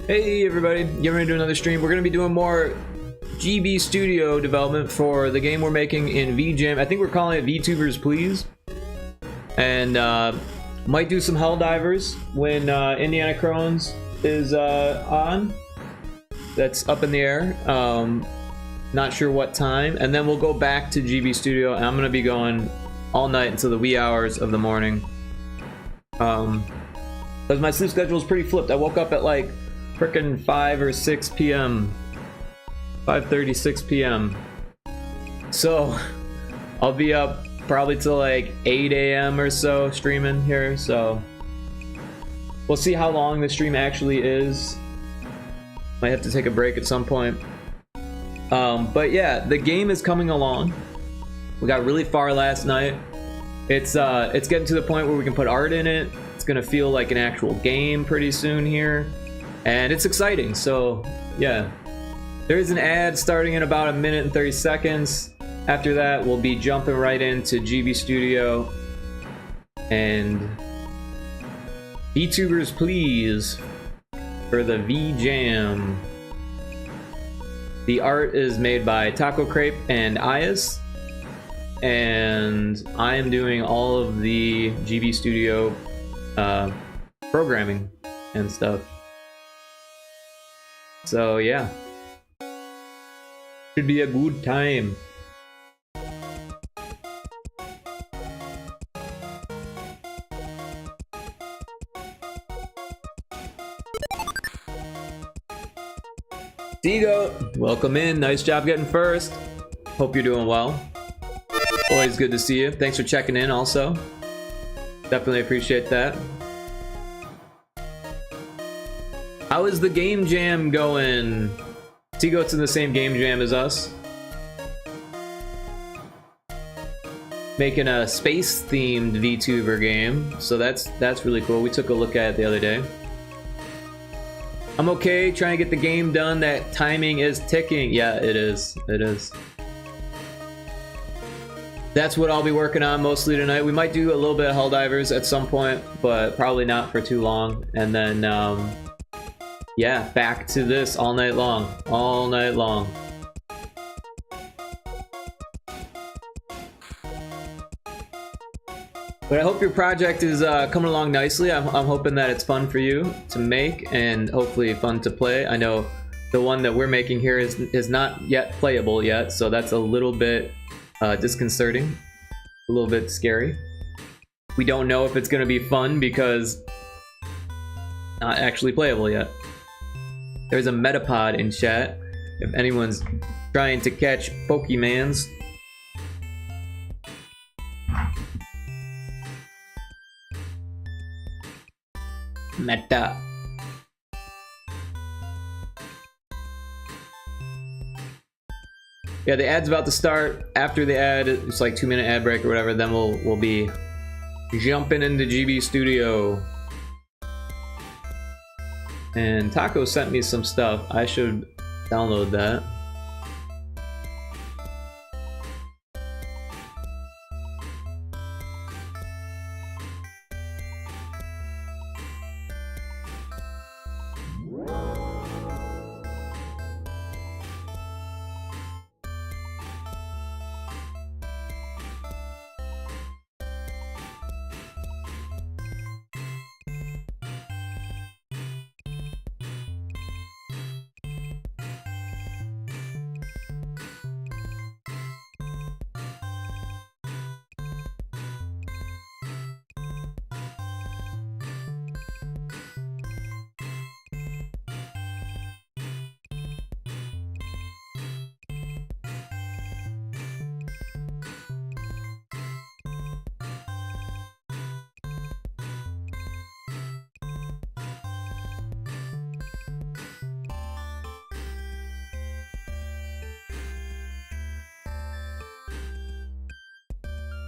Hey everybody, getting ready to do another stream. We're going to be doing more GB Studio development for the game we're making in VJam. I think we're calling it VTubers Please. And might do some Helldivers when Indiana Crones is on. That's up in the air. Not sure what time. And then we'll go back to GB Studio, and I'm going to be going all night until the wee hours of the morning. Because my sleep schedule is pretty flipped. I woke up at like frickin' 5 or 6 p.m. 5:30, 6 p.m. So I'll be up probably till like 8 a.m. or so streaming here. So we'll see how long the stream actually is. Might have to take a break at some point. But yeah, the game is coming along. We got really far last night. It's getting to the point where we can put art in it. It's gonna feel like an actual game pretty soon here. And it's exciting, so yeah. There is an ad starting in about 1 minute and 30 seconds. After that, we'll be jumping right into GB Studio. And VTubers Please for the VJam. The art is made by Taco Crepe and Ayas. And I am doing all of the GB Studio programming and stuff. So yeah, should be a good time. Digo, welcome in. Nice job getting first. Hope you're doing well. Always good to see you. Thanks for checking in also. Definitely appreciate that. How is the game jam going? Tigo's in the same game jam as us. Making a space-themed VTuber game, so that's really cool. We took a look at it the other day. I'm okay trying to get the game done. That timing is ticking. Yeah, it is. It is. That's what I'll be working on mostly tonight. We might do a little bit of Helldivers at some point, but probably not for too long. And then, yeah, back to this all night long. All night long. But I hope your project is coming along nicely. I'm hoping that it's fun for you to make and hopefully fun to play. I know the one that we're making here is not yet playable yet, so that's a little bit disconcerting, a little bit scary. We don't know if it's going to be fun because not actually playable yet. There's a Metapod in chat if anyone's trying to catch Pokemans. Meta. Yeah, the ad's about to start. After the ad, it's like 2-minute ad break or whatever, then we'll be jumping into GB Studio. And Taco sent me some stuff. I should download that.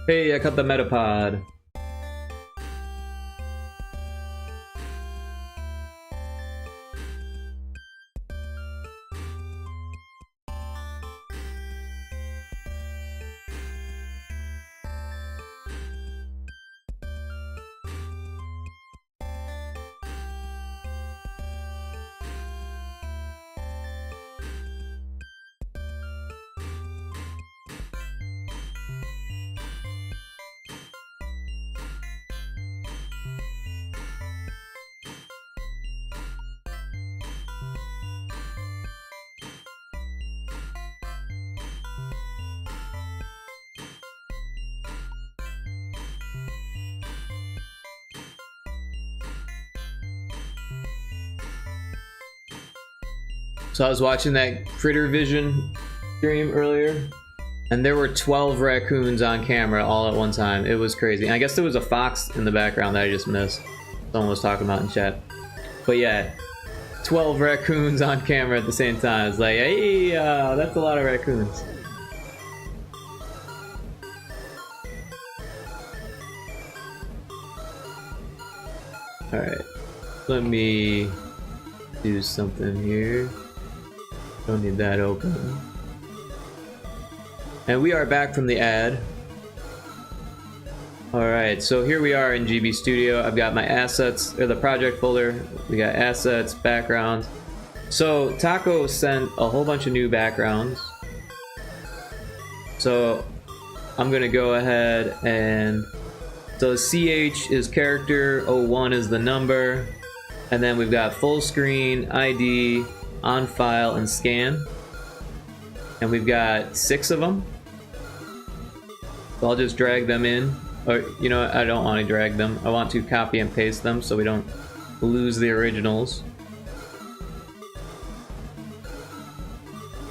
Hey, I cut the Metapod. So I was watching that Critter Vision stream earlier, and there were 12 raccoons on camera all at one time. It was crazy. And I guess there was a fox in the background that I just missed. Someone was talking about in chat. But yeah, 12 raccoons on camera at the same time. It's like, hey, that's a lot of raccoons. Alright, let me do something here. Don't need that open. And we are back from the ad. Alright, so here we are in GB Studio. I've got my assets, or the project folder. We got assets, backgrounds. So Taco sent a whole bunch of new backgrounds. So I'm gonna go ahead and... So CH is character, 01 is the number, and then we've got full screen, ID, on file, and scan. And we've got 6 of them. So I'll just drag them in. Or, you know what, I don't want to drag them. I want to copy and paste them so we don't lose the originals.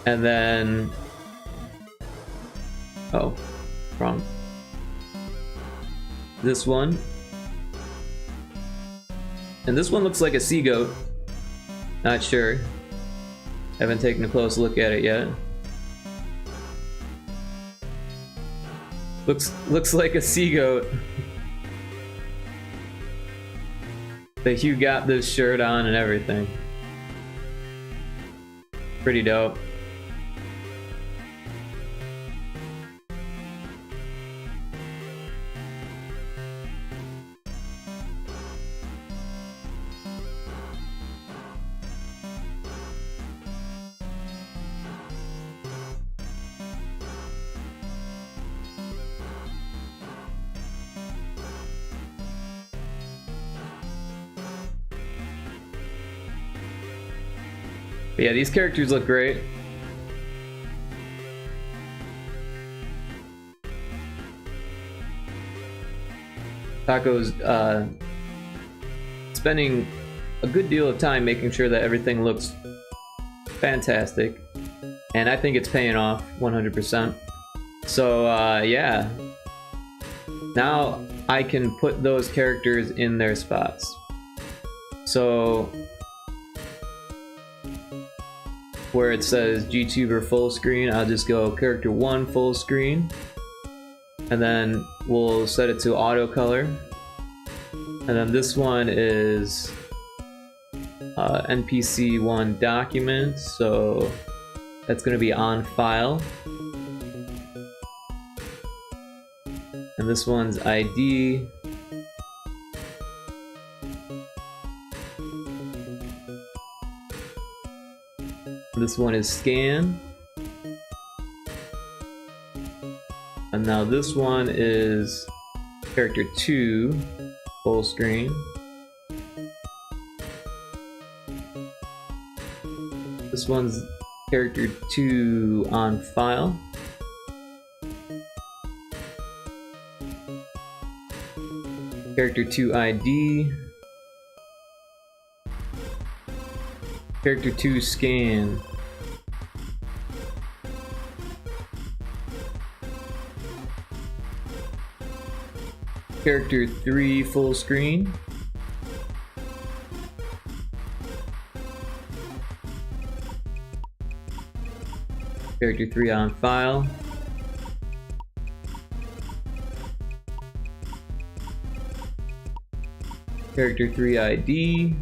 And then... Oh, wrong. This one. And this one looks like a sea goat. Not sure. Haven't taken a close look at it yet. Looks like a sea goat. That Hugh got this shirt on and everything. Pretty dope. But yeah, these characters look great. Taco's spending a good deal of time making sure that everything looks fantastic. And I think it's paying off 100%. So yeah. Now I can put those characters in their spots. So where it says GTuber full screen, I'll just go character 1 full screen, and then we'll set it to auto color. And then this one is NPC 1 document, so that's going to be on file. And this one's ID. This one is scan. And now this one is character 2 full screen. This one's character 2 on file. Character 2 ID. Character 2 scan. Character 3 full screen. Character 3 on file. Character 3 ID.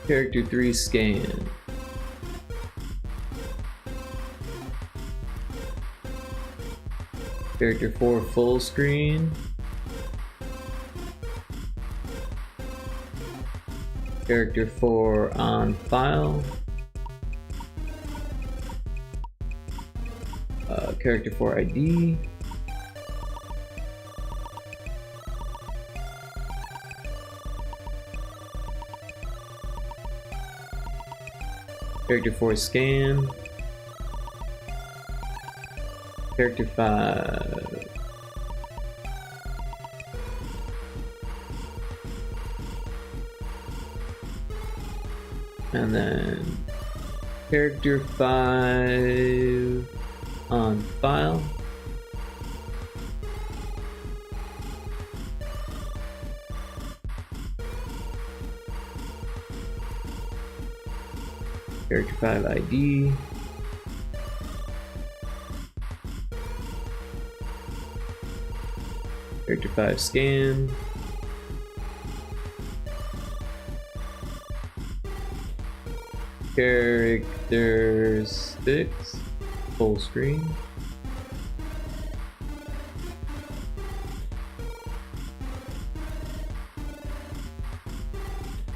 Character 3 scan. Character 4 full screen. Character 4 on file. Character 4 ID. Character 4 scan. Character 5. And then character 5 on file. Character 5 ID. Character 5 scan. Character 6 full screen.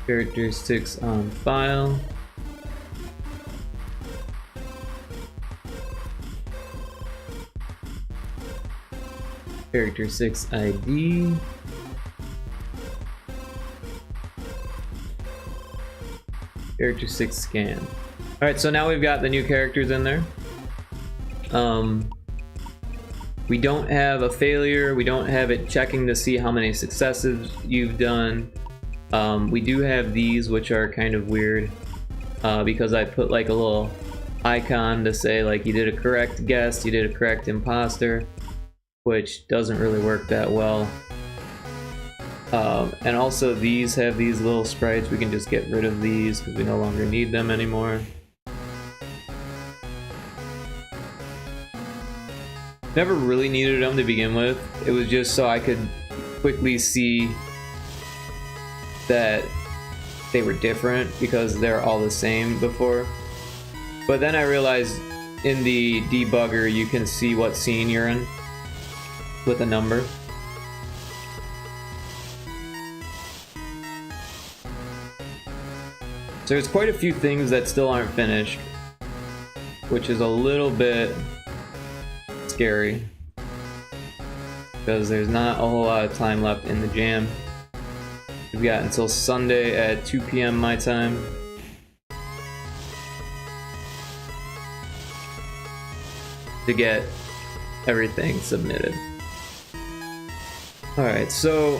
Character 6 on file. Character 6 ID. Character 6 scan. Alright, so now we've got the new characters in there. We don't have a failure, we don't have it checking to see how many successes you've done. We do have these, which are kind of weird, because I put like a little icon to say like you did a correct guess, you did a correct imposter, which doesn't really work that well. And also these have these little sprites. We can just get rid of these because we no longer need them anymore. Never really needed them to begin with. It was just so I could quickly see that they were different because they're all the same before. But then I realized in the debugger you can see what scene you're in with a number. So there's quite a few things that still aren't finished, which is a little bit scary because there's not a whole lot of time left in the jam. We've got until Sunday at 2 p.m. my time. To get everything submitted. Alright, so...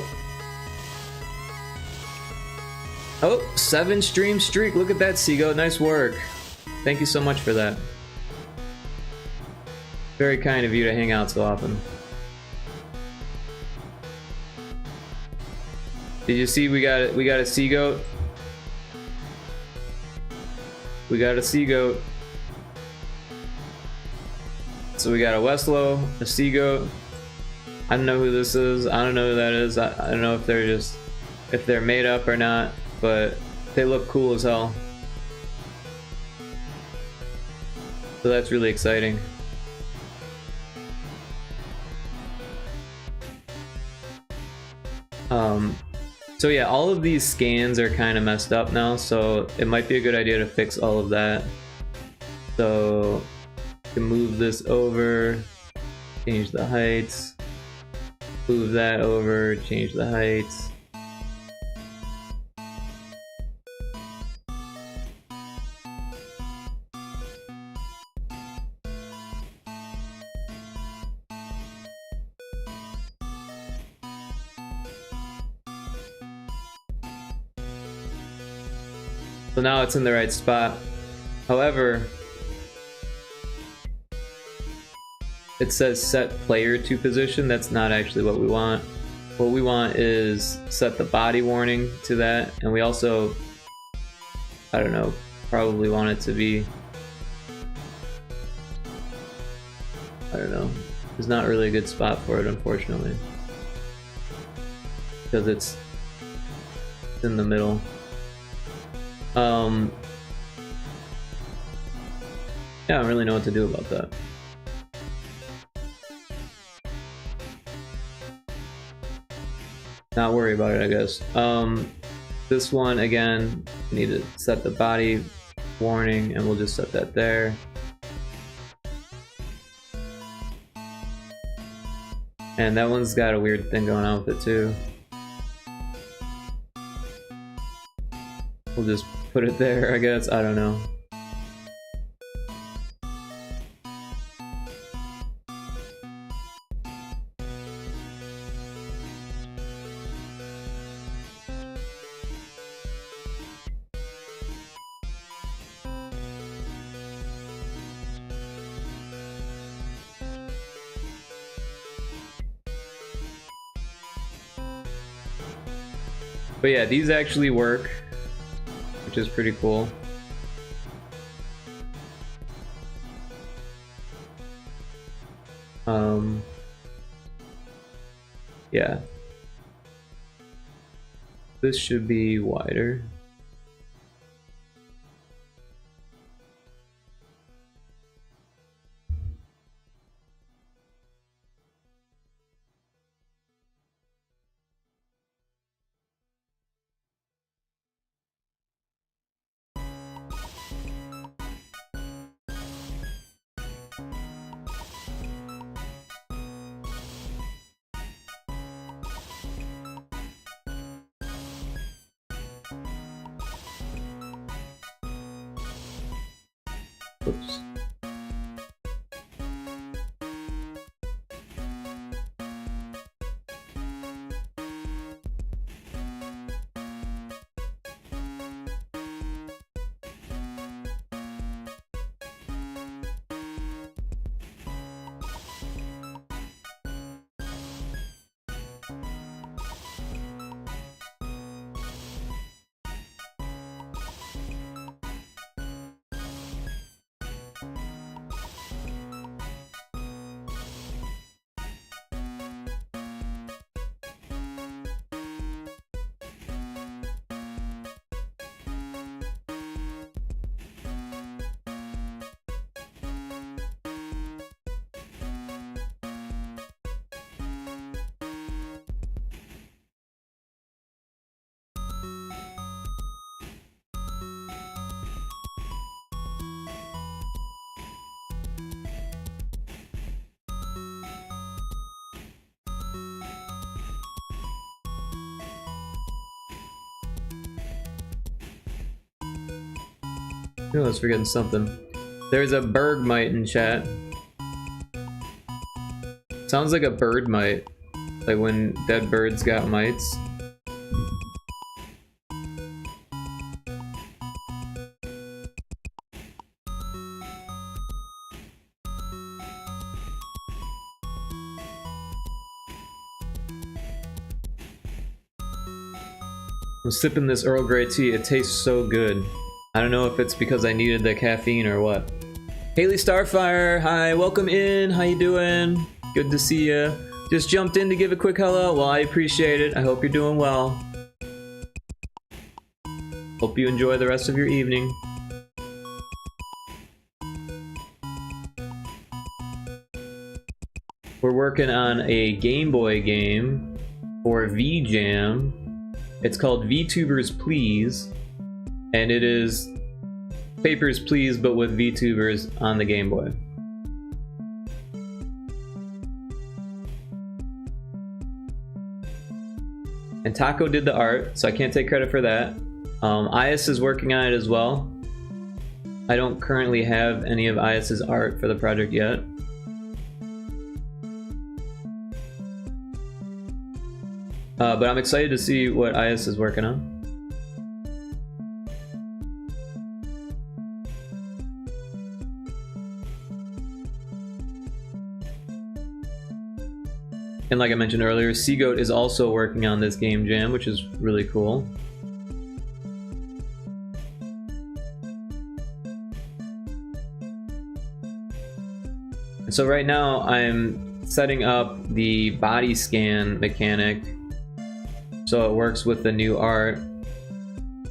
Oh, 7 stream streak. Look at that, Seago. Nice work. Thank you so much for that. Very kind of you to hang out so often. Did you see we got a sea goat? We got a sea goat. So we got a Westlow, a sea goat. I don't know who this is. I don't know who that is. I don't know if they're made up or not, but they look cool as hell. So that's really exciting. So yeah, all of these scans are kind of messed up now, so it might be a good idea to fix all of that. So you can move this over, change the heights, move that over, change the heights. So now it's in the right spot. However, it says set player to position. That's not actually what we want. What we want is set the body warning to that, and we also, I don't know, probably want it to be, I don't know, there's not really a good spot for it, unfortunately, because it's in the middle. Yeah, I don't really know what to do about that. Not worry about it, I guess. This one, again, we need to set the body warning, and we'll just set that there. And that one's got a weird thing going on with it too. We'll just put it there, I guess. I don't know. But yeah, these actually work, which is pretty cool. Yeah. This should be wider. Oops. Oh, I was forgetting something. There's a bergmite in chat. Sounds like a bird mite. Like when dead birds got mites. I'm sipping this Earl Grey tea. It tastes so good. I don't know if it's because I needed the caffeine or what. Haley Starfire, hi, welcome in. How you doing? Good to see you. Just jumped in to give a quick hello. Well, I appreciate it. I hope you're doing well. Hope you enjoy the rest of your evening. We're working on a Game Boy game for VJam. It's called VTubers Please. And it is Papers, Please, but with VTubers on the Game Boy. And Taco did the art, so I can't take credit for that. Ias is working on it as well. I don't currently have any of Ias's art for the project yet. But I'm excited to see what Ias is working on. And like I mentioned earlier, Seagoat is also working on this game jam, which is really cool. And so right now I'm setting up the body scan mechanic so it works with the new art.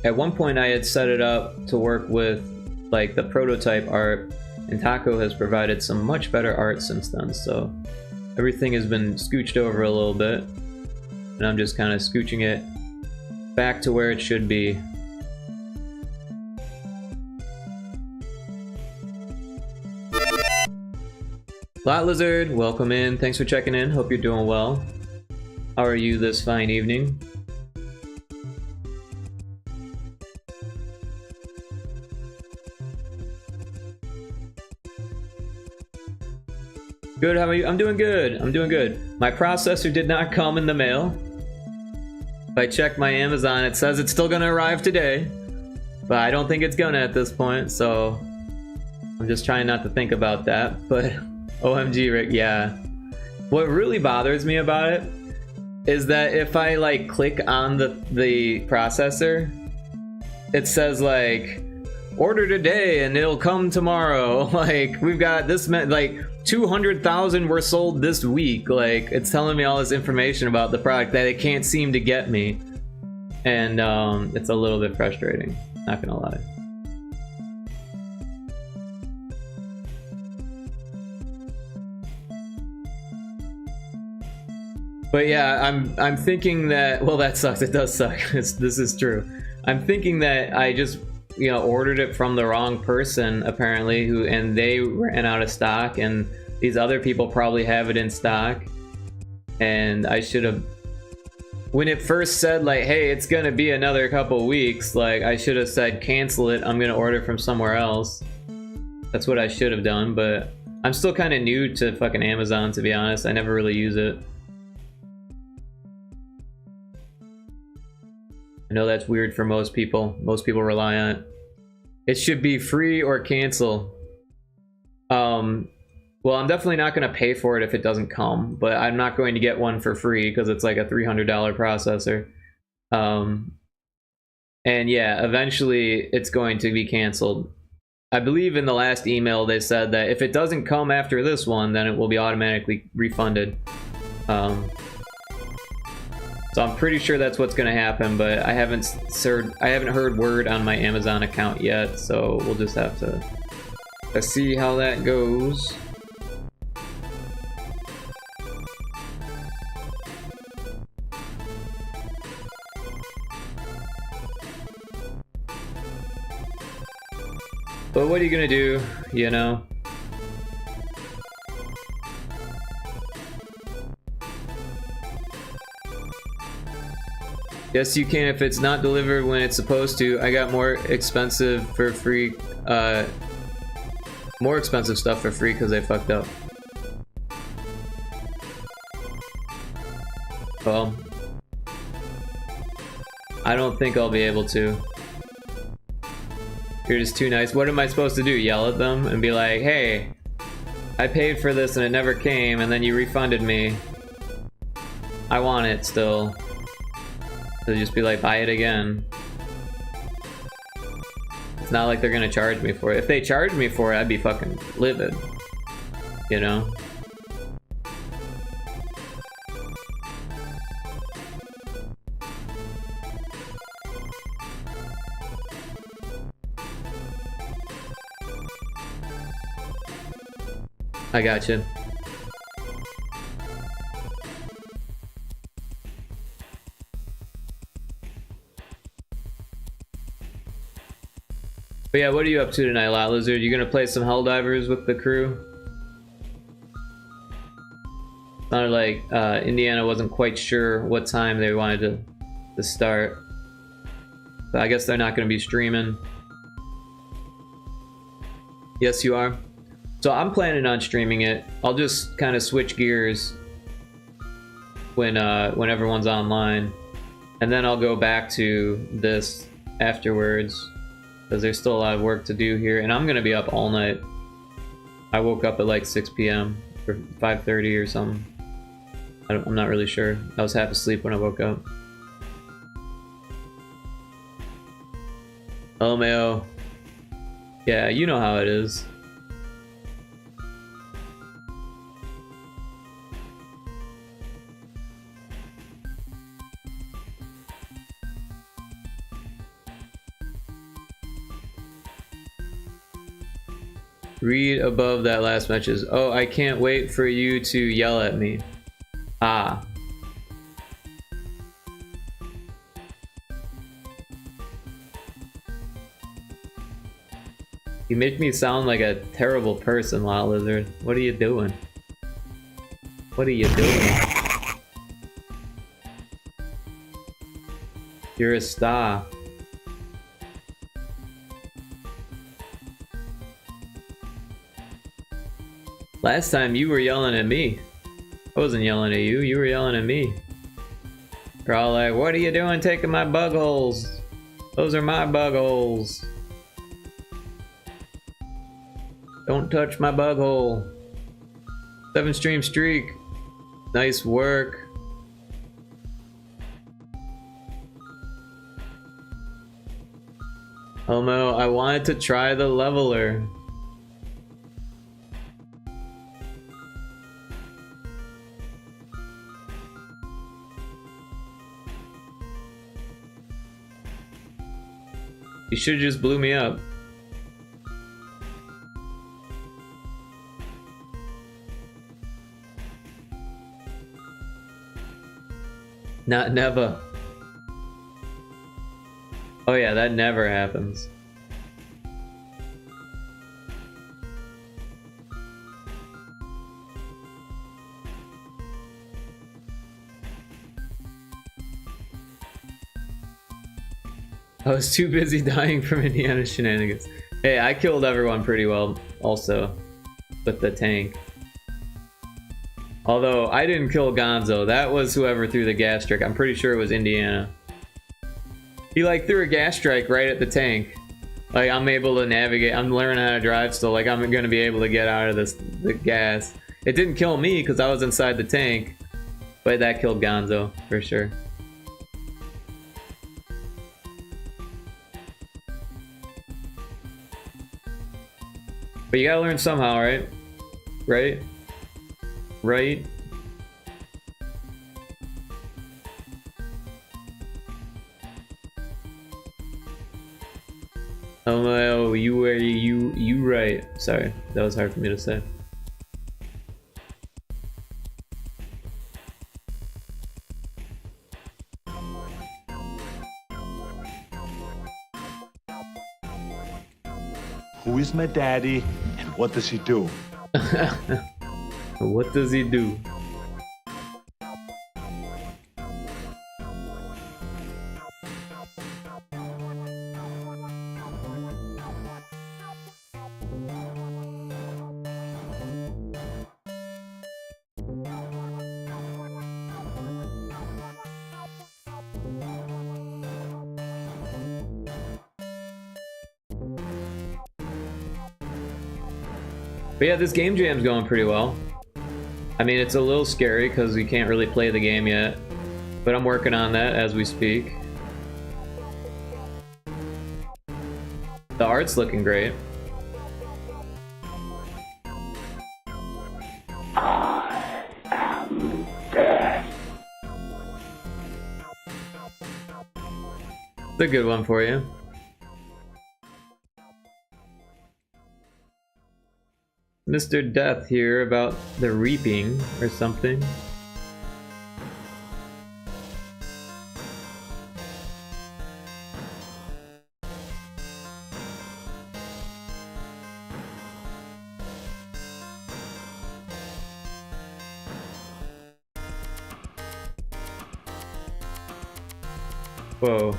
At one point I had set it up to work with like the prototype art, and Taco has provided some much better art since then, so everything has been scooched over a little bit, and I'm just kind of scooching it back to where it should be. Lot Lizard, welcome in. Thanks for checking in. Hope you're doing well. How are you this fine evening? Good, how are you? I'm doing good. I'm doing good. My processor did not come in the mail. If I check my Amazon, it says it's still gonna arrive today. But I don't think it's gonna at this point, so I'm just trying not to think about that. But OMG, Rick, yeah. What really bothers me about it is that if I like click on the processor, it says like order today and it'll come tomorrow. Like we've got this like 200,000 were sold this week. Like it's telling me all this information about the product that it can't seem to get me, and it's a little bit frustrating, not gonna lie. But yeah, I'm thinking that, well, that sucks. It does suck. This is true. I'm thinking that I just, you know, ordered it from the wrong person apparently, and they ran out of stock, and these other people probably have it in stock. And I should have, when it first said like, hey, it's gonna be another couple weeks, like I should have said cancel it, I'm gonna order from somewhere else. That's what I should have done. But I'm still kind of new to fucking Amazon, to be honest. I never really use it. I know that's weird for most people. Most people rely on it. It should be free or cancel. Well, I'm definitely not going to pay for it if it doesn't come, but I'm not going to get one for free because it's like a $300 processor. And yeah, eventually it's going to be canceled. I believe in the last email they said that if it doesn't come after this one, then it will be automatically refunded. So I'm pretty sure that's what's gonna happen, but I haven't heard word on my Amazon account yet, so we'll just have to see how that goes. But what are you gonna do, you know? Yes, you can if it's not delivered when it's supposed to. I got more expensive for free, more expensive stuff for free because they fucked up. Well, I don't think I'll be able to. You're just too nice. What am I supposed to do? Yell at them and be like, hey, I paid for this and it never came and then you refunded me. I want it still. So just be like, buy it again. It's not like they're gonna charge me for it. If they charged me for it, I'd be fucking livid. You know? I gotcha. But yeah, what are you up to tonight, Lot Lizard? You gonna play some Helldivers with the crew? Sounded like Indiana wasn't quite sure what time they wanted to start. But I guess they're not gonna be streaming. Yes, you are. So I'm planning on streaming it. I'll just kind of switch gears when everyone's online, and then I'll go back to this afterwards because there's still a lot of work to do here, and I'm gonna be up all night. I woke up at like 6 p.m. or 5:30 or something. I'm not really sure. I was half asleep when I woke up. LMAO. Yeah, you know how it is. Read above that last message. Oh, I can't wait for you to yell at me. Ah. You make me sound like a terrible person, Lot Lizard. What are you doing? What are you doing? You're a star. Last time you were yelling at me. I wasn't yelling at you, you were yelling at me. You're all like, what are you doing taking my bug holes? Those are my bug holes. Don't touch my bug hole. 7 stream streak. Nice work. Oh no, I wanted to try the leveler. You should've just blew me up. Not never. Oh yeah, that never happens. I was too busy dying from Indiana shenanigans. Hey, I killed everyone pretty well also with the tank. Although I didn't kill Gonzo, that was whoever threw the gas strike. I'm pretty sure it was Indiana. He like threw a gas strike right at the tank. Like I'm able to navigate, I'm learning how to drive still, like I'm gonna be able to get out of the gas. It didn't kill me because I was inside the tank, but that killed Gonzo for sure. But you gotta learn somehow, right? Right? Right? Oh, you right. Sorry, that was hard for me to say. Who is my daddy and what does he do? What does he do? But yeah, this game jam's going pretty well. I mean, it's a little scary because we can't really play the game yet, but I'm working on that as we speak. The art's looking great. I am dead. It's a good one for you. Mr. Death here about the reaping or something. Whoa.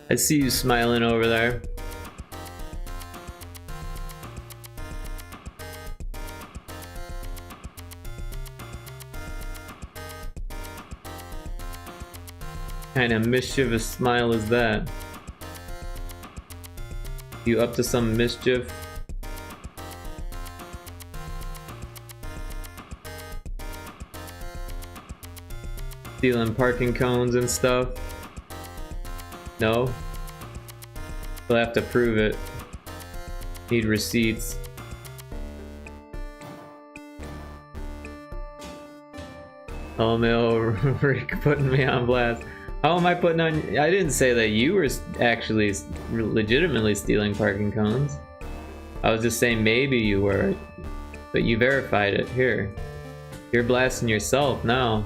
I see you smiling over there. Kind of mischievous smile is that? You up to some mischief? Stealing parking cones and stuff? No? We'll have to prove it. Need receipts. Oh no, Rick putting me on blast. How am I putting on? I didn't say that you were actually legitimately stealing parking cones. I was just saying maybe you were, but you verified it. Here. You're blasting yourself now.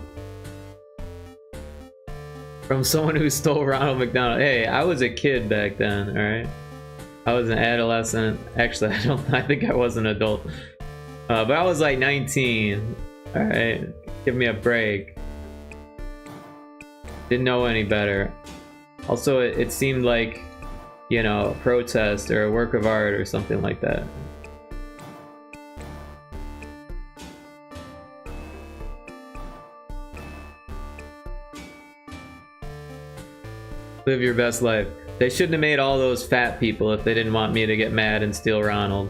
From someone who stole Ronald McDonald. Hey, I was a kid back then, alright? I was an adolescent. Actually, I think I was an adult. But I was like 19. Alright? Give me a break. Didn't know any better. Also, it seemed like, you know, a protest or a work of art or something like that. Live your best life. They shouldn't have made all those fat people if they didn't want me to get mad and steal Ronald.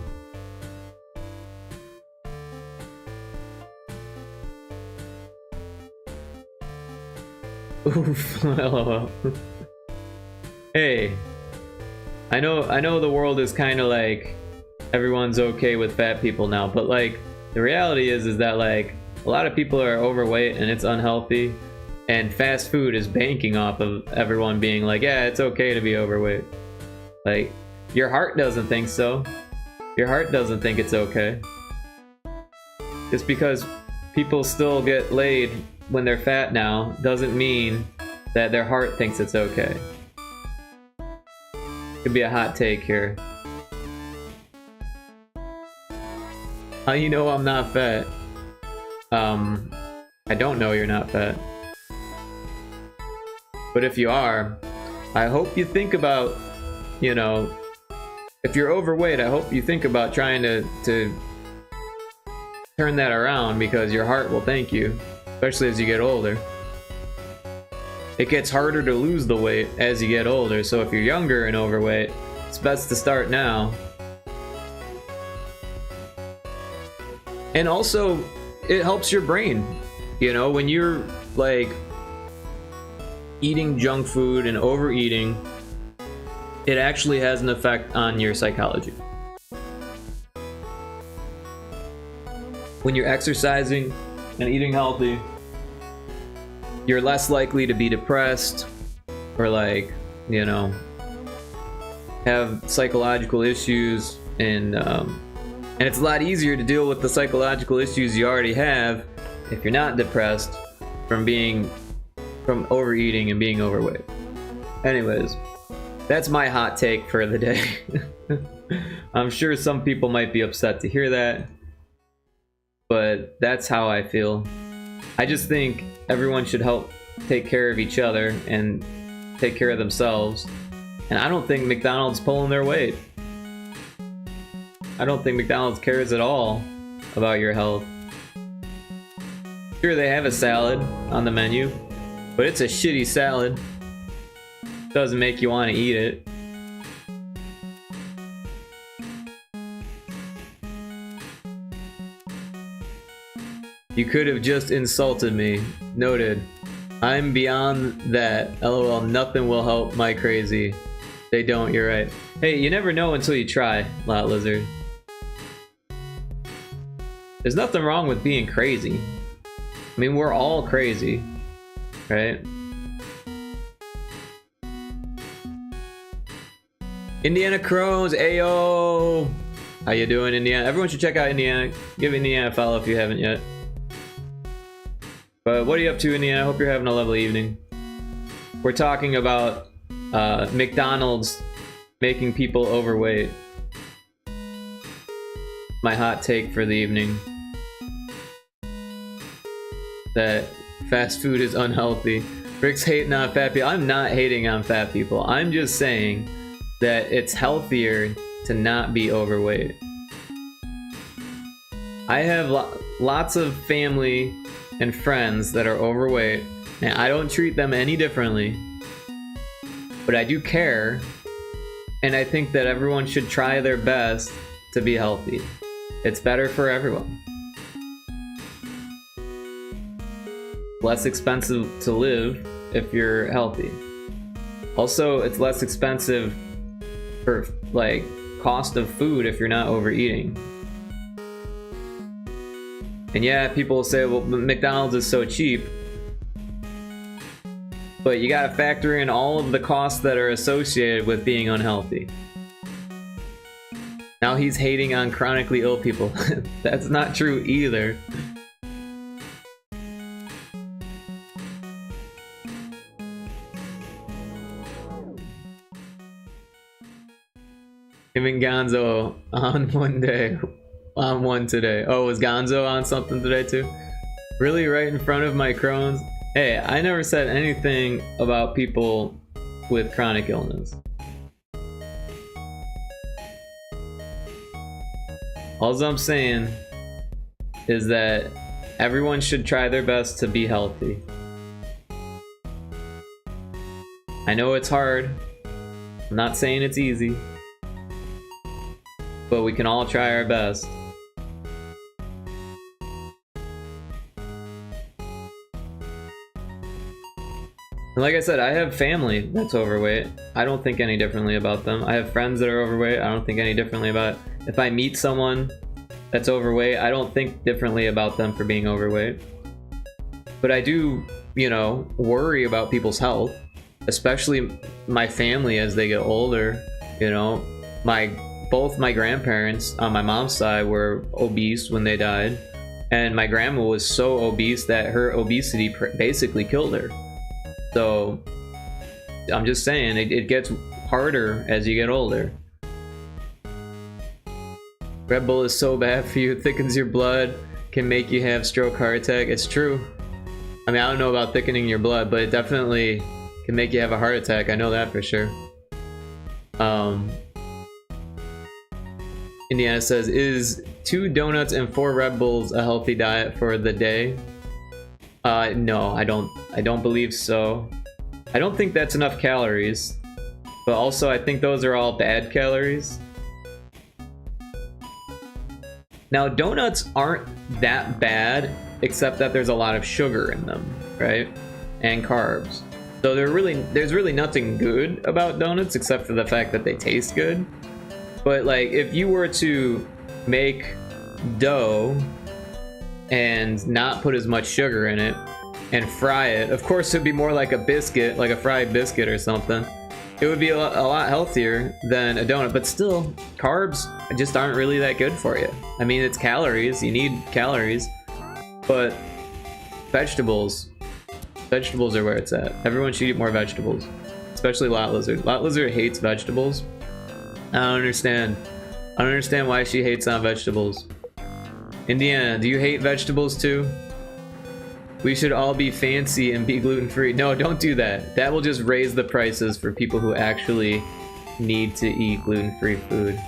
Oof. LOL. Hey, I know the world is kind of like everyone's okay with fat people now, but like the reality is that like a lot of people are overweight and it's unhealthy. And fast food is banking off of everyone being like, yeah, it's okay to be overweight. Like, your heart doesn't think so. Your heart doesn't think it's okay. Just because people still get laid when they're fat now doesn't mean that their heart thinks it's okay. Could be a hot take here. How you know I'm not fat? I don't know you're not fat. But if you are, I hope you think about, you know, if you're overweight, I hope you think about trying to turn that around, because your heart will thank you, especially as you get older. It gets harder to lose the weight as you get older, so if you're younger and overweight, it's best to start now. And also, it helps your brain. You know, when you're like eating junk food and overeating, it actually has an effect on your psychology. When you're exercising and eating healthy, you're less likely to be depressed or like, you know, have psychological issues, and it's a lot easier to deal with the psychological issues you already have if you're not depressed from overeating and being overweight. Anyways, that's my hot take for the day. I'm sure some people might be upset to hear that, but that's how I feel. I just think everyone should help take care of each other and take care of themselves. And I don't think McDonald's pulling their weight. I don't think McDonald's cares at all about your health. Sure, they have a salad on the menu, but it's a shitty salad. Doesn't make you want to eat it. You could have just insulted me. Noted. I'm beyond that. LOL, nothing will help my crazy. They don't, you're right. Hey, you never know until you try, Lot Lizard. There's nothing wrong with being crazy. I mean, we're all crazy, right? Indiana Crows, ayo! How you doing, Indiana? Everyone should check out Indiana. Give Indiana a follow if you haven't yet. But what are you up to, Indiana? I hope you're having a lovely evening. We're talking about McDonald's making people overweight. My hot take for the evening. That fast food is unhealthy. Rick's hating on fat people. I'm not hating on fat people. I'm just saying that it's healthier to not be overweight. I have lots of family and friends that are overweight, and I don't treat them any differently. But I do care, and I think that everyone should try their best to be healthy. It's better for everyone. Less expensive to live if you're healthy. Also, it's less expensive for like cost of food if you're not overeating. And yeah, people will say, well, McDonald's is so cheap. But you gotta factor in all of the costs that are associated with being unhealthy. Now he's hating on chronically ill people. That's not true either. Him and Gonzo on one day. On one today. Oh, was Gonzo on something today too? Really, right in front of my Crohn's? Hey, I never said anything about people with chronic illness. All I'm saying is that everyone should try their best to be healthy. I know it's hard. I'm not saying it's easy. But we can all try our best. And like I said, I have family that's overweight. I don't think any differently about them. I have friends that are overweight. I don't think any differently about it. If I meet someone that's overweight, I don't think differently about them for being overweight. But I do, you know, worry about people's health, especially my family as they get older. You know, both my grandparents on my mom's side were obese when they died, and my grandma was so obese that her obesity basically killed her. So I'm just saying, it gets harder as you get older. Red Bull is so bad for you, it thickens your blood, can make you have stroke, heart attack. It's true. I mean, I don't know about thickening your blood, but it definitely can make you have a heart attack. I know that for sure. Indiana says, is 2 donuts and 4 Red Bulls a healthy diet for the day? No, I don't believe so. I don't think that's enough calories, but also I think those are all bad calories. Now, donuts aren't that bad, except that there's a lot of sugar in them, right? And carbs. So there's really nothing good about donuts except for the fact that they taste good. But like, if you were to make dough and not put as much sugar in it and fry it, of course it'd be more like a biscuit, like a fried biscuit or something. It would be a lot healthier than a donut, but still, carbs just aren't really that good for you. I mean, it's calories, you need calories, but vegetables are where it's at. Everyone should eat more vegetables, especially Lot Lizard. Lot Lizard hates vegetables. I don't understand why she hates on vegetables. Indiana, do you hate vegetables too? We should all be fancy and be gluten-free. No, don't do that. That will just raise the prices for people who actually need to eat gluten-free food.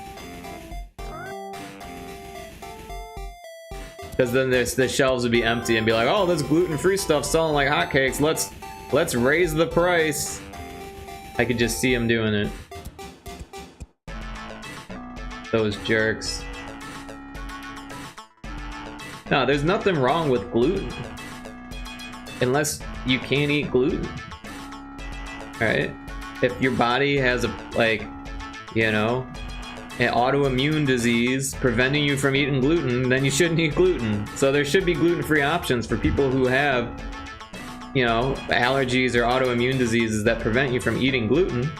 Because then the shelves would be empty and be like, oh, this gluten-free stuff selling like hotcakes. Let's raise the price. I could just see them doing it. Those jerks. No, there's nothing wrong with gluten. Unless you can't eat gluten. Alright? If your body has a, like, you know, an autoimmune disease preventing you from eating gluten, then you shouldn't eat gluten. So there should be gluten-free options for people who have, you know, allergies or autoimmune diseases that prevent you from eating gluten.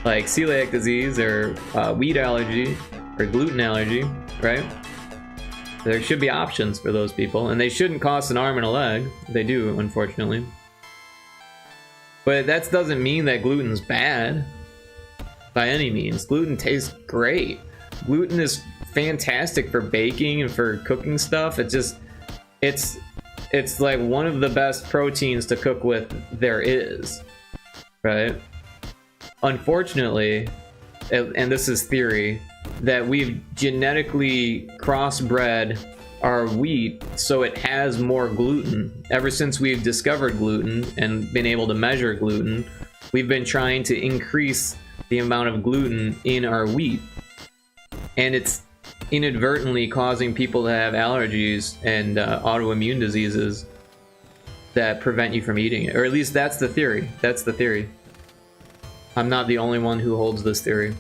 Like celiac disease or wheat allergy or gluten allergy, right? There should be options for those people, and they shouldn't cost an arm and a leg. They do, unfortunately. But that doesn't mean that gluten's bad by any means. Gluten tastes great. Gluten is fantastic for baking and for cooking stuff. It's like one of the best proteins to cook with there is, right? Unfortunately, and this is theory, that we've genetically crossbred our wheat so it has more gluten. Ever since we've discovered gluten and been able to measure gluten, we've been trying to increase the amount of gluten in our wheat. And it's inadvertently causing people to have allergies and autoimmune diseases that prevent you from eating it. Or at least that's the theory. That's the theory. I'm not the only one who holds this theory.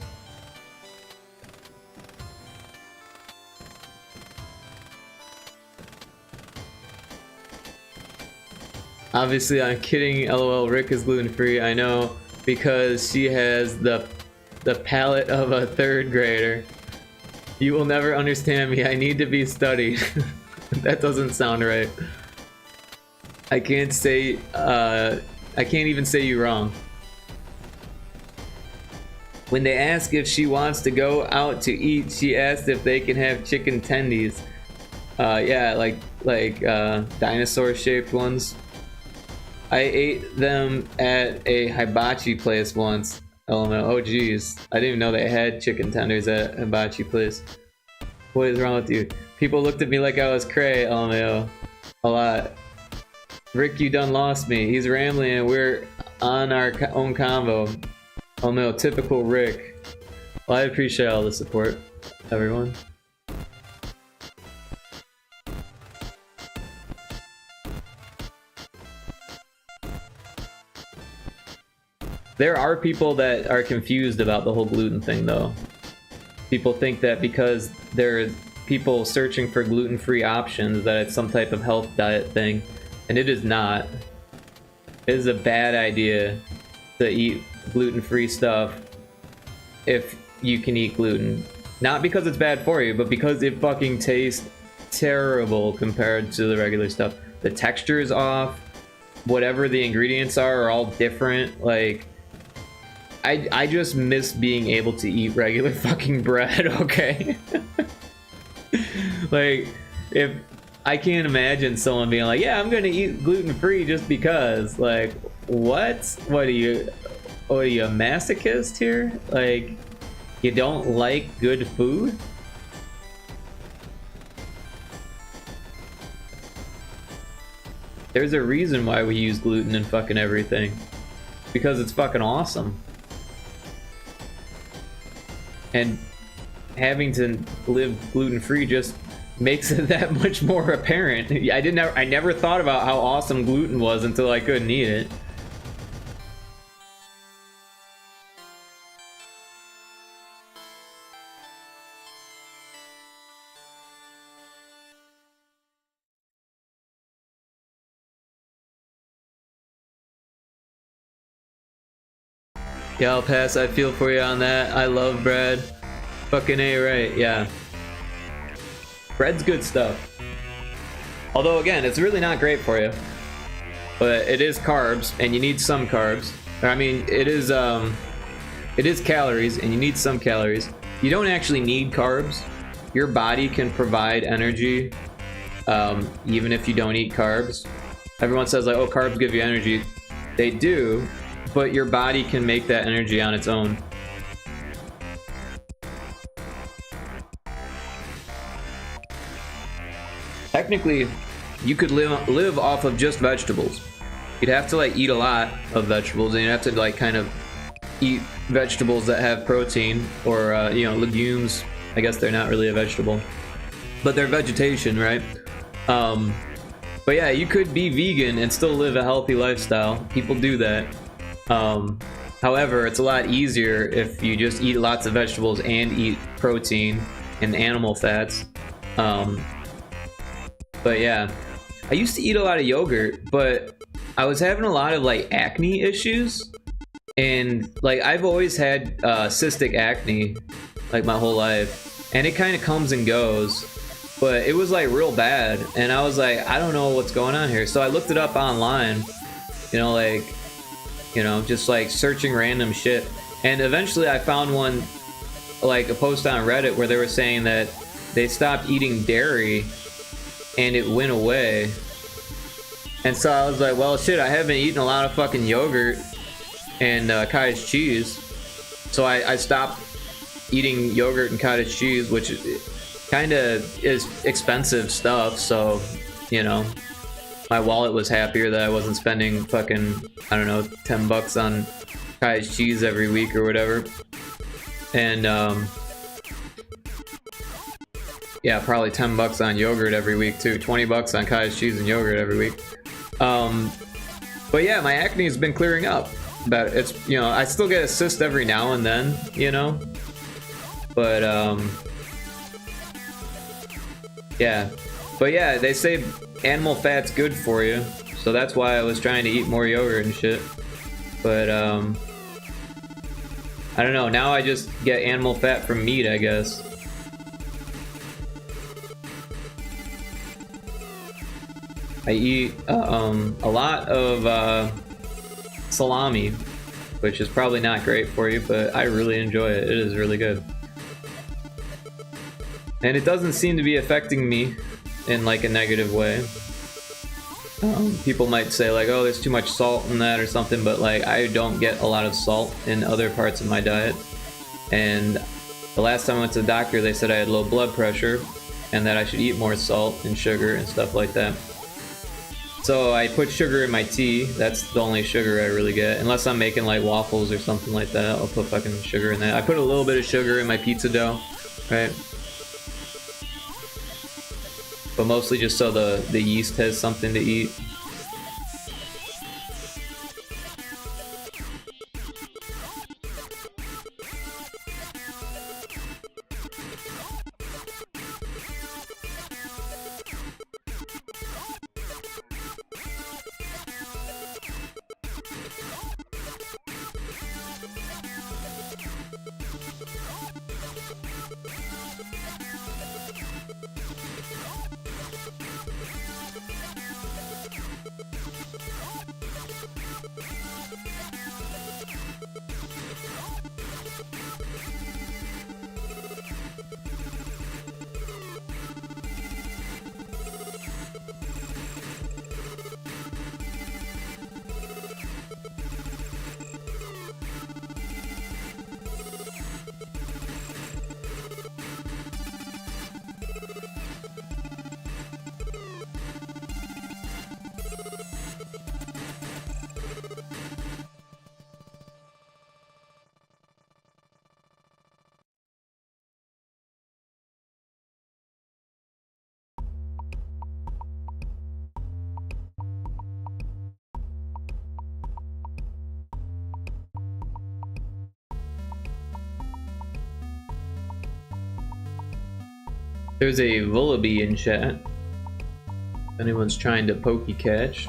Obviously, I'm kidding. LOL, Rick is gluten-free. I know, because she has the palate of a 3rd grader. You will never understand me. I need to be studied. That doesn't sound right. I can't even say you wrong. When they ask if she wants to go out to eat, she asked if they can have chicken tendies. Yeah, like dinosaur-shaped ones. I ate them at a hibachi place once. LMAO. Oh geez, I didn't even know they had chicken tenders at a hibachi place. What is wrong with you? People looked at me like I was cray. LMAO. A lot. Rick, you done lost me. He's rambling and we're on our own combo. LMAO, typical Rick. Well, I appreciate all the support, everyone. There are people that are confused about the whole gluten thing, though. People think that because there are people searching for gluten-free options, that it's some type of health diet thing, and it is not. It is a bad idea to eat gluten-free stuff if you can eat gluten. Not because it's bad for you, but because it fucking tastes terrible compared to the regular stuff. The texture is off. Whatever the ingredients are all different. Like, I just miss being able to eat regular fucking bread, okay? Like, if I can't imagine someone being like, yeah, I'm gonna eat gluten-free just because. Like, what? What are you, a masochist here? Like, you don't like good food? There's a reason why we use gluten in fucking everything. Because it's fucking awesome. And having to live gluten-free just makes it that much more apparent. I never thought about how awesome gluten was until I couldn't eat it. Yeah, I'll pass. I feel for you on that. I love bread. Fucking A, right? Yeah. Bread's good stuff. Although, again, it's really not great for you. But it is carbs, and you need some carbs. I mean, it is calories, and you need some calories. You don't actually need carbs. Your body can provide energy, even if you don't eat carbs. Everyone says, like, oh, carbs give you energy. They do. But your body can make that energy on its own. Technically, you could live off of just vegetables. You'd have to like eat a lot of vegetables, and you'd have to like kind of eat vegetables that have protein, or you know, legumes. I guess they're not really a vegetable, but they're vegetation, right? But yeah, you could be vegan and still live a healthy lifestyle. People do that. However, it's a lot easier if you just eat lots of vegetables and eat protein and animal fats. But yeah, I used to eat a lot of yogurt, but I was having a lot of like acne issues, and like I've always had cystic acne like my whole life, and it kind of comes and goes, but it was like real bad, and I was like, I don't know what's going on here. So I looked it up online, you know, like, you know, just like searching random shit, and eventually I found one, like a post on Reddit where they were saying that they stopped eating dairy and it went away. And so I was like, well shit, I haven't eaten a lot of fucking yogurt and cottage cheese, so I stopped eating yogurt and cottage cheese, which kind of is expensive stuff, so you know, my wallet was happier that I wasn't spending fucking, I don't know, $10 on cottage cheese every week or whatever. And yeah, probably $10 on yogurt every week too. $20 on cottage cheese and yogurt every week. But yeah, my acne has been clearing up. But it's, you know, I still get a cyst every now and then, you know. But yeah. But yeah, they say animal fat's good for you, so that's why I was trying to eat more yogurt and shit. But I don't know, now I just get animal fat from meat, I guess. I eat a lot of salami. which is probably not great for you, but I really enjoy it. It is really good. And it doesn't seem to be affecting me in like a negative way. People might say like, oh, there's too much salt in that or something, but like I don't get a lot of salt in other parts of my diet. And the last time I went to the doctor, they said I had low blood pressure and that I should eat more salt and sugar and stuff like that. So I put sugar in my tea. That's the only sugar I really get. Unless I'm making like waffles or something like that, I'll put fucking sugar in that. I put a little bit of sugar in my pizza dough, right? But mostly just so the yeast has something to eat. There's a Vullaby in chat. If anyone's trying to pokey catch.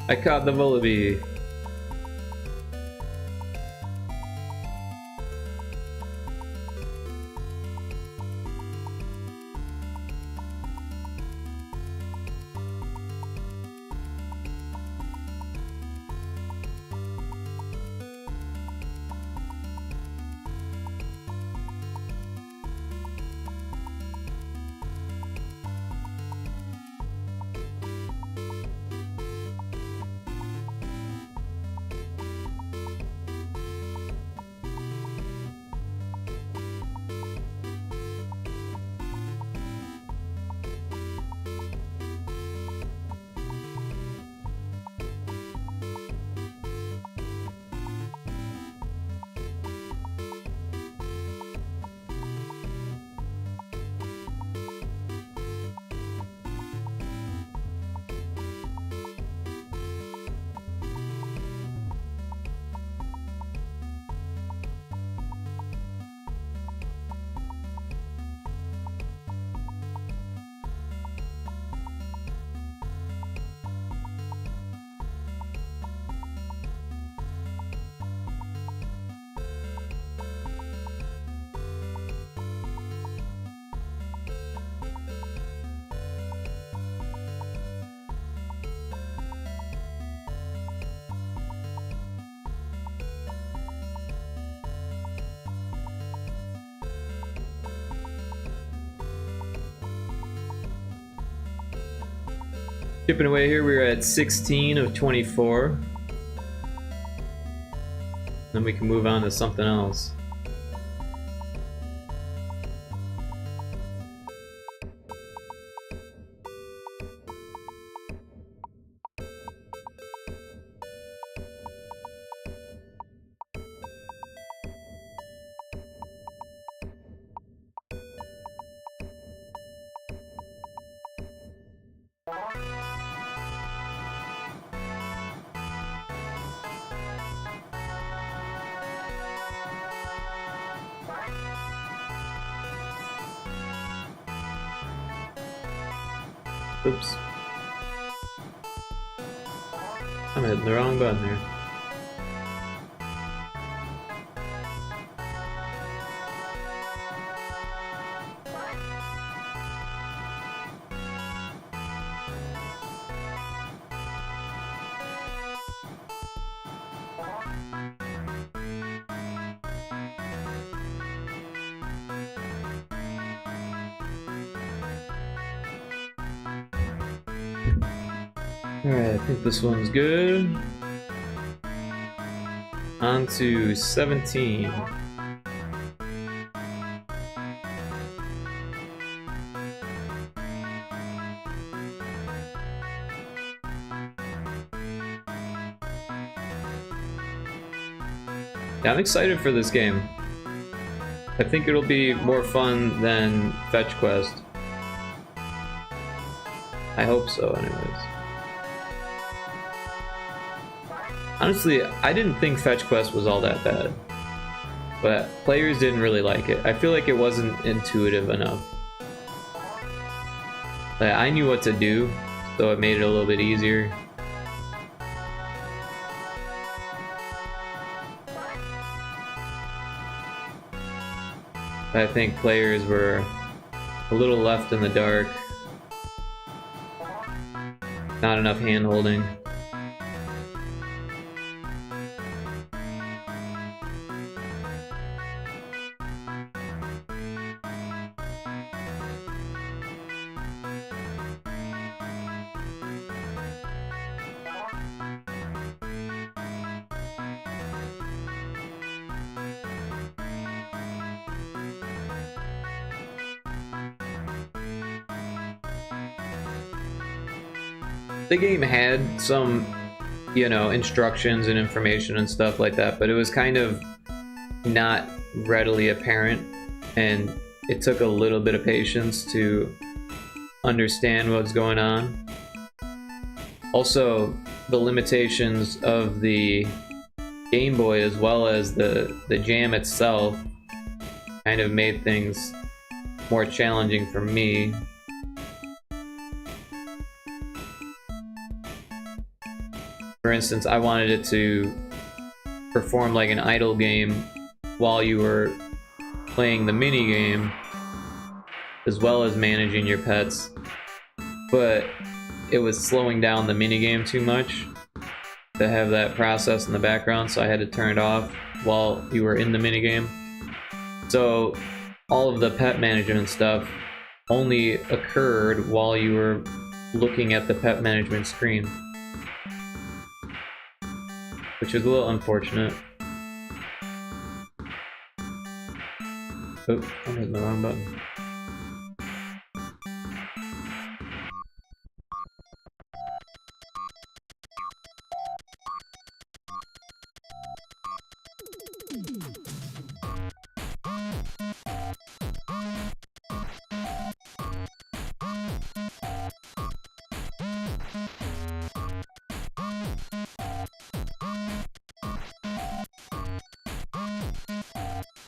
I caught the Vullaby. Chipping away here, we're at 16 of 24. Then we can move on to something else. Oops. I'm hitting the wrong button here. Alright, I think this one's good. On to 17. Yeah, I'm excited for this game. I think it'll be more fun than Fetch Quest. I hope so, anyways. Honestly, I didn't think Fetch Quest was all that bad, but players didn't really like it. I feel like it wasn't intuitive enough. Like, I knew what to do, so it made it a little bit easier. I think players were a little left in the dark. Not enough hand-holding. The game had some, you know, instructions and information and stuff like that, but it was kind of not readily apparent, and it took a little bit of patience to understand what's going on. Also, the limitations of the Game Boy as well as the Jam itself kind of made things more challenging for me. For instance, I wanted it to perform like an idle game while you were playing the mini game, as well as managing your pets, but it was slowing down the mini game too much to have that process in the background, so I had to turn it off while you were in the mini game. So all of the pet management stuff only occurred while you were looking at the pet management screen, which is a little unfortunate. Oh, I'm hitting the wrong button.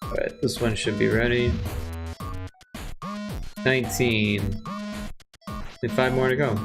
Alright, this one should be ready. 19. And 5 more to go.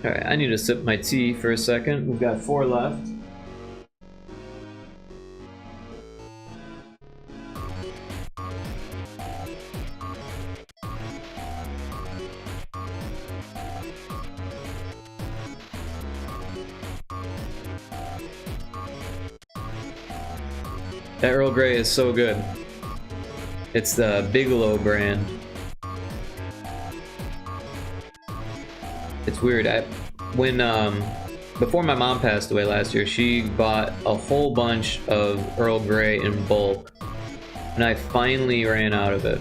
Alright, I need to sip my tea for a second. We've got 4 left. That Earl Grey is so good. It's the Bigelow brand. It's weird. Before my mom passed away last year, she bought a whole bunch of Earl Grey in bulk, and I finally ran out of it.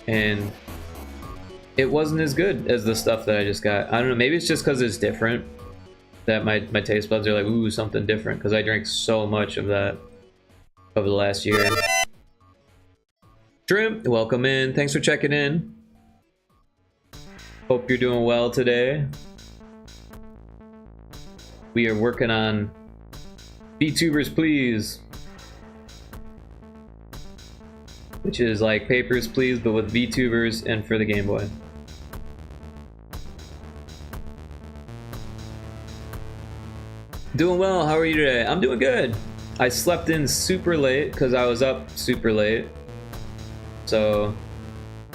And it wasn't as good as the stuff that I just got. I don't know, maybe it's just because it's different, that my taste buds are like, ooh, something different, because I drank so much of that over the last year. Shrimp, welcome in. Thanks for checking in. Hope you're doing well today. We are working on VTubers Please, which is like Papers, Please, but with VTubers and for the Game Boy. Doing well, how are you today? I'm doing good. I slept in super late because I was up super late. So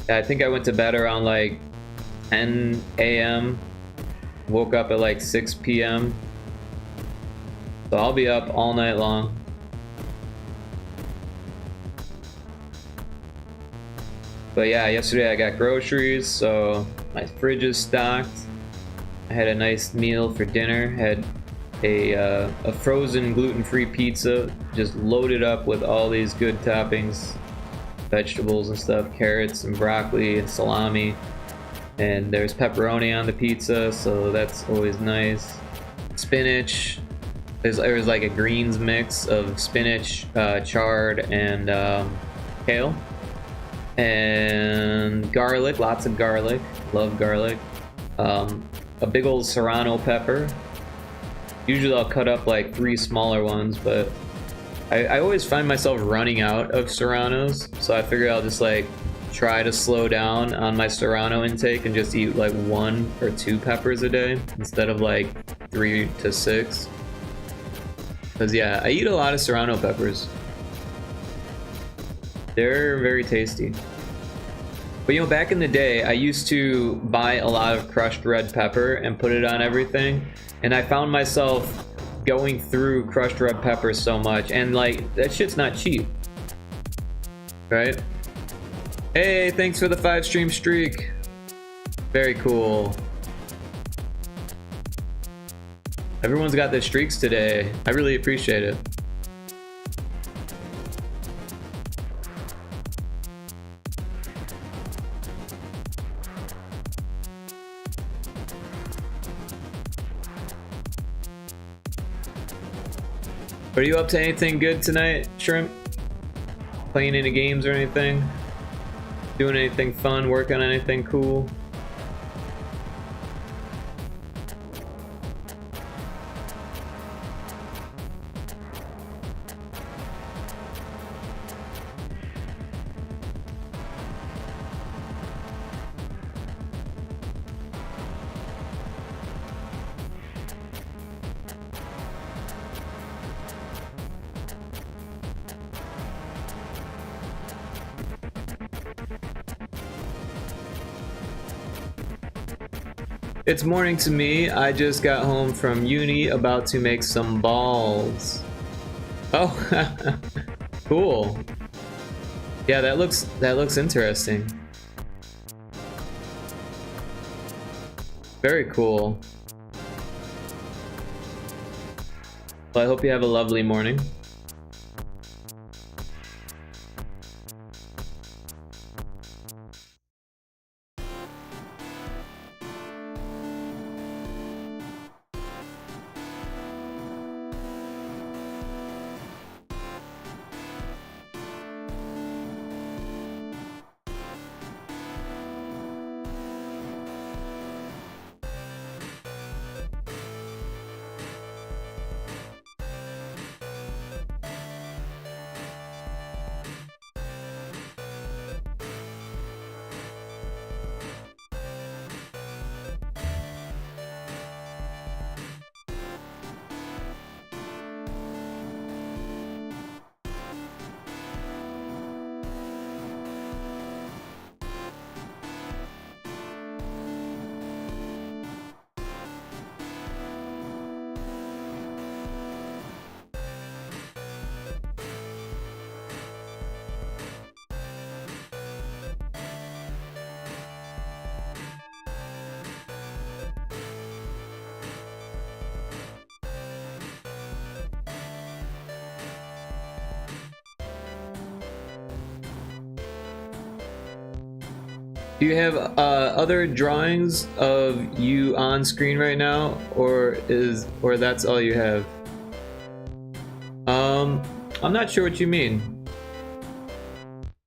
I think I went to bed around like 10 a.m. Woke up at like 6 p.m. So I'll be up all night long. But yeah, yesterday I got groceries, so my fridge is stocked. I had a nice meal for dinner. Had a frozen gluten-free pizza, just loaded up with all these good toppings, vegetables and stuff, carrots and broccoli and salami. And there's pepperoni on the pizza, so that's always nice. Spinach. There's like a greens mix of spinach, chard, and kale. And garlic, lots of garlic. Love garlic. A big old serrano pepper. Usually I'll cut up like 3 smaller ones, but I always find myself running out of serranos, so I figure I'll just like try to slow down on my serrano intake and just eat like 1 or 2 peppers a day instead of like 3 to 6. Because yeah, I eat a lot of serrano peppers. They're very tasty. But you know, back in the day, I used to buy a lot of crushed red pepper and put it on everything. And I found myself going through crushed red pepper so much. And like, that shit's not cheap. Right? Hey, thanks for the 5 stream streak. Very cool. Everyone's got their streaks today. I really appreciate it. Are you up to anything good tonight, Shrimp? Playing any games or anything? Doing anything fun? Working on anything cool? It's morning to me. I just got home from uni, about to make some balls. Oh, cool. Yeah, that looks interesting. Very cool. Well, I hope you have a lovely morning. Do you have other drawings of you on screen right now, or that's all you have? I'm not sure what you mean.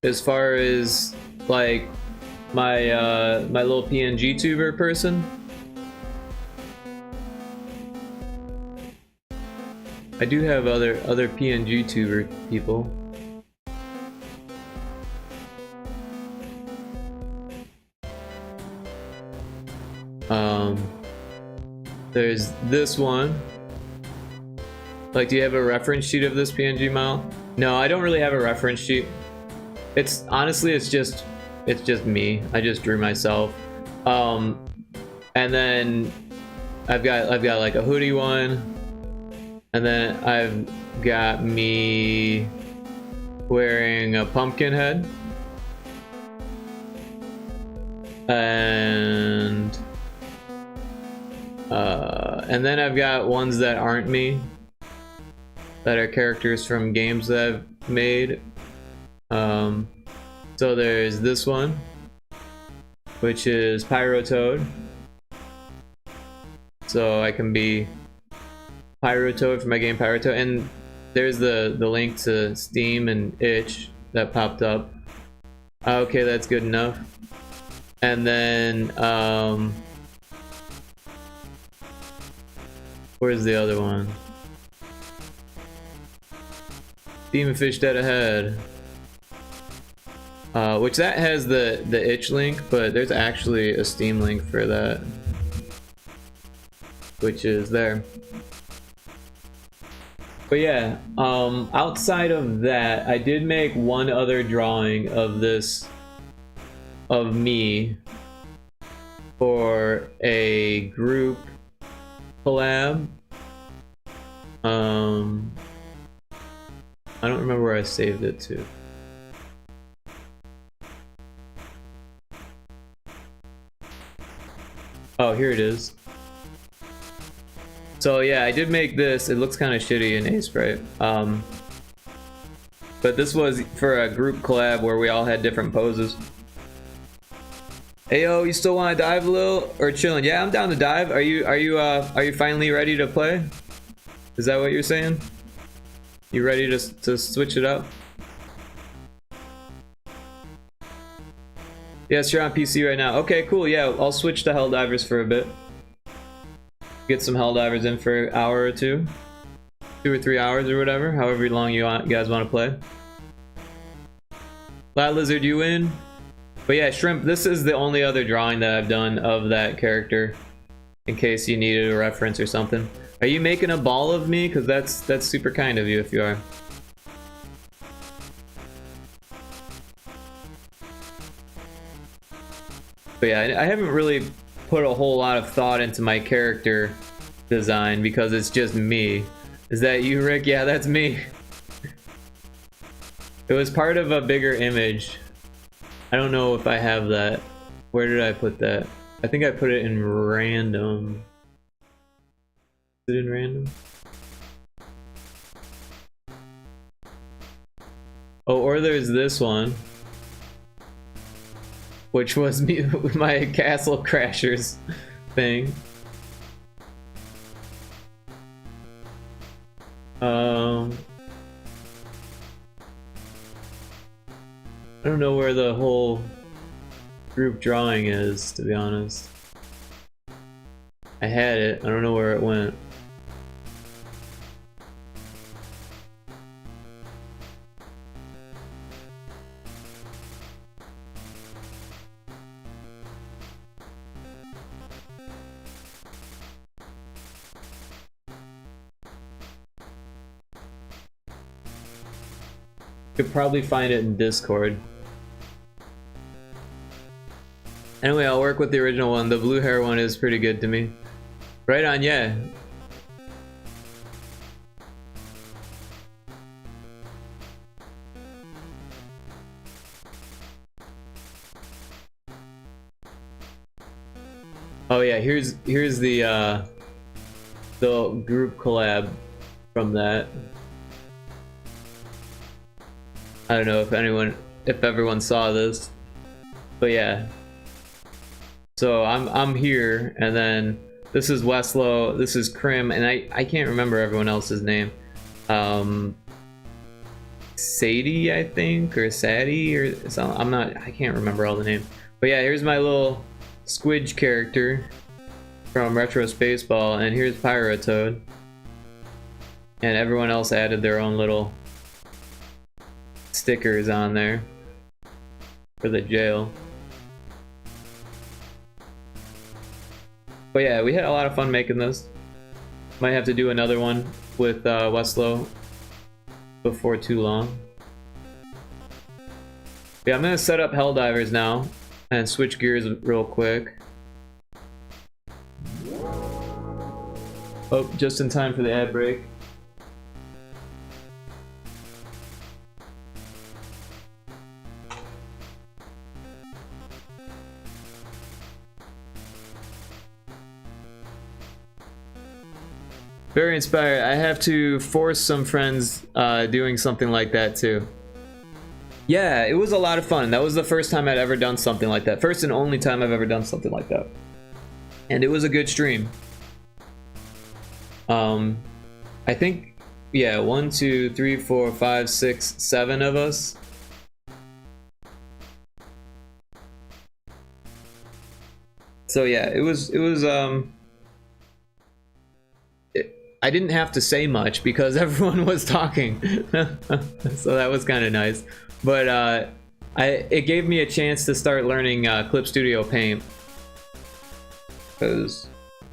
As far as like my my little PNG tuber person. I do have other PNG tuber people. There's this one. Like, do you have a reference sheet of this PNG model? No, I don't really have a reference sheet. It's honestly, it's just me. I just drew myself. And then I've got like a hoodie one, and then I've got me wearing a pumpkin head, and then I've got ones that aren't me, that are characters from games that I've made. So there's this one, which is Pyro Toad. So I can be Pyro Toad for my game Pyro Toad, and there's the link to Steam and Itch that popped up. Okay, that's good enough. And then where's the other one? Demon Fish Dead Ahead. Which that has the itch link, but there's actually a Steam link for that, which is there. But yeah, outside of that, I did make one other drawing of this, of me, for a group collab. I don't remember where I saved it to. Oh, here it is. So yeah, I did make this. It looks kind of shitty in A-Sprite. But this was for a group collab where we all had different poses. Hey yo, you still want to dive a little or chilling? Yeah, I'm down to dive. Are you finally ready to play? Is that what you're saying? You ready to switch it up? Yes, you're on PC right now. Okay, cool. Yeah, I'll switch to Helldivers for a bit. Get some Helldivers in for an hour or two. 2 or 3 hours or whatever. However long you guys want to play. Lad Lizard, you in? But yeah, Shrimp, this is the only other drawing that I've done of that character, in case you needed a reference or something. Are you making a ball of me? Because that's super kind of you if you are. But yeah, I haven't really put a whole lot of thought into my character design because it's just me. Is that you, Rick? Yeah, that's me. It was part of a bigger image. I don't know if I have that. Where did I put that? I think I put it in random. Is it in random? Oh, or there's this one, which was me, my Castle Crashers thing. I don't know where the whole group drawing is, to be honest. I had it, I don't know where it went. Could probably find it in Discord. Anyway, I'll work with the original one. The blue hair one is pretty good to me. Right on, yeah. Oh yeah, here's the group collab from that. I don't know if everyone saw this, but yeah, So I'm here, and then this is Weslow, this is Krim, and I can't remember everyone else's name. Sadie, I think, or Sadie, or something. I can't remember all the names. But yeah, here's my little Squidge character from Retro Spaceball, and here's Pyrotoad. And everyone else added their own little stickers on there for the jail. But yeah, we had a lot of fun making this. Might have to do another one with Weslow before too long. Yeah, I'm gonna set up Helldivers now and switch gears real quick. Oh, just in time for the ad break. Very inspired. I have to force some friends doing something like that too. Yeah, it was a lot of fun. That was the first time I'd ever done something like that. First and only time I've ever done something like that. And it was a good stream. I think, yeah, 1, 2, 3, 4, 5, 6, 7 of us. So yeah, it was I didn't have to say much because everyone was talking. So that was kind of nice. But it gave me a chance to start learning Clip Studio Paint, because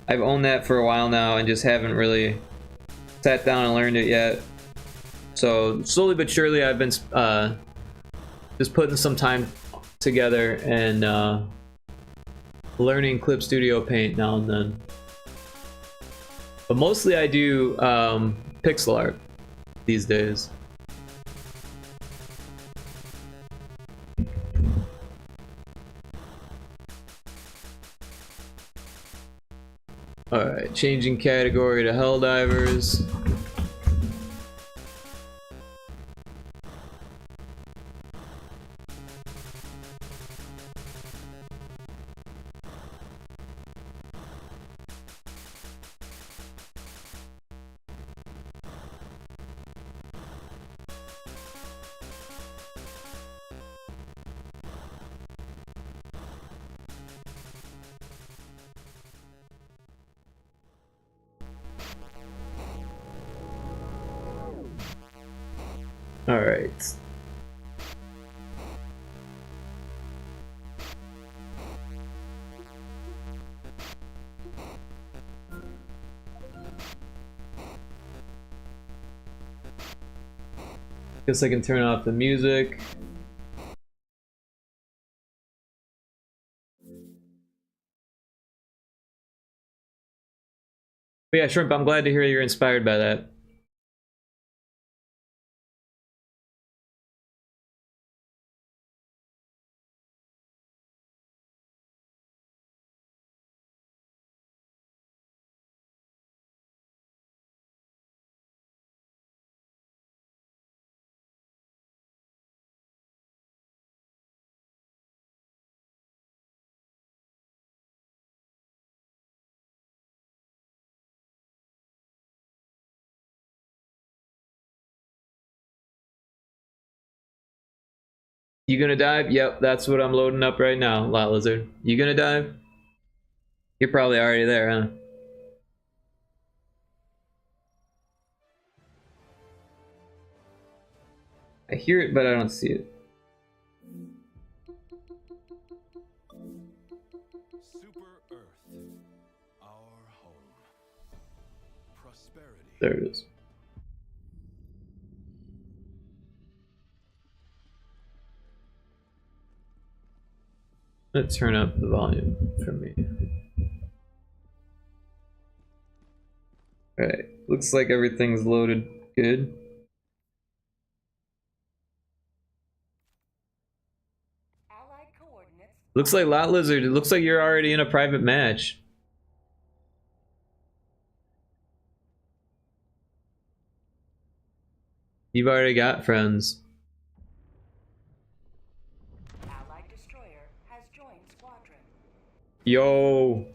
I've owned that for a while now and just haven't really sat down and learned it yet. So slowly but surely I've been just putting some time together and learning Clip Studio Paint now and then. But mostly I do pixel art these days. Alright, changing category to Helldivers. All right. Guess I can turn off the music. But yeah, Shrimp, I'm glad to hear you're inspired by that. You gonna dive? Yep, that's what I'm loading up right now, Lot Lizard. You gonna dive? You're probably already there, huh? I hear it, but I don't see it. Super Earth, our home. Prosperity. There it is. Let's turn up the volume for me. Alright, looks like everything's loaded good. Looks like Lot Lizard, it looks like you're already in a private match. You've already got friends. Allied destroyer has joined squadron. Yo.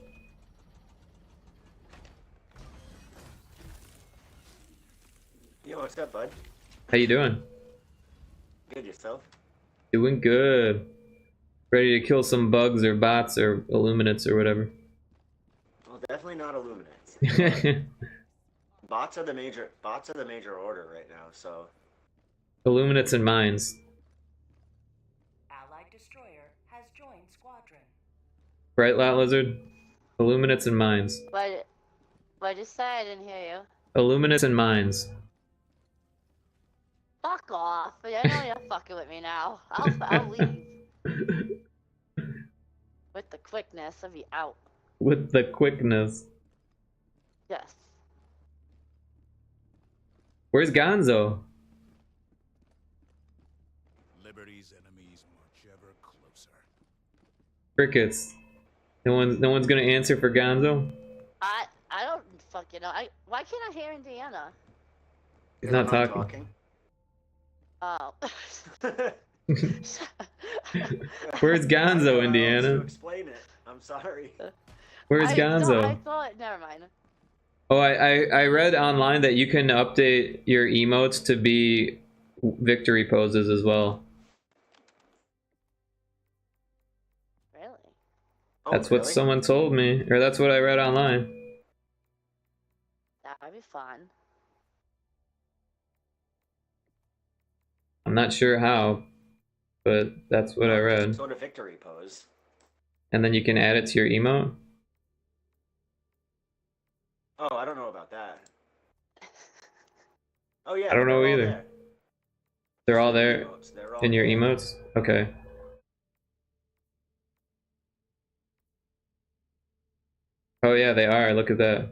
Yo, what's up, bud? How you doing? Good, yourself? Doing good. Ready to kill some bugs or bots or illuminates or whatever. Well, definitely not Illuminates. Bots are the major order right now, so Illuminates and mines. Allied destroyer has joined squadron. Right, Lot Lizard? Illuminates and mines. What'd you say? I didn't hear you. Illuminates and mines. Fuck off. I know you're fucking with me now. I'll leave. With the quickness, I'll be out. With the quickness. Yes. Where's Gonzo? Liberty's enemies march ever closer. Crickets. No one's gonna answer for Gonzo? I don't fucking know. Why can't I hear Indiana? He's not I'm talking. Oh. Where's I don't know Gonzo, how Indiana? else to explain it. I'm sorry. Where's Gonzo? I thought. Never mind. Oh, I read online that you can update your emotes to be victory poses as well. Really? Oh, That's what really? someone told me, or that's what I read online. That would be fun. I'm not sure how, but that's what I read. Sort of victory pose. And then you can add it to your emote. Oh, I don't know about that. Oh yeah. I don't know they're all either. there. They're all there Emotes, they're all in your there. emotes? Okay. Oh yeah, they are. Look at that.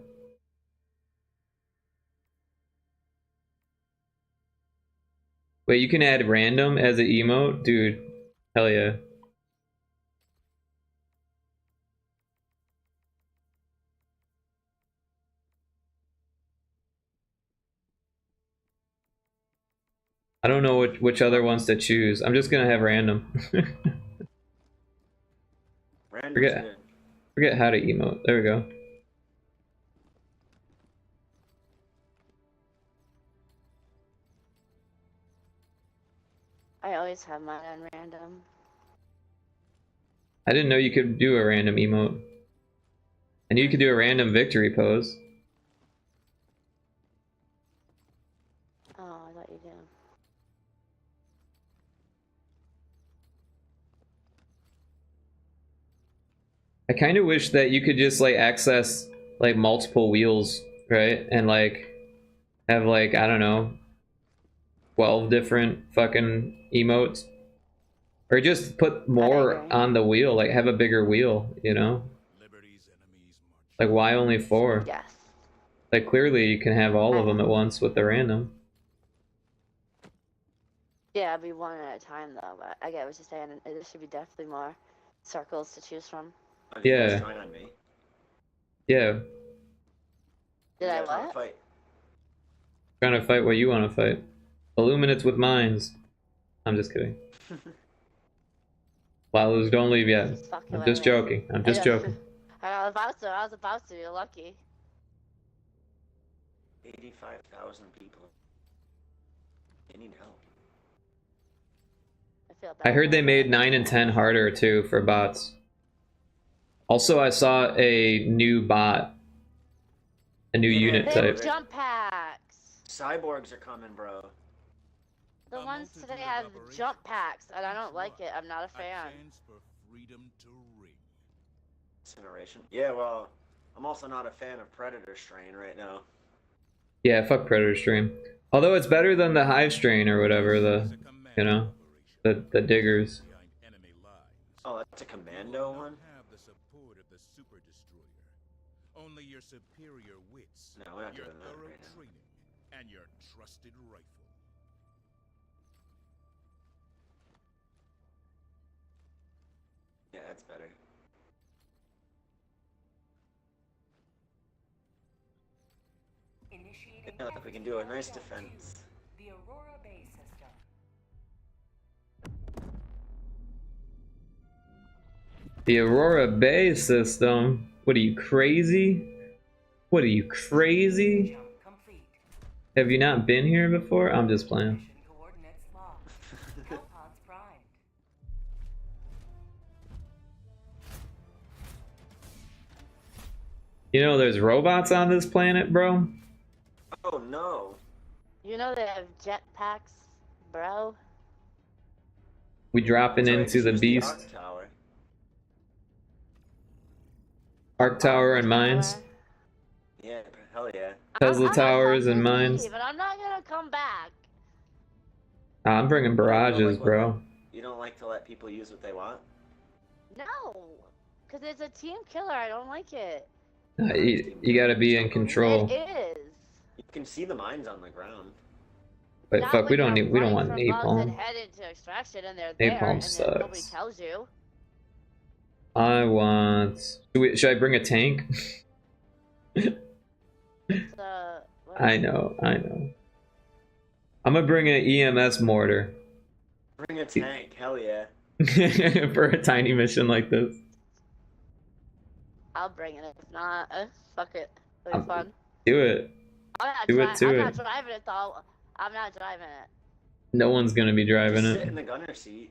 Wait, you can add random as an emote? Dude, hell yeah. I don't know which other ones to choose. I'm just gonna have random. Random's Forget. good. Forget how to emote. There we go. I always have mine on random. I didn't know you could do a random emote. And you could do a random victory pose. Oh, I thought you did. I kind of wish that you could just like access like multiple wheels, right? And like have like, I don't know, 12 different fucking emotes. Or just put more on the wheel, like have a bigger wheel, you know? Liberty's enemies march Like why only 4? Yes. Like clearly you can have all of them at once with the random. Yeah, it'd be one at a time though, but I get what you're saying. There should be definitely more circles to choose from. Are you guys Yeah. trying on me? Yeah. Did I You guys wanna what? Fight? Trying to fight what you want to fight. Illuminates with mines. I'm just kidding. Wowzers, don't leave yet. Just fucking I'm with just me. joking. I'm just joking. I was about to. You're lucky. 85,000 people. They need help. I feel bad. I heard they made 9 and 10 harder too for bots. Also, I saw a new bot. A new unit They type. have jump packs. Cyborgs are coming, bro. The ones today have jump packs, and I don't like it. I'm not a fan. chance for freedom to ring. Incineration. Yeah, well, I'm also not a fan of Predator Strain right now. Yeah, fuck Predator Stream. Although it's better than the Hive Strain or whatever, the, you know, the diggers. Behind enemy lines. Oh, that's a commando one? Have the support of the super destroyer. Only your superior wits, No, we're not your doing that thorough right now. training, and your trusted rifle. Yeah, that's better. Initiating Yeah, we can do a nice Delta defense. 2, the Aurora Bay system. The Aurora Bay system. What are you, crazy? What are you, crazy? Jump complete. Have you not been here before? I'm just playing. Mission coordinates locked. Hellpods primed. You know there's robots on this planet, bro? Oh no. You know they have jetpacks, bro. We dropping That's right, into the just beast. Arc Tower. Arc Tower and mines. Yeah, hell yeah. Tesla I'm towers and gonna mines. But I'm not gonna come back. I'm bringing barrages, bro. You don't like to let people use what they want? No, because it's a team killer. I don't like it. You gotta be in control. It is. You can see the mines on the ground. But Not fuck, we when don't you're need. We don't running want from bugs and napalm. headed to extraction and they're there, Napalm and then nobody sucks. tells you. I want. Should I bring a tank? What I is it? know. I'm gonna bring an EMS mortar Bring a tank, hell yeah. for a tiny mission like this. I'll bring it. If not, fuck it. It'll be fun. Do it. I'm not, Do it to I'm it. not driving it though. I'm not driving it. No one's gonna be driving Just sit it. in the gunner seat.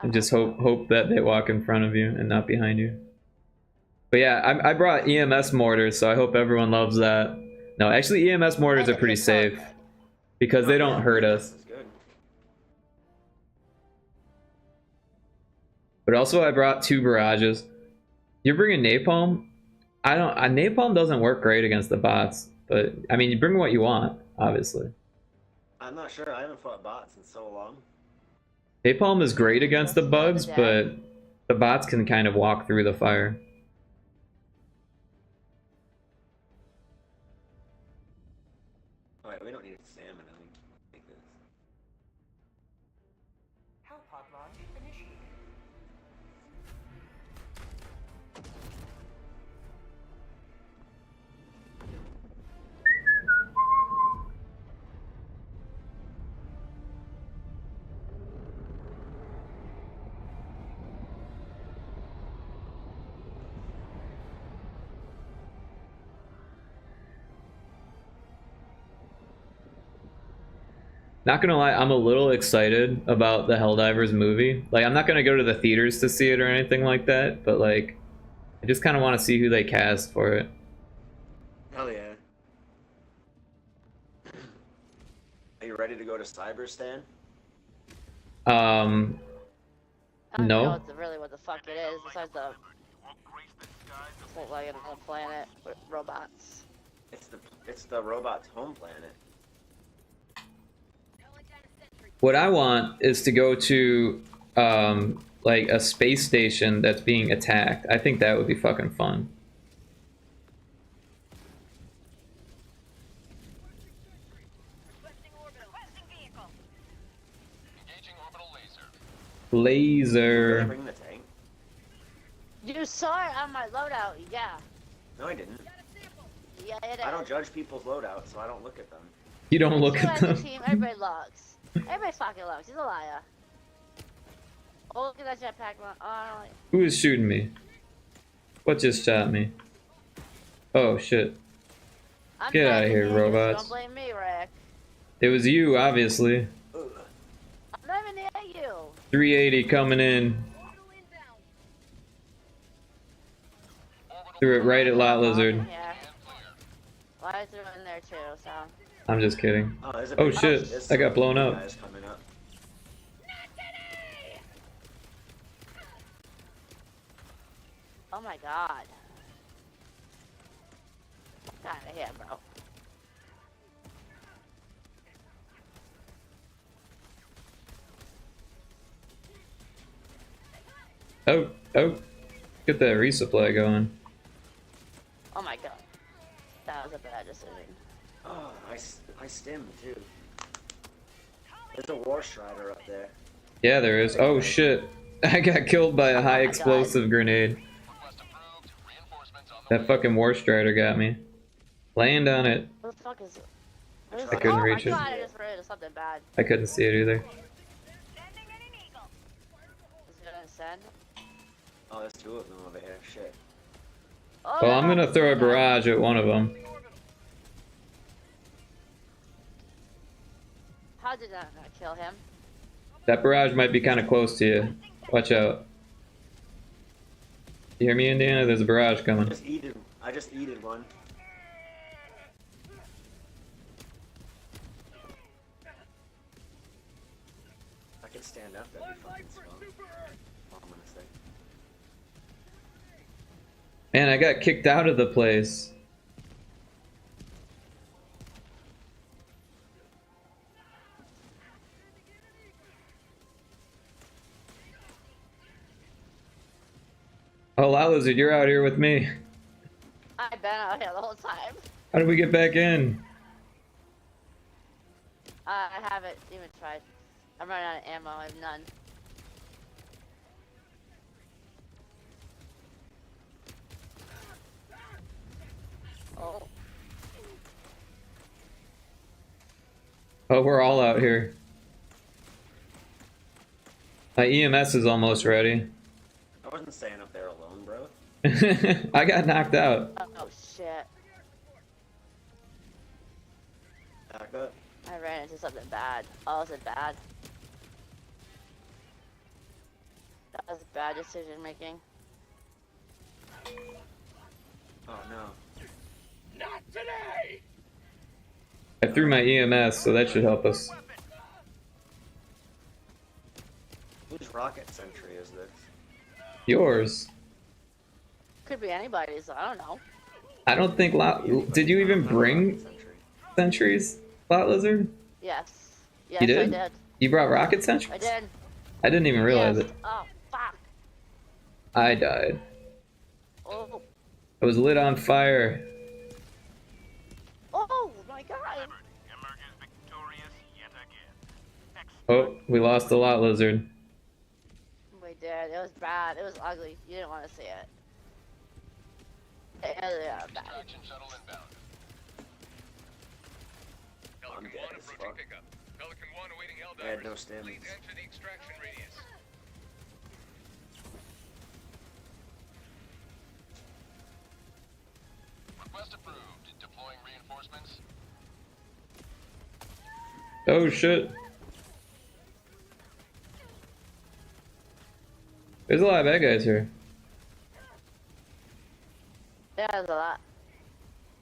And just hope that they walk in front of you and not behind you. But yeah, I brought EMS mortars, so I hope everyone loves that. No, actually EMS mortars are pretty safe because they don't hurt us. This is good. But also I brought 2 barrages. You're bringing napalm? Napalm doesn't work great against the bots, but I mean you bring what you want, obviously. I'm not sure. I haven't fought bots in so long. Napalm is great against the bugs, but the bots can kind of walk through the fire. Alright, we don't need salmon. I think take this. Hellpod launch initiated. Not gonna lie, I'm a little excited about the Helldivers movie. Like, I'm not gonna go to the theaters to see it or anything like that, but like, I just kind of want to see who they cast for it. Hell yeah. Are you ready to go to Cyberstan? I don't No. know really what the fuck it is besides the. It's like another planet with robots. It's the robot's home planet. What I want is to go to like a space station that's being attacked. I think that would be fucking fun. Did you Laser. bring the tank? You saw it on my loadout, yeah. No, I didn't. Yeah, it is. I don't judge people's loadouts, so I don't look at them. You don't look You at as a them. team, everybody looks. Everybody fucking looks. He's a liar. Oh, look at that jetpack one. Oh, I don't like. Who is shooting me? What just shot me? Oh shit. I'm Get outta blaming here, you, robots. Don't blame me, Rick. It was you, obviously. Ugh. I'm not even at you. 380 coming in. Threw it right at Lot Lizard. Yeah. Well, I threw it in there too, so. I'm just kidding. Oh, there's a Oh big- shit, there's I got some blown big up. guys coming up. Oh my god. Get out of here, bro. Oh, get that resupply going. Oh my god. That was a bad decision. Oh, I stim too. There's a War Strider up there. Yeah, there is. Oh shit. I got killed by a high my explosive grenade. That fucking War Strider got me. Land on it. What the fuck is it? I couldn't reach it. Oh my god, I just ran into something bad. I couldn't see it either. I was gonna send? Oh, there's two of them over here. Shit. Oh, Well, I'm no. gonna throw a barrage at one of them. How did that not kill him? That barrage might be kind of close to you. Watch out. You hear me, Indiana? There's a barrage coming. I just eated one. I could stand up, that'd be fucking strong. All I'm gonna say. Man, I got kicked out of the place. Oh, Lot Lizard, you're out here with me. I've been out here the whole time. How did we get back in? I haven't even tried. I'm running out of ammo. I have none. Oh. Oh, we're all out here. My EMS is almost ready. I wasn't staying up there alone, bro. I got knocked out. Oh shit. Back up. I ran into something bad. Oh, is it bad? That was bad decision making. Oh no. I threw my EMS, so that should help us. Whose rocket sentry is this? Yours. Could be anybody's. I don't know. I don't think Did you even bring sentries, Lot Lizard? Yes. Yes, You did? I did. You brought rocket sentries? I did. I didn't even realize Yes. it. Oh, fuck. I died. Oh. I was lit on fire. Oh, my God. Oh, we lost a Lot Lizard. We did. It was bad. It was ugly. You didn't want to see it. Yeah, bad. I'm dead as fuck. I had no stamina. Request approved. Deploying reinforcements. Oh shit. There's a lot of bad guys here. Yeah, there's a lot.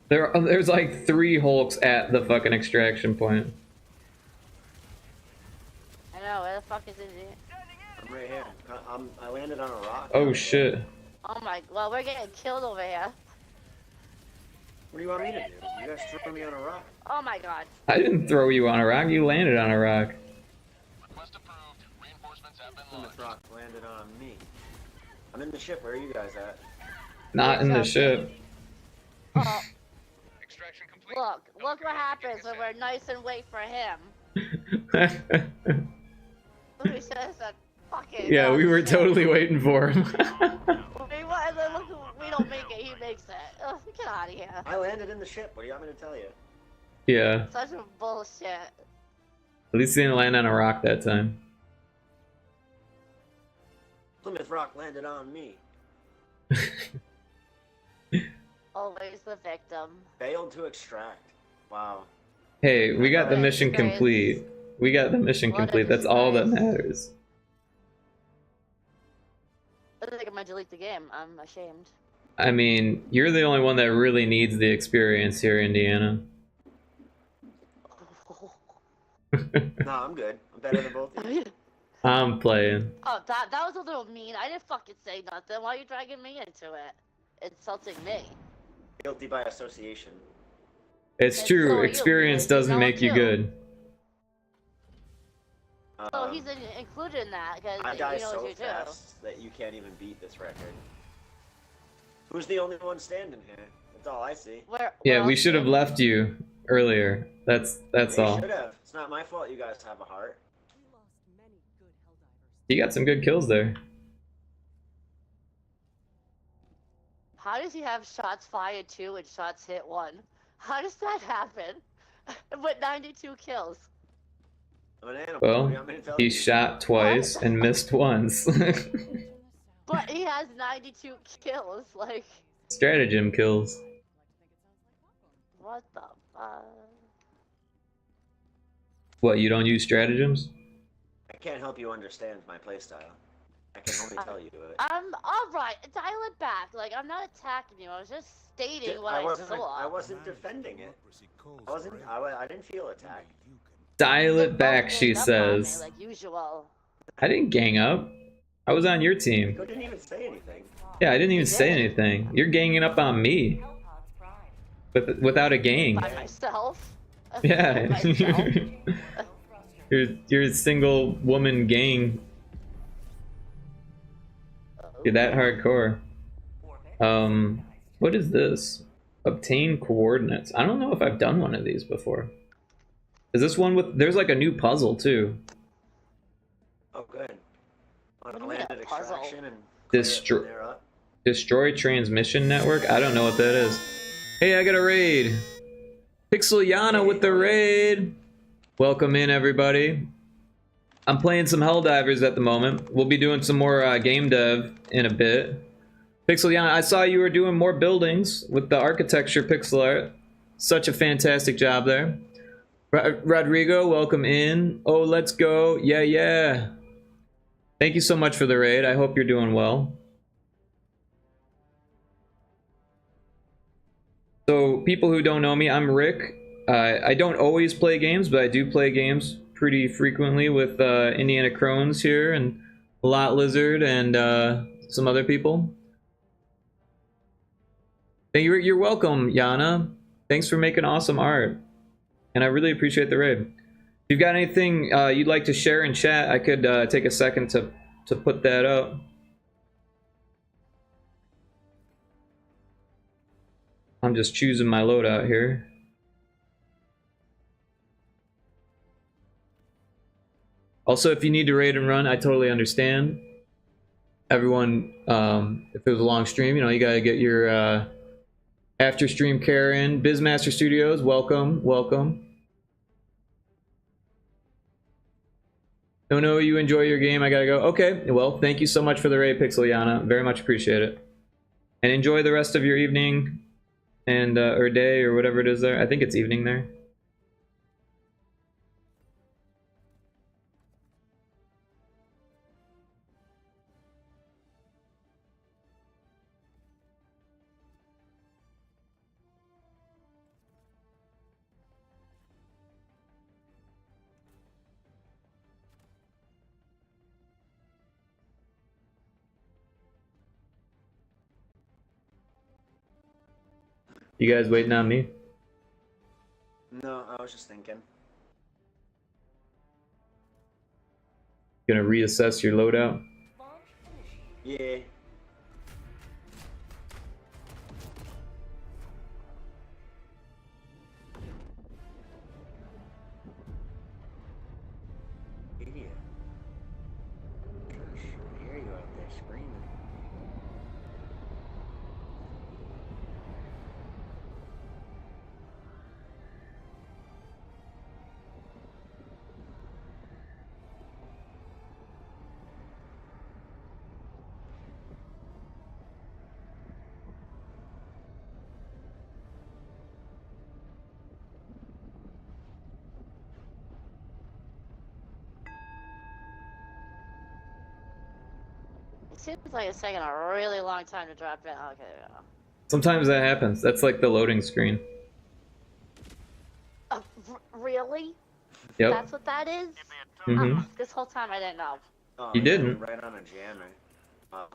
There's like 3 Hulks at the fucking extraction point. I know. Where the fuck is it? I'm right here. I landed on a rock. Oh shit. Oh my. Well, we're getting killed over here. What do you want me to do? You guys threw me on a rock. Oh my God. I didn't throw you on a rock, you landed on a rock. Request approved. Reinforcements have been launched. Plymouth Rock landed on me. I'm in the ship. Where are you guys at? Not in the ship. Oh, Extraction complete. look what happens when we're nice and wait for him. We should have said, fucking. Yeah, we were totally waiting for him. And then look, we don't make it, he makes it. Ugh, get out of here. I landed in the ship. What do you want me to tell you? Yeah, Such a bullshit. at least he didn't land on a rock that time. Plymouth Rock landed on me. Always the victim. Failed to extract. Wow. Hey, we got the What a mission disgrace. complete. We got the mission What a complete. That's all that disgrace. matters. I think I'm gonna delete the game. I'm ashamed. I mean, you're the only one that really needs the experience here, Indiana. No, I'm good. I'm better than both of you. I'm playing. Oh, that was a little mean. I didn't fucking say nothing. Why are you dragging me into it? Insulting me. Guilty by association. It's And true, so are you, experience because you doesn't know make you too. good. So he's included in that because I he die knows so you too. fast that you can't even beat this record. Who's the only one standing here? That's all I see. Yeah, Where we else should have did- left you earlier. That's They all. should have. It's not my fault you guys have a heart. We lost many good Helldivers. You got some good kills there. How does he have shots fired 2 and shots hit 1? How does that happen? With 92 kills. I'm an animal. What do Well, you want me to tell he you? shot twice and missed once. But he has 92 kills. Like, Stratagem kills. what the fuck? What, you don't use stratagems? I can't help you understand my playstyle. I can only tell you it. Alright, dial it back. Like, I'm not attacking you. I was just stating what I saw. I wasn't defending it. I didn't feel attacked. Dial You it back, both she ganged up on me, says. like usual. I didn't gang up. I was on your team. You didn't even say anything. Yeah, I didn't even say anything. You're ganging up on me. Without a gang. By myself. Yeah. Myself. you're a single woman gang. You're that hardcore. What is this? Obtain coordinates. I don't know if I've done one of these before. Is this one with... There's like a new puzzle too. Oh, good. On What a do you mean, landed a puzzle? extraction and Destroy- clear up. Destroy transmission network? I don't know what that is. Hey, I got a raid. Pixel Yana with the raid. Welcome in, everybody. I'm playing some Helldivers at the moment. We'll be doing some more game dev in a bit. Pixel Yana, I saw you were doing more buildings with the architecture pixel art. Such a fantastic job there. Rodrigo, welcome in. Oh, let's go. Yeah, yeah. Thank you so much for the raid. I hope you're doing well. So, people who don't know me, I'm Rick. I don't always play games, but I do play games pretty frequently with Indiana Crones here and Lot Lizard and some other people. You're welcome, Yana. Thanks for making awesome art. And I really appreciate the raid. If you've got anything you'd like to share in chat, I could take a second to put that up. I'm just choosing my loadout here. Also, if you need to raid and run, I totally understand. Everyone, if it was a long stream, you know, you gotta get your after stream care in. Bizmaster Studios, welcome, welcome. Oh no, you enjoy your game, I gotta go. Okay, well, thank you so much for the raid, Pixeliana. Very much appreciate it. And enjoy the rest of your evening and or day or whatever it is there. I think it's evening there. You guys waiting on me? No, I was just thinking. Gonna reassess your loadout? Yeah. Idiot. I hear you out there screaming. It seems like it's taking a really long time to drop in. Okay, there we go. Sometimes that happens. That's like the loading screen. Really? Yep. That's what that is? Mm-hmm. This whole time I didn't know. Oh, You yeah, didn't. Right on a jammer. Oh.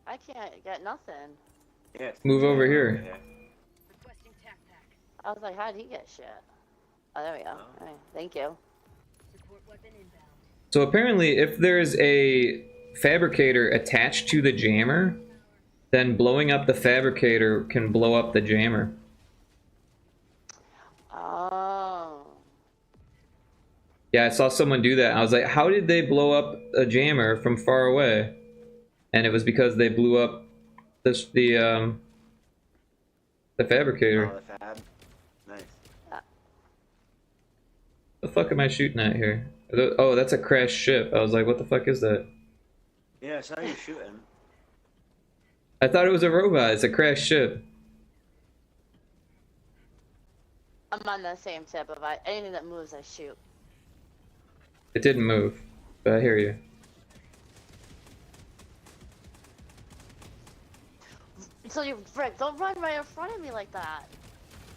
I can't get nothing. Yeah, it's Move over jammer here. there. I was like, how did he get shit? Oh, there we go. Oh. Alright, thank you. So apparently, if there's a fabricator attached to the jammer, then blowing up the fabricator can blow up the jammer. Oh. Yeah, I saw someone do that. I was like, how did they blow up a jammer from far away? And it was because they blew up the fabricator. Oh, the fab. Nice. The fuck am I shooting at here? Oh, that's a crashed ship. I was like, what the fuck is that? Yeah, I saw you shooting. I thought it was a robot. It's a crashed ship. I'm on the same tip of anything that moves, I shoot. It didn't move, but I hear you. So you, Rick, don't run right in front of me like that.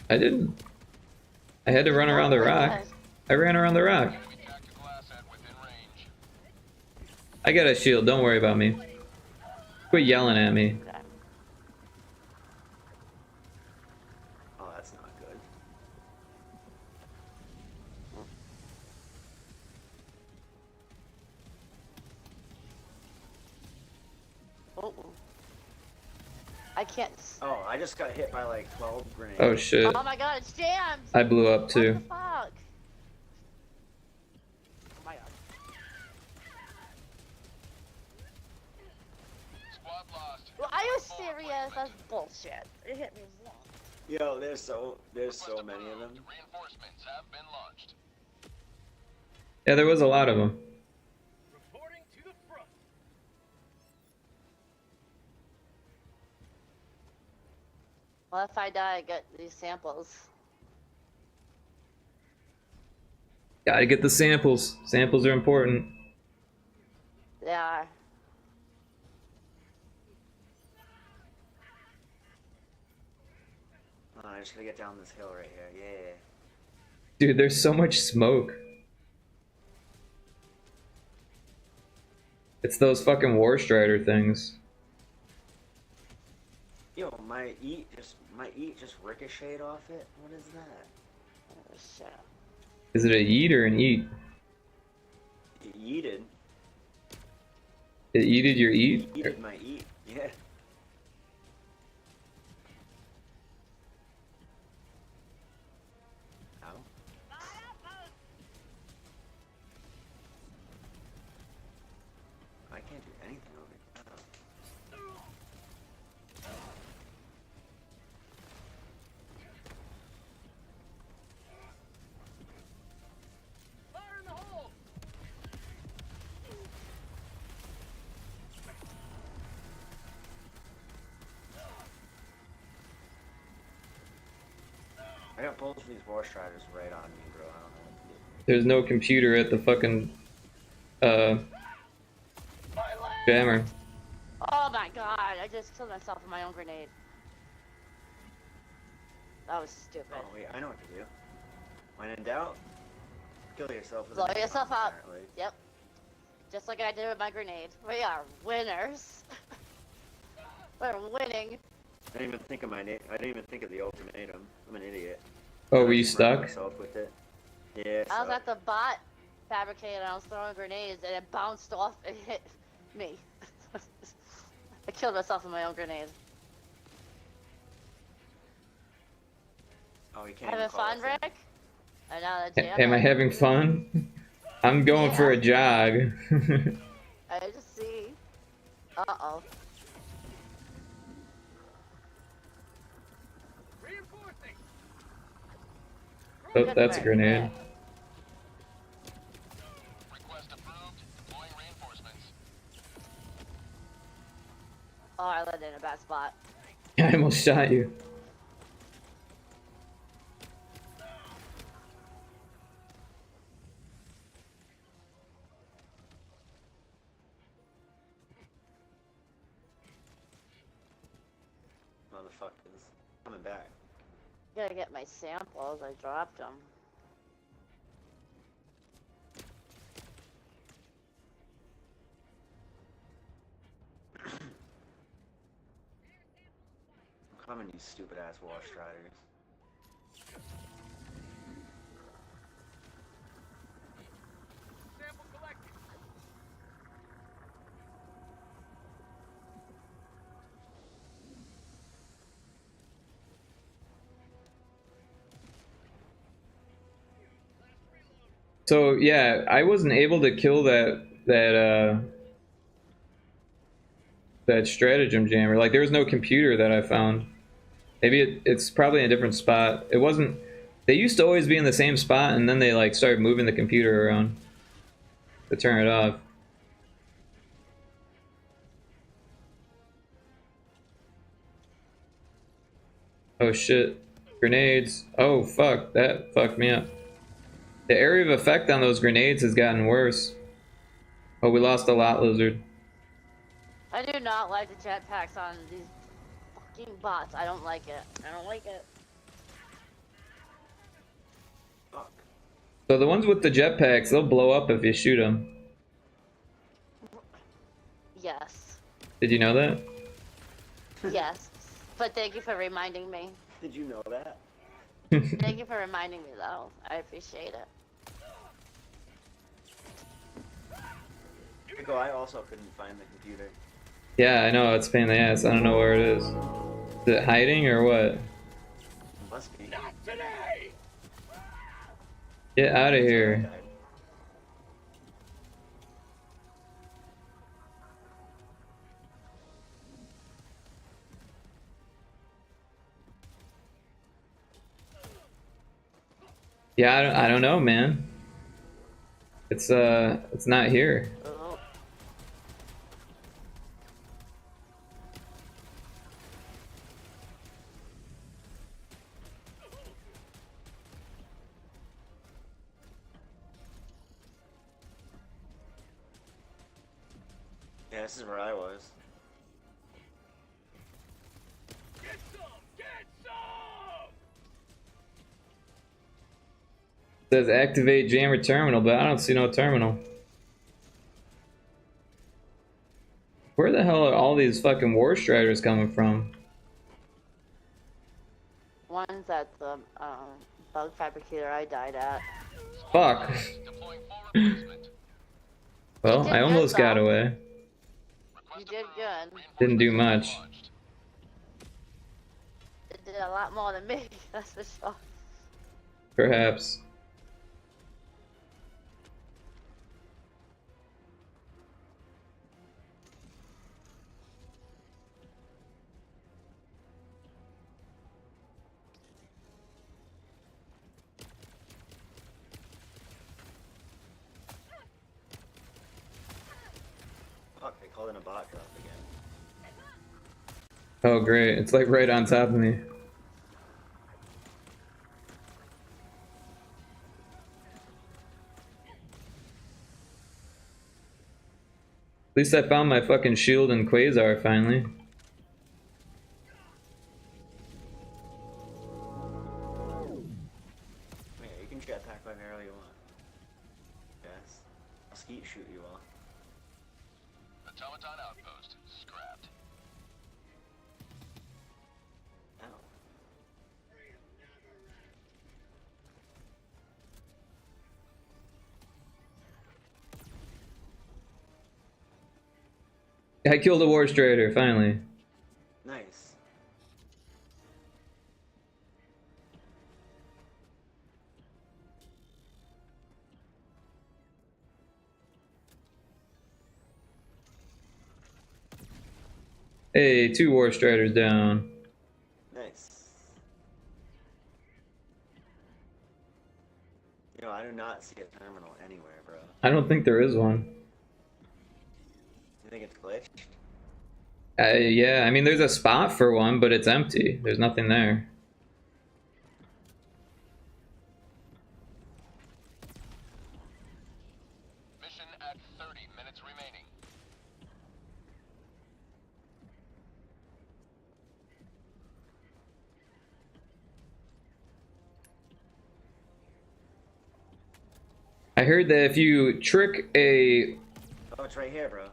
I didn't. I had to run around the rock. I ran around the rock. Enemy tactical asset within range. I got a shield. Don't worry about me. Quit yelling at me. Okay. Oh, that's not good. Oh. I can't. Oh, I just got hit by like 12 grenades. Oh shit. Oh my god, it's jammed! I blew up What too. the fuck? Oh my god. Squad lost. Well, are you serious? That's bullshit. It hit me once. Yo, there's so many of them. Reinforcements have been launched. Yeah, there was a lot of them. Reporting to the front. Well, if I die, I get these samples. Gotta get the samples. Samples are important. They are. Oh, I just gotta get down this hill right here. Yeah. Dude, there's so much smoke. It's those fucking War Strider things. Yo, my eat just ricocheted off it. What is that? Oh, shit. Is it a yeet or an eat? It yeeted. It yeeted your eat? Yeeted my eat. Yeah. Ow. I can't do anything over here. I got both of these War Striders right on me, bro. I don't know what to do. There's no computer at the fucking jammer. Oh my god, I just killed myself with my own grenade. That was stupid. Oh wait, I know what to do. When in doubt, kill yourself with Blow a napalm, yourself up. apparently. Yep. Just like I did with my grenade. We are winners. We're winning. I didn't even think of I didn't even think of the ultimatum. I'm an idiot. Oh, I were you just burned stuck? myself with it. Yeah. I was so- at the bot fabricator and I was throwing grenades and it bounced off and hit me. I killed myself with my own grenade. Oh, you can't. Having even call fun, it in. Rick? I know the jam. Am I having fun? I'm going for a jog. I just see. Uh-oh. Reinforcing. Oh, that's a grenade. Request approved. Deploying reinforcements. Oh, I landed in a bad spot. I almost shot you. Motherfuckers. Coming back. Gotta get my samples. I dropped them. I'm coming, you stupid ass War Striders. Sample collected. So yeah, I wasn't able to kill that stratagem jammer. Like there was no computer that I found. Maybe it's probably in a different spot. It wasn't. They used to always be in the same spot, and then they like started moving the computer around. to turn it off. Oh shit. Grenades. Oh fuck, that fucked me up. The area of effect on those grenades has gotten worse. Oh, we lost a lot, Lizard. I do not like the jetpacks on these fucking bots. I don't like it. I don't like it. Fuck. So the ones with the jetpacks, they'll blow up if you shoot them. Yes. Did you know that? Yes. But thank you for reminding me. Did you know that? Thank you for reminding me, though. I appreciate it. Pickle, I also couldn't find the computer. Yeah, I know, it's a pain in the ass. I don't know where it is. Is it hiding or what? Must be. Not today! Get out of here. Yeah, I don't know, man. It's not here. Oh. Yeah, this is where I was. Get some! Get some! It says activate jammer terminal, but I don't see no terminal. Where the hell are all these fucking war striders coming from? One's at the bug fabricator I died at. Fuck. Deploying full replacement. Well, I almost got away. You did good. Didn't do much. Launched. It did a lot more than me, that's for sure. Perhaps. Fuck, they called in a bot drop again. Oh great, it's like right on top of me. At least I found my fucking shield and quasar finally. Yeah, you can jetpack whenever you want. Yes. I'll skeet shoot you all. Automaton outpost. Scrapped. Ow. I killed a war strider finally. Nice. Hey, 2 war striders down. Nice. You know, I do not see a terminal anywhere, bro. I don't think there is one. You think it's glitched? Yeah, I mean there's a spot for one, but it's empty. There's nothing there. Mission at 30 minutes remaining. I heard that if you trick a... Oh, it's right here, bro.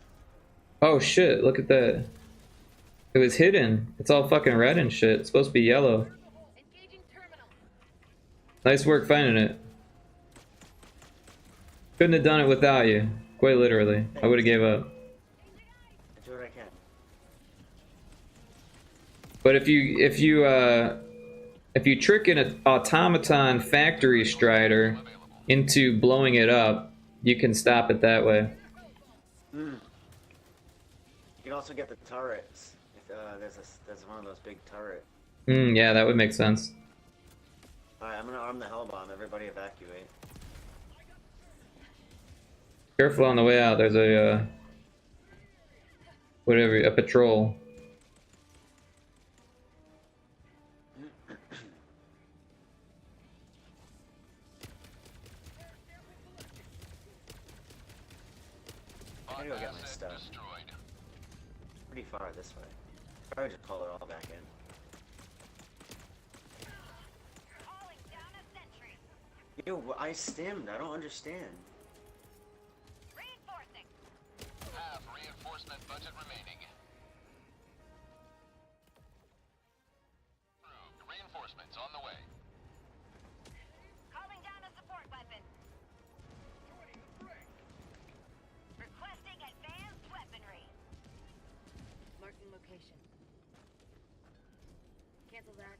Oh shit, look at that. It was hidden. It's all fucking red and shit. It's supposed to be yellow. Engaging terminal. Nice work finding it. Couldn't have done it without you. Quite literally. I would have gave up. I do what I can. But if you trick an automaton factory strider into blowing it up, you can stop it that way. You can also get the turrets. If, there's one of those big turrets. Yeah, that would make sense. Alright, I'm gonna arm the hell bomb. Everybody evacuate. Careful on the way out. There's a whatever, a patrol. I gotta go get my Asset stuff. destroyed. Pretty far this way. Probably just pull it all back in. Yo, I stimmed. I don't understand. Half reinforcement budget remaining. Approved. Reinforcements on the way. Calling down a support weapon. Requesting advanced weaponry. Marking location. Cancel that.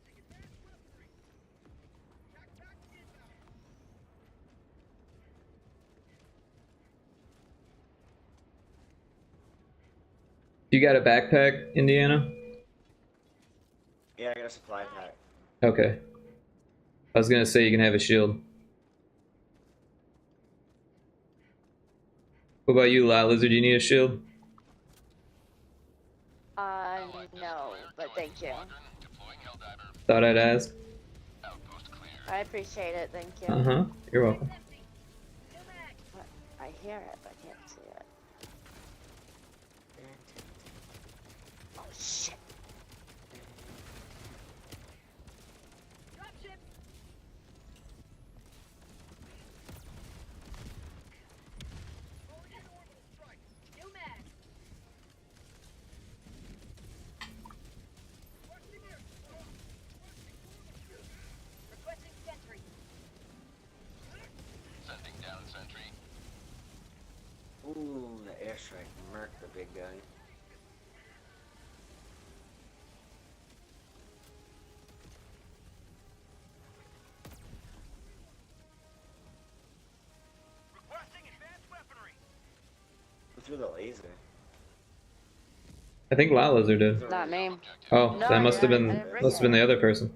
You got a backpack, Indiana? Yeah, I got a supply pack. Okay. I was gonna say you can have a shield. What about you, Lot Lizard? Do you need a shield? No, but thank you. Squadron deploying Helldiver. Thought I'd ask. Outpost clear. I appreciate it, thank you. Uh-huh. You're welcome. What? I hear it, but I can't see it. Oh shit. Dropship. New mag. Requesting sentry. Sending down sentry. Ooh, the airstrike murked the big guy. Requesting advanced weaponry. Who threw the laser? I think Lot Lizard did. Not me. Oh, No, that must have I been didn't bring must have been it. the other person.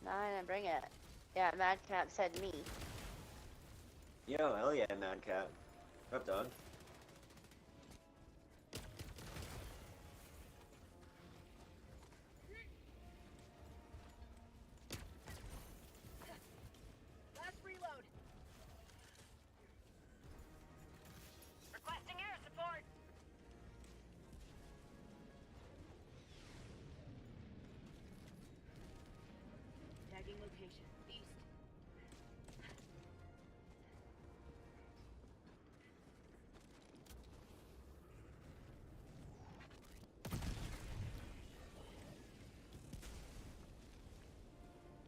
No, I didn't bring it. Yeah, Madcap said me. Yo, hell yeah, Madcap. Up, dog. Last reload. Requesting air support. Tagging location. East.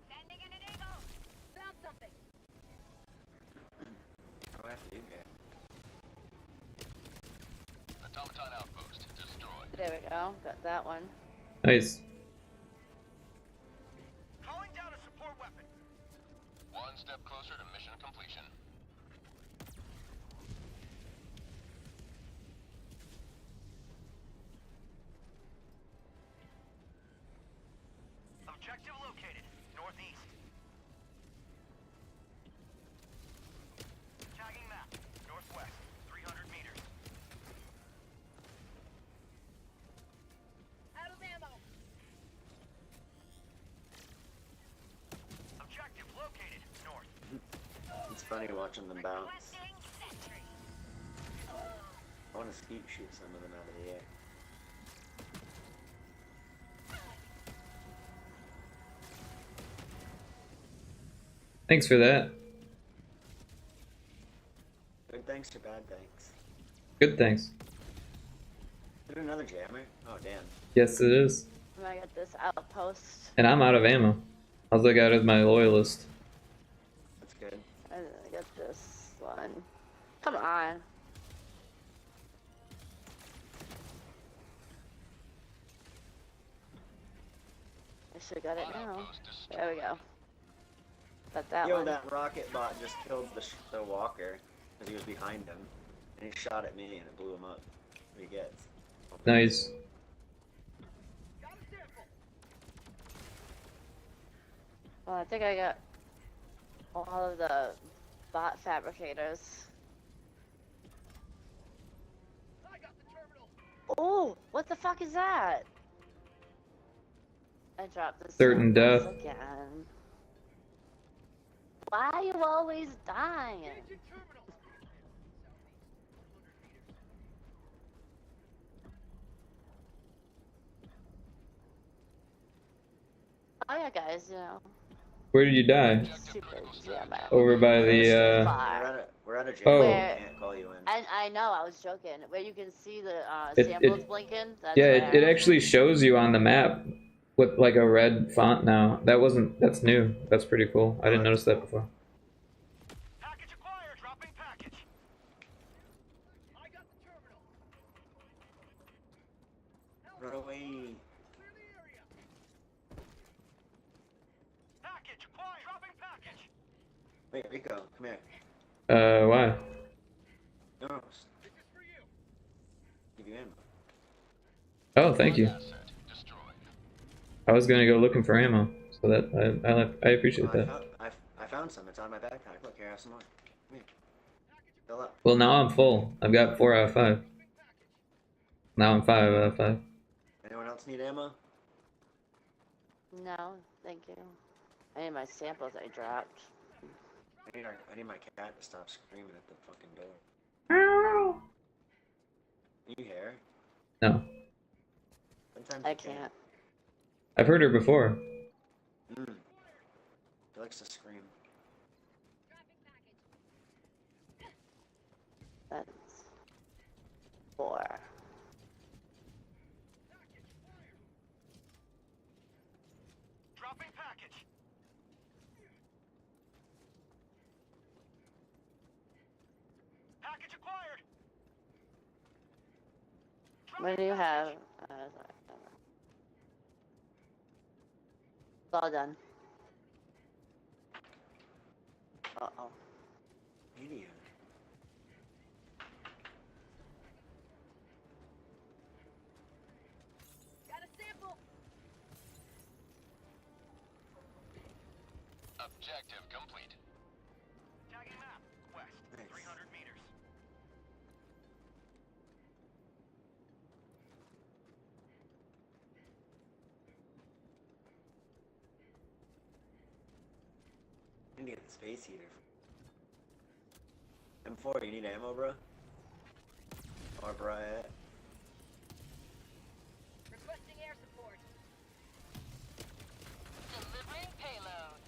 Sending an enable. Found something. Oh, I have to do that. Automaton outpost destroyed. There we go. Got that one. Nice. Calling down a support weapon. One step closer to mission completion. Objective located. Northeast. Tagging map. Northwest. 300 meters. Out of ammo. Objective located. North. It's funny watching them bounce. Requesting sentry. I want to skeet shoot some of them out of the air. Thanks for that. Good thanks or bad thanks? Good thanks. Is it another jammer? Oh, damn. Yes, it is. I'm gonna get this outpost. And I'm out of ammo. I'll look out as my loyalist. That's good. I'm gonna get this one. Come on. I should got it now. Outpost destroyed. There we go. Got that Yo, one. that rocket bot just killed the walker because he was behind him. And he shot at me and it blew him up. What he gets. Nice. Well, I think I got all of the bot fabricators. Oh, what the fuck is that? I dropped the Certain samples death. again. Why are you always dying? Oh yeah, guys, you know, Where did you die? super jammer. Over by the We're at a jail. Oh. We Where, can't call you in. and I know, I was joking. Where you can see the It- samples it- blinking. That's yeah, where. it actually shows you on the map with like a red font now. That's new. That's pretty cool. I didn't notice that before. Package acquired. Dropping package. I got the terminal. Run away. Clear the area. Package acquired. Dropping package. Wait, Rico, come here. Why? No, This is for you. give you ammo. Oh, thank you. Asset destroyed. I was gonna go looking for ammo, so that I appreciate that. I found some. It's on my backpack. Look, here, I have some more. Come here. Fill up. Well, now I'm full. I've got 4 out of 5. Now I'm 5 out of 5. Anyone else need ammo? No, thank you. I need my samples I dropped. I need my cat to stop screaming at the fucking door. You hear? No, Sometimes I you can't. I've heard her before. She likes to scream. That's 4. Dropping package. Package acquired. What do you have? It's all done. Uh-oh. Idiot. Got a sample. Objective complete. Tagging map. West. Nice. 300 meters. I need to get the space heater. M4, you need ammo, bro? Or Bryant? Requesting air support. Delivering payload.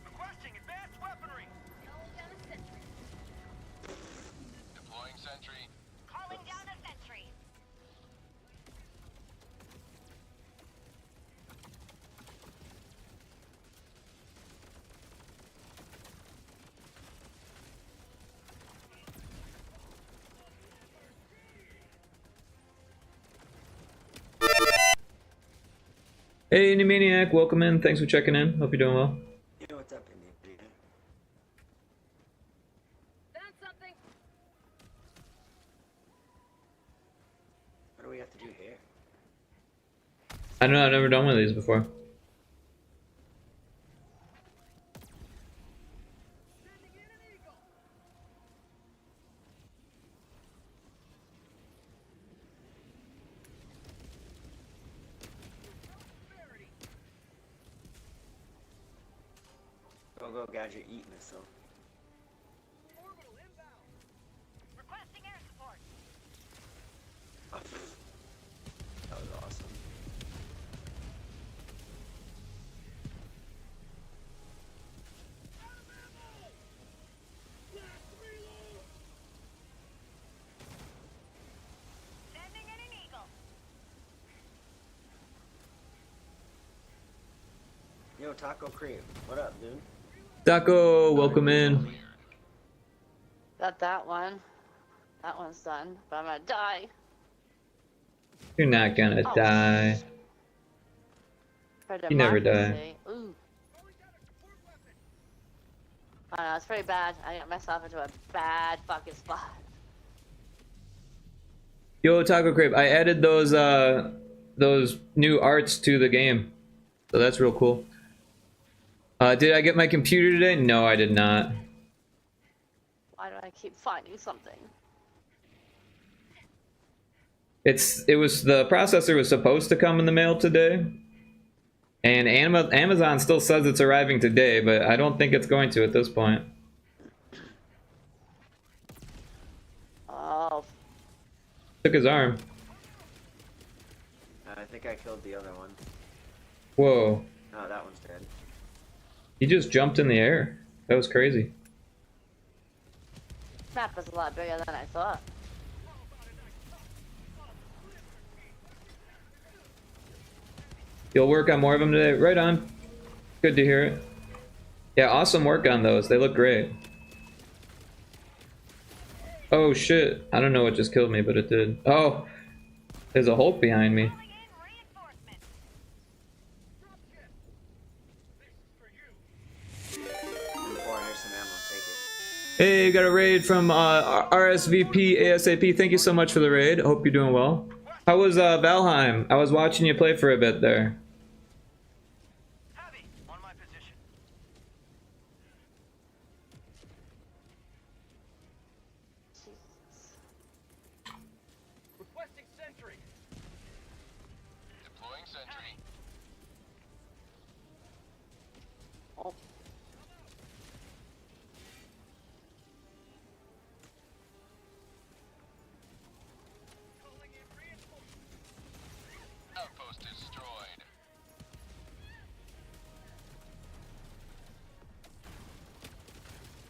Requesting advanced weaponry. Calling down a sentry. Deploying sentry. Calling down a sentry. Hey, Indie Maniac, welcome in. Thanks for checking in. Hope you're doing well. Yeah, what's up, Indy? Found something. What do we have to do here? I don't know. I've never done one of these before. Sending in an eagle. Prosperity. Go, gadget, eat missile. Orbital inbound. Requesting air support. Oh, that was awesome. Sending in an eagle. Yo, Taco Cream, what up, dude? Taco, welcome in. Got that one. That one's done. But I'm gonna die. You're not gonna Oh. die. For You never die. democracy. Ooh. Calling down a support weapon. I know, it's pretty bad. I got myself into a bad fucking spot. Yo, Taco Crib, I added those new arts to the game, so that's real cool. Did I get my computer today? No, I did not. Why do I keep finding something? It was the processor was supposed to come in the mail today, and Amazon still says it's arriving today, but I don't think it's going to at this point. Oh, Took his arm. I think I killed the other one. Whoa. No, that one's dead. He just jumped in the air. That was crazy. map was a lot bigger than I thought. You'll work on more of them today? Right on. Good to hear it. Yeah, awesome work on those. They look great. Oh shit. I don't know what just killed me, but it did. Oh! There's a Hulk behind me. Hey, got a raid from RSVP ASAP. Thank you so much for the raid. Hope you're doing well. How was Valheim? I was watching you play for a bit there. Heavy on my position. Requesting sentry. Deploying sentry. Oh. Outpost destroyed.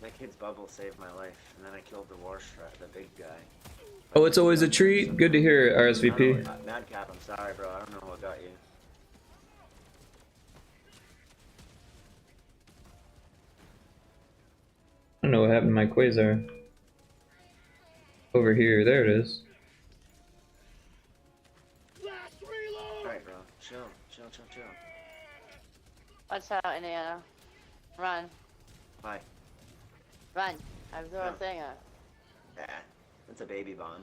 That kid's bubble saved my life, and then I killed the war strat, the big guy. Oh, it's always a treat. Good to hear it, RSVP. Madcap, I'm sorry, bro. I don't know what got you. I don't know what happened to my Quasar. Over here, there it is. Alright, bro. Chill, chill, chill, chill. Watch out, Indiana. Run. Why? Run. I was throwing a thing at. Yeah, that's a baby bomb.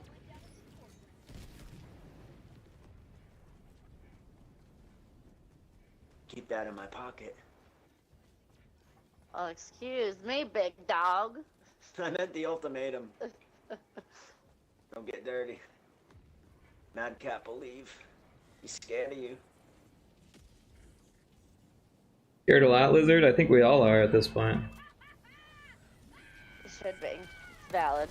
Keep that in my pocket. Oh, excuse me, big dog. I meant the ultimatum. Don't get dirty. Madcap will leave. He's scared of you. Scared a lot, Lizard? I think we all are at this point. It should be. It's valid.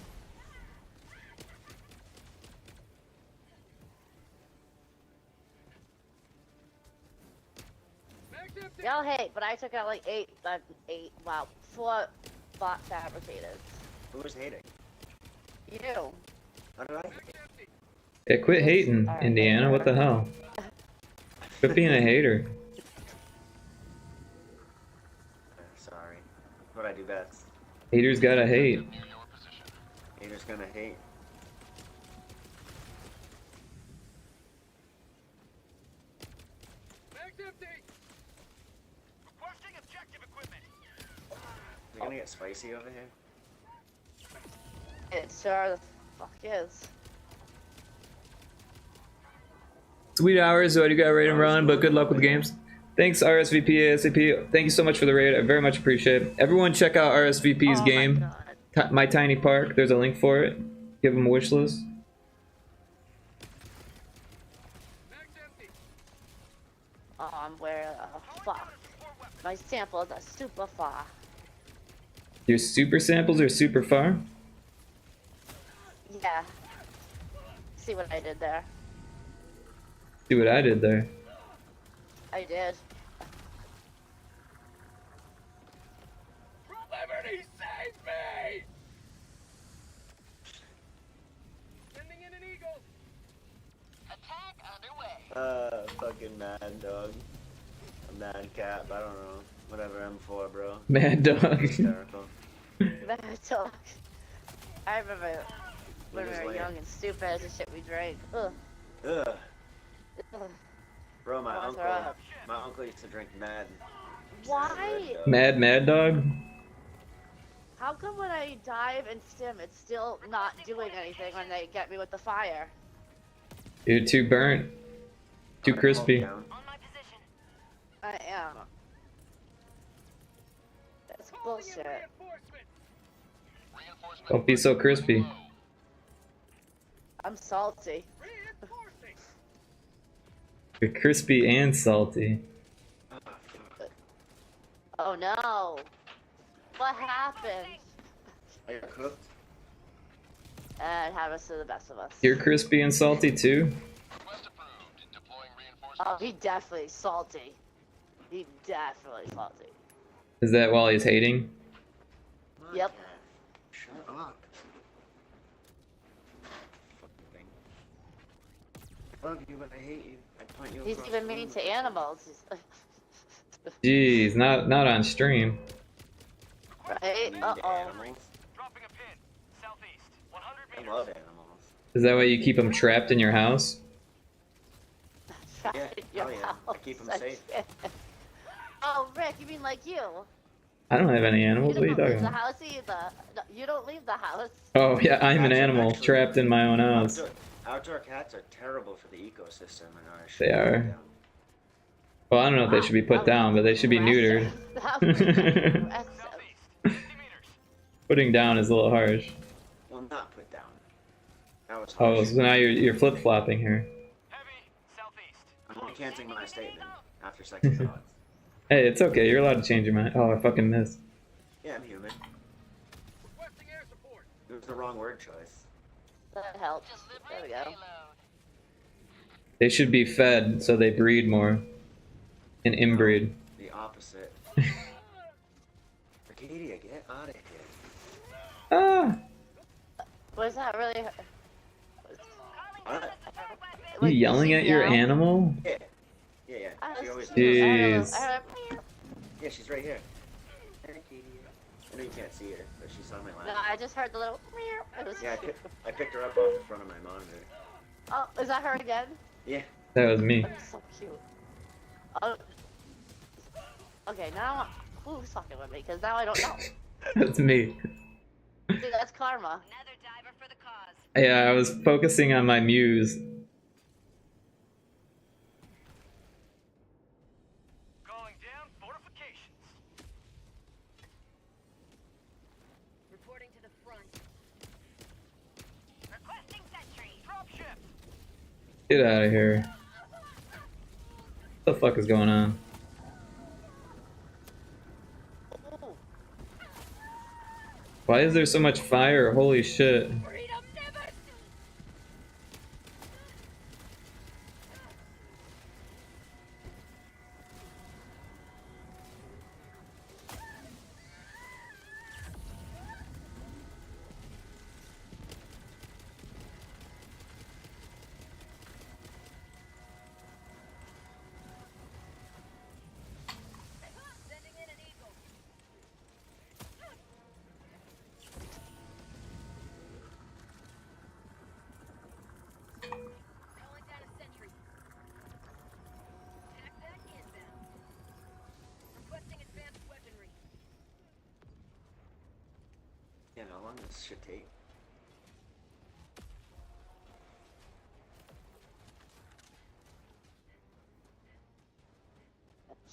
Y'all hate, but I took out like four bot fabricators. Who was hating? You. How did I hate? Yeah, quit hating, Indiana. What the hell? Quit being a hater. Sorry. What I do best. Haters gotta hate. Haters gonna hate. Requesting objective equipment. Is it gonna get spicy over here? It sure the fuck is. Sweet hours, so I do got raid and run, but good luck with the games. Thanks, RSVP ASAP. Thank you so much for the raid. I very much appreciate it. Everyone check out RSVP's Oh game, My Tiny Park. There's a link for it. Give them a wish list. Oh, I'm where fuck. My samples are super far. Your super samples are super far. Yeah. See what I did there? See what I did there. I did. Liberty save me! Sending in an eagle. Attack underway. Fucking mad dog. A madcap, I don't know. Whatever M4, bro. Mad dog. Hysterical. Bad talk. I remember when we just were lame. young and stupid, the shit we drank. Ugh. Ugh. Ugh. Bro, my Oh, uncle. throw up. My uncle used to drink Mad. Why? Mad dog. How come when I dive and stim, it's still not doing anything when they get me with the fire? You're too burnt. Too crispy. Down. On my position. I am. That's bullshit. Reinforcement. Don't be so crispy. I'm salty. You're crispy and salty. Oh no. What happened? Are you cooked? And have us to the best of us. You're crispy and salty too? Request approved. Deploying reinforcements. Oh, he definitely salty. He definitely salty. Is that while he's hating? Come on, Yep. cat. Shut up. Fucking thing. I love you, but I hate you. I point you He's across even the mean room. to animals. Jeez, not on stream. Right? Mean to Uh-oh. animals. Dropping a pin. Southeast. 100 I meters. love animals. Is that why you keep them trapped in your house? Trapped Yeah, in your oh yeah. I house. keep 'em I safe. can't. Oh, Rick, you mean like you? I don't have any animals. What are you don't talking leave the about? house either. No, you don't leave the house. Oh yeah, I'm an Cats are animal actually- trapped in my own house. Outdoor cats are terrible for the ecosystem and are They are. down. Well, I don't know if they should be put down, but they should be neutered. That was aggressive. Southeast. 50 meters. Putting down is a little harsh. Well, not put down. That was Oh, harsh. so now you're flip flopping here. Heavy. Southeast. I'm recanting my statement after second thoughts. Hey, it's okay. You're allowed to change your mind. Oh, I fucking missed. Yeah, I'm human. Requesting air support. It was the wrong word choice. That helps. There we Delivering go. payload. They should be fed so they breed more. And inbreed. The opposite. Arcadia, get out of here. Ah! Was that really? Calling What? down a support weapon. You Wait, yelling did at she your yell? animal? Yeah. Yeah, yeah. I She was always cute. Jeez. I heard- Yeah, she's right here. Arcadia. I know you can't see her, but she's on my lap. No, I just heard the little. It was Yeah, cute. I picked her up off the front of my monitor. Oh, is that her again? Yeah. That was me. That's so cute. Oh. Okay, now who's fucking with me? Because now I don't know. That's me. See, that's karma. Another diver for the cause. Yeah, I was focusing on my muse. Calling down fortifications. Reporting to the front. Requesting sentry. Dropship. Get out of here. What the fuck is going on? Ooh. Why is there so much fire? Holy shit. Freedom never. Sending in an eagle. Calling down a sentry. Attack that inbound. Requesting advanced weaponry. Yeah, how long does this shit take?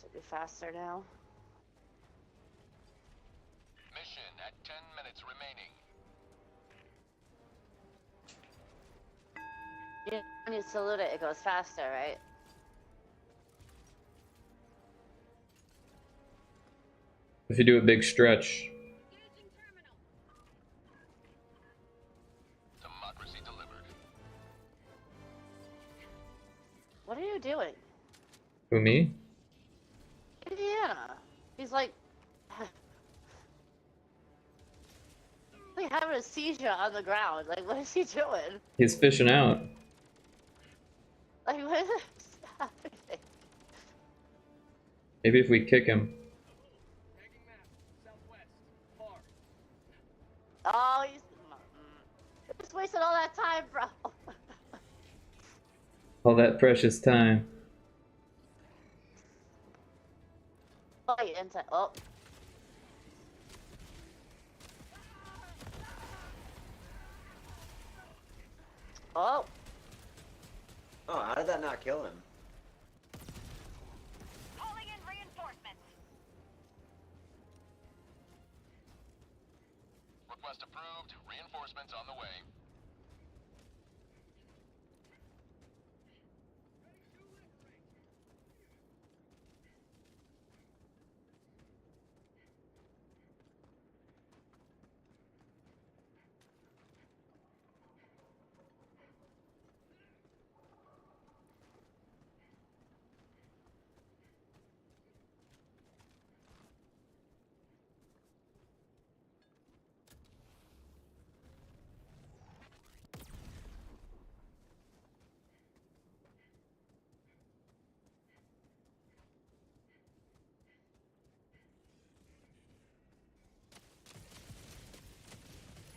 Should be faster now. Mission at 10 minutes remaining. When you salute it, it goes faster, right? If you do a big stretch. Engaging terminal. Democracy delivered. What are you doing? Who, me? Indiana. He's like. Like having a seizure on the ground. Like, what is he doing? He's fishing out. Like, what is happening? Maybe if we kick him. Tagging map. Southwest. Far. Oh, he's just wasting all that time, bro. All that precious time. Oh, he inside. Oh. Oh, Oh, how did that not kill him? Calling in reinforcements. Request approved. Reinforcements on the way.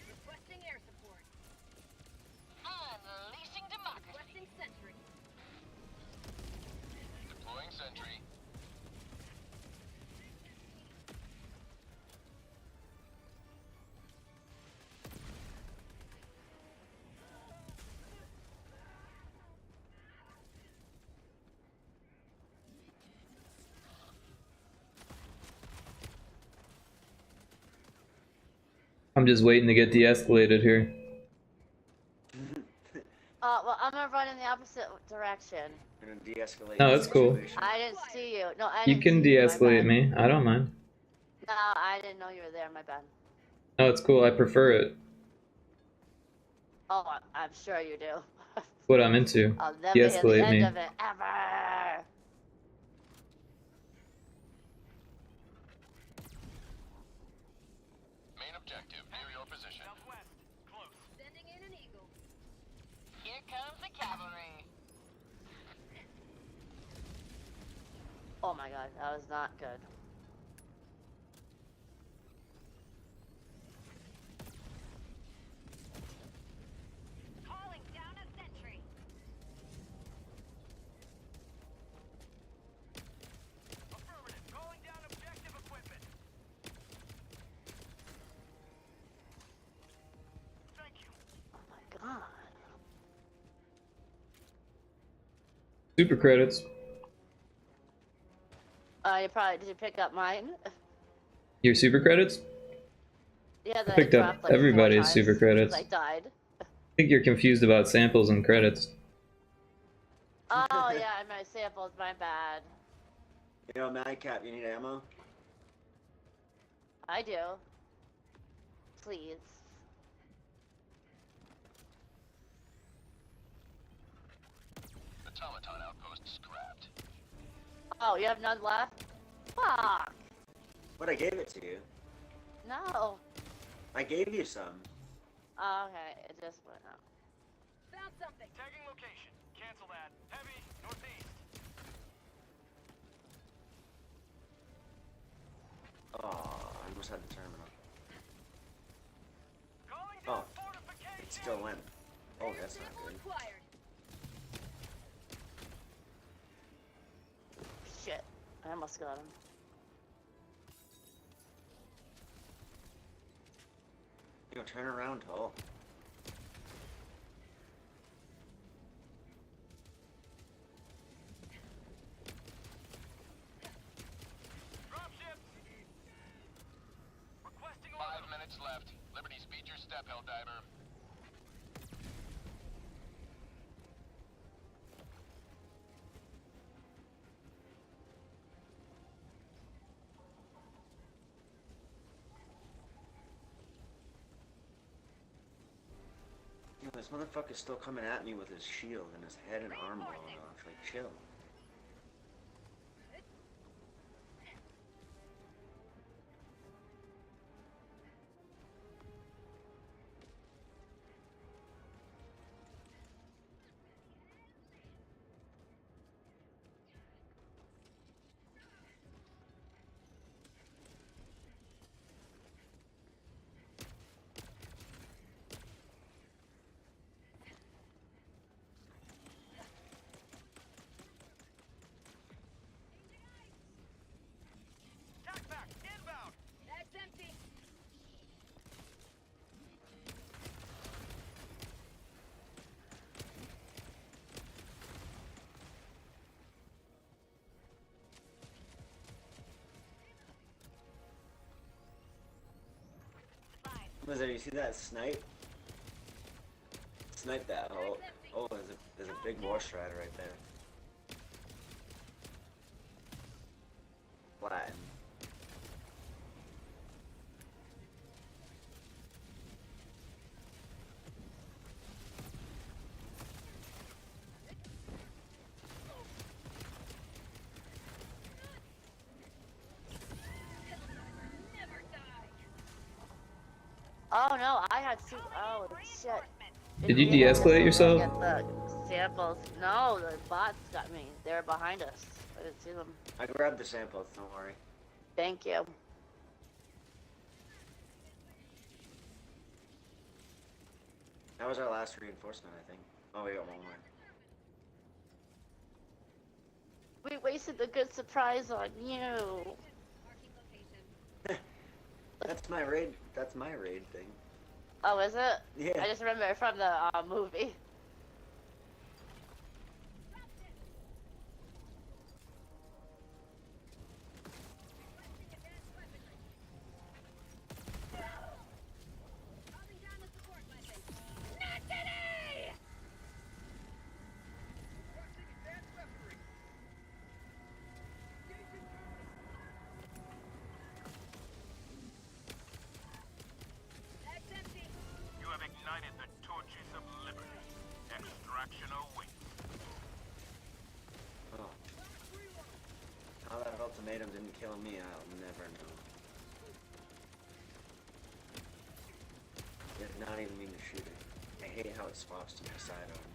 Requesting air support. Unleashing democracy. Requesting sentry. Deploying sentry. I'm just waiting to get de-escalated here. well, I'm gonna run in the opposite direction. I'm gonna de-escalate. No, the that's cool. situation. I didn't see you. No, I You didn't can see you, my de-escalate bad. me. I don't mind. No, I didn't know you were there. My bad. No, it's cool. I prefer it. Oh, I'm sure you do. It's what I'm into. I'll never hear the De-escalate end me. of it ever. Main objective near your position. Southwest. Close. Sending in an eagle. Here comes the cavalry. Oh my god, that was not good. Calling down a sentry. Affirmative. Calling down objective equipment. Thank you. Oh my god. Super credits. Did you pick up mine? Your super credits? Yeah, that picked I up dropped like everybody's 4 times super credits. 'cause I died. I think you're confused about samples and credits. Oh yeah, my samples, my bad. You know, Madcap, you need ammo? I do. Please. Automaton outpost scrapped. Oh, you have none left? Fuck. But I gave it to you. No. I gave you some. Oh, okay, it just went out. Found something. Tagging location. Cancel that. Heavy. Northeast. Oh, I almost had the terminal. Calling Oh, down fortification. it still went. Oh, that's not Sample good. acquired. Shit. I almost got him. You know, turn around, Hull. Dropship. Requesting 5 order. minutes left. Liberty speed your step, Helldiver. You know, this motherfucker's still coming at me with his shield and his head and arm blowing off. Like, chill. Was there? You see that snipe? Snipe that hole. Oh, there's a big war strider right there. Flatten. Oh no, I had two. Oh shit. Did you de-escalate yourself? Get the samples. No, the bots got me. They were behind us. I didn't see them. I grabbed the samples, don't worry. Thank you. That was our last reinforcement, I think. Oh, we got one more. We wasted the good surprise on you. Marking location. That's my raid. That's my raid thing. Oh, is it? Yeah. I just remember it from the movie. Dropping down the support weapon. Not today! That's empty. You have ignited the torches of liberty. Extraction awaits. Oh. How that ultimatum didn't kill me, I'll never know. Did not even mean to shoot it. I hate how it swaps to my sidearm.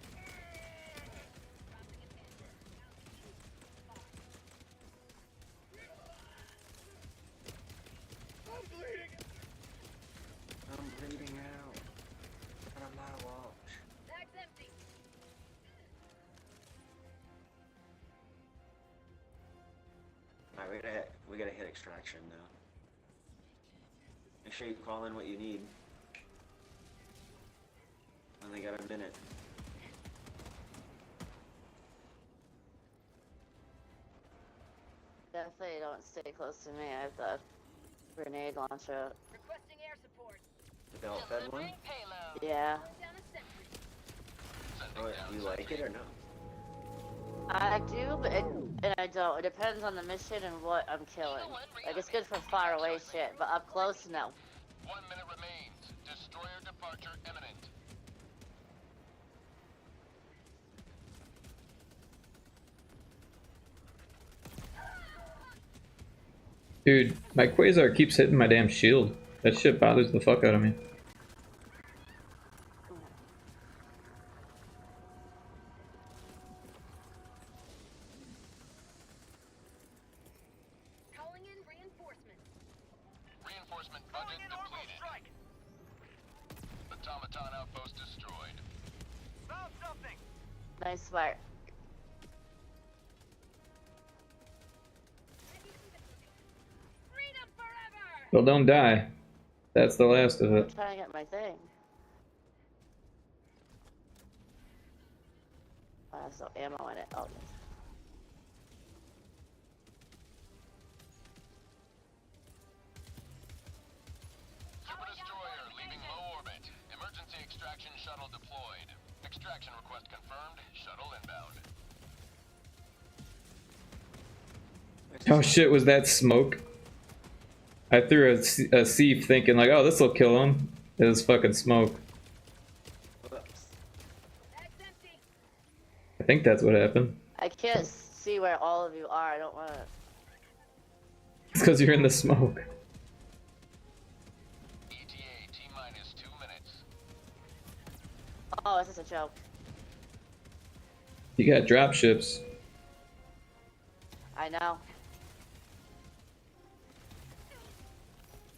I'm bleeding out. And I'm not a watch. Bag's empty. Alright, we gotta hit extraction now. Make sure you call in what you need. Only got a minute. Definitely don't stay close to me. I have the grenade launcher. Requesting air support. The belt fed one? Yeah. Calling down a sentry. Oh, do you like it or no? I do, but and I don't. It depends on the mission and what I'm killing. Like, it's good for far away shit, but up close, no. 1 minute remains. Destroyer departure imminent. Dude, my Quasar keeps hitting my damn shield. That shit bothers the fuck out of me. Calling in reinforcements. Reinforcement budget depleted. Automaton outpost destroyed. Found something. Nice smart. Freedom forever! Well, don't die. That's the last of I'm it. trying to get my thing. Oh, there's no ammo in it. Oh, yes. Super destroyer leaving low orbit. Emergency extraction shuttle deployed. Extraction request confirmed. Shuttle inbound. Oh shit, was that smoke? I threw a sieve thinking like, oh, this'll kill him. It was fucking smoke. Whoops. Bag's empty. I think that's what happened. I can't see where all of you are. I don't want to. It's because you're in the smoke. ETA T-minus 2 minutes. Oh, this is a joke. You got drop ships. I know.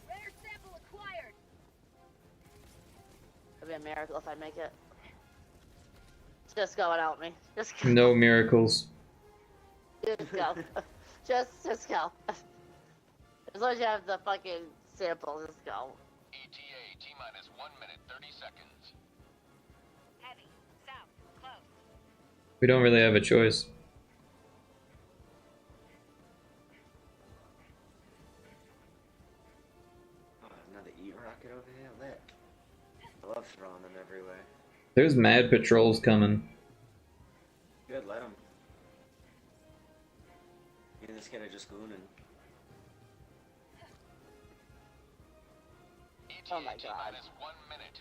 Rare sample acquired. It'll be a miracle if I make it. Just go without me. Just go. No miracles. Just go. just go. As long as you have the fucking sample, just go. ETA T-minus 1 minute 30 seconds. Heavy. South. Close. We don't really have a choice. Oh, another you rocket over here? Lit. I love throwing them everywhere. There's mad patrols coming. Good, let them. You this kid are just gooning. Oh my T god. minus 1 minute.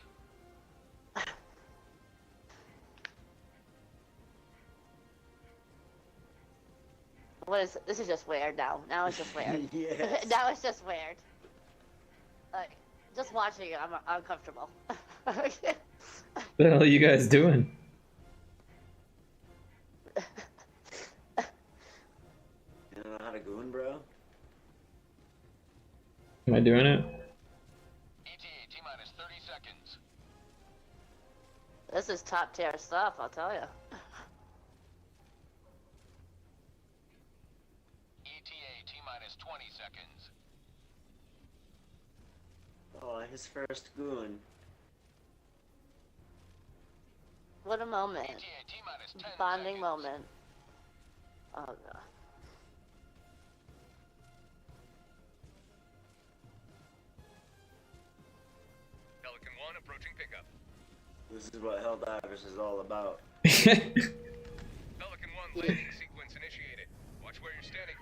What is this? Is just weird now. Now it's just weird. Yes. Now it's just weird. Like, just watching it, I'm uncomfortable. What the hell are you guys doing? You don't know how to goon, bro? Am I doing it? ETA T minus 30 seconds. This is top tier stuff, I'll tell you. ETA T minus 20 seconds. Oh, his first goon. What a moment. ETA T minus 10 Bonding seconds. moment. Oh god. Pelican 1 approaching pickup. This is what Helldivers is all about. Pelican 1 landing sequence initiated. Watch where you're standing.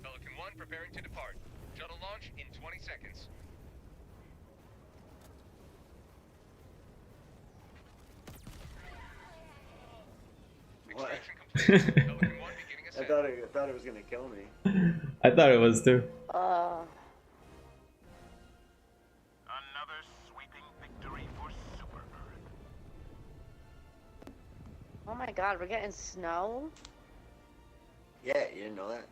Pelican 1 preparing to depart. Shuttle launch in 20 seconds. What? Extraction complete. Pelican 1 beginning I ascent. thought it was gonna kill me. I thought it was too. Uh, Another sweeping victory for Super Earth. oh my god, we're getting snow? Yeah, you didn't know that?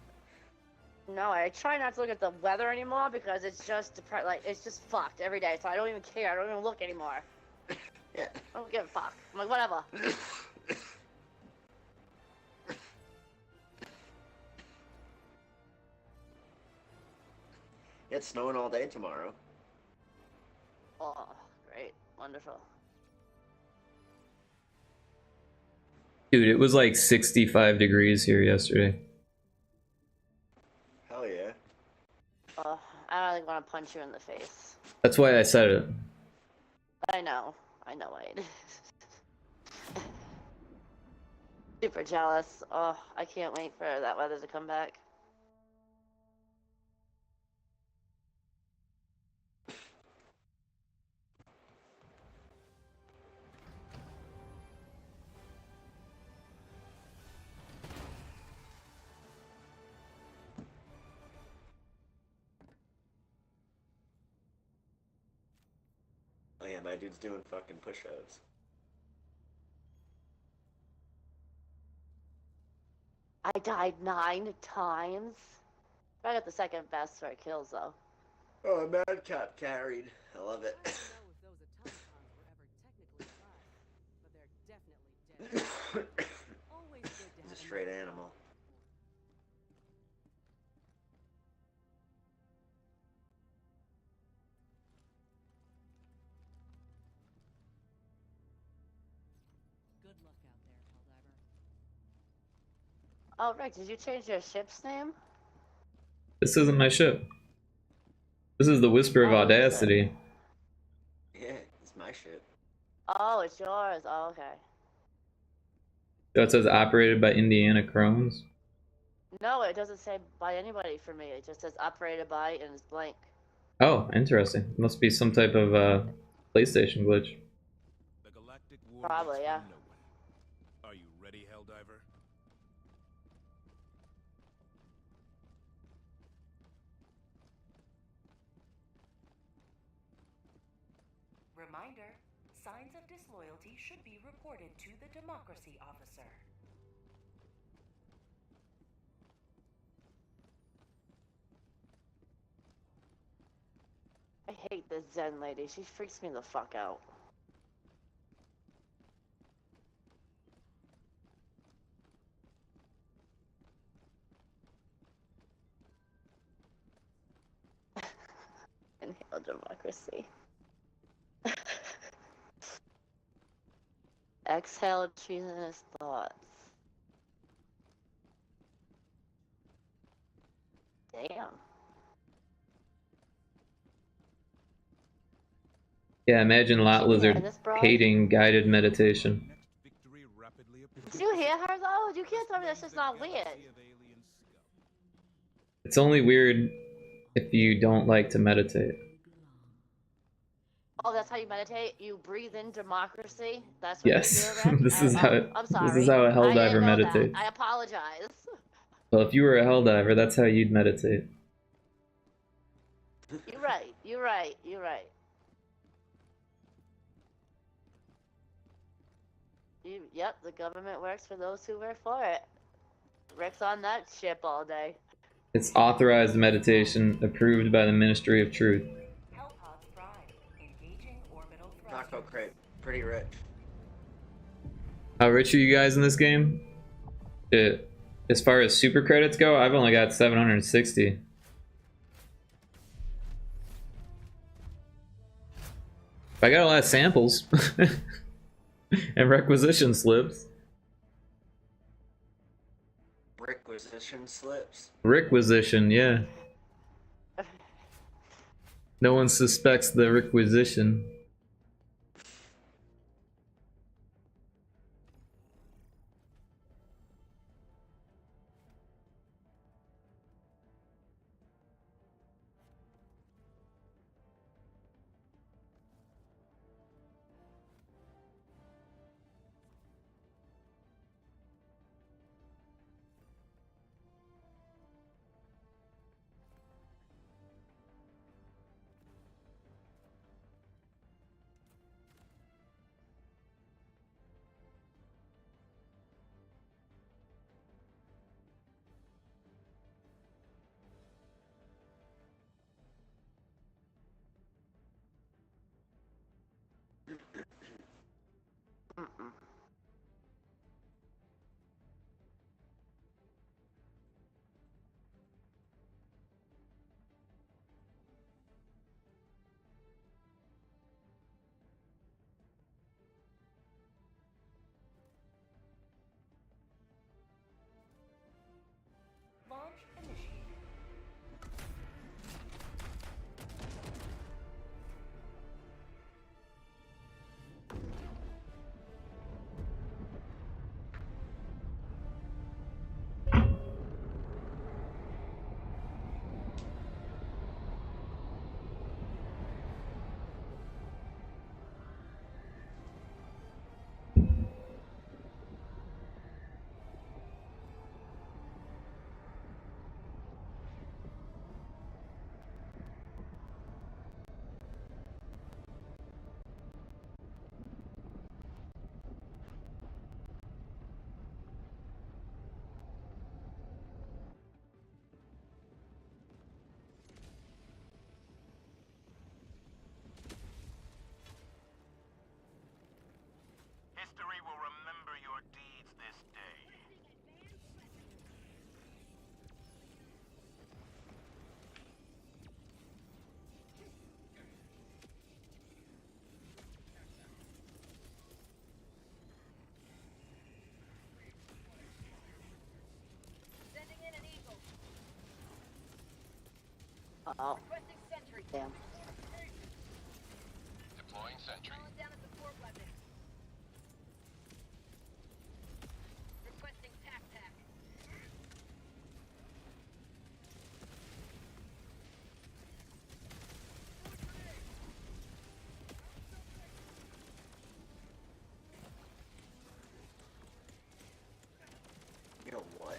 No, I try not to look at the weather anymore because it's just like it's just fucked every day. So I don't even care. I don't even look anymore. Yeah. I don't give a fuck. I'm like, whatever. It's snowing all day tomorrow. Oh, great, wonderful. Dude, it was like 65 degrees here yesterday. Hell yeah. Oh, I don't really want to punch you in the face. That's why I said it. I know, Wade. Super jealous. Oh, I can't wait for that weather to come back. Oh yeah, my dude's doing fucking push-ups. I died 9 times. I got the second best for kills though. Oh, Madcap carried. I love it. I don't know if those automatons were ever technically alive, but they're definitely dead. Always good to He's have a straight another animal. Good luck out there, Helldiver. Oh, Rick, did you change your ship's name? This isn't my ship. This is the Whisper of Oh, what is it? Audacity. Yeah, it's my shit. Oh, it's yours. Oh, okay. So it says operated by Indiana Crones. No, it doesn't say by anybody for me. It just says operated by and it's blank. Oh, interesting. Must be some type of PlayStation glitch. The galactic war Probably, waits yeah. for no one. Are you ready, Helldiver? Reminder, signs of disloyalty should be reported to the Democracy Officer. I hate this Zen lady. She freaks me the fuck out. Inhale democracy. Exhale treasonous thoughts. Damn. Yeah, imagine Lot She can hear Lizard this, bro. hating guided meditation. Next victory rapidly Did you hear her though? You can't tell me that's just not weird. It's only weird if you don't like to meditate. Oh, that's how you meditate? You breathe in democracy? That's what Yes, you do, Rick? this is how I'm sorry. this is how a I didn't Helldiver know meditates. that. I apologize. Well, if you were a Helldiver, that's how you'd meditate. You're right. You're right. You're right. Yep, the government works for those who work for it. Rick's on that ship all day. It's authorized meditation, approved by the Ministry of Truth. Hellpods Prime. Engaging orbital Knockout thrusters. crate. Pretty rich. How rich are you guys in this game? As far as super credits go, I've only got 760. I got a lot of samples and requisition slips. Requisition slips. Requisition, yeah. No one suspects the requisition. Mm-mm. Launch initiated. History will remember your deeds this day. Sending in an eagle. Uh-oh. Requesting sentry. Damn. Deploying sentry. Calling down a support weapon. Requesting tac-tac. You know what?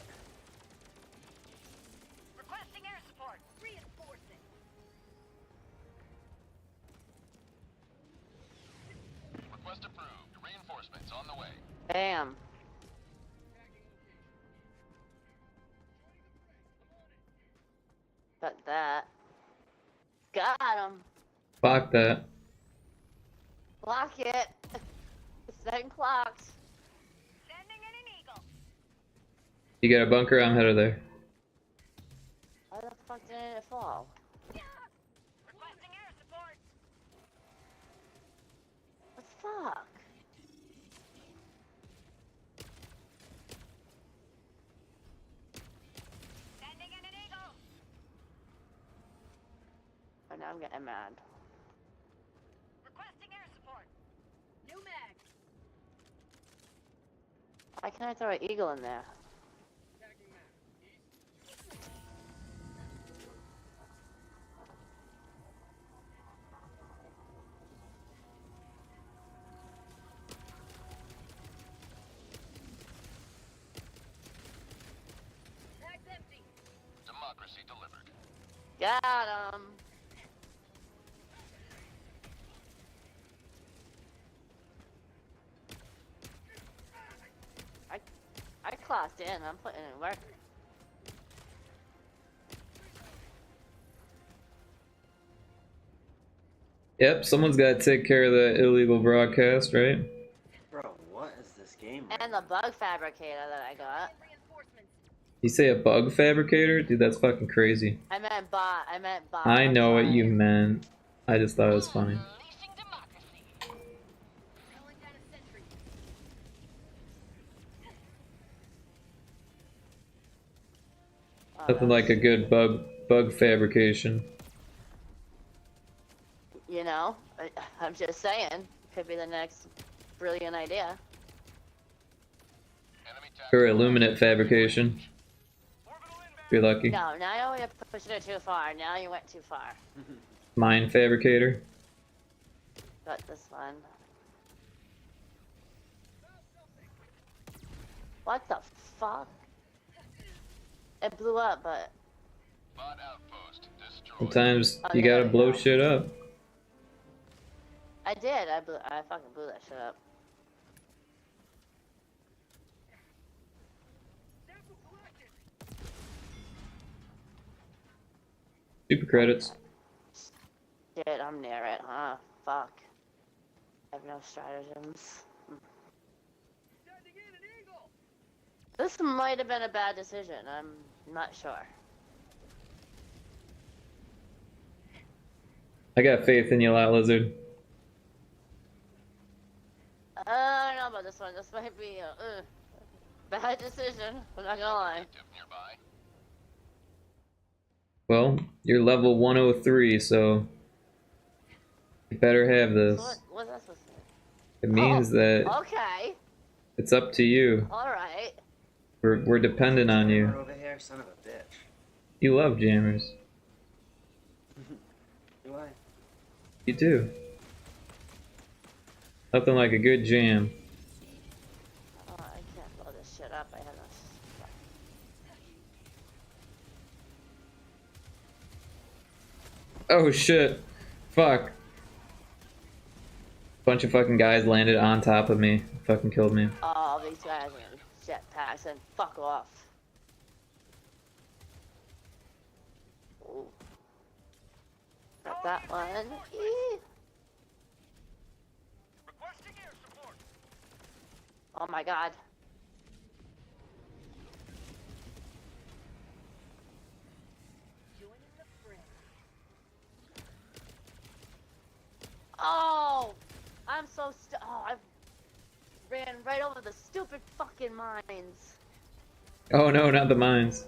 Requesting air support. Reinforcing. Request approved. Reinforcements on the way. Damn. Got that. Got him. Fuck that. Lock it. Setting clocks. Sending in an eagle. You got a bunker? I'm headed there. Why the fuck didn't it fall? Requesting air support. What the fuck? Sending in an eagle. now I'm getting mad. Requesting air support. New mag. Why can't I throw an eagle in there? Mag's empty. Democracy delivered. Got him. I clocked in. I'm putting in work. Yep, someone's got to take care of the illegal broadcast, right? Bro, what is this game? And the bug fabricator that I got. Reinforcements. You say a bug fabricator? Dude, that's fucking crazy. I meant bot. I meant bot. I I'm know what you sorry. meant. I just thought it was funny. Unleashing democracy. Calling down a sentry. Oh, Nothing that's- like a good bug fabrication. You know, I'm just saying. Could be the next brilliant idea. Enemy tactical Or illuminate fabrication. If you're lucky. No, now you're pushing it too far. Now you went too far. Mine fabricator. Got this one. What the fuck? It blew up, but bot outpost destroyed. Sometimes Oh, you there gotta we blow go. shit up. I did. I fucking blew that shit up. Super credits. Shit, I'm near it, huh? Fuck. I have no stratagems. This might have been a bad decision. I'm not sure. I got faith in you, lot lizard. I don't know about this one. This might be a bad decision. I'm not gonna lie. Active nearby. Well, you're level 103, so you better have So this. what's that supposed to mean? It means that Okay. it's up to you. Alright. We're dependent on you. Over here, son of a bitch. You love jammers. Do I? You do. Nothing like a good jam. Oh, I can't blow this shit up. I have no. Oh shit. Fuck. Bunch of fucking guys landed on top of me. Fucking killed me. Oh, these guys are jetpacks and fuck off. Ooh. Got that one. Eee. Requesting air support. Oh my god. Joining the fray. Oh! I'm so oh, I ran right over the stupid fucking mines. Oh no, not the mines.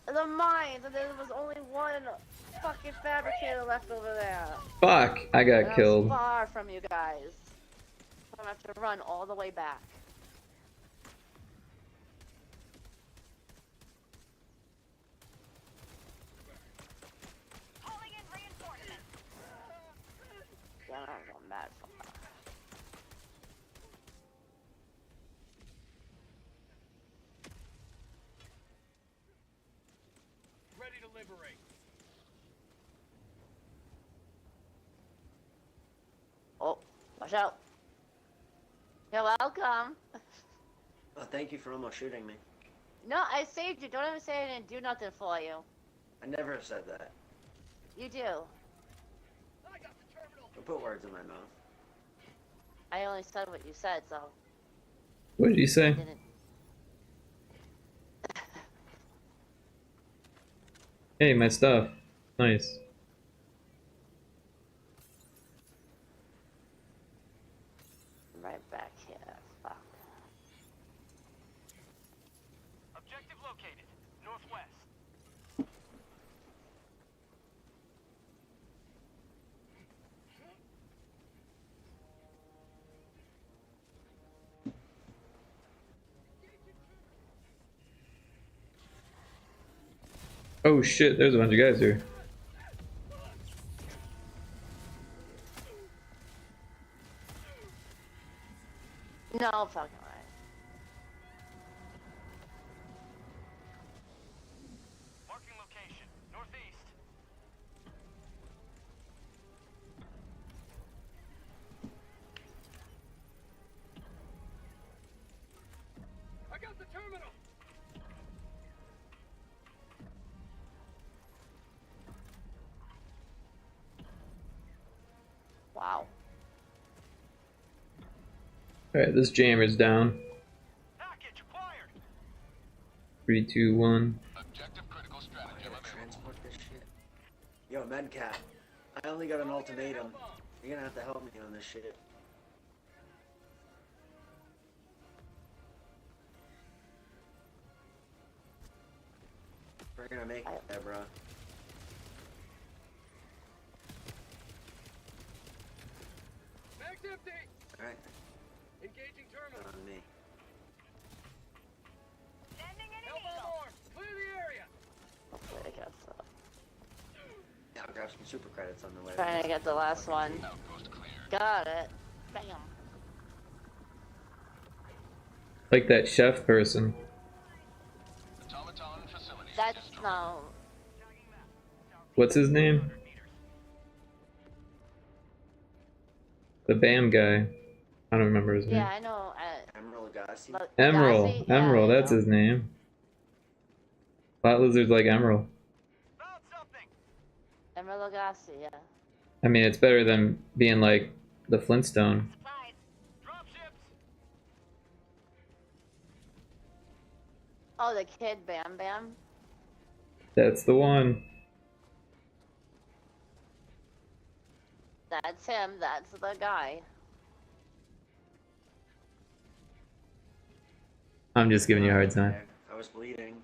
The mines, and there was only one fucking fabricator left over there. Fuck, I And got I was killed. far from you guys. I'm gonna have to run all the way back. Calling in reinforcements. Yeah, I'm going mad for Ready to liberate. Oh, watch out. You're welcome. Oh, thank you for almost shooting me. No, I saved you. Don't ever say I didn't do nothing for you. I never said that. You do. Don't put words in my mouth. I only said what you said, so What did you I say? didn't. Hey, my stuff. Nice. Right back here. Fuck. Objective located. Northwest. Oh shit, there's a bunch of guys here. No fucking way. Marking location. Northeast. I got the terminal. Wow. Alright, this jammer's down. Package acquired. 3, 2, 1. Objective critical I stratagem gotta available. transport this shit. Yo, Medcap. I only got an ultimatum. You're gonna have to help me on this shit. We're gonna make it there, bro. Bag's empty. Alright, Engaging terminal. on me. Sending an Elbow eagle. arm. Clear the area. Hopefully I get the, Yeah, I'll grab some super credits on the way. trying to get the last one. Outpost cleared. Got it. Bam. Like that chef person. Automaton facility. That's no. What's his name? The BAM guy. I don't remember his name. Yeah, I know. Emerald Gassi. Emerald. Lassie? Yeah, Emerald, there you that's go. his name. Lot lizards like Emerald. Found something. Emerald Lagasse, yeah. I mean, it's better than being like the Flintstone. Supplies. Dropships. Oh, the kid Bam Bam? That's the one. That's him. That's the guy. I'm just giving you a hard time. I was bleeding.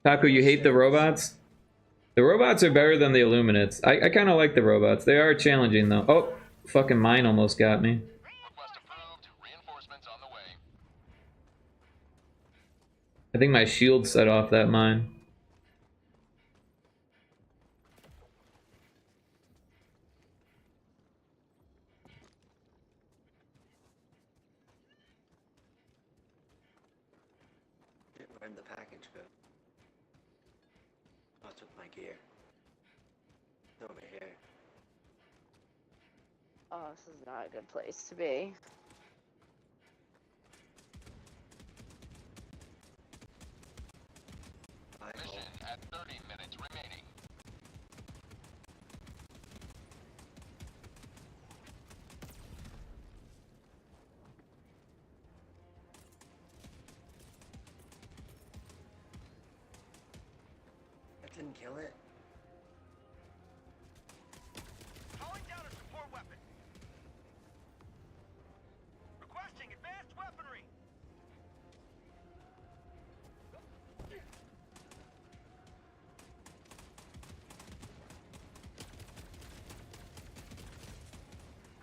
Taco, you hate the robots? The robots are better than the Illuminates. I kind of like the robots. They are challenging though. Oh, fucking mine almost got me. Request approved. Reinforcements on the way. I think my shield set off that mine. Where'd the package go? Oh, I took my gear. It's over here. Oh, this is not a good place to be. I Mission hope. at 30 minutes remaining. That didn't kill it. Calling down a support weapon. Requesting advanced weaponry.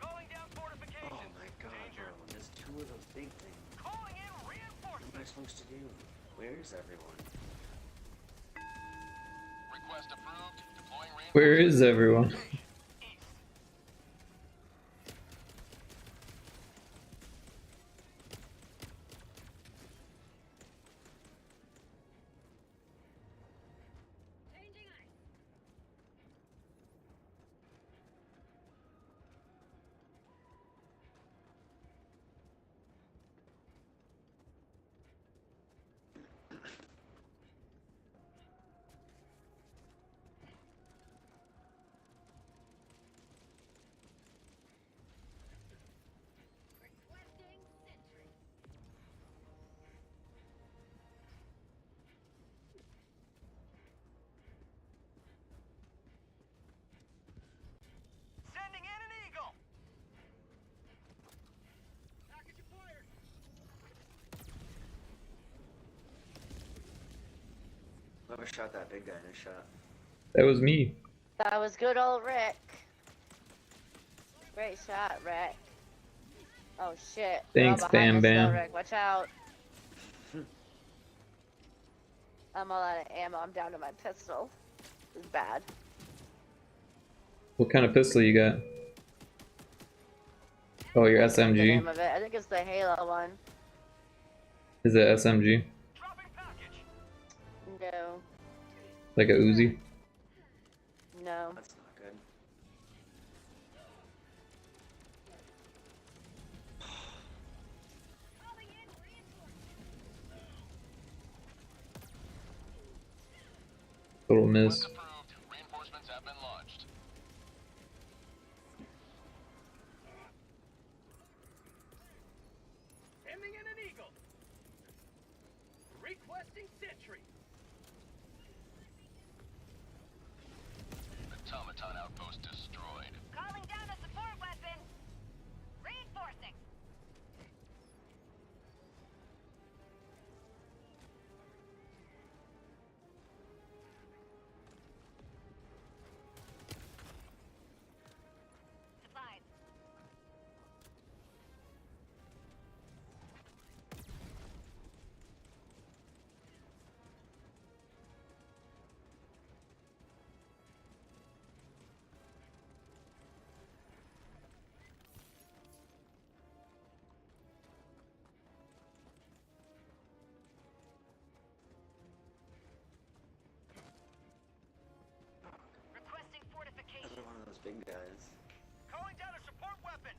Calling down Oh fortifications. my god, Danger. bro. There's two of those big things. Calling in What am reinforcements. I supposed to do? Where is everyone? Request approved. Deploying reinforcements. Where is everyone? East. Changing eyes. Requesting sentry. Sending in an eagle. Package acquired. Whoever shot that big guy in his shot. That was me. That was good old Rick. Great shot, Rick. Oh shit. They're all Thanks, behind Bam us though, Bam. Rick. Watch out. I'm all out of ammo. I'm down to my pistol. It's bad. What kind of pistol you got? Oh, your The SMG? name of it. I think it's the Halo one. Is it SMG? No. Like a Uzi? No. That's not good. Total miss. Approved. Reinforcements have been launched. Sending in an eagle. Requesting sentry. Automaton outpost destroyed. Calling down a support weapon. Reinforcing. Supplies. Requesting fortification. Another one of those big guys. Calling down a support weapon.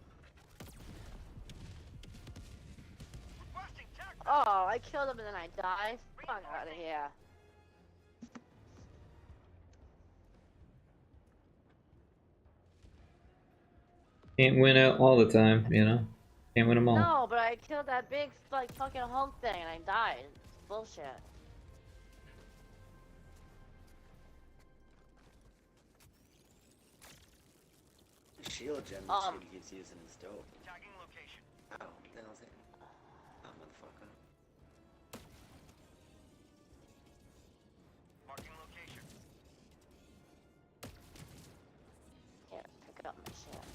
Requesting tactical. Oh, I killed him and then I died. Fuck out of here. Can't win out all the time, you know? Can't win them all. No, but I killed that big like fucking Hulk thing and I died. It's bullshit. The shield gem that he keeps using is dope. Tagging location. Ow, what the hell's it? Oh, motherfucker. Marking location. Here, pick up my shit.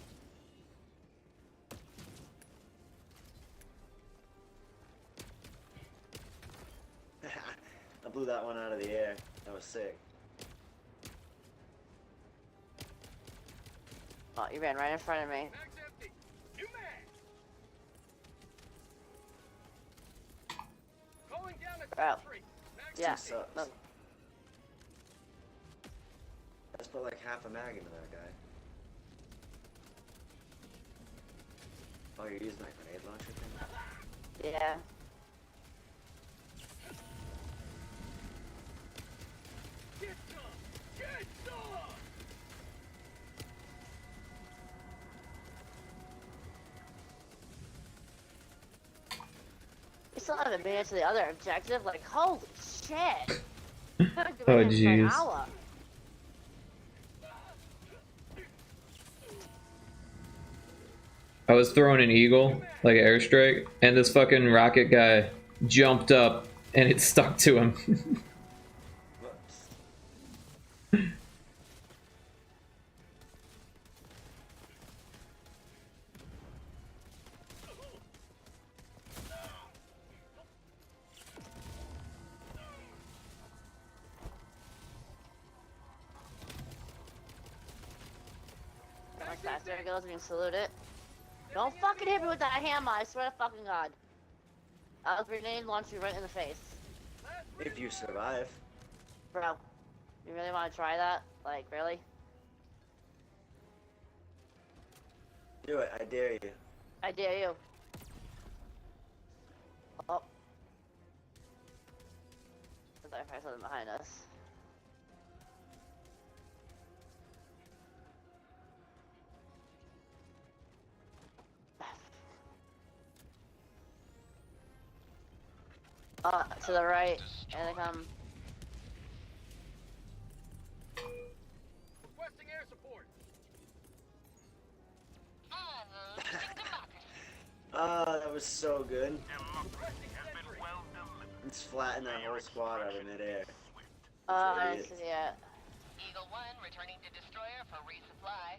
I blew that one out of the air. That was sick. Oh, you ran right in front of me. Mag's empty. New mag. Calling down a Bro. sentry. Mag's Yeah. empty. Sucks. No. I just put like half a mag into that guy. Oh, you're using that grenade launcher thing? Yeah. Get some. Get some. We still haven't made it to the other objective. Like, holy shit. Oh, jeez. I was throwing an eagle, like an airstrike, and this fucking rocket guy jumped up and it stuck to him. Whoops. How much faster it goes when you salute it. Don't fucking hit me with that hammer, I swear to fucking god. I'll grenade launch you right in the face. If you survive. Bro, you really want to try that? Like, really? Do it, I dare you. I dare you. Oh. I thought I saw something behind us. To the right, and they come. Requesting air support. Oh, that was so good. Requesting sentry. It's flattened that whole squad out of midair. I see it. Eagle 1 returning to destroyer for resupply.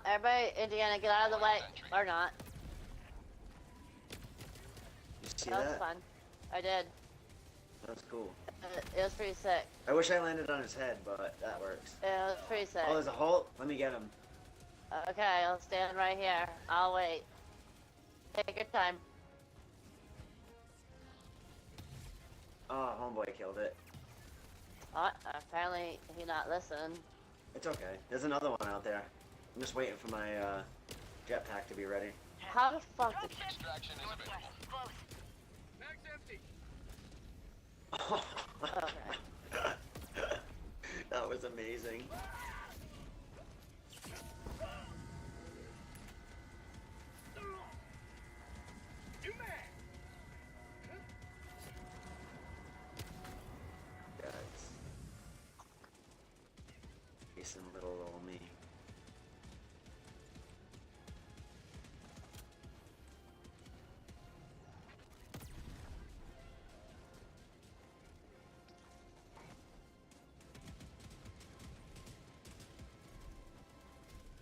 Everybody, Indiana, get out of the way. Or not. You see That was that? fun. I did. That was cool. It was pretty sick. I wish I landed on his head, but that works. It was pretty sick. Oh, there's a hole. Let me get him. Okay, I'll stand right here. I'll wait. Take your time. Oh, homeboy killed it. Apparently he not listened. It's okay. There's another one out there. I'm just waiting for my jetpack to be ready. How the fuck did Extraction is available. Mag's empty. Okay. That was amazing. New mag. Guys. Facing little old me.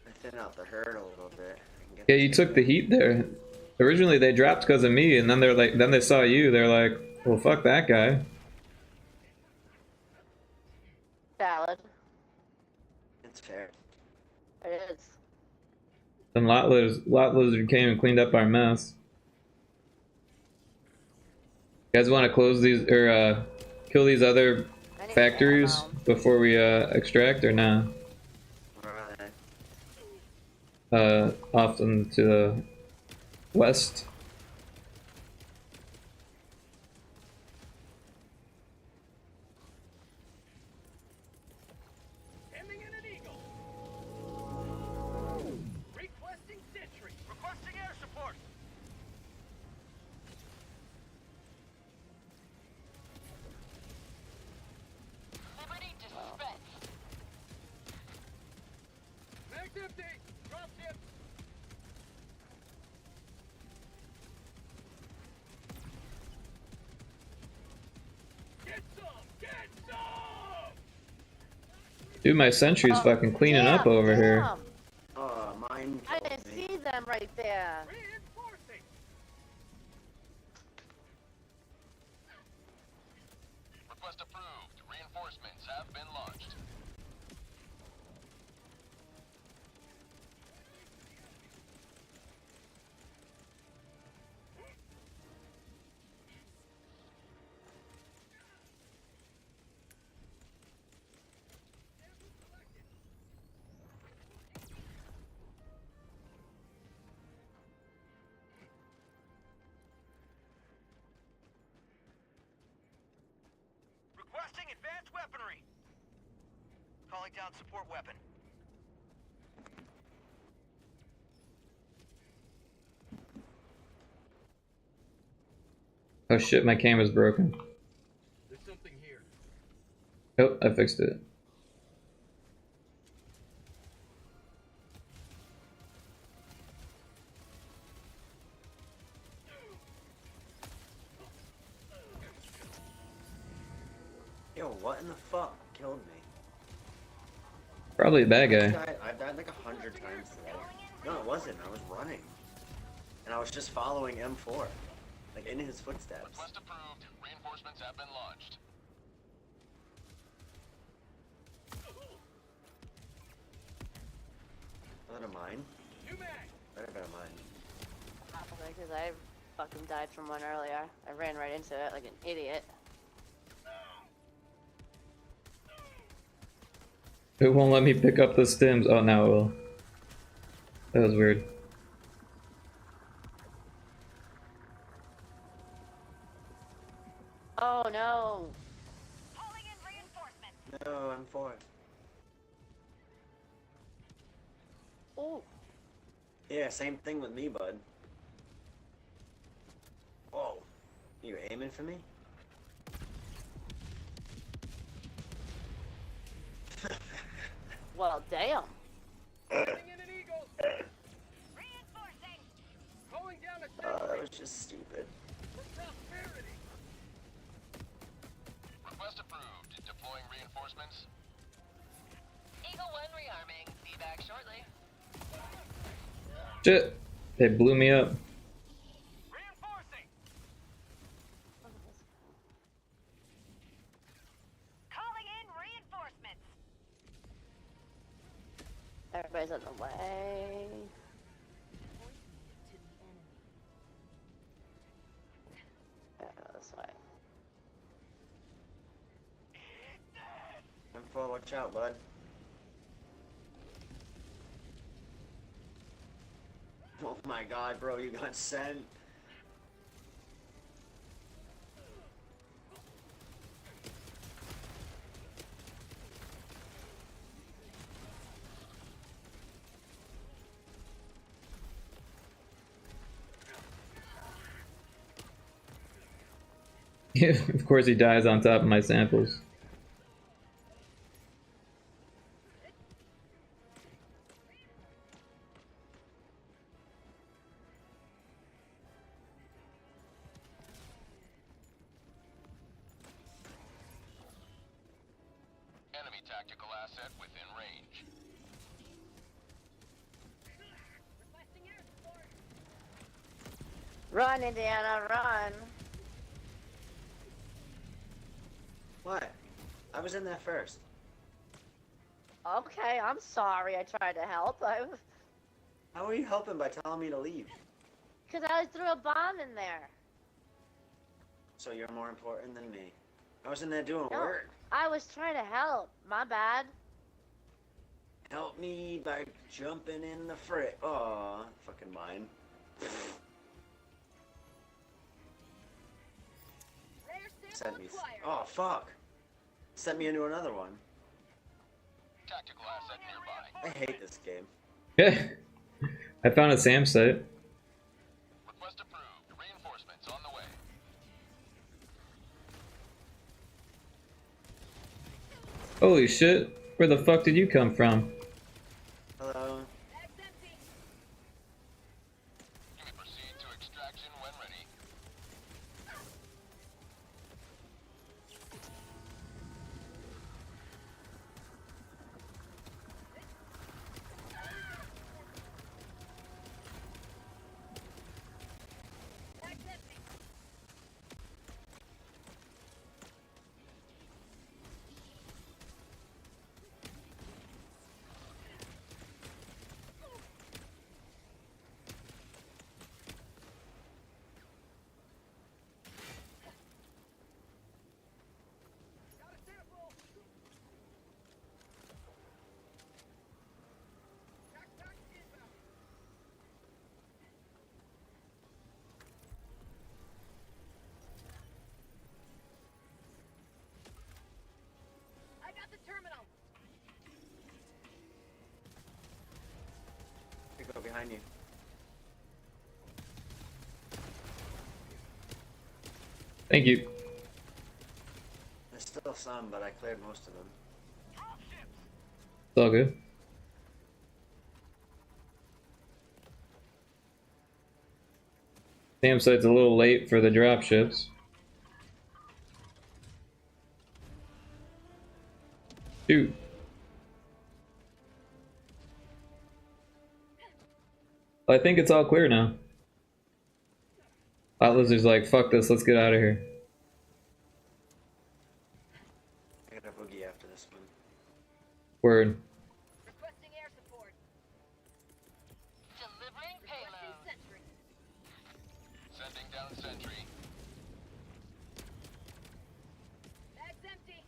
I thin out the herd a little bit. I can get Yeah, you took the heat there. Originally they dropped because of me, and then they're like, then they saw you. They're like, well, fuck that guy. valid? It's fair. It is. Then Lot Lizard came and cleaned up our mess. You guys want to close these or kill these other I need factories ammo. before we extract or not? Where are they? Off to the west. Sending in an eagle. Requesting sentry. Requesting air support. Liberty dispense. Mag's empty. Drop ship. Get some. Get some. Dude, my sentry's fucking cleaning up over here. Damn. Oh, mine I killed didn't me. see them right there. Reinforcing. Request approved. Reinforcements have been launched. Requesting advanced weaponry. Calling down support weapon. Oh shit, my camera's broken. There's something here. Oh, I fixed it. Yo, what in the fuck killed me? Probably a bad guy. I've died like 100 times today. No, it wasn't. I was running. And I was just following M4. Like, in his footsteps. Request approved. Reinforcements have been launched. Is that a mine? New mag. Better be a mine. Probably because I fucking died from one earlier. I ran right into it like an idiot. It won't let me pick up the stims. Oh, now it will. That was weird. Oh no! Calling in reinforcements. No, M4. Ooh. Yeah, same thing with me, bud. Whoa. You aiming for me? Well, damn. Sending in an eagle. Reinforcing. Calling down a That sentry. was just stupid. For prosperity. Request approved. Deploying reinforcements. Eagle 1 rearming. Be back shortly. Shit! They blew me up. Reinforcing. Calling in reinforcements. Everybody's on the way. Yeah, this way. Info, watch out, bud. Oh my god, bro, you got sent. Of course he dies on top of my samples. Enemy tactical asset within range. Run, Indiana, run. What? I was in there first. Okay, I'm sorry. I tried to help. How are you helping by telling me to leave? Because I threw a bomb in there. So you're more important than me. I was in there doing No, work. I was trying to help. My bad. Help me by jumping in the frick. Aw, fucking mine. Sent me. Oh, fuck. Sent me into another one. Tactical asset nearby. I hate this game. I found a SAM site. Request approved. Reinforcements on the way. Holy shit! Where the fuck did you come from? Hello. You may proceed to extraction when ready. I got the terminal. Here, go behind you. Thank you. There's still some, but I cleared most of them. It's all good. SAM site's a little late for the dropships. Shoot. I think it's all clear now. Hot Lizard's like, fuck this, let's get out of here. I got a boogie after this one. Word. Requesting air support. Delivering Requesting payload. sentry. Sending down sentry. Bag's empty.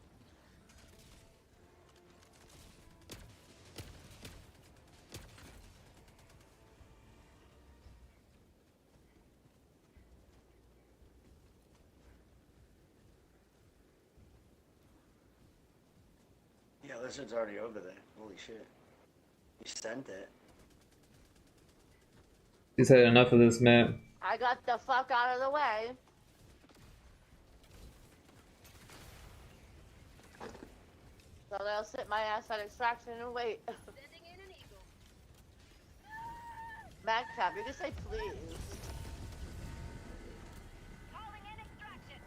Yeah, Lizard's already over there. Holy shit. He sent it. He's had enough of this map. I got the fuck out of the way. So they'll sit my ass at extraction and wait. Sending in an eagle. Madcap, you can say please. Calling in extraction.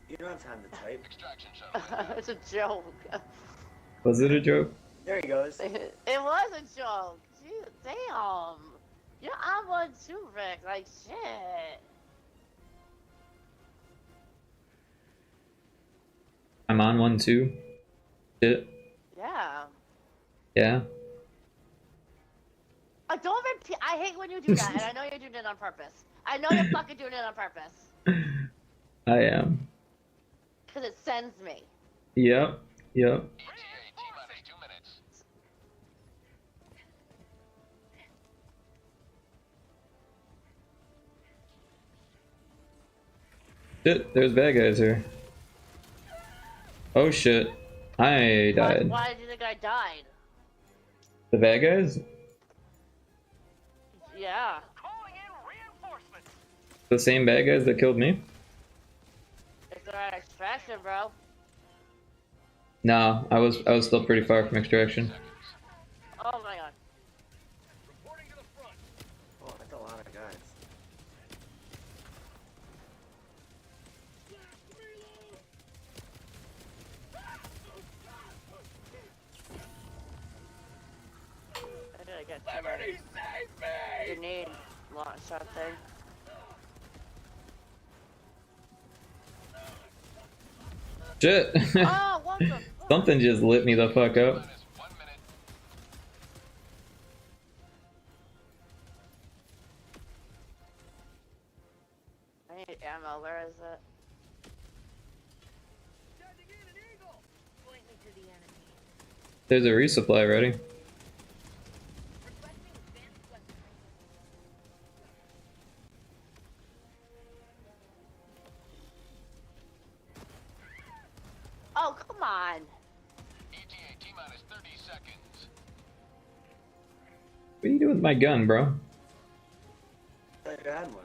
You don't have time to type. Extraction shuttle. It's a joke. Was it a joke? There he goes. It was a joke. Jeez, damn. You're on one too, Rick. Like, shit. I'm on one too. Shit. Yeah. Yeah. Don't repeat. I hate when you do that, and I know you're doing it on purpose. I know you're fucking doing it on purpose. I am. Because it sends me. Yep. Yep. Shit, there's bad guys here. Oh shit. I died. Why did you think I died? The bad guys? Yeah. The same bad guys that killed me? It's the right extraction, bro. Nah, I was still pretty far from extraction. Oh my god. Oh, that's a lot of guys. I gotta get to the grenade launch shot thing. Shit! Oh, what the fuck? Something just lit me the fuck up. I need ammo. Where is it? There's a resupply ready. Oh, come on. ETA T-minus 30 seconds. What are you doing with my gun, bro? I thought you had one.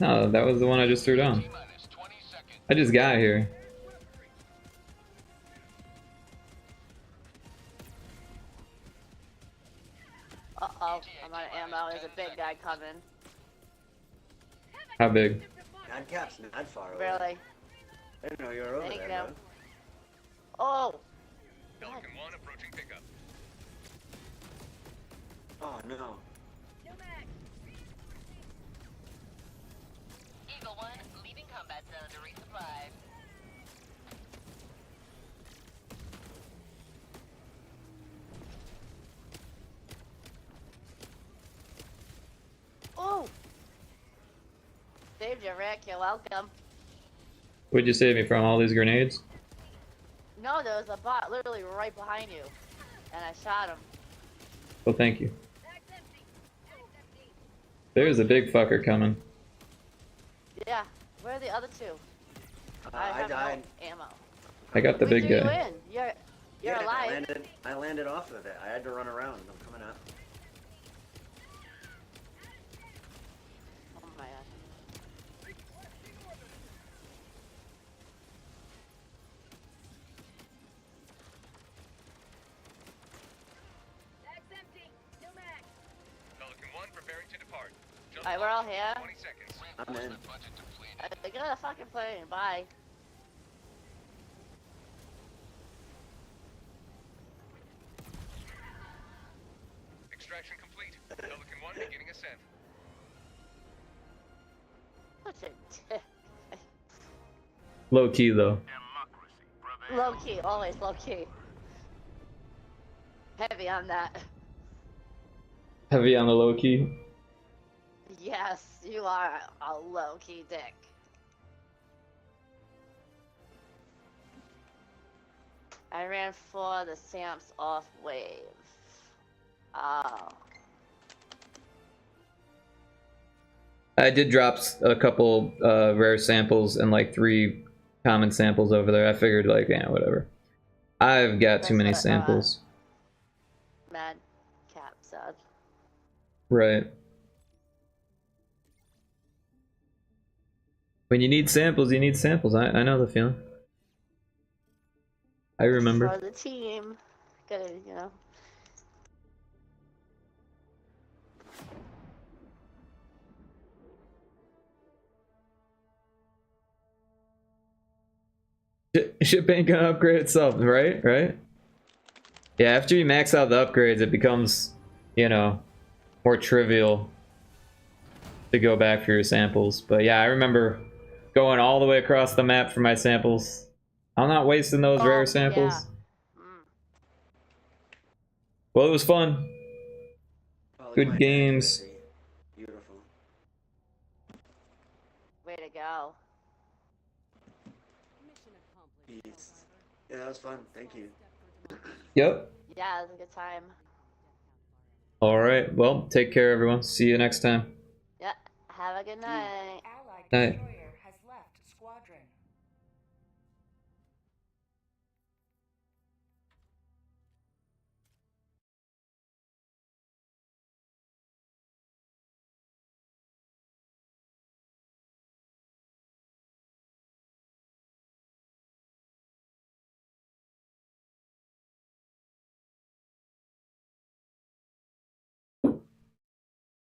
No, that was the one I just threw down. T-minus 20 seconds. I just got here. Uh-oh. I'm out of ammo. There's a big guy coming. How big? Mad Cap's mad far away. Really? I didn't know you were over Thank there, you. man. Oh! Pelican 1 approaching pickup. Oh, no. Eagle 1, leaving combat zone to resupply. Oh! Saved you, Rick. You're welcome. What'd you save me from? All these grenades? No, there was a bot literally right behind you. And I shot him. Well, thank you. There's a big fucker coming. Yeah. Where are the other two? I have died. no ammo. I got the We big threw guy. you in. You're Yeah, alive. I landed off of it. I had to run around. I'm coming up. Oh my god. Pelican 1 preparing to depart. Alright, we're all here. 20 seconds. I'm in. Budget depleted. Get on a fucking plane. Bye. Extraction complete. Pelican 1 beginning ascent. Such a dick. Low key though. Low key, always low key. Heavy on that. Heavy on the low key. Yes, you are a low key dick. I ran for the Samps off wave. Oh. I did drop a couple rare samples and like 3 common samples over there. I figured like, yeah, whatever. I've got too many samples. Mad Cap said. Right. When you need samples, you need samples. I know the feeling. I remember. For the team. Gotta, you know. Ship ain't gonna upgrade itself, right? Right? Yeah, after you max out the upgrades, it becomes, you know, more trivial to go back for your samples. But yeah, I remember going all the way across the map for my samples. I'm not wasting those rare samples. Yeah. Mm. Well, it was fun. Oh, look at Good my games. accuracy. Beautiful. Way to go. Mission accomplished, Peace. Helldiver. Yeah, that was fun. Thank you. Yep. Yeah, it was a good time. All right. Well, take care, everyone. See you next time. Yeah. Have a good night. Allied Night. destroyer has left squadron.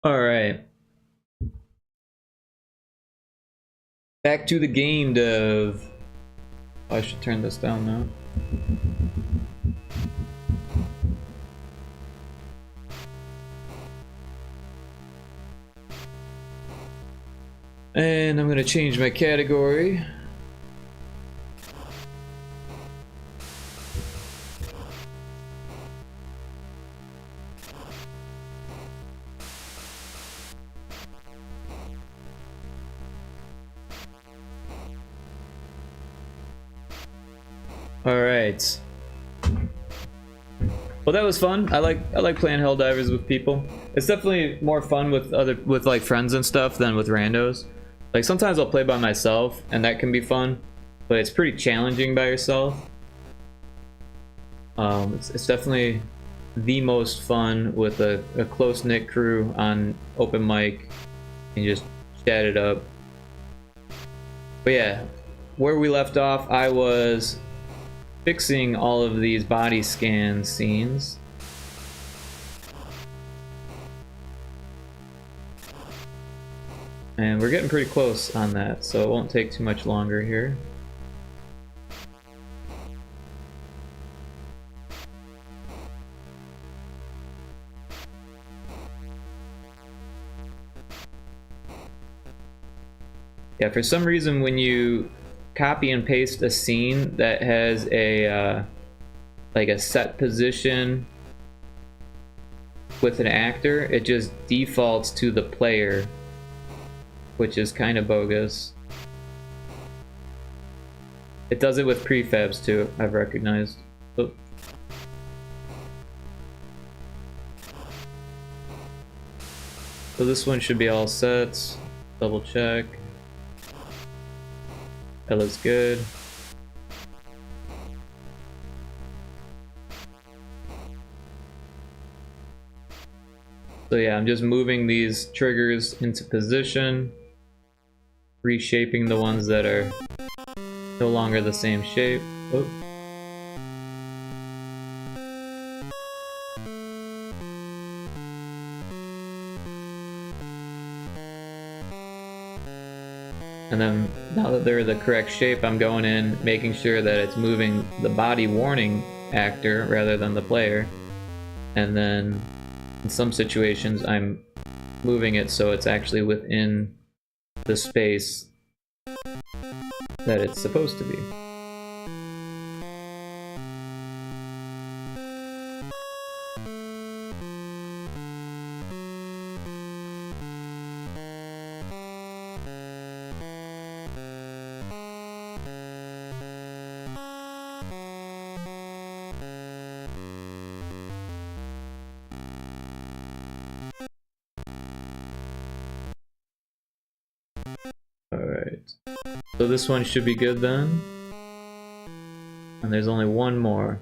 All right. Back to the game dev. Oh, I should turn this down now. And I'm gonna change my category. All right. Well, that was fun. I like playing Helldivers with people. It's definitely more fun with like friends and stuff than with randos. Like sometimes I'll play by myself and that can be fun, but it's pretty challenging by yourself. It's definitely the most fun with a close-knit crew on open mic and just chat it up. But yeah, where we left off, I was fixing all of these body scan scenes. And we're getting pretty close on that, so it won't take too much longer here. Yeah, for some reason when you copy and paste a scene that has a like a set position with an actor, it just defaults to the player, which is kind of bogus. It does it with prefabs too, I've recognized. Oh. So this one should be all set. Double check. That looks good. So yeah, I'm just moving these triggers into position, reshaping the ones that are no longer the same shape. Oh. And then now that they're the correct shape, I'm going in, making sure that it's moving the body warning actor rather than the player. And then in some situations, I'm moving it so it's actually within the space that it's supposed to be. Alright, so this one should be good then. And there's only one more.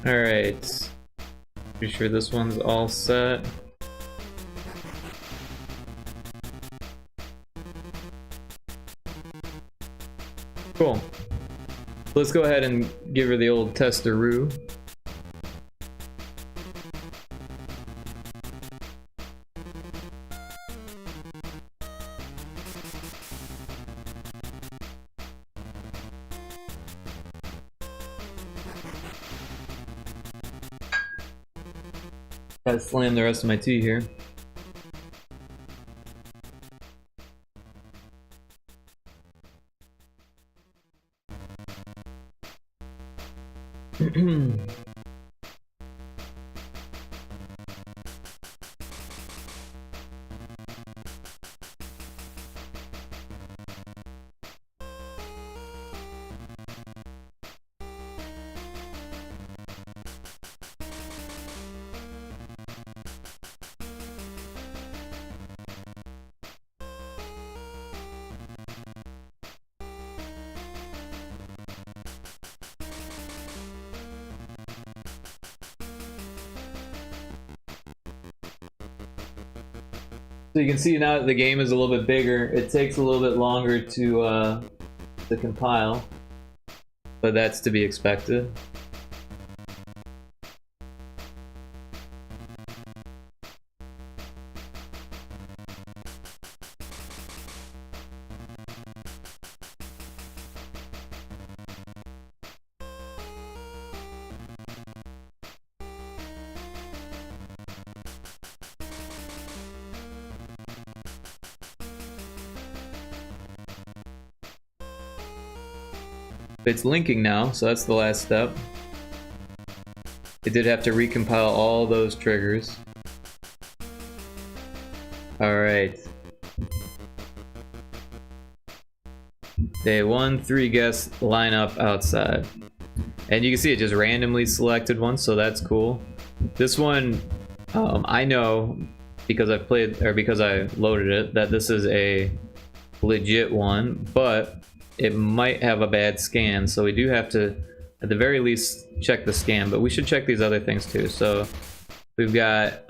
Alright. Pretty sure this one's all set. Cool. Let's go ahead and give her the old testaroo. Gotta slam the rest of my tea here. So you can see now that the game is a little bit bigger. It takes a little bit longer to compile, but that's to be expected. It's linking now, so that's the last step. It did have to recompile all those triggers. Alright. Day 1, 3 guests line up outside. And you can see it just randomly selected one, so that's cool. This one, I know because I've played, or because I loaded it, that this is a legit one, but it might have a bad scan, so we do have to, at the very least, check the scan, but we should check these other things too. So we've got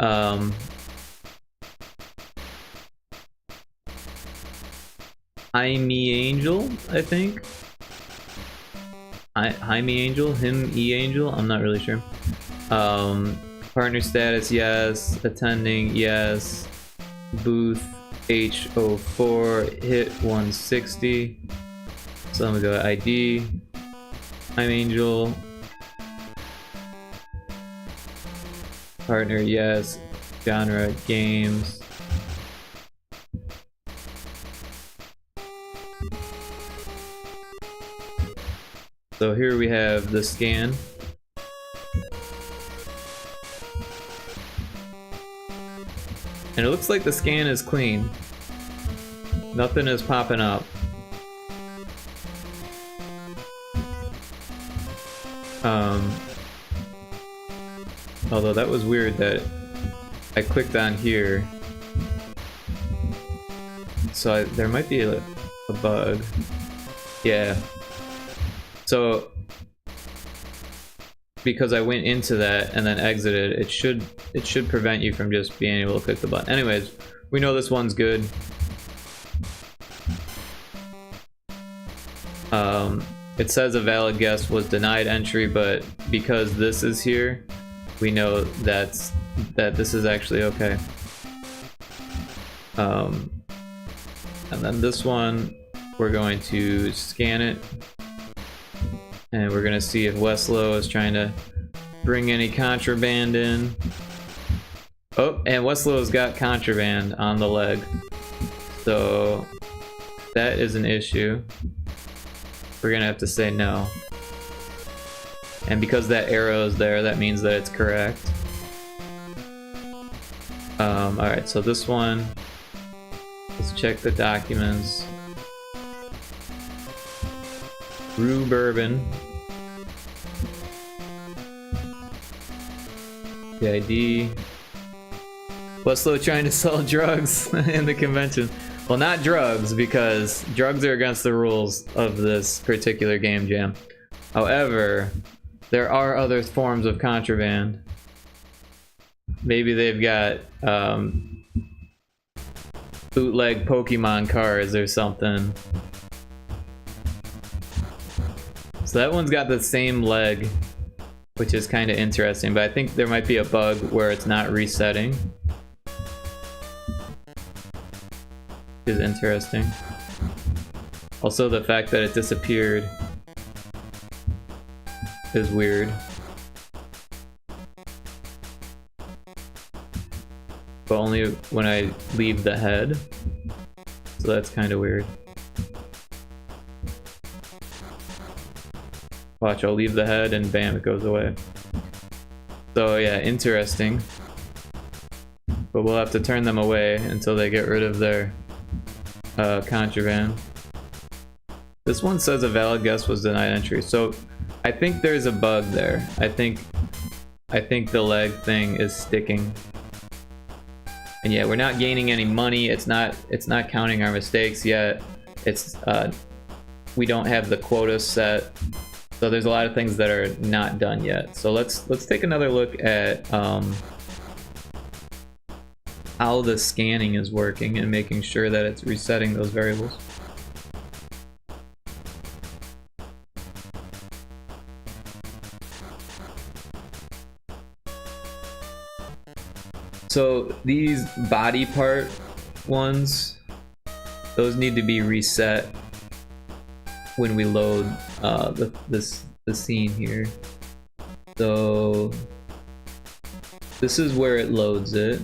Jaime Angel, I think. Jaime Angel, him E Angel, I'm not really sure. Partner status, yes. Attending, yes. Booth H04, hit 160. So I'm gonna go ID. I'm Angel. Partner, yes. Genre, games. So here we have the scan. And it looks like the scan is clean. Nothing is popping up. Although that was weird that I clicked on here. So there might be a bug. Yeah. So because I went into that and then exited, it should prevent you from just being able to click the button. Anyways, we know this one's good. It says a valid guest was denied entry, but because this is here, we know that this is actually okay. And then this one, we're going to scan it, and we're gonna see if Westlow is trying to bring any contraband in. Oh, and Weslow's got contraband on the leg, so that is an issue. We're gonna have to say no. And because that arrow is there, that means that it's correct. Alright, so this one, let's check the documents. Brew bourbon. The ID. Westlow trying to sell drugs in the convention. Well, not drugs, because drugs are against the rules of this particular game jam. However, there are other forms of contraband. Maybe they've got bootleg Pokemon cards or something. So that one's got the same leg, which is kind of interesting, but I think there might be a bug where it's not resetting. Which is interesting. Also, the fact that it disappeared is weird. But only when I leave the head. So that's kind of weird. Watch, I'll leave the head and bam, it goes away. So yeah, interesting. But we'll have to turn them away until they get rid of their contraband. This one says a valid guess was denied entry. So I think there's a bug there. I think the leg thing is sticking. And yeah, we're not gaining any money. It's not counting our mistakes yet. It's we don't have the quota set. So there's a lot of things that are not done yet. So let's take another look at how the scanning is working and making sure that it's resetting those variables. So these body part ones, those need to be reset when we load the scene here. So this is where it loads it.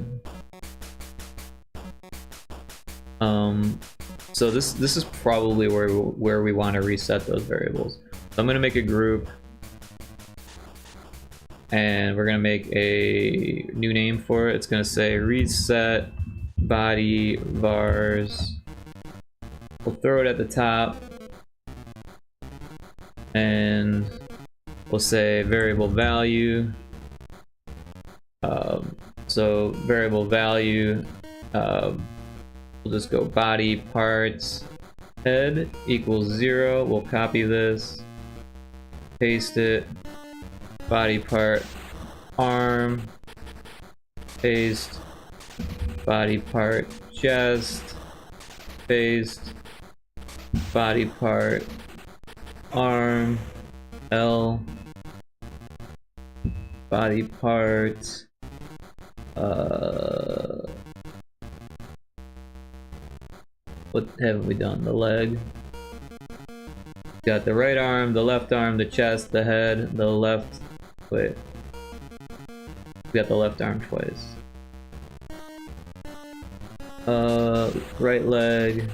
So this is probably where we want to reset those variables. So I'm gonna make a group, and we're gonna make a new name for it. It's gonna say reset body vars. We'll throw it at the top, and we'll say variable value. So variable value, we'll just go body parts head equals 0. We'll copy this, paste it, body part arm, paste, body part chest, paste, body part arm, L, body part what have we done? The leg. Got the right arm, the left arm, the chest, the head, the left. Wait. We got the left arm twice. Right leg.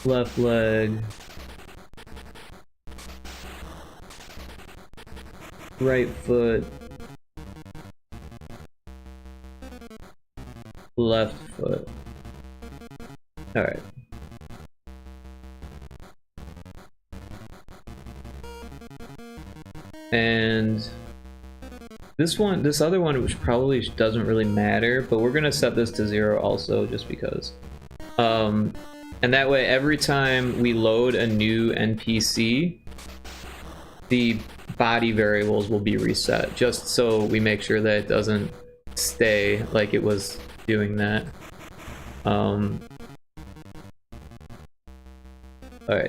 Left leg. Right foot. Left foot. Alright. And this other one, which probably doesn't really matter, but we're gonna set this to 0 also, just because. And that way, every time we load a new NPC, the body variables will be reset, just so we make sure that it doesn't stay like it was doing that. Alright,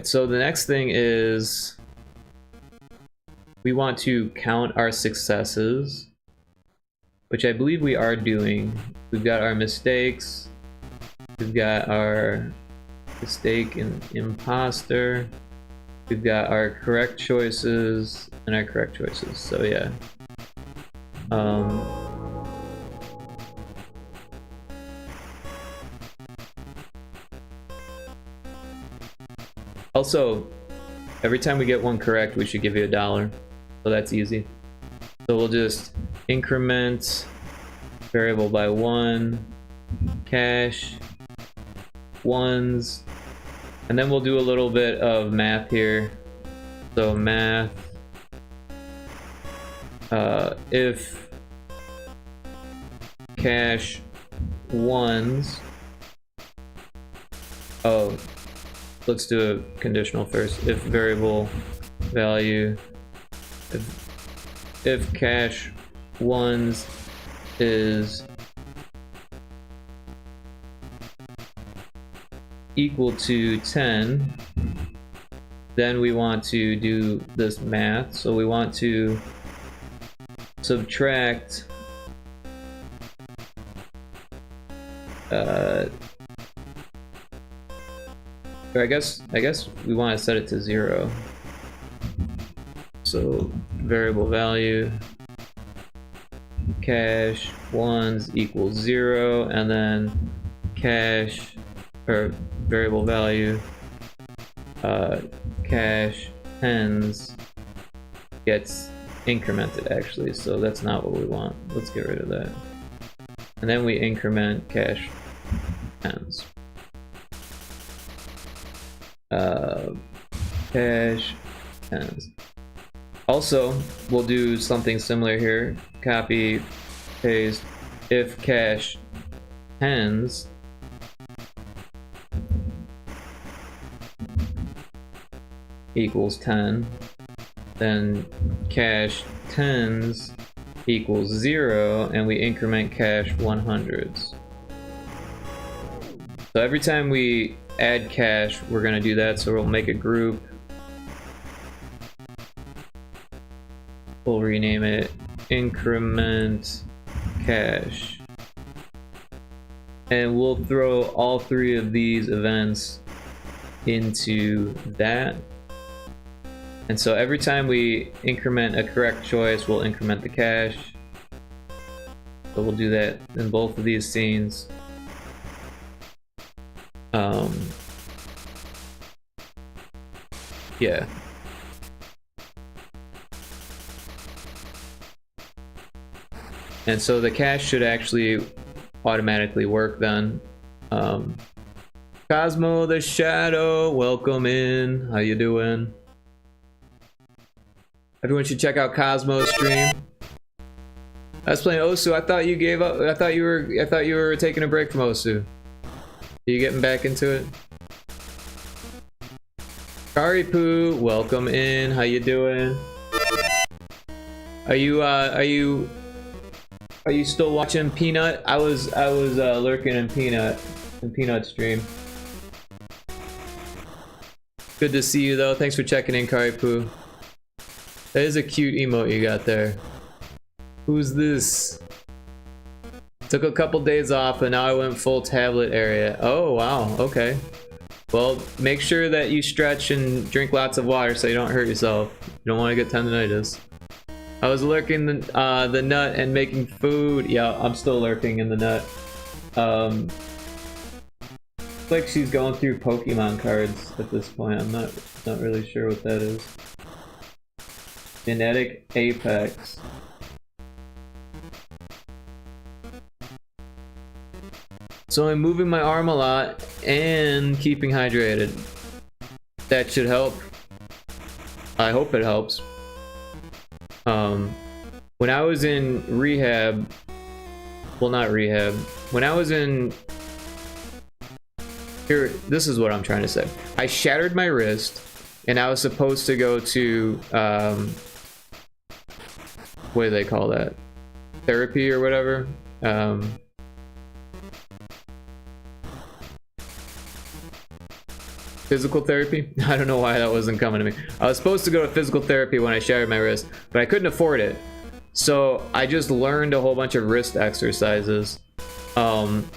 so the next thing is we want to count our successes, which I believe we are doing. We've got our mistakes, we've got our mistake and imposter, we've got our correct choices and our correct choices. So yeah. Also, every time we get one correct, we should give you $1. So that's easy. So we'll just increment variable by 1, cache, ones, and then we'll do a little bit of math here. So math, if cache ones, oh, let's do a conditional first. If variable value, if cache ones is equal to 10, then we want to do this math. So we want to subtract or I guess we want to set it to 0. So variable value cache ones equals 0, and then cache or variable value cache tens gets incremented actually, so that's not what we want. Let's get rid of that. And then we increment cache tens. Cache tens. Also, we'll do something similar here. Copy, paste, if cache tens equals 10, then cache tens equals 0, and we increment cache 100s. So every time we add cache, we're gonna do that. So we'll make a group. We'll rename it increment cache, and we'll throw all 3 of these events into that. And so every time we increment a correct choice, we'll increment the cache. So we'll do that in both of these scenes. Yeah. And so the cache should actually automatically work then. Cosmo the Shadow, welcome in. How you doing? Everyone should check out Cosmo's stream. I was playing Osu. I thought you gave up. I thought you were taking a break from Osu. Are you getting back into it? Karipu, welcome in. How you doing? Are you still watching Peanut? I was lurking in Peanut stream. Good to see you though. Thanks for checking in, Karipu. That is a cute emote you got there. Who's this? Took a couple days off and now I went full tablet area. Oh wow, okay. Well, make sure that you stretch and drink lots of water so you don't hurt yourself. You don't want to get tendonitis. I was lurking the nut and making food. Yeah, I'm still lurking in the nut. It's like she's going through Pokemon cards at this point. I'm not really sure what that is. Genetic Apex. So I'm moving my arm a lot and keeping hydrated. That should help. I hope it helps. When I was in rehab, well, not rehab, when I was in here, this is what I'm trying to say. I shattered my wrist and I was supposed to go to what do they call that, therapy or whatever. Physical therapy? I don't know why that wasn't coming to me. I was supposed to go to physical therapy when I shattered my wrist, but I couldn't afford it. So I just learned a whole bunch of wrist exercises. One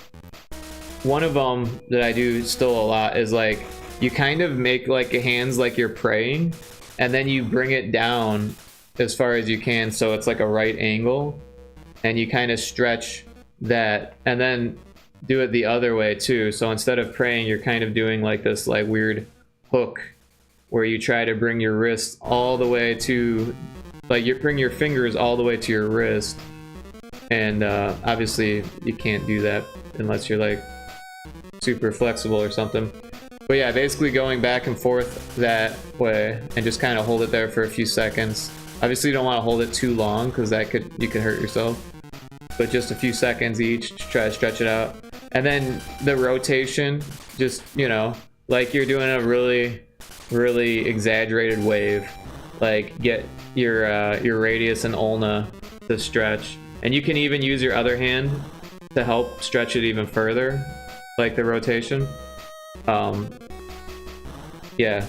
of them that I do still a lot is like, you kind of make like your hands like you're praying, and then you bring it down as far as you can so it's like a right angle, and you kind of stretch that, and then do it the other way too. So instead of praying, you're kind of doing like this like weird hook where you try to bring your wrist all the way to, like, you bring your fingers all the way to your wrist, and obviously you can't do that unless you're like super flexible or something. But yeah, basically going back and forth that way and just kind of hold it there for a few seconds. Obviously you don't want to hold it too long because you could hurt yourself, but just a few seconds each to try to stretch it out. And then the rotation, just, you know, like you're doing a really, really exaggerated wave. Like get your radius and ulna to stretch, and you can even use your other hand to help stretch it even further, like the rotation. Yeah.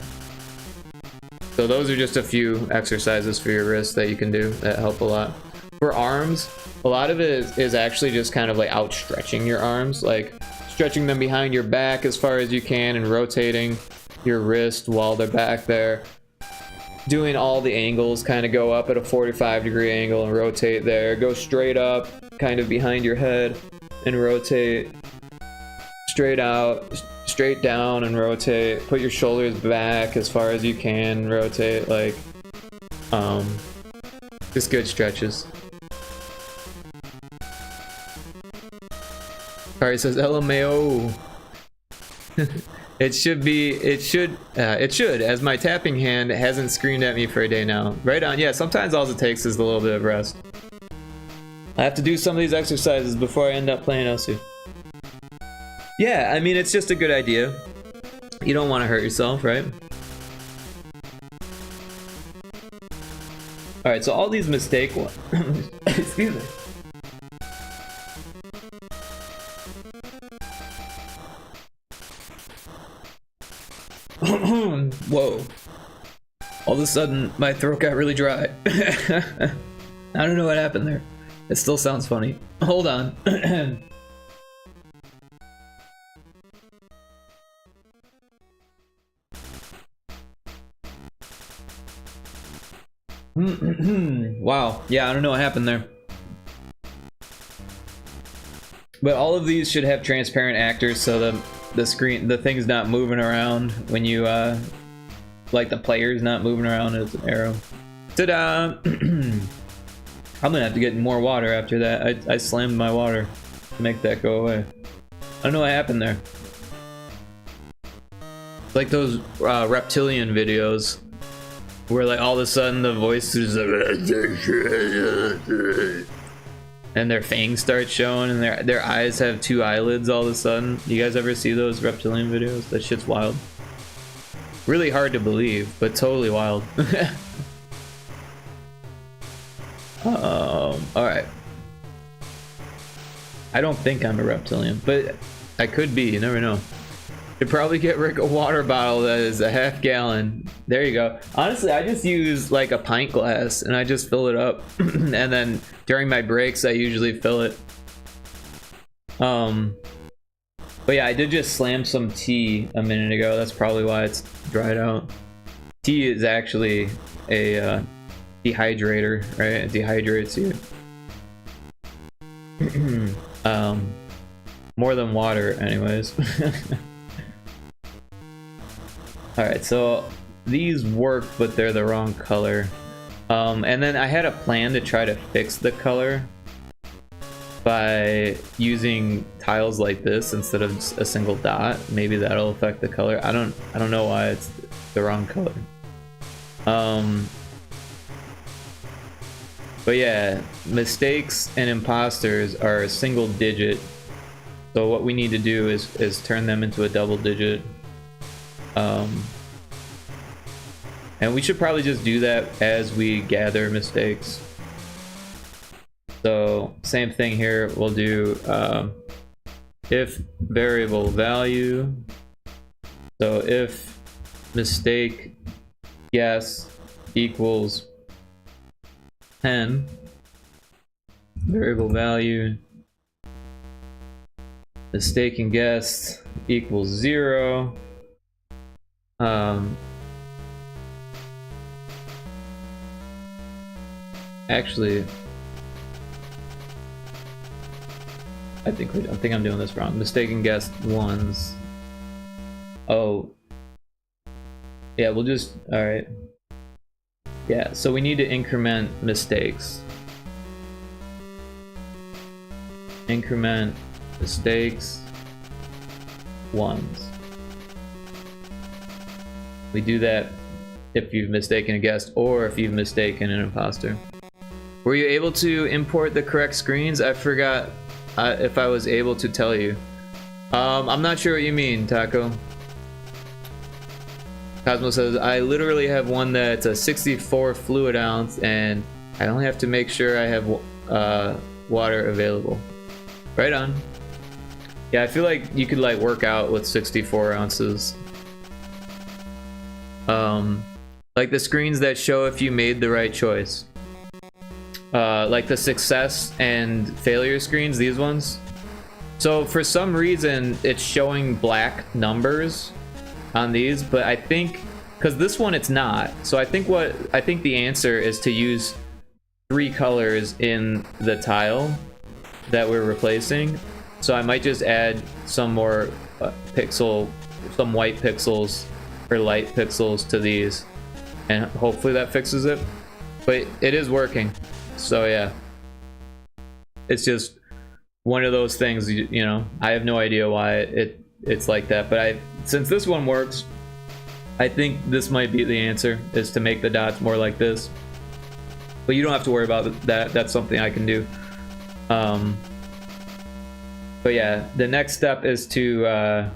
So those are just a few exercises for your wrist that you can do that help a lot. For arms, a lot of it is actually just kind of like outstretching your arms, like stretching them behind your back as far as you can and rotating your wrist while they're back there. Doing all the angles, kind of go up at a 45-degree angle and rotate there. Go straight up, kind of behind your head and rotate. Straight out, straight down and rotate. Put your shoulders back as far as you can, rotate, like, just good stretches. Alright, says LMAO. It should, as my tapping hand hasn't screamed at me for a day now. Right on, yeah, sometimes all it takes is a little bit of rest. I have to do some of these exercises before I end up playing LC. Yeah, I mean, it's just a good idea. You don't want to hurt yourself, right? Alright, so all these mistake ones. Excuse me. Whoa. All of a sudden, my throat got really dry. I don't know what happened there. It still sounds funny. Hold on. Wow. Yeah, I don't know what happened there. But all of these should have transparent actors so the screen, the thing's not moving around when you, like the player's not moving around as an arrow. Ta-da! I'm gonna have to get more water after that. I slammed my water to make that go away. I don't know what happened there. It's like those reptilian videos where like all of a sudden the voice is and their fangs start showing and their eyes have two eyelids all of a sudden. You guys ever see those reptilian videos? That shit's wild. Really hard to believe, but totally wild. Alright. I don't think I'm a reptilian, but I could be, you never know. Could probably get Rick a water bottle that is a half gallon. There you go. Honestly, I just use like a pint glass and I just fill it up. And then during my breaks, I usually fill it. But yeah, I did just slam some tea a minute ago. That's probably why it's dried out. Tea is actually a dehydrator, right? It dehydrates you. More than water, anyways. Alright, so these work, but they're the wrong color. And then I had a plan to try to fix the color by using tiles like this instead of just a single dot. Maybe that'll affect the color. I don't know why it's the wrong color. But yeah, mistakes and imposters are a single digit. So what we need to do is turn them into a double digit. And we should probably just do that as we gather mistakes. So same thing here, we'll do if variable value. So if mistake guess equals 10, variable value mistaken guess equals 0. Actually, I think I'm doing this wrong. Mistaken guess ones. Oh, yeah. We'll just all right. Yeah. So we need to increment mistakes. Increment mistakes ones. We do that if you've mistaken a guess or if you've mistaken an imposter. Were you able to import the correct screens? I forgot if I was able to tell you. I'm not sure what you mean, Taco. Cosmo says, I literally have one that's a 64 fluid ounce and I only have to make sure I have water available. Right on. Yeah, I feel like you could like work out with 64 ounces. Like the screens that show if you made the right choice. Like the success and failure screens, these ones. So for some reason it's showing black numbers on these, but I think because this one it's not. So I think the answer is to use 3 colors in the tile that we're replacing. So I might just add some more some white pixels or light pixels to these, and hopefully that fixes it. But it is working, so yeah. It's just one of those things, you know. I have no idea why it's like that, but since this one works, I think this might be the answer, is to make the dots more like this. But you don't have to worry about that. That's something I can do. But yeah, the next step is to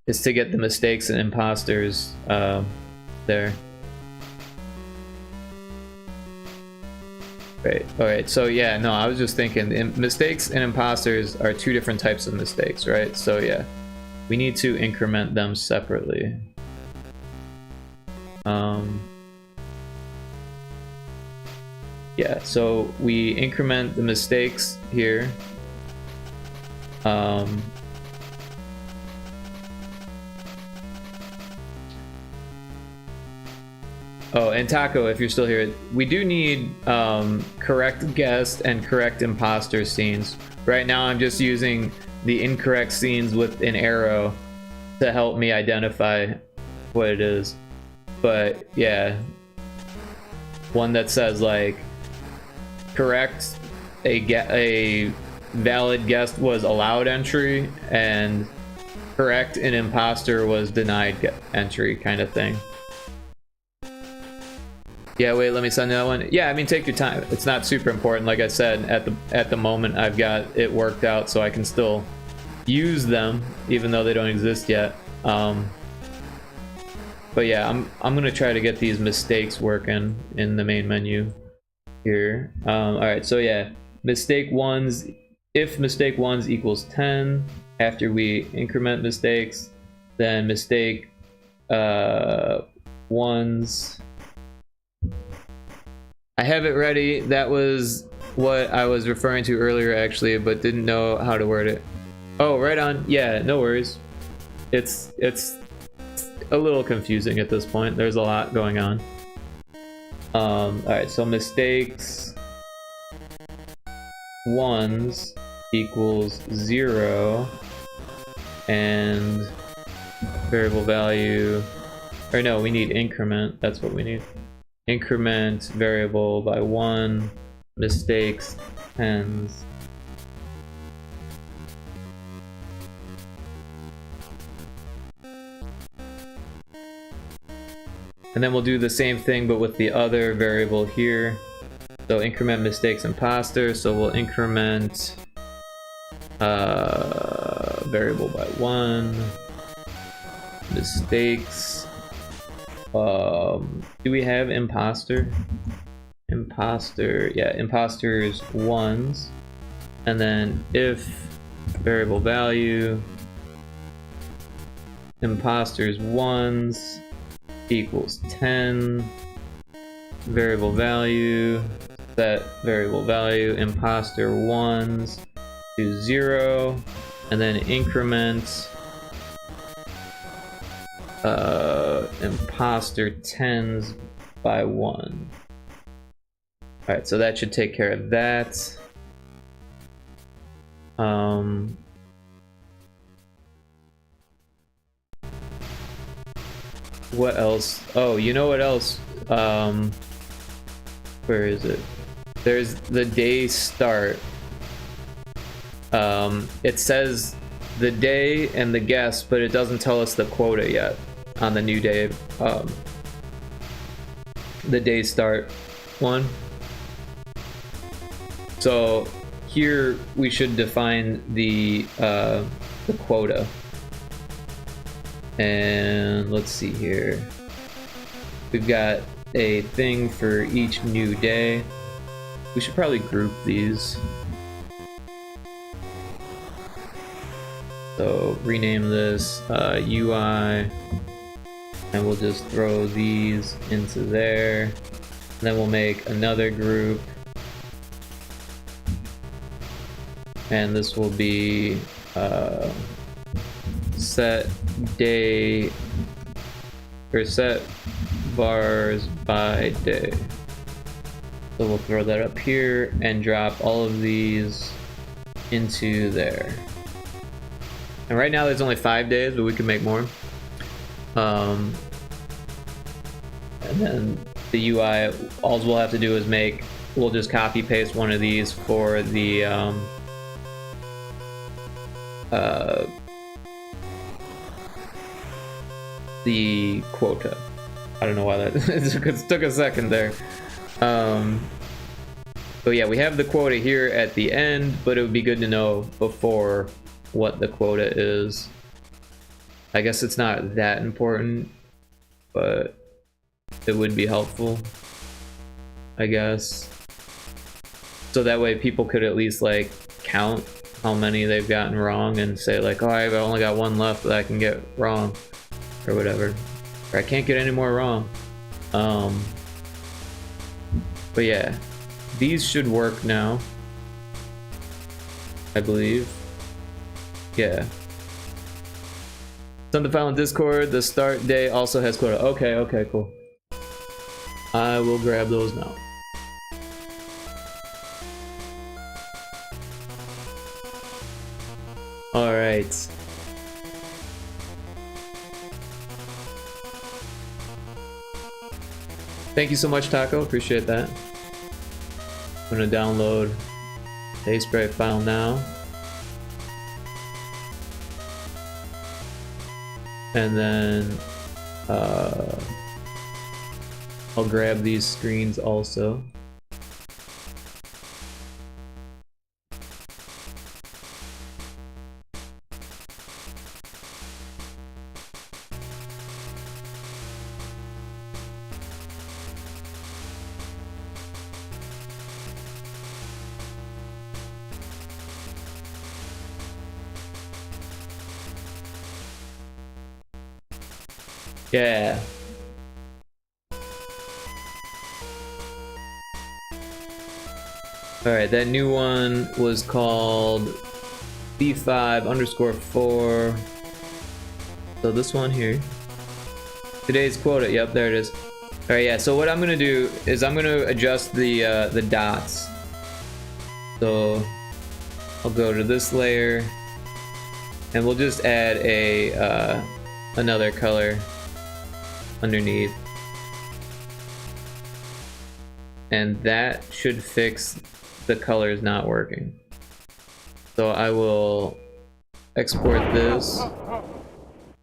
get the mistakes and imposters there. Right. All right. So yeah, no, I was just thinking mistakes and imposters are 2 different types of mistakes, right? So yeah, we need to increment them separately. Yeah, so we increment the mistakes here. Oh, and Taco, if you're still here, we do need correct guest and correct imposter scenes. Right now I'm just using the incorrect scenes with an arrow to help me identify what it is. But yeah, one that says like correct, a valid guest was allowed entry, and correct an imposter was denied entry, kind of thing. Yeah, wait, let me send that one. Yeah, I mean, take your time. It's not super important. Like I said, at the moment I've got it worked out so I can still use them even though they don't exist yet. But yeah, I'm gonna try to get these mistakes working in the main menu here. Alright, so yeah, mistake ones, if mistake ones equals 10 after we increment mistakes, then mistake ones, I have it ready. That was what I was referring to earlier actually, but didn't know how to word it. Oh, right on. Yeah, no worries. It's a little confusing at this point. There's a lot going on. Alright, so mistakes ones equals 0 and variable value, or no, we need increment. That's what we need. Increment variable by 1, mistakes tens. And then we'll do the same thing but with the other variable here. So increment mistakes imposter, so we'll increment variable by 1, mistakes. Do we have imposter? Imposter, yeah, imposters ones, and then if variable value imposters ones equals 10, variable value, set variable value imposter ones to 0, and then increment imposter tens by 1. Alright, so that should take care of that. What else? Oh, you know what else? Where is it? There's the day start. It says the day and the guest, but it doesn't tell us the quota yet on the new day. The day start one. So here we should define the quota. And let's see here. We've got a thing for each new day. We should probably group these. So rename this UI, and we'll just throw these into there. And then we'll make another group. And this will be set day, or set bars by day. So we'll throw that up here and drop all of these into there. And right now there's only 5 days, but we can make more. And then the UI, all we'll have to do is we'll just copy paste one of these for the quota. I don't know why that it took a second there. But yeah, we have the quota here at the end, but it would be good to know before what the quota is. I guess it's not that important, but it would be helpful, I guess. So that way people could at least like count how many they've gotten wrong and say like, oh, I've only got one left that I can get wrong, or whatever. Or I can't get any more wrong. But yeah, these should work now, I believe. Yeah. It's on the file in Discord. The start day also has quota. Okay, okay, cool. I will grab those now. All right. Thank you so much, Taco. Appreciate that. I'm gonna download the spray file now. And then I'll grab these screens also. Yeah. Alright, that new one was called B5_4. So this one here. Today's quota, yep, there it is. Alright, yeah, so what I'm gonna do is I'm gonna adjust the dots. So I'll go to this layer and we'll just add a another color underneath, and that should fix the colors not working. So I will export this.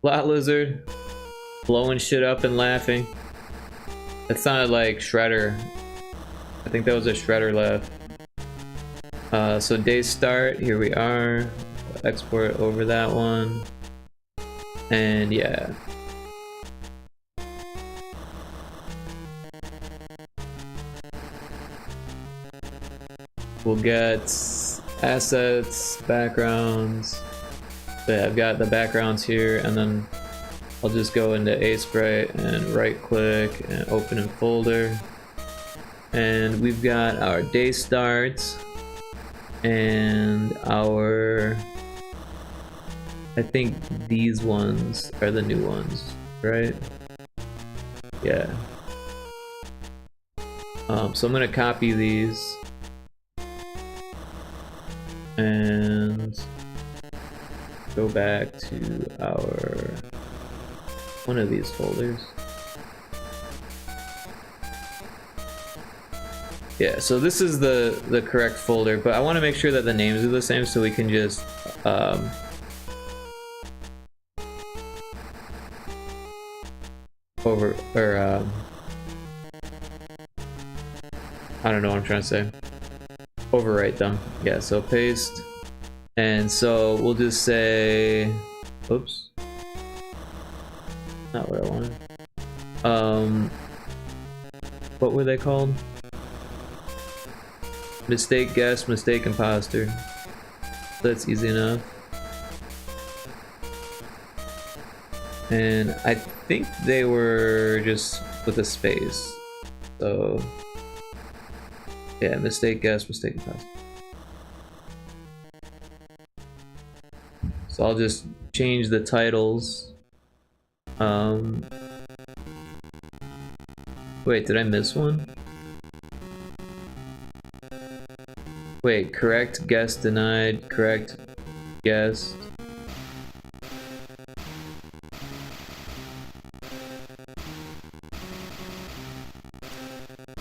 Lot Lizard blowing shit up and laughing. That sounded like Shredder. I think that was a Shredder laugh. So day start, here we are. Export over that one, and yeah. We'll get assets, backgrounds. So yeah, I've got the backgrounds here, and then I'll just go into Sprite and right click and open in folder. And we've got our day starts and our, I think these ones are the new ones, right? Yeah. So I'm gonna copy these and go back to our one of these folders. Yeah, so this is the correct folder, but I want to make sure that the names are the same so we can just I don't know what I'm trying to say. Overwrite them. Yeah, so paste. And so we'll just say, oops. Not what I wanted. What were they called? Mistake guess, mistake imposter. That's easy enough. And I think they were just with a space. So yeah, mistake guess, mistake imposter. So I'll just change the titles. Wait, did I miss one? Wait, correct guess denied, correct guess.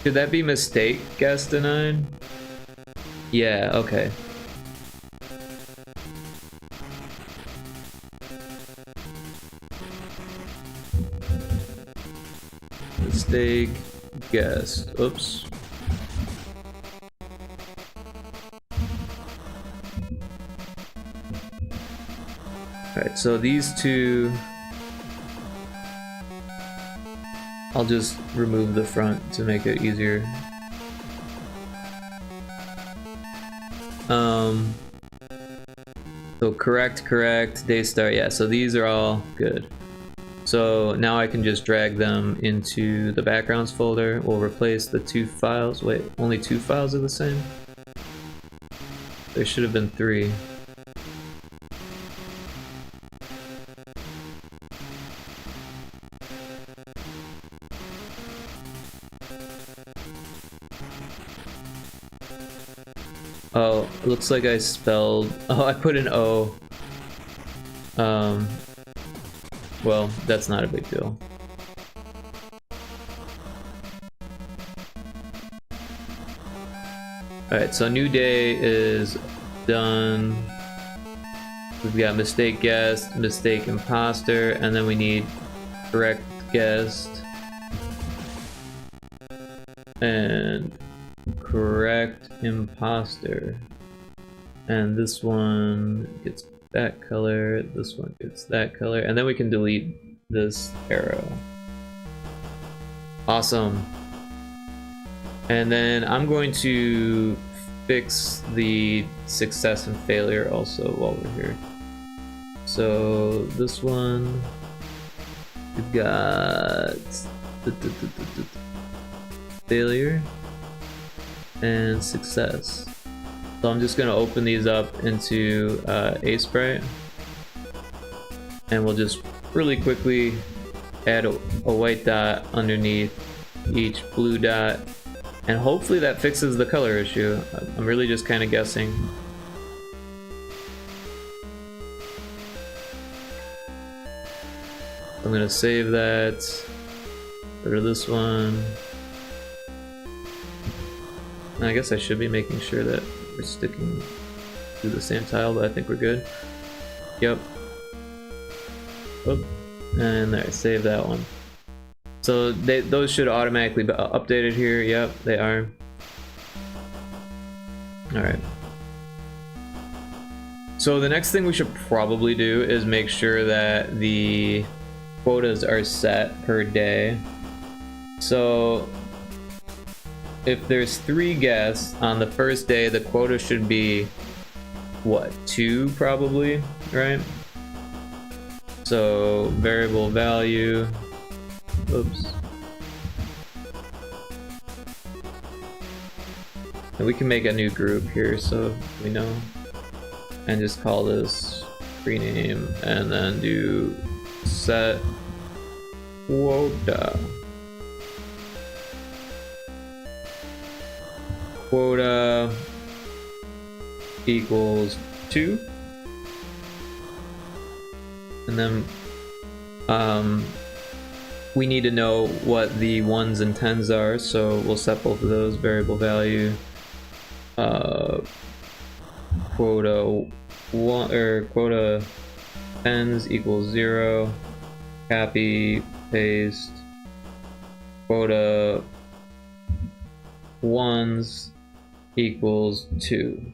Should that be mistake guess denied? Yeah, okay. Mistake guessed. Oops. Alright, so these two, I'll just remove the front to make it easier. So correct, day start, yeah, so these are all good. So now I can just drag them into the backgrounds folder. We'll replace the two files. Wait, only two files are the same? There should have been three. Oh, looks like I spelled... Oh, I put an O. Well, that's not a big deal. Alright, so new day is done. We've got mistake guessed, mistake imposter, and then we need correct guessed. And correct imposter. And this one gets that color, this one gets that color, and then we can delete this arrow. Awesome. And then I'm going to fix the success and failure also while we're here. So this one, we've got failure and success. So I'm just gonna open these up into A-Sprite, and we'll just really quickly add a white dot underneath each blue dot, and hopefully that fixes the color issue. I'm really just kind of guessing. I'm gonna save that, go to this one. And I guess I should be making sure that we're sticking to the same tile, but I think we're good. Yep. Oop. And there, save that one. So those should automatically be updated here. Yep, they are. Alright. So the next thing we should probably do is make sure that the quotas are set per day. So if there's 3 guests on the first day, the quota should be, what, 2 probably, right? So variable value, oops. And we can make a new group here so we know. And just call this rename and then do set quota. Quota equals 2, and then we need to know what the 1s and 10s are, so we'll set both of those. Variable value quota 1 or quota 10s equals 0. Copy, paste. Quota 1s equals 2.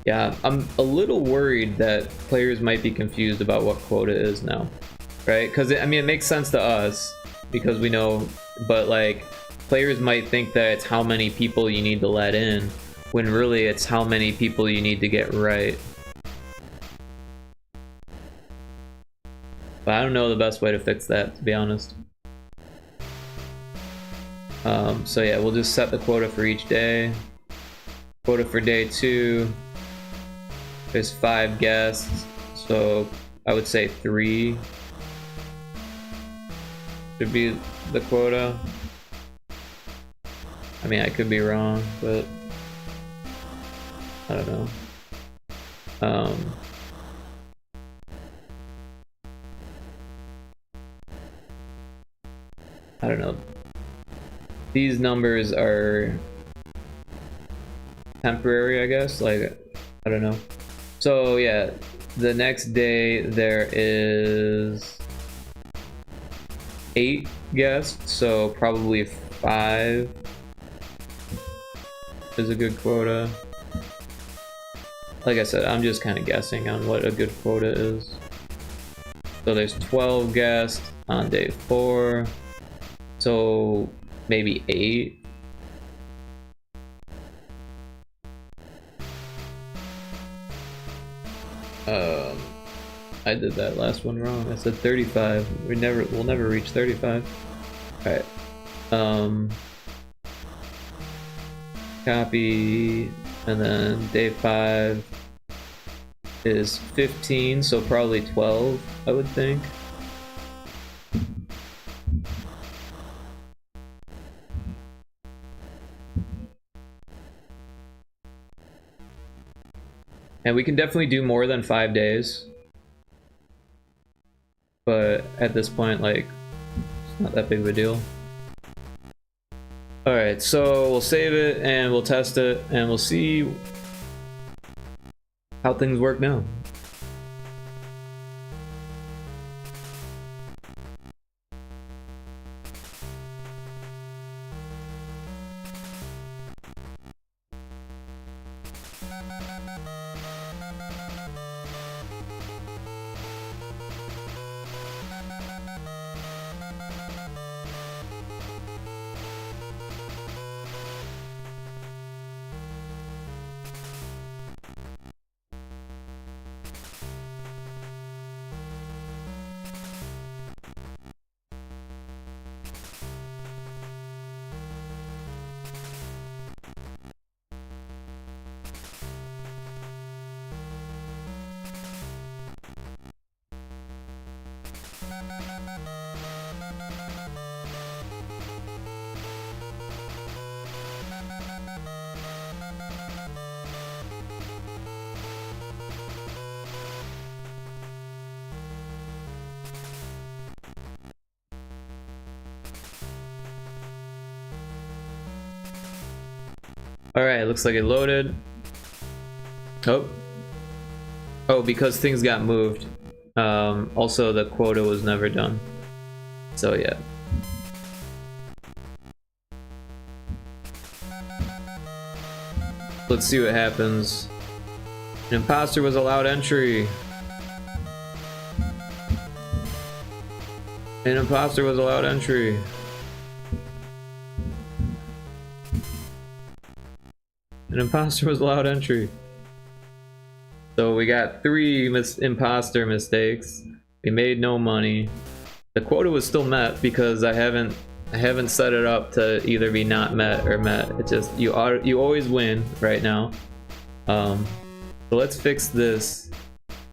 Yeah, I'm a little worried that players might be confused about what quota is now, right? Because I mean, it makes sense to us because we know, but like players might think that it's how many people you need to let in, when really it's how many people you need to get right. But I don't know the best way to fix that, to be honest. So yeah, we'll just set the quota for each day. Quota for day 2. There's 5 guests, so I would say 3 should be the quota. I mean, I could be wrong, but I don't know. I don't know. These numbers are temporary, I guess. Like, I don't know. So yeah, the next day there is 8 guests, so probably 5 is a good quota. Like I said, I'm just kind of guessing on what a good quota is. So there's 12 guests on day 4, so maybe 8. I did that last one wrong. I said 35. We'll never reach 35. Alright. Copy, and then day 5 is 15, so probably 12, I would think. And we can definitely do more than 5 days. But at this point, like, it's not that big of a deal. Alright, so we'll save it and we'll test it and we'll see how things work now. Alright, looks like it loaded. Oh, because things got moved. Also, the quota was never done. So, yeah. Let's see what happens. An imposter was allowed entry. An imposter was allowed entry. An imposter was allowed entry. So we got 3 imposter mistakes. We made no money. The quota was still met because I haven't set it up to either be not met or met. It just you always win right now. So let's fix this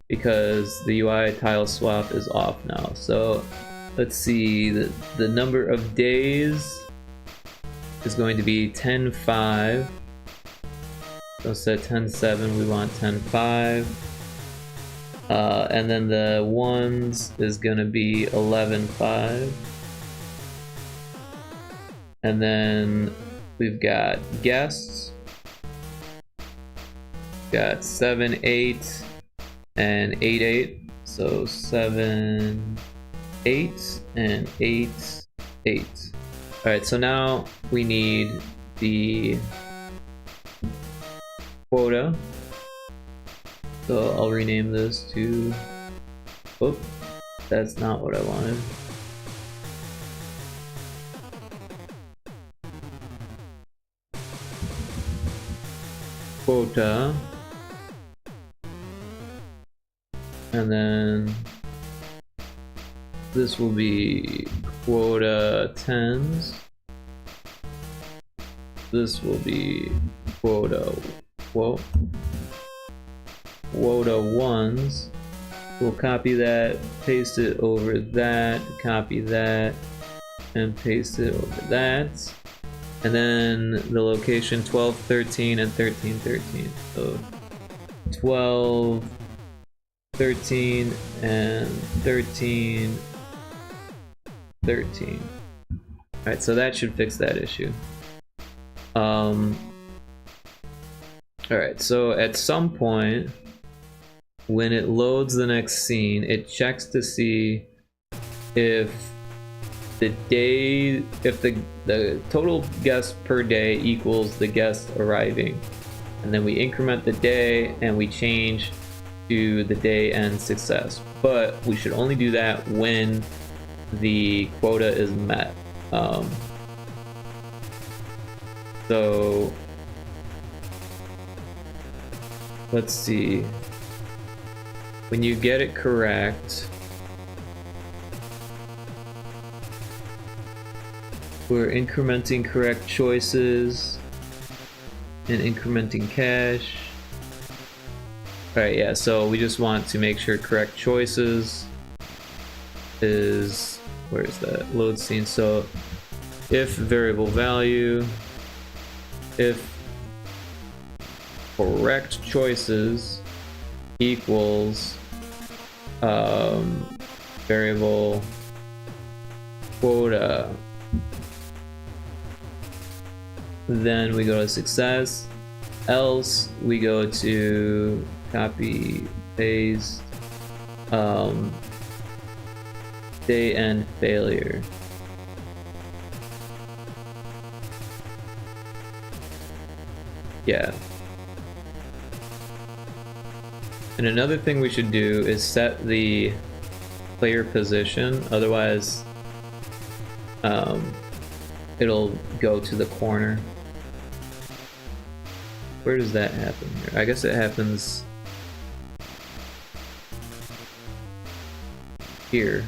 because the UI tile swap is off now. So let's see, the number of days is going to be 10-5. So instead of 10-7, we want 10-5. And then the ones is gonna be 11-5. And then we've got guests. Got 7-8 and 8-8. So 7-8 and 8-8. Alright, so now we need the quota. So I'll rename this to, oh, that's not what I wanted. Quota. And then this will be quota 10s. This will be quota 1s. We'll copy that, paste it over that, copy that, and paste it over that. And then the location 12, 13, and 13, 13. So 12, 13, and 13, 13. Alright, so that should fix that issue. Alright, so at some point, when it loads the next scene, it checks to see if the total guests per day equals the guests arriving. And then we increment the day and we change to the day end success. But we should only do that when the quota is met. So let's see. When you get it correct, we're incrementing correct choices and incrementing cache. Alright, yeah, so we just want to make sure correct choices is, where is that? Load scene. So if variable value, if correct choices equals variable quota, then we go to success, else we go to copy, paste, day end failure. Yeah. And another thing we should do is set the player position, otherwise it'll go to the corner. Where does that happen here? I guess it happens here.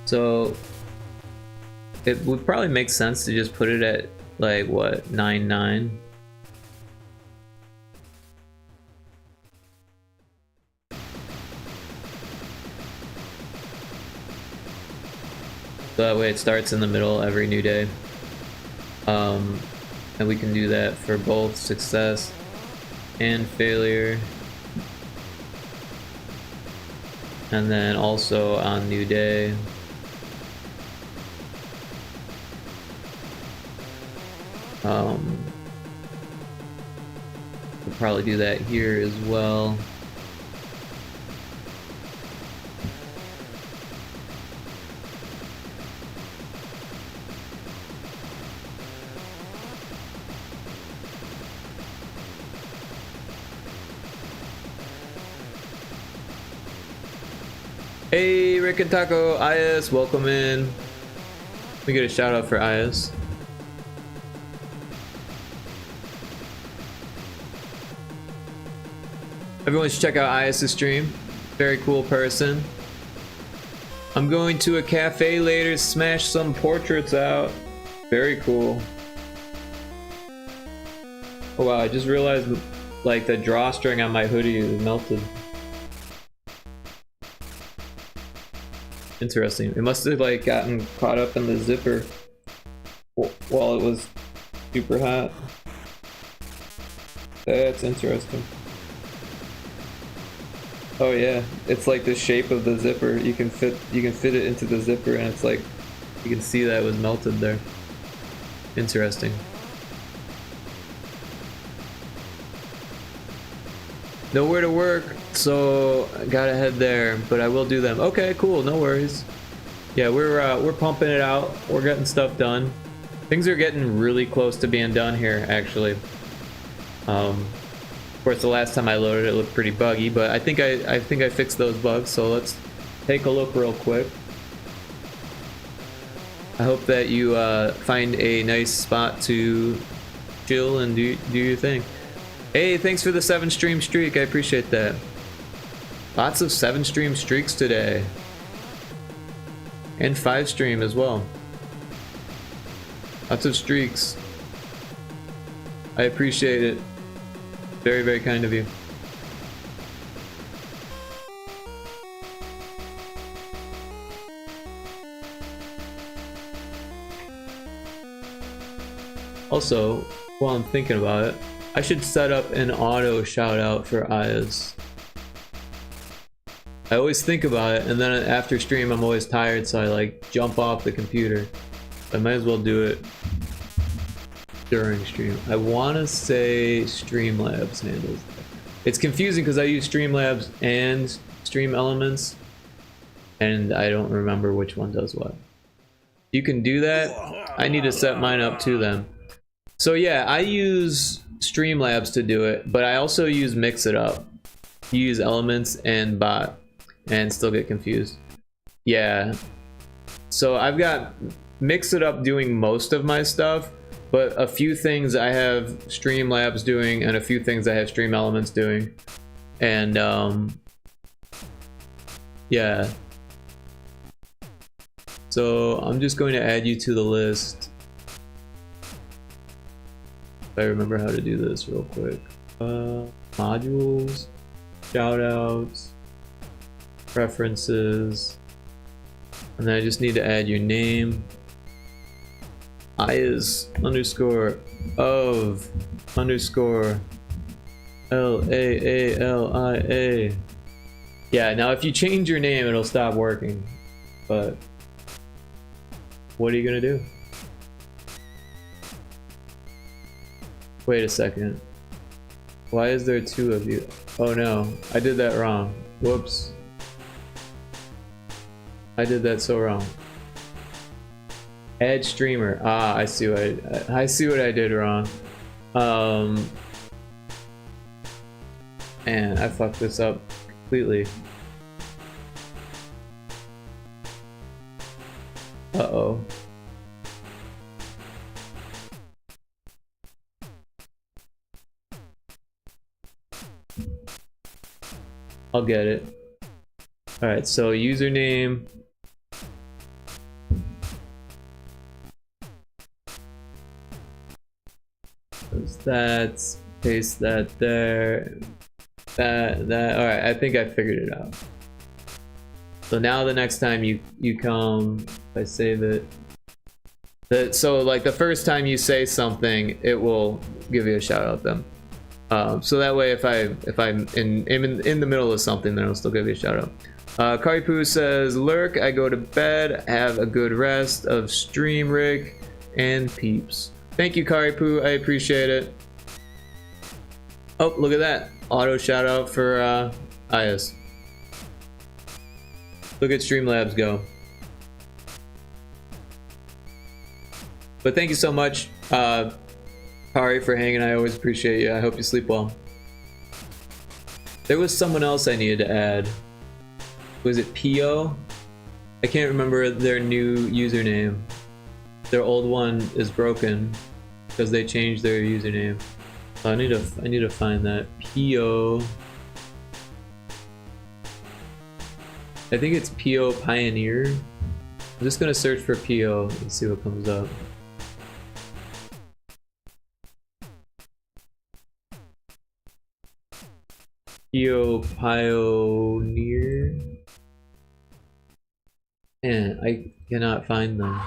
So it would probably make sense to just put it at like what, 9.9. So that way it starts in the middle every new day. And we can do that for both success and failure. And then also on new day. We'll probably do that here as well. Hey, Rick and Taco, IS, welcome in. We get a shout out for IS. Everyone should check out IS's stream. Very cool person. I'm going to a cafe later to smash some portraits out. Very cool. Oh wow, I just realized like the drawstring on my hoodie is melted. Interesting. It must have like gotten caught up in the zipper while it was super hot. That's interesting. Oh yeah, it's like the shape of the zipper. You can fit it into the zipper, and it's like you can see that it was melted there. Interesting. Nowhere to work, so I gotta head there, but I will do them. Okay, cool, no worries. Yeah, we're pumping it out. We're getting stuff done. Things are getting really close to being done here, actually. Of course, the last time I loaded it looked pretty buggy, but I think I fixed those bugs. So let's take a look real quick. I hope that you find a nice spot to chill and do your thing. Hey, thanks for the 7-stream streak. I appreciate that. Lots of 7-stream streaks today. And 5-stream as well. Lots of streaks. I appreciate it. Very, very kind of you. Also, while I'm thinking about it, I should set up an auto shout out for Ayaz. I always think about it, and then after stream I'm always tired, so I like jump off the computer. I might as well do it during stream. I want to say Streamlabs handles it. It's confusing because I use Streamlabs and Stream Elements, and I don't remember which one does what. You can do that. I need to set mine up too then. So yeah, I use Streamlabs to do it, but I also use Mix It Up. You use Elements and Bot and still get confused. Yeah. So I've got Mix It Up doing most of my stuff, but a few things I have Streamlabs doing and a few things I have Stream Elements doing. And yeah. So I'm just going to add you to the list. If I remember how to do this real quick. Modules, shoutouts, preferences, and then I just need to add your name. Ayaz_of_LAALIA. Yeah, now if you change your name, it'll stop working. But what are you gonna do? Wait a second. Why is there 2 of you? Oh no, I did that wrong. Whoops. I did that so wrong. Add streamer. Ah, I see what I see what I did wrong. And I fucked this up completely. Uh-oh. I'll get it. Alright, so username. That, paste that there. That. Alright, I think I figured it out. So now the next time you come, if I save it. So like the first time you say something, it will give you a shout out then. So that way if I'm in the middle of something, then I'll still give you a shout out. Karipu says, lurk, I go to bed, have a good rest of stream, Rick, and peeps. Thank you, Karipu, I appreciate it. Oh, look at that. Auto shout out for Ayaz. Look at Streamlabs go. But thank you so much, Kari, for hanging. I always appreciate you. I hope you sleep well. There was someone else I needed to add. Was it Pio? I can't remember their new username. Their old one is broken because they changed their username. So I need to find that. Pio. I think it's Pio Pioneer. I'm just gonna search for Pio and see what comes up. Pio Pioneer. Man, I cannot find them.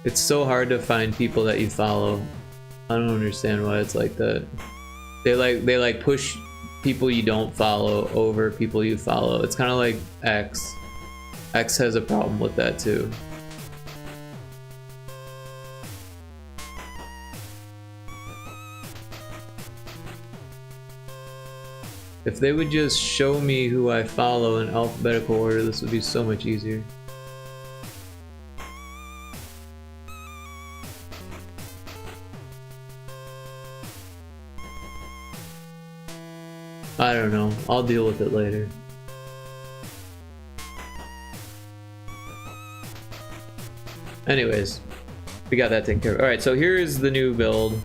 It's so hard to find people that you follow. I don't understand why it's like that. They like push people you don't follow over people you follow. It's kind of like X. X has a problem with that too. If they would just show me who I follow in alphabetical order, this would be so much easier. I don't know. I'll deal with it later. Anyways, we got that taken care of. Alright, so here is the new build.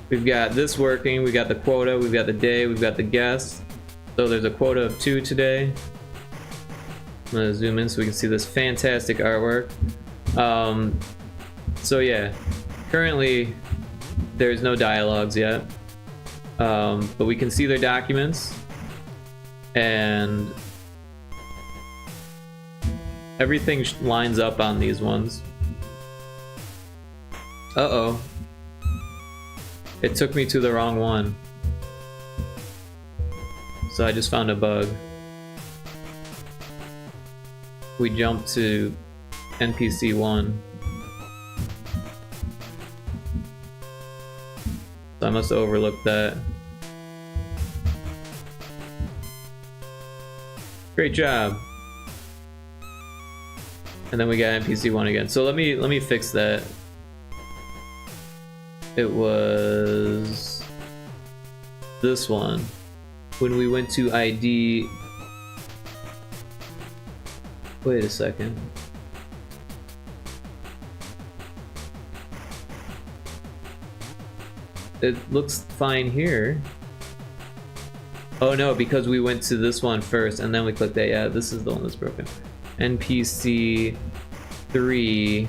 We've got this working, we got the quota, we've got the day, we've got the guest. So there's a quota of 2 today. I'm gonna zoom in so we can see this fantastic artwork. So yeah, currently there's no dialogues yet. But we can see their documents. And everything lines up on these ones. Uh-oh. It took me to the wrong one. So I just found a bug. We jumped to NPC 1. So I must have overlooked that. Great job. And then we got NPC 1 again. So let me fix that. It was this one. When we went to ID. Wait a second. It looks fine here. Oh no, because we went to this one first and then we clicked that. Yeah, this is the one that's broken. NPC 3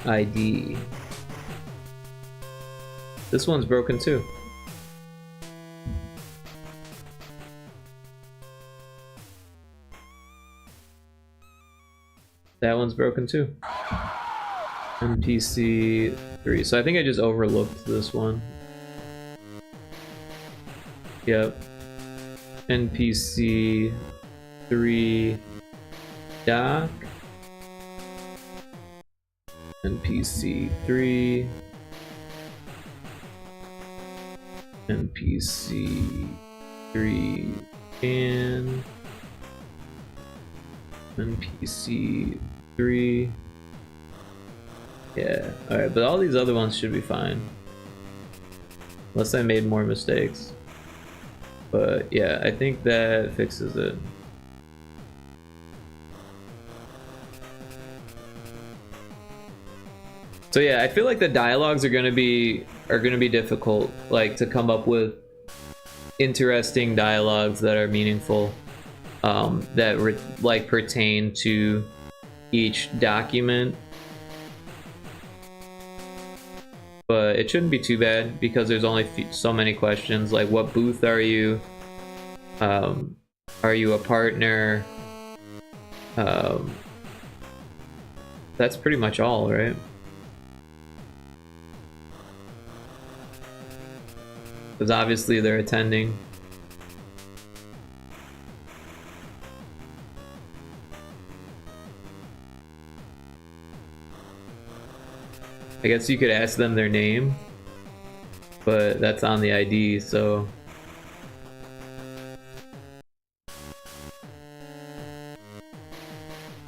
ID. This one's broken too. That one's broken too. NPC 3. So I think I just overlooked this one. Yep. NPC 3 doc. NPC 3. NPC 3 and NPC 3. Yeah, alright, but all these other ones should be fine. Unless I made more mistakes. But yeah, I think that fixes it. So yeah, I feel like the dialogues are gonna be difficult, like to come up with interesting dialogues that are meaningful, that like pertain to each document. But it shouldn't be too bad because there's only so many questions, like what booth are you? Are you a partner? That's pretty much all, right? Because obviously they're attending. I guess you could ask them their name, but that's on the ID, so.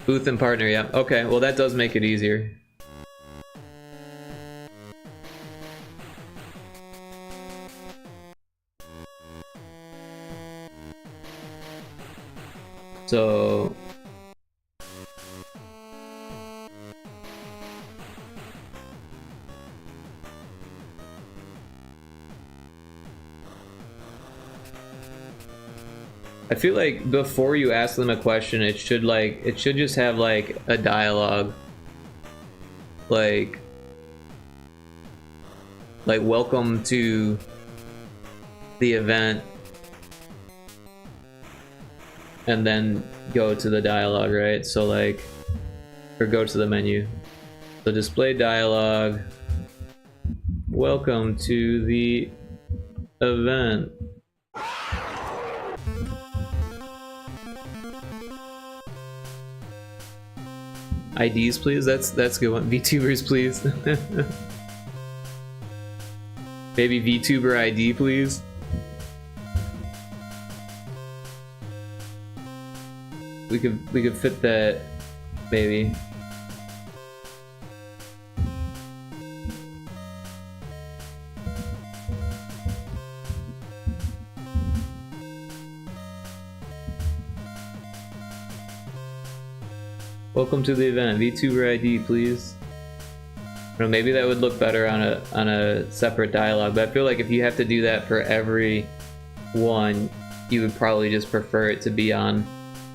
Booth and partner, yeah. Okay, well that does make it easier. So I feel like before you ask them a question, it should just have like a dialogue, like welcome to the event, and then go to the dialogue, right? So like, or go to the menu. So display dialogue, welcome to the event. IDs please, that's a good one. VTubers please. Maybe VTuber ID, please. We could fit that, maybe. Welcome to the event. VTuber ID, please. I don't know, maybe that would look better on a separate dialogue, but I feel like if you have to do that for every one, you would probably just prefer it to be on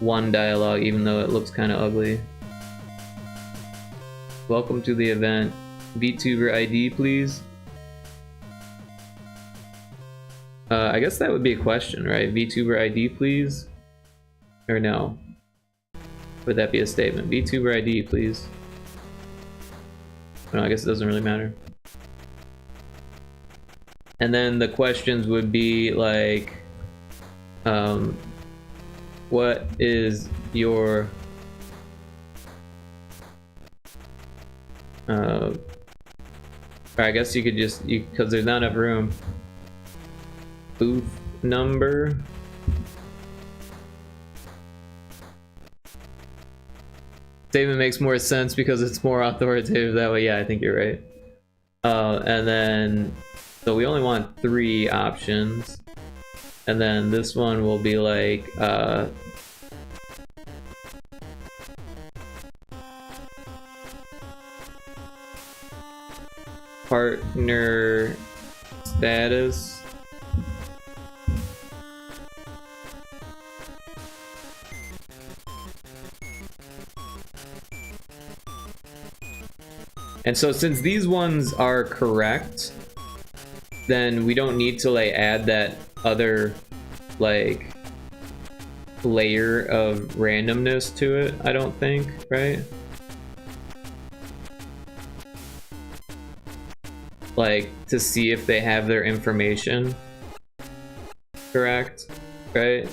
one dialogue, even though it looks kind of ugly. Welcome to the event. VTuber ID, please. I guess that would be a question, right? VTuber ID, please? Or no? Would that be a statement? VTuber ID, please. No, I guess it doesn't really matter. And then the questions would be like, what is your or I guess you could just, because there's not enough room. Booth number. Statement makes more sense because it's more authoritative that way. Yeah, I think you're right. And then, so we only want 3 options. And then this one will be like, partner status. And so since these ones are correct, then we don't need to like add that other like layer of randomness to it, I don't think, right? Like to see if they have their information correct, right?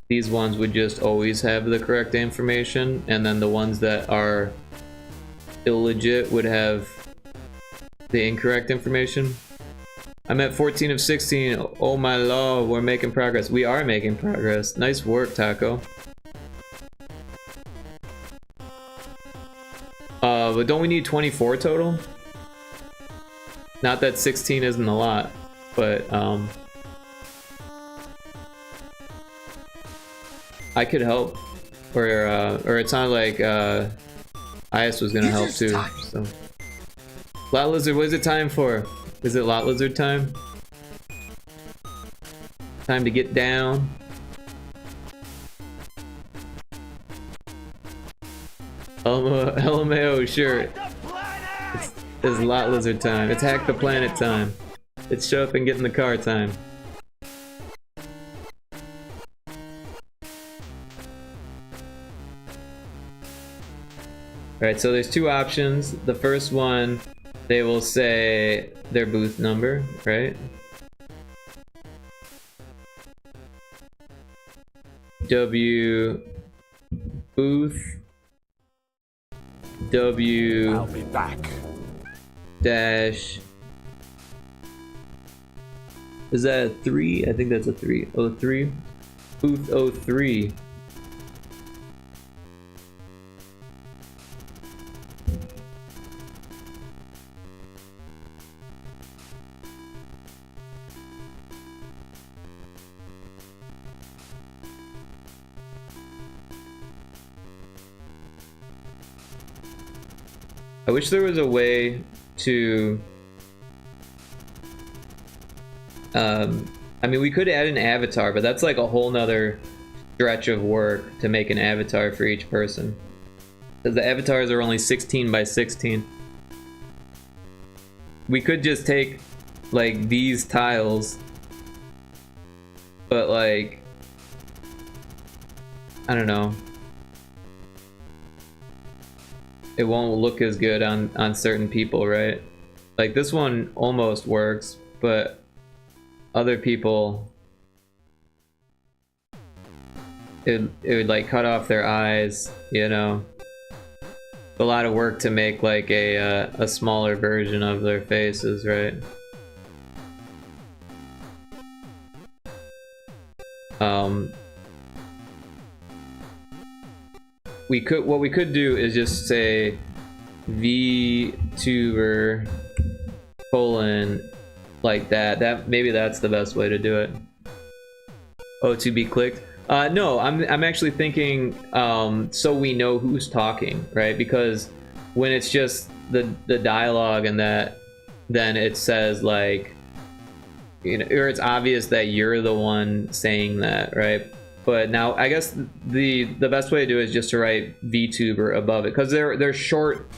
These ones would just always have the correct information, and then the ones that are illegit would have the incorrect information. I'm at 14 of 16. Oh my lord, we're making progress. We are making progress. Nice work, Taco. But don't we need 24 total? Not that 16 isn't a lot, but I could help. Or it sounded like Ias was gonna help too. So, Lot Lizard, what is it time for? Is it Lot Lizard time? Time to get down. LMAO, sure. It's Lot Lizard time. It's Hack the Planet time. It's show up and get in the car time. Alright, so there's 2 options. The first one, they will say their booth number, right? W booth W I'll be back. Dash. Is that a 3? I think that's a 3. 03. Booth 03. I wish there was a way to I mean, we could add an avatar, but that's like a whole nother stretch of work to make an avatar for each person, because the avatars are only 16 by 16. We could just take like these tiles, but like I don't know, it won't look as good on certain people, right? Like this one almost works, but other people, it would like cut off their eyes, you know. A lot of work to make like a smaller version of their faces, right? what we could do is just say VTuber colon like that. Maybe that's the best way to do it. Oh, to be clicked. No, I'm actually thinking so we know who's talking, right? Because when it's just the dialogue and that, then it says like, you know, or it's obvious that you're the one saying that, right? But now I guess the best way to do it is just to write VTuber above it, because they're short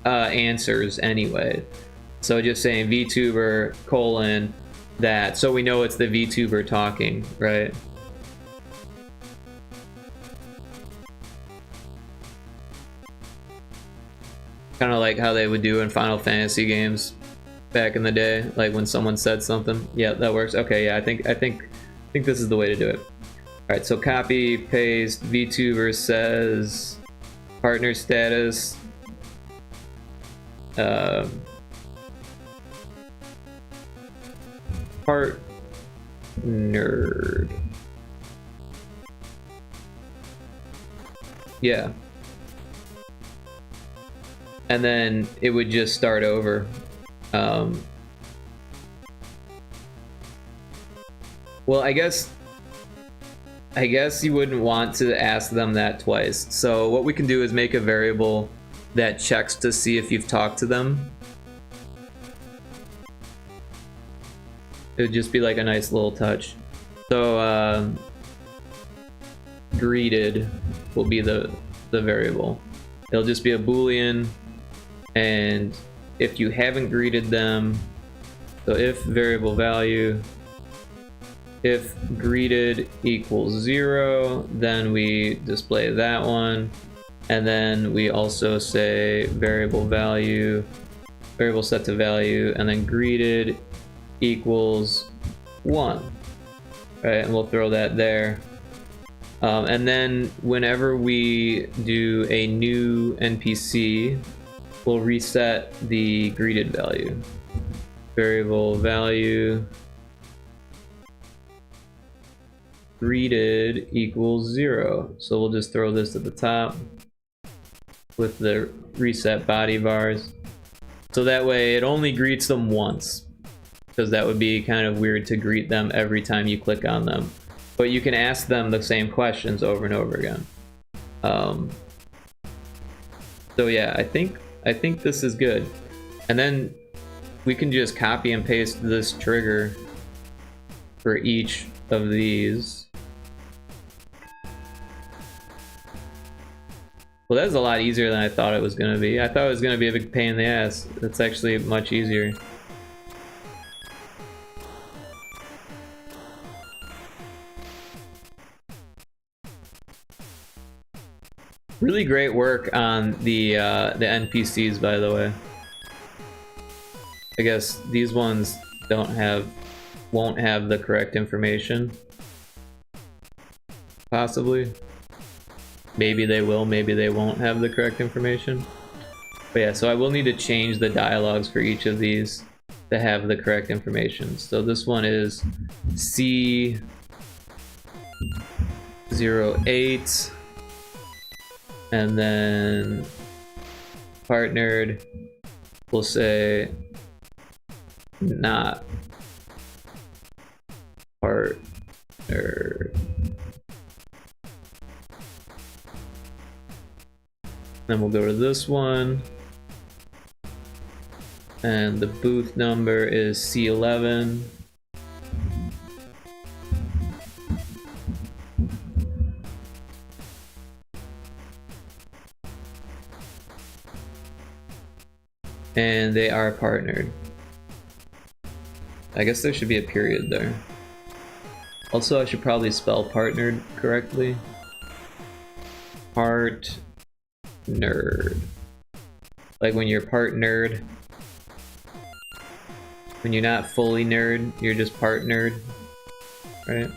answers anyway. So just saying VTuber colon that, so we know it's the VTuber talking, right? Kind of like how they would do in Final Fantasy games back in the day, like when someone said something. Yeah, that works. Okay, yeah, I think this is the way to do it. All right, so copy paste. VTuber says partner status. Partnered. Yeah. And then it would just start over. Well, I guess you wouldn't want to ask them that twice. So what we can do is make a variable that checks to see if you've talked to them. It would just be like a nice little touch. So greeted will be the variable. It'll just be a Boolean, and if you haven't greeted them, so if variable value, if greeted equals 0, then we display that one, and then we also say variable value, variable set to value, and then greeted equals 1, right? And we'll throw that there. And then whenever we do a new NPC, we'll reset the greeted value. Variable value greeted equals 0. So we'll just throw this at the top with the reset body bars. So that way it only greets them once, because that would be kind of weird to greet them every time you click on them. But you can ask them the same questions over and over again. So yeah, I think this is good. And then we can just copy and paste this trigger for each of these. Well, that's a lot easier than I thought it was gonna be. I thought it was gonna be a big pain in the ass. It's actually much easier. Really great work on the NPCs, by the way. I guess these ones won't have the correct information. Possibly. Maybe they will, maybe they won't have the correct information. But yeah, so I will need to change the dialogues for each of these to have the correct information. So this one is C08. And then partnered, we'll say not partnered. Then we'll go to this one. And the booth number is C11. And they are partnered. I guess there should be a period there. Also, I should probably spell partnered correctly. Part nerd. Like when you're part nerd. When you're not fully nerd, you're just part nerd. Right?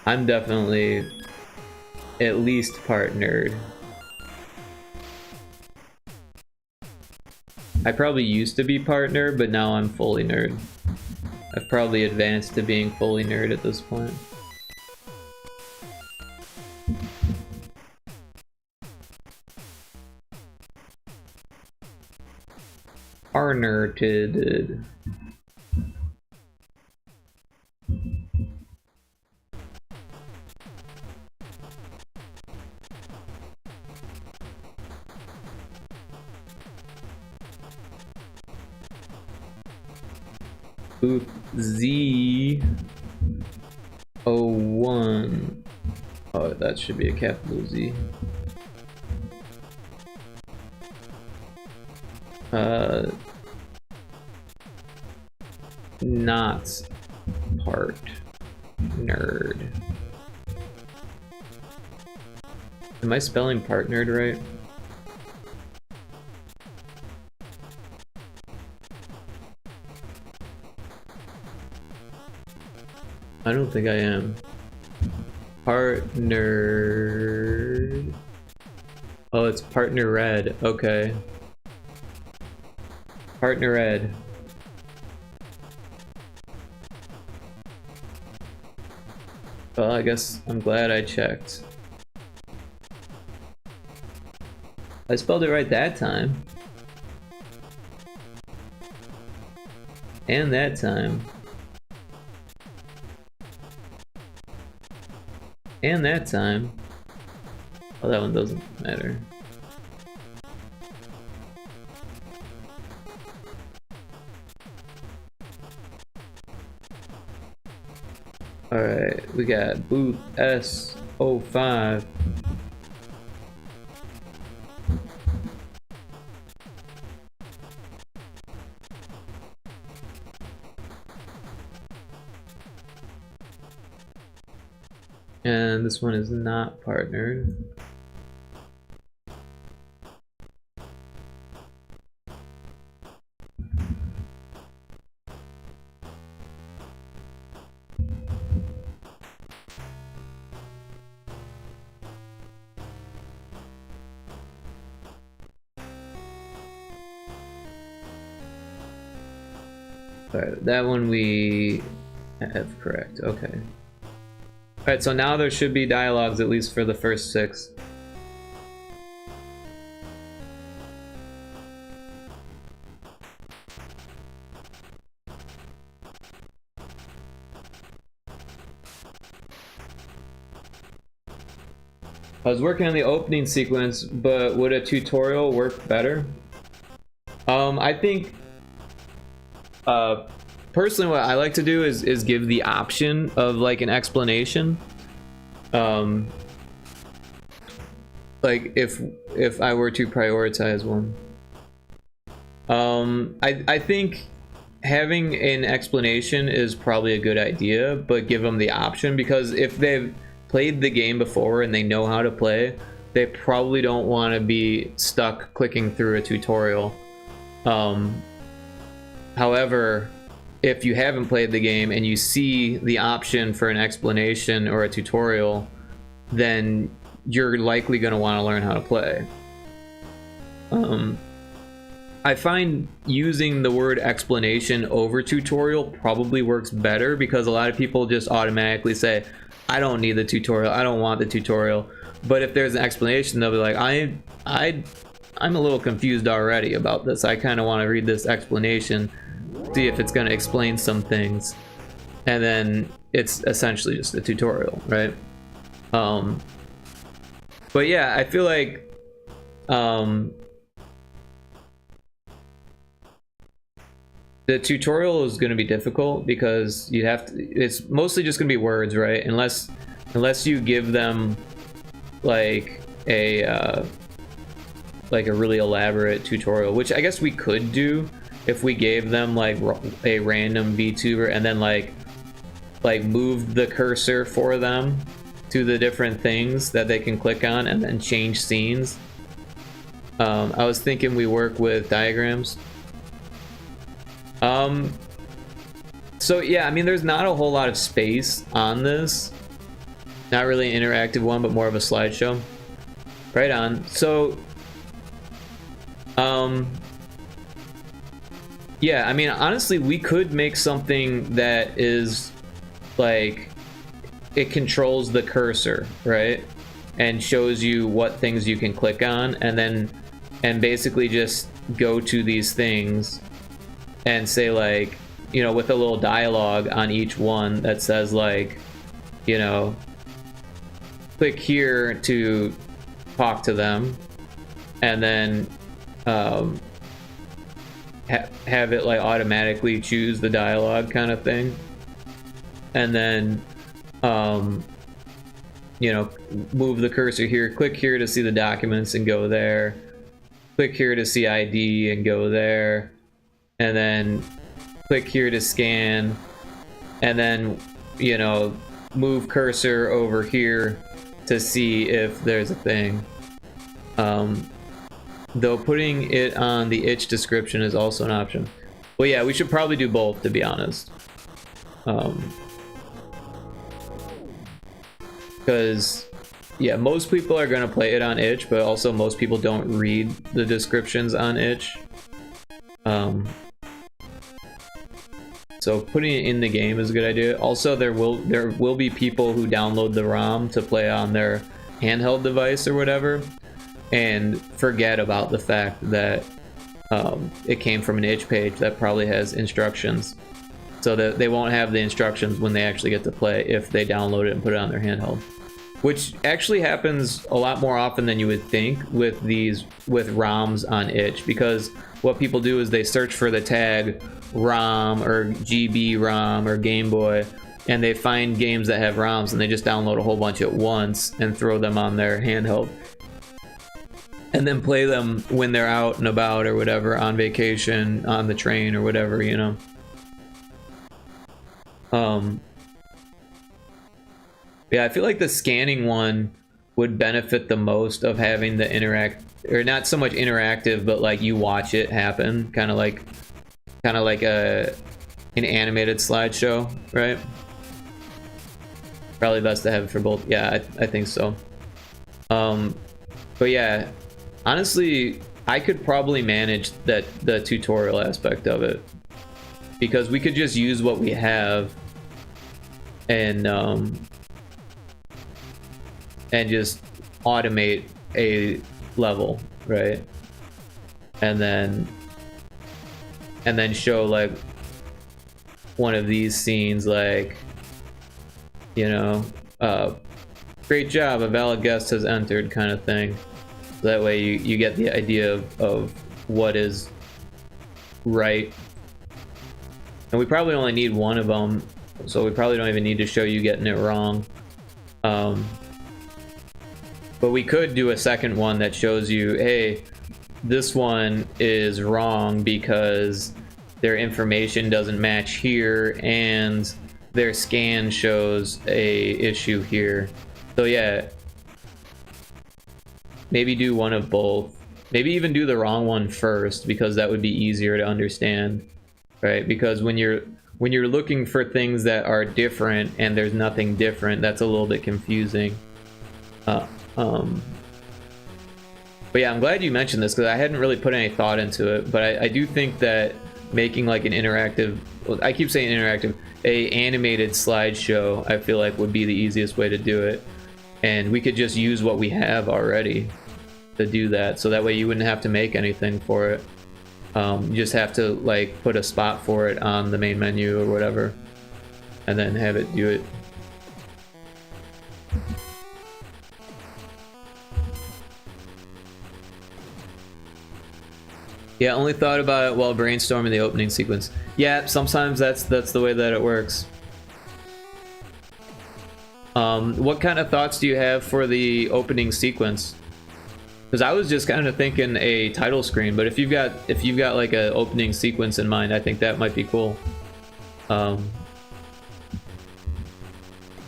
I'm definitely at least part nerd. I probably used to be partner, but now I'm fully nerd. I've probably advanced to being fully nerd at this point. Partnered. Booth Z01. Oh, that should be a capital Z. Not part nerd. Am I spelling partnered right? I don't think I am. Partner. Oh, it's partner red. Okay. Partner red. Well, I guess I'm glad I checked. I spelled it right that time. And that time. And that time. Oh, that one doesn't matter. Alright, we got booth S05. And this one is not partnered. Alright, that one we have correct. Okay. Alright, so now there should be dialogues at least for the first 6. I was working on the opening sequence, but would a tutorial work better? I think personally what I like to do is give the option of like an explanation. Like if I were to prioritize one. I think having an explanation is probably a good idea, but give them the option, because if they've played the game before and they know how to play, they probably don't want to be stuck clicking through a tutorial. However, if you haven't played the game and you see the option for an explanation or a tutorial, then you're likely going to want to learn how to play. I find using the word explanation over tutorial probably works better, because a lot of people just automatically say, I don't need the tutorial, I don't want the tutorial. But if there's an explanation, they'll be like, I'm a little confused already about this. I kind of want to read this explanation, see if it's going to explain some things, and then it's essentially just a tutorial, right? But yeah, I feel like the tutorial is going to be difficult, because you have to, it's mostly just going to be words, right? Unless you give them like a really elaborate tutorial, which I guess we could do if we gave them like a random VTuber and then like moved the cursor for them to the different things that they can click on and then change scenes. I was thinking we work with diagrams. So yeah, I mean, there's not a whole lot of space on this. Not really an interactive one, but more of a slideshow. Right on. So Yeah, I mean, honestly, we could make something that is like it controls the cursor, right? And shows you what things you can click on, and basically just go to these things and say, like, you know, with a little dialogue on each one that says, like, you know, click here to talk to them, and then have it like automatically choose the dialogue kind of thing, and then you know, move the cursor here, click here to see the documents and go there, click here to see ID and go there, and then click here to scan, and then, you know, move cursor over here to see if there's a thing. Though putting it on the itch description is also an option. Well, yeah, we should probably do both, to be honest. Because, yeah, most people are going to play it on itch, but also most people don't read the descriptions on itch. So putting it in the game is a good idea. Also, there will be people who download the ROM to play on their handheld device or whatever, and forget about the fact that it came from an itch page that probably has instructions, so that they won't have the instructions when they actually get to play if they download it and put it on their handheld, which actually happens a lot more often than you would think with ROMs on itch, because what people do is they search for the tag ROM or GB ROM or Game Boy, and they find games that have ROMs and they just download a whole bunch at once and throw them on their handheld, and then play them when they're out and about or whatever, on vacation, on the train or whatever, you know. Yeah, I feel like the scanning one would benefit the most of having the or not so much interactive, but like you watch it happen, kind of like an animated slideshow, right? Probably best to have it for both. Yeah, I think so. But yeah, honestly, I could probably manage the tutorial aspect of it, because we could just use what we have and just automate a level, right? And then show like one of these scenes, like, you know, great job, a valid guest has entered, kind of thing. That way you get the idea of what is right. And we probably only need one of them, so we probably don't even need to show you getting it wrong. But we could do a second one that shows you, hey, this one is wrong because their information doesn't match here and their scan shows a issue here. So yeah, maybe do one of both. Maybe even do the wrong one first, because that would be easier to understand, right? Because when you're looking for things that are different and there's nothing different, that's a little bit confusing. But yeah, I'm glad you mentioned this, because I hadn't really put any thought into it, but I do think that making like an interactive, well, I keep saying interactive, a animated slideshow, I feel like would be the easiest way to do it. And we could just use what we have already to do that, so that way you wouldn't have to make anything for it. You just have to like put a spot for it on the main menu or whatever, and then have it do it. Yeah, only thought about it while brainstorming the opening sequence. Yeah, sometimes that's the way that it works. What kind of thoughts do you have for the opening sequence? Because I was just kind of thinking a title screen, but if you've got like a opening sequence in mind, I think that might be cool.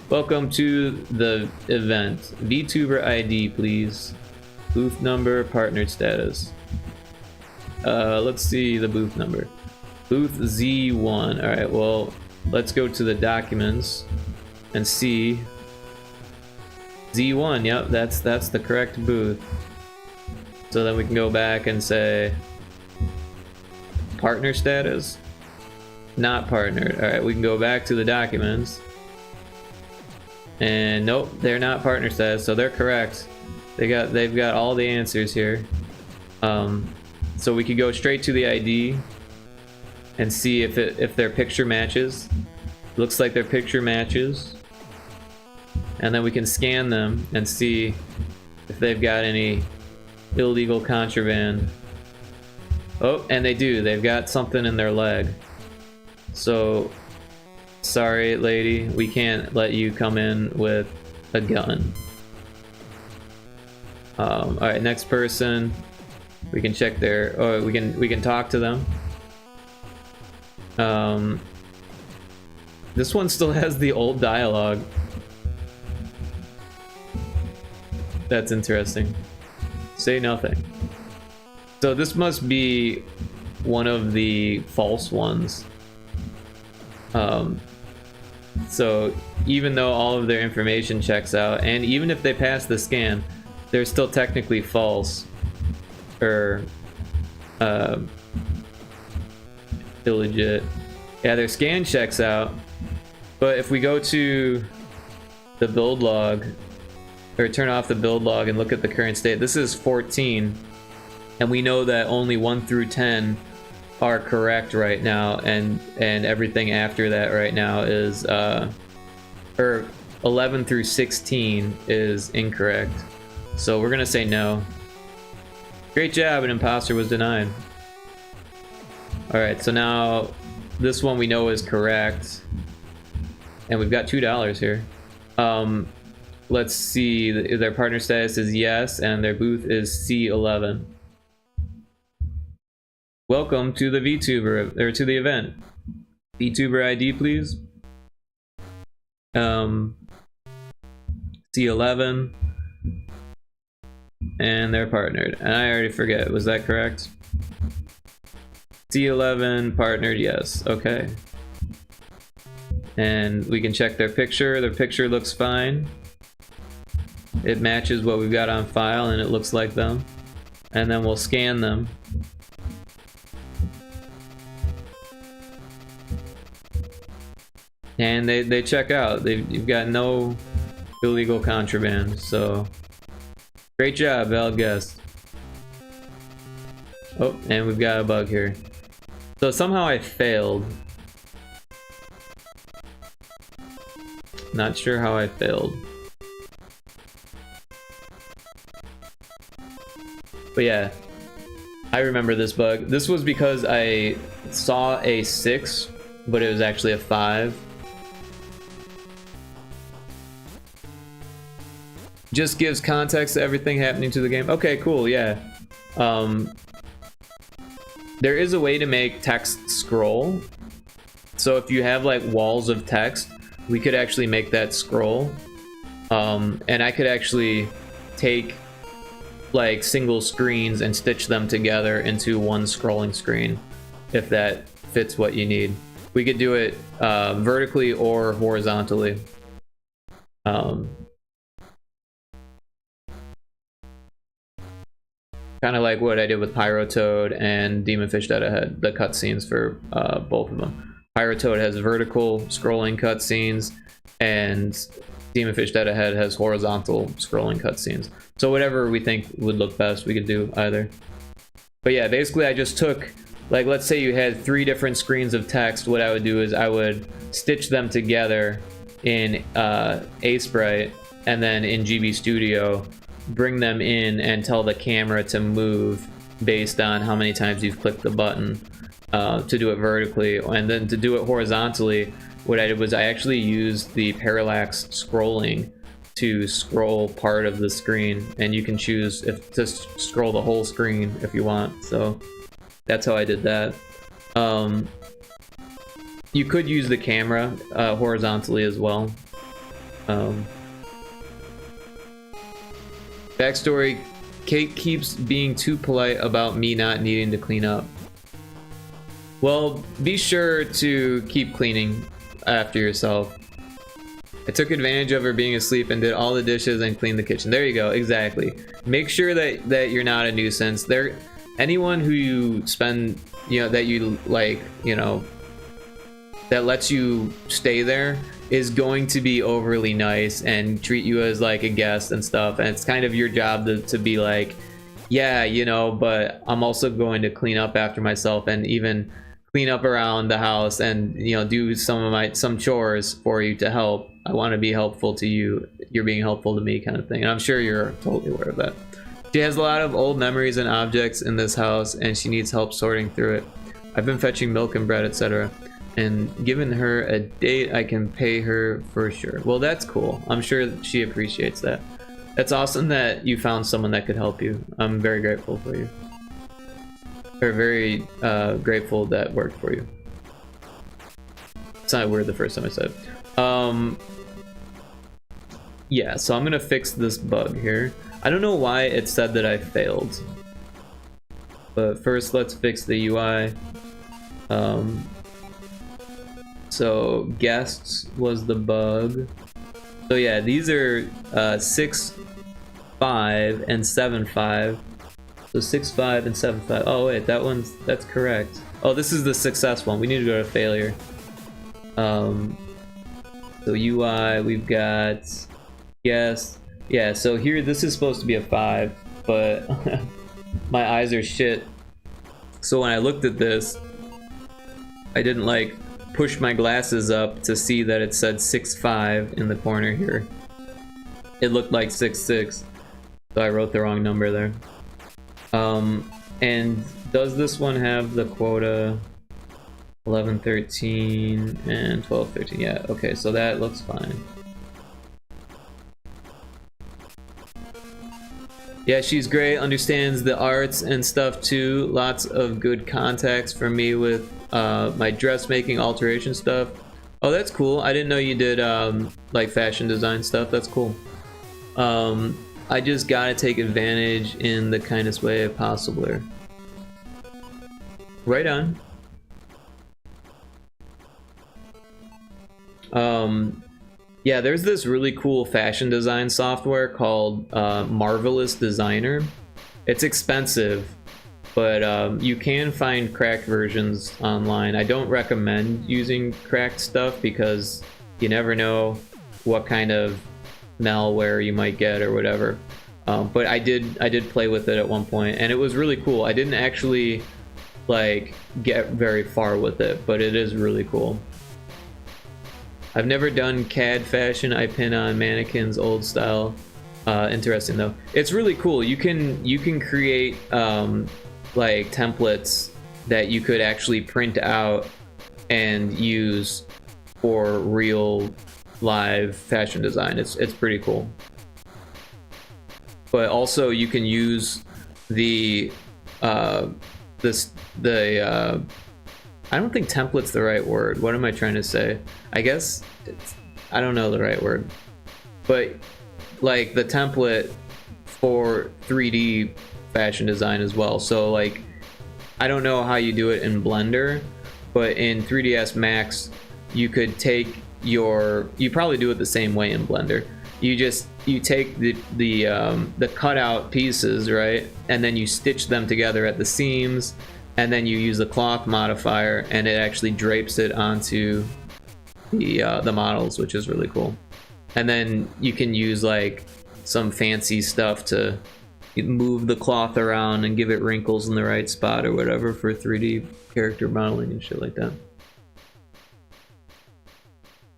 Welcome to the event. VTuber ID, please. Booth number, partnered status. Let's see the booth number. Booth Z1. Alright, well, let's go to the documents and see. Z1, yep, that's the correct booth. So then we can go back and say, partner status. Not partnered. Alright, we can go back to the documents. And nope, they're not partner status, so they're correct. They've got all the answers here. So we could go straight to the ID and see if their picture matches. Looks like their picture matches. And then we can scan them and see if they've got any illegal contraband. Oh, and they do. They've got something in their leg. So, sorry, lady, we can't let you come in with a gun. Alright, next person. We can check their... Oh, we can talk to them. This one still has the old dialogue. That's interesting. Say nothing. So this must be one of the false ones. So even though all of their information checks out, and even if they pass the scan, they're still technically false. Or illegit. Yeah, their scan checks out, but if we go to the build log, or turn off the build log and look at the current state, this is 14, and we know that only 1 through 10 are correct right now, and everything after that right now is or 11 through 16 is incorrect. So we're gonna say no. Great job, an imposter was denied. Alright, so now this one we know is correct. And we've got $2 here. Let's see, their partner status is yes, and their booth is C11. Welcome to the VTuber, or to the event. VTuber ID, please. C11. And they're partnered. And I already forget, was that correct? C11 partnered, yes. Okay. And we can check their picture. Their picture looks fine. It matches what we've got on file, and it looks like them. And then we'll scan them. And they check out. You've got no illegal contraband, so great job, valid guess. Oh, and we've got a bug here. So somehow I failed. Not sure how I failed. But yeah, I remember this bug. This was because I saw a 6, but it was actually a 5. Just gives context to everything happening to the game. Okay, cool, yeah. There is a way to make text scroll. So if you have like walls of text, we could actually make that scroll. And I could actually take like single screens and stitch them together into one scrolling screen, if that fits what you need. We could do it vertically or horizontally. Kind of like what I did with Pyrotoad and Demon Fish Dead Ahead, the cutscenes for both of them. Pyrotoad has vertical scrolling cutscenes, and Demon Fish Dead Ahead has horizontal scrolling cutscenes. So whatever we think would look best, we could do either. But yeah, basically I just took, like, let's say you had 3 different screens of text. What I would do is I would stitch them together in Sprite, and then in GB Studio bring them in and tell the camera to move based on how many times you've clicked the button to do it vertically. And then to do it horizontally, what I did was I actually used the parallax scrolling to scroll part of the screen, and you can choose if to scroll the whole screen if you want. So that's how I did that. You could use the camera horizontally as well. Backstory, Kate keeps being too polite about me not needing to clean up. Well, be sure to keep cleaning after yourself. I took advantage of her being asleep and did all the dishes and cleaned the kitchen. There you go, exactly. Make sure that you're not a nuisance. anyone who you spend, you know, that you like, you know, that lets you stay there is going to be overly nice and treat you as like a guest and stuff, and it's kind of your job to be like, yeah, you know, but I'm also going to clean up after myself and even clean up around the house and, you know, do some chores for you to help. I want to be helpful to you, you're being helpful to me, kind of thing. And I'm sure you're totally aware of that. She has a lot of old memories and objects in this house, and she needs help sorting through it. I've been fetching milk and bread, etc. And given her a date, I can pay her for sure. Well, that's cool. I'm sure she appreciates that. It's awesome that you found someone that could help you. I'm very grateful for you. Or very grateful that worked for you. It's not weird the first time I said it. Yeah, so I'm gonna fix this bug here. I don't know why it said that I failed. But first, let's fix the UI. So guests was the bug. So yeah, these are 6.5 and 7.5. So 6.5 and 7.5. Oh wait, that's correct. Oh, this is the success one. We need to go to failure. So UI, we've got yes. Yeah, so here this is supposed to be a 5, but my eyes are shit. So when I looked at this, I didn't like push my glasses up to see that it said 6.5 in the corner here. It looked like 6.6, so I wrote the wrong number there. And does this one have the quota 11.13 and 12.13? Yeah, okay, so that looks fine. Yeah, she's great, understands the arts and stuff too. Lots of good contacts for me with my dressmaking alteration stuff. Oh, that's cool. I didn't know you did like fashion design stuff. That's cool. I just gotta take advantage in the kindest way possible. Right on. Yeah, there's this really cool fashion design software called Marvelous Designer. It's expensive, but you can find cracked versions online. I don't recommend using cracked stuff because you never know what kind of malware you might get or whatever. But I did play with it at one point, and it was really cool. I didn't actually like get very far with it, but it is really cool. I've never done CAD fashion. I pin on mannequins, old style. Interesting though. It's really cool. You can create like templates that you could actually print out and use for real live fashion design. It's pretty cool. But also you can use the I don't think template's the right word. What am I trying to say? I guess I don't know the right word. But like the template for 3D fashion design as well. So like I don't know how you do it in Blender, but in 3ds Max you could take you probably do it the same way in Blender. You take the cutout pieces, right? And then you stitch them together at the seams, and then you use the cloth modifier, and it actually drapes it onto the models, which is really cool. And then you can use like some fancy stuff to move the cloth around and give it wrinkles in the right spot or whatever for 3D character modeling and shit like that.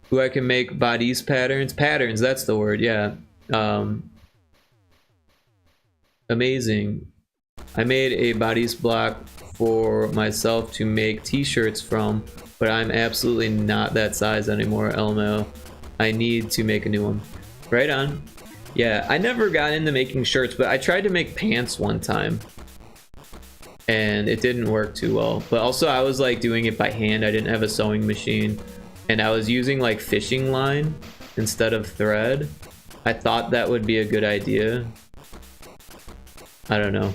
Who I can make bodice patterns, that's the word, yeah. Amazing. I made a bodice block for myself to make t-shirts from, but I'm absolutely not that size anymore, LMAO. I need to make a new one. Right on. Yeah, I never got into making shirts, but I tried to make pants one time, and it didn't work too well. But also I was like doing it by hand. I didn't have a sewing machine, and I was using like fishing line instead of thread. I thought that would be a good idea. I don't know.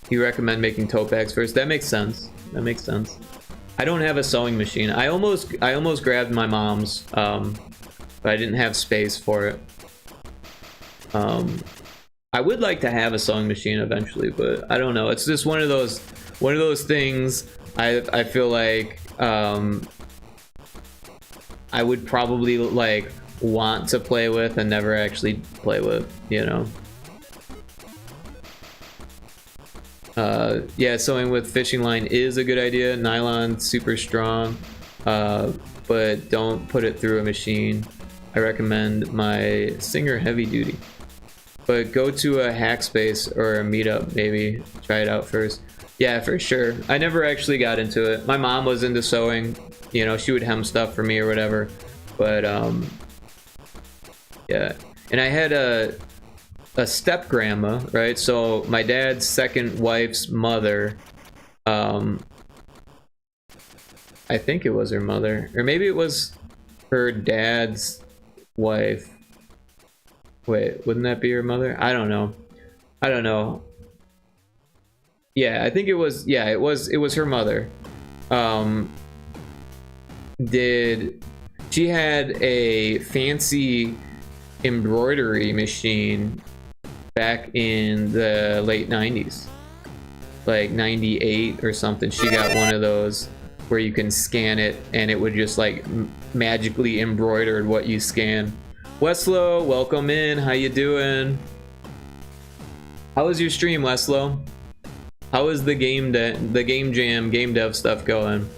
You recommend making tote bags first? That makes sense. That makes sense. I don't have a sewing machine. I almost grabbed my mom's, but I didn't have space for it. I would like to have a sewing machine eventually, but I don't know. It's just one of those things I feel like I would probably like want to play with and never actually play with, you know. Yeah, sewing with fishing line is a good idea. Nylon, super strong, but don't put it through a machine. I recommend my Singer Heavy Duty. But go to a hackspace or a meetup, maybe. Try it out first. Yeah, for sure. I never actually got into it. My mom was into sewing. You know, she would hem stuff for me or whatever. But, yeah. And I had a step grandma, right? So my dad's second wife's mother, I think it was her mother, or maybe it was her dad's wife. Wait, wouldn't that be her mother? I don't know. I don't know. Yeah, I think it was, yeah, it was her mother. She had a fancy embroidery machine back in the late 90s, like 98 or something. She got one of those where you can scan it and it would just like magically embroider what you scan. Weslow, welcome in. How you doing? How was your stream, Weslow? How is the game jam, game dev stuff going?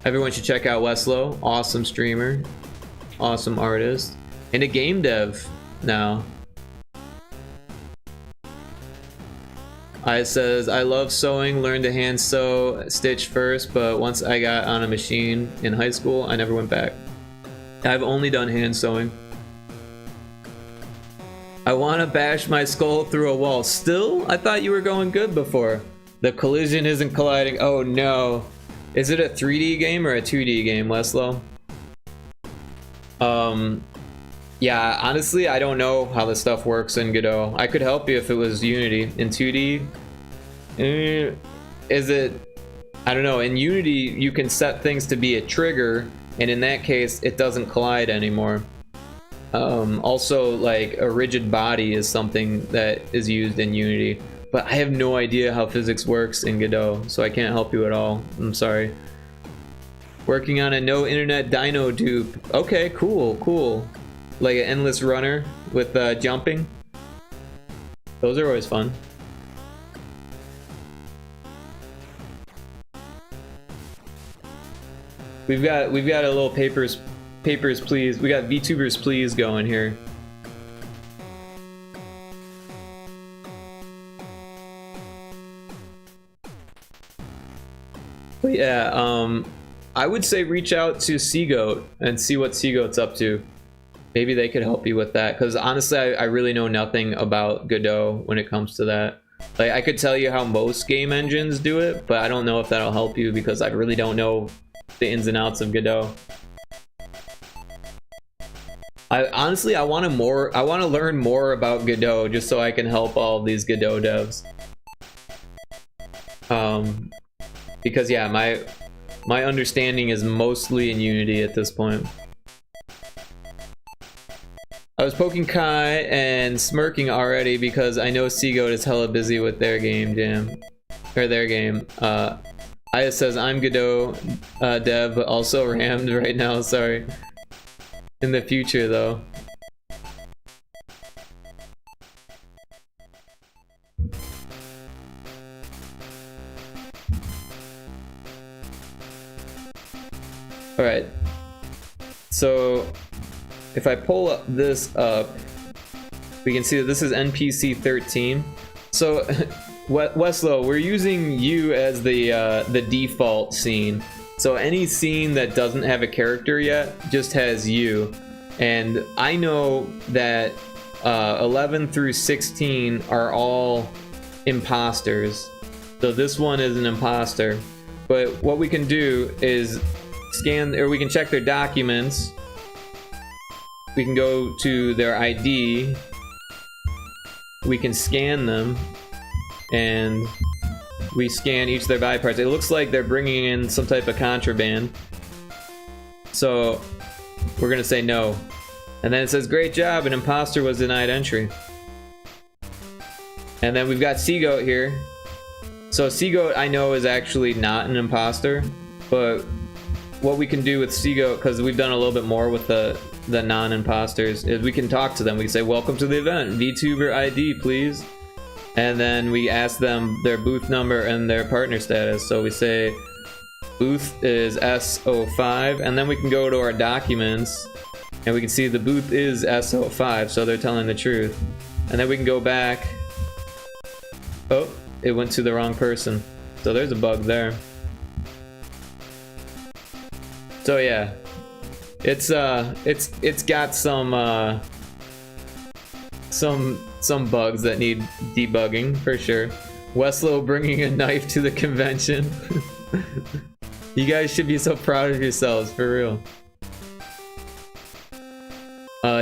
Everyone should check out Weslow. Awesome streamer, awesome artist, and a game dev now. I says, I love sewing, learned to hand sew, stitch first, but once I got on a machine in high school, I never went back. I've only done hand sewing. I want to bash my skull through a wall. Still? I thought you were going good before. The collision isn't colliding. Oh no. Is it a 3D game or a 2D game, Weslow? Yeah, honestly, I don't know how this stuff works in Godot. I could help you if it was Unity. In 2D, is it? I don't know. In Unity, you can set things to be a trigger, and in that case, it doesn't collide anymore. Also, like a rigid body is something that is used in Unity, but I have no idea how physics works in Godot, so I can't help you at all. I'm sorry. Working on a no internet dino dupe. Okay, cool, cool. Like an endless runner with jumping. Those are always fun. We've got a little papers please. We got VTubers please going here. But yeah, I would say reach out to Seagoat and see what Seagoat's up to. Maybe they could help you with that, because honestly, I really know nothing about Godot when it comes to that. Like, I could tell you how most game engines do it, but I don't know if that'll help you because I really don't know the ins and outs of Godot. Honestly, I want to learn more about Godot just so I can help all of these Godot devs. Because yeah, my understanding is mostly in Unity at this point. I was poking Kai and smirking already because I know Seagoat is hella busy with their game jam. Or their game. Aya says, I'm Godot dev, but also rammed right now, sorry. In the future though. Alright. So if I pull up this up, we can see that this is NPC 13. So Weslow, we're using you as the default scene. So any scene that doesn't have a character yet just has you. And I know that 11 through 16 are all imposters. So this one is an imposter. But what we can do is scan, or we can check their documents. We can go to their ID. We can scan them. And we scan each of their body parts. It looks like they're bringing in some type of contraband. So we're gonna say no. And then it says, great job, an imposter was denied entry. And then we've got Seagoat here. So Seagoat I know is actually not an imposter, but what we can do with Seagoat, because we've done a little bit more with the non-imposters, is we can talk to them. We can say, welcome to the event, VTuber ID please. And then we ask them their booth number and their partner status. So we say booth is S05, and then we can go to our documents and we can see the booth is S05, so they're telling the truth. And then we can go back. Oh, it went to the wrong person. So there's a bug there. So yeah, it's got some bugs that need debugging for sure. Westlow bringing a knife to the convention. You guys should be so proud of yourselves, for real.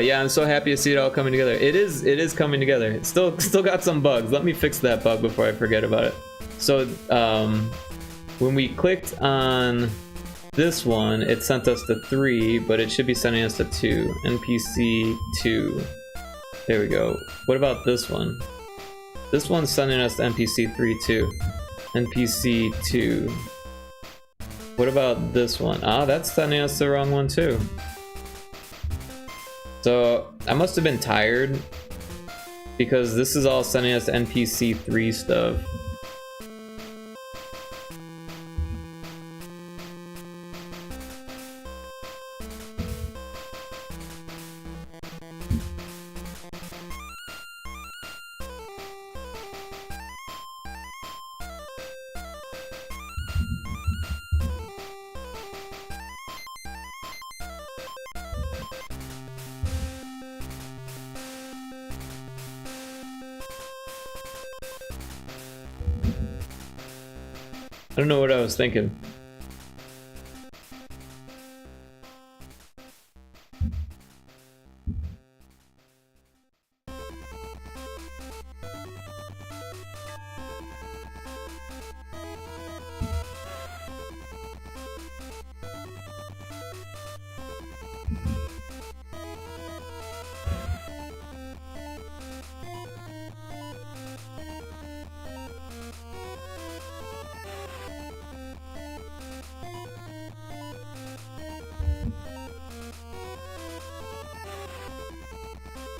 Yeah, I'm so happy to see it all coming together. It is coming together. It's still got some bugs. Let me fix that bug before I forget about it. So when we clicked on this one, it sent us to 3, but it should be sending us to 2. NPC 2. There we go. What about this one? This one's sending us to NPC 3 too. NPC 2. What about this one? Ah, that's sending us the wrong one too. So I must have been tired, because this is all sending us to NPC 3 stuff. I don't know what I was thinking.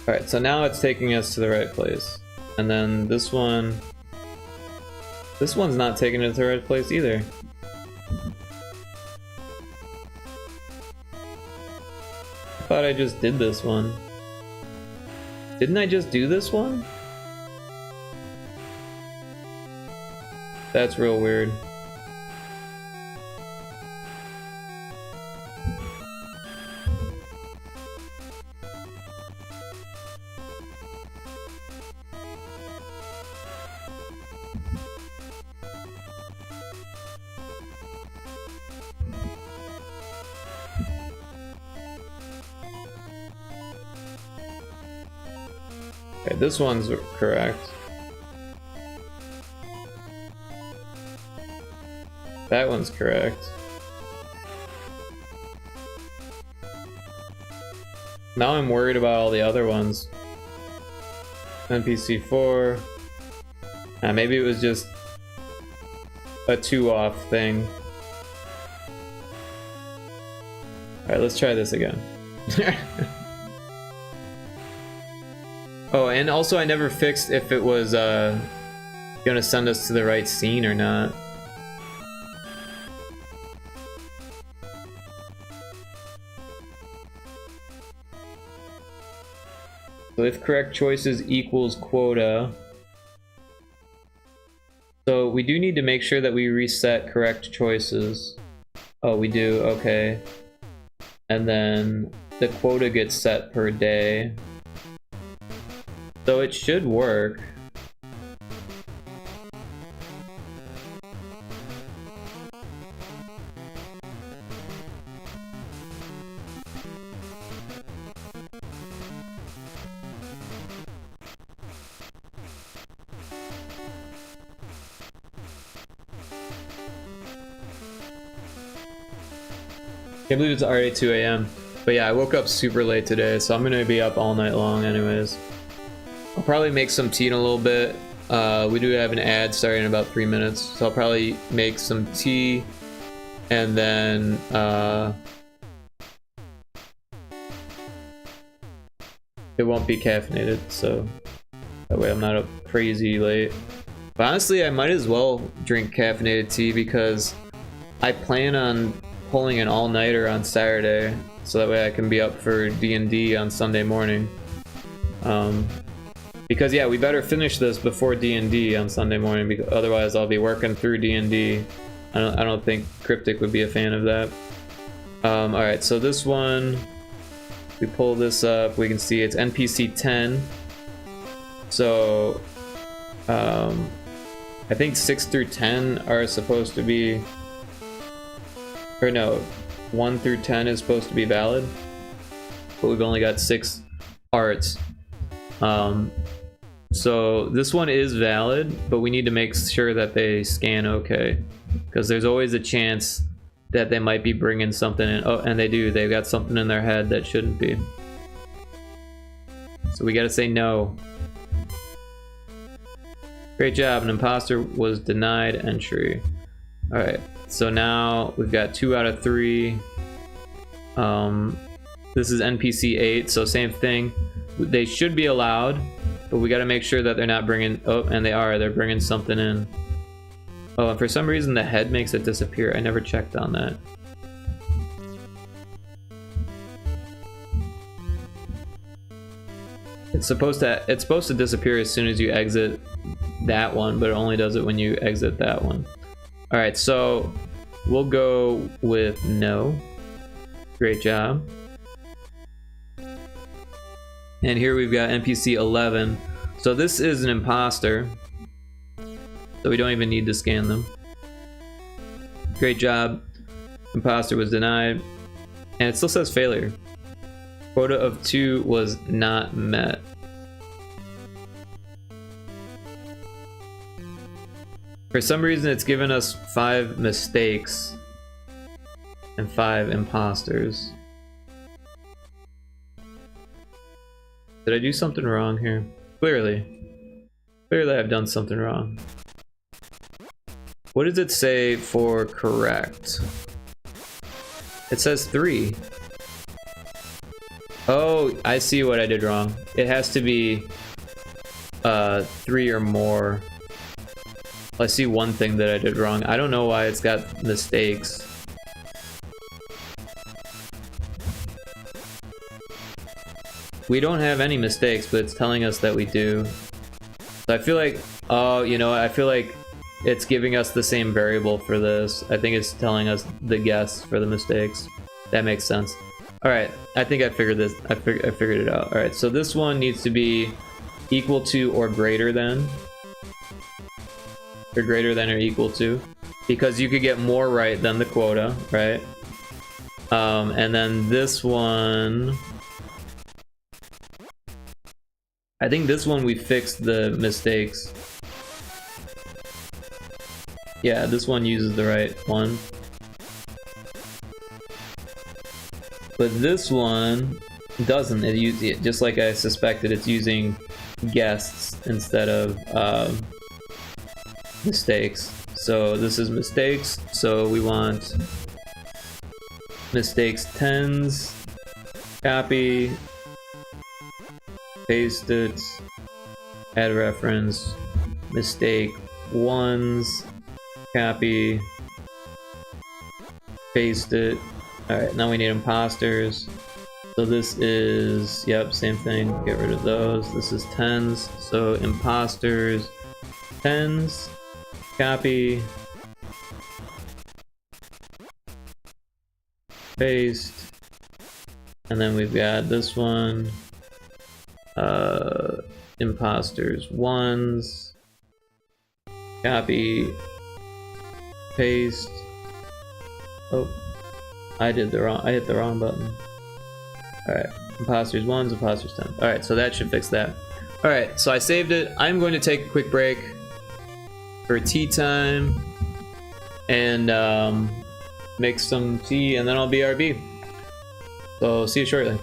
Alright, so now it's taking us to the right place. And then this one's not taking us to the right place either. I thought I just did this one. Didn't I just do this one? That's real weird. Okay, this one's correct. That one's correct. Now I'm worried about all the other ones. NPC 4. Maybe it was just a 2-off thing. Alright, let's try this again. Oh, and also I never fixed if it was gonna send us to the right scene or not. So if correct choices equals quota. So we do need to make sure that we reset correct choices. Oh, we do, okay. And then the quota gets set per day. So it should work. Can't believe it's already 2 AM. But yeah, I woke up super late today, so I'm gonna be up all night long anyways. I'll probably make some tea in a little bit. we do have an ad starting in about 3 minutes, so I'll probably make some tea, and then it won't be caffeinated, so that way I'm not up crazy late. But honestly, I might as well drink caffeinated tea because I plan on pulling an all-nighter on Saturday, so that way I can be up for D&D on Sunday morning. Because yeah, we better finish this before D&D on Sunday morning, because otherwise I'll be working through D&D. I don't think Cryptic would be a fan of that. Alright, so this one, we pull this up, we can see it's NPC 10. So, I think 6 through 10 are supposed to be, or no, 1 through 10 is supposed to be valid, but we've only got 6 arts. So this one is valid, but we need to make sure that they scan okay, because there's always a chance that they might be bringing something in. Oh, and they do. They've got something in their head that shouldn't be. So we gotta say no. Great job. An imposter was denied entry. Alright, so now we've got 2 out of 3. This is NPC 8, so same thing. They should be allowed, but we gotta make sure that they're not bringing... Oh, and they are. They're bringing something in. Oh, and for some reason the head makes it disappear. I never checked on that. It's supposed to disappear as soon as you exit that one, but it only does it when you exit that one. Alright, so we'll go with no. Great job. And here we've got NPC 11. So this is an imposter, so we don't even need to scan them. Great job. Imposter was denied. And it still says failure. Quota of 2 was not met. For some reason it's given us 5 mistakes and 5 imposters. Did I do something wrong here? Clearly I've done something wrong. What does it say for correct? It says 3. Oh, I see what I did wrong. It has to be 3 or more. I see one thing that I did wrong. I don't know why it's got mistakes. We don't have any mistakes, but it's telling us that we do. So I feel like, oh, you know, I feel like it's giving us the same variable for this. I think it's telling us the guess for the mistakes. That makes sense. Alright, I think I figured this. I figured it out. Alright, so this one needs to be equal to or greater than. Or greater than or equal to. Because you could get more right than the quota, right? And then this one... I think this one we fixed the mistakes. Yeah, this one uses the right one. But this one doesn't. It uses it just like I suspected. It's using guests instead of mistakes. So this is mistakes. So we want mistakes 10s. Copy. Paste it. Add reference. Mistake 1s. Copy. Paste it. Alright, now we need imposters. So this is, yep, same thing. Get rid of those. This is 10s. So imposters 10s. Copy. Paste. And then we've got this one. Imposters 1s. Copy. Paste. Oh. I hit the wrong button. Alright, imposters 1s, imposters 10s. Alright, so that should fix that. Alright, so I saved it. I'm going to take a quick break for tea time and make some tea, and then I'll BRB. So see you shortly.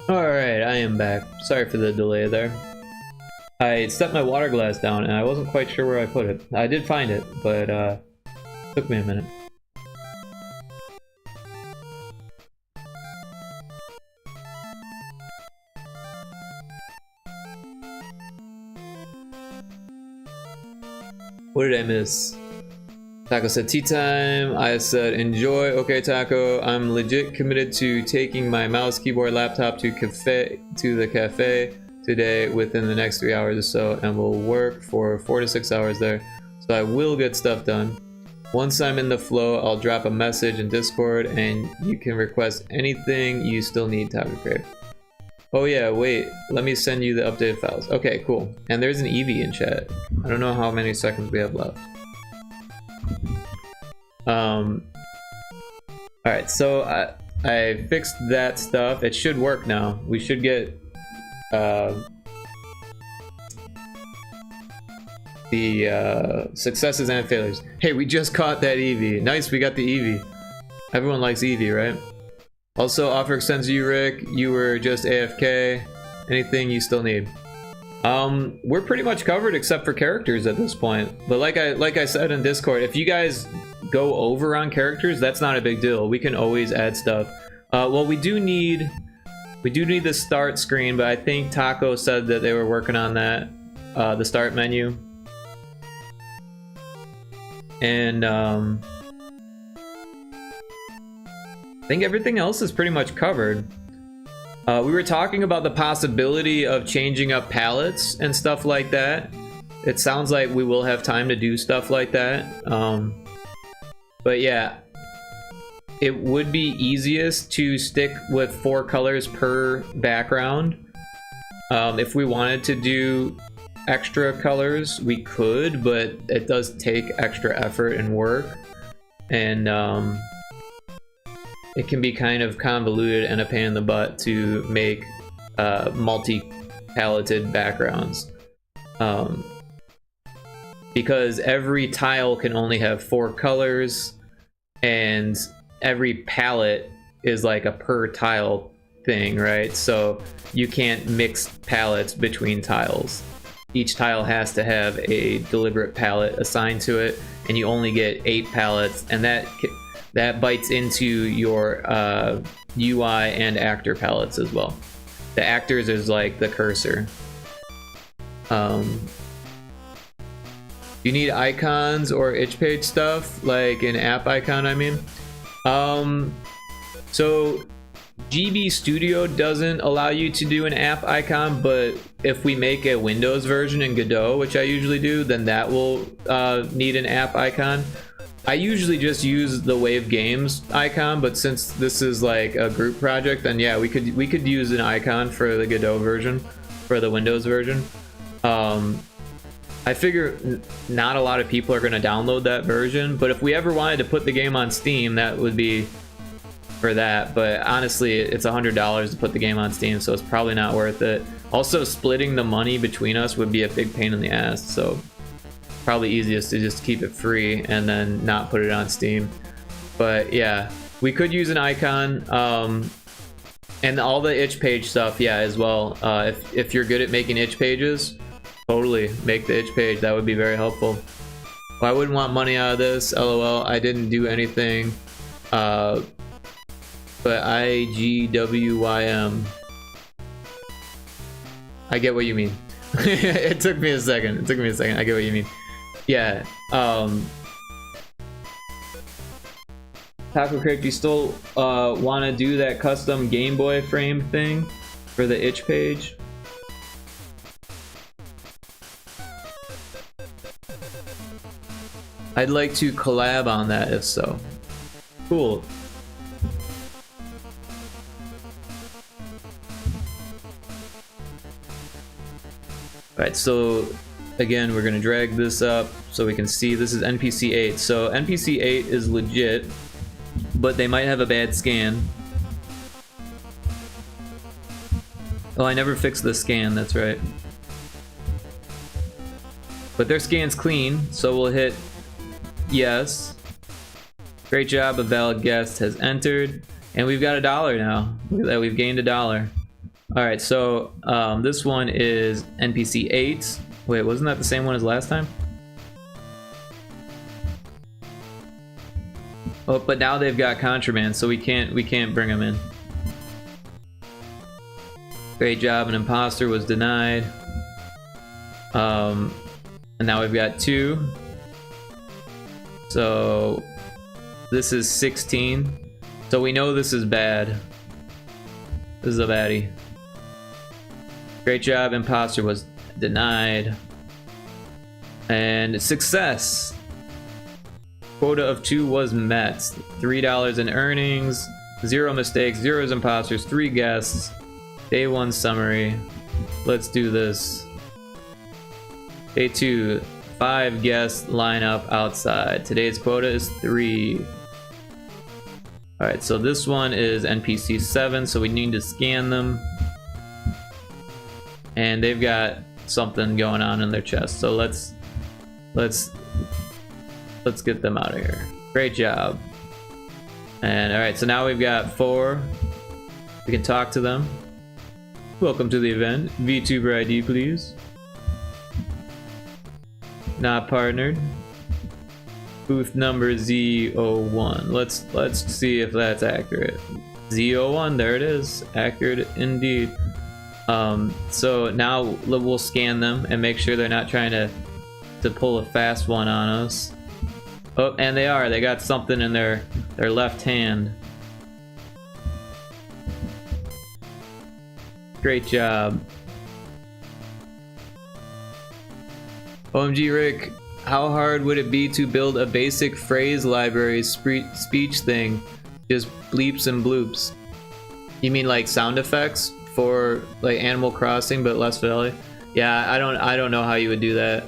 Alright, I am back. Sorry for the delay there. I set my water glass down and I wasn't quite sure where I put it. I did find it, but took me a minute. What did I miss? Taco said tea time. I said enjoy. Okay, Taco. I'm legit committed to taking my mouse, keyboard, laptop to the cafe today within the next 3 hours or so, and will work for 4 to 6 hours there. So I will get stuff done. Once I'm in the flow, I'll drop a message in Discord, and you can request anything you still need, Taco Crave. Oh yeah, wait. Let me send you the updated files. Okay, cool. And there's an Eevee in chat. I don't know how many seconds we have left. Alright, so I fixed that stuff. It should work now. We should get the successes and failures. Hey, we just caught that Eevee. Nice, we got the Eevee. Everyone likes Eevee, right? Also, offer extends to you, Rick. You were just AFK. Anything you still need? We're pretty much covered except for characters at this point. But like I said in Discord, if you guys go over on characters, that's not a big deal. We can always add stuff. Well, we do need the start screen, but I think Taco said that they were working on that, the start menu. And I think everything else is pretty much covered. We were talking about the possibility of changing up palettes and stuff like that. It sounds like we will have time to do stuff like that. But yeah, it would be easiest to stick with 4 colors per background. If we wanted to do extra colors, we could, but it does take extra effort and work. And it can be kind of convoluted and a pain in the butt to make multi-paletted backgrounds. Because every tile can only have 4 colors, and every palette is like a per tile thing, right? So you can't mix palettes between tiles. Each tile has to have a deliberate palette assigned to it, and you only get 8 palettes, and that bites into your UI and actor palettes as well. The actors is like the cursor. You need icons or itch page stuff, like an app icon, I mean. So GB Studio doesn't allow you to do an app icon, but if we make a Windows version in Godot, which I usually do, then that will need an app icon. I usually just use the Wave Games icon, but since this is like a group project, then yeah, we could use an icon for the Godot version, for the Windows version. I figure not a lot of people are going to download that version, but if we ever wanted to put the game on Steam, that would be for that. But honestly, it's $100 to put the game on Steam, so it's probably not worth it. Also, splitting the money between us would be a big pain in the ass, so probably easiest to just keep it free and then not put it on Steam. But yeah, we could use an icon, And all the itch page stuff, yeah, as well. If you're good at making itch pages, totally make the itch page. That would be very helpful. Well, I wouldn't want money out of this. LOL. I didn't do anything. But IGWYM. I get what you mean. It took me a second. I get what you mean. Yeah. Taco Crick, you still want to do that custom Game Boy frame thing for the itch page? I'd like to collab on that if so. Cool. Alright, so again, we're gonna drag this up so we can see this is NPC 8. So NPC 8 is legit, but they might have a bad scan. Oh, I never fixed the scan, that's right. But their scan's clean, so we'll hit yes. Great job, a valid guest has entered. And we've got $1 now. Look at that, we've gained $1. Alright, so this one is NPC 8. Wait, wasn't that the same one as last time? Oh, but now they've got contraband, so we can't bring them in. Great job, an imposter was denied. And now we've got 2. So this is 16. So we know this is bad. This is a baddie. Great job, imposter was denied. And success. Quota of 2 was met. $3 in earnings, 0 mistakes, 0 imposters, 3 guests. Day 1 summary. Let's do this. Day 2, 5 guests line up outside. Today's quota is 3. Alright, so this one is NPC 7, so we need to scan them. And they've got something going on in their chest, so let's get them out of here. Great job. And alright, so now we've got 4. We can talk to them. Welcome to the event. VTuber ID, please. Not partnered. Booth number Z01. Let's see if that's accurate. Z01, there it is. Accurate indeed. So now we'll scan them and make sure they're not trying to pull a fast one on us. Oh, and they are. They got something in their left hand. Great job. OMG Rick, how hard would it be to build a basic phrase library speech thing? Just bleeps and bloops. You mean like sound effects for like Animal Crossing but less vanilla? Yeah, I don't know how you would do that.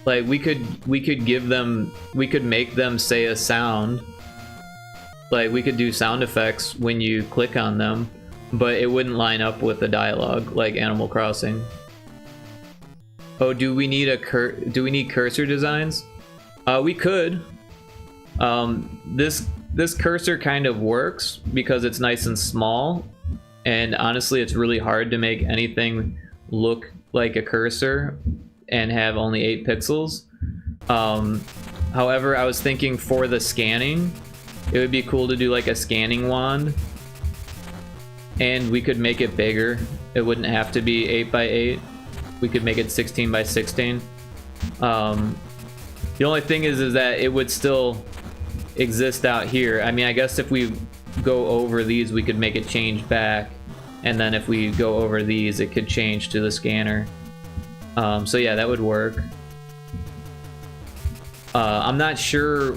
Like we could give them, we could make them say a sound. Like we could do sound effects when you click on them, but it wouldn't line up with the dialogue like Animal Crossing. Oh, do we need cursor designs? We could. This cursor kind of works because it's nice and small, and honestly it's really hard to make anything look like a cursor and have only 8 pixels. However, I was thinking for the scanning, it would be cool to do like a scanning wand, and we could make it bigger. It wouldn't have to be 8 by 8. We could make it 16 by 16. The only thing is that it would still exist out here. I mean, I guess if we go over these, we could make it change back, and then if we go over these, it could change to the scanner. So yeah, that would work. I'm not sure,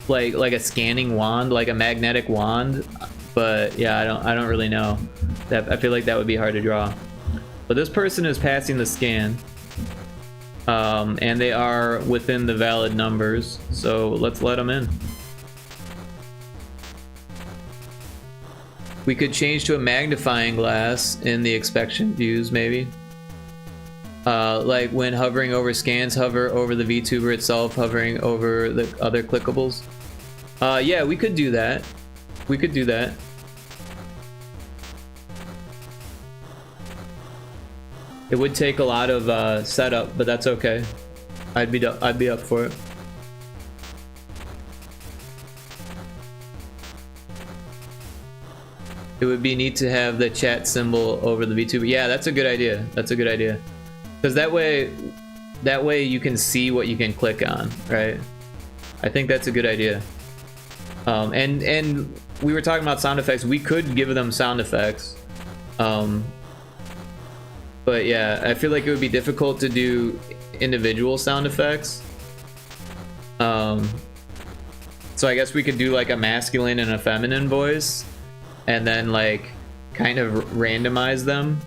like a scanning wand, like a magnetic wand, but yeah, I don't really know. I feel like that would be hard to draw. But this person is passing the scan, and they are within the valid numbers, so let's let them in. We could change to a magnifying glass in the inspection views, maybe. Like when hovering over scans, hover over the VTuber itself, hovering over the other clickables. Yeah, we could do that. We could do that. It would take a lot of setup, but that's okay. I'd be up for it. It would be neat to have the chat symbol over the VTuber. Yeah, that's a good idea. That's a good idea. Because that way you can see what you can click on, right? I think that's a good idea. And we were talking about sound effects. We could give them sound effects. But yeah, I feel like it would be difficult to do individual sound effects. So I guess we could do like a masculine and a feminine voice, and then like kind of randomize them.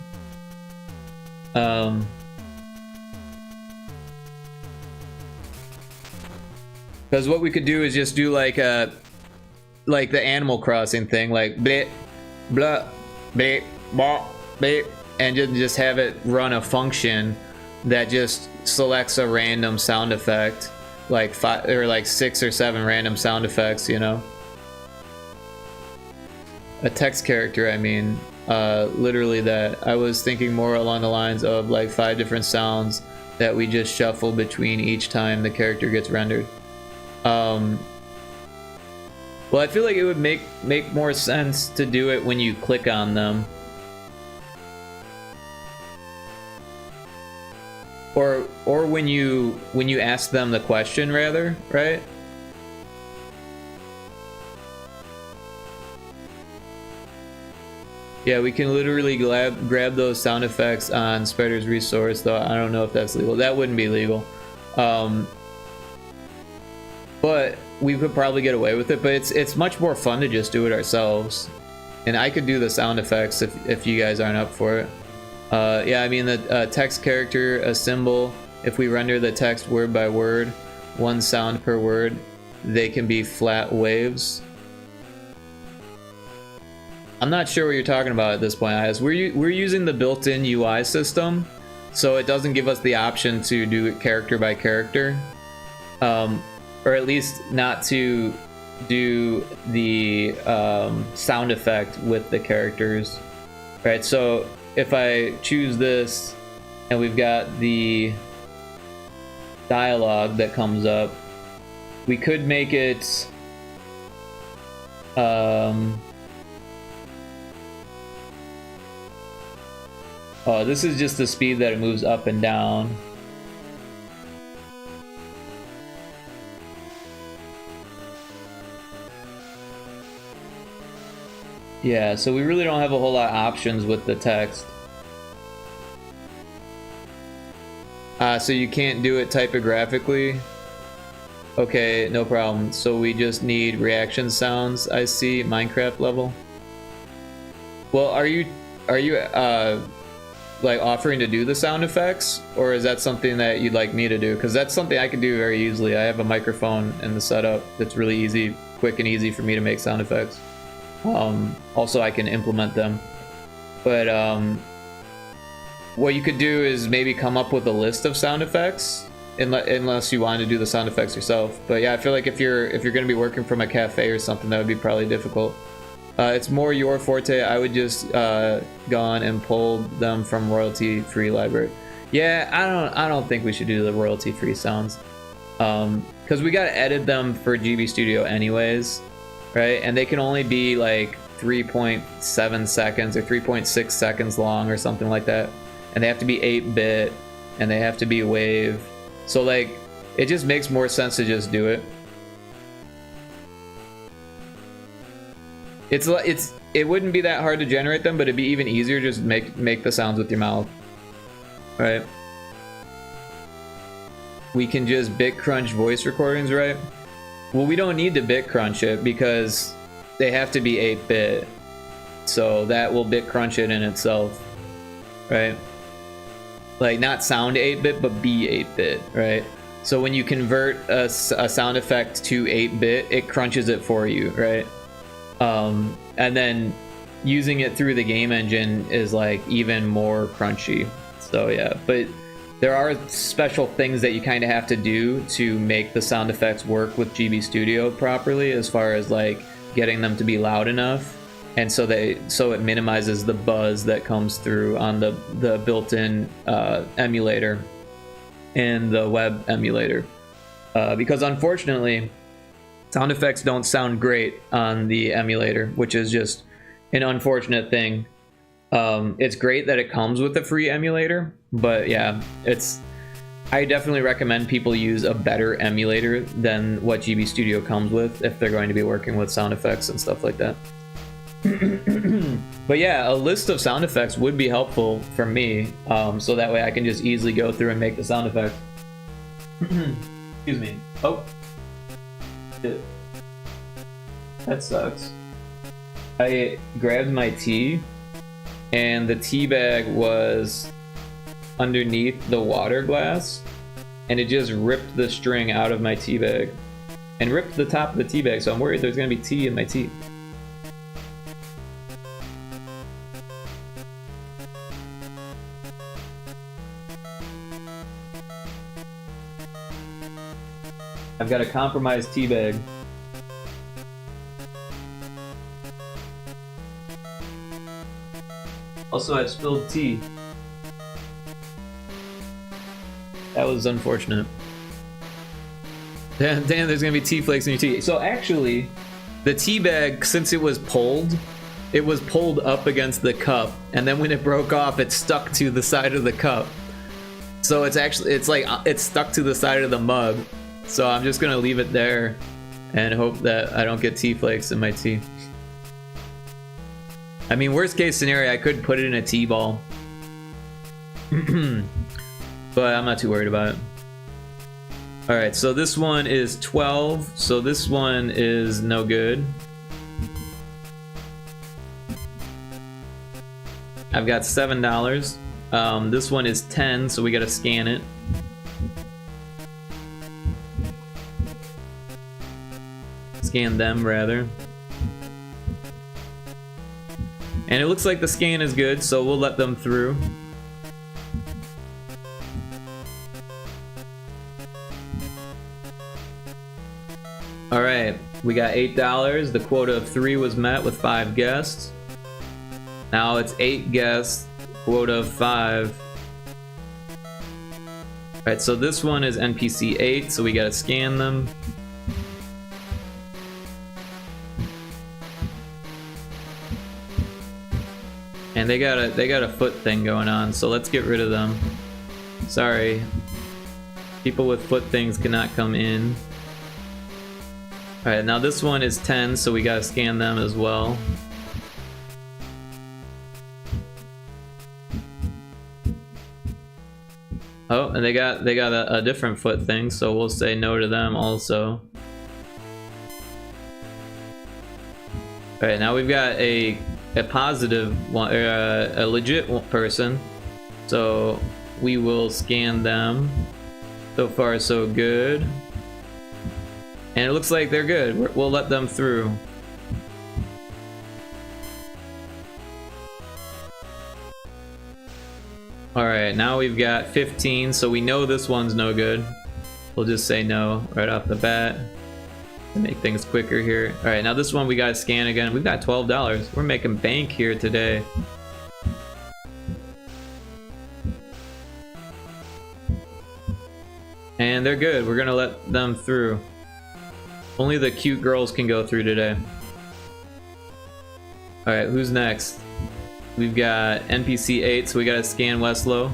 Because what we could do is just do like the Animal Crossing thing, like bleh, blah, bleh, blah, bleh, and just have it run a function that just selects a random sound effect, like 5 or like 6 or 7 random sound effects, you know. A text character, I mean, literally that. I was thinking more along the lines of like 5 different sounds that we just shuffle between each time the character gets rendered. Well, I feel like it would make more sense to do it when you click on them, or when you ask them the question, rather, right? Yeah, we can literally grab those sound effects on Spider's Resource, though I don't know if that's legal. That wouldn't be legal. But we could probably get away with it, but it's much more fun to just do it ourselves. And I could do the sound effects if you guys aren't up for it. Yeah, I mean the text character, a symbol, if we render the text word by word, 1 sound per word, they can be flat waves. I'm not sure what you're talking about at this point, Ayaz. We're using the built-in UI system, so it doesn't give us the option to do it character by character. Or at least not to do the sound effect with the characters, right? So if I choose this and we've got the dialogue that comes up, we could make it oh, this is just the speed that it moves up and down. Yeah, so we really don't have a whole lot of options with the text. So you can't do it typographically? Okay, no problem. So we just need reaction sounds, I see, Minecraft level. Well, are you like offering to do the sound effects, or is that something that you'd like me to do? Because that's something I can do very easily. I have a microphone in the setup that's really easy, quick and easy for me to make sound effects. Also I can implement them, but what you could do is maybe come up with a list of sound effects, unless you want to do the sound effects yourself. But yeah, I feel like if you're going to be working from a cafe or something, that would be probably difficult. It's more your forte. I would just go on and pull them from royalty-free library. Yeah, I don't think we should do the royalty-free sounds, because we gotta edit them for GB Studio anyways. Right, and they can only be like 3.7 seconds or 3.6 seconds long or something like that, and they have to be 8-bit and they have to be wave. So like, it just makes more sense to just do it. It wouldn't be that hard to generate them, but it'd be even easier to just make the sounds with your mouth. Right? We can just bit crunch voice recordings, right? Well, we don't need to bit crunch it because they have to be 8-bit, so that will bit crunch it in itself, right? Like, not sound 8-bit, but be 8-bit, right? So when you convert a sound effect to 8-bit, it crunches it for you, right? And then using it through the game engine is like even more crunchy. So yeah, but there are special things that you kind of have to do to make the sound effects work with GB Studio properly, as far as like getting them to be loud enough, and so it minimizes the buzz that comes through on the built-in emulator and the web emulator, because unfortunately sound effects don't sound great on the emulator, which is just an unfortunate thing. It's great that it comes with a free emulator, but yeah, I definitely recommend people use a better emulator than what GB Studio comes with if they're going to be working with sound effects and stuff like that. But yeah, a list of sound effects would be helpful for me, so that way I can just easily go through and make the sound effect. Excuse me. Oh. That sucks. I grabbed my tea, and the tea bag was underneath the water glass, and it just ripped the string out of my tea bag and ripped the top of the tea bag, so I'm worried there's gonna be tea in my tea. I've got a compromised tea bag. Also, I spilled tea. That was unfortunate. Damn, there's gonna be tea flakes in your tea. So actually, the tea bag, since it was pulled up against the cup, and then when it broke off, it stuck to the side of the cup. So it's stuck to the side of the mug. So I'm just gonna leave it there and hope that I don't get tea flakes in my tea. I mean, worst case scenario, I could put it in a tea ball. But I'm not too worried about it. Alright, so this one is 12, so this one is no good. I've got $7. This one is 10, so we gotta scan it. Scan them, rather. And it looks like the scan is good, so we'll let them through. Alright, we got $8. The quota of 3 was met with 5 guests. Now it's 8 guests, quota of 5. Alright, so this one is NPC 8, so we gotta scan them. And they got a foot thing going on, so let's get rid of them. Sorry. People with foot things cannot come in. Alright, now this one is 10, so we gotta scan them as well. Oh, and they got a different foot thing, so we'll say no to them also. Alright, now we've got a positive one, a legit person, so we will scan them. So far so good, and it looks like they're good. We'll let them through. Alright, now we've got 15, so we know this one's no good. We'll just say no right off the bat to make things quicker here. Alright, now this one we gotta scan again. We've got $12. We're making bank here today. And they're good. We're gonna let them through. Only the cute girls can go through today. Alright, who's next? We've got NPC 8, so we gotta scan Westlow.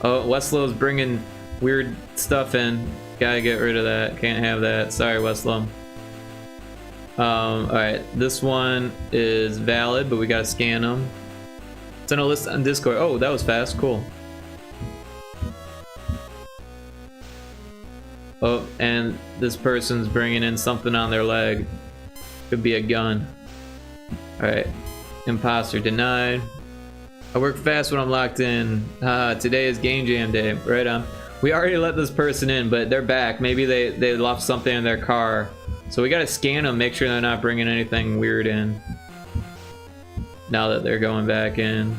Oh, Westlow's bringing weird stuff in. Gotta get rid of that. Can't have that. Sorry, Westlow. Alright, this one is valid, but we gotta scan them. Send a list on Discord. Oh, that was fast. Cool. Oh, and this person's bringing in something on their leg. Could be a gun. Alright. Imposter denied. I work fast when I'm locked in. Today is game jam day. Right on. We already let this person in, but they're back. Maybe they left something in their car. So we gotta scan them, make sure they're not bringing anything weird in. Now that they're going back in.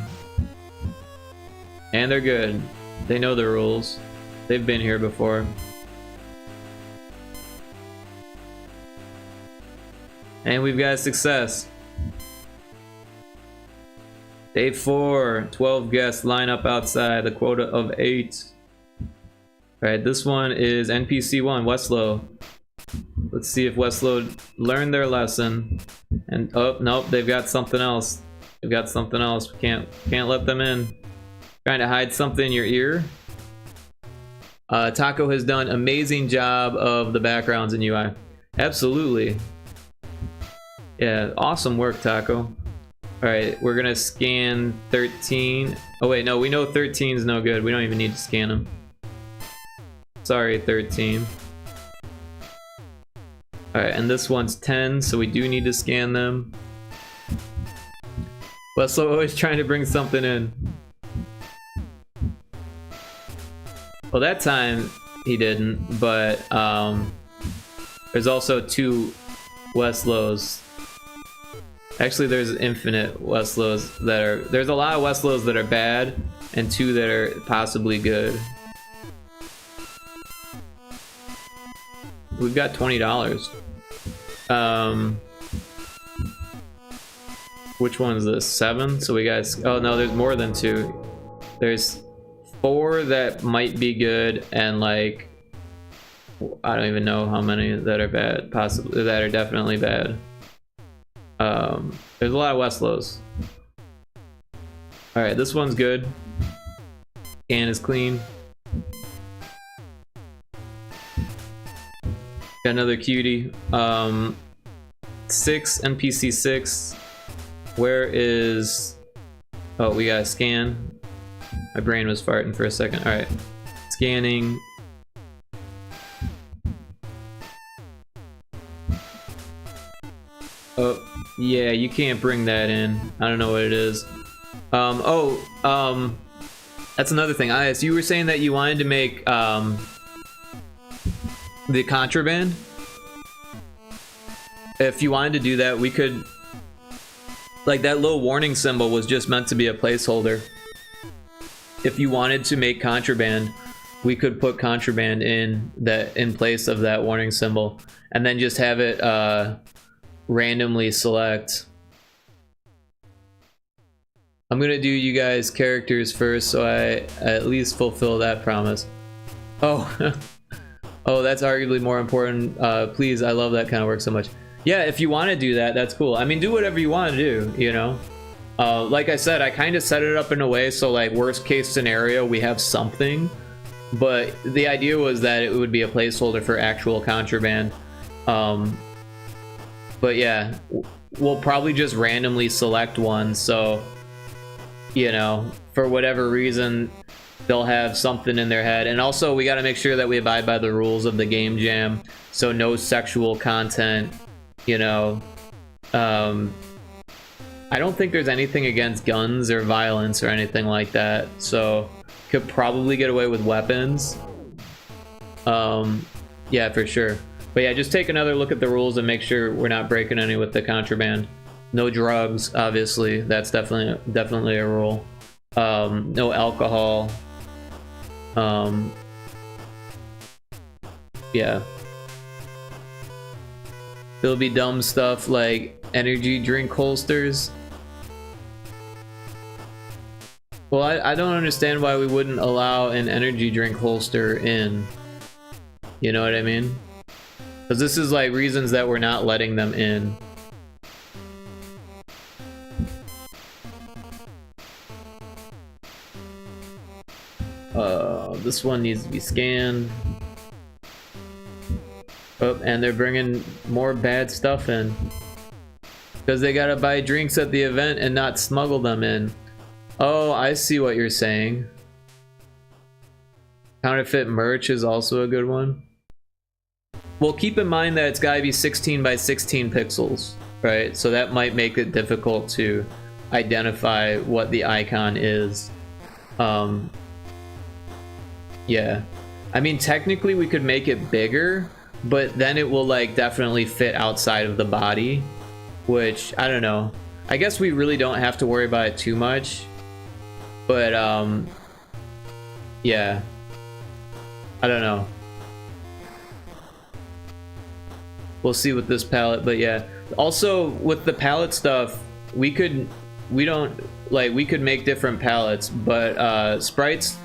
And they're good. They know the rules. They've been here before. And we've got success. Day 4, 12 guests line up outside, the quota of 8. Alright, this one is NPC 1, Westlow. Let's see if Westlow learned their lesson. And oh, nope, they've got something else. They've got something else. We can't let them in. Trying to hide something in your ear. Taco has done amazing job of the backgrounds in UI. Absolutely. Yeah, awesome work, Taco. Alright, we're gonna scan 13. Oh wait, no, we know 13's no good. We don't even need to scan him. Sorry, 13. Alright, and this one's 10, so we do need to scan them. Westlow always trying to bring something in. Well, that time he didn't, but there's also 2 Westlows. Actually, there's infinite Westlows that are... There's a lot of Westlows that are bad, and 2 that are possibly good. We've got $20. Which one is this? 7? So we got... Oh no, there's more than 2. There's 4 that might be good, and like... I don't even know how many that are bad. Possibly that are definitely bad. There's a lot of Westlows. Alright, this one's good. Scan is clean. Got another cutie. 6, NPC 6. Where is... Oh, we gotta scan. My brain was farting for a second. Alright. Scanning. Oh, yeah, you can't bring that in. I don't know what it is. That's another thing. Ias, you were saying that you wanted to make, the contraband. If you wanted to do that, we could... Like, that little warning symbol was just meant to be a placeholder. If you wanted to make contraband, we could put contraband in place of that warning symbol, and then just have it, randomly select. I'm gonna do you guys characters first, so I at least fulfill that promise. Oh, oh, that's arguably more important. Please, I love that kind of work so much. Yeah, if you want to do that, that's cool. I mean, do whatever you want to do, you know? Like I said, I kind of set it up in a way so, like, worst case scenario, we have something. But the idea was that it would be a placeholder for actual contraband. But yeah, we'll probably just randomly select one, so, you know, for whatever reason, they'll have something in their head. And also, we got to make sure that we abide by the rules of the game jam, so no sexual content, you know. I don't think there's anything against guns or violence or anything like that, so could probably get away with weapons. Yeah, for sure. But yeah, just take another look at the rules and make sure we're not breaking any with the contraband. No drugs, obviously. That's definitely a rule. No alcohol. Yeah. There'll be dumb stuff like energy drink holsters. Well, I don't understand why we wouldn't allow an energy drink holster in. You know what I mean? Because this is like reasons that we're not letting them in. This one needs to be scanned. Oh, and they're bringing more bad stuff in. Because they gotta buy drinks at the event and not smuggle them in. Oh, I see what you're saying. Counterfeit merch is also a good one. Well, keep in mind that it's gotta be 16 by 16 pixels, right? So that might make it difficult to identify what the icon is. Yeah. I mean, technically we could make it bigger, but then it will like definitely fit outside of the body, which I don't know. I guess we really don't have to worry about it too much, but yeah, I don't know. We'll see with this palette, but yeah, Also, with the palette stuff, we could make different palettes, but sprites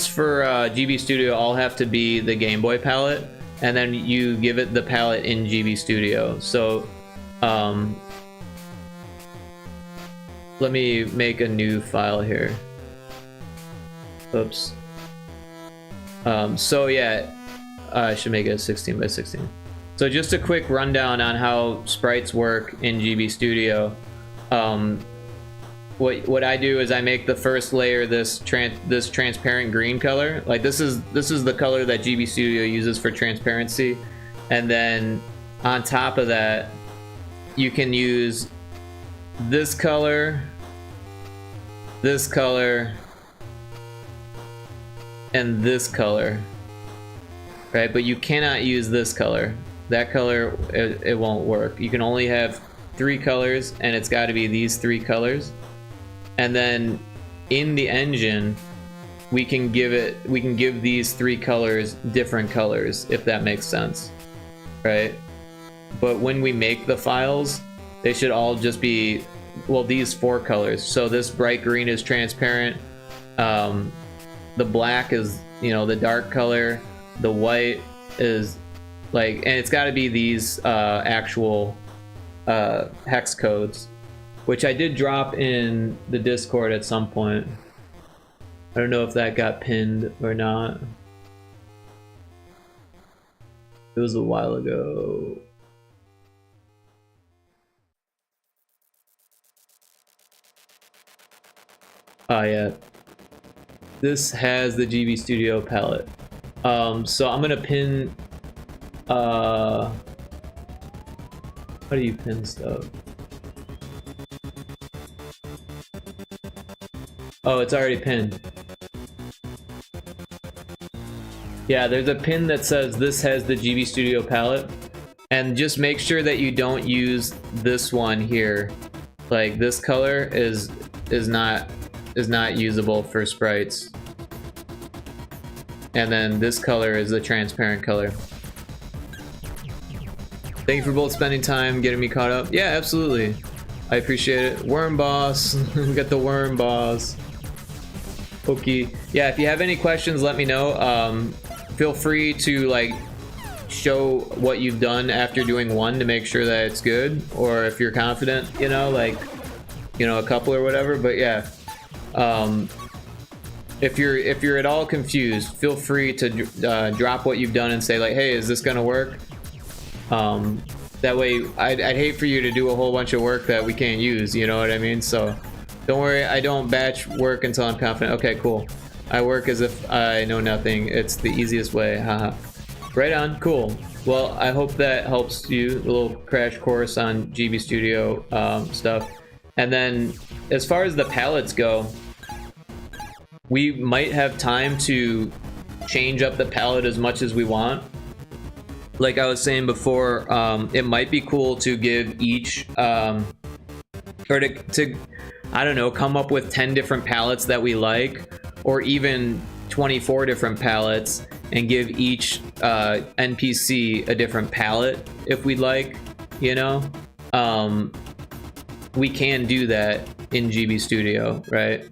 for GB Studio all have to be the Game Boy palette, and then you give it the palette in GB Studio. So let me make a new file here. Oops. So yeah, I should make it a 16 by 16. So just a quick rundown on how sprites work in GB Studio. What I do is I make the first layer this transparent green color. Like this is the color that GB Studio uses for transparency, and then on top of that, you can use this color, and this color, right? But you cannot use this color. That color, it won't work. You can only have 3 colors, and it's got to be these 3 colors. And then in the engine, we can give these 3 colors different colors, if that makes sense, right? But when we make the files, they should all just be, well, these 4 colors. So this bright green is transparent. The black is, you know, the dark color. The white is like, and it's got to be these actual hex codes, which I did drop in the Discord at some point. I don't know if that got pinned or not. It was a while ago. Oh yeah. This has the GB Studio palette. So I'm gonna pin. How do you pin stuff? Oh, it's already pinned. Yeah, there's a pin that says this has the GB Studio palette, and just make sure that you don't use this one here. Like this color is not usable for sprites. And then this color is the transparent color. Thank you for both spending time getting me caught up. Yeah, absolutely. I appreciate it. Worm boss. We got the worm boss. Okay. Yeah, if you have any questions, let me know. Feel free to like show what you've done after doing one to make sure that it's good, or if you're confident, you know, like, you know, a couple or whatever. But yeah, if you're at all confused, feel free to drop what you've done and say like, hey, is this gonna work? That way, I'd hate for you to do a whole bunch of work that we can't use, you know what I mean? So don't worry, I don't batch work until I'm confident. Okay, cool. I work as if I know nothing. It's the easiest way, haha. Right on, cool. Well, I hope that helps you, a little crash course on GB Studio stuff. And then, as far as the palettes go, we might have time to change up the palette as much as we want. Like I was saying before, it might be cool to give each, or to, I don't know, come up with 10 different palettes that we like, or even 24 different palettes, and give each NPC a different palette if we'd like, you know? We can do that in GB Studio, right?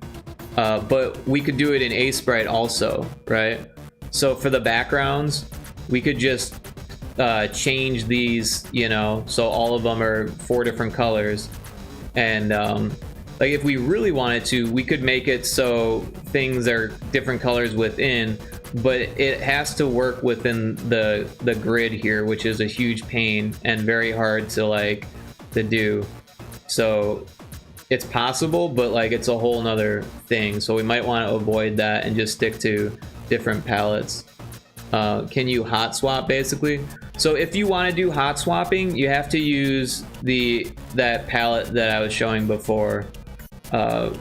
But we could do it in A-Sprite also, right? So for the backgrounds, we could just change these, you know, so all of them are 4 different colors. And like if we really wanted to, we could make it so things are different colors within, but it has to work within the grid here, which is a huge pain and very hard to do. So it's possible, but like it's a whole nother thing. So we might want to avoid that and just stick to different palettes. Can you hot swap basically? So if you want to do hot swapping, you have to use that palette that I was showing before. Oh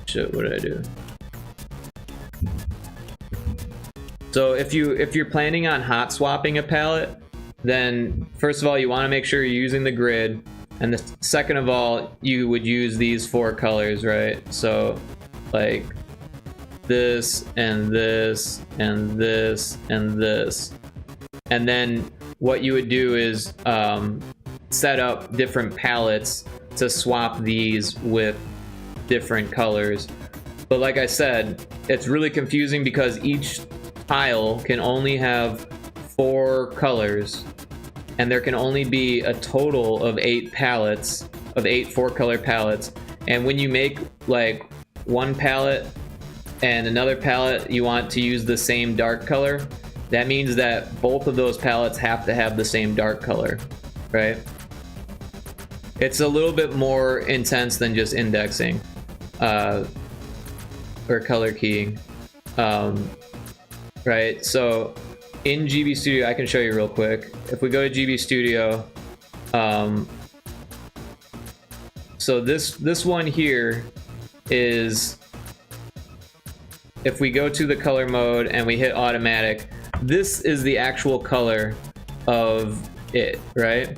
shit, what did I do? So if you're planning on hot swapping a palette, then first of all you want to make sure you're using the grid, and the second of all you would use these 4 colors, right? So like this and this and this and this, and then what you would do is set up different palettes to swap these with different colors. But like I said, it's really confusing because each tile can only have 4 colors, and there can only be a total of 8 palettes, of 8 4-color palettes. And when you make like one palette and another palette, you want to use the same dark color, that means that both of those palettes have to have the same dark color, right? It's a little bit more intense than just indexing or color keying, right? So in GB Studio, I can show you real quick. If we go to GB Studio, so this one here is, if we go to the color mode and we hit automatic, this is the actual color of it, right?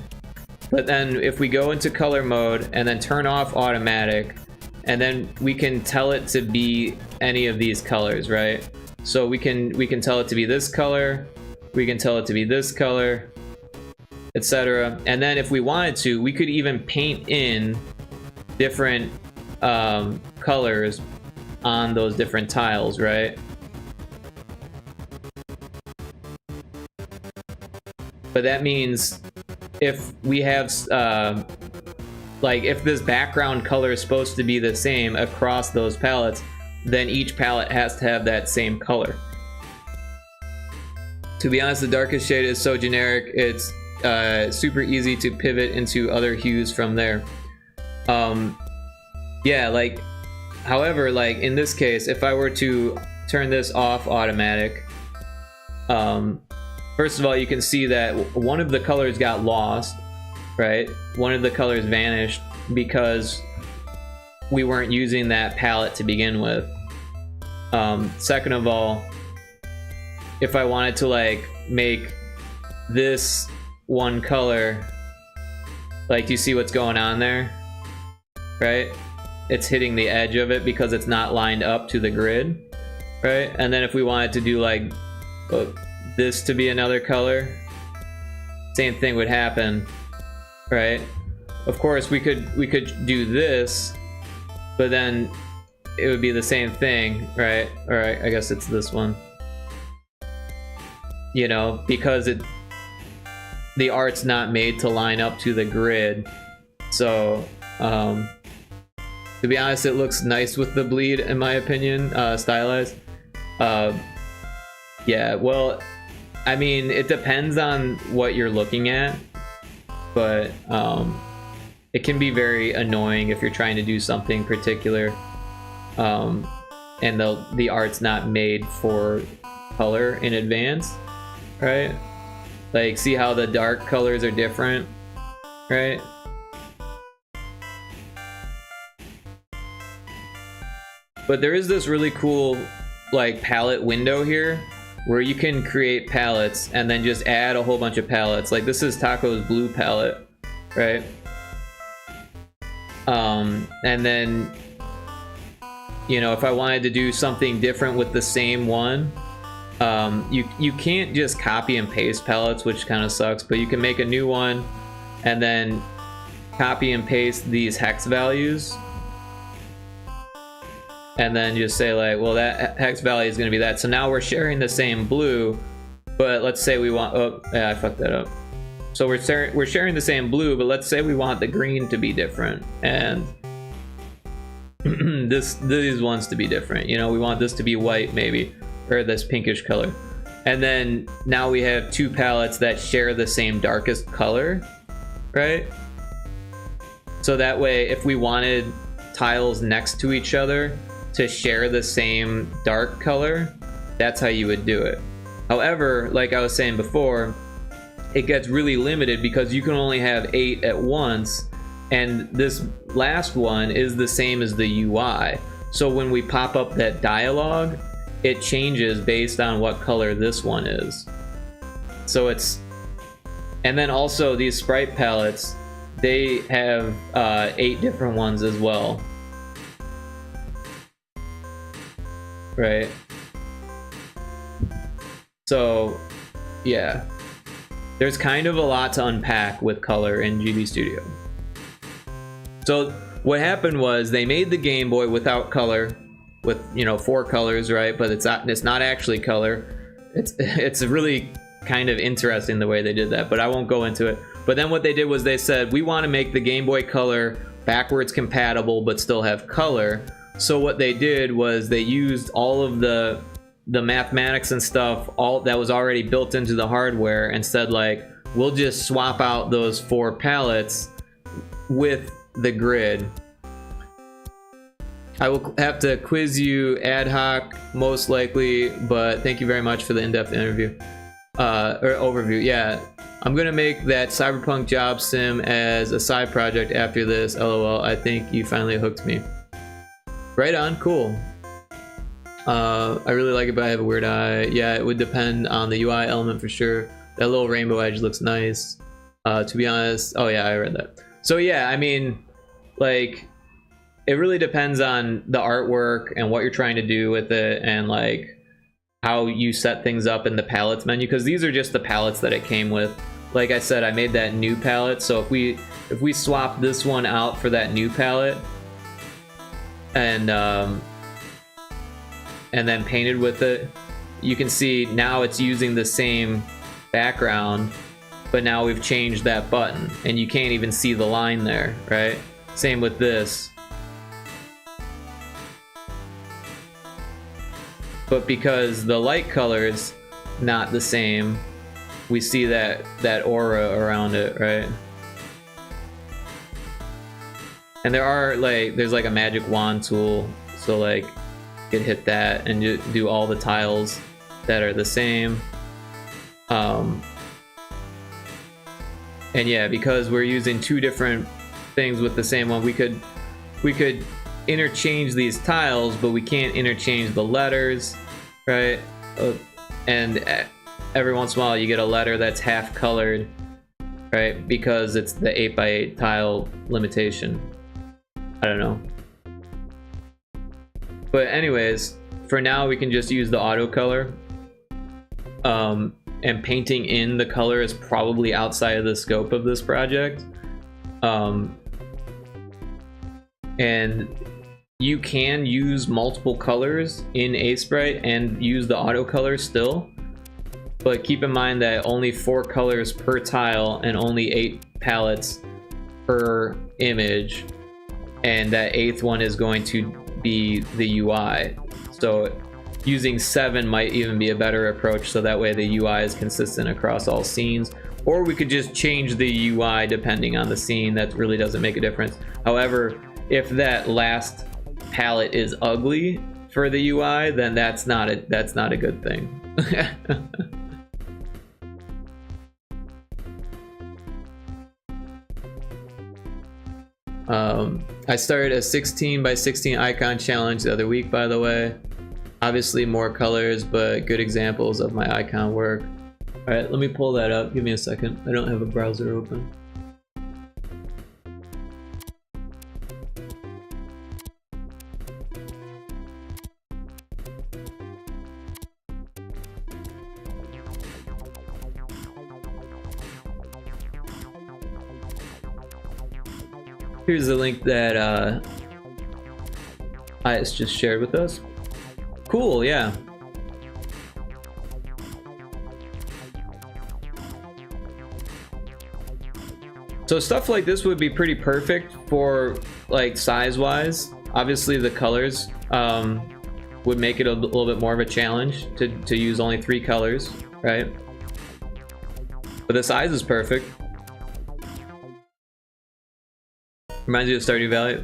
But then if we go into color mode and then turn off automatic, and then we can tell it to be any of these colors, right? So we can tell it to be this color, we can tell it to be this color, etc. And then if we wanted to, we could even paint in different colors on those different tiles, right? But that means if we have like if this background color is supposed to be the same across those palettes, then each palette has to have that same color. To be honest, the darkest shade is so generic, it's super easy to pivot into other hues from there. Yeah, like, however, like in this case, if I were to turn this off automatic, first of all, you can see that one of the colors got lost, right? One of the colors vanished because we weren't using that palette to begin with. Second of all, if I wanted to like make this one color, like, do you see what's going on there? Right? It's hitting the edge of it because it's not lined up to the grid, right? And then if we wanted to do like this to be another color, same thing would happen, right? Of course, we could do this, but then it would be the same thing, right? All right, I guess it's this one. You know, because the art's not made to line up to the grid. So, to be honest, it looks nice with the bleed, in my opinion, stylized. Yeah, well, I mean, it depends on what you're looking at, but it can be very annoying if you're trying to do something particular, and the art's not made for color in advance, right? Like, see how the dark colors are different, right? But there is this really cool like palette window here where you can create palettes and then just add a whole bunch of palettes. Like this is Taco's blue palette, right? And then, you know, if I wanted to do something different with the same one, you can't just copy and paste palettes, which kind of sucks, but you can make a new one and then copy and paste these hex values, and then just say like, well, that hex value is going to be that. So now we're sharing the same blue, but let's say we want, oh yeah, I fucked that up. So we're sharing the same blue, but let's say we want the green to be different, and these ones to be different. You know, we want this to be white maybe, or this pinkish color. And then now we have two palettes that share the same darkest color, right? So that way, if we wanted tiles next to each other to share the same dark color, that's how you would do it. However, like I was saying before, it gets really limited because you can only have 8 at once, and this last one is the same as the UI. So when we pop up that dialogue, it changes based on what color this one is. So it's, and then also these sprite palettes, they have 8 different ones as well. Right? So, yeah. there's kind of a lot to unpack with color in GB Studio. So what happened was they made the Game Boy without color, with, you know, 4 colors, right? But it's not actually color. It's really kind of interesting the way they did that, but I won't go into it. But then what they did was they said, we want to make the Game Boy Color backwards compatible but still have color. So what they did was they used all of the mathematics and stuff, all that was already built into the hardware, and said, like, we'll just swap out those 4 palettes with the grid. I will have to quiz you ad hoc, most likely, but thank you very much for the in-depth interview or overview. Yeah, I'm gonna make that Cyberpunk job sim as a side project after this. LOL. I think you finally hooked me. Right on. Cool. I really like it, but I have a weird eye. Yeah, it would depend on the UI element for sure. That little rainbow edge looks nice. To be honest, oh yeah, I read that. So yeah, I mean, like, it really depends on the artwork and what you're trying to do with it, and like how you set things up in the palettes menu, because these are just the palettes that it came with. Like I said, I made that new palette, so if we swap this one out for that new palette and then painted with it, you can see now it's using the same background, but now we've changed that button and you can't even see the line there, right? Same with this. But because the light color's not the same, we see that aura around it, right? And there's like a magic wand tool, so like you could hit that and do all the tiles that are the same. And yeah, because we're using 2 different things with the same one, we could interchange these tiles, but we can't interchange the letters, right? And every once in a while you get a letter that's half colored, right? Because it's the 8x8 tile limitation. I don't know. But anyways, for now we can just use the auto color. And painting in the color is probably outside of the scope of this project. And you can use multiple colors in Sprite and use the auto color still, but keep in mind that only 4 colors per tile and only 8 palettes per image, and that 8th one is going to be the UI. So using 7 might even be a better approach, so that way the UI is consistent across all scenes. Or we could just change the UI depending on the scene. That really doesn't make a difference. However, if that last palette is ugly for the UI, then that's not a good thing. I started a 16x16 icon challenge the other week, by the way. Obviously more colors, but good examples of my icon work. All right, let me pull that up. Give me a second. I don't have a browser open. Here's the link that Ice just shared with us. Cool, yeah. So stuff like this would be pretty perfect for, like, size-wise. Obviously the colors would make it a little bit more of a challenge to use only 3 colors, right? But the size is perfect. Reminds you of Stardew Valley.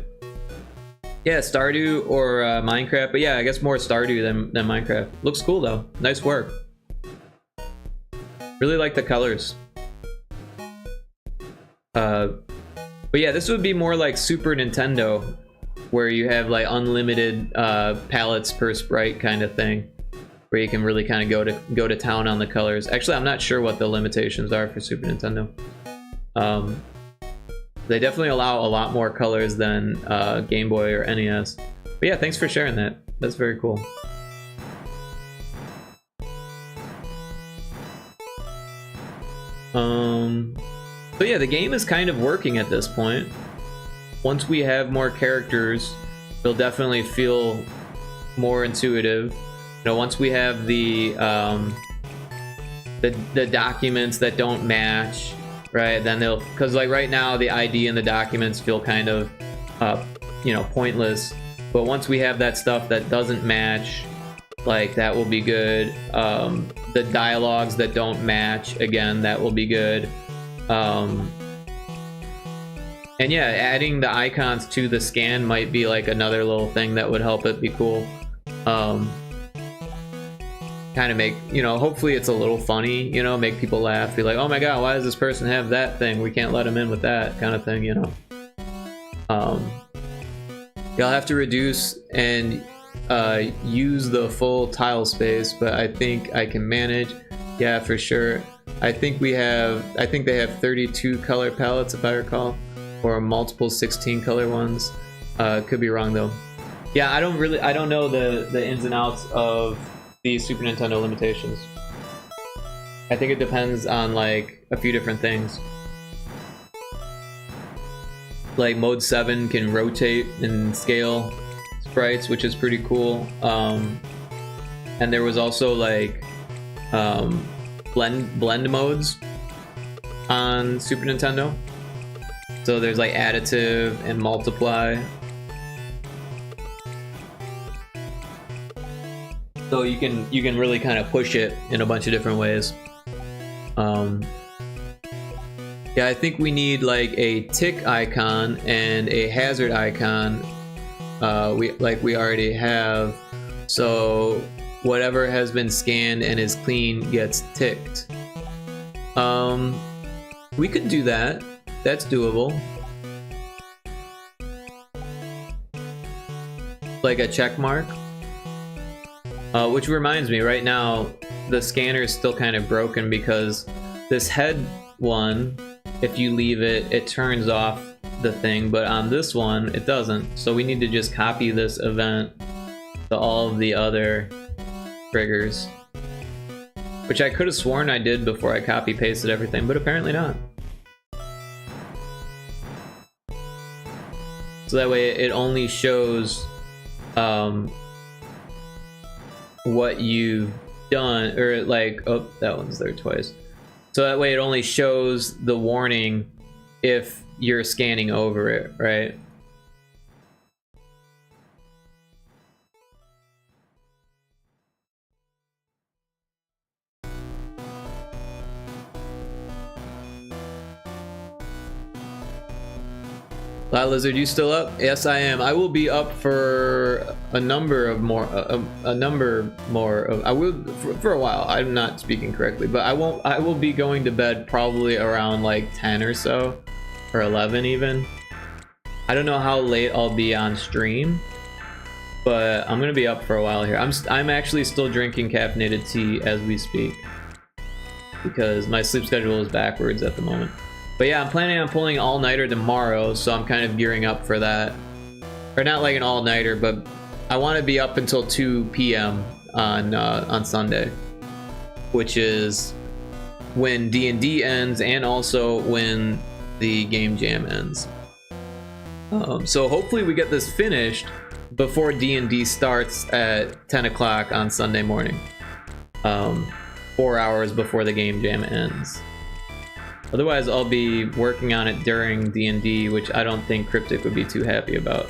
Yeah, Stardew or Minecraft, but yeah, I guess more Stardew than Minecraft. Looks cool though. Nice work. Really like the colors. But yeah, this would be more like Super Nintendo, where you have like unlimited palettes per sprite kind of thing, where you can really kind of go to town on the colors. Actually, I'm not sure what the limitations are for Super Nintendo. They definitely allow a lot more colors than Game Boy or NES. But yeah, thanks for sharing that. That's very cool. So yeah, the game is kind of working at this point. Once we have more characters, it'll definitely feel more intuitive. You know, once we have the documents that don't match, right? Then they'll, because like right now the ID and the documents feel kind of you know, pointless. But once we have that stuff that doesn't match, like that will be good. The dialogues that don't match, again, that will be good. And yeah, adding the icons to the scan might be like another little thing that would help it be cool. Kind of make, you know, hopefully it's a little funny, you know, make people laugh, be like, oh my god, why does this person have that thing? We can't let him in with that kind of thing, you know. You'll have to reduce and use the full tile space, but I think I can manage. Yeah, for sure. I think they have 32 color palettes if I recall, or multiple 16 color ones. Could be wrong though. Yeah, I don't know the ins and outs of the Super Nintendo limitations. I think it depends on like a few different things. Like mode 7 can rotate and scale sprites, which is pretty cool. And there was also like blend modes on Super Nintendo. So there's like additive and multiply. So you can really kind of push it in a bunch of different ways. Yeah, I think we need like a tick icon and a hazard icon. We already have. So whatever has been scanned and is clean gets ticked. We could do that. That's doable. Like a check mark. Which reminds me, right now the scanner is still kind of broken because this head one, if you leave it, it turns off the thing, but on this one it doesn't. So we need to just copy this event to all of the other triggers, which I could have sworn I did before I copy pasted everything, but apparently not. So that way it only shows what you've done, or like, oh, that one's there twice. So that way it only shows the warning if you're scanning over it, right? Lizard, you still up? Yes, I am. I will be up for a number more. I will for a while. I'm not speaking correctly, but I won't. I will be going to bed probably around like 10 or so, or 11 even. I don't know how late I'll be on stream, but I'm gonna be up for a while here. I'm actually still drinking caffeinated tea as we speak because my sleep schedule is backwards at the moment. But yeah, I'm planning on pulling an all-nighter tomorrow, so I'm kind of gearing up for that. Or not like an all-nighter, but I want to be up until 2 p.m. on Sunday, which is when D&D ends and also when the game jam ends. So hopefully we get this finished before D&D starts at 10 o'clock on Sunday morning. 4 hours before the game jam ends. Otherwise, I'll be working on it during D&D, which I don't think Cryptic would be too happy about.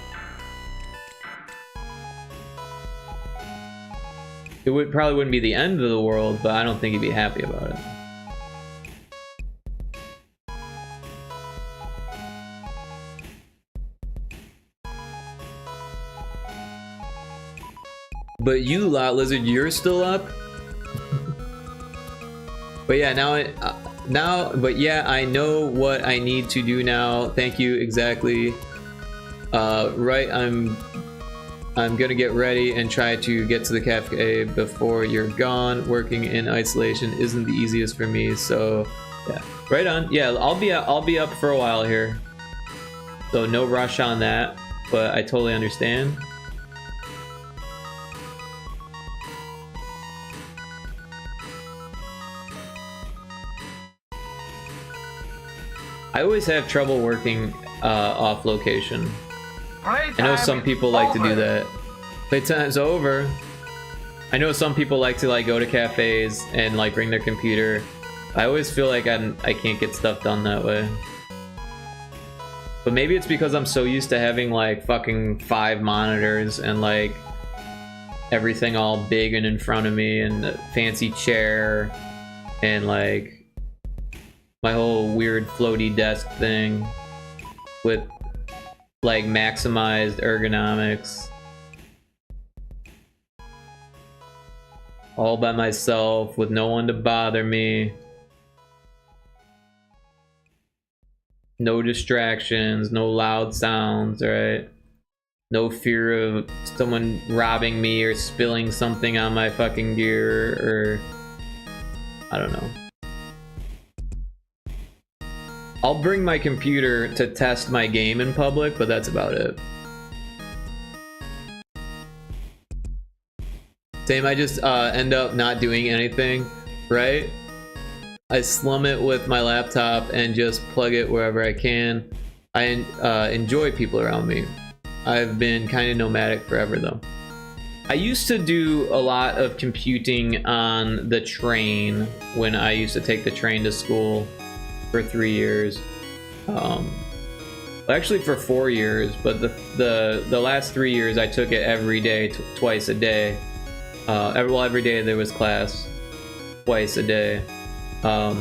It probably wouldn't be the end of the world, but I don't think he'd be happy about it. But you, Lot Lizard, you're still up? But yeah, but yeah, I know what I need to do now. Thank you, exactly. Right, I'm gonna get ready and try to get to the cafe before you're gone. Working in isolation isn't the easiest for me, so yeah. Right on. Yeah, I'll be up for a while here. So no rush on that, but I totally understand. I always have trouble working off location. I know some people like to do that. Playtime's over. I know some people like to like go to cafes and like bring their computer. I always feel like I can't get stuff done that way. But maybe it's because I'm so used to having like fucking 5 monitors and like everything all big and in front of me and a fancy chair and like my whole weird floaty desk thing with like maximized ergonomics. All by myself with no one to bother me. No distractions, no loud sounds, right? No fear of someone robbing me or spilling something on my fucking gear or I don't know. I'll bring my computer to test my game in public, but that's about it. Same, I just end up not doing anything, right? I slum it with my laptop and just plug it wherever I can. I enjoy people around me. I've been kind of nomadic forever though. I used to do a lot of computing on the train when I used to take the train to school for 3 years. Actually for 4 years, but the last 3 years I took it every day, twice a day. Every day there was class, twice a day. So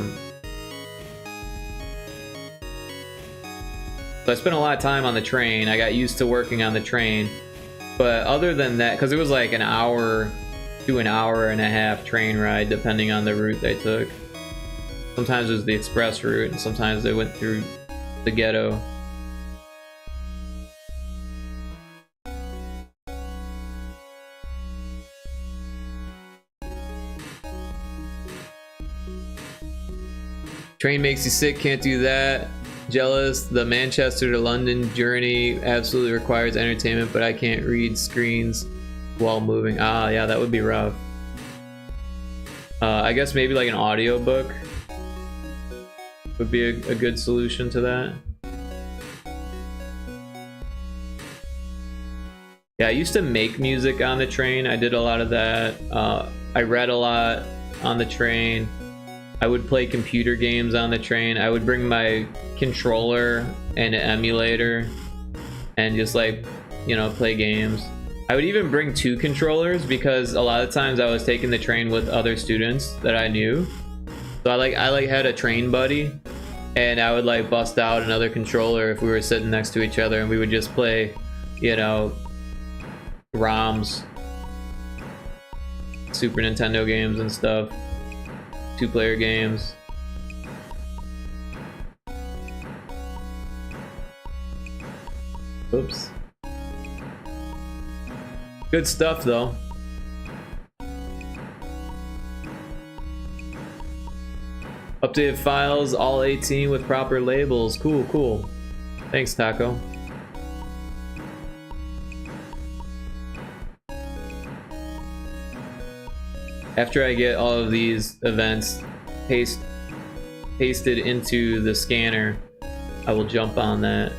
I spent a lot of time on the train. I got used to working on the train. But other than that, because it was like an hour to an hour and a half train ride depending on the route they took. Sometimes it was the express route and sometimes they went through the ghetto. Train makes you sick, can't do that. Jealous. The Manchester to London journey absolutely requires entertainment, but I can't read screens while moving. Ah, yeah, that would be rough. I guess maybe like an audiobook would be a good solution to that. Yeah, I used to make music on the train. I did a lot of that. I read a lot on the train. I would play computer games on the train. I would bring my controller and an emulator and just like, you know, play games. I would even bring 2 controllers because a lot of times I was taking the train with other students that I knew. So I had a train buddy and I would like bust out another controller if we were sitting next to each other and we would just play, you know, ROMs, Super Nintendo games and stuff. 2-player games. Oops. Good stuff though. Updated files, all 18 with proper labels. Cool, cool. Thanks, Taco. After I get all of these events pasted into the scanner, I will jump on that.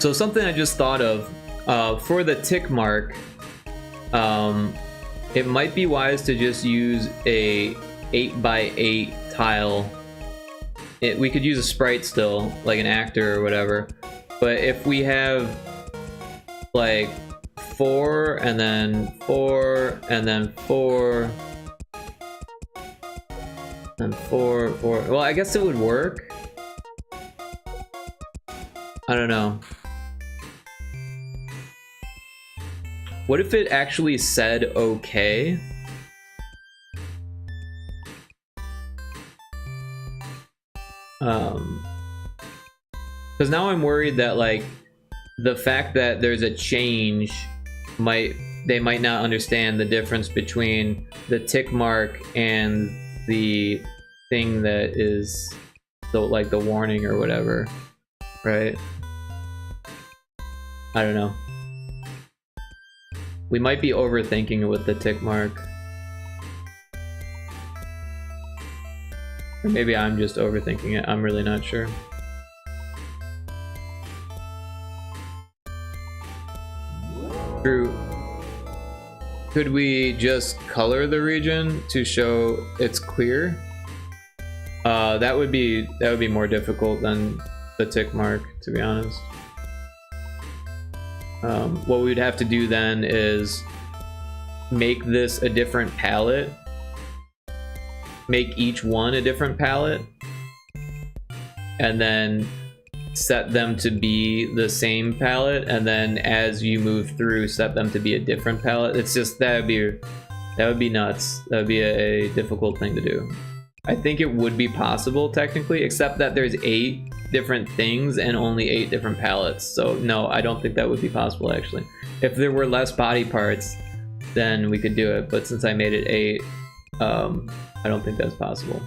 So something I just thought of, for the tick mark, it might be wise to just use a 8x8 tile. We could use a sprite still, like an actor or whatever, but if we have like 4 and then 4 and then 4 and 4, well, I guess it would work. I don't know. What if it actually said okay? Because now I'm worried that like the fact that there's a change they might not understand the difference between the tick mark and the thing that is like the warning or whatever, right? I don't know. We might be overthinking it with the tick mark. Or maybe I'm just overthinking it. I'm really not sure. True. Could we just color the region to show it's clear? That would be more difficult than the tick mark, to be honest. What we'd have to do then is make this a different palette. Make each one a different palette. And then set them to be the same palette, and then as you move through, set them to be a different palette. It's just that would be nuts. That would be a difficult thing to do. I think it would be possible technically, except that there's 8 different things and only 8 different palettes. So no, I don't think that would be possible actually. If there were less body parts, then we could do it. But since I made it 8, I don't think that's possible.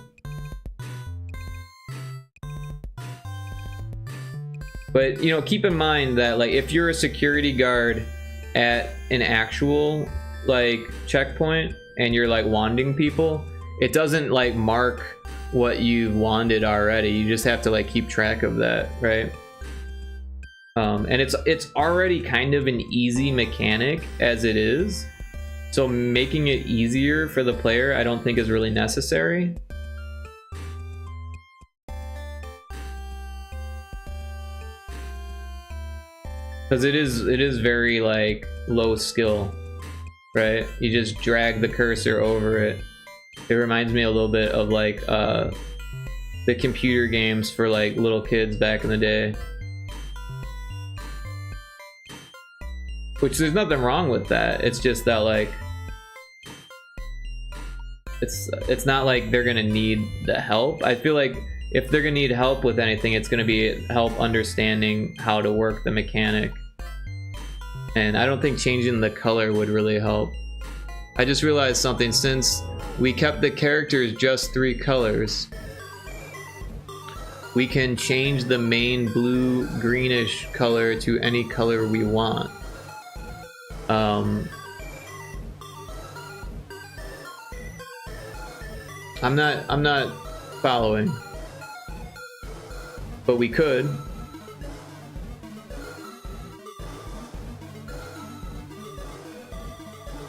But, you know, keep in mind that, like, if you're a security guard at an actual, like, checkpoint and you're, like, wanding people, it doesn't, like, mark what you've wanded already. You just have to, like, keep track of that, right? And it's already kind of an easy mechanic as it is. So making it easier for the player, I don't think is really necessary. Because it is very like low skill, right? You just drag the cursor over it. It reminds me a little bit of like the computer games for like little kids back in the day. Which there's nothing wrong with that. It's just that like it's not like they're gonna need the help. I feel like if they're gonna need help with anything, it's gonna be help understanding how to work the mechanic. And I don't think changing the color would really help. I just realized something. Since we kept the characters just 3 colors, we can change the main blue greenish color to any color we want. I'm not following, but we could.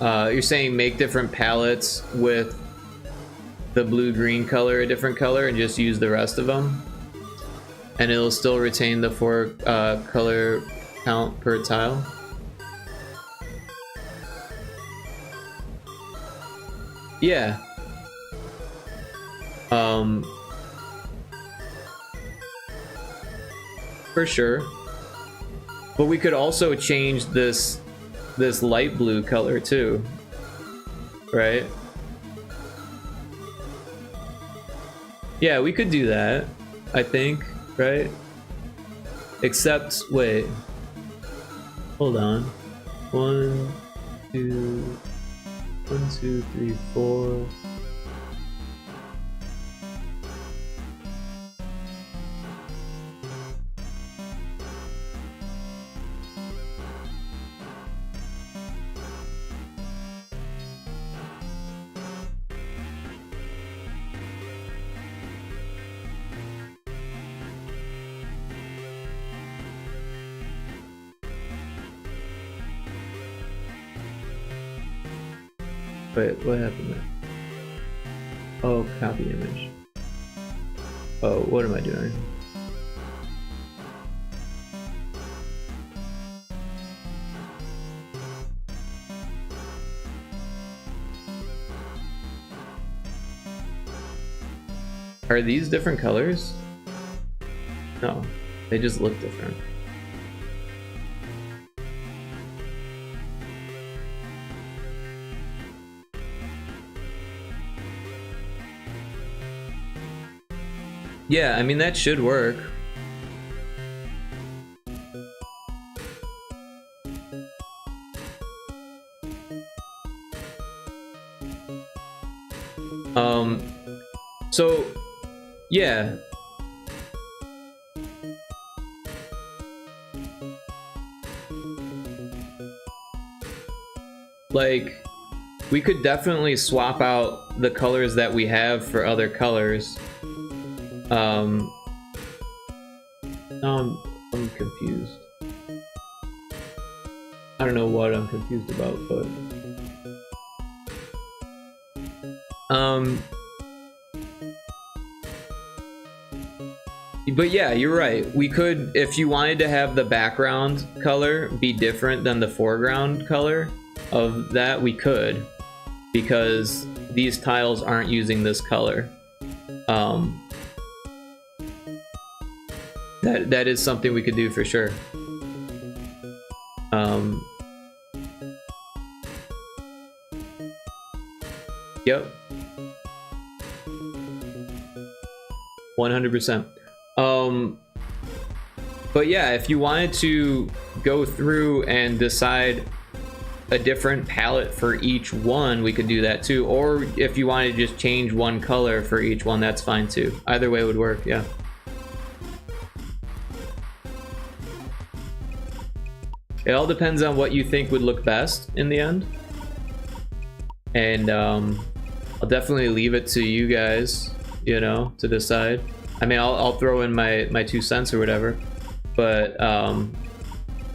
You're saying make different palettes with the blue-green color a different color and just use the rest of them, and it'll still retain the 4 color count per tile. Yeah. For sure. But we could also change this light blue color too, right? Yeah, we could do that, I think, right? Except, wait. Hold on. 1, 2, 3, 4. Wait, what happened there? Oh, copy image. Oh, what am I doing? Are these different colors? No, they just look different. Yeah, I mean, that should work. So, yeah. Like, we could definitely swap out the colors that we have for other colors. I'm confused. I don't know what I'm confused about, but yeah, you're right. We could, if you wanted to have the background color be different than the foreground color of that, we could, because these tiles aren't using this color. That is something we could do for sure. Yep. 100%. But yeah, if you wanted to go through and decide a different palette for each one, we could do that too. Or if you wanted to just change one color for each one, that's fine too. Either way would work, yeah. It all depends on what you think would look best in the end. And I'll definitely leave it to you guys, you know, to decide. I mean, I'll throw in my 2 cents or whatever, but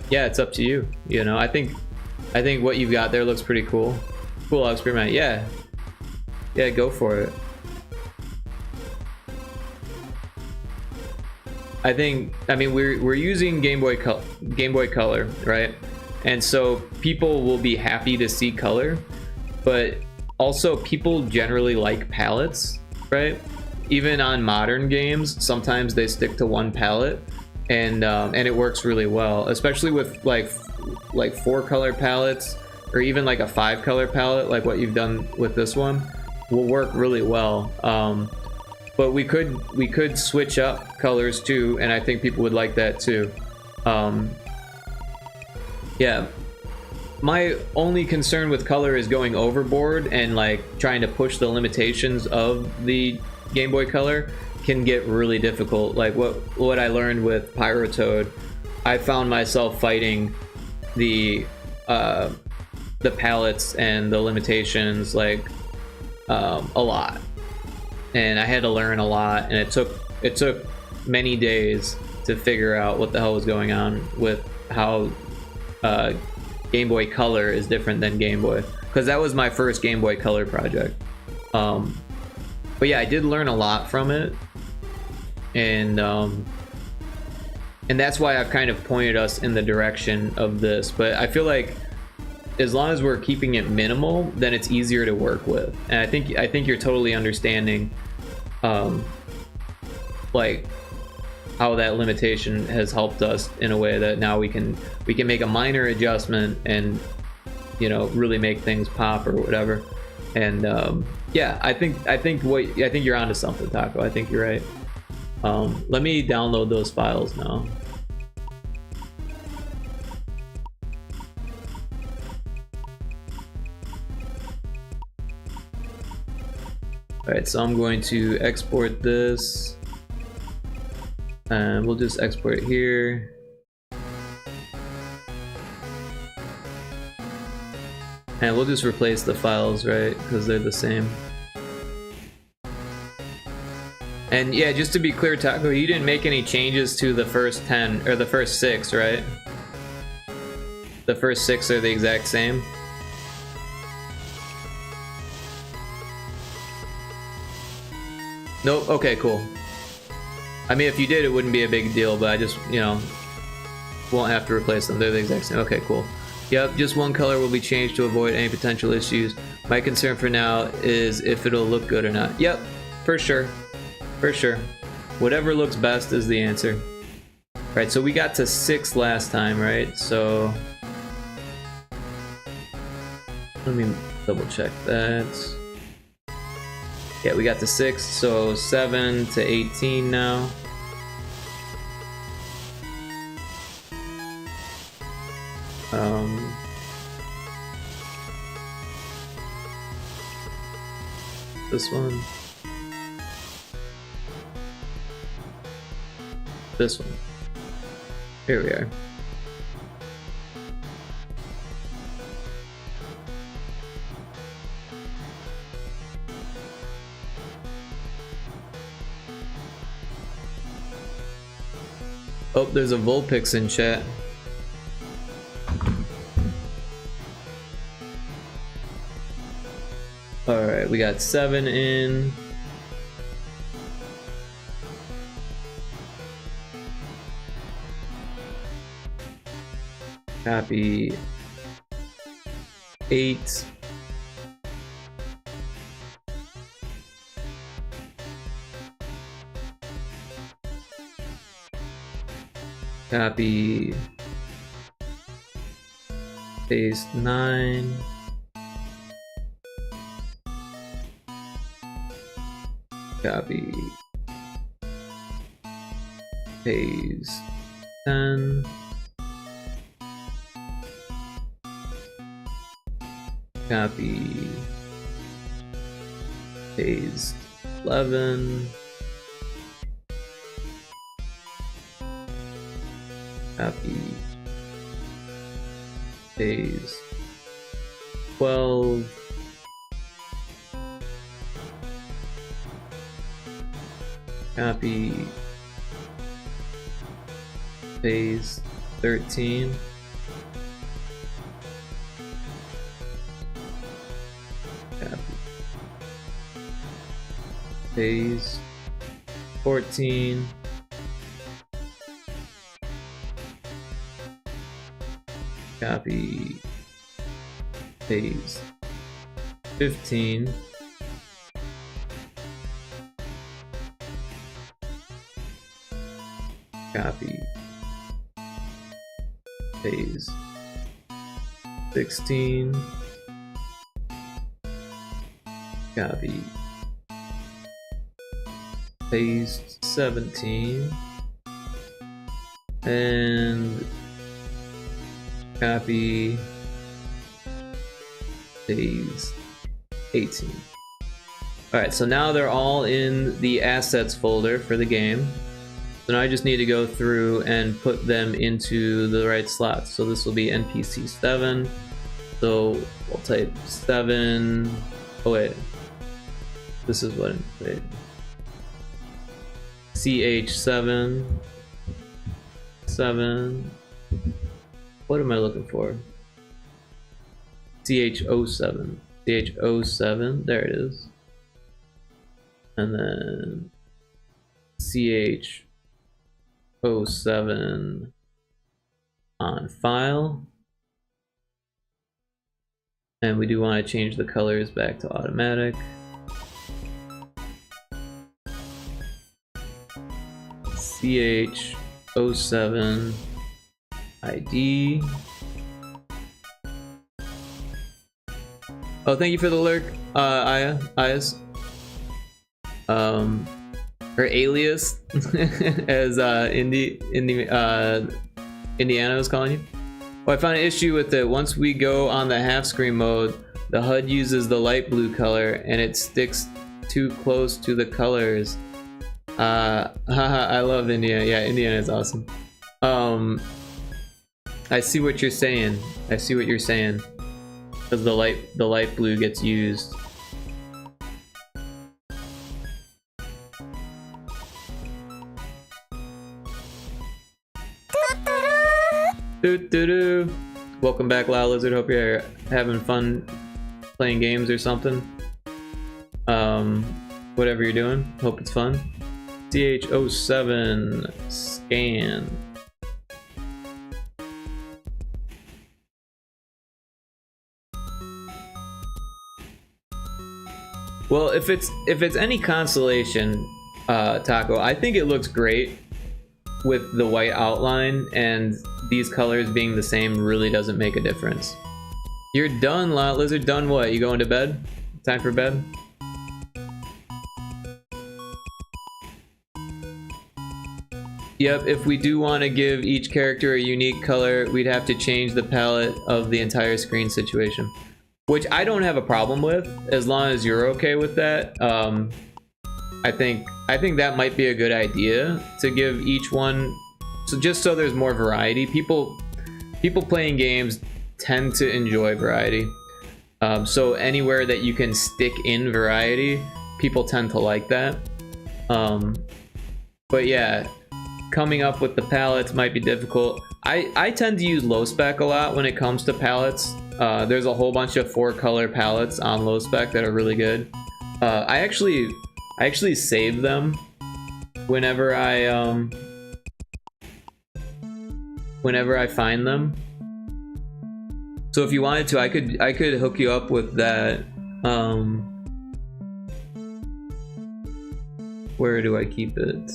yeah, it's up to you. You know, I think what you've got there looks pretty cool. Cool experiment. Yeah, go for it. I mean, we're using Game Boy Color, right? And so people will be happy to see color, but also people generally like palettes, right? Even on modern games, sometimes they stick to one palette, and it works really well, especially with like 4-color palettes, or even like a 5-color palette, like what you've done with this one, will work really well. But we could switch up colors too, and I think people would like that too. Yeah, my only concern with color is going overboard and like trying to push the limitations of the Game Boy Color can get really difficult. Like what I learned with Pyrotoad, I found myself fighting the palettes and the limitations like a lot, and I had to learn a lot, and it took many days to figure out what the hell was going on with how Game Boy Color is different than Game Boy, because that was my first Game Boy Color project. But yeah, I did learn a lot from it, and that's why I've kind of pointed us in the direction of this. But I feel like as long as we're keeping it minimal, then it's easier to work with. And I think you're totally understanding like how that limitation has helped us in a way that now we can make a minor adjustment and, you know, really make things pop or whatever. And yeah, I think you're onto something, Taco. I think you're right. Let me download those files now. Alright, so I'm going to export this, and we'll just export it here. And we'll just replace the files, right? Because they're the same. And yeah, just to be clear, Taco, you didn't make any changes to the first 10, or the first 6, right? The first 6 are the exact same? Nope. Okay, cool. I mean, if you did, it wouldn't be a big deal, but I just, you know, won't have to replace them. They're the exact same. Okay, cool. Yep, just one color will be changed to avoid any potential issues. My concern for now is if it'll look good or not. Yep, for sure. For sure. Whatever looks best is the answer. Right, so we got to 6 last time, right? So let me double check that. Yeah, we got to 6, so 7 to 18 now. This one. This one. Here we are. Oh, there's a Vulpix in chat. Alright, we got 7 in. Copy 8. Copy paste 9. Copy paste 10. Copy paste 11. Copy paste 12. Copy paste 13. Copy paste 14. Copy paste 15. Copy paste 16. Copy paste 17. And copy paste 18. Alright, so now they're all in the assets folder for the game. So now I just need to go through and put them into the right slots. So this will be NPC 7. So we'll type 7. Oh wait. This is what, wait. CH7. 7. What am I looking for? CH07. CH07. There it is. And then CH07 on file. And we do want to change the colors back to automatic. CH07 ID. Oh, thank you for the lurk, Ayas. Her alias, as Indiana was calling you. Well, I found an issue with it. Once we go on the half screen mode, the HUD uses the light blue color and it sticks too close to the colors. Haha, I love India. Yeah, Indiana is awesome. I see what you're saying. I see what you're saying. Because the light blue gets used. Doo-doo-doo. Welcome back, Loud Lizard. Hope you're having fun playing games or something. What whatever you're doing. Hope it's fun. CH07 scan. Well, if it's any consolation, Taco, I think it looks great with the white outline, and these colors being the same really doesn't make a difference. You're done, Lot Lizard. Done what? You going to bed? Time for bed? Yep, if we do want to give each character a unique color, we'd have to change the palette of the entire screen situation. Which I don't have a problem with, as long as you're okay with that. I think that might be a good idea to give each one, so just so there's more variety. People playing games tend to enjoy variety. So anywhere that you can stick in variety, people tend to like that. But yeah, coming up with the palettes might be difficult. I tend to use low spec a lot when it comes to palettes. There's a whole bunch of 4-color palettes on low spec that are really good. I actually save them whenever I find them. So if you wanted to, I could hook you up with that. Where do I keep it?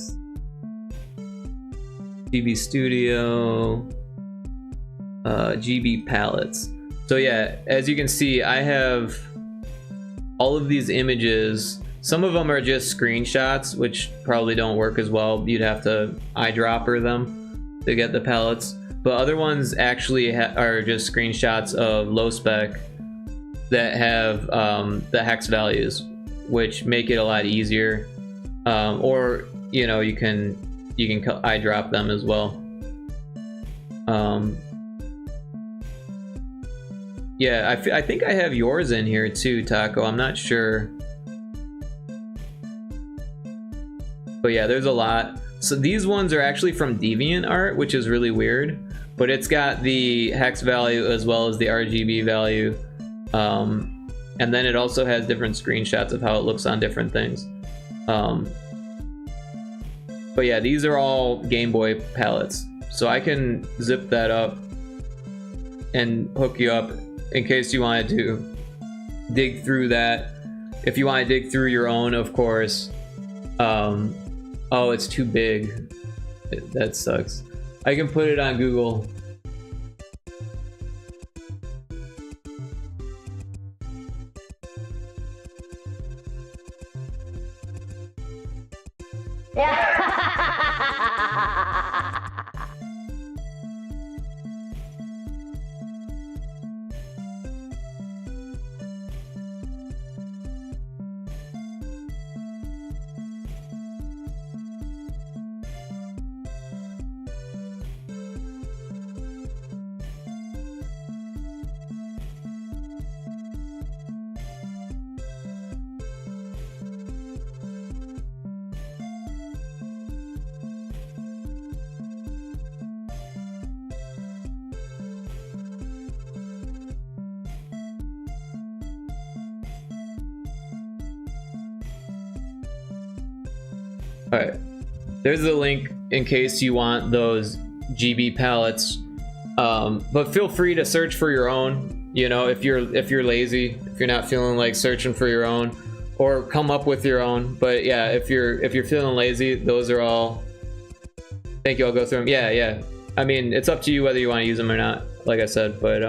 GB Studio, GB palettes. So yeah, as you can see, I have all of these images. Some of them are just screenshots, which probably don't work as well. You'd have to eyedropper them to get the palettes. But other ones actually are just screenshots of low spec that have the hex values, which make it a lot easier. Or you know, you can eyedrop them as well. Yeah, I think I have yours in here too, Taco. I'm not sure. But yeah, there's a lot. So these ones are actually from DeviantArt, which is really weird. But it's got the hex value as well as the RGB value. And then it also has different screenshots of how it looks on different things. But yeah, these are all Game Boy palettes. So I can zip that up and hook you up in case you wanted to dig through that. If you want to dig through your own, of course. Oh, it's too big. That sucks. I can put it on Google. Alright, there's the link in case you want those GB palettes. But feel free to search for your own, you know, if you're lazy, if you're not feeling like searching for your own, or come up with your own. But yeah, if you're feeling lazy, those are all. Thank you, I'll go through them. Yeah. I mean, it's up to you whether you want to use them or not, like I said, but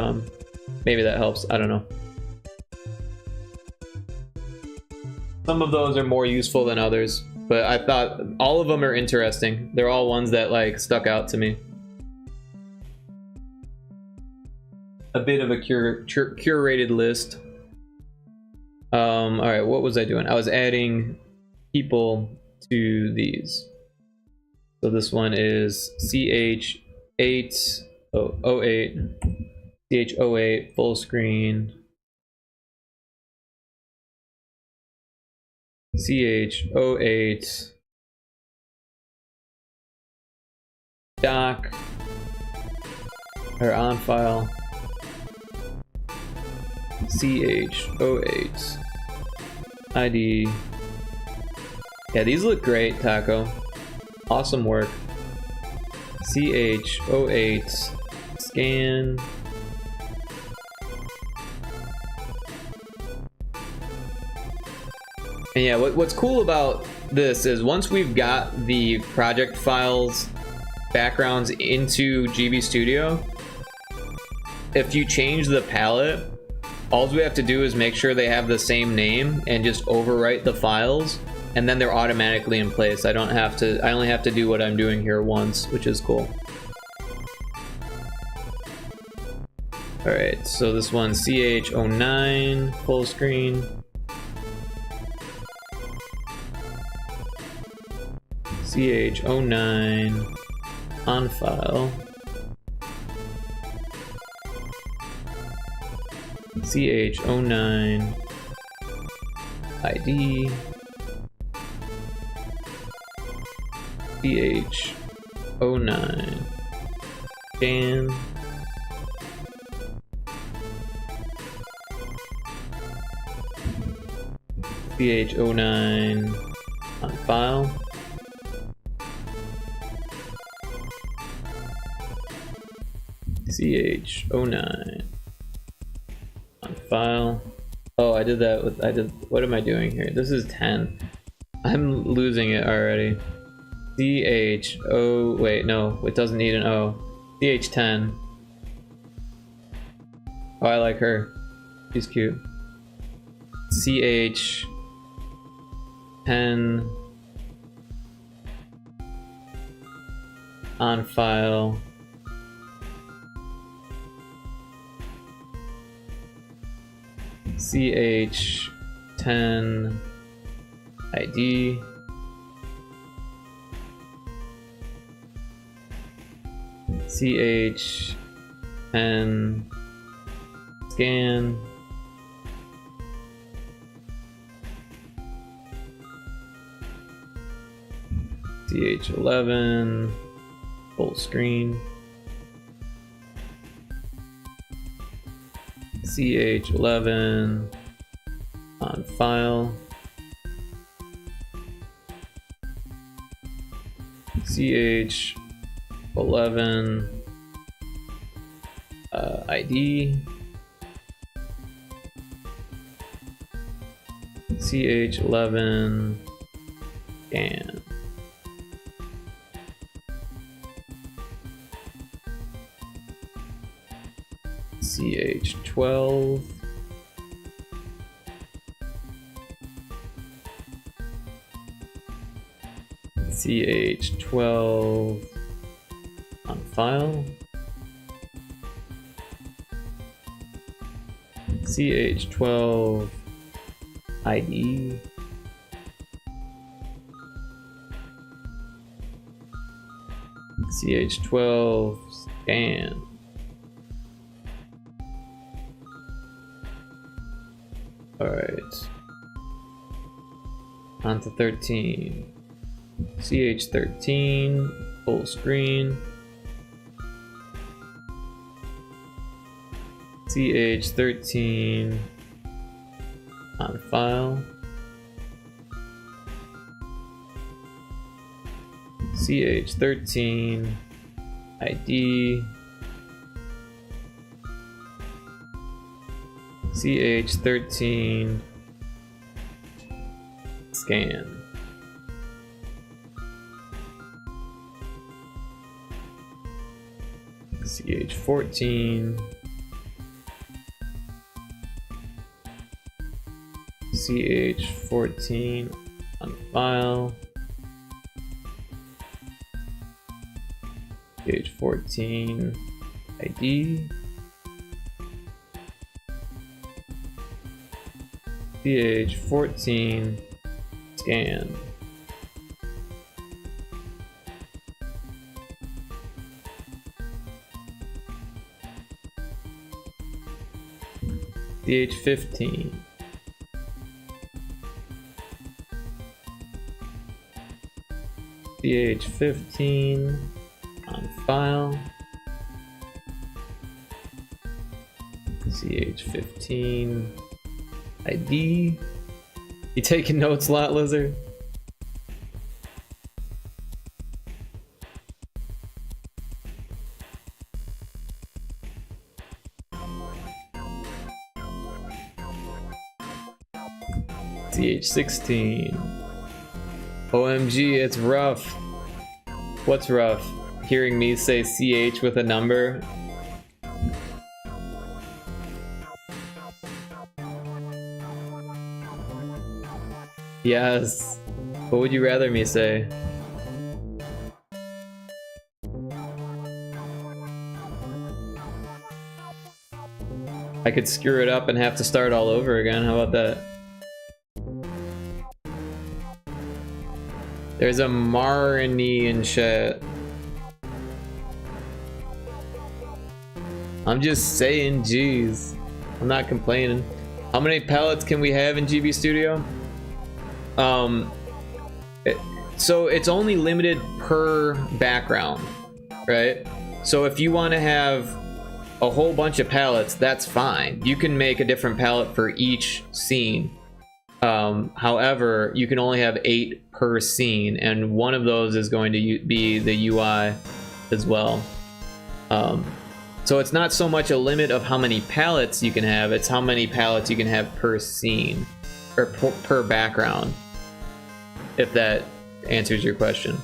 maybe that helps. I don't know. Some of those are more useful than others. But I thought all of them are interesting. They're all ones that like stuck out to me. A bit of a curated list. All right, what was I doing? I was adding people to these. So this one is CH808, CH08 full screen. CH08 doc or on file. CH08 ID Yeah, these look great, Taco. Awesome work. CH08 scan. And yeah, what's cool about this is once we've got the project files backgrounds into GB Studio, if you change the palette, all we have to do is make sure they have the same name and just overwrite the files, and then they're automatically in place. I only have to do what I'm doing here once, which is cool. Alright, so this one CH09 full screen. CH09 on file. CH09 ID. CH09 scan. CH09 on file. CH09 on file. Oh, I did that with, what am I doing here? This is 10. I'm losing it already. CH0, wait, no, it doesn't need an O. CH10. Oh, I like her. She's cute. CH10 on file. CH10 ID. CH10 scan. CH11 full screen. CH11 on file. CH11 ID. CH11 scan. CH12 CH12 on file. CH12 ID. CH12 scan. Alright. On to 13. CH13 full screen. CH13 on file. CH13 ID. CH13 scan. CH14 CH14 on file. CH14 ID. CH14 scan. CH15 CH15 on file. CH15 ID. You taking notes, Lot Lizard? CH16. OMG, it's rough. What's rough? Hearing me say CH with a number? Yes. What would you rather me say? I could screw it up and have to start all over again. How about that? There's a Marnie in chat. I'm just saying, jeez. I'm not complaining. How many pallets can we have in GB Studio? So it's only limited per background, right? So if you want to have a whole bunch of pallets, that's fine. You can make a different palette for each scene. However, you can only have 8 per scene, and one of those is going to be the UI as well. So it's not so much a limit of how many palettes you can have, it's how many palettes you can have per scene, or per background, if that answers your question.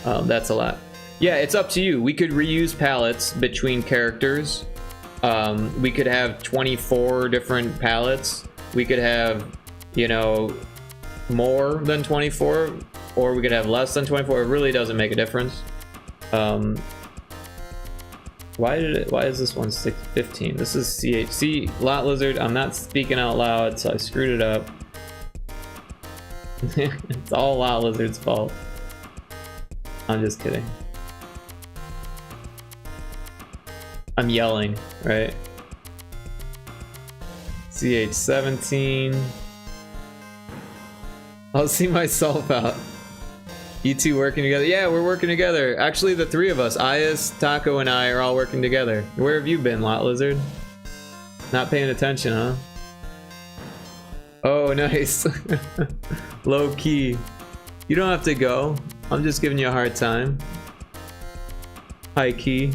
That's a lot. Yeah, it's up to you. We could reuse palettes between characters. We could have 24 different palettes. We could have, you know, more than 24, or we could have less than 24. It really doesn't make a difference. Why is this one 615? This is CHC Lot Lizard. I'm not speaking out loud, so I screwed it up. It's all Lot Lizard's fault. I'm just kidding. I'm yelling, right? CH17. I'll see myself out. You two working together? Yeah, we're working together. Actually, the 3 of us, Ayas, Taco, and I are all working together. Where have you been, Lot Lizard? Not paying attention, huh? Oh, nice. Low key. You don't have to go. I'm just giving you a hard time. High key.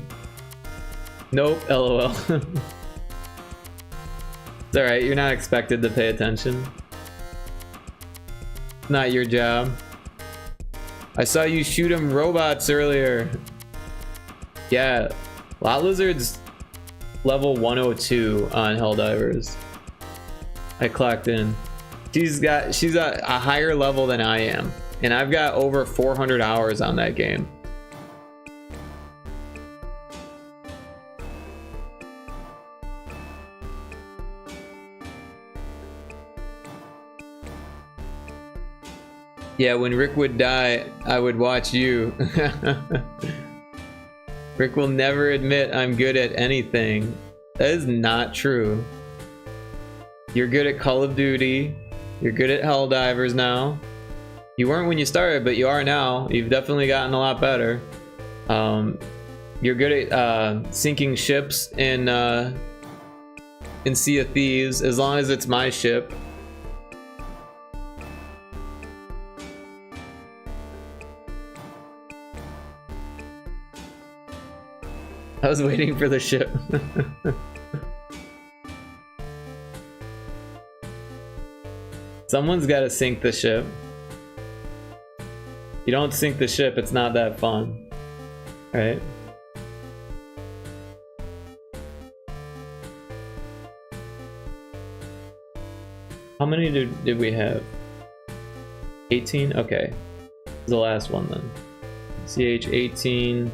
Nope, LOL. It's alright, you're not expected to pay attention. Not your job. I saw you shoot 'em robots earlier. Yeah, Lot Lizard's level 102 on Helldivers. I clocked in. She's a higher level than I am, and I've got over 400 hours on that game. Yeah, when Rick would die, I would watch you. Rick will never admit I'm good at anything. That is not true. You're good at Call of Duty. You're good at Helldivers now. You weren't when you started, but you are now. You've definitely gotten a lot better. You're good at sinking ships in Sea of Thieves, as long as it's my ship. I was waiting for the ship. Someone's got to sink the ship. You don't sink the ship, it's not that fun. Right? How many did we have? 18? Okay. The last one then. CH18.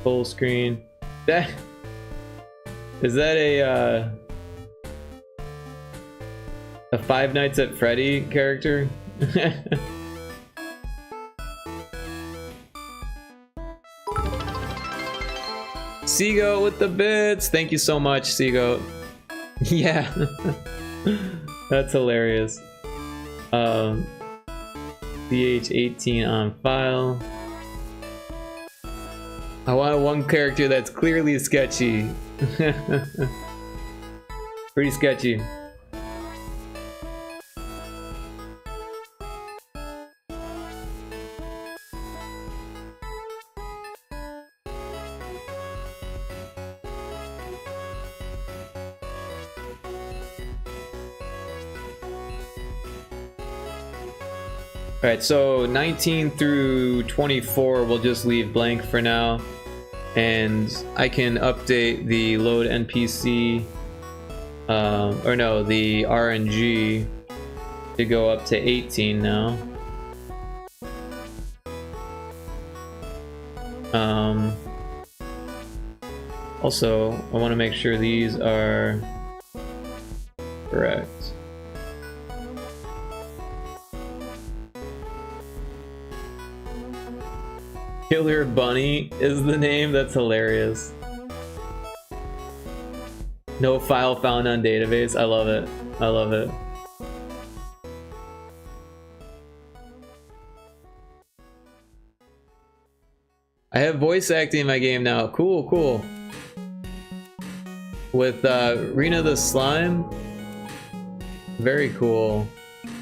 Full screen. That is that a Five Nights at Freddy character? Seagoat with the bits. Thank you so much, Seagoat. Yeah, that's hilarious. CH18 on file. I want one character that's clearly sketchy. Pretty sketchy. Alright, so 19 through 24 we'll just leave blank for now. And I can update the load NPC, or no, the RNG to go up to 18 now. Also, I want to make sure these are correct. Killer Bunny is the name? That's hilarious. No file found on database. I love it. I love it. I have voice acting in my game now. Cool, cool. With Rena the Slime. Very cool.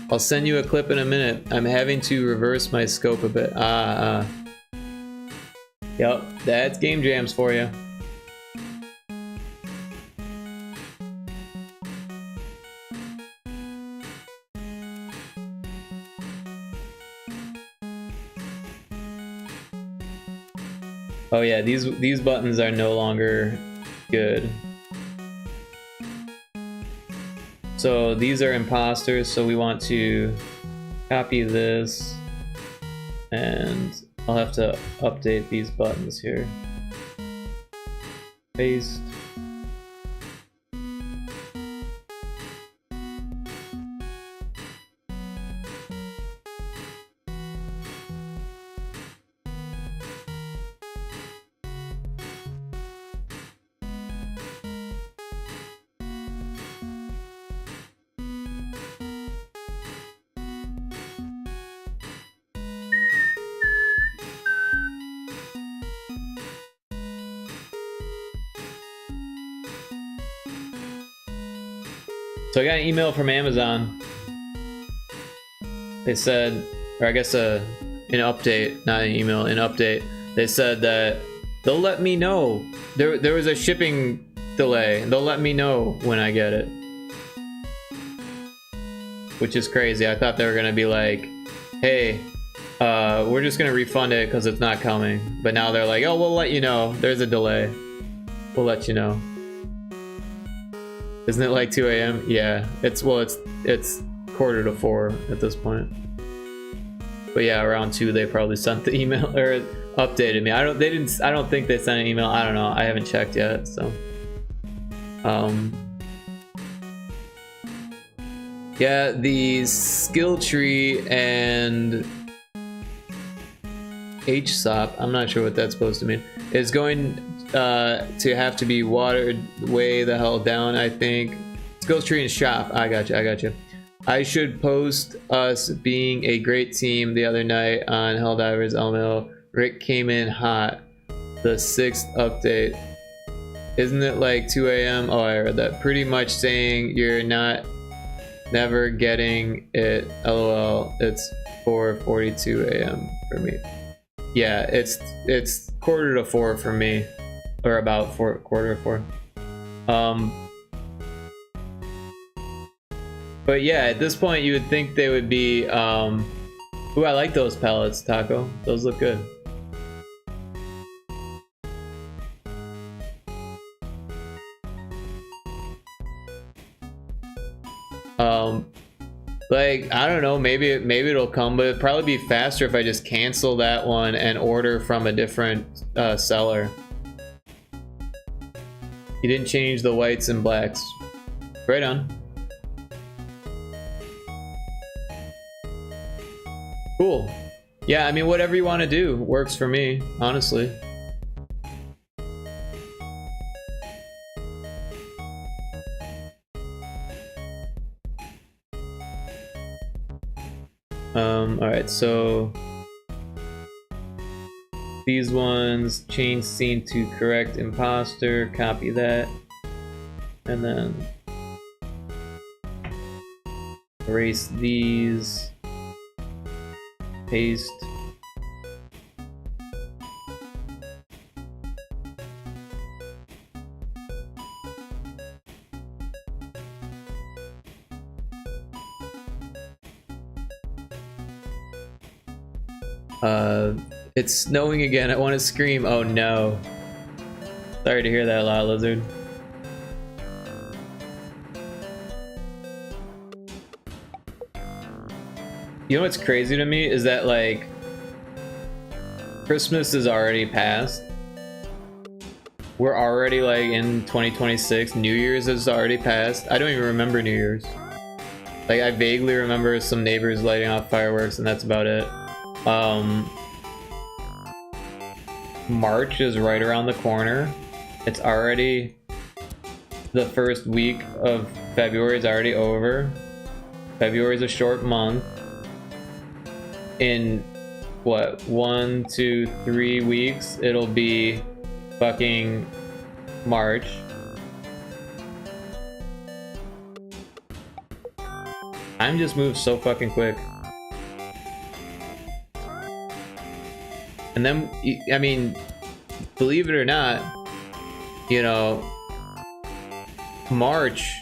I'll send you a clip in a minute. I'm having to reverse my scope a bit. Yep, that's game jams for you. Oh yeah, these buttons are no longer good. So these are imposters, so we want to copy this, and I'll have to update these buttons here. Paste. So I got an email from Amazon. They said, or I guess an update, not an email, an update. They said that they'll let me know. There was a shipping delay. They'll let me know when I get it. Which is crazy. I thought they were gonna be like, hey, we're just gonna refund it because it's not coming. But now they're like, oh, we'll let you know. There's a delay. We'll let you know. Isn't it like 2 a.m.? Yeah, it's 3:45 at this point. But yeah, around 2 they probably sent the email or updated me. I don't think they sent an email. I don't know. I haven't checked yet, so. Yeah, the skill tree and HSOP, I'm not sure what that's supposed to mean, is going to have to be watered way the hell down, I think. Skills tree and shop. I got you. I should post us being a great team the other night on Helldivers LML. Rick came in hot. The 6th update. Isn't it like 2 a.m.? Oh, I read that. Pretty much saying you're never getting it. LOL. It's 4:42 a.m. for me. Yeah, it's 3:45 for me. Or about 4:45. But yeah, at this point you would think they would be, ooh, I like those pellets, Taco. Those look good. Like, I don't know, maybe it'll come, but it'd probably be faster if I just cancel that one and order from a different seller. He didn't change the whites and blacks. Right on. Cool. Yeah, I mean, whatever you want to do works for me, honestly. Alright, so these ones, change scene to correct imposter, copy that, and then erase these, paste. It's snowing again. I want to scream. Oh no. Sorry to hear that, Lot Lizard. You know what's crazy to me is that, like, Christmas is already past. We're already, like, in 2026. New Year's is already passed. I don't even remember New Year's. Like, I vaguely remember some neighbors lighting off fireworks, and that's about it. March is right around the corner. It's already the first week of February is already over. February is a short month. In what, 1, 2, 3 weeks, it'll be fucking March. Time just moves so fucking quick. And then, I mean, believe it or not, you know, March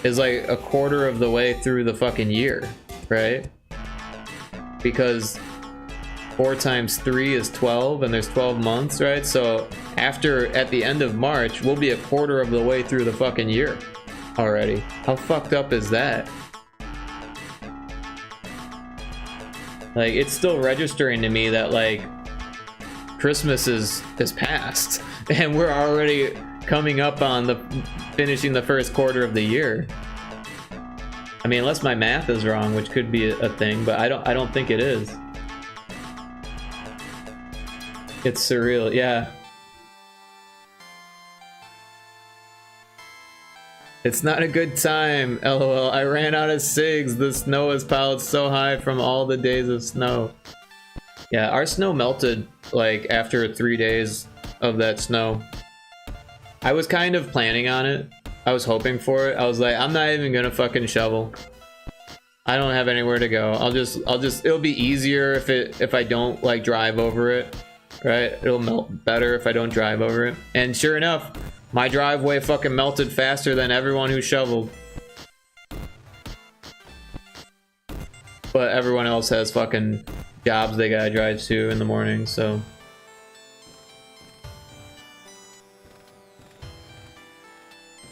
is like a quarter of the way through the fucking year, right? Because 4 times 3 is 12, and there's 12 months, right? So after, at the end of March, we'll be a quarter of the way through the fucking year already. How fucked up is that? Like, it's still registering to me that, like, Christmas is past, and we're already coming up on the finishing the first quarter of the year. I mean, unless my math is wrong, which could be a thing, but I don't think it is. It's surreal, yeah. It's not a good time, lol. I ran out of cigs. The snow has piled so high from all the days of snow. Yeah, our snow melted like after 3 days of that snow. I was kind of planning on it. I was hoping for it. I was like, I'm not even gonna fucking shovel. I don't have anywhere to go. I'll just it'll be easier if I don't like drive over it, right? It'll melt better if I don't drive over it. And sure enough, my driveway fucking melted faster than everyone who shoveled. But everyone else has fucking jobs they gotta drive to in the morning, so.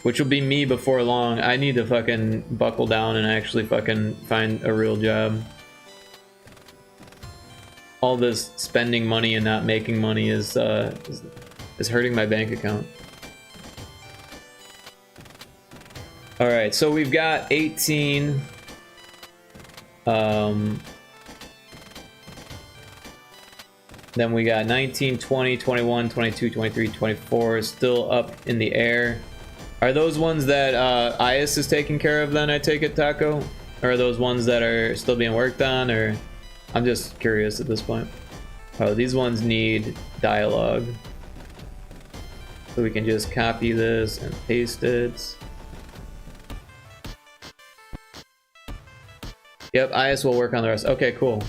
Which will be me before long. I need to fucking buckle down and actually fucking find a real job. All this spending money and not making money is hurting my bank account. Alright, so we've got 18. Then we got 19, 20, 21, 22, 23, 24 still up in the air. Are those ones that IS is taking care of then, I take it, Taco? Or are those ones that are still being worked on, or? I'm just curious at this point. Oh, these ones need dialogue. So we can just copy this and paste it. Yep, IS will work on the rest. Okay, cool.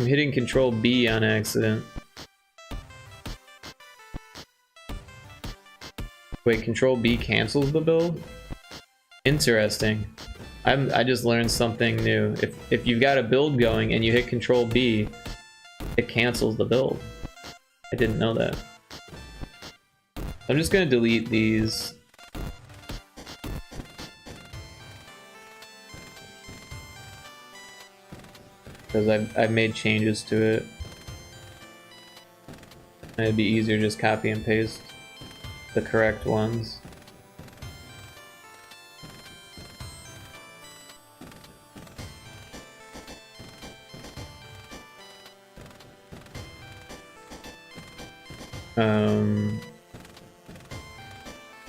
I'm hitting Control B on accident. Wait, Control B cancels the build? Interesting. I just learned something new. If you've got a build going and you hit Control B, it cancels the build. I didn't know that. I'm just gonna delete these. Because I've made changes to it. And it'd be easier to just copy and paste the correct ones.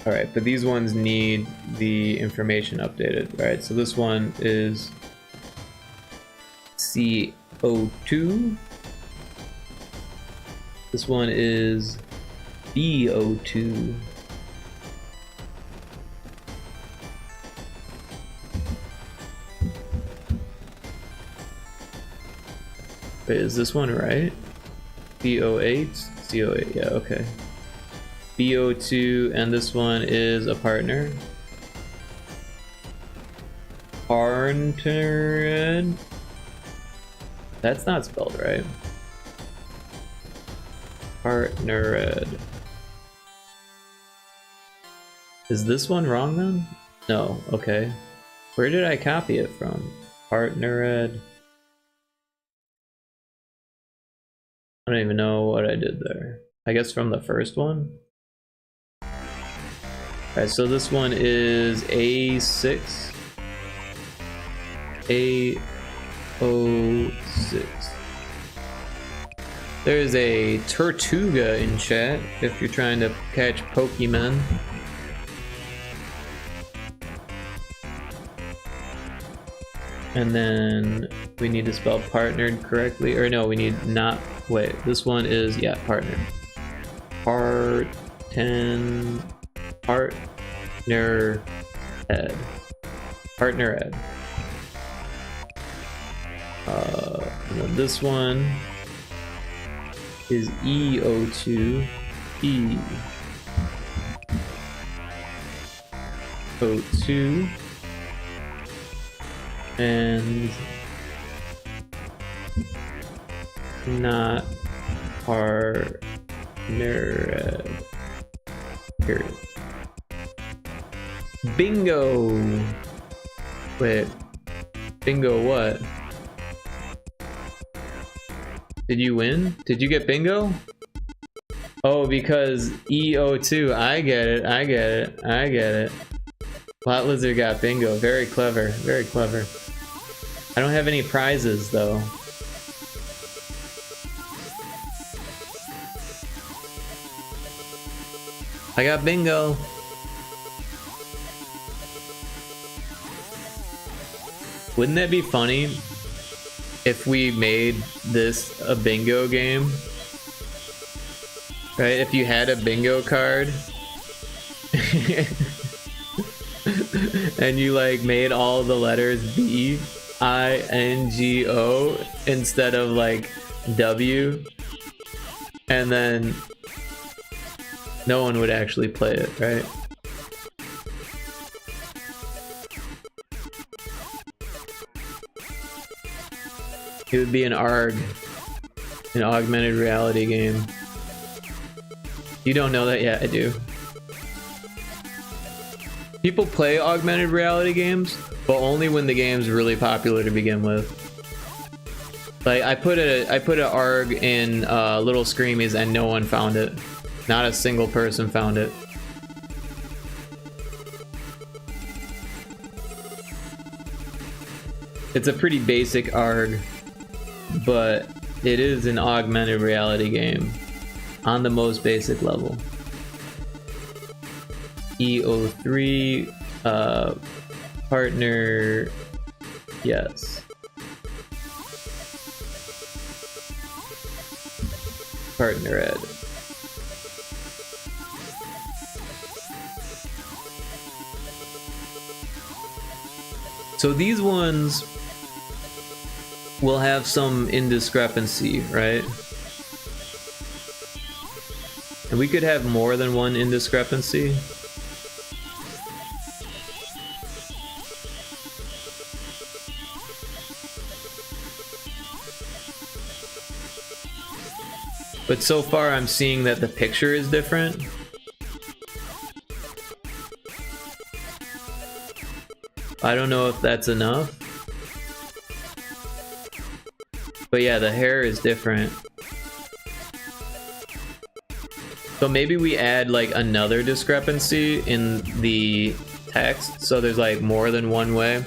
Alright, but these ones need the information updated. Alright, so this one is CO2. This one is BO2. Wait, is this one right? BO8? CO8, yeah, okay. BO2, and this one is a partner. Partnered. That's not spelled right. Partnered. Is this one wrong then? No, okay. Where did I copy it from? Partnered. I don't even know what I did there. I guess from the first one? Alright, so this one is A6. A06. There's a Tortuga in chat if you're trying to catch Pokemon. And then we need to spell partnered correctly, or no, we need not, wait, this one is, yeah, partnered. Partnered. Partnered. And then this one is E02. E02. And not partnered. Period. Bingo! Wait. Bingo what? Did you win? Did you get bingo? Oh, because E02. I get it. I get it. I get it. Plot Lizard got bingo. Very clever. Very clever. I don't have any prizes though. I got bingo. Wouldn't that be funny if we made this a bingo game? Right? If you had a bingo card and you like made all the letters B-I-N-G-O instead of like W, and then no one would actually play it, right? It would be an ARG, an augmented reality game. You don't know that yet? I do. People play augmented reality games, but only when the game's really popular to begin with. Like I put a ARG in Little Screamies and no one found it. Not a single person found it. It's a pretty basic ARG, but it is an augmented reality game on the most basic level. E03 partner, yes. Partner Ed. So these ones will have some indiscrepancy, right? And we could have more than one indiscrepancy. But so far I'm seeing that the picture is different. I don't know if that's enough. But yeah, the hair is different. So maybe we add like another discrepancy in the text, so there's like more than one way.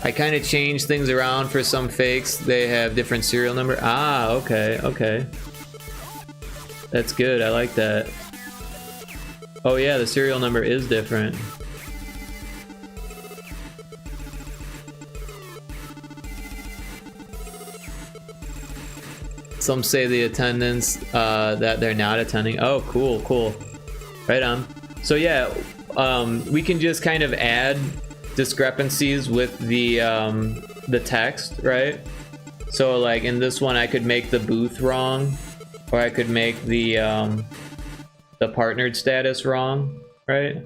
I kind of changed things around for some fakes. They have different serial number. Ah, okay, okay. That's good, I like that. Oh yeah, the serial number is different. Some say the attendance, that they're not attending. Oh, cool, cool. Right on. So yeah, we can just kind of add discrepancies with the text, right? So like in this one, I could make the booth wrong, or I could make the partnered status wrong, right?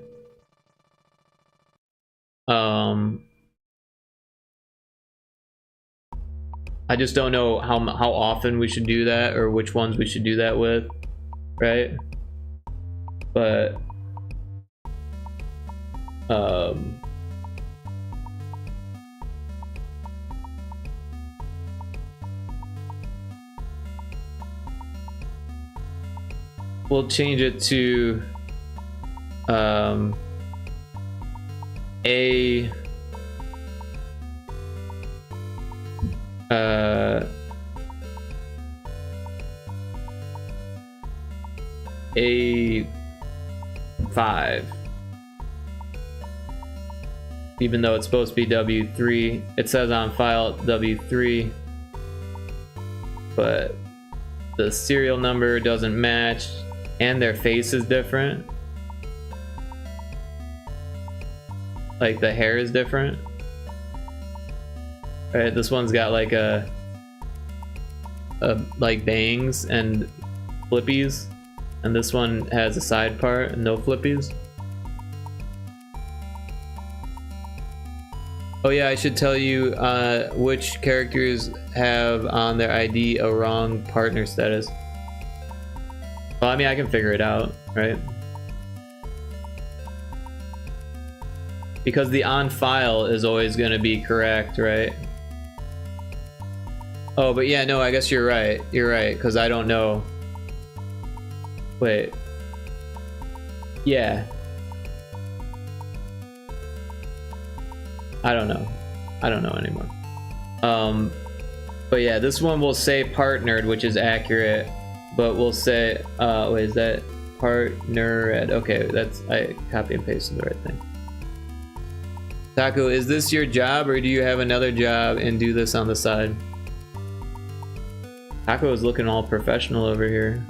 I just don't know how often we should do that or which ones we should do that with, right? But we'll change it to A5, even though it's supposed to be W3. It says on file W3, but the serial number doesn't match and their face is different. Like the hair is different. Right, this one's got like a like bangs and flippies, and this one has a side part and no flippies. Oh yeah, I should tell you which characters have on their ID a wrong partner status. Well, I mean, I can figure it out, right? Because the on file is always going to be correct, right? Oh, but yeah, no, I guess you're right. You're right, because I don't know. Wait. Yeah. I don't know. I don't know anymore. But yeah, this one will say partnered, which is accurate, but we'll say, wait, is that partnered? Okay, that's, I copy and pasted the right thing. Taco, is this your job or do you have another job and do this on the side? Taco is looking all professional over here.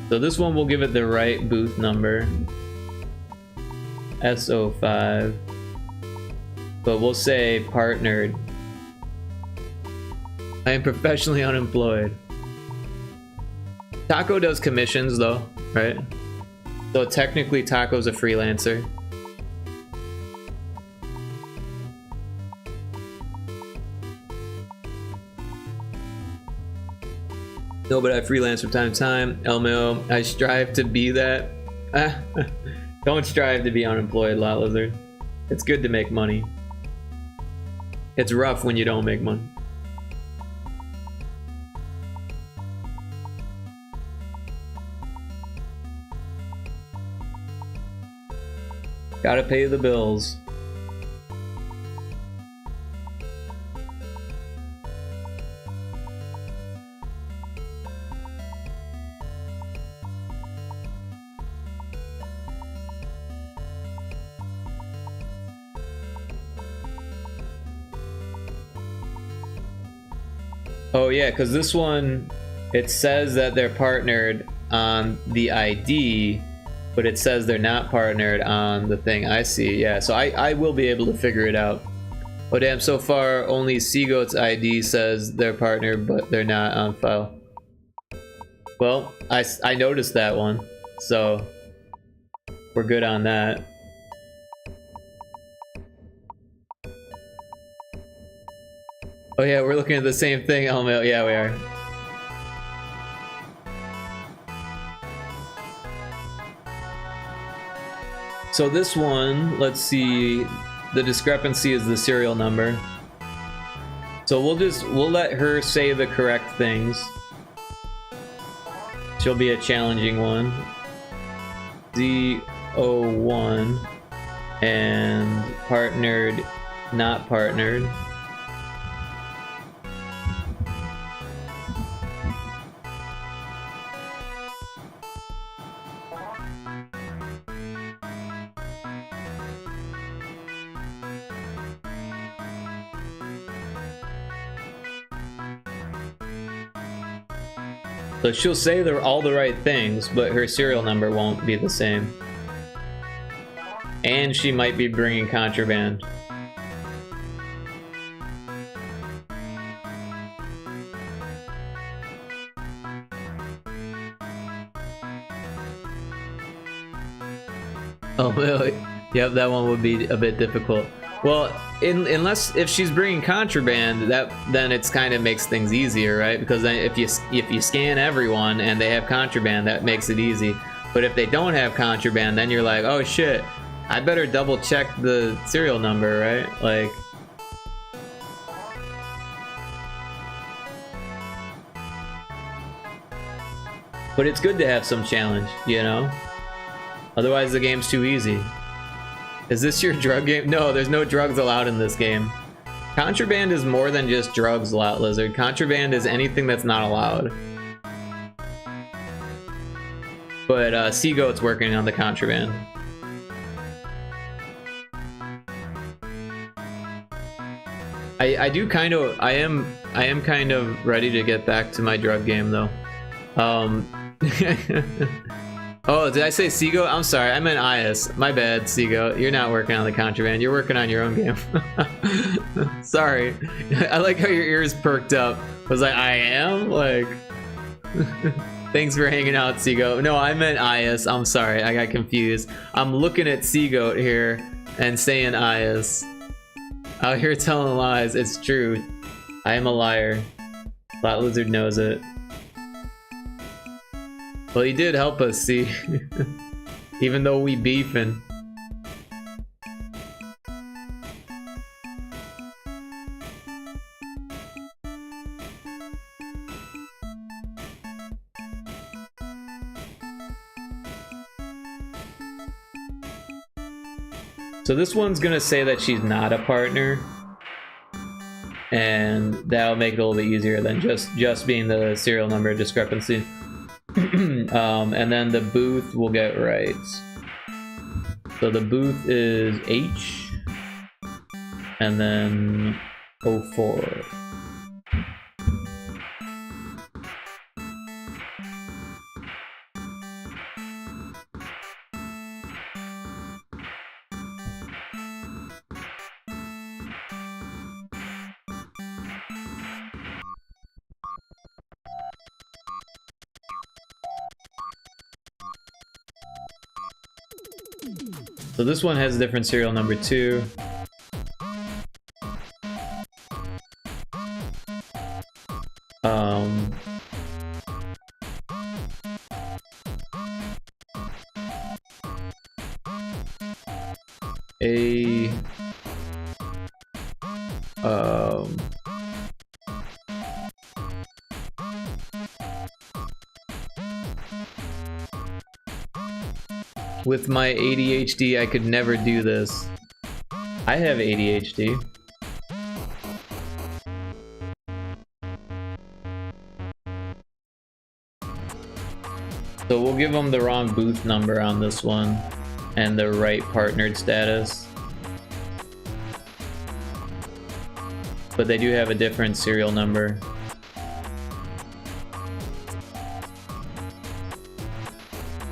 So this one will give it the right booth number, SO5, but we'll say partnered. I am professionally unemployed. Taco does commissions though, right? So technically Taco's a freelancer. No, but I freelance from time to time. LMO, I strive to be that. Don't strive to be unemployed, Lot Lizard. It's good to make money. It's rough when you don't make money. Gotta pay the bills. Oh yeah, because this one, it says that they're partnered on the ID, but it says they're not partnered on the thing I see. Yeah, so I will be able to figure it out. Oh damn, so far only Seagoat's ID says they're partnered, but they're not on file. Well, I noticed that one, so we're good on that. Oh yeah, we're looking at the same thing, Elmo. Yeah, we are. So this one, let's see, the discrepancy is the serial number. So we'll let her say the correct things. She'll be a challenging one. Z01 and partnered, not partnered. So she'll say all the right things, but her serial number won't be the same. And she might be bringing contraband. Oh, really? Yep, that one would be a bit difficult. Well, unless if she's bringing contraband, then it's kind of makes things easier, right? Because then if you scan everyone and they have contraband, that makes it easy. But if they don't have contraband, then you're like, oh shit, I better double check the serial number, right? Like. But it's good to have some challenge, you know? Otherwise the game's too easy. Is this your drug game? No, there's no drugs allowed in this game. Contraband is more than just drugs, Lot Lizard. Contraband is anything that's not allowed. But Seagoat's working on the contraband. I am kind of ready to get back to my drug game though. Oh, did I say Seagoat? I'm sorry, I meant Ias. My bad, Seagoat. You're not working on the contraband. You're working on your own game. Sorry. I like how your ears perked up. I was like, I am? Like... Thanks for hanging out, Seagoat. No, I meant Ias. I'm sorry, I got confused. I'm looking at Seagoat here and saying Ias. Out here telling lies. It's true. I am a liar. Lot Lizard knows it. Well, he did help us, see? Even though we beefing. So this one's gonna say that she's not a partner, and that'll make it a little bit easier than just being the serial number discrepancy. And then the booth will get right. So the booth is H, and then 04. So this one has a different serial number too. With my ADHD, I could never do this. I have ADHD. So we'll give them the wrong booth number on this one and the right partnered status. But they do have a different serial number.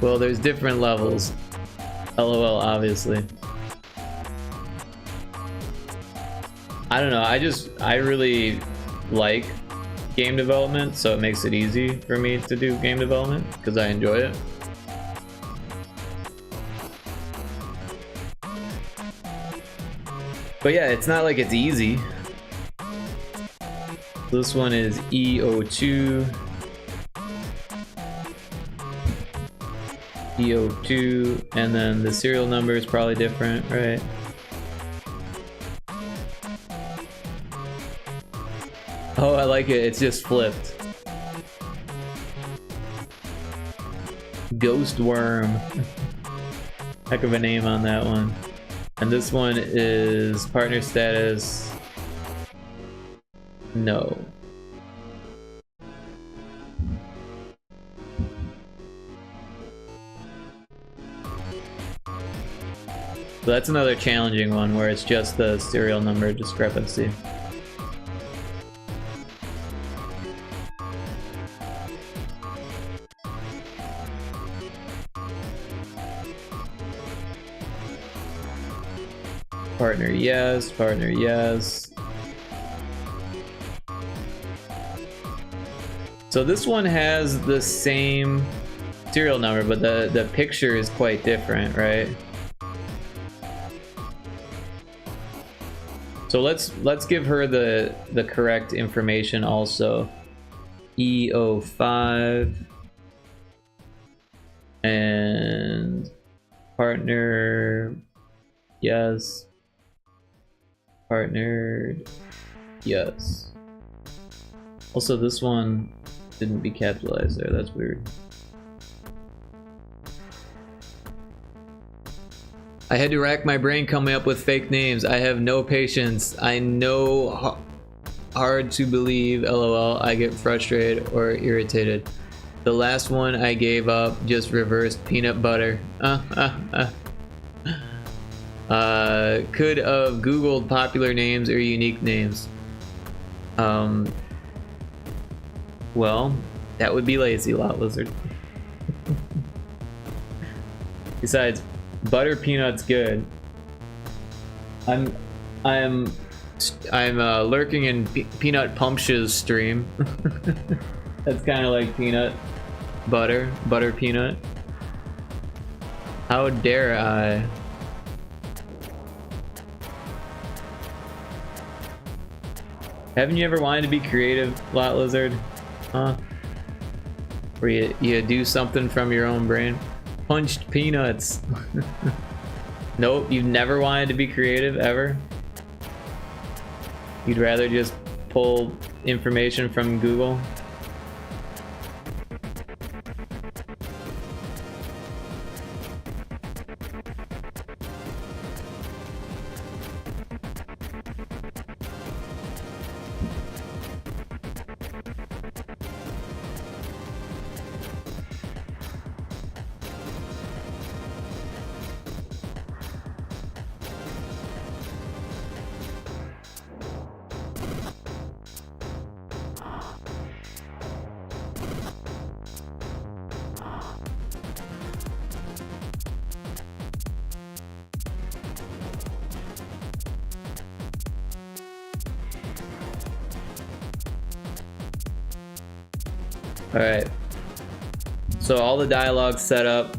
Well, there's different levels. LOL, obviously. I don't know, I really like game development, so it makes it easy for me to do game development, because I enjoy it. But yeah, it's not like it's easy. This one is E02. E02, and then the serial number is probably different, right? Oh, I like it. It's just flipped. Ghost Worm. Heck of a name on that one. And this one is partner status. No. So that's another challenging one where it's just the serial number discrepancy. Partner yes, partner yes. So this one has the same serial number, but the picture is quite different, right? So let's give her the correct information also. EO5 and partner, yes. Partnered, yes. Also, this one didn't be capitalized there. That's weird. I had to rack my brain coming up with fake names. I have no patience. I know hard to believe, lol. I get frustrated or irritated. The last one I gave up, just reversed peanut butter. Could have Googled popular names or unique names. Well, that would be lazy, Lot Lizard. Besides, butter peanut's good. I'm lurking in Peanut Pumpsh's stream. That's kind of like peanut butter peanut. How dare I? Haven't you ever wanted to be creative, Lot Lizard? Huh? Where you do something from your own brain? Punched peanuts. Nope, you've never wanted to be creative, ever? You'd rather just pull information from Google? Alright. So all the dialogue's set up.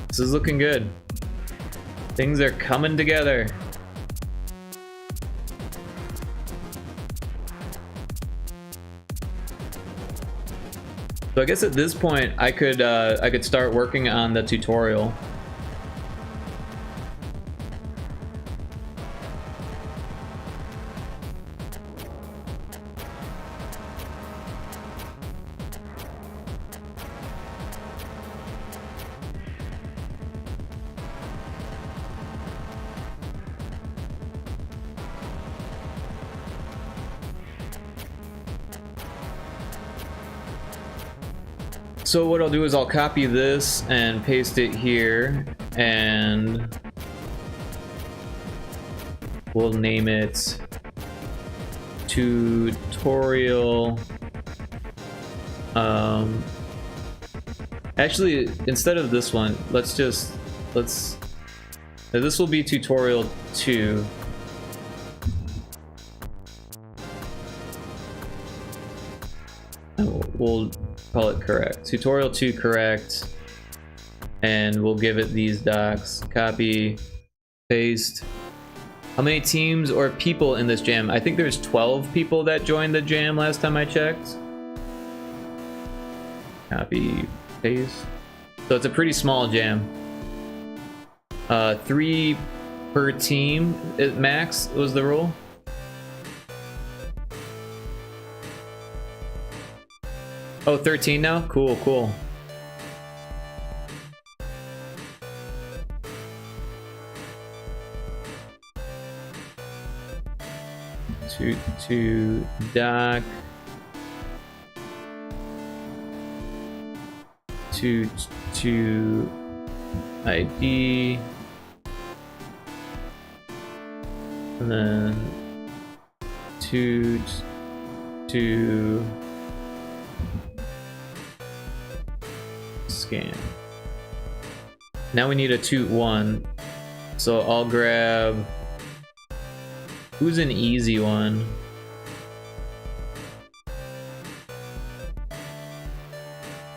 This is looking good. Things are coming together. So I guess at this point I could start working on the tutorial. So what I'll do is I'll copy this and paste it here, and we'll name it tutorial. Actually, instead of this one, this will be tutorial 2. We'll call it correct. Tutorial 2 correct. And we'll give it these docs. Copy, paste. How many teams or people in this jam? I think there's 12 people that joined the jam last time I checked. Copy, paste. So it's a pretty small jam. 3 per team max was the rule. Oh, 13 now? Cool, cool. To doc. To ID. And then to scan. Now we need a toot 1, so I'll grab, who's an easy one?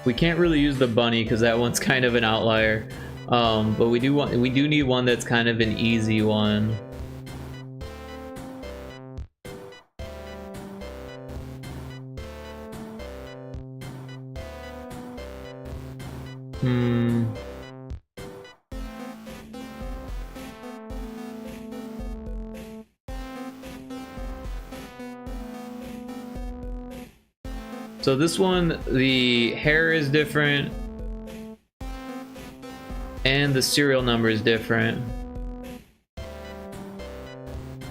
We can't really use the bunny because that one's kind of an outlier. But we do need one that's kind of an easy one. So this one, the hair is different and the serial number is different,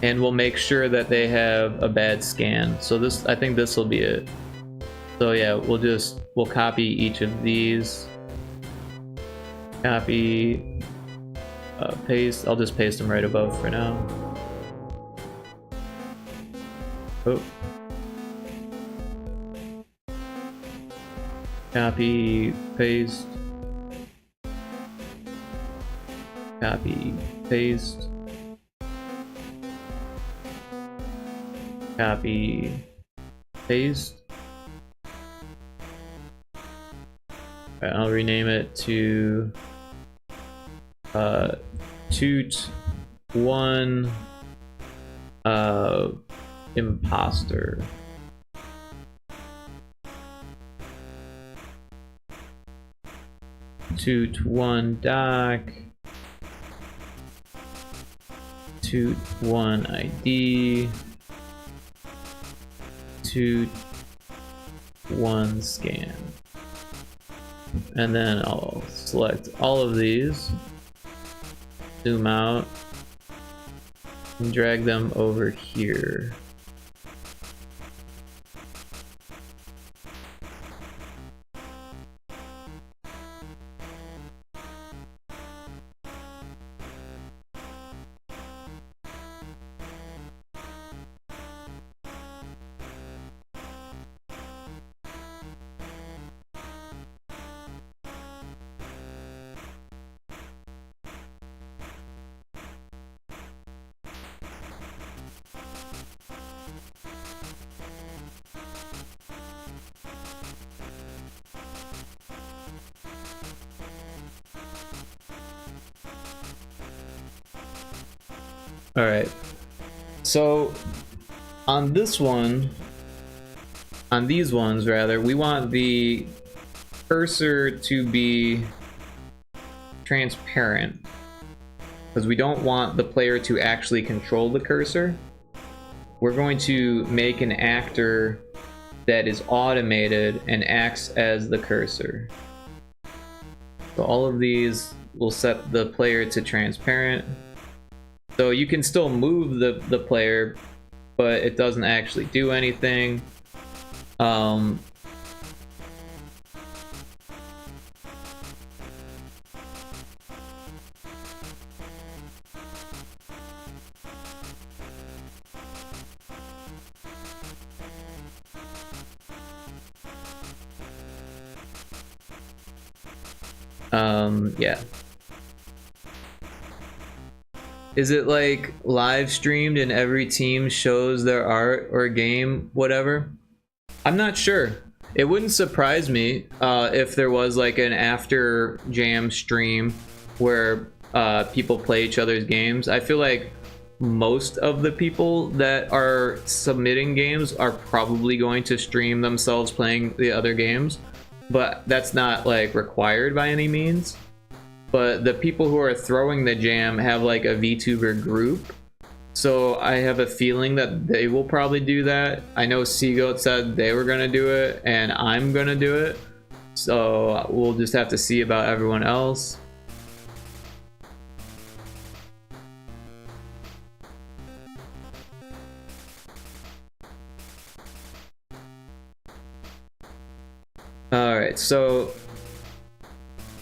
and we'll make sure that they have a bad scan. So this, I think this will be it. So yeah, we'll copy each of these, copy, paste. I'll just paste them right above for now. Oh. Copy, paste, copy, paste, copy, paste. All right, I'll rename it to Toot 1 Imposter. Toot 1 Doc, Toot 1 ID, Toot 1 Scan. And then I'll select all of these, zoom out, and drag them over here. All right, so on this one, on these ones rather, we want the cursor to be transparent because we don't want the player to actually control the cursor. We're going to make an actor that is automated and acts as the cursor. So all of these will set the player to transparent. So you can still move the player, but it doesn't actually do anything. Yeah. Is it like live streamed and every team shows their art or game, whatever? I'm not sure. It wouldn't surprise me if there was like an after jam stream where people play each other's games. I feel like most of the people that are submitting games are probably going to stream themselves playing the other games, but that's not like required by any means. But the people who are throwing the jam have like a VTuber group, so I have a feeling that they will probably do that. I know Seagoat said they were gonna do it, and I'm gonna do it, so we'll just have to see about everyone else. All right, so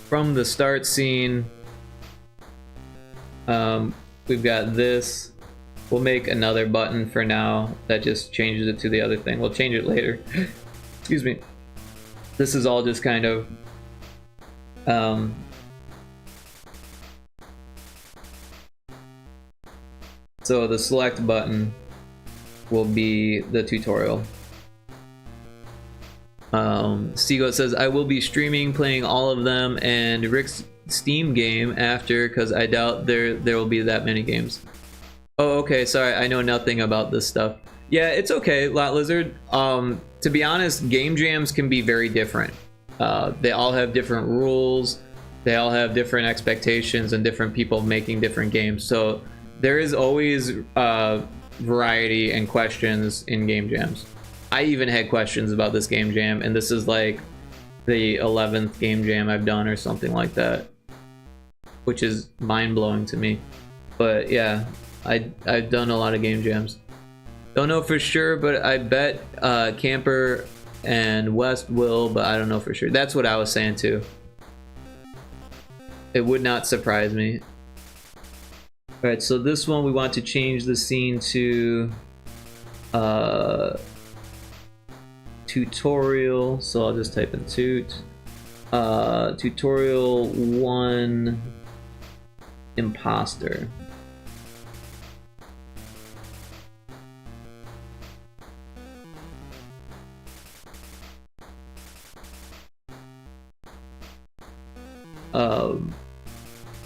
from the start scene, we've got this. We'll make another button for now that just changes it to the other thing. We'll change it later. Excuse me. This is all just kind of so the select button will be the tutorial. Seagoat says, I will be streaming, playing all of them, and Steam game after, because I doubt there will be that many games. Oh, okay, sorry, I know nothing about this stuff. Yeah, it's okay, Lot Lizard. To be honest, game jams can be very different. They all have different rules, they all have different expectations, and different people making different games. So there is always variety and questions in game jams. I even had questions about this game jam, and this is like the 11th game jam I've done or something like that, which is mind-blowing to me. But yeah, I've done a lot of game jams. Don't know for sure, but I bet Camper and West will, but I don't know for sure. That's what I was saying too. It would not surprise me. Alright, so this one we want to change the scene to tutorial, so I'll just type in tutorial 1 imposter.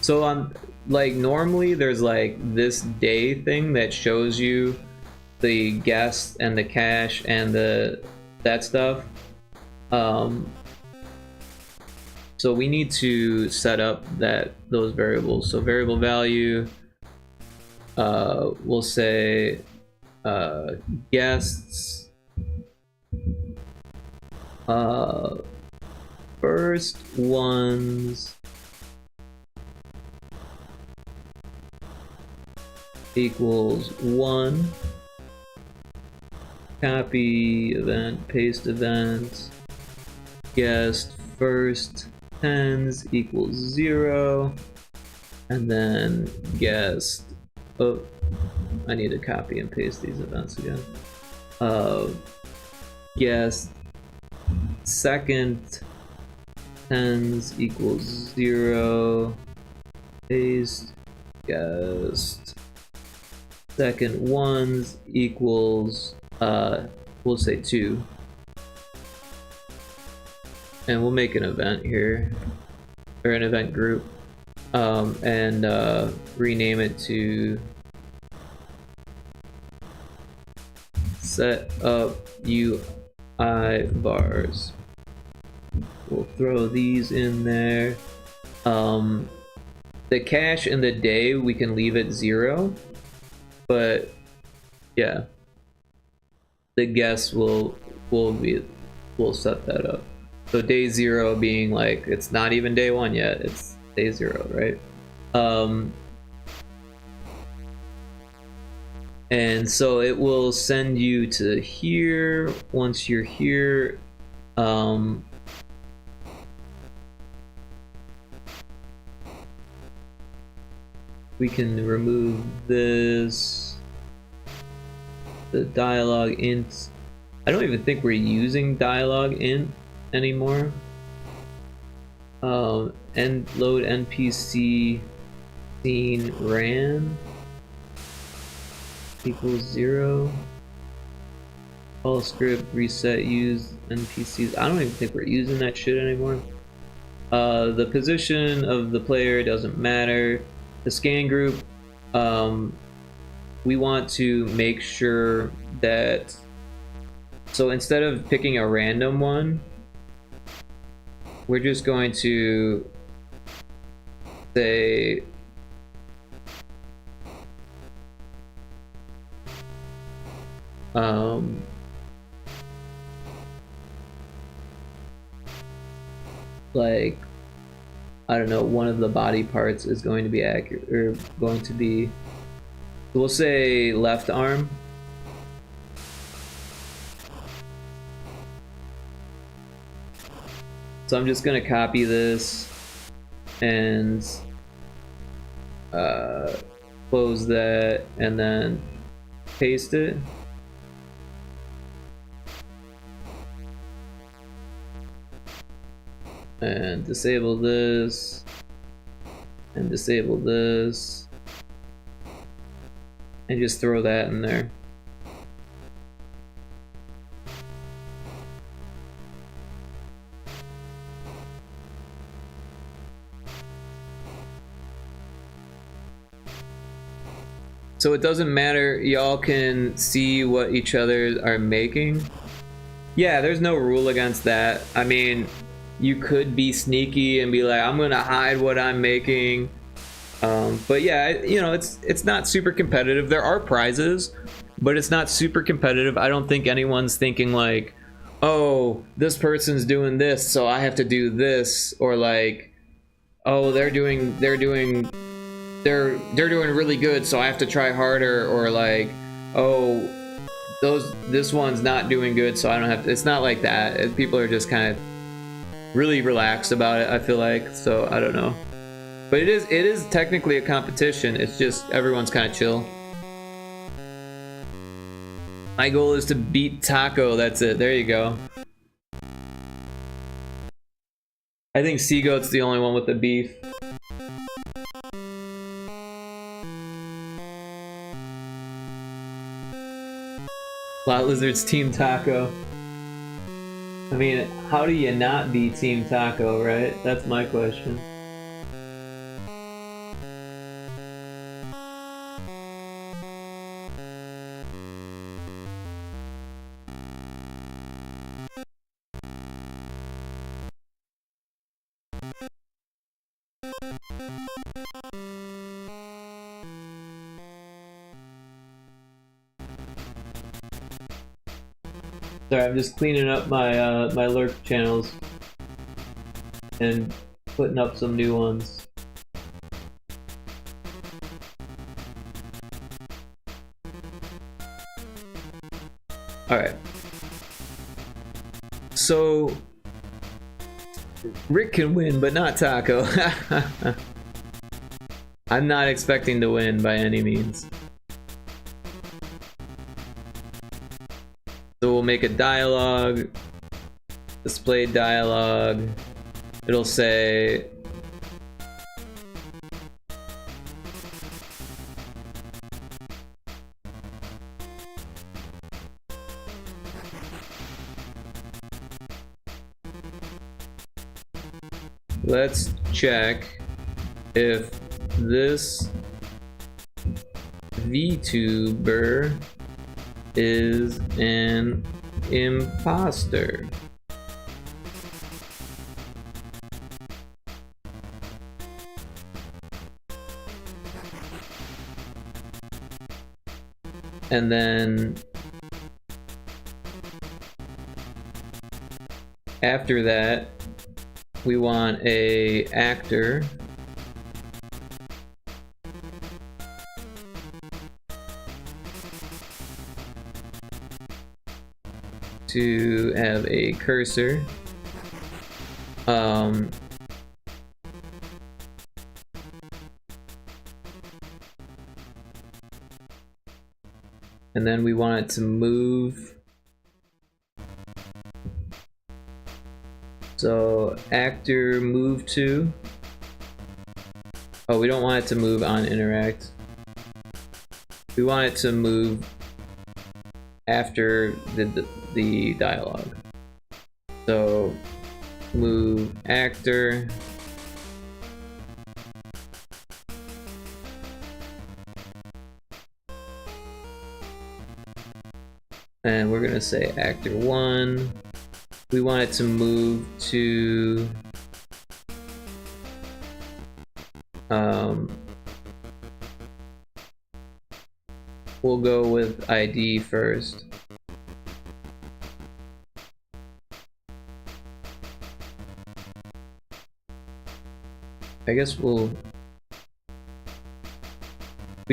So on, like, normally there's like this day thing that shows you the guests and the cache and that stuff. So we need to set up those variables. So variable value, we'll say guests first ones equals 1. Copy event, paste event, guest first tens equals 0, and then guest, oh, I need to copy and paste these events again. Guest second tens equals 0, paste, guest second ones equals we'll say 2, and we'll make an event here, or an event group, and rename it to set up UI bars. We'll throw these in there. The cache and the day we can leave at 0, but yeah, the guess will set that up. So day 0 being like, it's not even day 1 yet, it's day 0, right? And so it will send you to here. Once you're here, we can remove this, the dialogue int. I don't even think we're using dialogue int anymore. And load npc scene ran equals 0. All script reset use npcs. I don't even think we're using that shit anymore. The position of the player doesn't matter. The scan group, we want to make sure that, so instead of picking a random one, we're just going to say like, I don't know, one of the body parts is going to be accurate, or going to be, we'll say left arm. So I'm just gonna copy this and close that and then paste it. And disable this and disable this and just throw that in there. So it doesn't matter, y'all can see what each other are making. Yeah, there's no rule against that. I mean, you could be sneaky and be like, I'm gonna hide what I'm making. But yeah, you know, it's not super competitive. There are prizes, but it's not super competitive. I don't think anyone's thinking like, oh, this person's doing this, so I have to do this, or like, oh, they're doing really good, so I have to try harder, or like, oh, this one's not doing good, so I don't have to. It's not like that. People are just kind of really relaxed about it, I feel like. So I don't know, but it is technically a competition. It's just everyone's kind of chill. My goal is to beat Taco. That's it. There you go. I think Seagoat's the only one with the beef. Lot Lizard's Team Taco. I mean, how do you not be Team Taco, right? That's my question. Sorry, I'm just cleaning up my my lurk channels and putting up some new ones. Alright. So Rick can win, but not Taco. I'm not expecting to win by any means. So we'll make a dialogue, display dialogue. It'll say let's check if this VTuber is an imposter. And then after that, we want a actor to have a cursor. And then we want it to move. So actor move to. Oh, we don't want it to move on interact. We want it to move after the dialogue. So move actor. And we're gonna say actor 1. We want it to move to we'll go with ID first. I guess we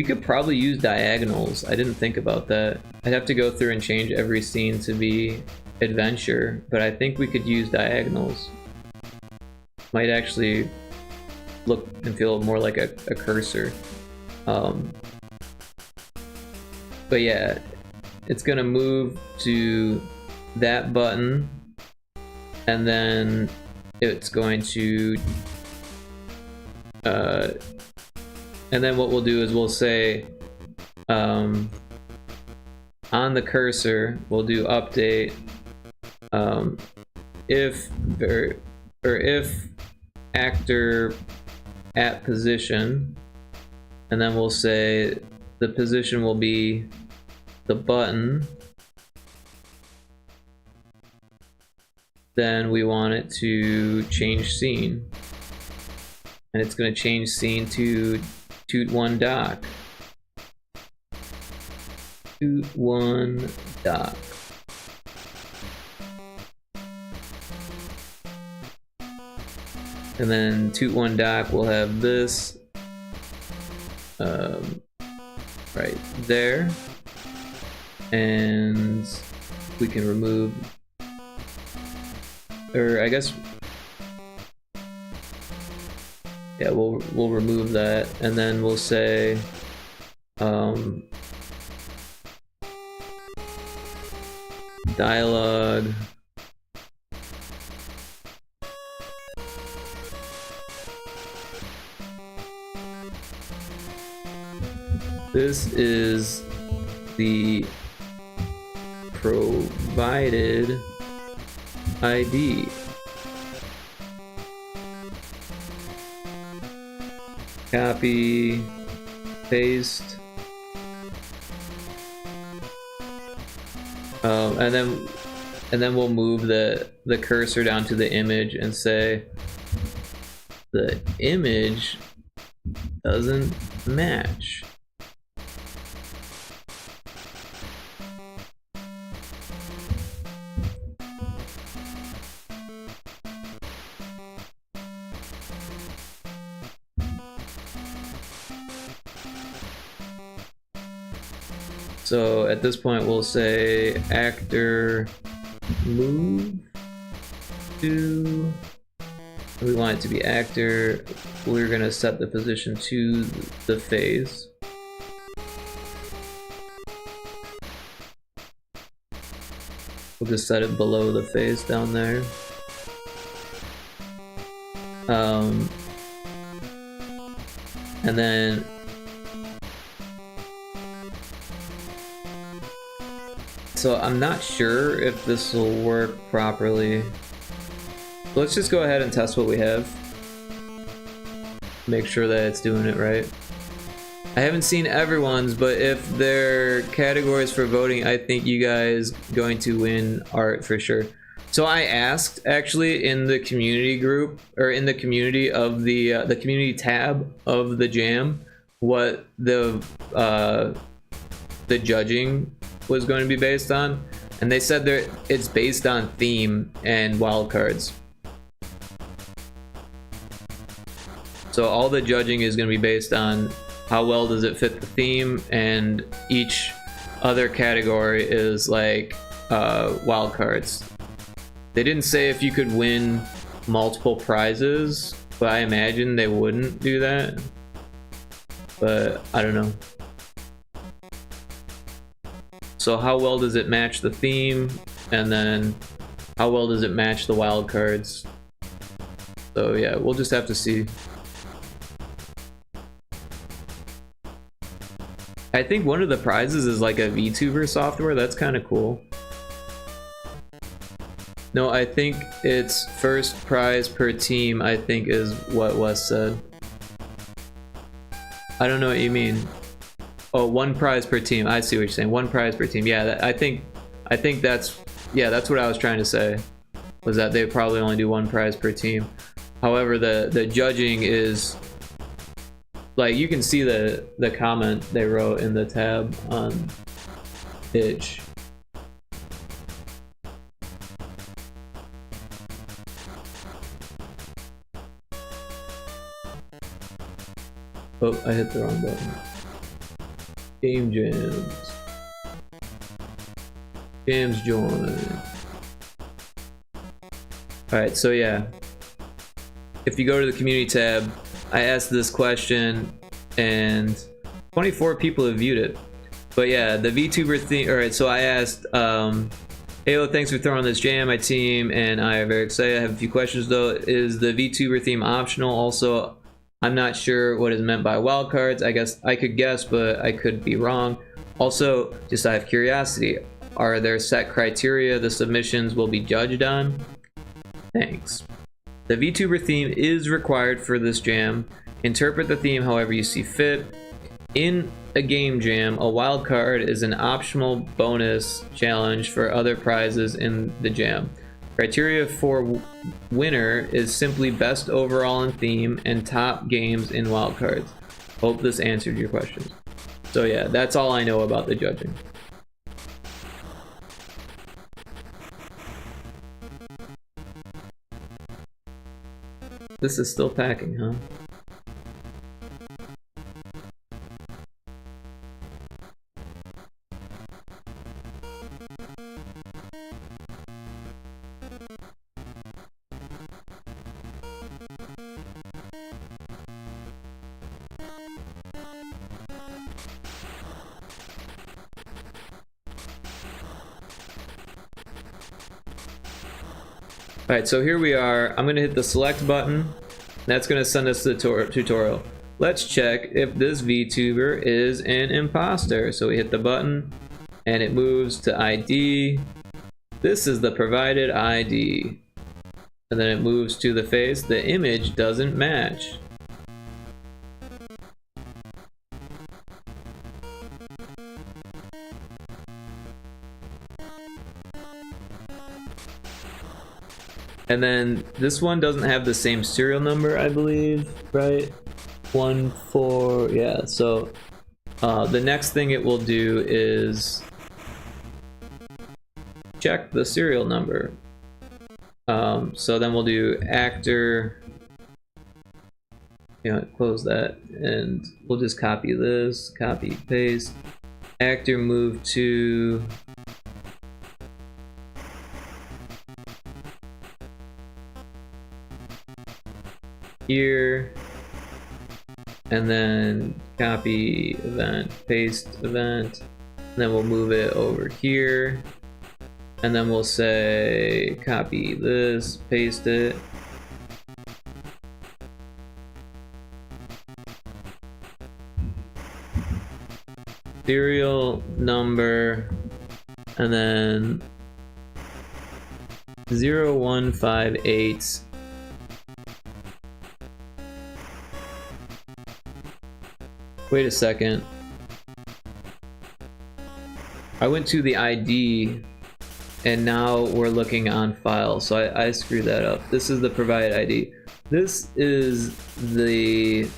could probably use diagonals. I didn't think about that. I'd have to go through and change every scene to be adventure, but I think we could use diagonals. Might actually look and feel more like a cursor. But yeah, it's gonna move to that button, and then it's going to and then what we'll do is we'll say on the cursor we'll do update if actor at position, and then we'll say the position will be the button. Then we want it to change scene. And it's going to change scene to Toot 1 dock. Toot 1 dock. And then Toot 1 dock will have this right there. And we can remove, or I guess, yeah, we'll remove that, and then we'll say dialogue this is the provided ID. Copy, paste, and then we'll move the cursor down to the image and say the image doesn't match. So at this point we'll say actor move to, we want it to be actor, we're gonna set the position to the phase. We'll just set it below the phase down there. And then so I'm not sure if this will work properly. Let's just go ahead and test what we have. Make sure that it's doing it right. I haven't seen everyone's, but if they're categories for voting, I think you guys going to win art for sure. So I asked actually in the community group, or in the community of the community tab of the Jam, what the judging was going to be based on, and they said that it's based on theme and wildcards. So all the judging is going to be based on how well does it fit the theme, and each other category is like wildcards. They didn't say if you could win multiple prizes, but I imagine they wouldn't do that. But I don't know. So how well does it match the theme, and then how well does it match the wild cards? So yeah, we'll just have to see. I think one of the prizes is like a VTuber software. That's kind of cool. No, I think it's first prize per team, I think is what Wes said. I don't know what you mean. Oh, one prize per team. I see what you're saying. One prize per team. Yeah, I think that's, yeah, that's what I was trying to say. Was that they probably only do one prize per team. However, the judging is like, you can see the comment they wrote in the tab on Itch. Oh, I hit the wrong button. Game jams. Jams join. Alright, so yeah. If you go to the community tab, I asked this question and 24 people have viewed it. But yeah, the VTuber theme. Alright, so I asked, Halo, thanks for throwing this jam. My team and I are very excited. I have a few questions though. Is the VTuber theme optional? Also, I'm not sure what is meant by wildcards. I guess I could guess, but I could be wrong. Also, just out of curiosity, are there set criteria the submissions will be judged on? Thanks. The VTuber theme is required for this jam. Interpret the theme however you see fit. In a game jam, a wild card is an optional bonus challenge for other prizes in the jam. Criteria for winner is simply best overall in theme and top games in wildcards. Hope this answered your questions. So yeah, that's all I know about the judging. This is still packing, huh? Alright, so here we are. I'm gonna hit the select button. That's gonna send us to the tutorial. Let's check if this VTuber is an imposter. So we hit the button and it moves to ID. This is the provided ID. And then it moves to the face. The image doesn't match. And then this one doesn't have the same serial number, I believe, right? 1, 4, yeah. So the next thing it will do is check the serial number. So then we'll do actor, close that, and we'll just copy this, copy, paste. Actor move to here, and then copy event, paste event, and then we'll move it over here, and then we'll say copy this, paste it, serial number, and then 0158. Wait a second. I went to the ID and now we're looking on file, so I screwed that up. This is the provide ID. This is the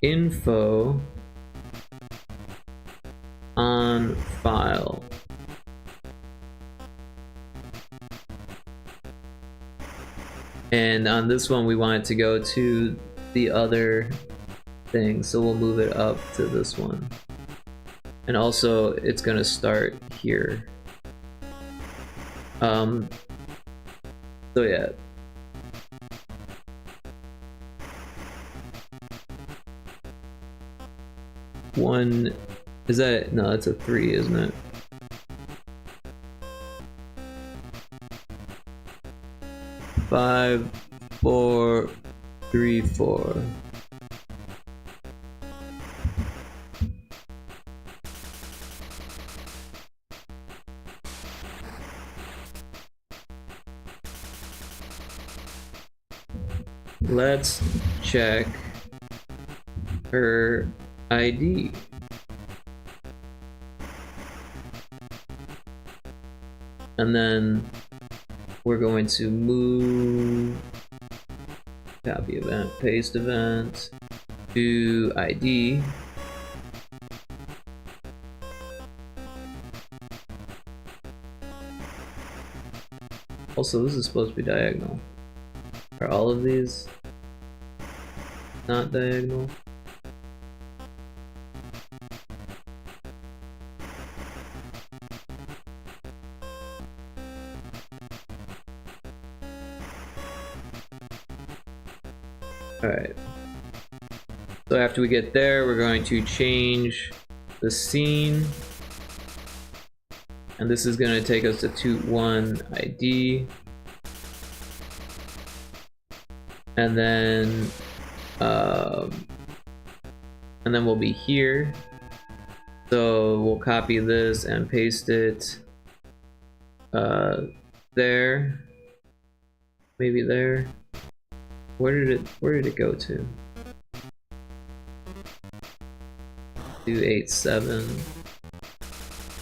info on file. And on this one we want it to go to the other thing, so we'll move it up to this one. And also it's gonna start here. So yeah. One, is that, no, that's a 3, isn't it? Five, 4, 3, 4. Let's check her ID. And then we're going to move, copy event, paste event to ID. Also, this is supposed to be diagonal. Are all of these not diagonal? Alright. So after we get there, we're going to change the scene. And this is going to take us to toot 1 ID. And then we'll be here. So we'll copy this and paste it there. Maybe there. Where did it go to? 287.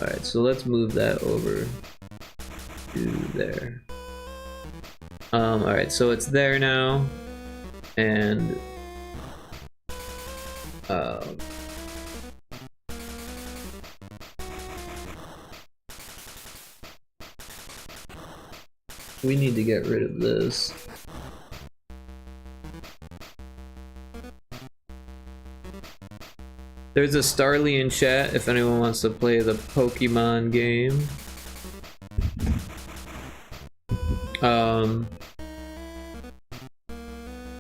Alright, so let's move that over to there. Alright, so it's there now, and we need to get rid of this. There's a Starly in chat if anyone wants to play the Pokemon game.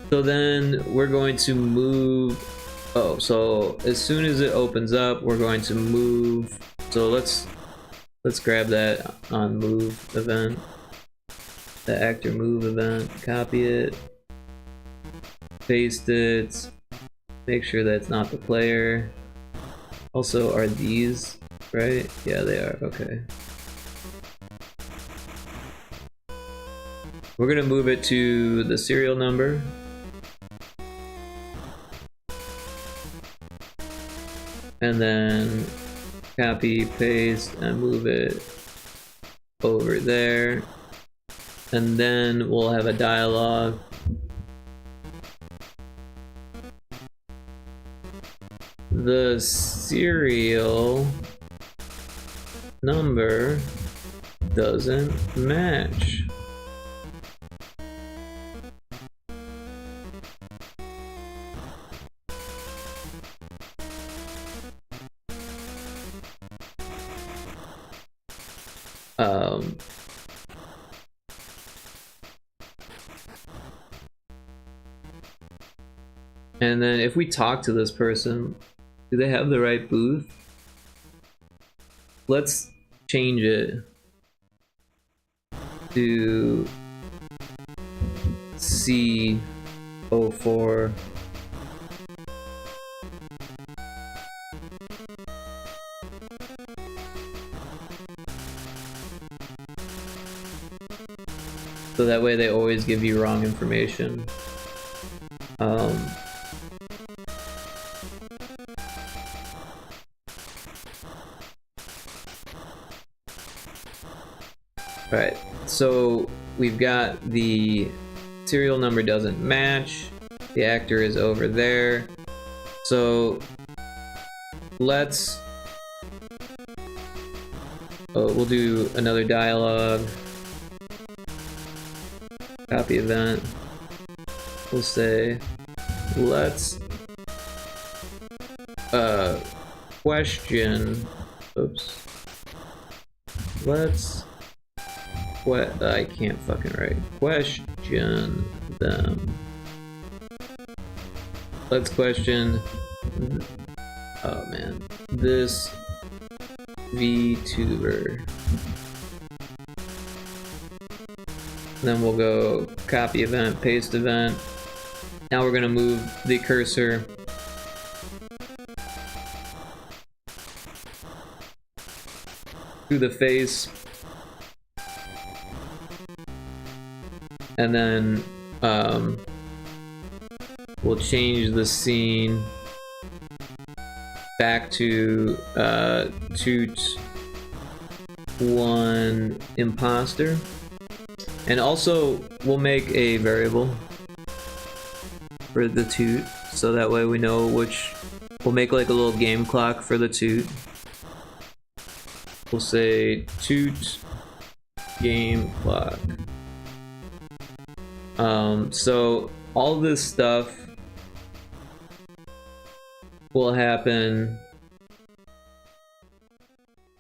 So then we're going to move. Oh, so as soon as it opens up, we're going to move. So let's grab that on move event, the actor move event, copy it, paste it, make sure that's not the player. Also, are these right? Yeah, they are. Okay. We're gonna move it to the serial number. And then copy, paste, and move it over there. And then we'll have a dialogue. The serial number doesn't match. And then if we talk to this person, do they have the right booth? Let's change it to C04. So that way they always give you wrong information. Right, so we've got the serial number doesn't match, the actor is over there, so let's we'll do another dialogue, copy event, we'll say let's question, oops, let's what I can't fucking write. Question them. Let's question. Oh man, this VTuber. Then we'll go copy event, paste event. Now we're gonna move the cursor to the face. And then we'll change the scene back to Toot 1 imposter, and also we'll make a variable for the Toot, so that way we know which. We'll make like a little game clock for the Toot. We'll say Toot game clock. So all this stuff will happen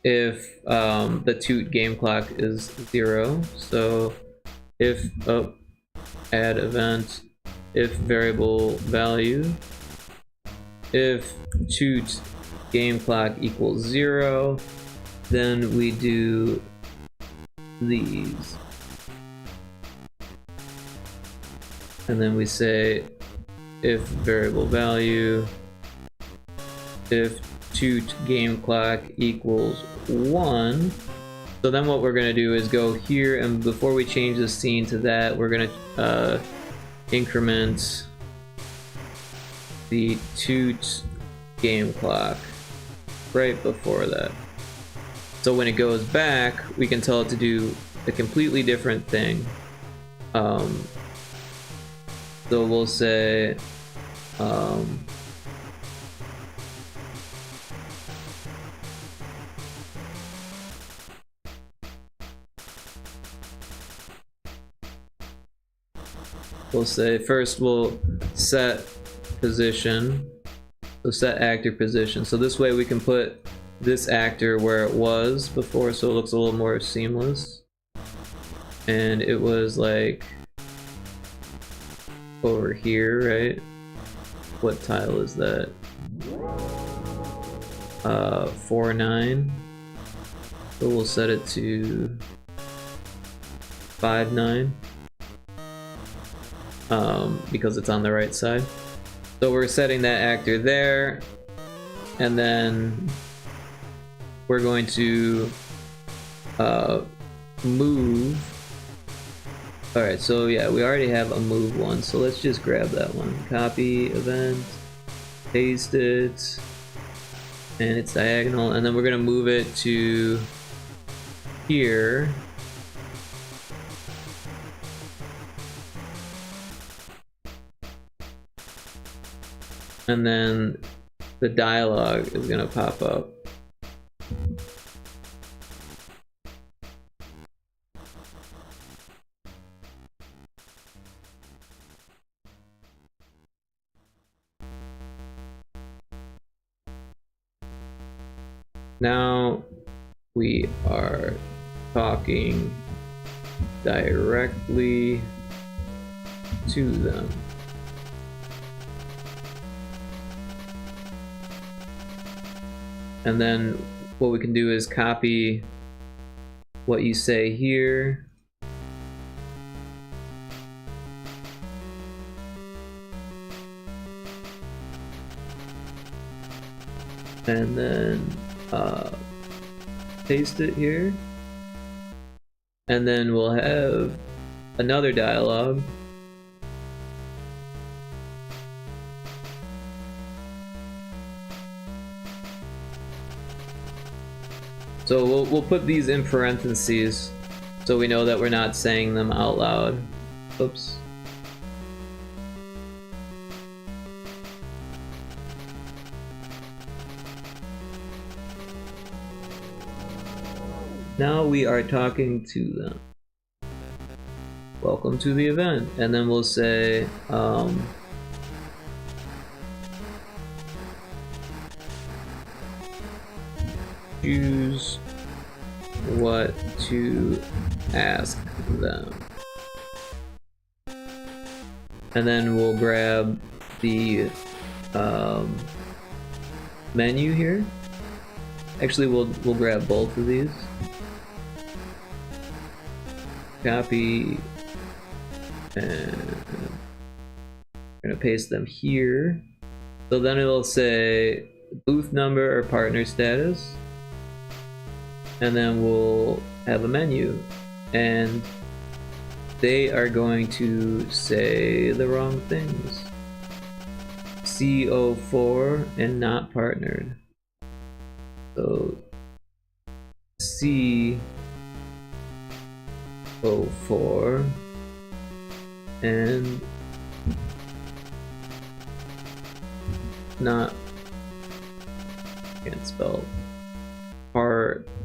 if the Toot game clock is 0. So if add event, if variable value, if Toot game clock equals 0, then we do these. And then we say if variable value, if Toot game clock equals 1. So then what we're gonna do is go here, and before we change the scene to that, we're gonna increment the toot game clock right before that. So when it goes back, we can tell it to do a completely different thing. So we'll say first we'll set position, so set actor position. So this way we can put this actor where it was before, so it looks a little more seamless. And it was like over here, right? What tile is that? 4-9. So we'll set it to 5-9. Because it's on the right side. So we're setting that actor there, and then we're going to move. Alright, so yeah, we already have a move one, so let's just grab that one. Copy event, paste it, and it's diagonal, and then we're gonna move it to here. And then the dialogue is gonna pop up. Now we are talking directly to them. And then what we can do is copy what you say here. And then paste it here. And then we'll have another dialogue. So we'll put these in parentheses so we know that we're not saying them out loud. Oops. Now we are talking to them. Welcome to the event. And then we'll say, choose what to ask them. And then we'll grab the menu here. Actually, we'll grab both of these. Copy, and we're gonna paste them here. So then it'll say booth number or partner status, and then we'll have a menu, and they are going to say the wrong things. CO4 and not partnered. So C04 and not, can't spell,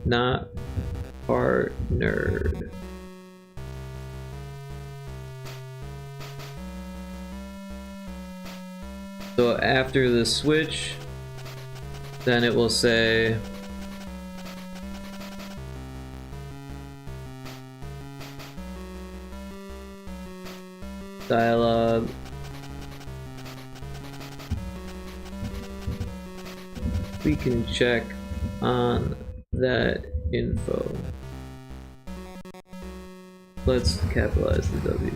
not partnered. So after the switch, then it will say dialogue, we can check on that info. Let's capitalize the W.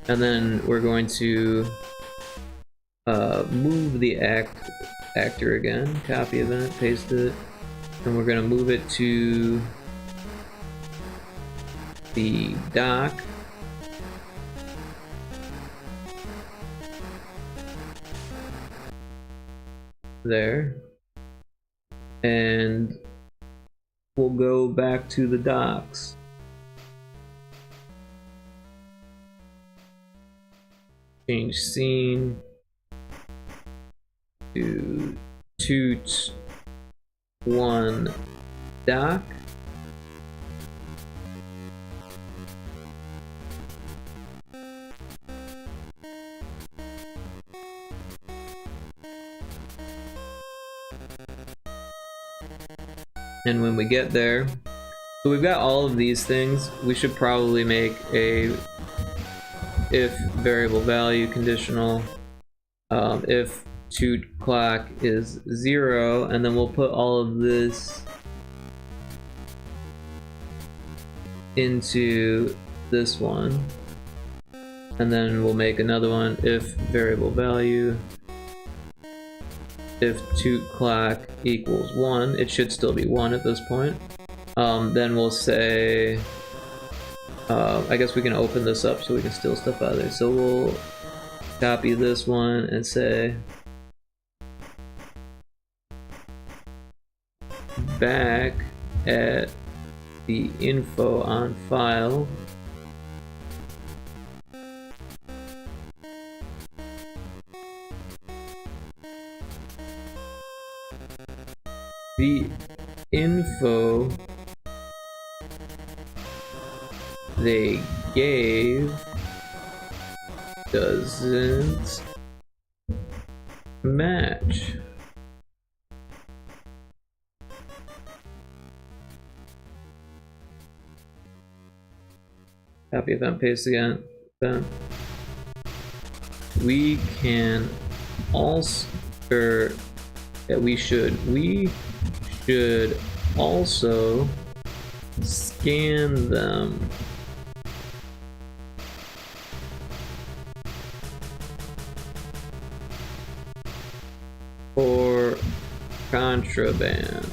And then we're going to move the actor again, copy event, paste it, and we're gonna move it to the dock. There. And we'll go back to the docks. Change scene to Toot 1 dock. And when we get there, so we've got all of these things, we should probably make a if variable value conditional, if toot clock is 0, and then we'll put all of this into this one, and then we'll make another one if variable value, if toot clock equals 1, it should still be 1 at this point. Then we'll say, I guess we can open this up so we can steal stuff out of there. So we'll copy this one and say back at the info on file. The info they gave doesn't match. Copy event, paste again. Event. We can also, we should also scan them for contraband.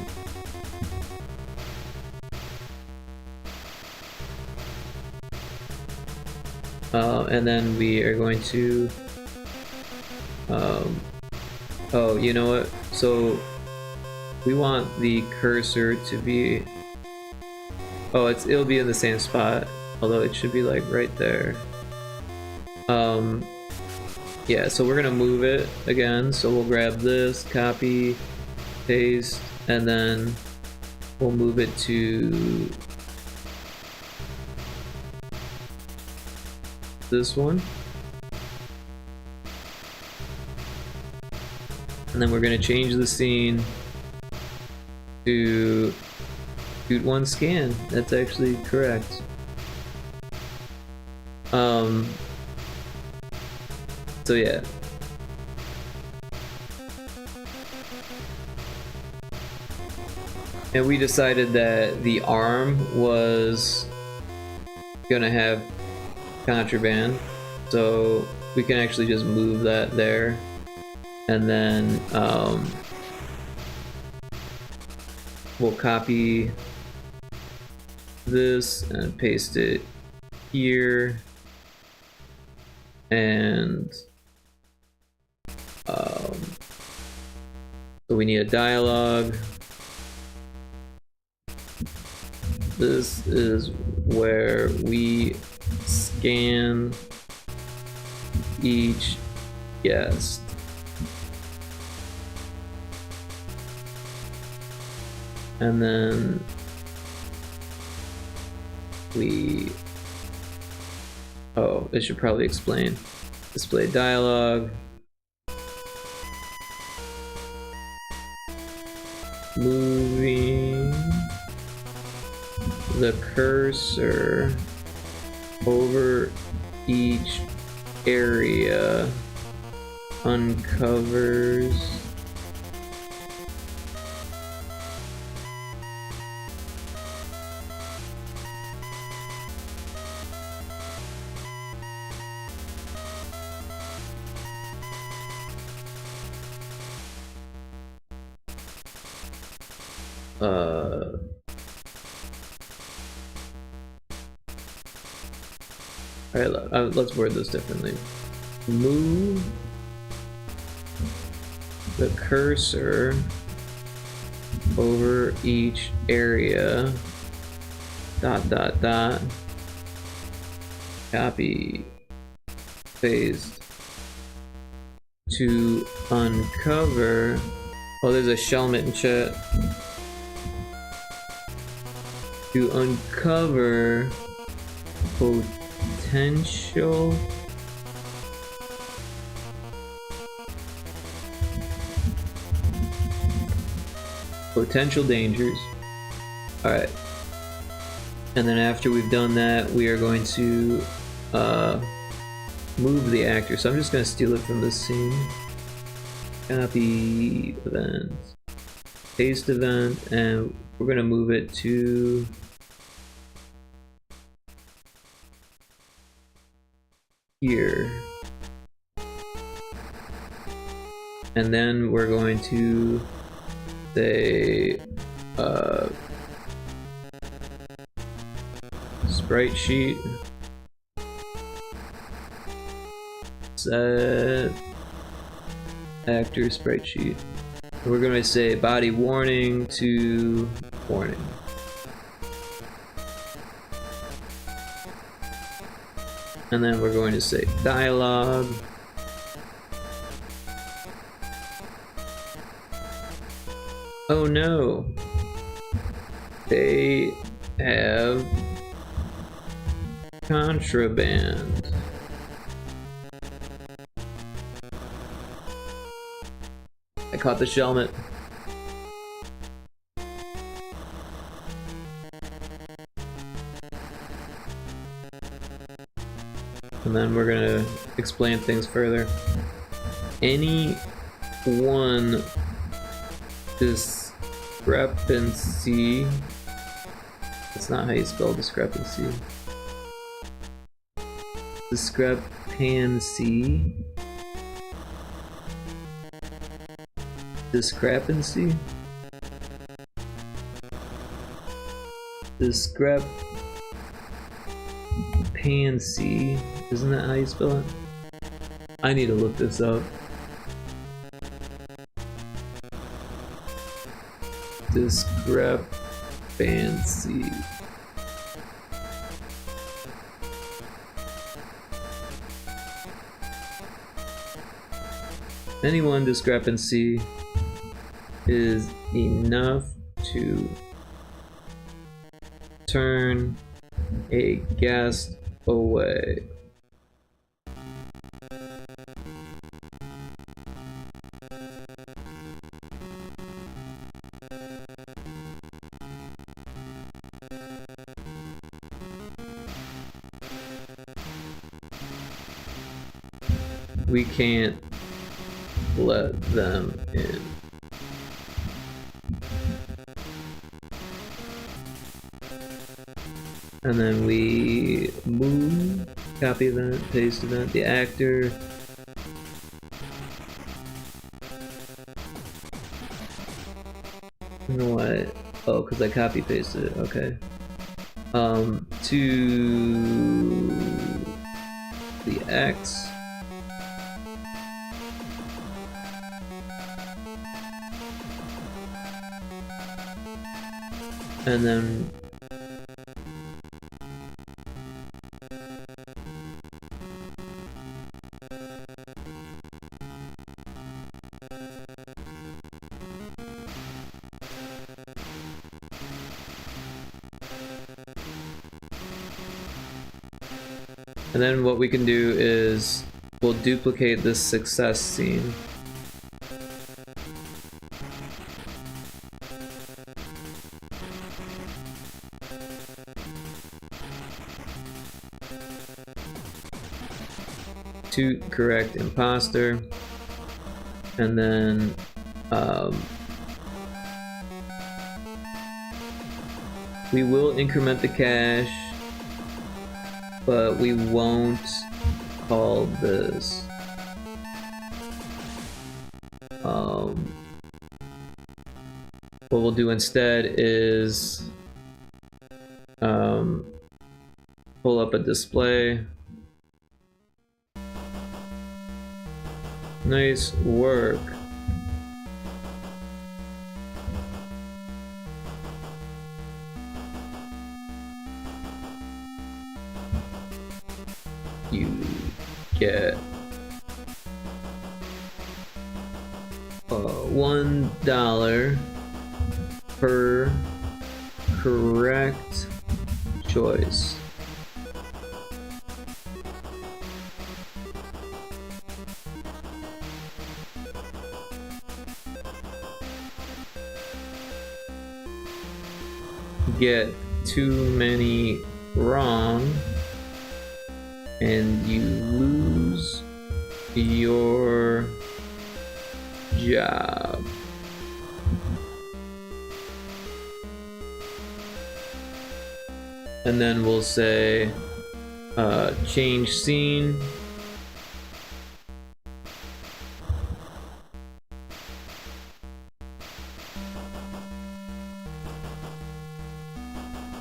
And then we are going to oh, you know what, so we want the cursor to be, oh, it'll be in the same spot, although it should be like right there. Yeah, so we're gonna move it again, so we'll grab this, copy, paste, and then we'll move it to this one. And then we're gonna change the scene to Toot 1 scan. That's actually correct. So yeah. And we decided that the arm was gonna have contraband, so we can actually just move that there, and then we'll copy this and paste it here, and so we need a dialogue. This is where we scan each guest. And then we, oh, it should probably explain. Display dialogue. Moving the cursor over each area uncovers Alright, let's word this differently. Move the cursor over each area, ... copy, paste, to uncover... Oh, there's a Shelmet in chat. To uncover potential dangers. Alright. And then after we've done that, we are going to move the actor. So I'm just going to steal it from this scene. Copy event, paste event, and we're going to move it to here. And then we're going to say sprite sheet, set actor sprite sheet. We're going to say body warning to warning. And then we're going to say dialogue. Oh no, they have contraband. I caught the Shelmet. And then we're gonna explain things further. Any one discrepancy. That's not how you spell discrepancy. Discrepancy. Discrepancy. Discrepancy. Isn't that how you spell it? I need to look this up. Discrepancy. Any one discrepancy is enough to turn a guest away. We can't let them in. And then we move, copy event, paste event, the actor. You know what? Oh, because I copy pasted it, okay. To the X. And then what we can do is we'll duplicate this success scene. To correct imposter, and then we will increment the cache, but we won't call this what we'll do instead is pull up a display. Nice work. You get $1 per correct choice. Get too many wrong and you lose your job. And then we'll say change scene.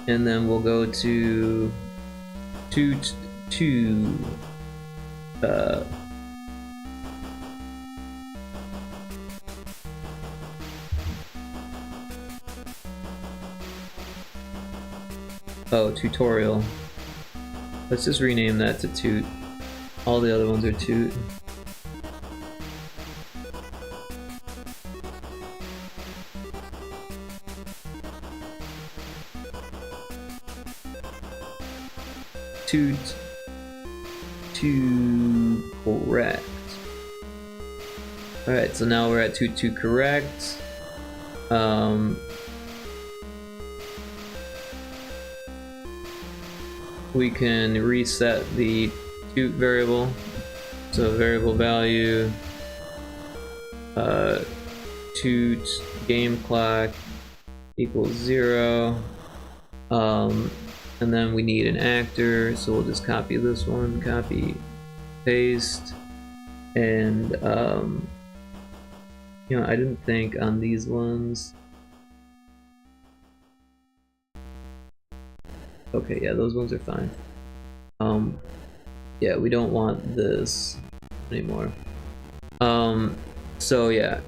And then we'll go to tutorial. Let's just rename that to toot. All the other ones are toot. Toot to correct. Alright, so now we're at toot to correct. We can reset the toot variable. So variable value toot game clock equals 0. And then we need an actor, so we'll just copy this one, copy, paste, and you know, I didn't think on these ones. Okay, yeah, those ones are fine. Yeah, we don't want this anymore. So yeah,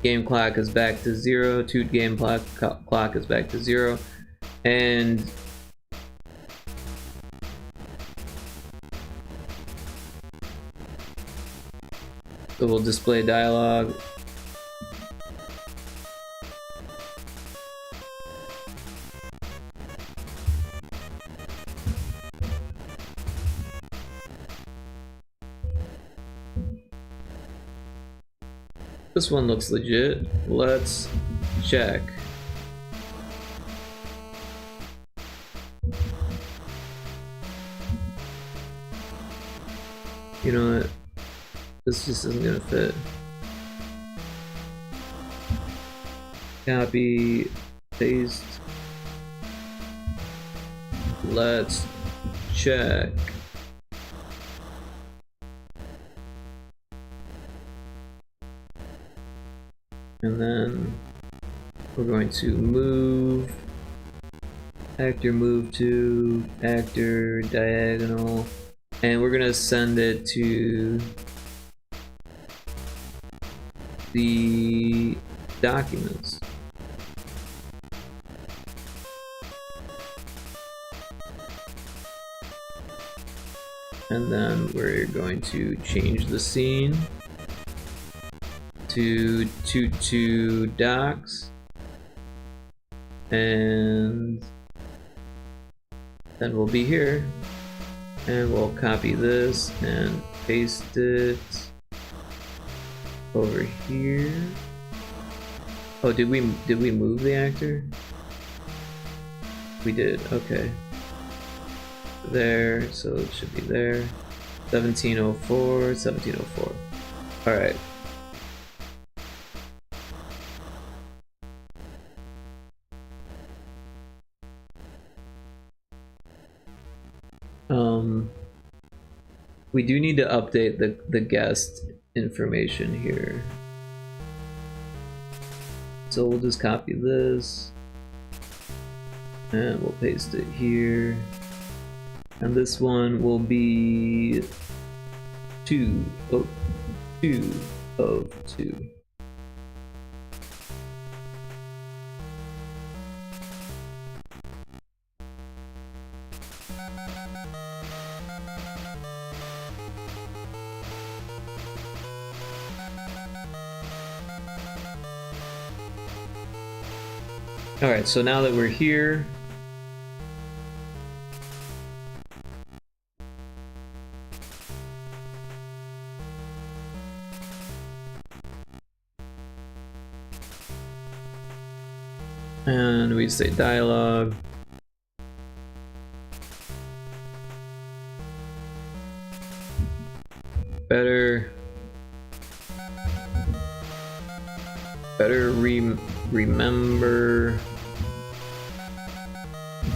game clock is back to 0, toot game clock is back to 0. And so we'll display dialogue. This one looks legit. Let's check. You know what? This just isn't gonna fit. Copy, paste. Let's check. And then we're going to move. Actor move to actor diagonal. And we're gonna send it to the documents. And then we're going to change the scene to docs. And then we'll be here. And we'll copy this and paste it over here. Oh, did we move the actor? We did, okay. There, so it should be there. 1704, 1704. Alright. We do need to update the guest information here. So we'll just copy this and we'll paste it here. And this one will be 2 of 2 of 2. Alright, so now that we're here, and we say dialogue. Better remember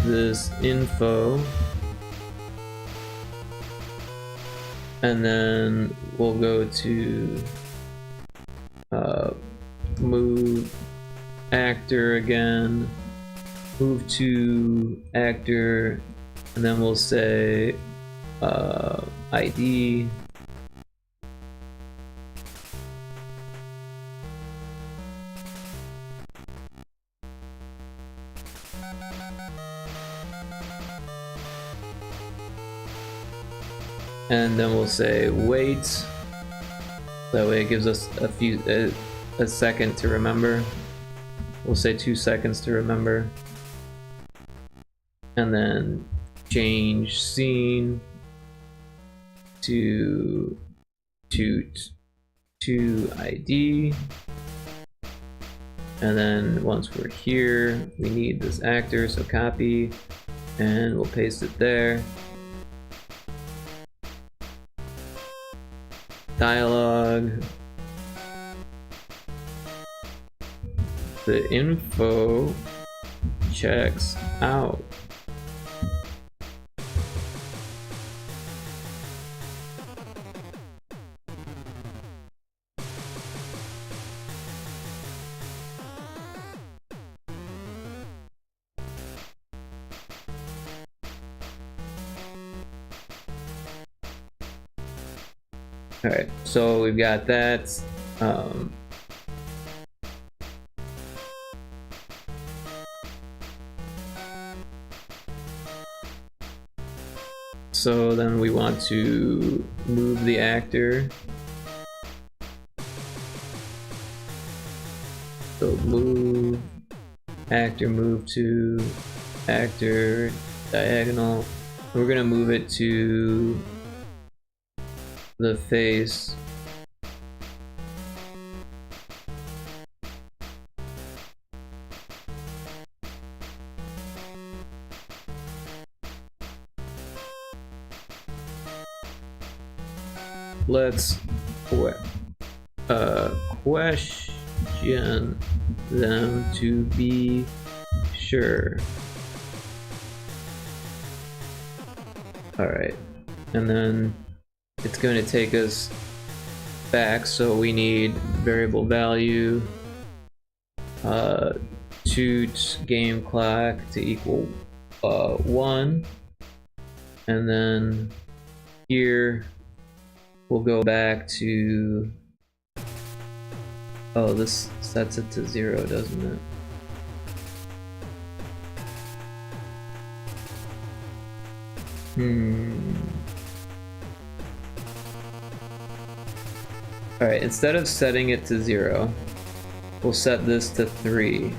this info, and then we'll go to move actor again, move to actor, and then we'll say ID. And then we'll say wait. That way it gives us a second to remember. We'll say 2 seconds to remember. And then change scene to ID. And then once we're here, we need this actor, so copy, and we'll paste it there. Dialogue. The info checks out. Alright, so we've got that. So then we want to move the actor. So move actor, move to actor, diagonal. We're gonna move it to the face. Let's question them to be sure. Alright, and then it's going to take us back, so we need variable value toot game clock to equal 1, and then here we'll go back to, oh, this sets it to 0, doesn't it? Alright, instead of setting it to 0, we'll set this to 3.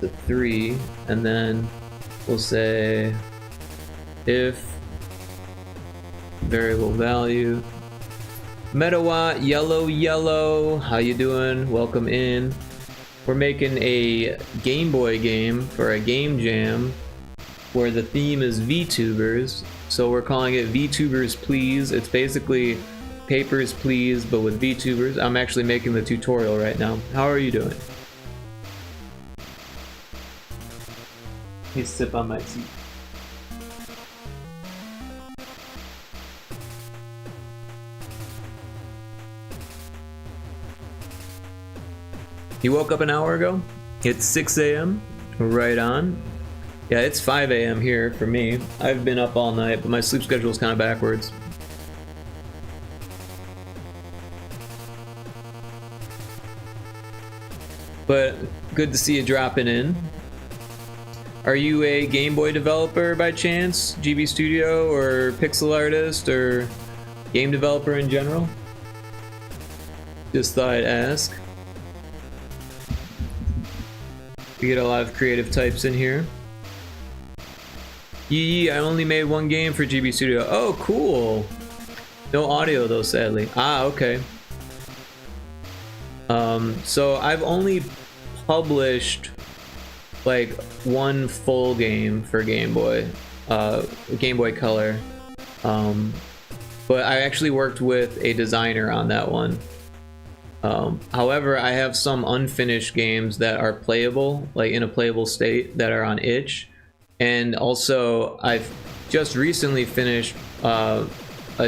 To 3, and then we'll say if variable value Metawatt yellow, how you doing? Welcome in. We're making a Game Boy game for a game jam where the theme is VTubers, so we're calling it VTubers Please. It's basically Papers, Please, but with VTubers. I'm actually making the tutorial right now. How are you doing? Let me sip on my tea. You woke up an hour ago? It's 6 a.m. Right on. Yeah, it's 5 a.m. here for me. I've been up all night, but my sleep schedule is kind of backwards. But good to see you dropping in. Are you a Game Boy developer by chance? GB Studio or pixel artist or game developer in general? Just thought I'd ask. We get a lot of creative types in here. Yee, I only made one game for GB Studio. Oh, cool. No audio though, sadly. Ah, okay. So I've only published like one full game for Game Boy, Game Boy Color. But I actually worked with a designer on that one. However, I have some unfinished games that are playable, like in a playable state, that are on itch. And also, I've just recently finished a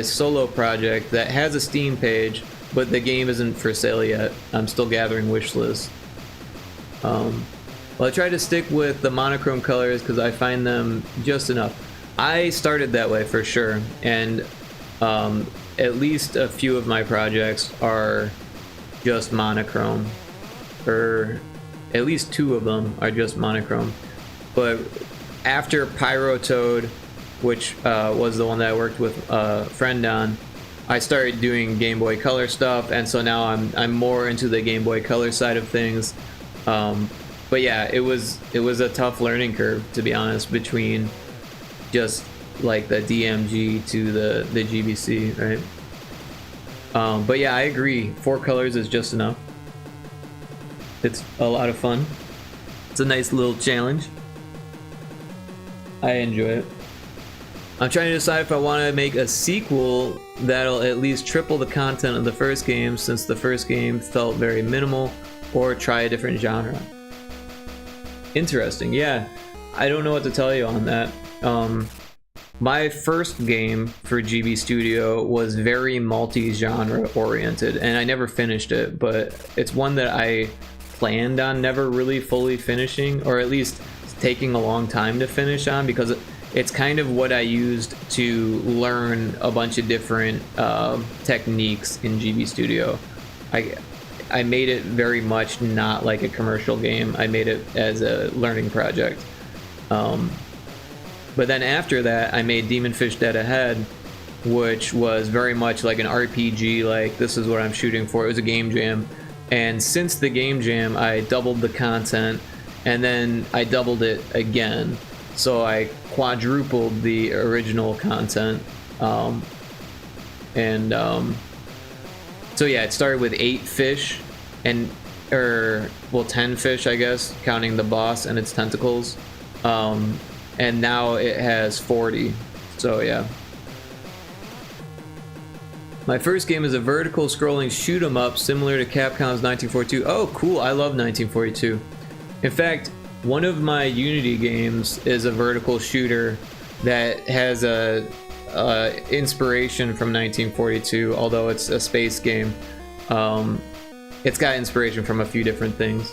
solo project that has a Steam page, but the game isn't for sale yet. I'm still gathering wish lists. Well, I try to stick with the monochrome colors because I find them just enough. I started that way for sure, and at least a few of my projects are just monochrome, or at least 2 of them are just monochrome. But after Pyrotoad, which was the one that I worked with a friend on, I started doing Game Boy Color stuff, and so now I'm more into the Game Boy Color side of things. But yeah, it was a tough learning curve, to be honest, between just like the DMG to the GBC, right? But yeah, I agree. 4 colors is just enough. It's a lot of fun. It's a nice little challenge. I enjoy it. I'm trying to decide if I want to make a sequel that'll at least triple the content of the first game, since the first game felt very minimal, or try a different genre. Interesting, yeah. I don't know what to tell you on that. My first game for GB Studio was very multi-genre oriented, and I never finished it, but it's one that I planned on never really fully finishing, or at least taking a long time to finish on, because it's kind of what I used to learn a bunch of different techniques in GB Studio. I made it very much not like a commercial game. I made it as a learning project. But then after that, I made Demon Fish Dead Ahead, which was very much like an RPG, like this is what I'm shooting for. It was a game jam. And since the game jam, I doubled the content, and then I doubled it again. So I quadrupled the original content. So yeah, it started with 8 fish, well, 10 fish, I guess, counting the boss and its tentacles. And now it has 40. So yeah. My first game is a vertical scrolling shoot 'em up similar to Capcom's 1942. Oh, cool. I love 1942. In fact, one of my Unity games is a vertical shooter that has a inspiration from 1942, although it's a space game. It's got inspiration from a few different things.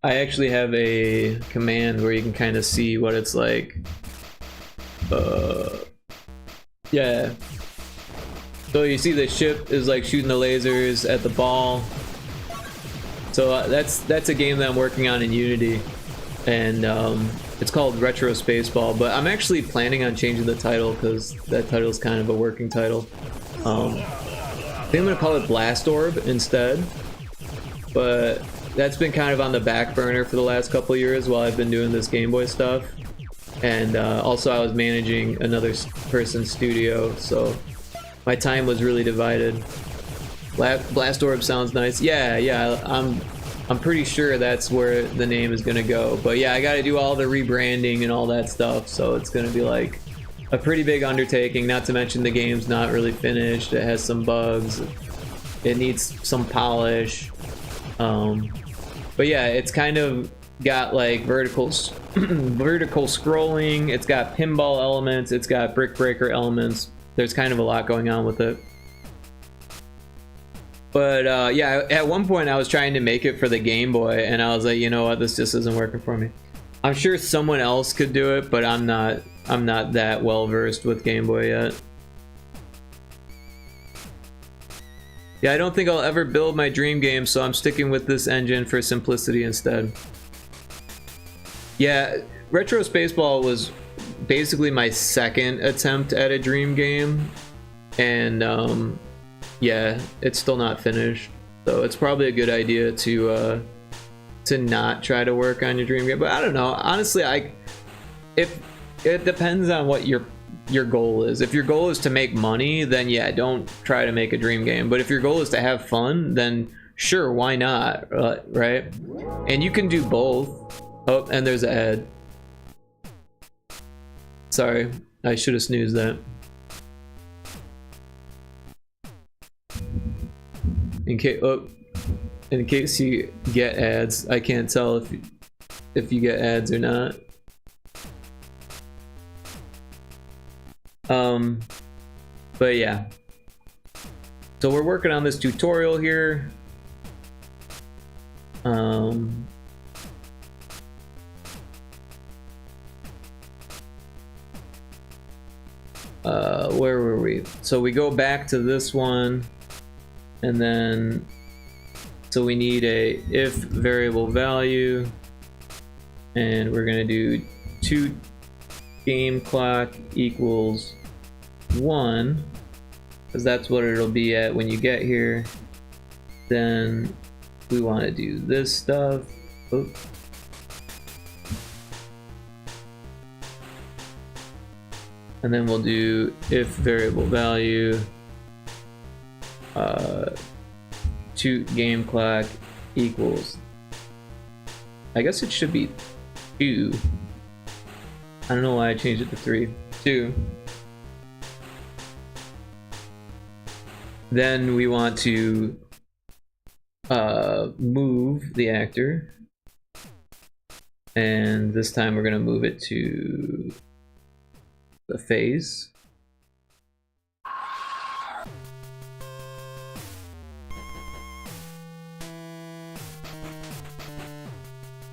I actually have a command where you can kind of see what it's like. Yeah. So you see the ship is like shooting the lasers at the ball. So that's a game that I'm working on in Unity, and it's called Retro Spaceball. But I'm actually planning on changing the title because that title is kind of a working title. I think I'm gonna call it Blast Orb instead. But that's been kind of on the back burner for the last couple of years while I've been doing this Game Boy stuff. And also I was managing another person's studio, so my time was really divided. Blast Orb sounds nice. Yeah, I'm pretty sure that's where the name is gonna go. But yeah, I gotta do all the rebranding and all that stuff, so it's gonna be like a pretty big undertaking, not to mention the game's not really finished. It has some bugs. It needs some polish. But yeah, it's kind of got like vertical scrolling, it's got pinball elements, it's got brick breaker elements. There's kind of a lot going on with it. But yeah, at one point I was trying to make it for the Game Boy, and I was like, you know what, this just isn't working for me. I'm sure someone else could do it, but I'm not that well versed with Game Boy yet. Yeah, I don't think I'll ever build my dream game, so I'm sticking with this engine for simplicity instead. Yeah, Retro Spaceball was basically my second attempt at a dream game, and yeah, it's still not finished, so it's probably a good idea to not try to work on your dream game. But I don't know, honestly, if it depends on what your goal is. If your goal is to make money, then yeah, don't try to make a dream game. But if your goal is to have fun, then sure, why not, right? And you can do both. Oh, and there's an ad. Sorry, I should have snoozed that. In case you get ads, I can't tell if you get ads or not. But yeah. So we're working on this tutorial here. Where were we? So we go back to this one, and then so we need a if variable value, and we're gonna do 2 game clock equals 1, because that's what it'll be at when you get here. Then we want to do this stuff. Oops. And then we'll do if variable value 2 game clock equals, I guess it should be 2. I don't know why I changed it to 3. 2. Then we want to move the actor, and this time we're going to move it to the face.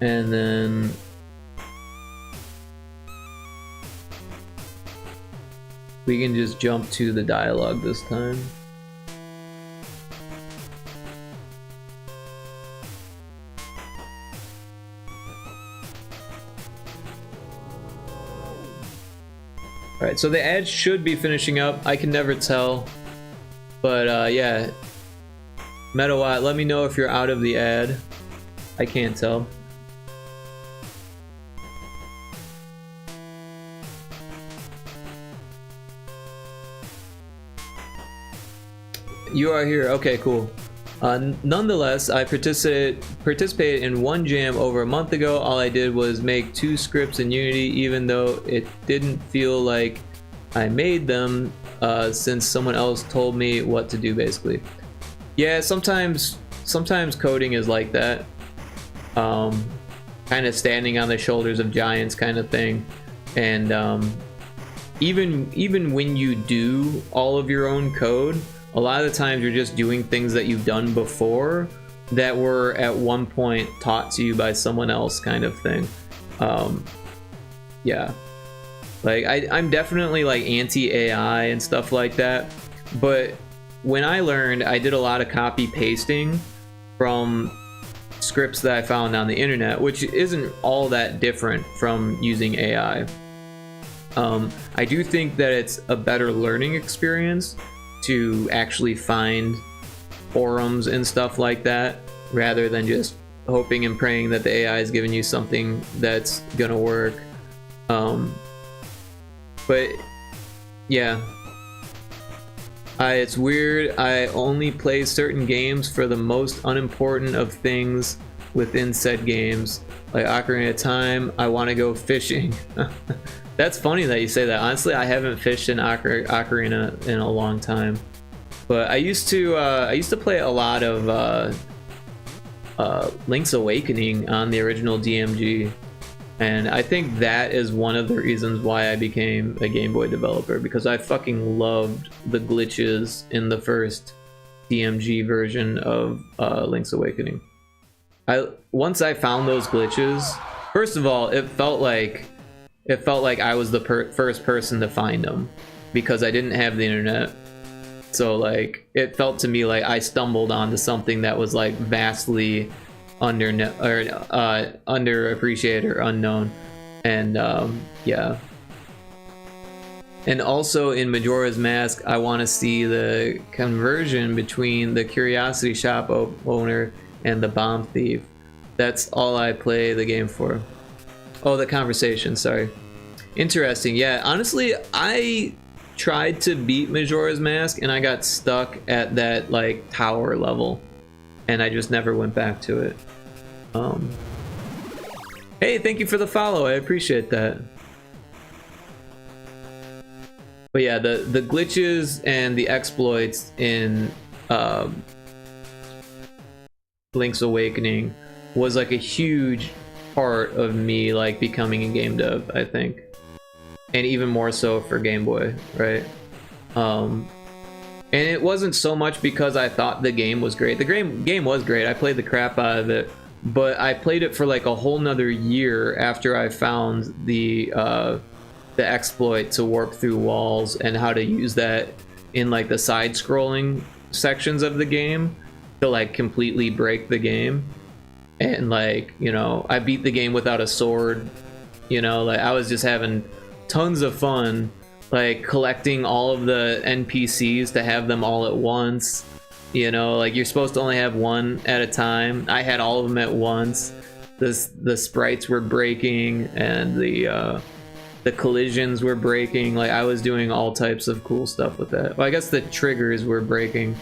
And then we can just jump to the dialogue this time. Alright, so the ad should be finishing up. I can never tell. But yeah. Metawatt, let me know if you're out of the ad. I can't tell. You are here. Okay, cool. Nonetheless, I participated in one jam over a month ago. All I did was make 2 scripts in Unity, even though it didn't feel like I made them, since someone else told me what to do, basically. Yeah, sometimes coding is like that. Kind of standing on the shoulders of giants kind of thing. And even when you do all of your own code, a lot of the times you're just doing things that you've done before that were at one point taught to you by someone else, kind of thing. Yeah, like I'm definitely like anti-AI and stuff like that, but when I learned, I did a lot of copy pasting from scripts that I found on the internet, which isn't all that different from using AI. I do think that it's a better learning experience to actually find forums and stuff like that, rather than just hoping and praying that the AI is giving you something that's gonna work. But yeah, it's weird. I only play certain games for the most unimportant of things within said games, like Ocarina of Time. I want to go fishing. That's funny that you say that. Honestly, I haven't fished in Ocarina in a long time, but I used to play a lot of Link's Awakening on the original DMG, and I think that is one of the reasons why I became a Game Boy developer, because I fucking loved the glitches in the first DMG version of Link's Awakening. Once I found those glitches, first of all, it felt like I was the first person to find them because I didn't have the internet. So like it felt to me like I stumbled onto something that was like vastly underappreciated or unknown. And yeah. And also in Majora's Mask, I want to see the conversion between the Curiosity Shop owner and the Bomb Thief. That's all I play the game for. Oh, the conversation, sorry. Interesting, yeah. Honestly, I tried to beat Majora's Mask and I got stuck at that like tower level. And I just never went back to it. Hey, thank you for the follow, I appreciate that. But yeah, the glitches and the exploits in Link's Awakening was like a huge part of me like becoming a game dev, I think. And even more so for Game Boy, right? And it wasn't so much because I thought the game was great. The game was great, I played the crap out of it, but I played it for like a whole nother year after I found the exploit to warp through walls and how to use that in like the side-scrolling sections of the game to like completely break the game. And like, you know, I beat the game without a sword, you know, like I was just having tons of fun like collecting all of the NPCs to have them all at once, you know, like you're supposed to only have one at a time. I had all of them at once. The sprites were breaking and the collisions were breaking. Like I was doing all types of cool stuff with that. Well, I guess the triggers were breaking,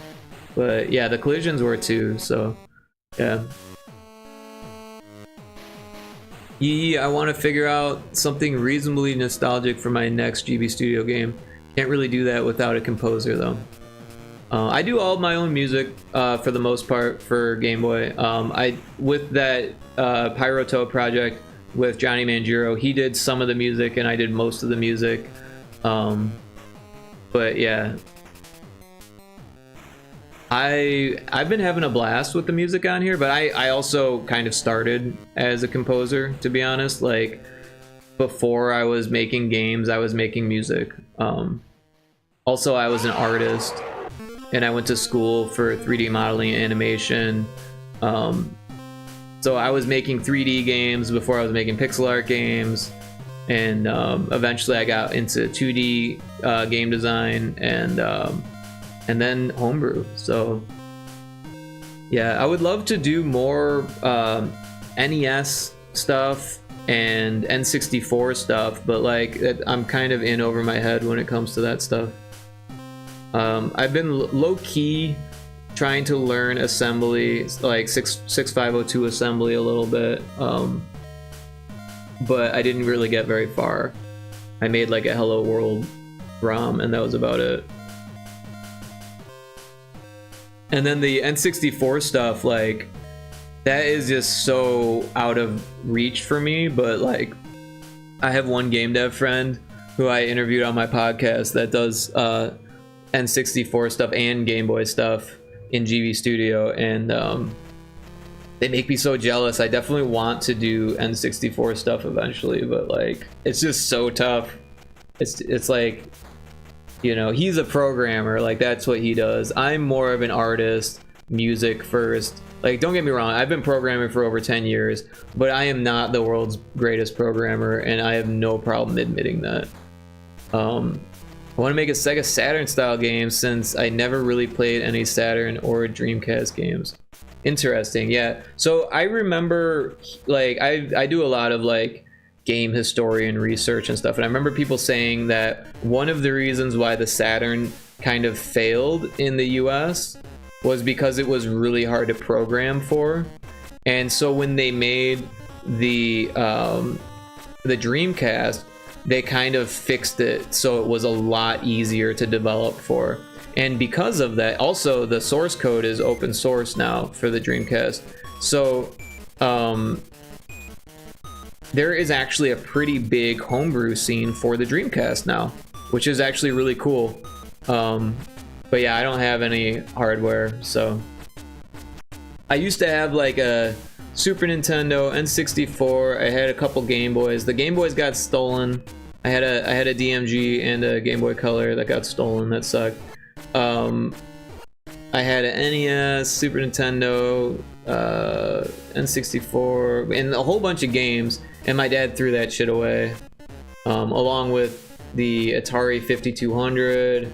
but yeah, the collisions were too. So yeah. I want to figure out something reasonably nostalgic for my next GB Studio game. Can't really do that without a composer though. I do all of my own music for the most part for Game Boy. With that Pyroto project with Johnny Manjiro, he did some of the music and I did most of the music. But yeah, I've been having a blast with the music on here, but I also kind of started as a composer, to be honest. Like before I was making games, I was making music. Also, I was an artist and I went to school for 3D modeling and animation. So I was making 3D games before I was making pixel art games, and eventually I got into 2D game design and then homebrew. So yeah, I would love to do more NES stuff and N64 stuff, but like I'm kind of in over my head when it comes to that stuff. I've been low-key trying to learn assembly, like 6502 assembly a little bit, but I didn't really get very far. I made like a Hello World ROM and that was about it. And then the N64 stuff, like that is just so out of reach for me, but like I have one game dev friend who I interviewed on my podcast that does N64 stuff and Game Boy stuff in GB Studio, and they make me so jealous. I definitely want to do N64 stuff eventually, but like it's just so tough. It's like, you know, he's a programmer, like that's what he does. I'm more of an artist, music first. Like don't get me wrong, I've been programming for over 10 years, but I am not the world's greatest programmer, and I have no problem admitting that. I want to make a Sega Saturn style game since I never really played any Saturn or Dreamcast games. Interesting, yeah. So I remember, like, I do a lot of like game historian research and stuff, and I remember people saying that one of the reasons why the Saturn kind of failed in the US was because it was really hard to program for. And so when they made the Dreamcast, they kind of fixed it so it was a lot easier to develop for. And because of that, also the source code is open source now for the Dreamcast. So there is actually a pretty big homebrew scene for the Dreamcast now, which is actually really cool. But yeah, I don't have any hardware, so. I used to have like a Super Nintendo, N64. I had a couple Game Boys. The Game Boys got stolen. I had a DMG and a Game Boy Color that got stolen. That sucked. I had an NES, Super Nintendo, N64, and a whole bunch of games. And my dad threw that shit away, along with the Atari 5200.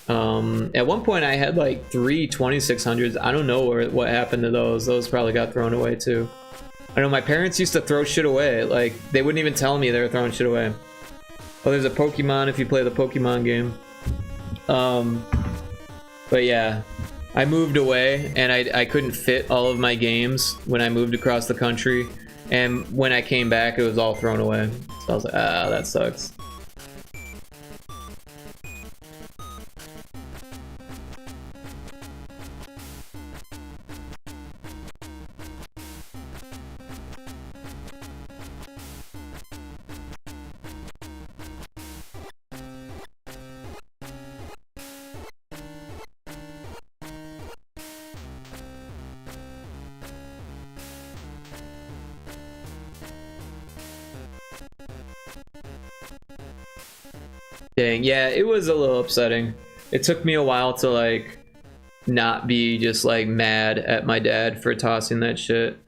At one point I had like 3 2600s. I don't know what happened to those. Those probably got thrown away too. I know my parents used to throw shit away. Like, they wouldn't even tell me they were throwing shit away. Oh, there's a Pokemon if you play the Pokemon game. But yeah, I moved away and I couldn't fit all of my games when I moved across the country. And when I came back, it was all thrown away. So I was like, ah, that sucks. Dang, yeah, it was a little upsetting. It took me a while to like not be just like mad at my dad for tossing that shit.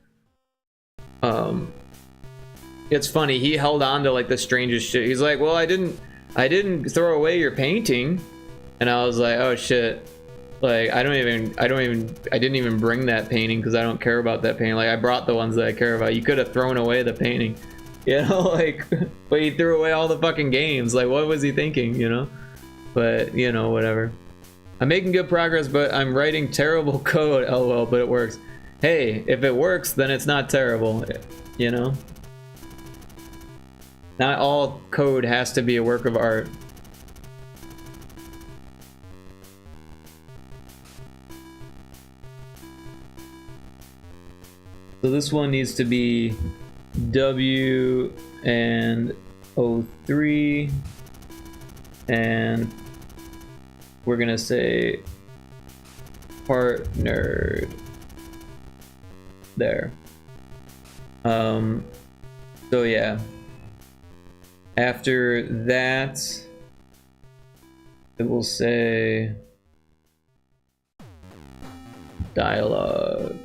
It's funny, he held on to like the strangest shit. He's like, well, I didn't throw away your painting. And I was like, oh shit. Like, I didn't even bring that painting because I don't care about that painting. Like, I brought the ones that I care about. You could have thrown away the painting. You know, like, but he threw away all the fucking games. Like, what was he thinking, you know? But, you know, whatever. I'm making good progress, but I'm writing terrible code. LOL, but it works. Hey, if it works, then it's not terrible, you know? Not all code has to be a work of art. So this one needs to be W and 03, and we're gonna say partnered there. So yeah, after that it will say dialogue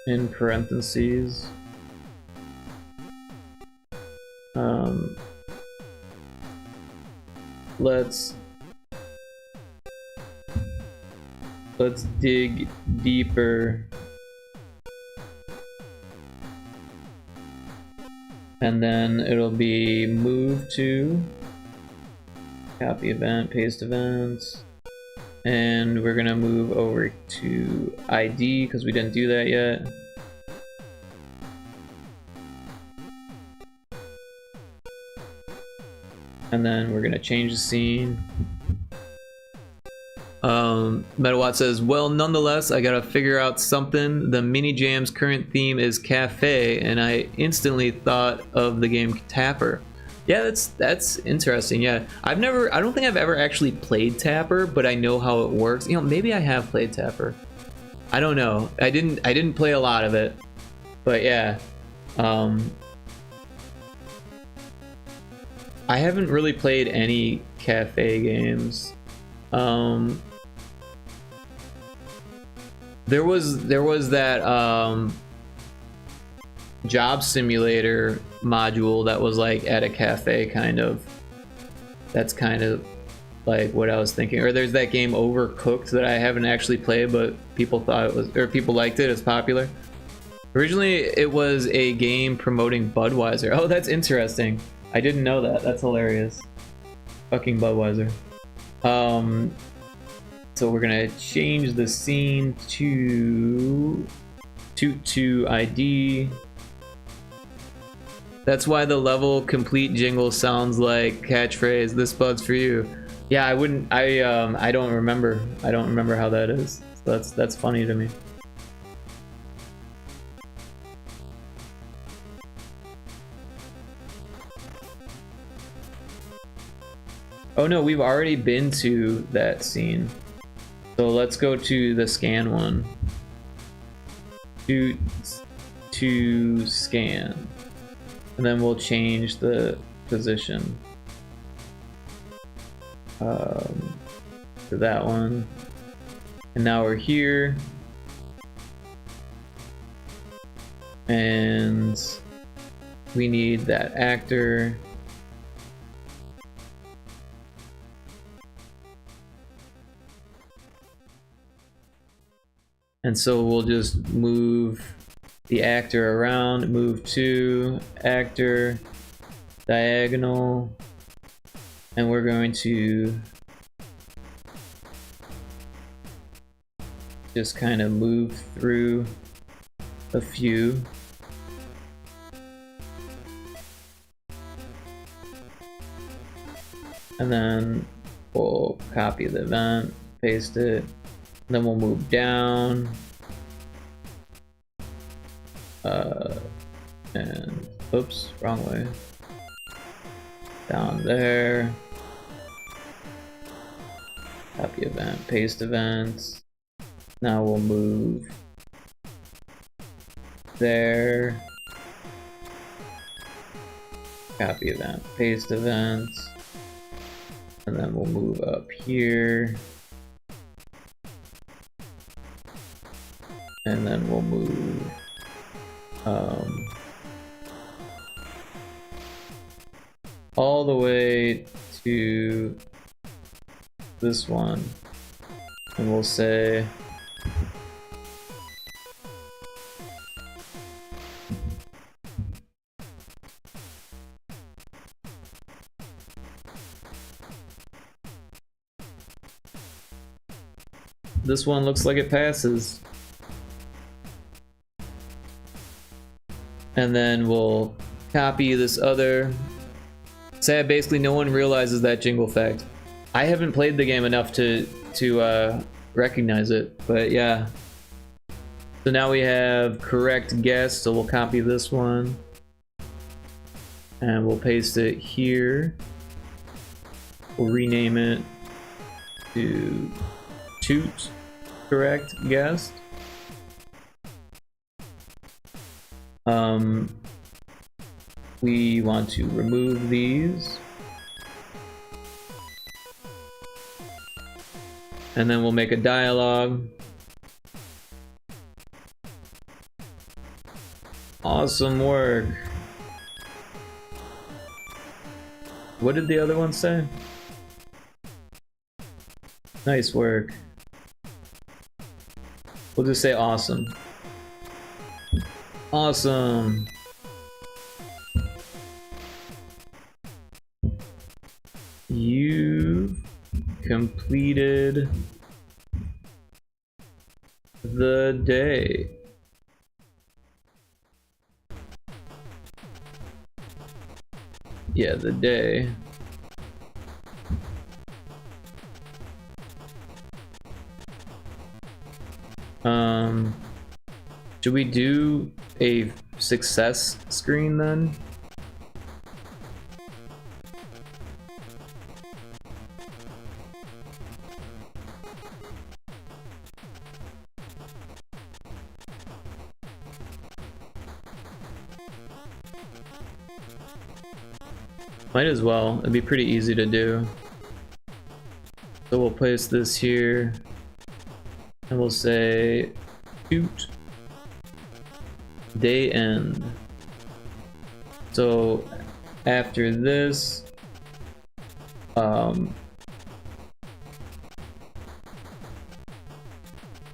in parentheses. Let's dig deeper, and then it'll be move to copy event, paste events, and we're gonna move over to ID because we didn't do that yet. And then we're gonna change the scene. Metawatt says, well, nonetheless, I gotta figure out something. The mini jam's current theme is cafe, and I instantly thought of the game Tapper. Yeah, that's interesting. Yeah, I don't think I've ever actually played Tapper, but I know how it works. You know, maybe I have played Tapper. I don't know. I didn't play a lot of it, but yeah. I haven't really played any cafe games. There was that job simulator module that was like at a cafe, kind of. That's kind of like what I was thinking. Or there's that game Overcooked that I haven't actually played, but people thought it was, or people liked it. It's popular. Originally, it was a game promoting Budweiser. Oh, that's interesting. I didn't know that. That's hilarious. Fucking Budweiser. So we're gonna change the scene to ID. That's why the level complete jingle sounds like catchphrase. This bud's for you. Yeah, I don't remember. I don't remember how that is. So that's funny to me. Oh no, we've already been to that scene. So let's go to the scan one. To scan. And then we'll change the position. To that one. And now we're here. And we need that actor. And so we'll just move the actor around, move to actor, diagonal, and we're going to just kind of move through a few. And then we'll copy the event, paste it, then we'll move down. And oops, wrong way. Down there. Copy event, paste events. Now we'll move there. Copy event, paste events. And then we'll move up here. And then we'll move all the way to this one. And we'll say this one looks like it passes. And then we'll copy this other. Sad, basically no one realizes that jingle fact. I haven't played the game enough to recognize it, but yeah. So now we have correct guess, so we'll copy this one. And we'll paste it here. We'll rename it to Toot correct guess. We want to remove these. And then we'll make a dialogue. Awesome work. What did the other one say? Nice work. We'll just say awesome. Awesome. You've completed the day. Yeah, the day. Should we do a success screen then? Might as well, it'd be pretty easy to do. So we'll place this here, and we'll say, shoot, day end. So after this,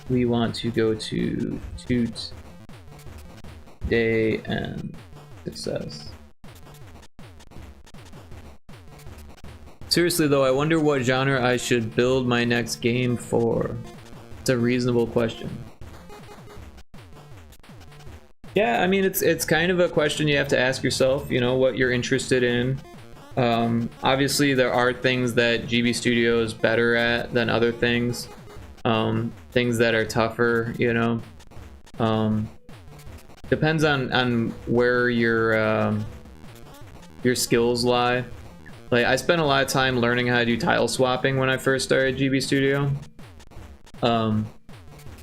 we want to go to toot, day end, success. Seriously though, I wonder what genre I should build my next game for. It's a reasonable question. Yeah, I mean, it's kind of a question you have to ask yourself, you know, what you're interested in. Obviously, there are things that GB Studio is better at than other things. Things that are tougher, you know. Depends on where your skills lie. Like, I spent a lot of time learning how to do tile swapping when I first started GB Studio.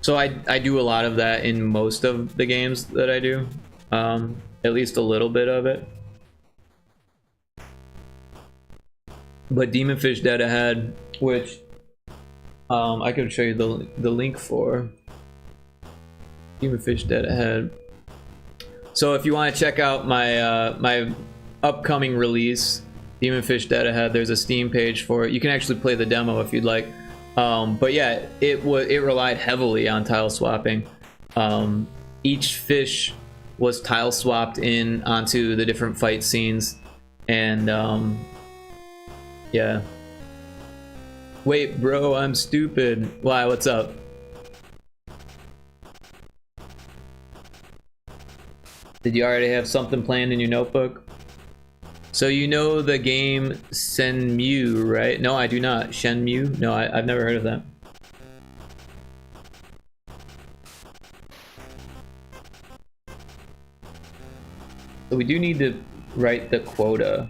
So I do a lot of that in most of the games that I do. At least a little bit of it. But Demonfish Dead Ahead, which I can show you the link for. Demonfish Dead Ahead. So if you want to check out my my upcoming release, Demonfish Dead Ahead, there's a Steam page for it. You can actually play the demo if you'd like. But yeah, it relied heavily on tile swapping. Each fish was tile swapped in onto the different fight scenes, and yeah. Wait, bro, I'm stupid. Why? What's up? Did you already have something planned in your notebook? So you know the game Shenmue, right? No, I do not. Shenmue? No, I've never heard of that. So we do need to write the quota.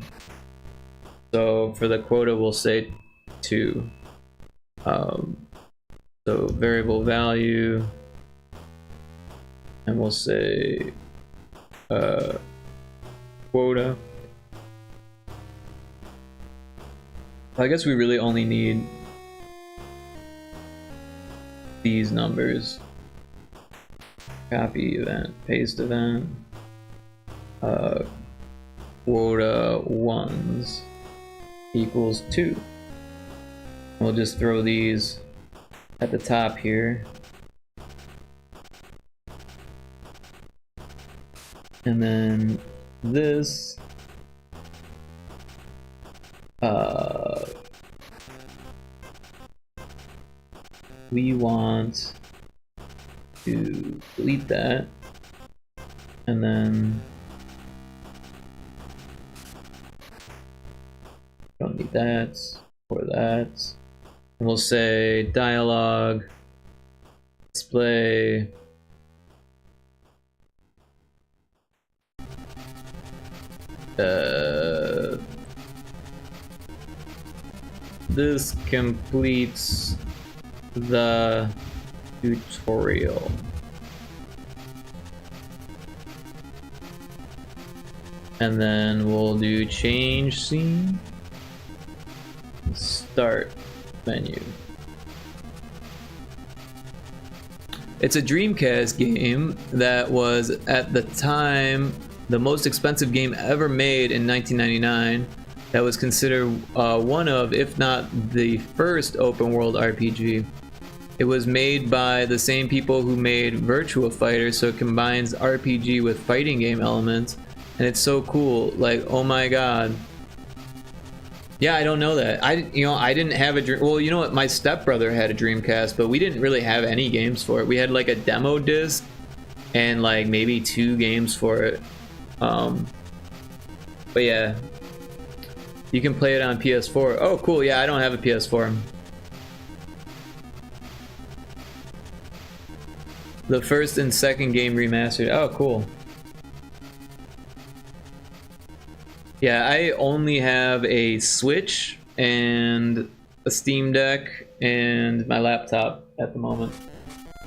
So for the quota, we'll say 2. So variable value, and we'll say quota. I guess we really only need these numbers. Copy event, paste event, quota 1s equals 2. We'll just throw these at the top here. And then this we want to delete that, and then don't need that or that, and we'll say dialogue display this completes the tutorial. And then we'll do change scene, start menu. It's a Dreamcast game that was at the time the most expensive game ever made in 1999. That was considered one of, if not the first open world RPG. It was made by the same people who made Virtua Fighter, so it combines RPG with fighting game elements, and it's so cool. Like, oh my god. Yeah, I don't know that. I didn't have a dream. Well, you know what? My stepbrother had a Dreamcast, but we didn't really have any games for it. We had like a demo disc and like maybe 2 games for it. But yeah, you can play it on PS4. Oh, cool. Yeah, I don't have a PS4. The first and second game remastered. Oh, cool. Yeah, I only have a Switch and a Steam Deck and my laptop at the moment.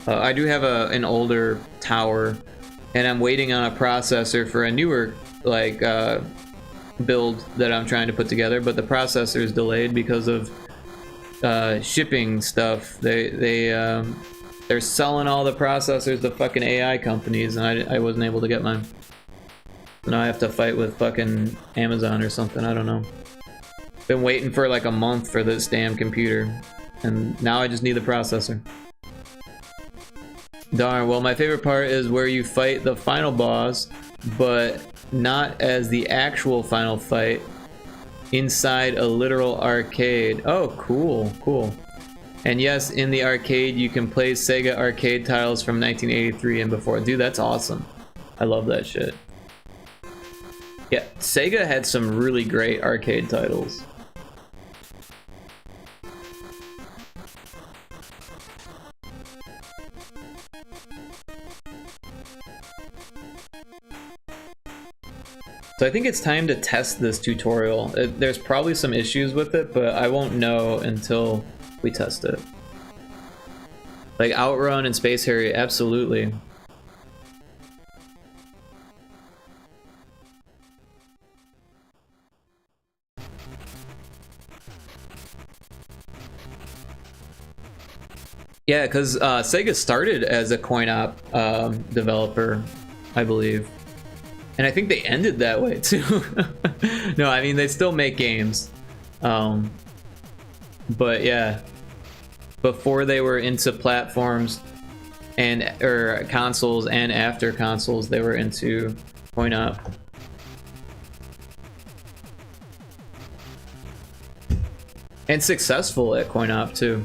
I do have an older tower, and I'm waiting on a processor for a newer build that I'm trying to put together, but the processor is delayed because of shipping stuff. They're selling all the processors to fucking AI companies, and I wasn't able to get mine. So now I have to fight with fucking Amazon or something. I don't know. Been waiting for like a month for this damn computer, and now I just need the processor. Darn. Well, my favorite part is where you fight the final boss, but not as the actual final fight, inside a literal arcade. Oh, cool, cool. And yes, in the arcade you can play Sega arcade titles from 1983 and before. Dude, that's awesome. I love that shit. Yeah, Sega had some really great arcade titles. So I think it's time to test this tutorial. There's probably some issues with it, but I won't know until we test it. Like Outrun and Space Harrier, absolutely. Yeah, because Sega started as a coin-op developer, I believe. And I think they ended that way too. No, I mean, they still make games. But yeah, before they were into platforms or consoles, and after consoles, they were into coin-op. And successful at coin-op too.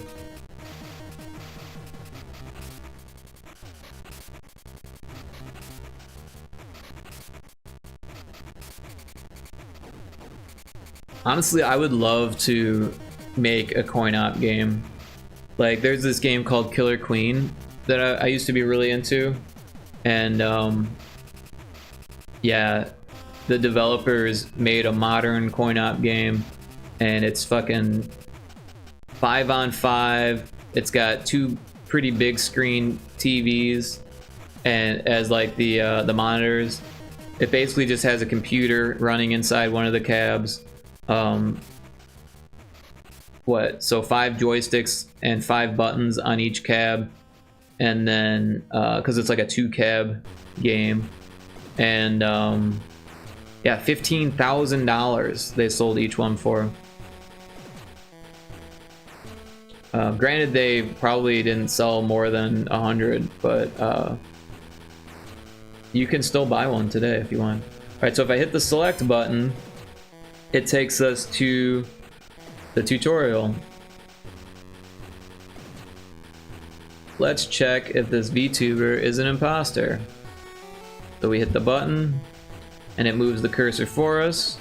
Honestly, I would love to make a coin-op game. Like, there's this game called Killer Queen that I used to be really into. And, yeah, the developers made a modern coin-op game. And it's fucking 5-on-5. It's got 2 pretty big screen TVs and as like the monitors. It basically just has a computer running inside one of the cabs. So 5 joysticks and 5 buttons on each cab, and then because it's like a 2-cab game, and yeah, $15,000 they sold each one for. Granted, they probably didn't sell more than 100, but you can still buy one today if you want. All right, so if I hit the select button, it takes us to the tutorial. Let's check if this VTuber is an imposter. So we hit the button and it moves the cursor for us.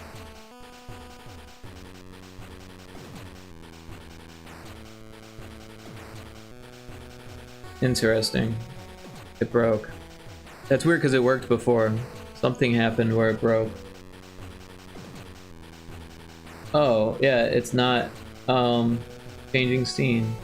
Interesting. It broke. That's weird because it worked before. Something happened where it broke. Oh, yeah, it's not changing scene.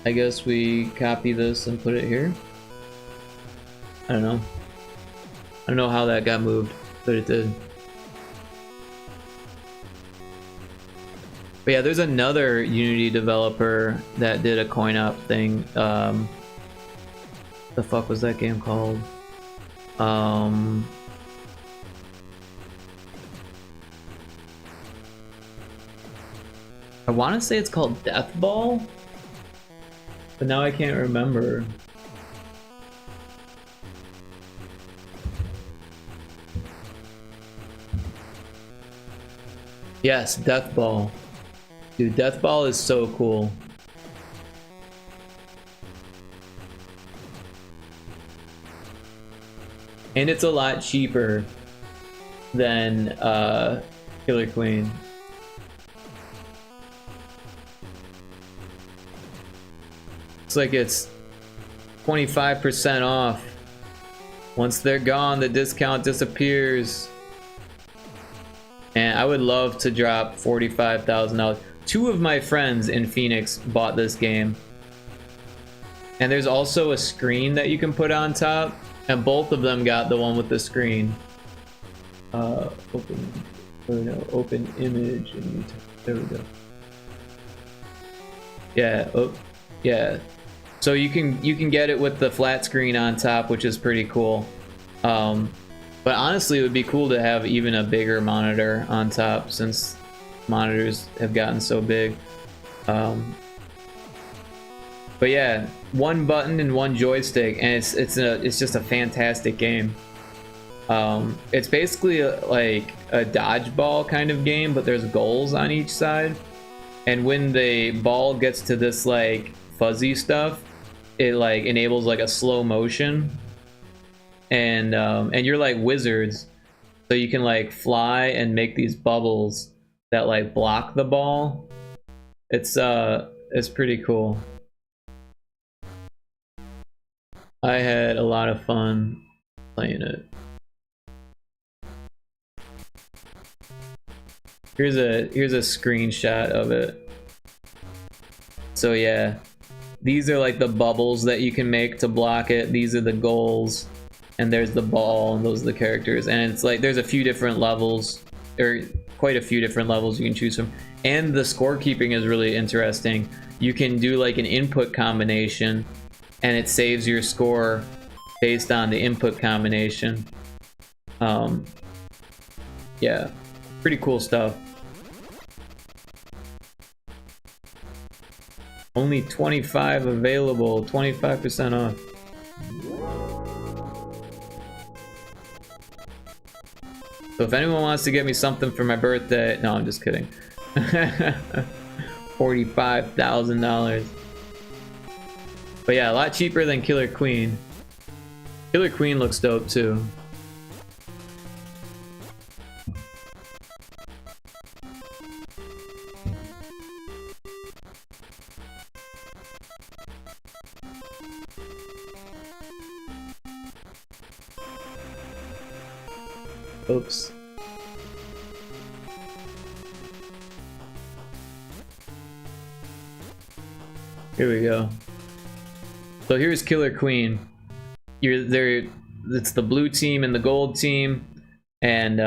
I guess we copy this and put it here. I don't know. I don't know how that got moved, but it did. But yeah, there's another Unity developer that did a coin-op thing. The fuck was that game called? I want to say it's called Death Ball, but now I can't remember. Yes, Death Ball. Dude, Death Ball is so cool. And it's a lot cheaper than Killer Queen. Looks like it's 25% off. Once they're gone, the discount disappears. And I would love to drop $45,000. 2 of my friends in Phoenix bought this game. And there's also a screen that you can put on top. And both of them got the one with the screen. Open image. And there we go. Yeah, oh, yeah. So you can get it with the flat screen on top, which is pretty cool. But honestly, it would be cool to have even a bigger monitor on top, since monitors have gotten so big. But yeah, 1 button and 1 joystick, and it's just a fantastic game. It's basically like a dodgeball kind of game, but there's goals on each side. And when the ball gets to this like fuzzy stuff, it like enables like a slow motion. and you're like wizards, so you can like fly and make these bubbles that like block the ball. It's pretty cool. I had a lot of fun playing it. Here's a screenshot of it. So yeah, these are like the bubbles that you can make to block it. These are the goals, and there's the ball, and those are the characters. And it's like there's a few different levels, or quite a few different levels you can choose from. And the scorekeeping is really interesting. You can do like an input combination, and it saves your score based on the input combination. Yeah, pretty cool stuff. Only 25 available, 25% off. So if anyone wants to get me something for my birthday, no, I'm just kidding. $45,000. But yeah, a lot cheaper than Killer Queen. Killer Queen looks dope too. Oops. Here we go. So here's Killer Queen. You're there. It's the blue team and the gold team, and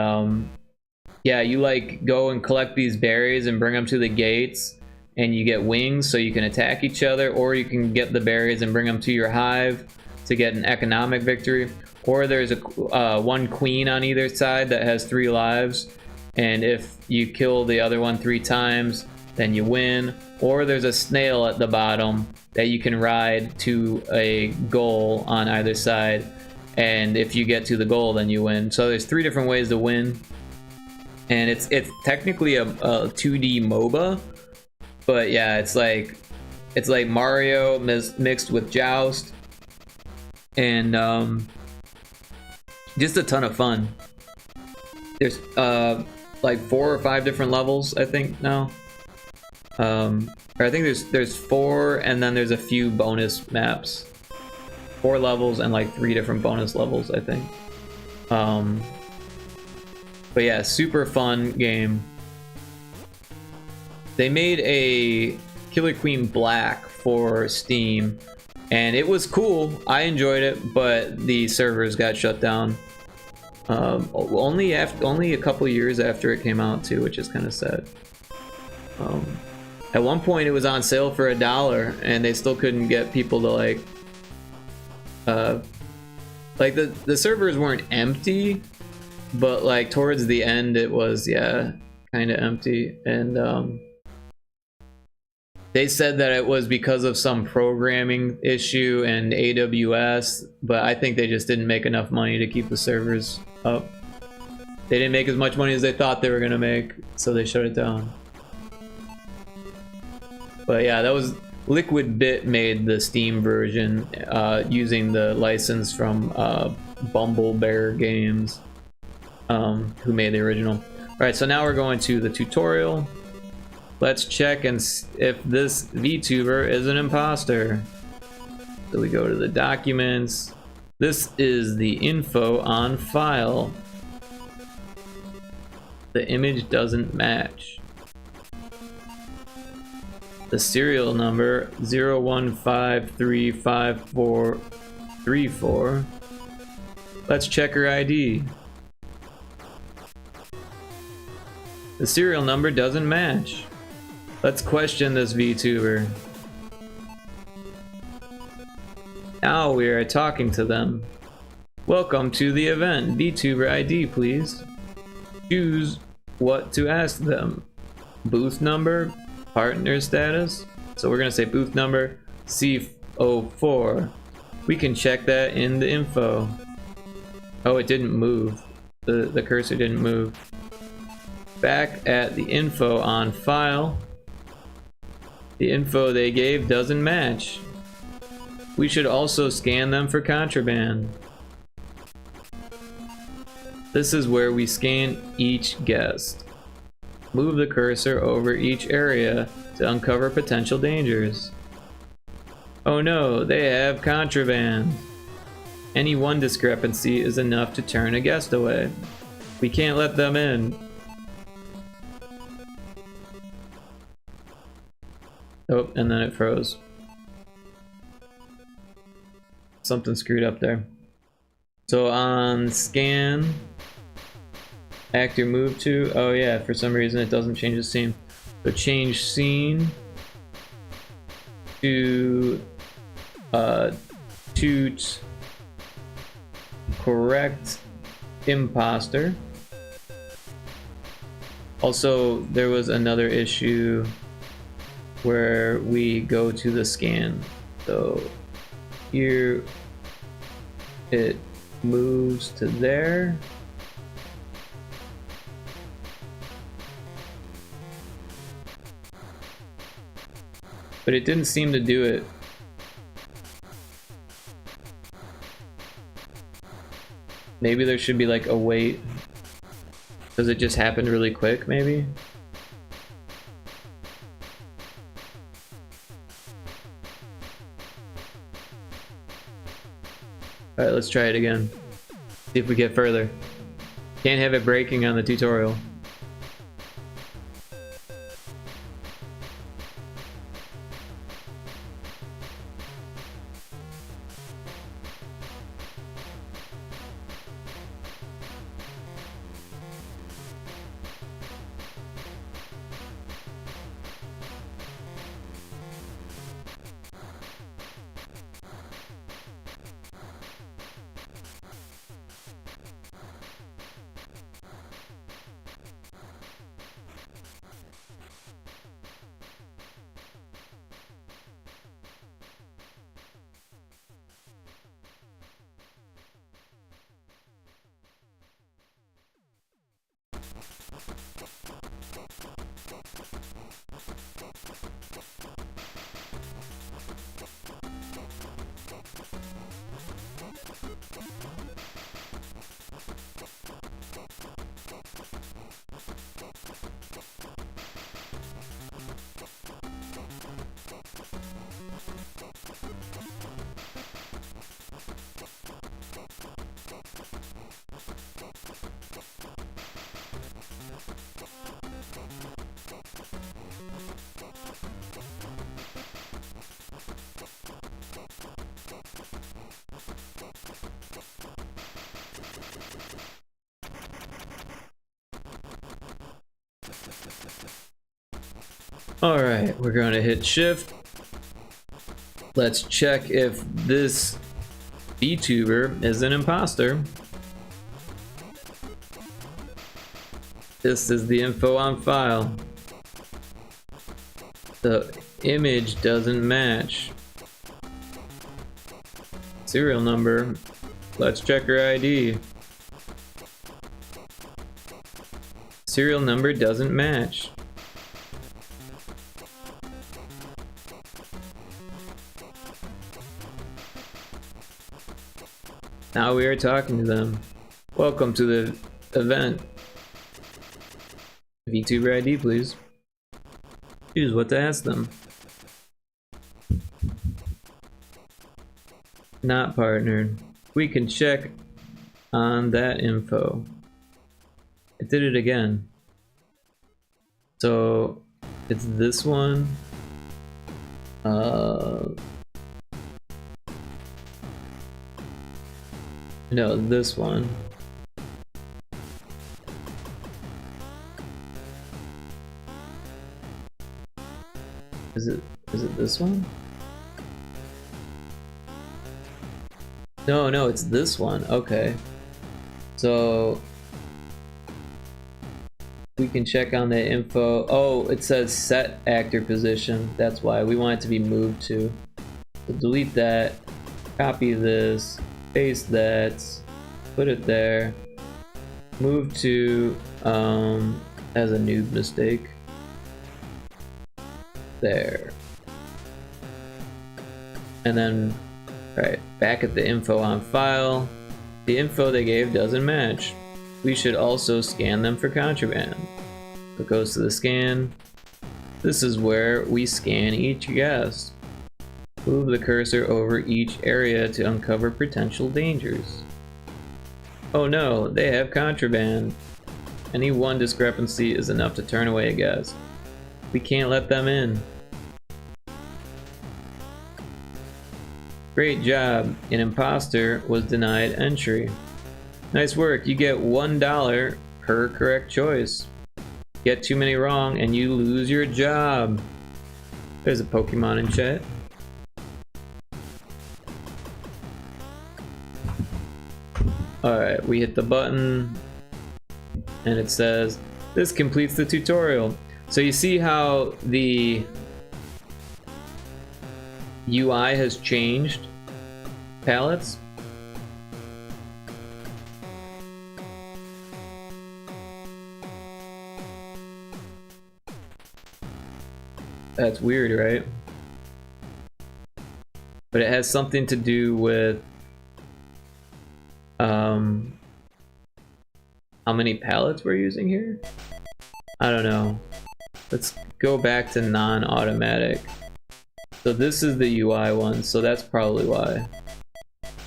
yeah, you like go and collect these berries and bring them to the gates, and you get wings so you can attack each other, or you can get the berries and bring them to your hive to get an economic victory. Or there's a one queen on either side that has 3 lives, and if you kill the other one 3 times, then you win. Or there's a snail at the bottom that you can ride to a goal on either side, and if you get to the goal, then you win. So there's 3 different ways to win, and it's technically a 2D MOBA, but yeah, it's like Mario mixed with Joust, and just a ton of fun. There's like 4 or 5 different levels, I think now. Or I think there's 4, and then there's a few bonus maps. 4 levels and like 3 different bonus levels, I think. But yeah, super fun game. They made a Killer Queen Black for Steam, and it was cool. I enjoyed it, but the servers got shut down. Only a couple years after it came out too, which is kind of sad. At one point it was on sale for $1, and they still couldn't get people to like the servers weren't empty, but like towards the end it was, yeah, kind of empty. And they said that it was because of some programming issue and AWS, but I think they just didn't make enough money to keep the servers up. They didn't make as much money as they thought they were gonna make, so they shut it down. But yeah, that was Liquid Bit made the Steam version using the license from Bumble Bear Games, who made the original. All right, so now we're going to the tutorial. Let's check and if this VTuber is an imposter. So we go to the documents. This is the info on file. The image doesn't match. The serial number 015354434. Let's check her ID. The serial number doesn't match. Let's question this VTuber. Now we are talking to them. Welcome to the event. VTuber ID, please. Choose what to ask them. Booth number, partner status. So we're gonna say booth number C04. We can check that in the info. Oh, it didn't move. The cursor didn't move. Back at the info on file. The info they gave doesn't match. We should also scan them for contraband. This is where we scan each guest. Move the cursor over each area to uncover potential dangers. Oh no, they have contraband. Any one discrepancy is enough to turn a guest away. We can't let them in. Oh, and then it froze. Something screwed up there. So on scan, actor move to, oh yeah, for some reason it doesn't change the scene. So change scene to toot correct imposter. Also, there was another issue where we go to the scan. So here it moves to there. But it didn't seem to do it. Maybe there should be like a wait. Does it just happen really quick, maybe? Alright, let's try it again. See if we get further. Can't have it breaking on the tutorial. Alright, we're going to hit shift. Let's check if this VTuber is an imposter. This is the info on file. The image doesn't match. Serial number. Let's check her ID. Serial number doesn't match. Now we are talking to them. Welcome to the event. VTuber ID, please. Choose what to ask them. Not partnered. We can check on that info. It did it again. So it's this one. No, this one. Is it this one? No, it's this one. Okay. So we can check on the info. Oh, it says set actor position. That's why we want it to be moved to. So delete that. Copy this. Paste that. Put it there. Move to as a noob mistake. There. And then, right, back at the info on file. The info they gave doesn't match. we should also scan them for contraband. So it goes to the scan. This is where we scan each guest. Move the cursor over each area to uncover potential dangers. Oh no, they have contraband. Any one discrepancy is enough to turn away a guest. We can't let them in. Great job. An imposter was denied entry. Nice work. You get $1 per correct choice. Get too many wrong and you lose your job. There's a Pokemon in chat. Alright, we hit the button and it says, this completes the tutorial. So you see how the UI has changed palettes? That's weird, right? But it has something to do with how many palettes we're using here? I don't know. Let's go back to non-automatic. So this is the UI one, so that's probably why.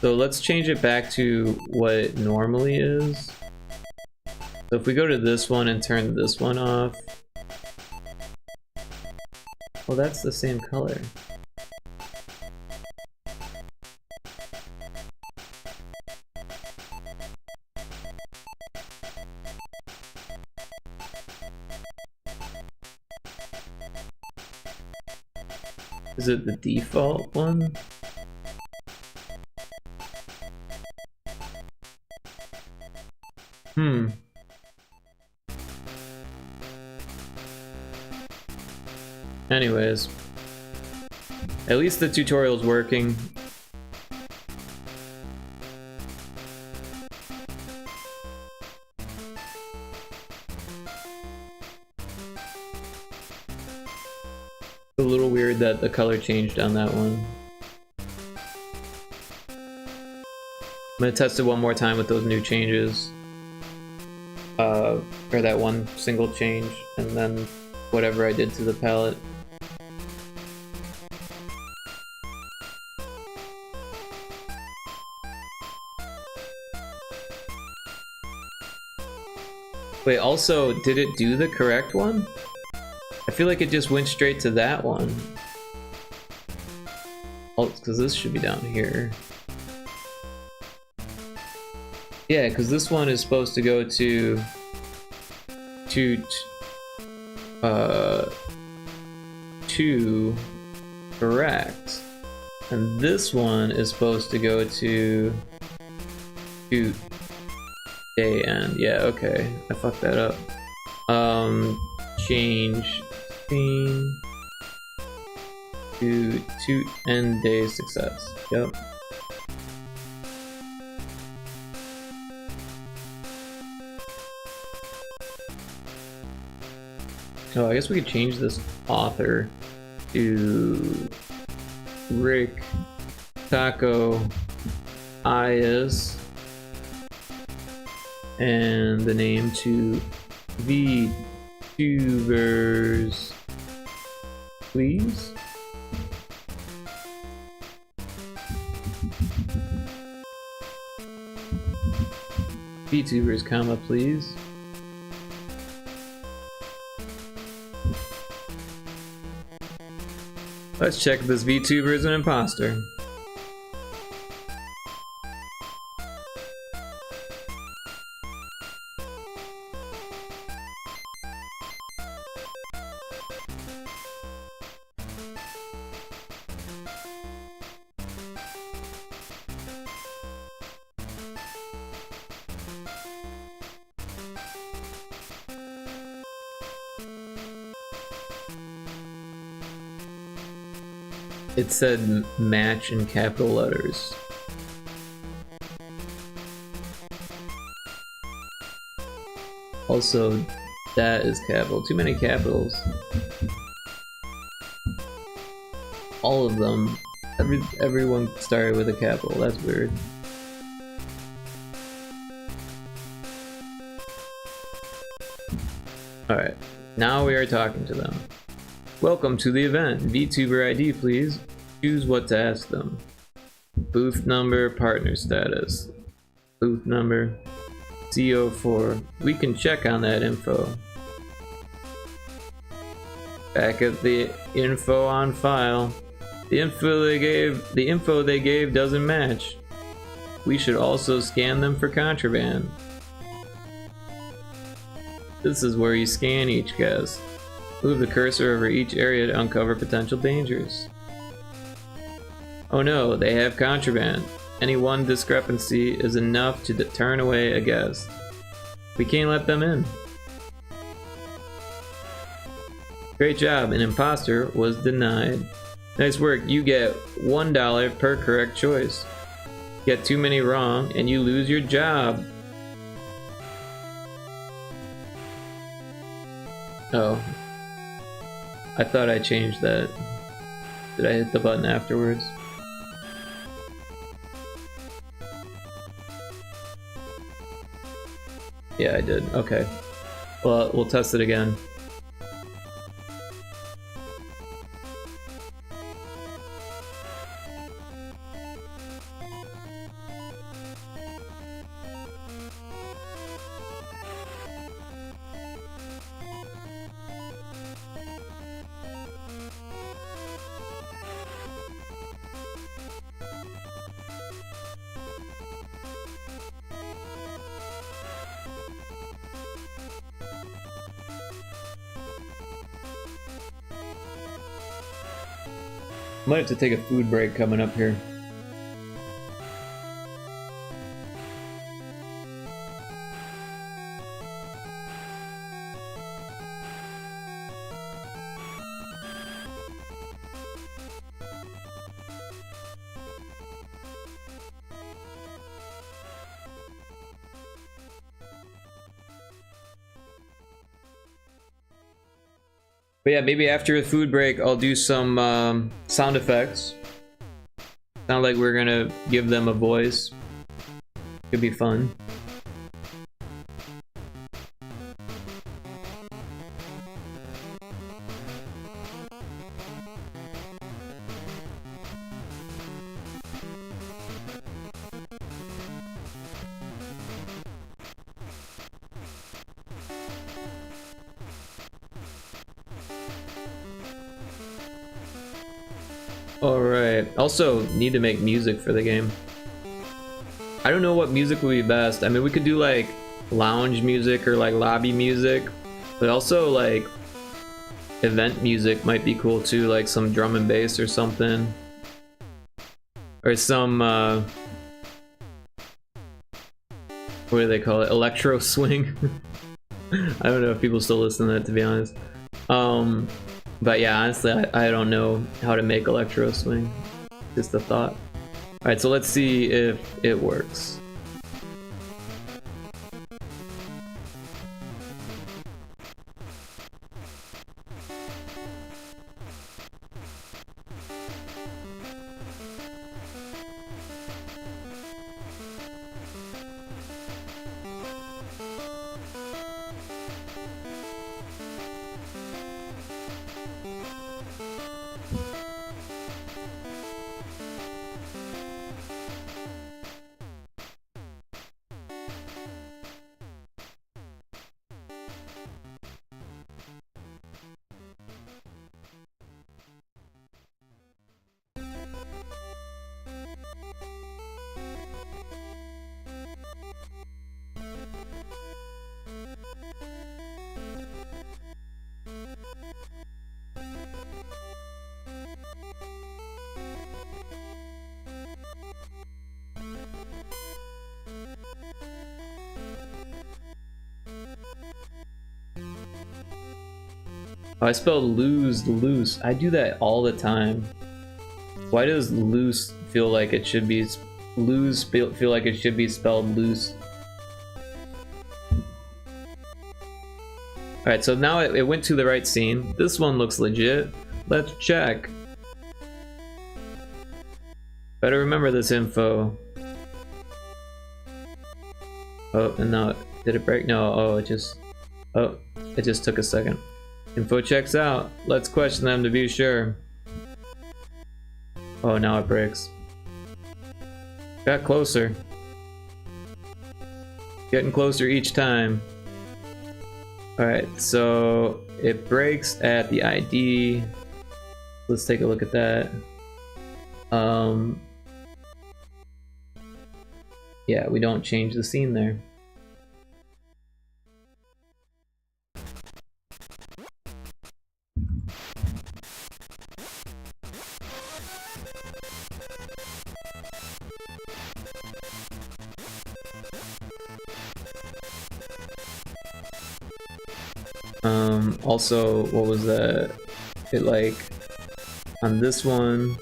So let's change it back to what it normally is. So if we go to this one and turn this one off. Well, that's the same color. Is it the default one? Anyways, at least the tutorial's working. A little weird that the color changed on that one. I'm gonna test it one more time with those new changes. Or that one single change, and then whatever I did to the palette. Wait, also, did it do the correct one? I feel like it just went straight to that one. Oh, because this should be down here. Yeah, because this one is supposed to go to correct, and this one is supposed to go to day end. Yeah, okay, I fucked that up. Change theme to end day success. Yep. Oh, I guess we could change this author to Rick Taco Ayas and the name to VTubers, please. VTubers, comma, please. Let's check if this VTuber is an imposter. It said match in capital letters. Also, that is capital. Too many capitals. All of them. Everyone started with a capital. That's weird. Alright, now we are talking to them. Welcome to the event. VTuber ID, please. Choose what to ask them. Booth number, partner status. Booth number, CO4. We can check on that info. Back at the info on file. The info they gave doesn't match. We should also scan them for contraband. This is where you scan each guest. Move the cursor over each area to uncover potential dangers. Oh no, they have contraband. Any one discrepancy is enough to turn away a guest. We can't let them in. Great job, an imposter was denied. Nice work, you get $1 per correct choice. Get too many wrong and you lose your job. Oh. I thought I changed that. Did I hit the button afterwards? Yeah, I did. Okay. Well, we'll test it again. Might have to take a food break coming up here. But yeah, maybe after a food break, I'll do some sound effects. Sound like we're gonna give them a voice. Could be fun. Alright, also need to make music for the game. I don't know what music would be best. I mean, we could do like lounge music or like lobby music, but also like event music might be cool too, like some drum and bass or something. Or some, what do they call it? Electro swing? I don't know if people still listen to that, to be honest. But yeah, honestly, I don't know how to make electro swing. Just a thought. Alright, so let's see if it works. Oh, I spelled lose loose. I do that all the time. Why does loose feel like it should be lose feel like it should be spelled loose? Alright, so now it went to the right scene. This one looks legit. Let's check. Better remember this info. Oh, and now, did it break? No, oh, it just Oh, it just took a second. Info checks out. Let's question them to be sure. Oh, now it breaks. Got closer. Getting closer each time. Alright, so it breaks at the ID. Let's take a look at that. Yeah, we don't change the scene there. Also, what was that? It like, on this one,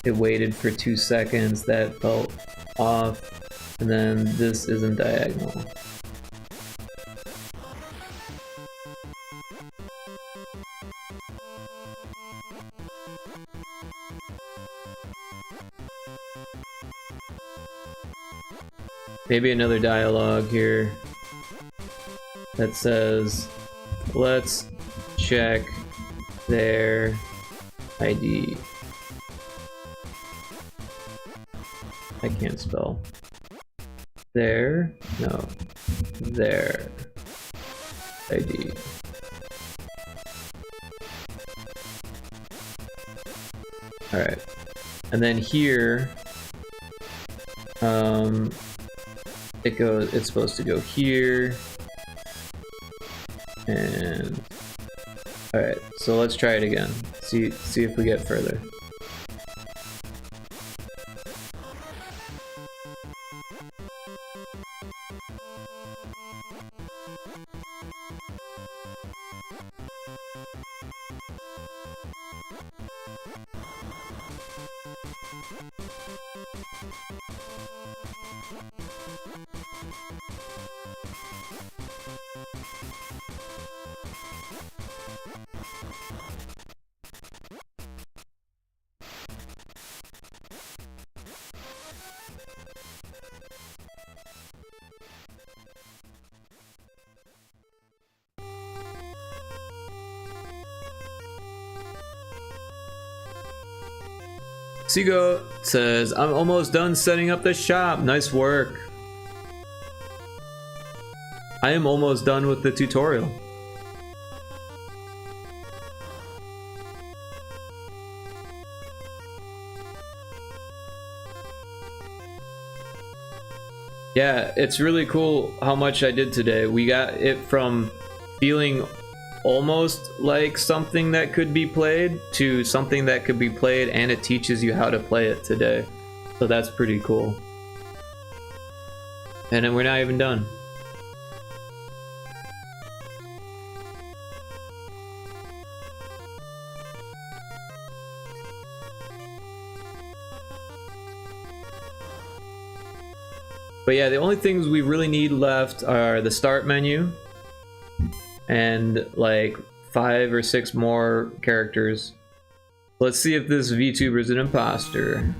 it waited for 2 seconds, that felt off, and then this isn't diagonal. Maybe another dialogue here that says, let's check their ID. I can't spell. Their ID. Alright. And then here, it's supposed to go here. And alright, so let's try it again. See if we get further. Seago says, I'm almost done setting up the shop. Nice work. I am almost done with the tutorial. Yeah, it's really cool how much I did today. We got it from feeling almost like something that could be played to something that could be played, and it teaches you how to play it today. So that's pretty cool. And then we're not even done. But yeah, the only things we really need left are the start menu and like 5 or 6 more characters. Let's see if this VTuber is an imposter.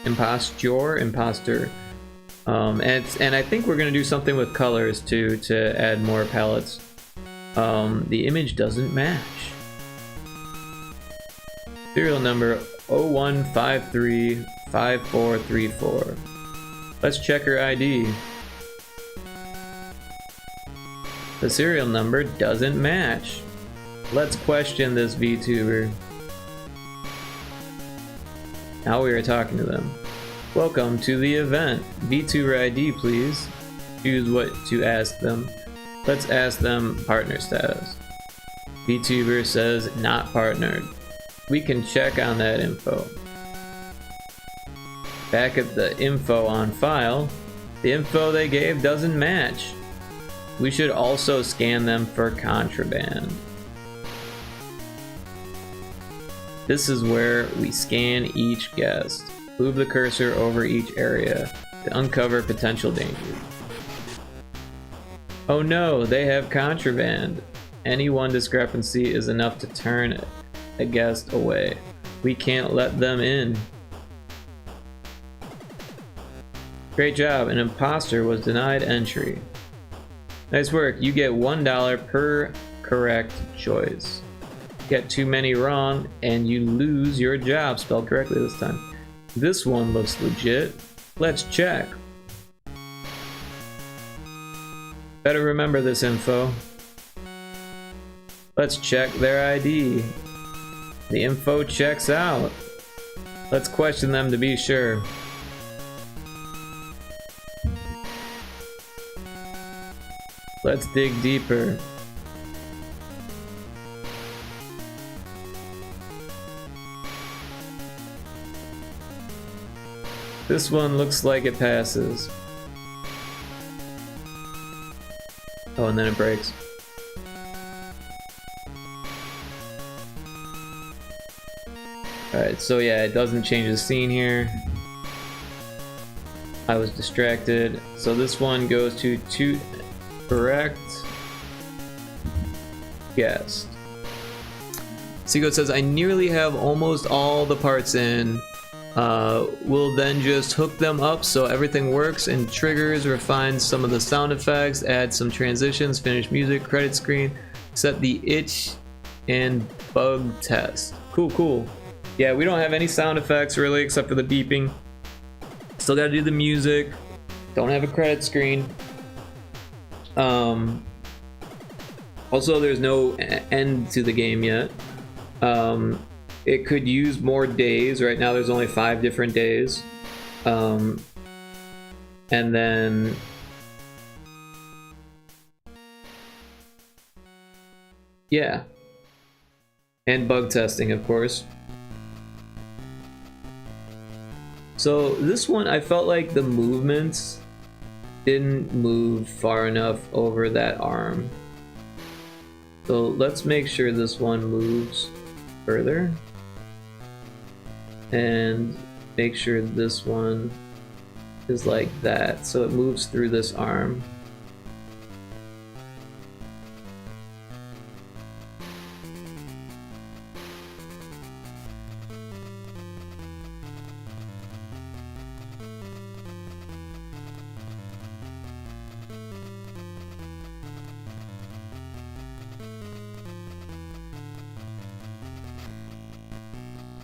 Impostor. And I think we're gonna do something with colors too to add more palettes. The image doesn't match. Serial number 01535434. Let's check her ID. The serial number doesn't match. Let's question this VTuber. Now we are talking to them. Welcome to the event. VTuber ID, please. Choose what to ask them. Let's ask them partner status. VTuber says not partnered. We can check on that info. Back at the info on file, the info they gave doesn't match. We should also scan them for contraband. This is where we scan each guest. Move the cursor over each area to uncover potential dangers. Oh no, they have contraband. Any one discrepancy is enough to turn a guest away. We can't let them in. Great job, an imposter was denied entry. Nice work. You get $1 per correct choice. Get too many wrong and you lose your job. Spelled correctly this time. This one looks legit. Let's check. Better remember this info. Let's check their ID. The info checks out. Let's question them to be sure. Let's dig deeper. This one looks like it passes. Oh, and then it breaks. Alright, so yeah, it doesn't change the scene here. I was distracted. So this one goes to two correct. Guessed. Seagoat says, I nearly have almost all the parts in. We'll then just hook them up so everything works and triggers, refine some of the sound effects, add some transitions, finish music, credit screen, set the itch, and bug test. Cool, cool. Yeah, we don't have any sound effects really except for the beeping. Still gotta do the music. Don't have a credit screen. Also, there's no end to the game yet. It could use more days. Right now there's only 5 different days. And then yeah. And bug testing, of course. So this one, I felt like the movements didn't move far enough over that arm. So let's make sure this one moves further. And make sure this one is like that, so it moves through this arm.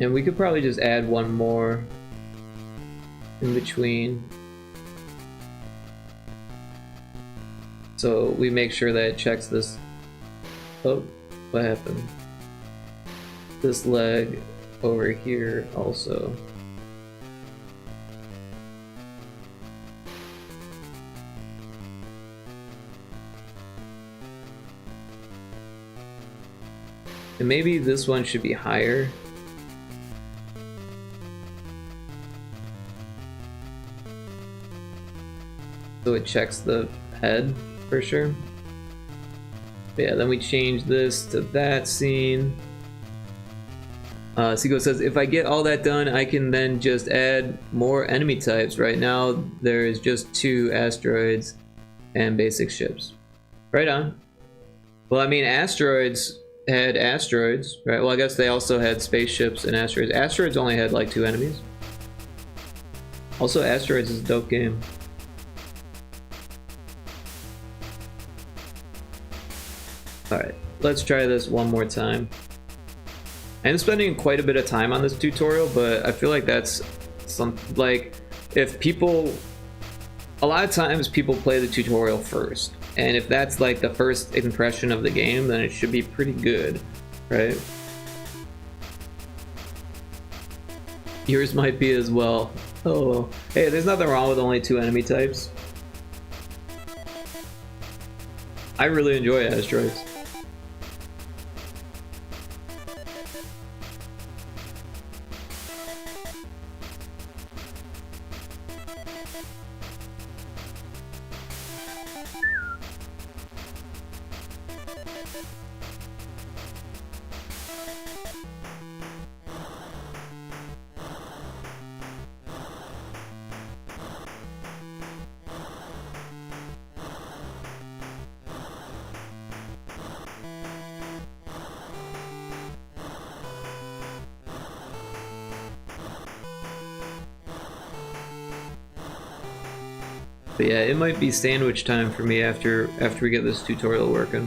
And we could probably just add one more in between. So we make sure that it checks this. Oh, what happened? This leg over here also. And maybe this one should be higher. So it checks the head for sure. But yeah, then we change this to that scene. Seago says, if I get all that done, I can then just add more enemy types. Right now, there's just 2 asteroids and basic ships. Right on. Well, I mean, asteroids had asteroids, right? Well, I guess they also had spaceships and asteroids. Asteroids only had like 2 enemies. Also, asteroids is a dope game. Alright, let's try this one more time. I'm spending quite a bit of time on this tutorial, but I feel like that's something like, if people, a lot of times people play the tutorial first, and if that's like the first impression of the game, then it should be pretty good, right? Yours might be as well. Oh, hey, there's nothing wrong with only 2 enemy types. I really enjoy asteroids. But yeah, it might be sandwich time for me after we get this tutorial working.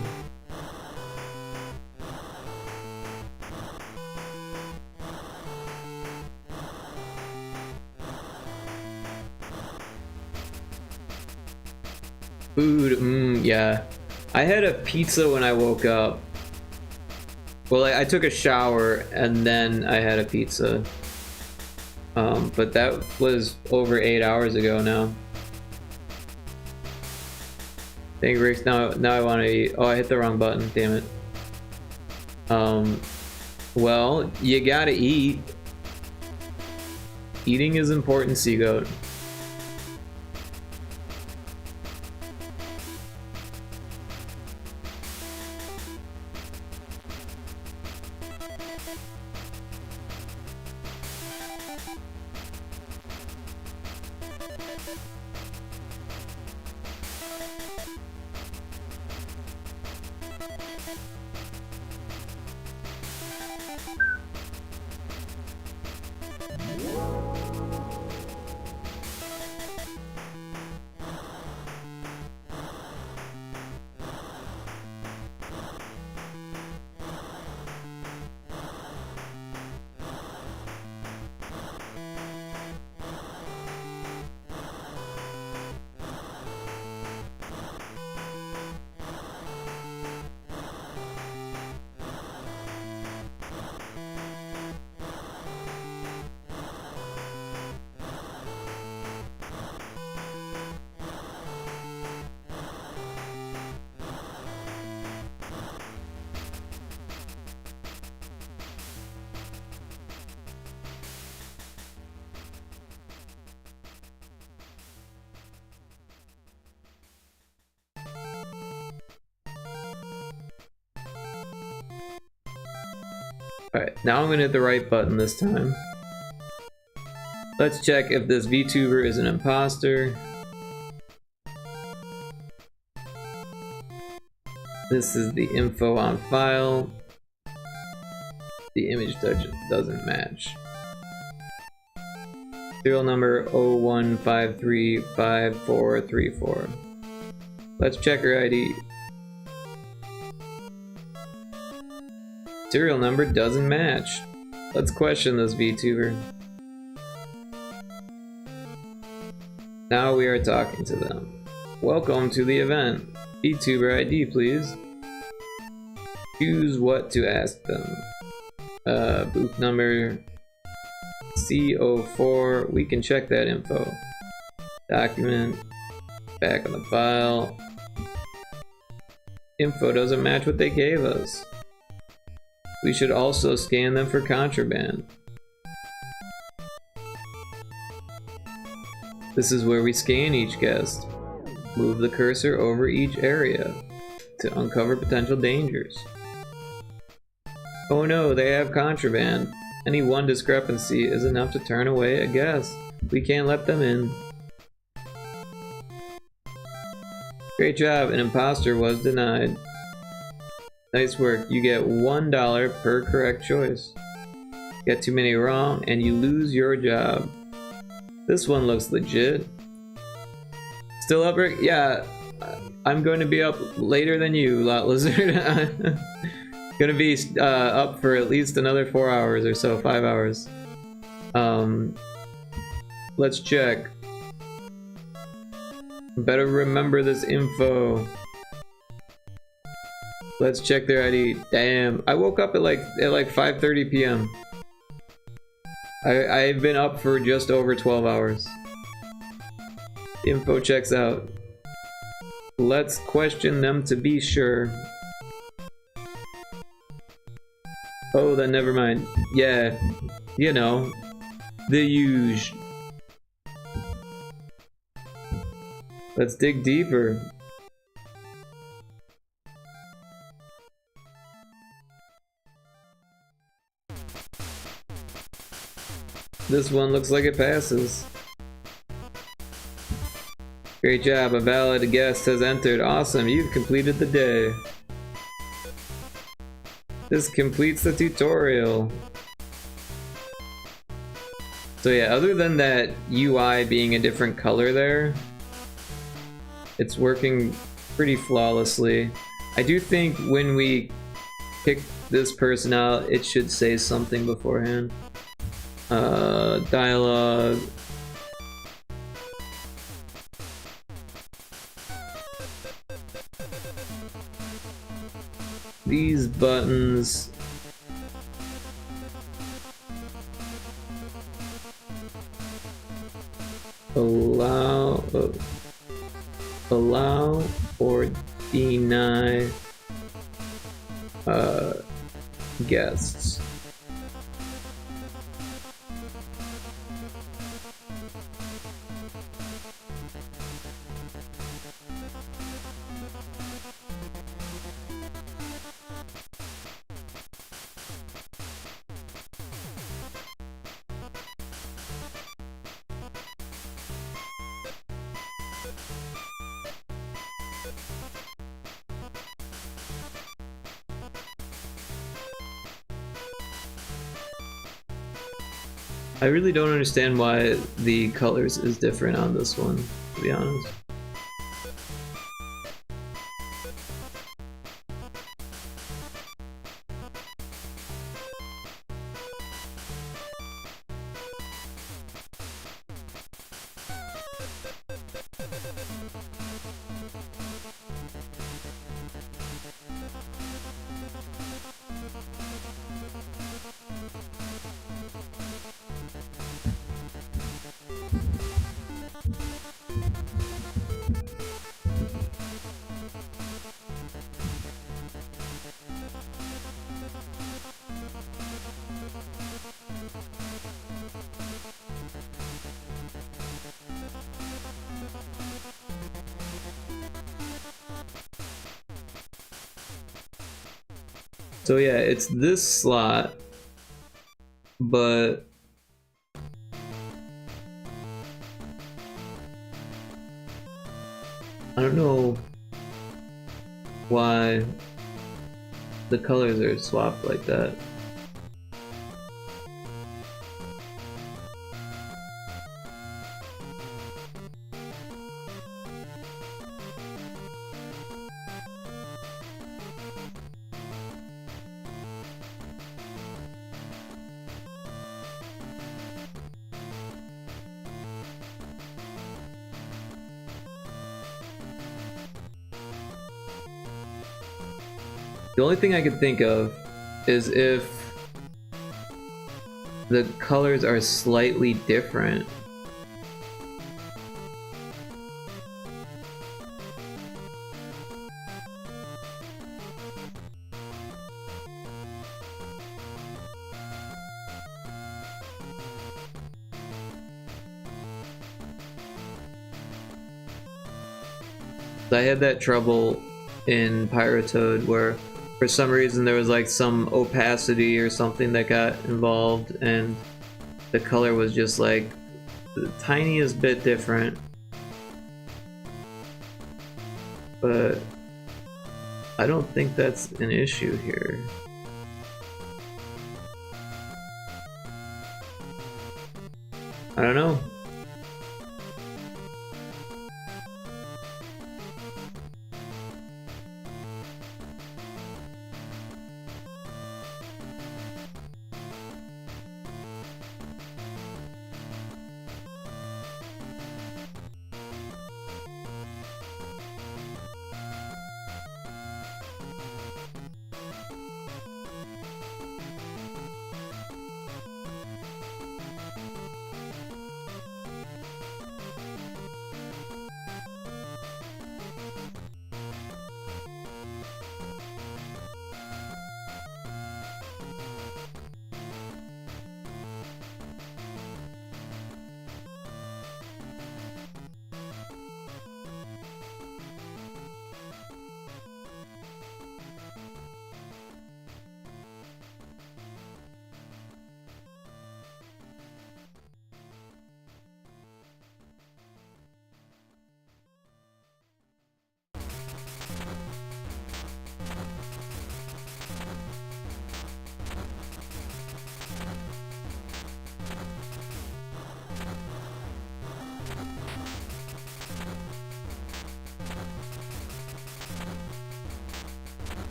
Food, yeah. I had a pizza when I woke up. Well, I took a shower and then I had a pizza. But that was over 8 hours ago now. Thank you, Rick. Now I want to eat. Oh, I hit the wrong button. Damn it. Well, you gotta eat. Eating is important, Seagoat. Alright, now I'm gonna hit the right button this time. Let's check if this VTuber is an imposter. This is the info on file. The image doesn't match. Serial number 01535434. Let's check her ID. Serial number doesn't match. Let's question this VTuber. Now we are talking to them. Welcome to the event. VTuber ID, please. Choose what to ask them. Booth number C04. We can check that info. Document. Back on the file. Info doesn't match what they gave us. We should also scan them for contraband. This is where we scan each guest. Move the cursor over each area to uncover potential dangers. Oh no, they have contraband. Any one discrepancy is enough to turn away a guest. We can't let them in. Great job, an imposter was denied. Nice work, you get $1 per correct choice. Get too many wrong and you lose your job. This one looks legit. Still up, Rick? Yeah, I'm going to be up later than you, Lot Lizard. Gonna be up for at least another 4 hours or so, 5 hours. Let's check. Better remember this info. Let's check their ID. Damn, I woke up at like 5:30 p.m. I've been up for just over 12 hours. Info checks out. Let's question them to be sure. Oh, then never mind. Yeah, you know, the usual. Let's dig deeper. This one looks like it passes. Great job, a valid guest has entered. Awesome, you've completed the day. This completes the tutorial. So yeah, other than that UI being a different color there, It's working pretty flawlessly. I do think when we pick this person out, it should say something beforehand. Dialogue. These buttons allow or deny guests. I really don't understand why the colors is different on this one, to be honest. So yeah, it's this slot, but I don't know why the colors are swapped like that. The only thing I could think of is if the colors are slightly different. I had that trouble in Pyrotoad where for some reason there was like some opacity or something that got involved and the color was just like the tiniest bit different. But I don't think that's an issue here. I don't know.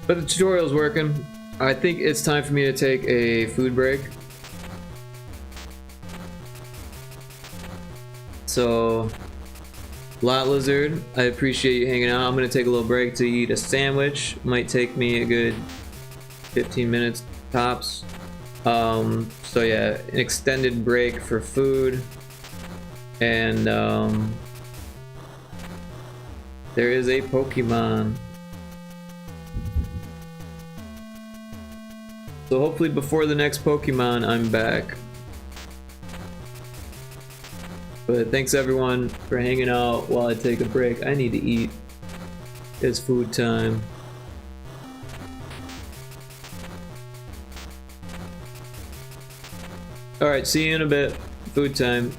But the tutorial's working. I think it's time for me to take a food break. So, Lot Lizard, I appreciate you hanging out. I'm gonna take a little break to eat a sandwich. Might take me a good 15 minutes tops. So yeah, an extended break for food. And there is a Pokemon. So hopefully before the next Pokemon, I'm back. But thanks everyone for hanging out while I take a break. I need to eat. It's food time. Alright, see you in a bit. Food time.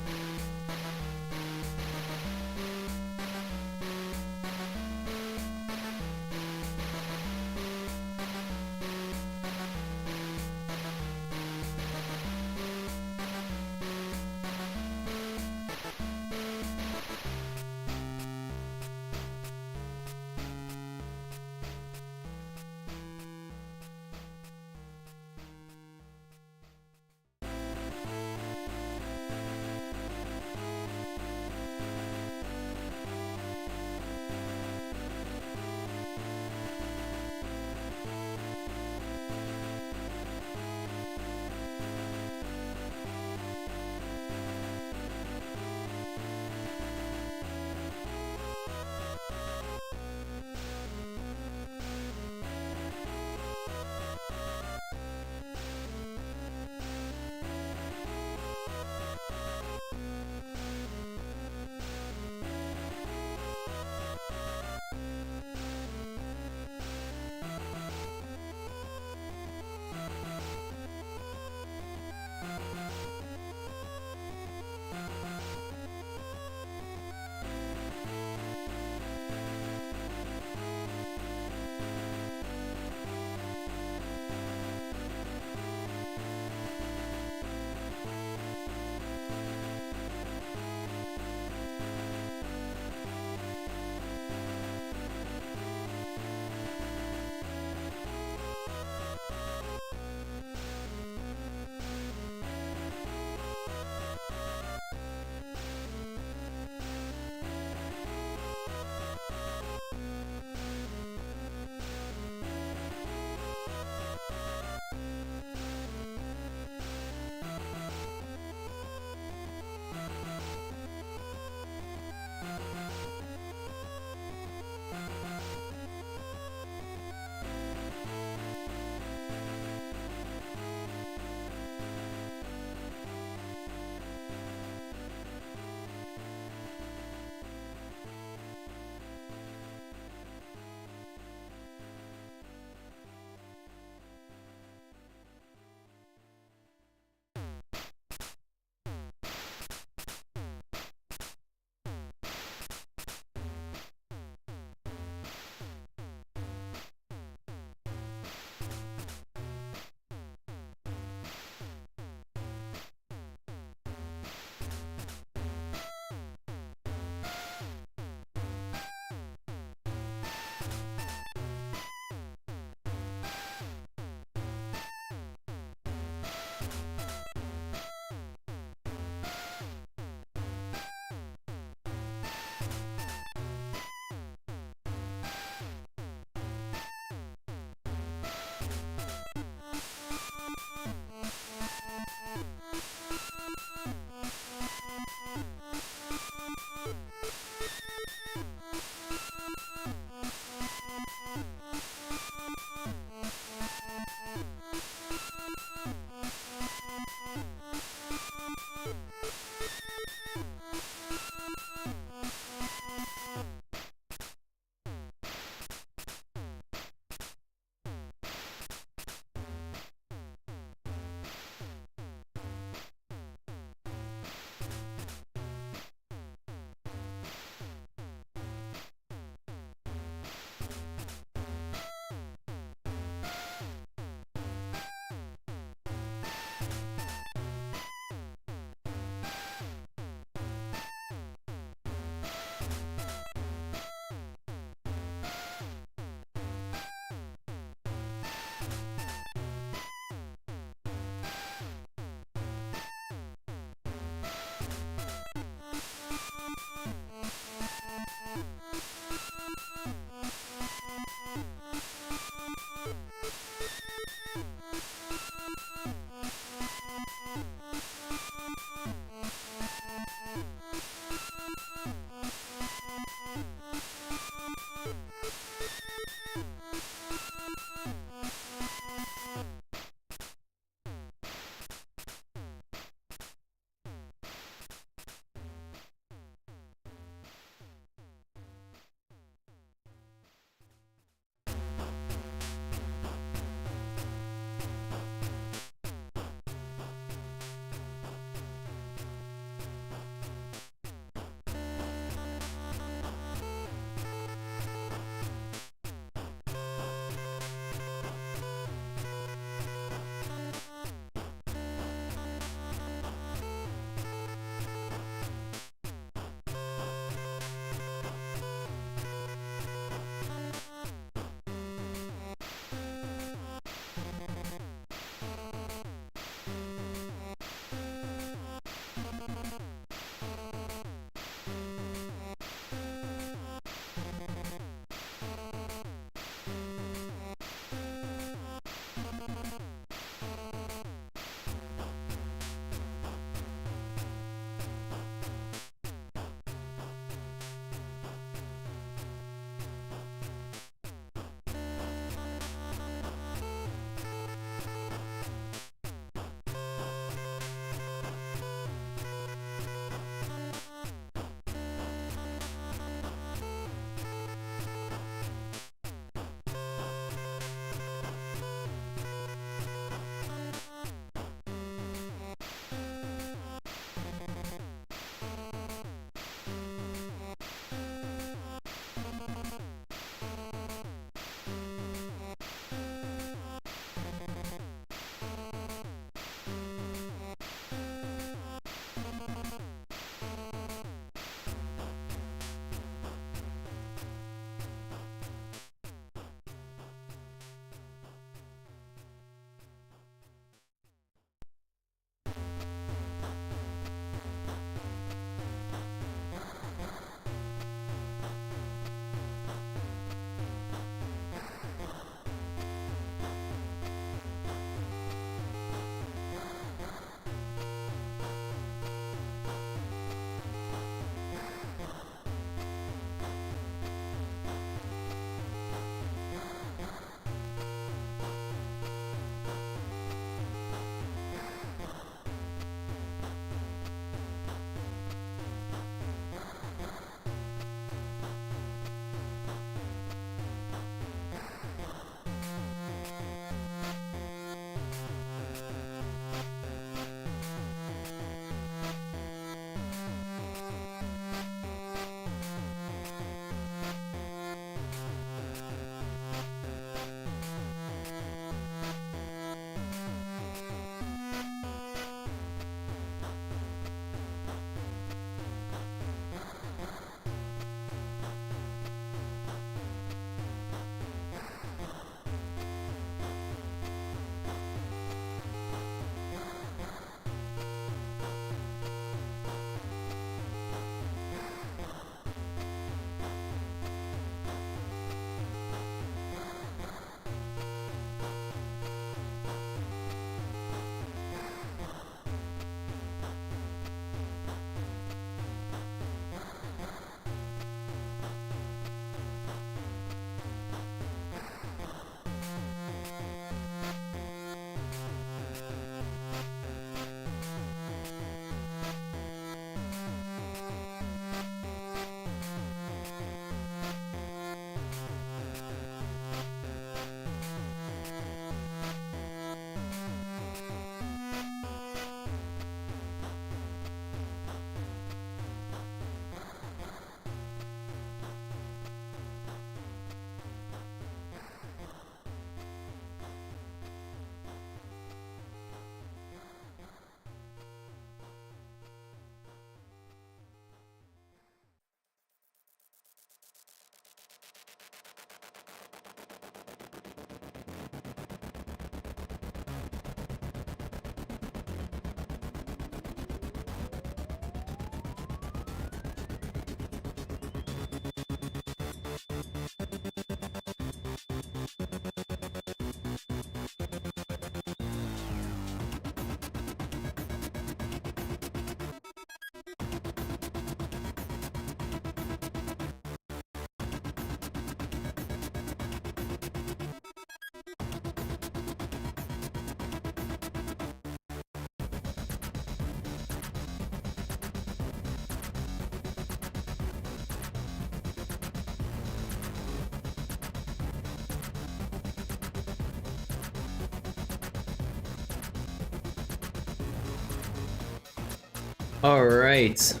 Alright.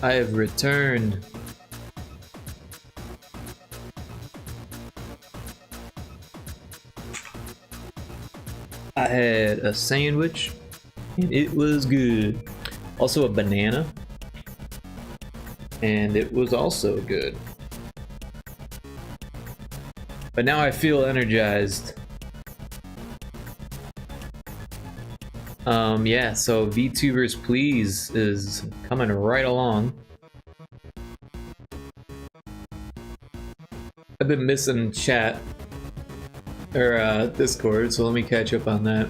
I have returned. I had a sandwich, and it was good. Also a banana, and it was also good. But now I feel energized. Yeah, so VTubers Please is coming right along. I've been missing chat, or Discord, so let me catch up on that.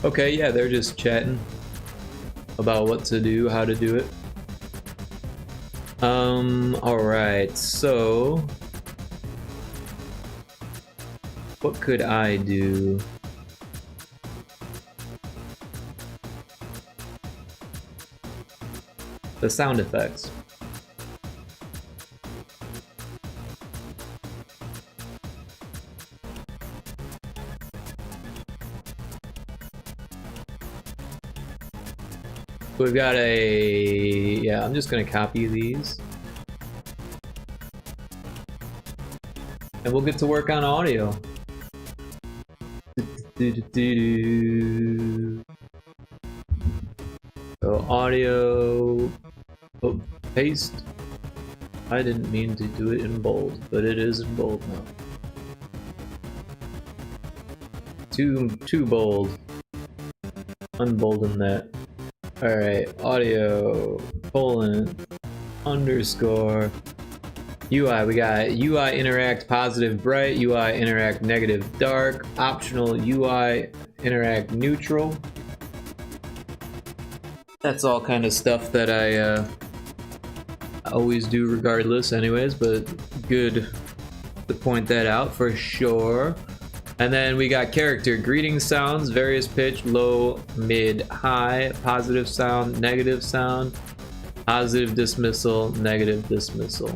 Okay, yeah, they're just chatting about what to do, how to do it. Alright, so what could I do? The sound effects. We've got a... yeah, I'm just gonna copy these. And we'll get to work on audio. So audio... oh, paste. I didn't mean to do it in bold, but it is in bold now. Too bold. Unbolden that. Alright, audio, :_ UI. We got UI interact positive bright, UI interact negative dark, optional UI interact neutral. That's all kind of stuff that I always do regardless anyways, but good to point that out for sure. And then we got character greeting sounds, various pitch, low, mid, high, positive sound, negative sound, positive dismissal, negative dismissal.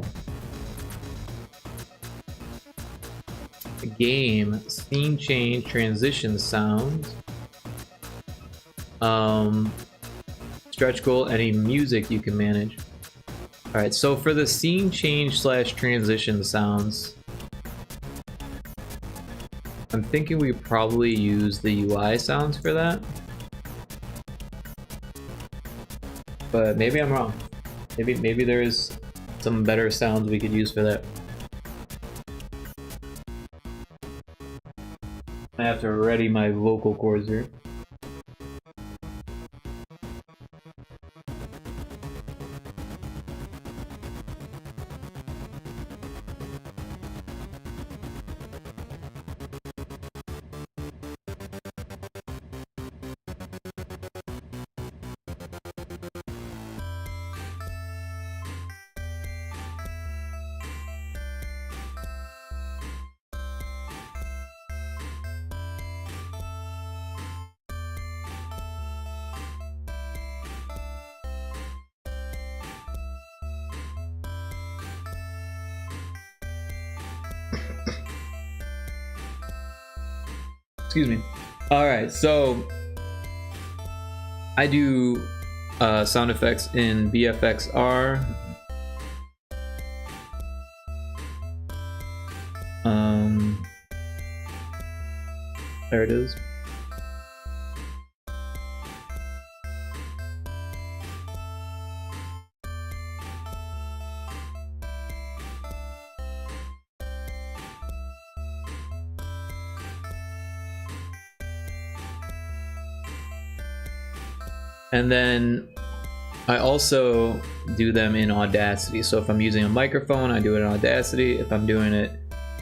Game, scene change, transition sounds. Stretch goal, any music you can manage. Alright, so for the scene change / transition sounds, I'm thinking we probably use the UI sounds for that. But maybe I'm wrong. Maybe there's some better sounds we could use for that. I have to ready my vocal cords here. Excuse me. Alright, so I do sound effects in VFX-R. There it is. And then I also do them in Audacity. So if I'm using a microphone, I do it in Audacity. If I'm doing it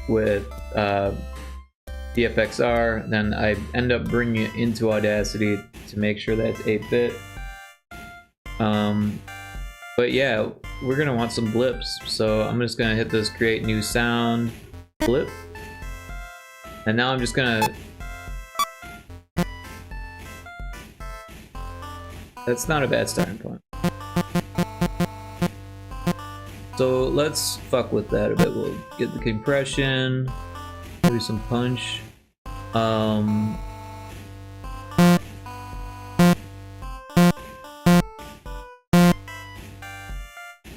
with the TFXR, then I end up bringing it into Audacity to make sure that it's 8-bit. But yeah, we're gonna want some blips, so I'm just gonna hit this create new sound blip, and now I'm just gonna. That's not a bad starting point. So let's fuck with that a bit. We'll get the compression, maybe some punch.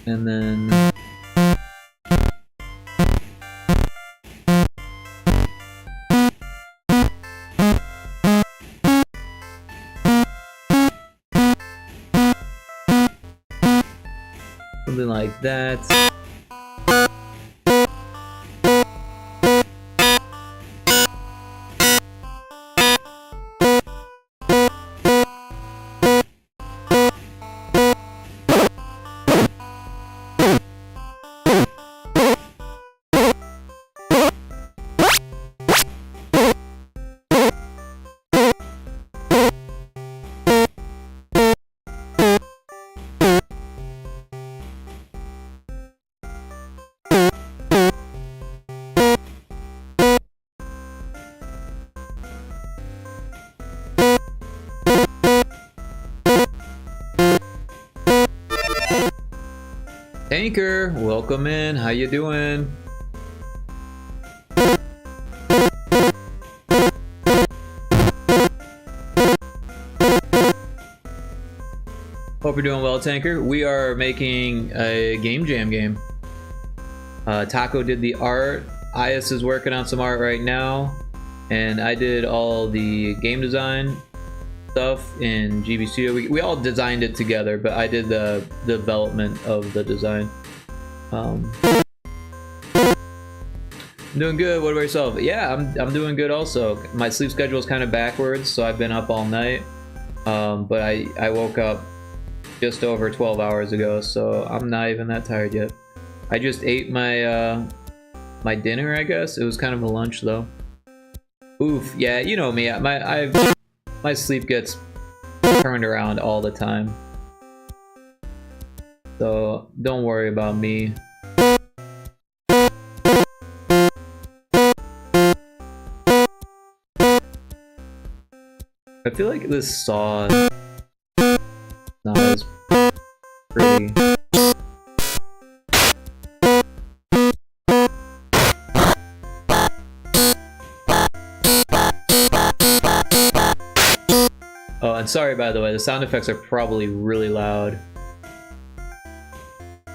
And then something like that. Tanker, welcome in. How you doing? Hope you're doing well, Tanker. We are making a game jam game. Taco did the art. Ias is working on some art right now, and I did all the game design stuff in GB Studio. We all designed it together, but I did the development of the design. I'm doing good. What about yourself? Yeah, I'm doing good also. My sleep schedule is kind of backwards, so I've been up all night. But I woke up just over 12 hours ago, so I'm not even that tired yet. I just ate my my dinner, I guess. It was kind of a lunch though. Oof, yeah, you know me. My sleep gets turned around all the time, so don't worry about me. I feel like this saw is not as pretty. Oh, and sorry by the way, the sound effects are probably really loud.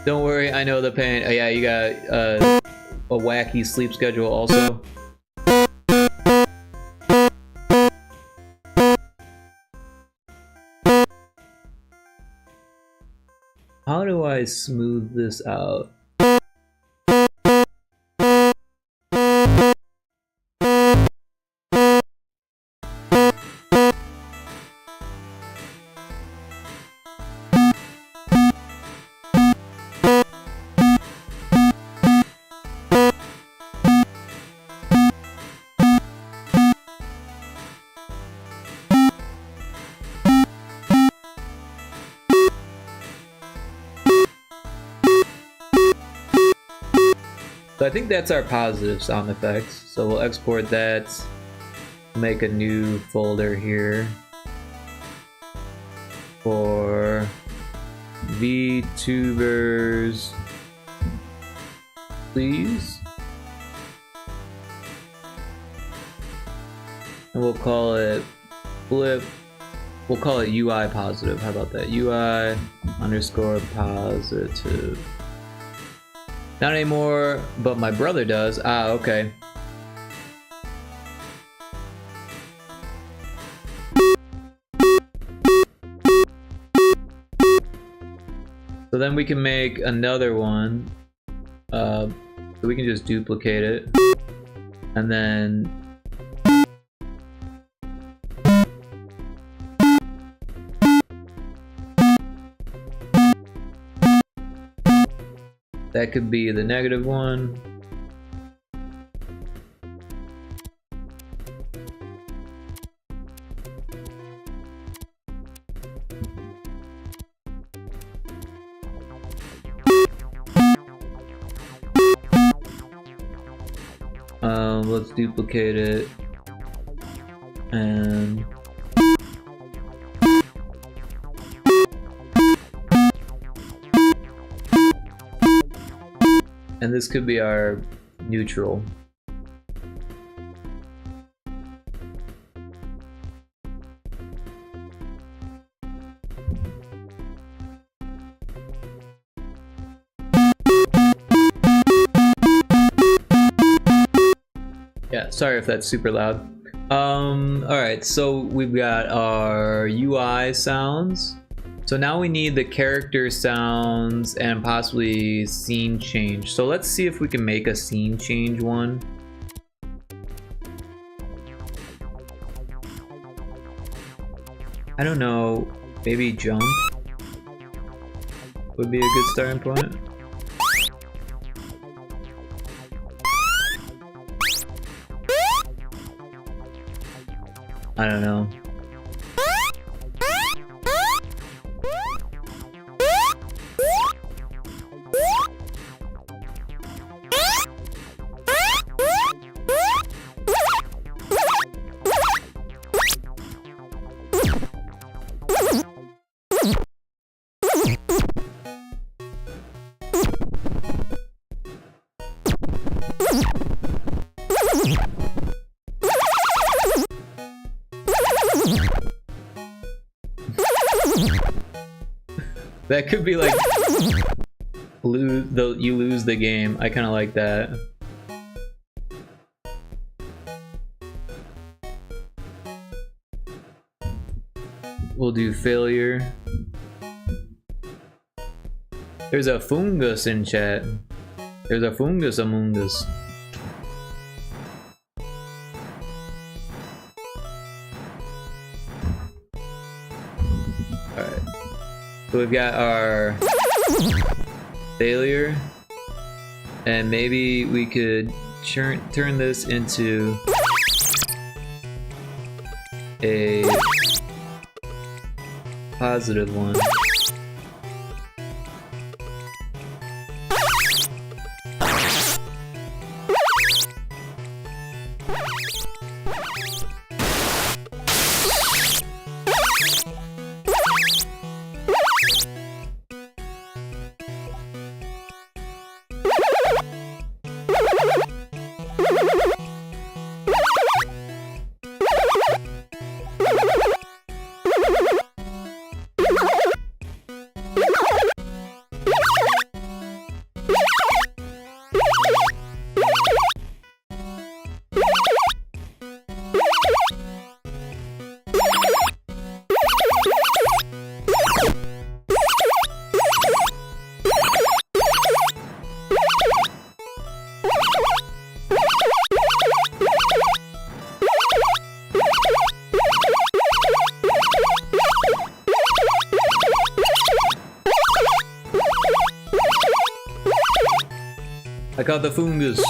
Don't worry, I know the pain. Oh, yeah, you got a wacky sleep schedule also. How do I smooth this out? So I think that's our positive sound effects. So we'll export that, make a new folder here for VTubers, please. And we'll call it blip. We'll call it UI positive. How about that? UI underscore positive. Not anymore, but my brother does. Ah, okay. So then we can make another one. So we can just duplicate it. And then that could be the negative one. Let's duplicate it. And this could be our neutral. Yeah, sorry if that's super loud. Alright, so we've got our UI sounds. So now we need the character sounds and possibly scene change. So let's see if we can make a scene change one. I don't know, maybe jump would be a good starting point. I don't know. That could be like you lose the game. I kind of like that. We'll do failure. There's a fungus in chat. There's a fungus among us. Alright. So we've got our failure, and maybe we could turn this into a positive one. I got the fungus.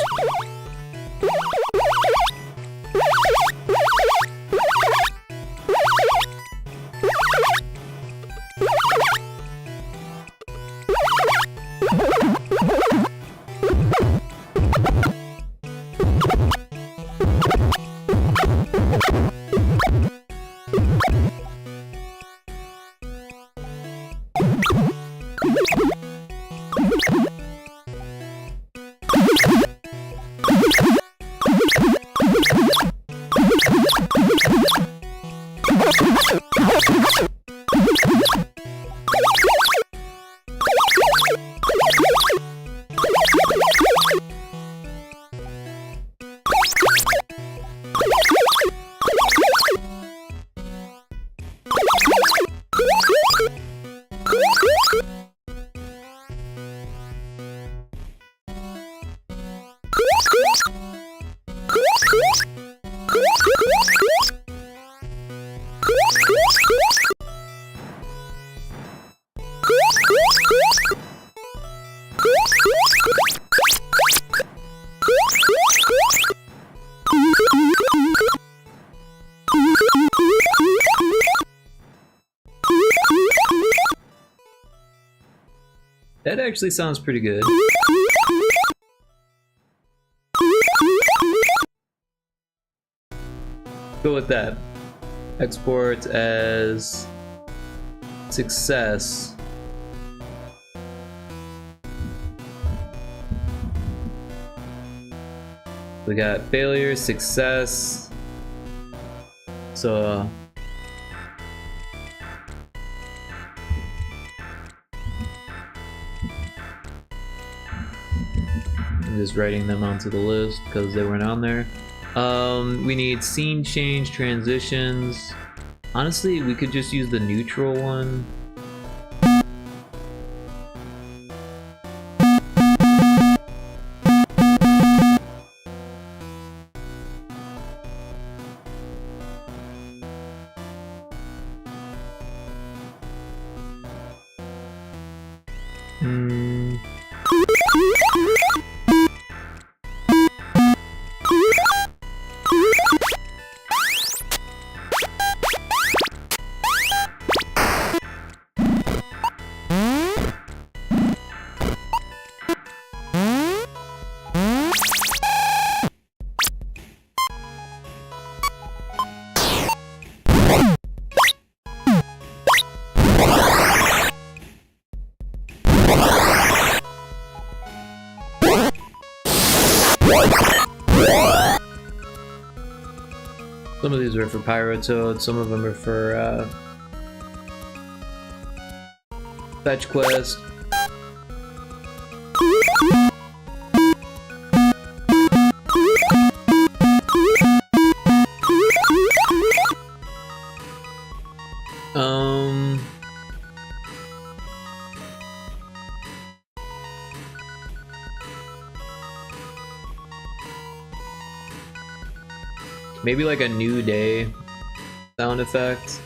That actually sounds pretty good. go with that. Export as success. We got failure, success. So I'm just writing them onto the list because they weren't on there. We need scene change, transitions. Honestly, we could just use the neutral one. Some of these are for Pyrotoad, some of them are for fetch quest. Maybe like a new day sound effect.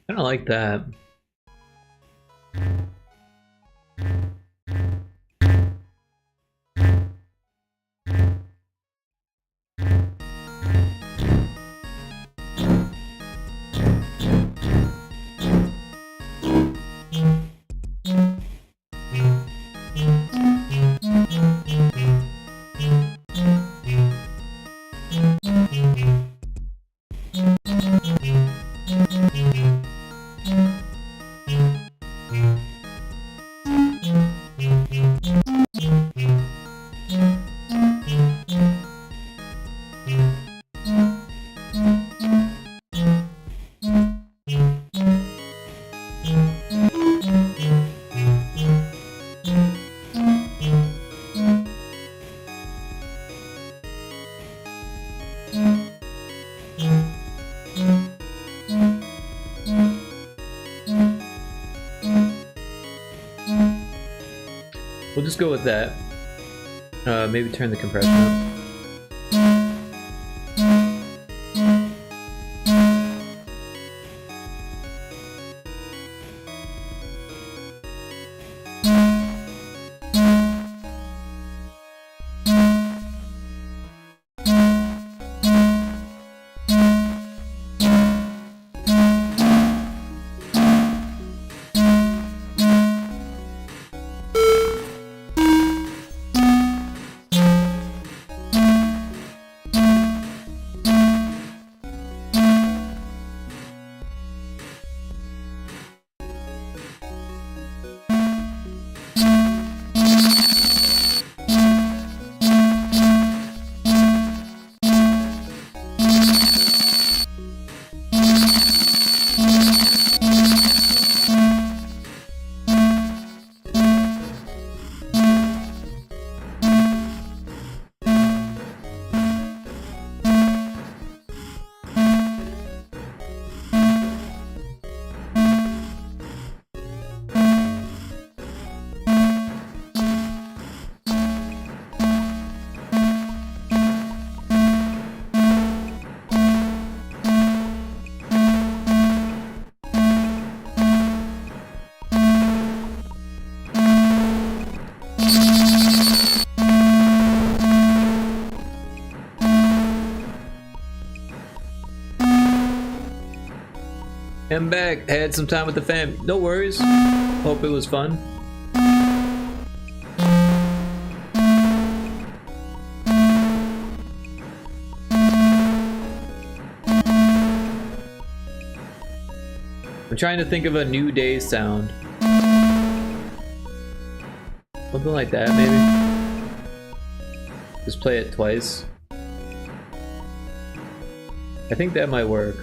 I don't like that. We'll just go with that. Maybe turn the compression up. I'm back. I had some time with the fam. No worries. Hope it was fun. I'm trying to think of a New Day sound. Something like that, maybe. Just play it twice. I think that might work.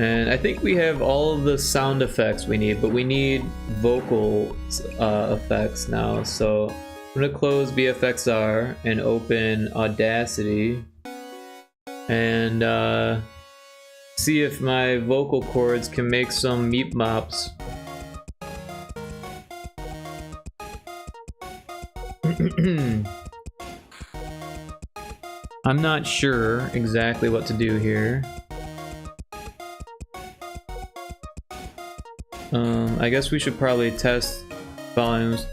And I think we have all of the sound effects we need, but we need vocal effects now. So I'm gonna close VFXR and open Audacity and see if my vocal cords can make some meep mops. I'm not sure exactly what to do here. I guess we should probably test volumes.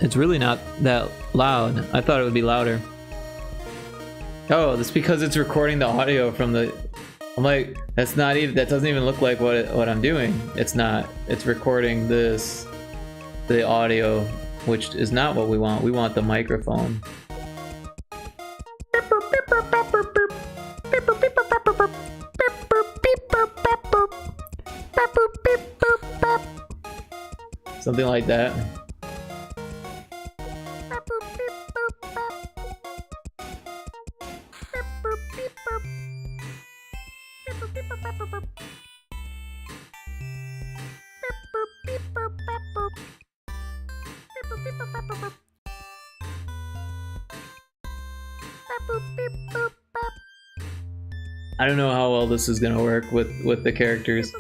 It's really not that loud. I thought it would be louder. Oh, that's because it's recording the audio from the... I'm like, that's not even, that doesn't even look like what I'm doing. It's not. It's recording this, the audio, which is not what we want. We want the microphone. Something like that. I don't know how well this is gonna work with the characters.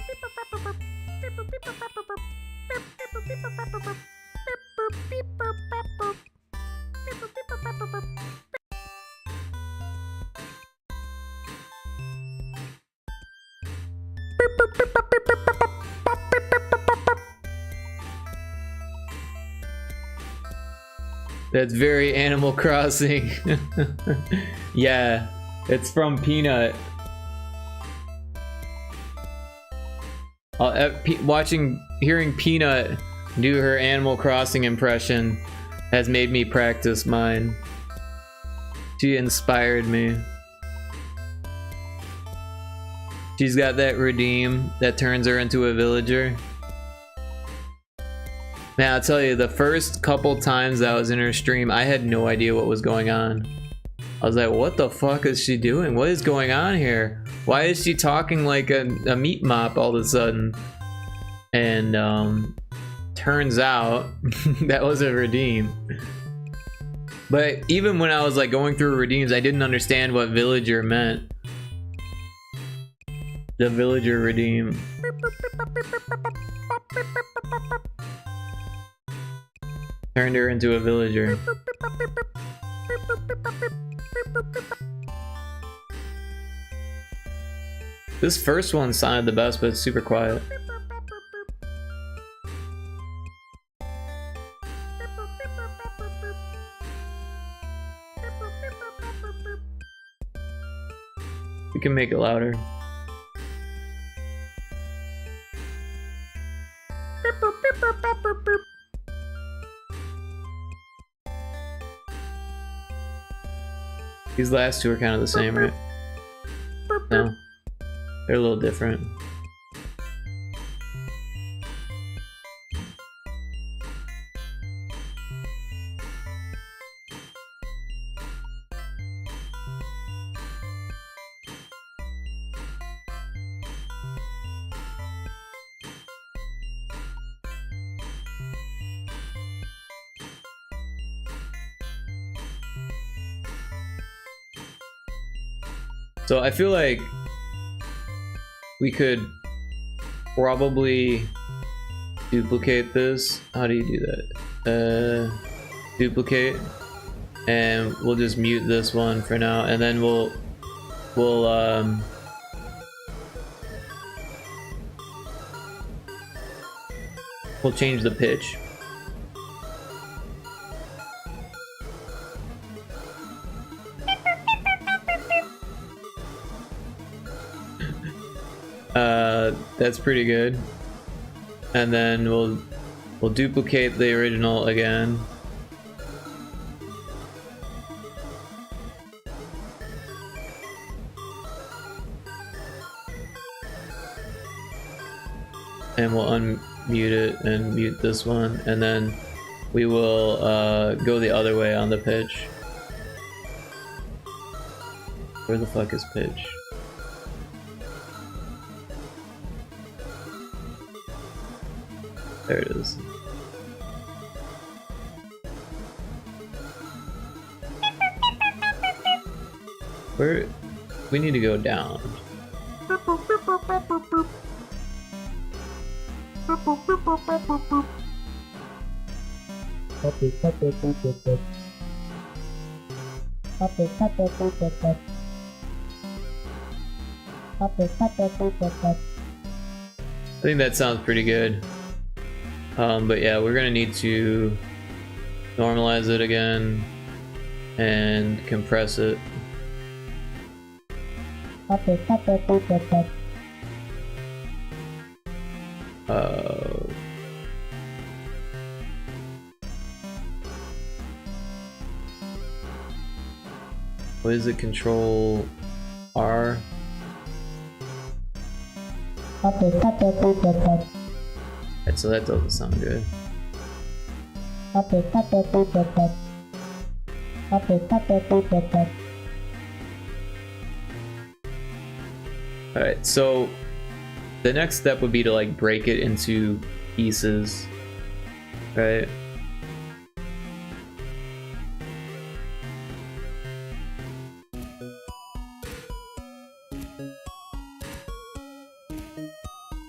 That's very Animal Crossing. Yeah, it's from Peanut. Hearing Peanut do her Animal Crossing impression has made me practice mine. She inspired me. She's got that redeem that turns her into a villager. Man, I'll tell you, the first couple times I was in her stream, I had no idea what was going on. I was like, what the fuck is she doing? What is going on here? Why is she talking like a meat mop all of a sudden? And turns out that was a redeem. But even when I was like going through redeems, I didn't understand what villager meant. The villager redeem. Turned her into a villager. This first one sounded the best, but it's super quiet. We can make it louder. These last two are kind of the same, right? No, they're a little different. So I feel like we could probably duplicate this. How do you do that? duplicate, and we'll just mute this one for now, and then we'll change the pitch. That's pretty good. And then we'll duplicate the original again. And we'll unmute it and mute this one, and then we will go the other way on the pitch. Where the fuck is pitch? There it is. Where we need to go down. I think that sounds pretty good. But yeah, we're gonna need to normalize it again and compress it. What is it? Control R? Right, so that doesn't sound good. Alright, so the next step would be to like break it into pieces, right?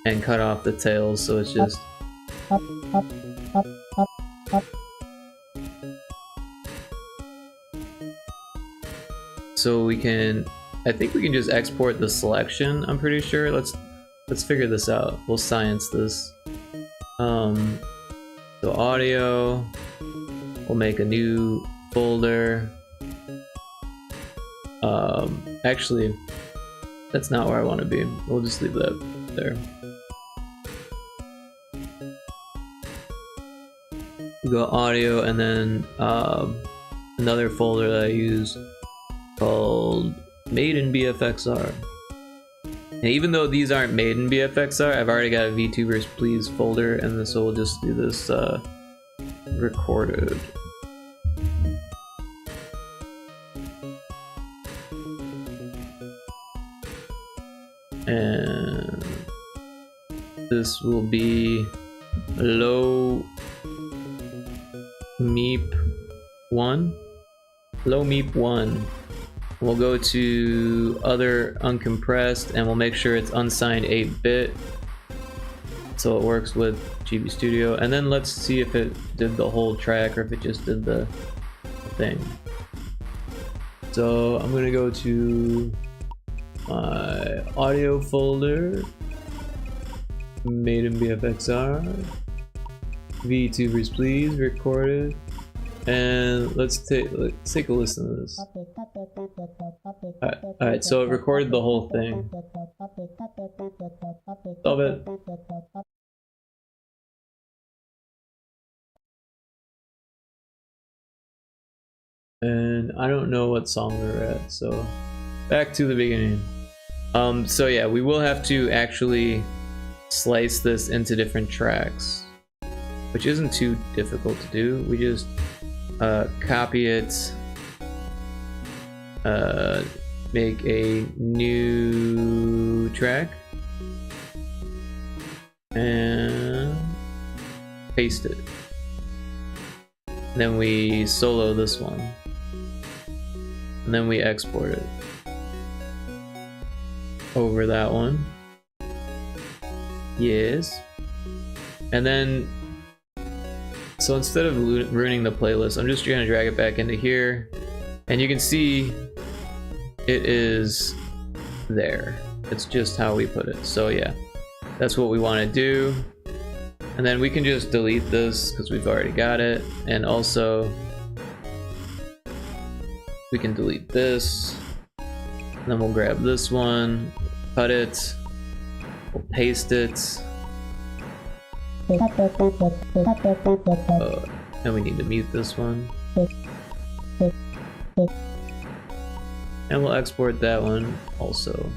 And cut off the tails, so it's just so we can, I think we can just export the selection, I'm pretty sure. Let's figure this out. We'll science this. So audio, we'll make a new folder. Actually, that's not where I want to be. We'll just leave that there. We go audio, and then another folder that I use called Made in BFXR. And even though these aren't made in BFXR, I've already got a VTubers Please folder, and so we'll just do this recorded. And this will be low meep 1. Low meep 1. We'll go to other uncompressed, and we'll make sure it's unsigned 8-bit so it works with GB Studio. And then let's see if it did the whole track or if it just did the thing. So I'm gonna go to my audio folder, Made in BFXR, VTubers Please, recorded, and let's take a listen to this. Alright, so it recorded the whole thing. Stop it. And I don't know what song we're at, so back to the beginning. So yeah, we will have to actually slice this into different tracks, which isn't too difficult to do. We just copy it, make a new track, and paste it. Then we solo this one, and then we export it over that one. Yes. And then So instead of ruining the playlist, I'm just gonna drag it back into here, and you can see it is there. It's just how we put it. So yeah, that's what we want to do. And then we can just delete this because we've already got it. And also we can delete this. And then we'll grab this one, cut it, we'll paste it. And we need to mute this one. And we'll export that one also.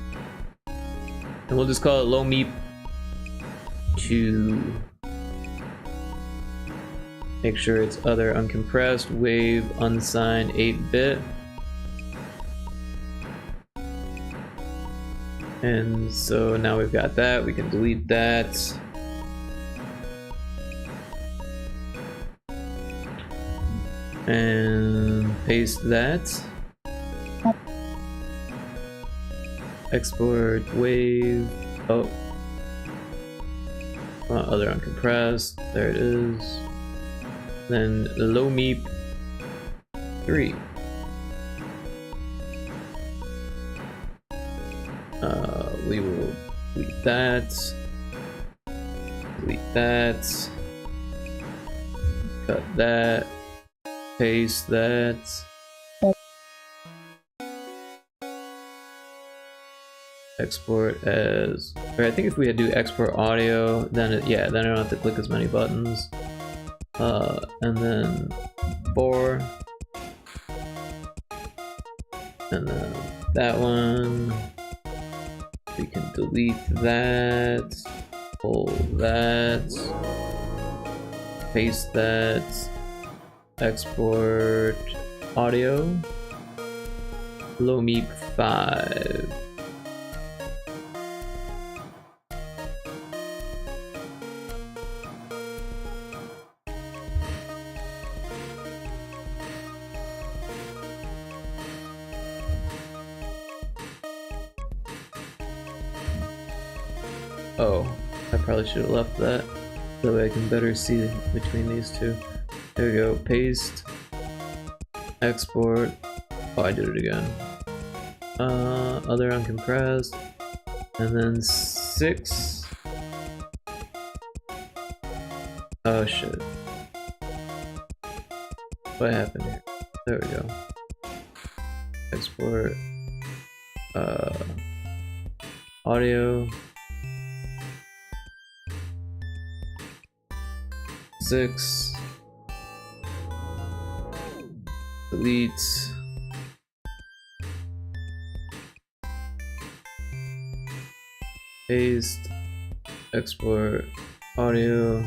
And we'll just call it low meep 2. Make sure it's other uncompressed, wave, unsigned, 8-bit. And so now we've got that, we can delete that. And paste that. Export wave. Oh. Other uncompressed. There it is. Then low meep 3. We will delete that. Delete that. Cut that. Paste that. Export as, or I think if we had to do export audio, then yeah, then I don't have to click as many buttons. And then 4, and then that one. We can delete that, pull that, paste that. Export audio, low meep 5. Oh, I probably should have left that so that way I can better see between these two. There we go, paste, export. Oh, I did it again. Other uncompressed, and then 6. Oh shit. What happened here? There we go. Export, audio. 6. Delete. Paste. Export audio.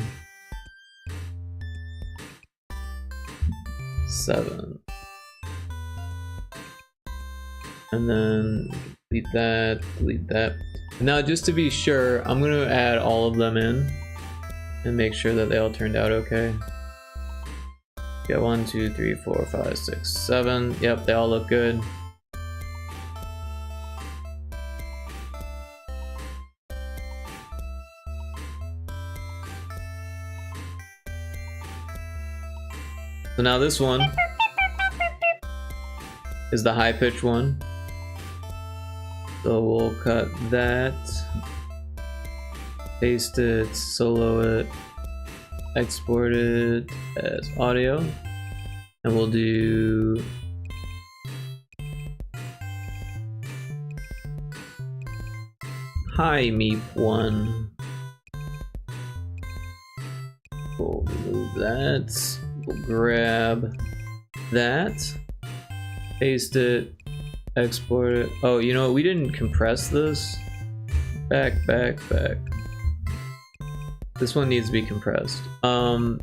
7. And then delete that, delete that. Now just to be sure, I'm gonna add all of them in and make sure that they all turned out okay. Yeah, 1, 2, 3, 4, 5, 6, 7. Yep, they all look good. So now this one is the high pitch one. So we'll cut that, paste it, solo it, export it as audio, and we'll do high meep 1. We'll move that, we'll grab that, paste it, export it. Oh, you know what, we didn't compress this. Back. This one needs to be compressed.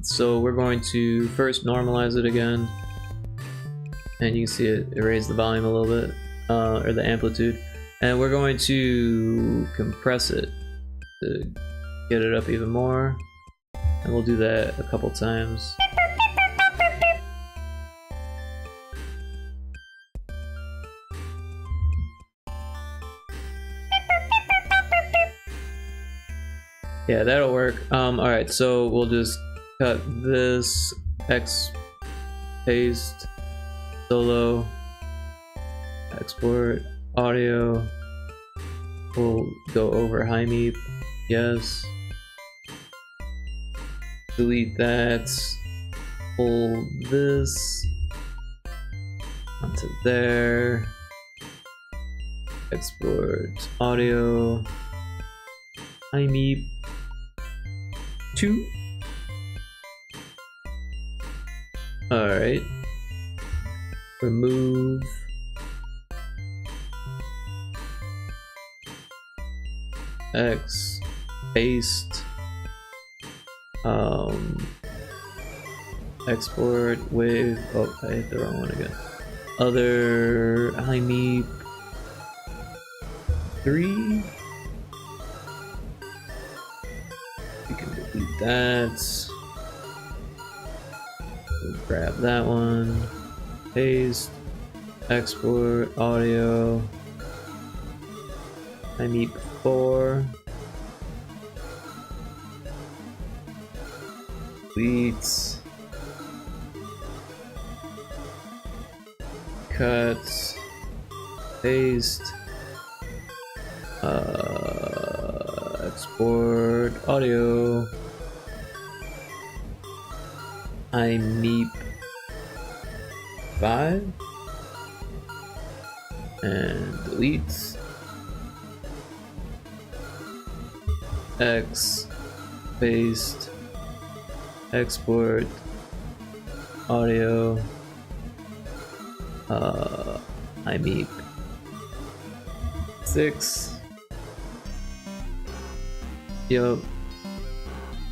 So we're going to first normalize it again. And you can see it raised the volume a little bit, or the amplitude. And we're going to compress it to get it up even more. And we'll do that a couple times. Yeah, that'll work. Alright, so we'll just cut this, X, paste, solo, export, audio, we'll go over high meep, yes, delete that, pull this onto there, export audio, high meep 2. Alright, remove X, paste, export, wave, oh I hit the wrong one again, other high meep 3, we can delete that, we'll grab that one, paste, export, audio, high meep 4, delete, cut, paste, export audio, high meep 5, and delete, X, paste, export, audio, high meep 6, yup,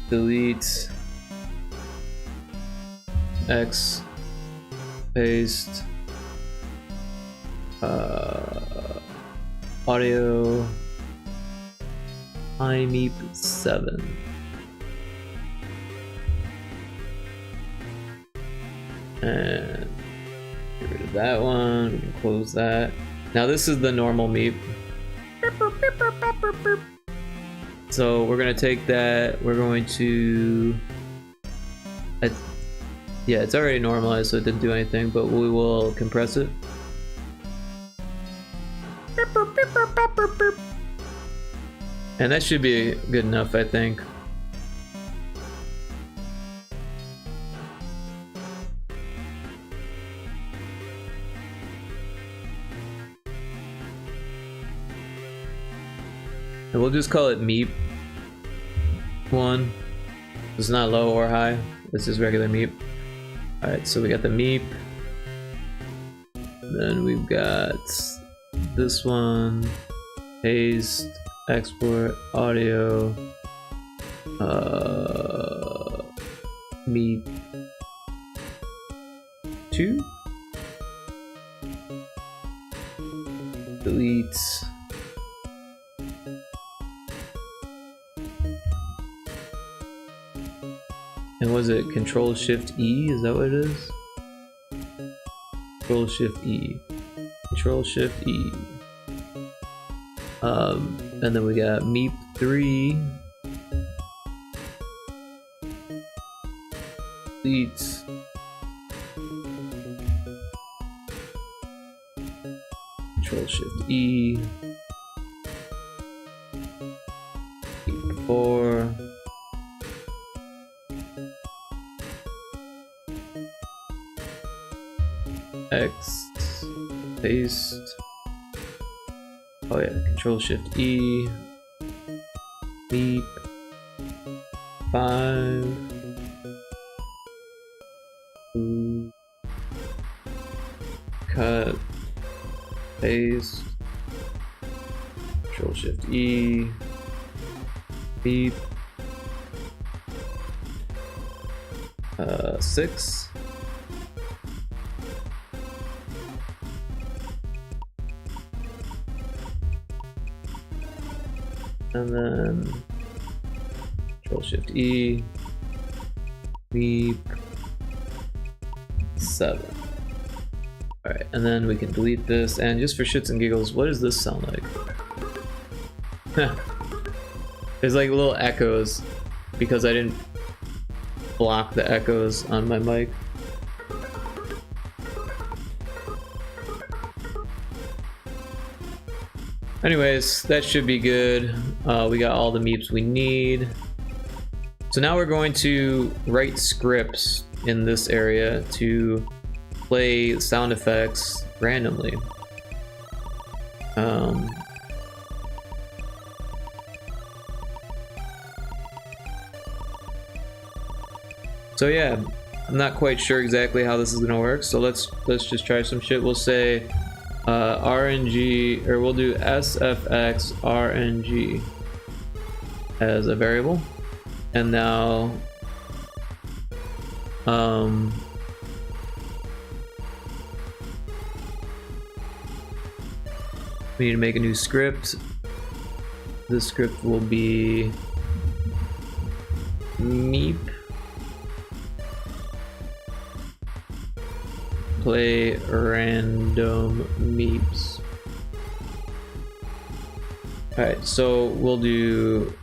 delete, X, paste, audio, high meep 7. And get rid of that one, we can close that. Now this is the normal meep. So we're gonna take that, we're going to, yeah, it's already normalized so it didn't do anything, but we will compress it. And that should be good enough, I think. And we'll just call it meep 1. It's not low or high, it's just regular meep. Alright, so we got the meep. Then we've got this one, paste, export, audio, meep 2, delete, and was it Control Shift E? Is that what it is? Control Shift E. Control Shift E. And then we got meep 3. Delete. Control Shift E. Meep 4. X, paste, oh yeah, Control Shift E, meep 5, cut, paste, Control Shift E, meep 6. And then Control Shift E, meep 7. Alright, and then we can delete this, and just for shits and giggles, what does this sound like? There's like little echoes because I didn't block the echoes on my mic. Anyways, that should be good. We got all the meeps we need. So now we're going to write scripts in this area to play sound effects randomly. So yeah, I'm not quite sure exactly how this is gonna work. So let's just try some shit. We'll say RNG, or we'll do SFX RNG as a variable, and now we need to make a new script. This script will be meep play random meeps. Alright, so we'll do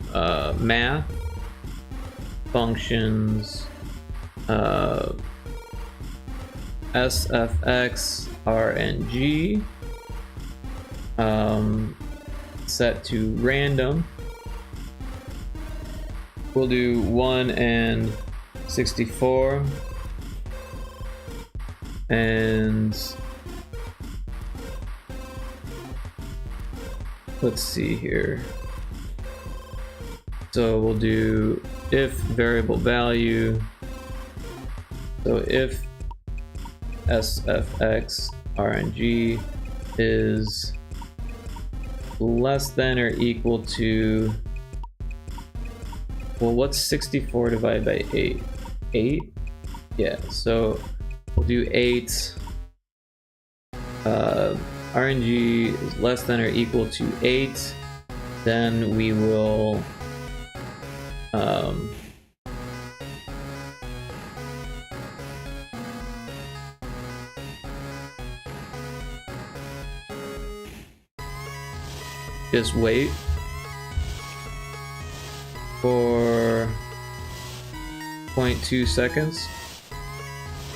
math functions SFX RNG set to random. We'll do 1 and 64, and let's see here. So we'll do if variable value, so if SFX RNG is less than or equal to, well, what's 64 divided by 8? 8? Yeah, so we'll do 8. RNG is less than or equal to 8. Then we will just wait for 0.2 seconds.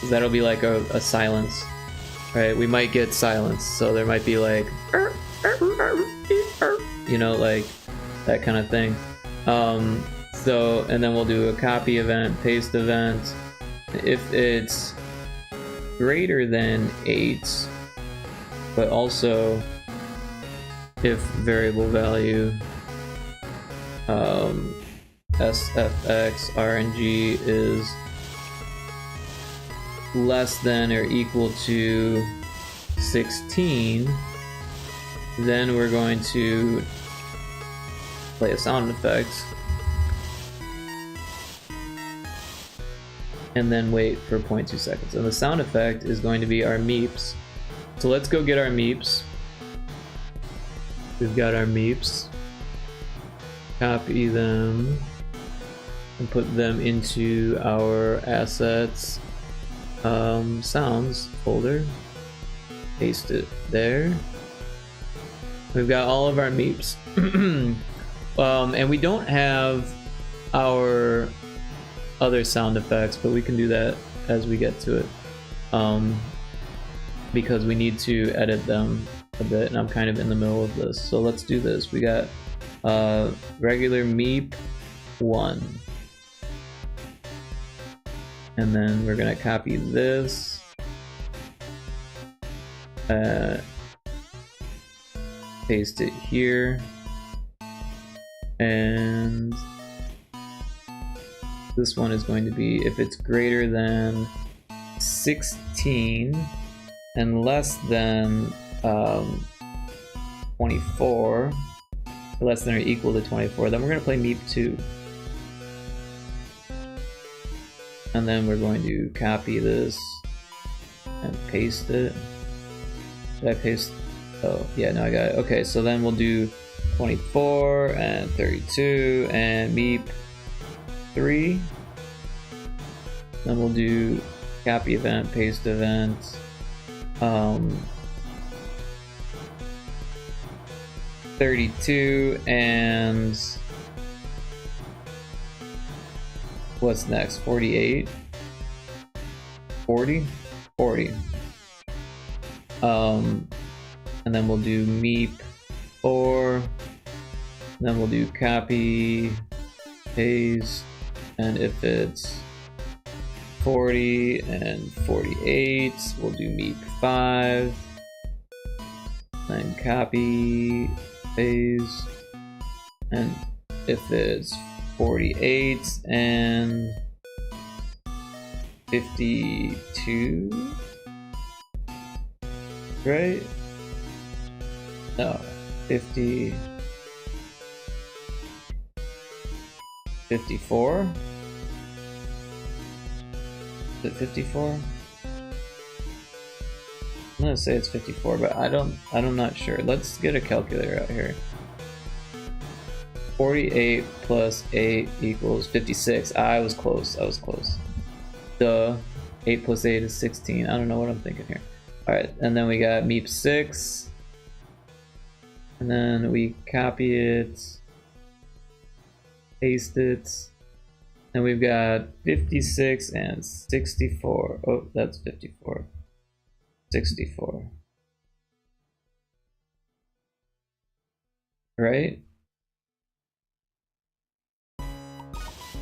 That'll be like a silence, right? We might get silence, so there might be like, you know, like that kind of thing. So, and then we'll do a copy event, paste event. If it's greater than 8, but also if variable value SFX RNG is less than or equal to 16, then we're going to play a sound effect and then wait for 0.2 seconds. And the sound effect is going to be our meeps. So let's go get our meeps. We've got our meeps. Copy them and put them into our assets sounds folder. Paste it there. We've got all of our meeps. And we don't have our other sound effects, but we can do that as we get to it, because we need to edit them a bit, and I'm kind of in the middle of this. So let's do this. We got regular meep 1, and then we're gonna copy this, paste it here, and this one is going to be if it's greater than 16 and less than 24, less than or equal to 24, then we're going to play meep 2. And then we're going to copy this and paste it. Should I paste? Oh, yeah, no, I got it. Okay, so then we'll do 24 and 32 and meep 3. Then we'll do copy event, paste event, 32 and what's next? 48? 40? 40. And then we'll do meep 4. Then we'll do copy, paste, and if it's 40 and 48, we'll do meep 5. Then copy, paste, and if it's 48 and 52, right? No, 50, 54? Is it 54? I'm gonna say it's 54, but I'm not sure. Let's get a calculator out here. 48 plus 8 equals 56. I was close. Duh. 8 plus 8 is 16. I don't know what I'm thinking here. Alright, and then we got meep 6. And then we copy it, paste it, and we've got 56 and 64. Oh, that's 54. 64. Right?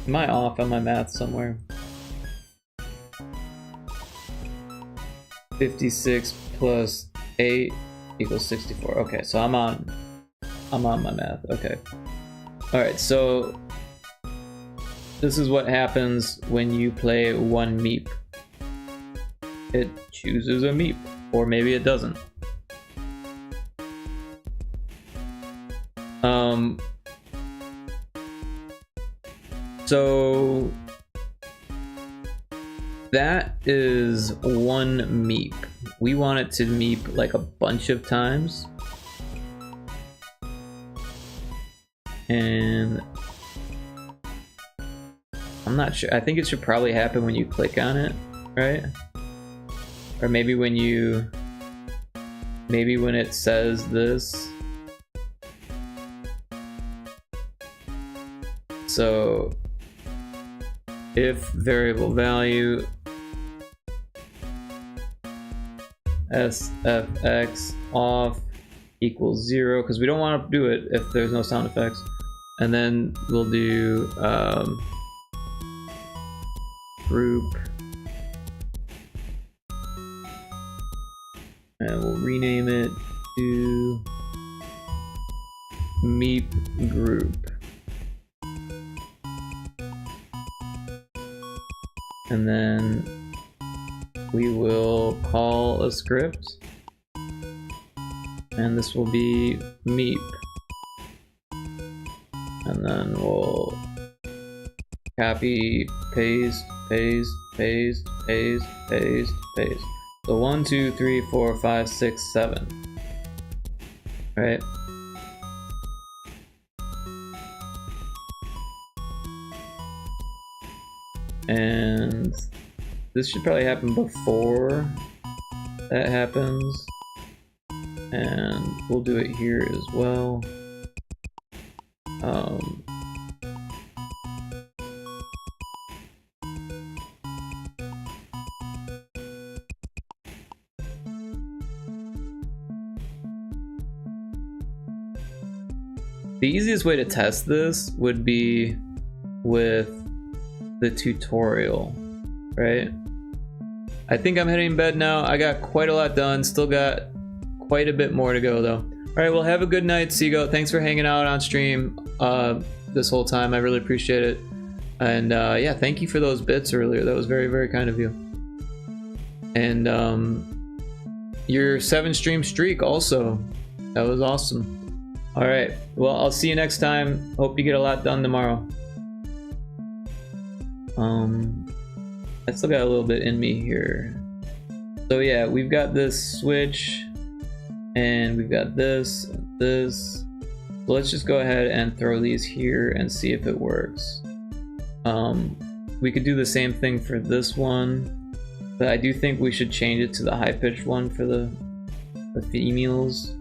Am I off on my math somewhere? 56 plus 8 equals 64. Okay, so I'm on my math. Okay. Alright, so this is what happens when you play one meep. It chooses a meep, or maybe it doesn't. So that is one meep. We want it to meep like a bunch of times. And I'm not sure. I think it should probably happen when you click on it, right? Or maybe when it says this. So if variable value sfx off equals 0, because we don't want to do it if there's no sound effects. And then we'll do group, and we'll rename it to meep group. And then we will call a script, and this will be meep. And then we'll copy, paste, paste, paste, paste, paste, paste. So 1, 2, 3, 4, 5, 6, 7. Right? And this should probably happen before that happens. And we'll do it here as well. The easiest way to test this would be with the tutorial, right? I think I'm heading to bed now. I got quite a lot done. Still got quite a bit more to go though. All right, well, have a good night, Seago. Thanks for hanging out on stream this whole time. I really appreciate it. And yeah, thank you for those bits earlier. That was very, very kind of you. And your 7-stream streak also. That was awesome. All right, well, I'll see you next time. Hope you get a lot done tomorrow. I still got a little bit in me here. So yeah, we've got this switch, and we've got this and this. So let's just go ahead and throw these here and see if it works. We could do the same thing for this one, but I do think we should change it to the high-pitched one for the females.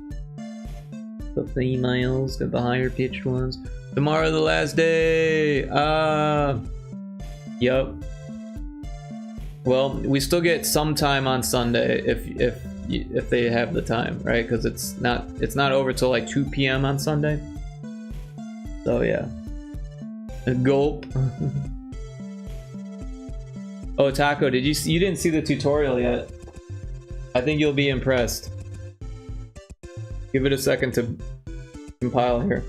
The females, get the higher pitched ones. Tomorrow the last day. Yup. Well, we still get some time on Sunday if they have the time, right? Because it's not over till like 2 p.m. on Sunday. So yeah. A gulp. Oh, Taco, you didn't see the tutorial yet? I think you'll be impressed. Give it a second to compile here.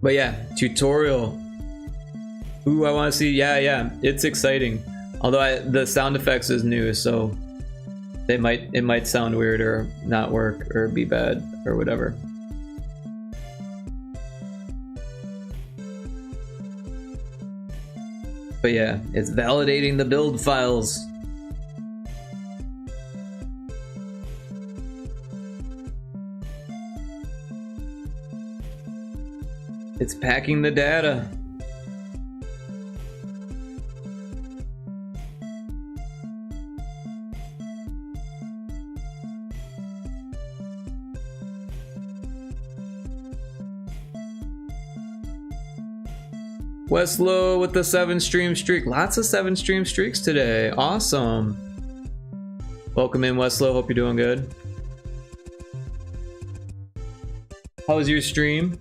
But yeah, tutorial. Ooh, I want to see. Yeah, it's exciting. Although the sound effects is new, so it might sound weird or not work or be bad or whatever. But yeah, it's validating the build files. It's packing the data. Westlow with the 7-stream streak. Lots of 7-stream streaks today. Awesome. Welcome in, Westlow. Hope you're doing good. How was your stream?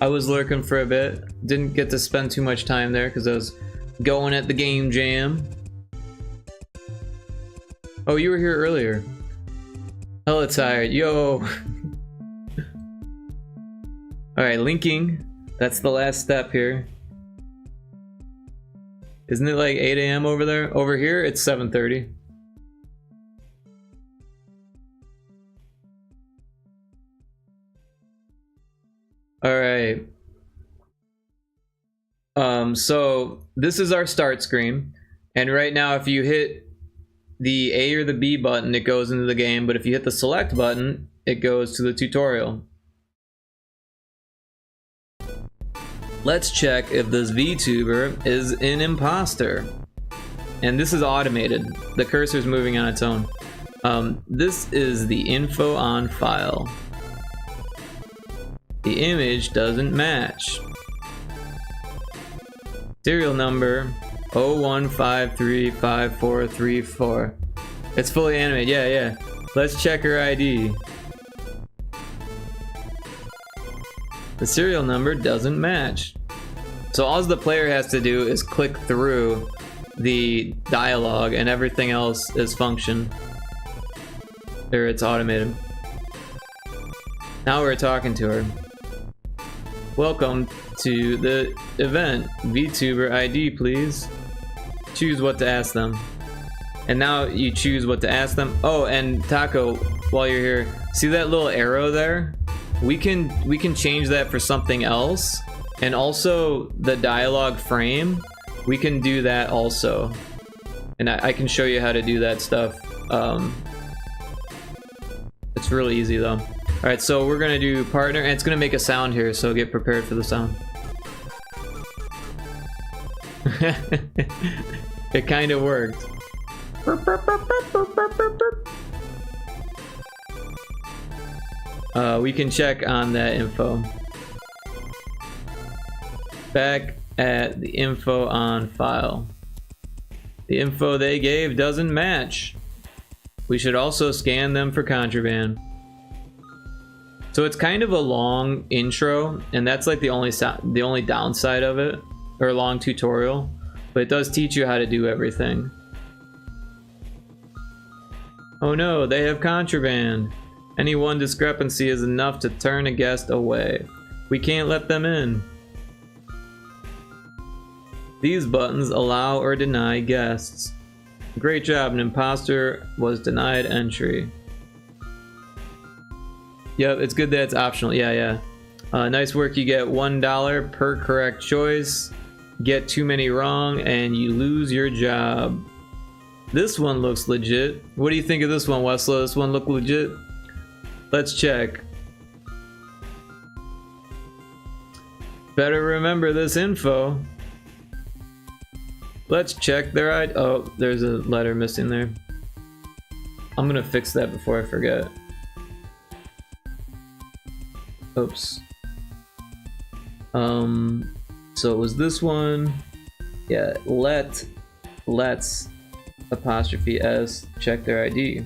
I was lurking for a bit. Didn't get to spend too much time there because I was going at the game jam. Oh, you were here earlier. Hella tired. Yo. Alright, linking. That's the last step here. Isn't it like 8 a.m. over there? Over here, it's 7:30. Alright. So this is our start screen. And right now, if you hit the A or the B button, it goes into the game. But if you hit the select button, it goes to the tutorial. Let's check if this VTuber is an imposter. And this is automated. The cursor's moving on its own. This is the info on file. The image doesn't match. Serial number 01535434. It's fully animated. Yeah. Let's check her ID. The serial number doesn't match. So all the player has to do is click through the dialogue and everything else is function. Or it's automated. Now we're talking to her. Welcome to the event. VTuber ID, please. Choose what to ask them. And now you choose what to ask them. Oh, and Taco, while you're here, see that little arrow there? We can change that for something else. And also the dialogue frame, we can do that also. And I can show you how to do that stuff. It's really easy though. Alright, so we're gonna do partner, and it's gonna make a sound here, so get prepared for the sound. It kind of worked. We can check on that info. Back at the info on file. The info they gave doesn't match. We should also scan them for contraband. So it's kind of a long intro, and that's like the only downside of it, or a long tutorial, but it does teach you how to do everything. Oh no, they have contraband. Any one discrepancy is enough to turn a guest away. We can't let them in. These buttons allow or deny guests. Great job, an imposter was denied entry. Yep, it's good that it's optional. Yeah. Nice work. You get $1 per correct choice. Get too many wrong and you lose your job. This one looks legit. What do you think of this one, Westlow? This one look legit? Let's check. Better remember this info. Let's check their ID. Oh, there's a letter missing there. I'm gonna fix that before I forget. Oops. So it was this one. Yeah, let's apostrophe S check their ID.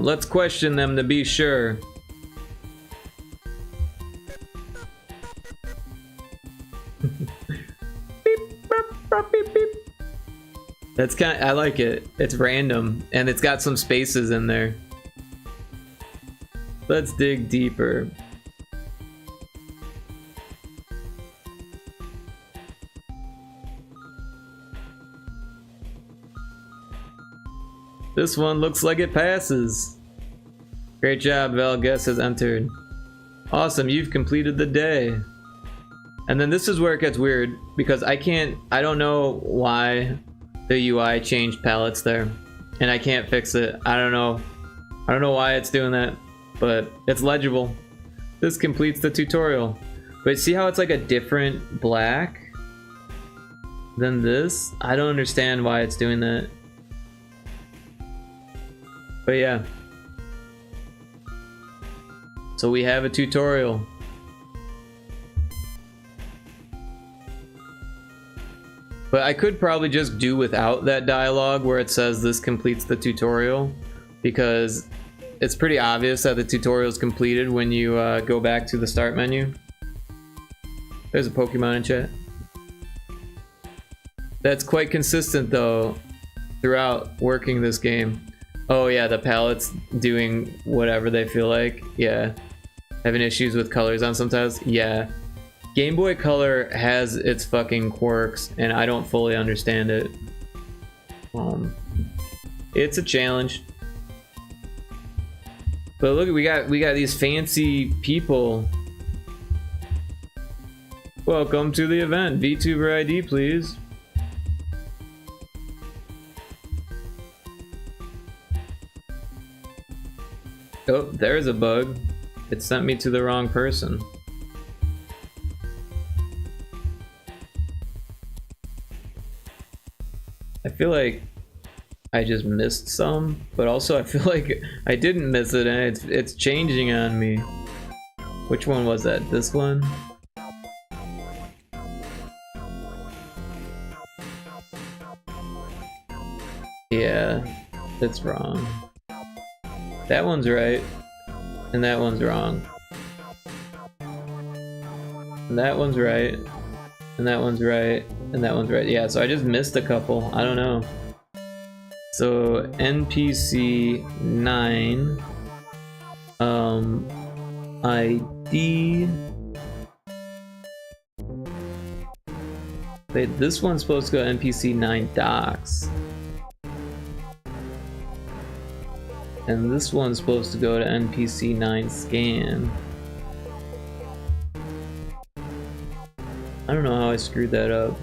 Let's question them to be sure. That's I like it. It's random and it's got some spaces in there. Let's dig deeper. This one looks like it passes. Great job, Val. Guess has entered. Awesome, you've completed the day. And then this is where it gets weird because I don't know why the UI changed palettes there, and I can't fix it. I don't know why it's doing that, but it's legible. This completes the tutorial. But see how it's like a different black than this? I don't understand why it's doing that. But yeah. So we have a tutorial. But I could probably just do without that dialogue where it says this completes the tutorial, because it's pretty obvious that the tutorial is completed when you go back to the start menu. There's a Pokemon in chat. That's quite consistent though throughout working this game. Oh yeah, the palette's doing whatever they feel like. Yeah. Having issues with colors on sometimes. Yeah. Game Boy Color has its fucking quirks, and I don't fully understand it. It's a challenge. But look, we got these fancy people. Welcome to the event. VTuber ID, please. Oh, there's a bug. It sent me to the wrong person. I feel like I just missed some, but also I feel like I didn't miss it, and it's changing on me. Which one was that? This one? Yeah, that's wrong. That one's right, and that one's wrong. And that one's right, and that one's right, and that one's right. Yeah, so I just missed a couple. I don't know. So NPC 9 ID. Wait, this one's supposed to go NPC 9 docs. And this one's supposed to go to NPC 9 scan. I don't know how I screwed that up.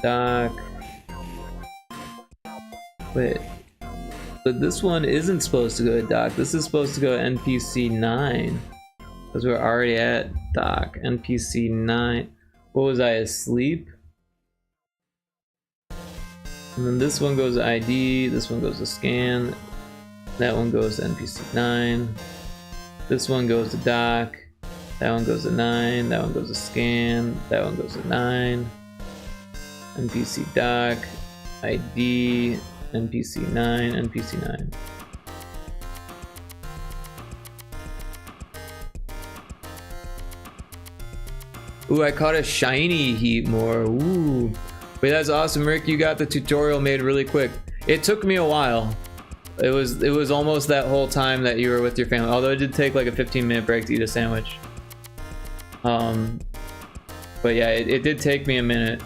Doc. Wait. But this one isn't supposed to go to Doc. This is supposed to go to NPC 9. Because we're already at Doc. NPC 9. What was I, asleep? And then this one goes to ID. This one goes to scan. That one goes to NPC 9. This one goes to Doc. That one goes to 9, that one goes to scan, that one goes to 9, NPC doc, ID, NPC 9, NPC 9. Ooh, I caught a shiny Heatmore. Ooh. Wait, that's awesome, Rick. You got the tutorial made really quick. It took me a while. It was almost that whole time that you were with your family, although it did take like a 15-minute break to eat a sandwich. But yeah, it did take me a minute.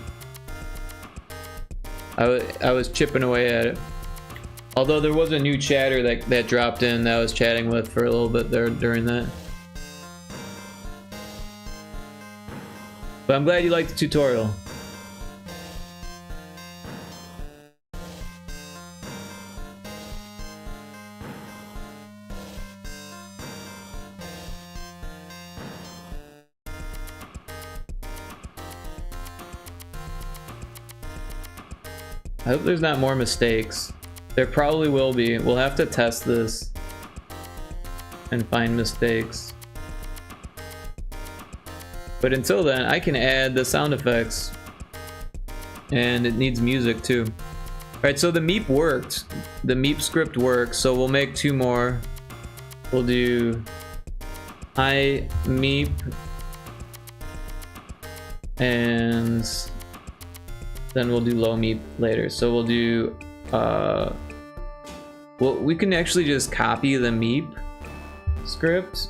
I was chipping away at it. Although there was a new chatter that dropped in that I was chatting with for a little bit there during that. But I'm glad you liked the tutorial. I hope there's not more mistakes. There probably will be. We'll have to test this and find mistakes. But until then, I can add the sound effects. And it needs music too. Alright, so the meep worked. The meep script works, so we'll make 2 more. We'll do high meep and then we'll do low meep later. So we'll do well, we can actually just copy the meep script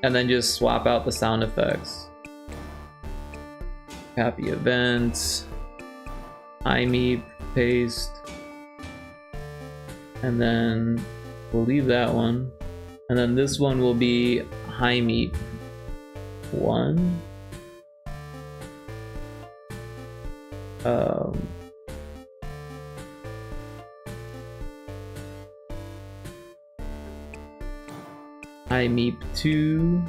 and then just swap out the sound effects. Copy event, high meep, paste, and then we'll leave that one, and then this one will be high meep 1. High meep 2,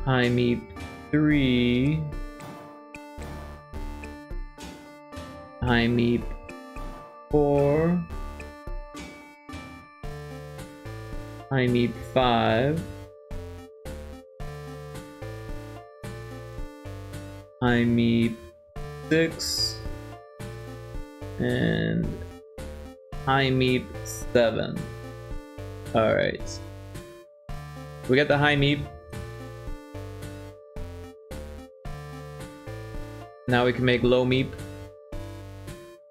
high meep 3, high meep 4, high meep 5, high meep 6, and high meep 7. Alright. We got the high meep. Now we can make low meep.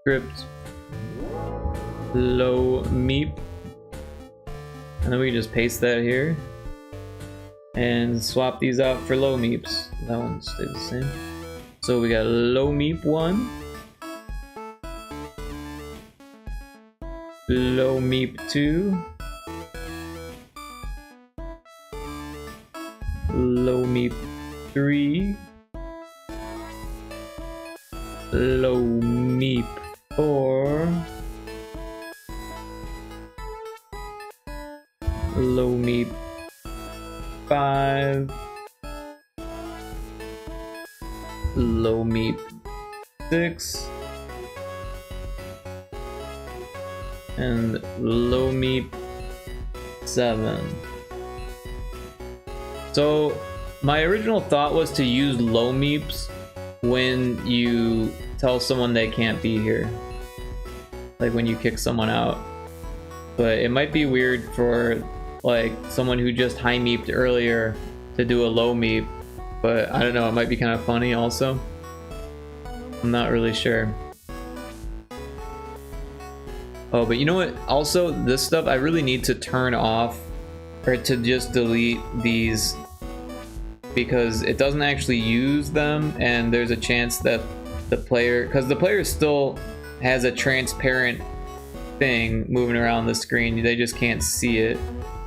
Script. Low meep. And then we can just paste that here. And swap these out for low meeps. That one stays the same. So we got low meep 1. Low meep 2. Low meep 3. Low meep 4. Low meep 5. Low meep 6. And low meep 7. So my original thought was to use low meeps when you tell someone they can't be here, like when you kick someone out. But it might be weird for like someone who just high meeped earlier to do a low meep, but I don't know, it might be kind of funny also. I'm not really sure. Oh, but you know what? Also, this stuff I really need to turn off or to just delete these because it doesn't actually use them, and there's a chance that the player, because the player still has a transparent thing moving around the screen, they just can't see it.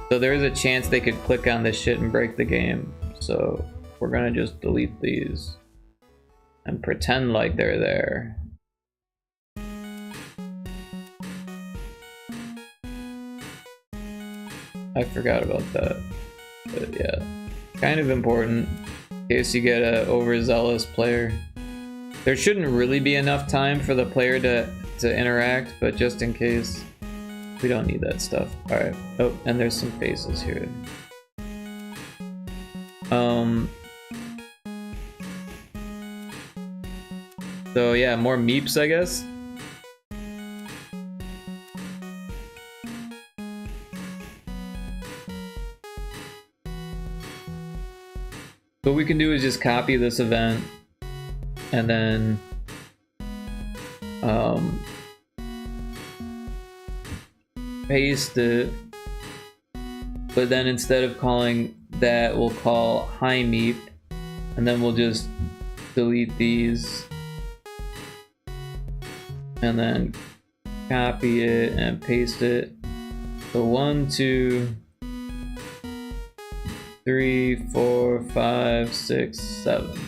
So there's a chance they could click on this shit and break the game. So we're gonna just delete these and pretend like they're there. I forgot about that, but yeah, kind of important in case you get an overzealous player. There shouldn't really be enough time for the player to interact, but just in case, we don't need that stuff. All right. Oh, and there's some faces here. So yeah, more meeps, I guess. What we can do is just copy this event and then paste it, but then instead of calling that, we'll call high meep, and then we'll just delete these and then copy it and paste it. So 1, 2, 3, 4, 5, 6, 7.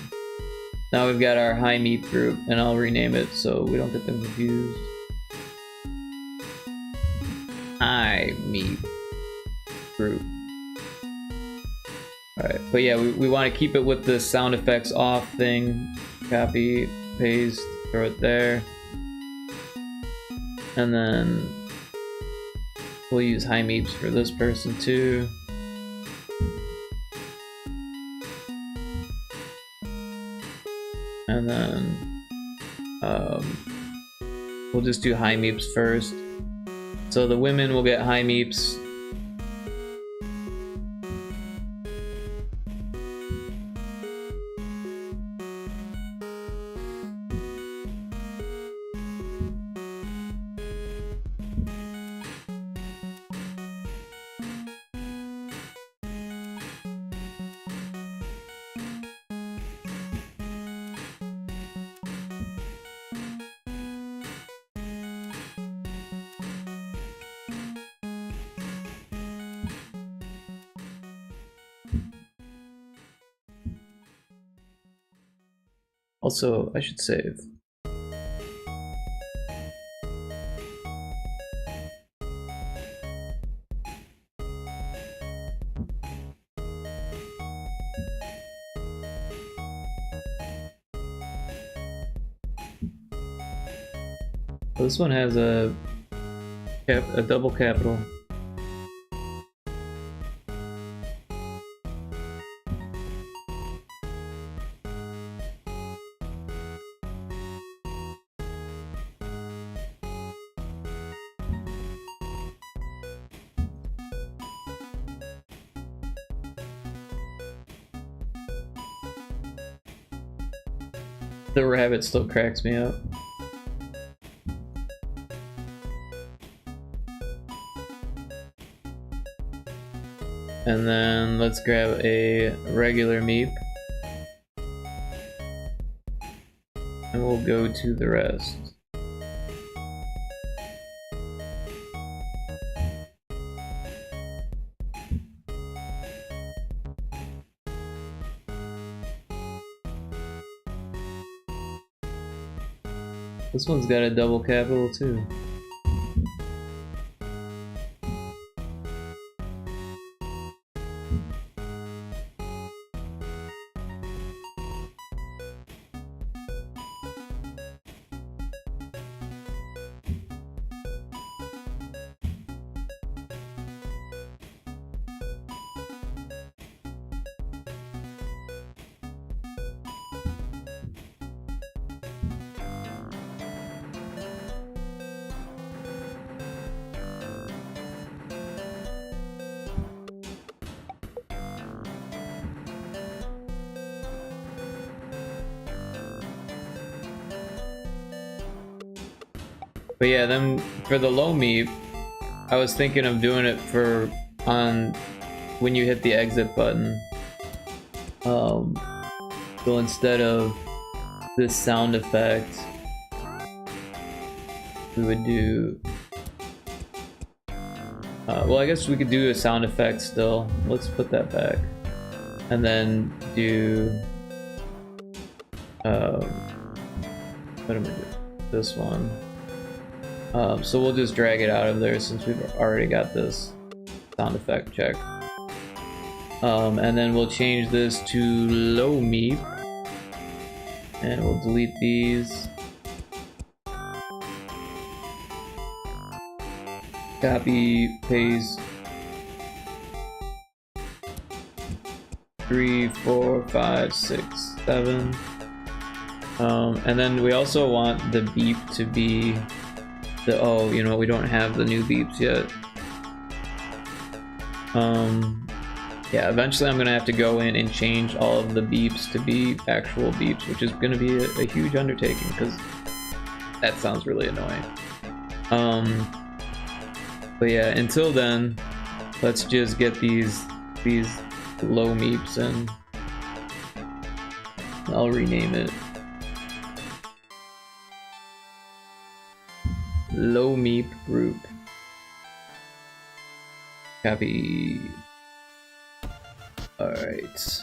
Now we've got our high meep group, and I'll rename it so we don't get them confused. High meep group. Alright, but yeah, we want to keep it with the sound effects off thing. Copy, paste, throw it there. And then we'll use high meeps for this person too. And then we'll just do high meeps first. So the women will get high meeps. Also, I should save. This one has a double capital. The rabbit still cracks me up. And then let's grab a regular meep. And we'll go to the rest. This one's got a double capital too. But yeah, then for the low meep, I was thinking of doing it for on when you hit the exit button. So instead of this sound effect, we would do. Well, I guess we could do a sound effect still. Let's put that back, and then do. What am I doing? This one. So we'll just drag it out of there since we've already got this sound effect check. And then we'll change this to low meep. And we'll delete these. Copy, paste. 3, 4, 5, 6, 7. And then we also want the beep to be the, oh, you know, we don't have the new beeps yet. Yeah, eventually I'm gonna have to go in and change all of the beeps to be actual beeps, which is gonna be a huge undertaking because that sounds really annoying. But yeah, until then, let's just get these low meeps and I'll rename it. Low meep group. Copy. Alright.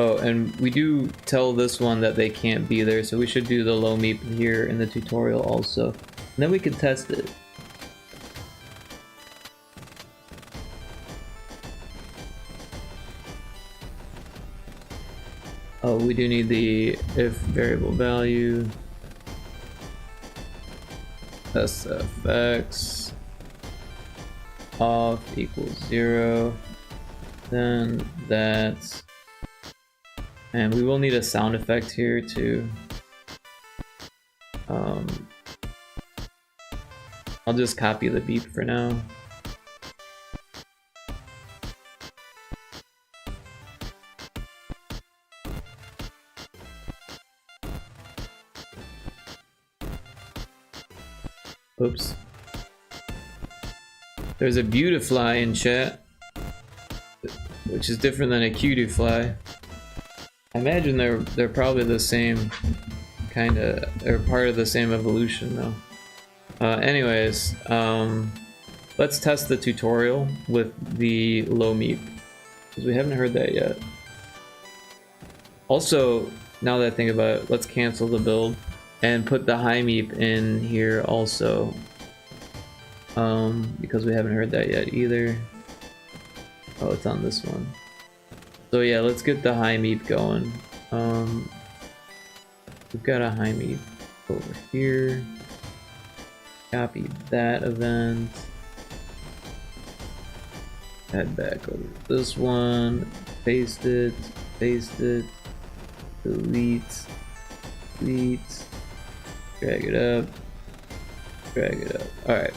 Oh, and we do tell this one that they can't be there, so we should do the low meep here in the tutorial also. And then we can test it. Oh, we do need the if variable value. SFX off equals 0. Then that's, and we will need a sound effect here too. I'll just copy the beep for now. Oops. There's a beautifly in chat, which is different than a cutie-fly. I imagine they're probably the same kind of, or part of the same evolution though. Anyways, let's test the tutorial with the low meep, because we haven't heard that yet. Also, now that I think about it, let's cancel the build and put the high meep in here also, because we haven't heard that yet either. Oh, it's on this one. So yeah, let's get the high meep going. We've got a high meep over here. Copy that event. Head back over to this one. Paste it. Paste it. Delete. Delete. Drag it up. Drag it up. Alright.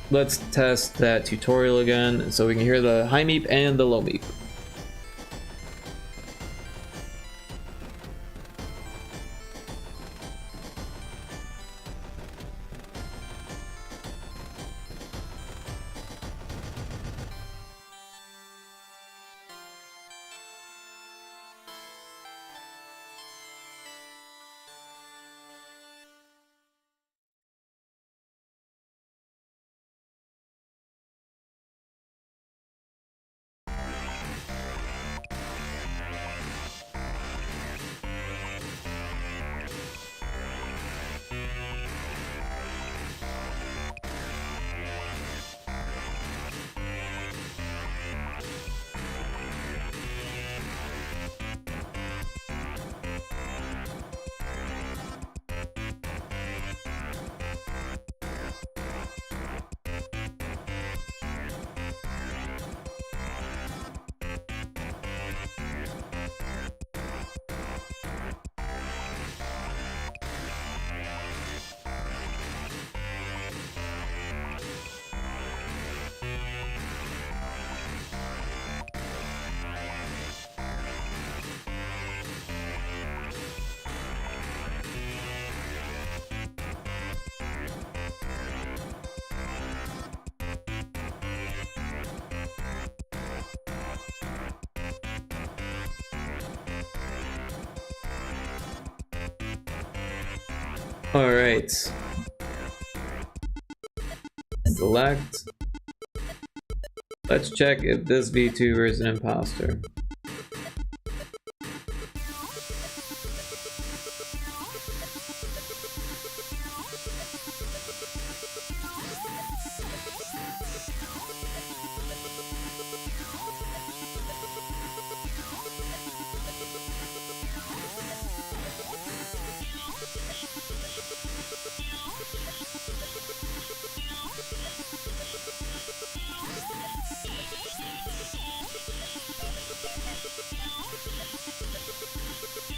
Let's test that tutorial again so we can hear the high meep and the low meep. Alright. Select. Let's check if this VTuber is an imposter.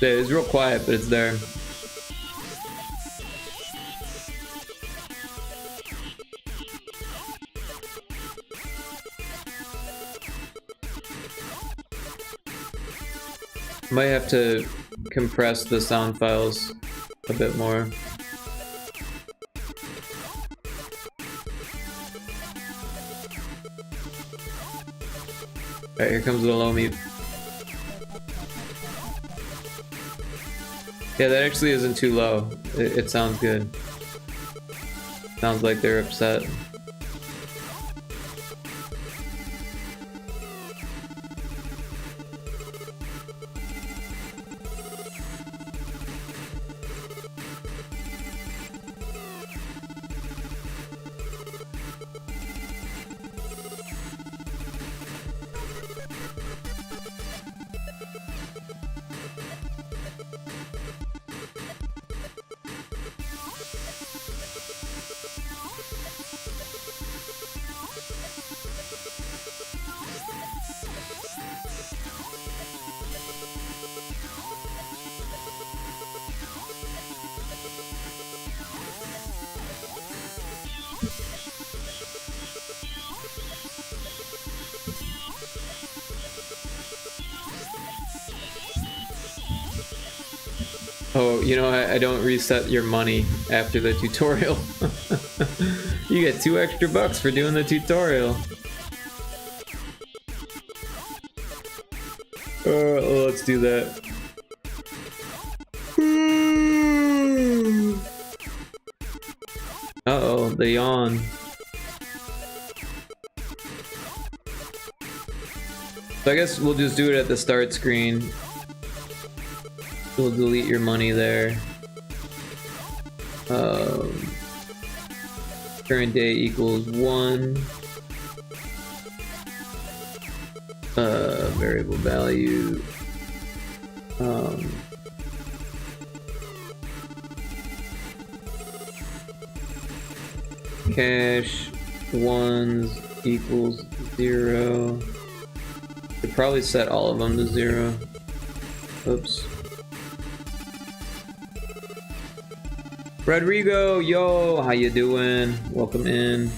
Yeah, it's real quiet, but it's there. Might have to compress the sound files a bit more. Alright, here comes the low mute. Yeah, that actually isn't too low. It sounds good. Sounds like they're upset. Oh, you know, I don't reset your money after the tutorial. You get $2 extra for doing the tutorial. Let's do that. Uh-oh, the yawn. So I guess we'll just do it at the start screen. We'll delete your money there. Current day equals 1. Variable value. Cash 1s equals 0. Could probably set all of them to 0. Oops. Rodrigo, yo, how you doing? Welcome in.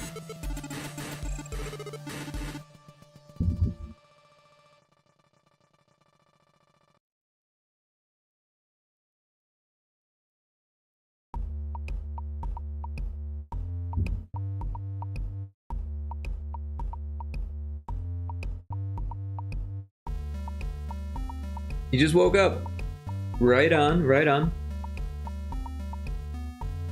You just woke up. Right on, right on.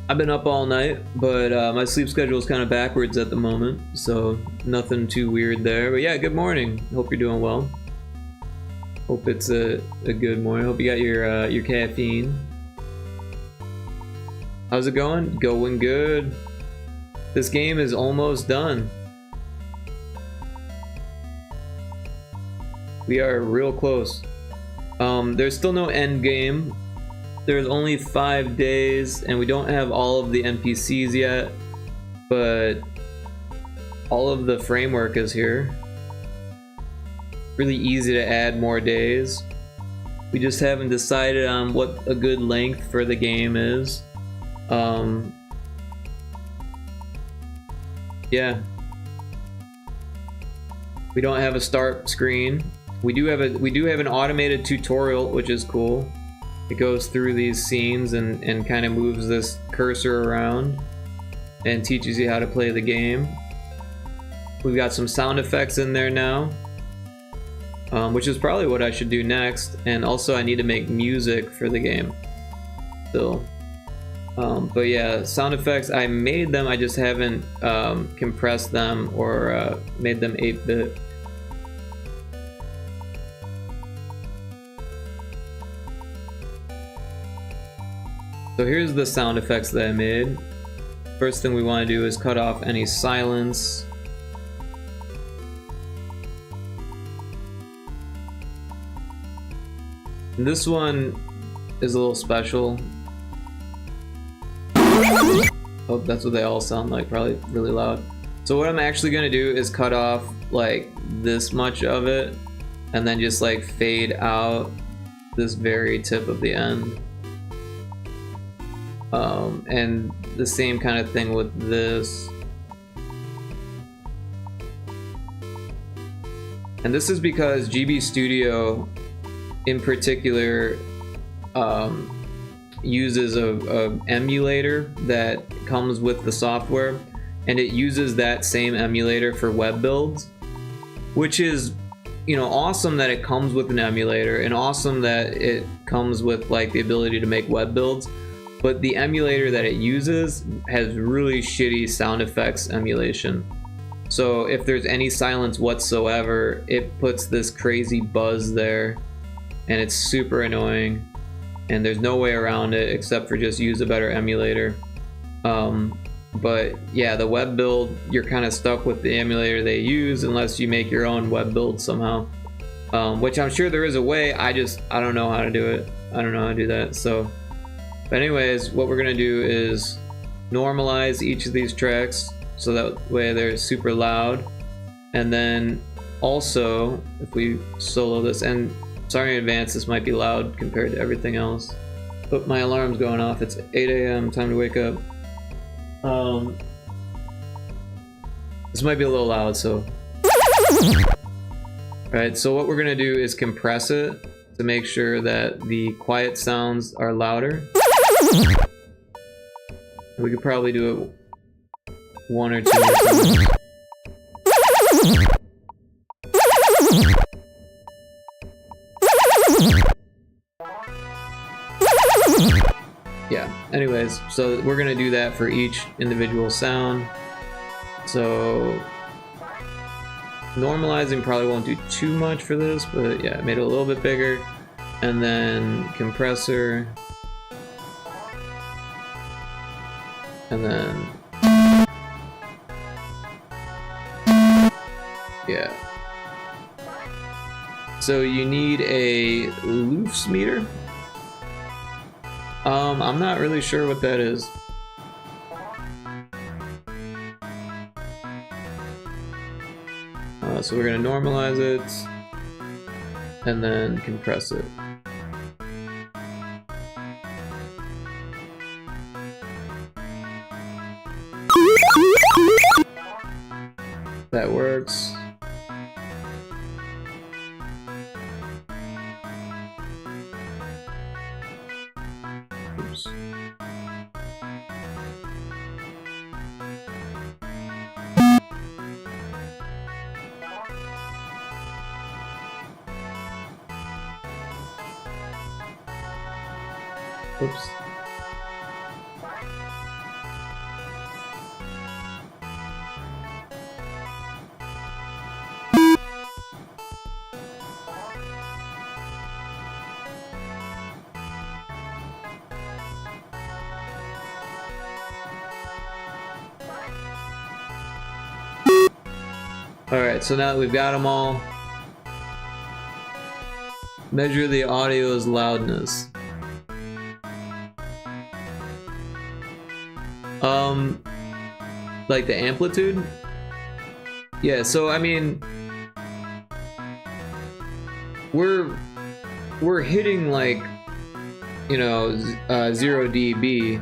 I've been up all night, but my sleep schedule is kind of backwards at the moment, so nothing too weird there. But yeah, good morning. Hope you're doing well. Hope it's a good morning. Hope you got your caffeine. How's it going? Going good. This game is almost done. We are real close. There's still no end game. There's only 5 days, and we don't have all of the NPCs yet, but all of the framework is here. Really easy to add more days. We just haven't decided on what a good length for the game is. Yeah. We don't have a start screen. We do have an automated tutorial, which is cool. It goes through these scenes and kind of moves this cursor around and teaches you how to play the game. We've got some sound effects in there now, which is probably what I should do next. And also I need to make music for the game still. But yeah, sound effects, I made them, I just haven't compressed them or made them 8-bit. So here's the sound effects that I made. First thing we want to do is cut off any silence. And this one is a little special. Oh, that's what they all sound like, probably really loud. So what I'm actually gonna do is cut off like this much of it and then just like fade out this very tip of the end. And the same kind of thing with this. And this is because GB Studio in particular uses a emulator that comes with the software, and it uses that same emulator for web builds, which is, you know, awesome that it comes with an emulator and awesome that it comes with like the ability to make web builds. But the emulator that it uses has really shitty sound effects emulation. So if there's any silence whatsoever, it puts this crazy buzz there, and it's super annoying. And there's no way around it except for just use a better emulator. But yeah, the web build, you're kind of stuck with the emulator they use unless you make your own web build somehow. Which I'm sure there is a way, I don't know how to do it. I don't know how to do that, so. But anyways, what we're gonna do is normalize each of these tracks so that way they're super loud. And then also, if we solo this, and sorry in advance, this might be loud compared to everything else, but my alarm's going off. It's 8 a.m. time to wake up. This might be a little loud, so. Alright, so what we're gonna do is compress it to make sure that the quiet sounds are louder. We could probably do it 1 or 2 more times. Yeah, anyways, so we're gonna do that for each individual sound. So normalizing probably won't do too much for this, but yeah, made it a little bit bigger. And then compressor. And then yeah. So you need a loofs meter. I'm not really sure what that is. So we're gonna normalize it and then compress it. That works. Oops. Oops. Alright, so now that we've got them all, measure the audio's loudness. Like the amplitude? Yeah, so I mean, we're hitting like, you know, 0 dB,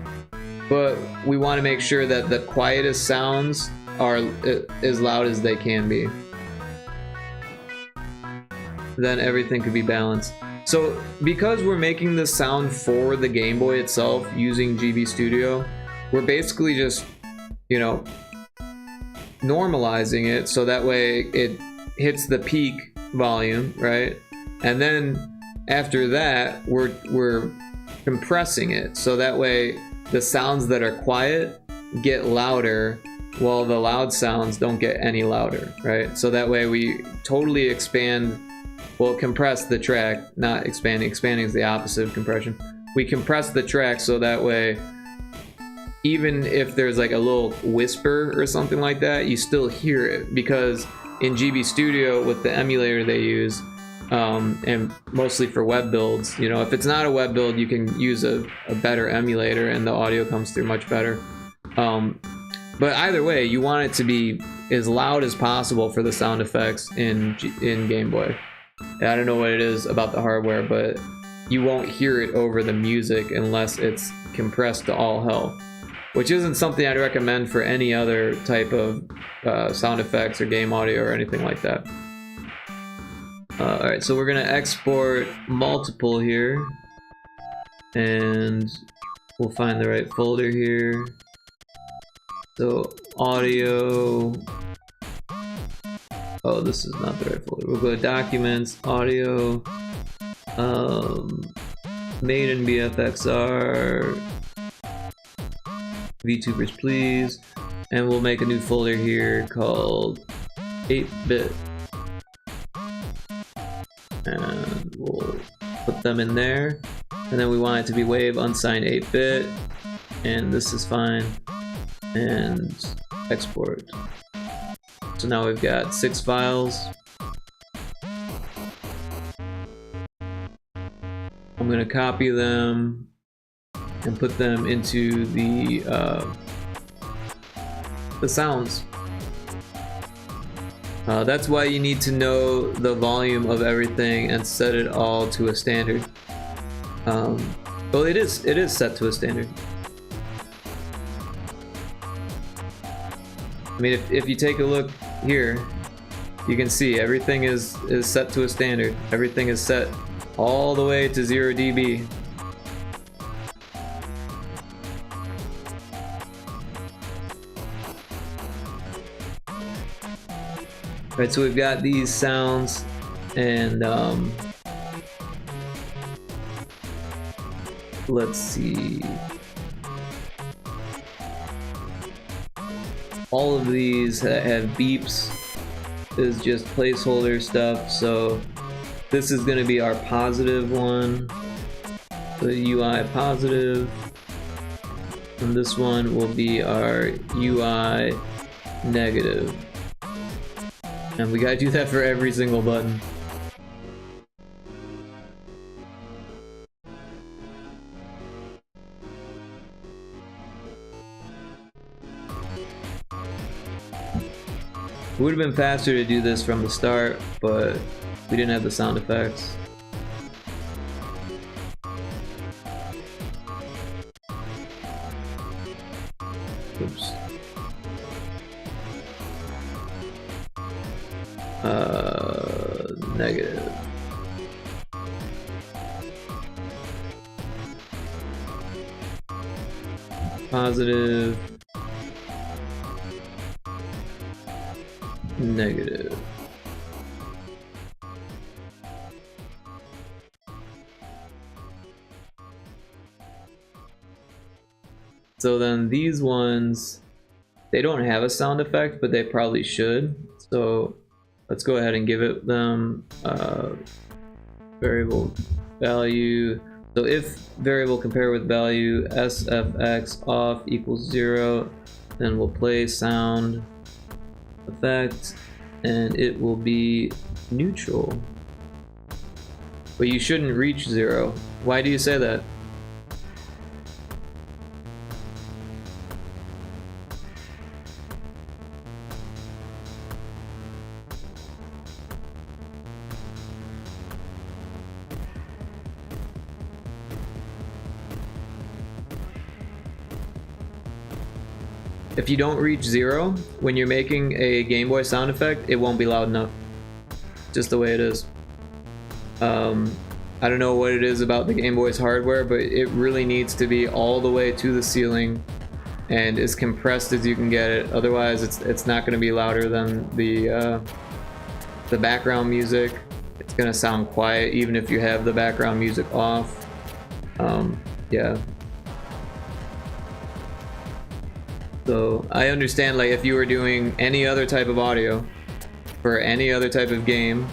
but we want to make sure that the quietest sounds are as loud as they can be. Then everything could be balanced. So because we're making this sound for the Game Boy itself using GB Studio, we're basically just, you know, normalizing it so that way it hits the peak volume, right? And then after that, we're compressing it so that way the sounds that are quiet get louder while the loud sounds don't get any louder, right? So that way we totally expand, well, compress the track, not expanding. Expanding is the opposite of compression. We compress the track so that way even if there's like a little whisper or something like that, you still hear it, because in GB Studio with the emulator they use, and mostly for web builds, you know, if it's not a web build, you can use a better emulator and the audio comes through much better. But either way, you want it to be as loud as possible for the sound effects in Game Boy. I don't know what it is about the hardware, but you won't hear it over the music unless it's compressed to all hell, which isn't something I'd recommend for any other type of sound effects or game audio or anything like that. Alright, so we're gonna export multiple here, and we'll find the right folder here. So audio, oh, this is not the right folder. We'll go to documents, audio, made in BFXR, VTubers please, and we'll make a new folder here called 8-bit, and we'll put them in there, and then we want it to be wave unsigned 8-bit, and this is fine, and export. So now we've got 6 files. I'm gonna copy them and put them into the sounds. That's why you need to know the volume of everything and set it all to a standard. Well, it is set to a standard. I mean, if you take a look here, you can see everything is set to a standard. Everything is set all the way to 0 dB. Right, so we've got these sounds, and let's see. All of these that have beeps is just placeholder stuff, so this is going to be our positive one, the UI positive, and this one will be our UI negative. And we gotta do that for every single button. It would have been faster to do this from the start, but we didn't have the sound effects. Oops. Negative. Positive. Negative. So then these ones, they don't have a sound effect, but they probably should. So let's go ahead and give it them variable value. So if variable compare with value sfx off equals 0, then we'll play sound effect and it will be neutral. But you shouldn't reach 0. Why do you say that? If you don't reach 0 when you're making a Game Boy sound effect, it won't be loud enough. Just the way it is. I don't know what it is about the Game Boy's hardware, but it really needs to be all the way to the ceiling and as compressed as you can get it. Otherwise, it's not going to be louder than the background music. It's going to sound quiet even if you have the background music off. Yeah. So I understand, like, if you were doing any other type of audio for any other type of game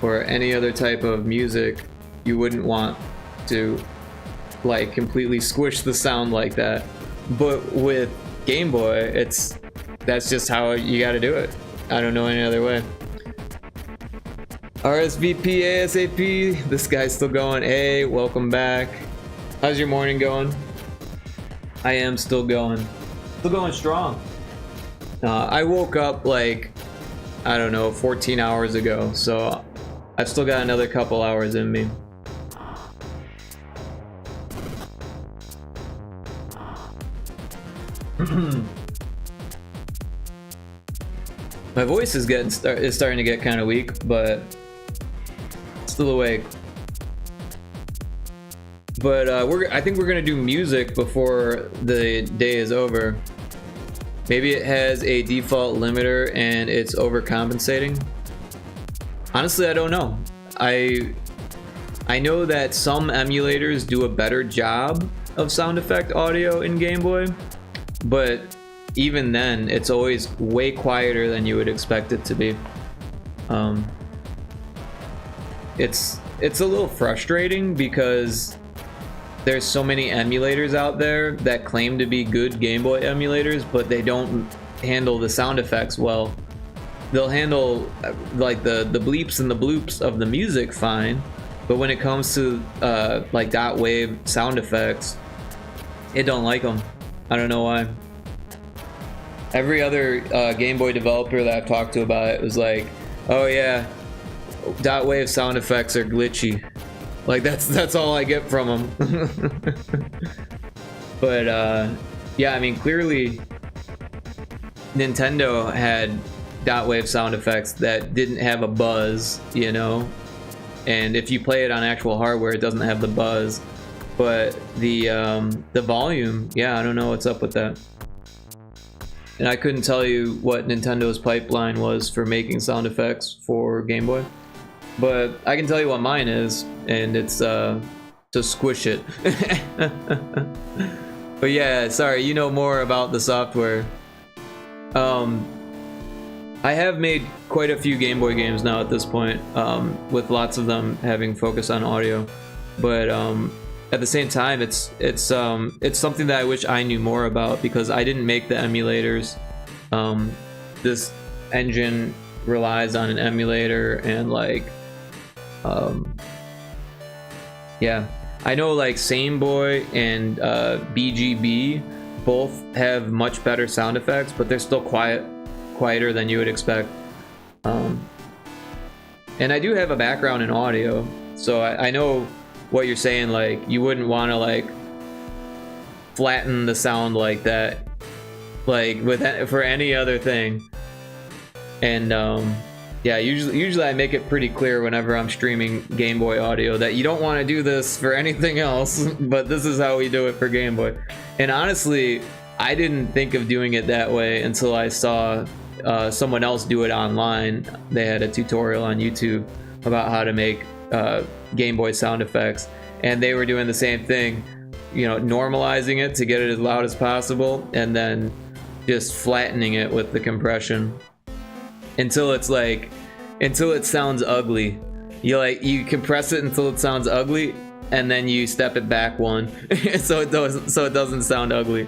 or any other type of music, you wouldn't want to like completely squish the sound like that. But with Game Boy, that's just how you got to do it. I don't know any other way. RSVP ASAP. This guy's still going. Hey, welcome back. How's your morning going? I am still going. Still going strong. I woke up like, I don't know, 14 hours ago, so I've still got another couple hours in me. My voice is starting to get kind of weak, but still awake. But I think we're gonna do music before the day is over. Maybe it has a default limiter and it's overcompensating. Honestly, I don't know. I know that some emulators do a better job of sound effect audio in Game Boy, but even then, it's always way quieter than you would expect it to be. It's a little frustrating because there's so many emulators out there that claim to be good Game Boy emulators, but they don't handle the sound effects well. They'll handle like the bleeps and the bloops of the music fine, but when it comes to like dot wave sound effects, it don't like them. I don't know why. Every other Game Boy developer that I've talked to about it was like, oh yeah, dot wave sound effects are glitchy. Like that's all I get from them. But yeah, I mean, clearly Nintendo had dot wave sound effects that didn't have a buzz, you know, and if you play it on actual hardware, it doesn't have the buzz. But the volume, yeah, I don't know what's up with that. And I couldn't tell you what Nintendo's pipeline was for making sound effects for Game Boy, but I can tell you what mine is, and it's to squish it. But yeah, sorry, you know more about the software. I have made quite a few Game Boy games now at this point, with lots of them having focus on audio, but at the same time, it's something that I wish I knew more about, because I didn't make the emulators. This engine relies on an emulator, and like, yeah, I know like Same Boy and BGB both have much better sound effects, but they're still quieter than you would expect. And I do have a background in audio, so I know what you're saying. Like, you wouldn't want to like flatten the sound like that, like for any other thing. And yeah, usually I make it pretty clear whenever I'm streaming Game Boy audio that you don't want to do this for anything else, but this is how we do it for Game Boy. And honestly, I didn't think of doing it that way until I saw someone else do it online. They had a tutorial on YouTube about how to make Game Boy sound effects, and they were doing the same thing, you know, normalizing it to get it as loud as possible, and then just flattening it with the compression until it sounds ugly. You compress it until it sounds ugly, and then you step it back one so it doesn't sound ugly,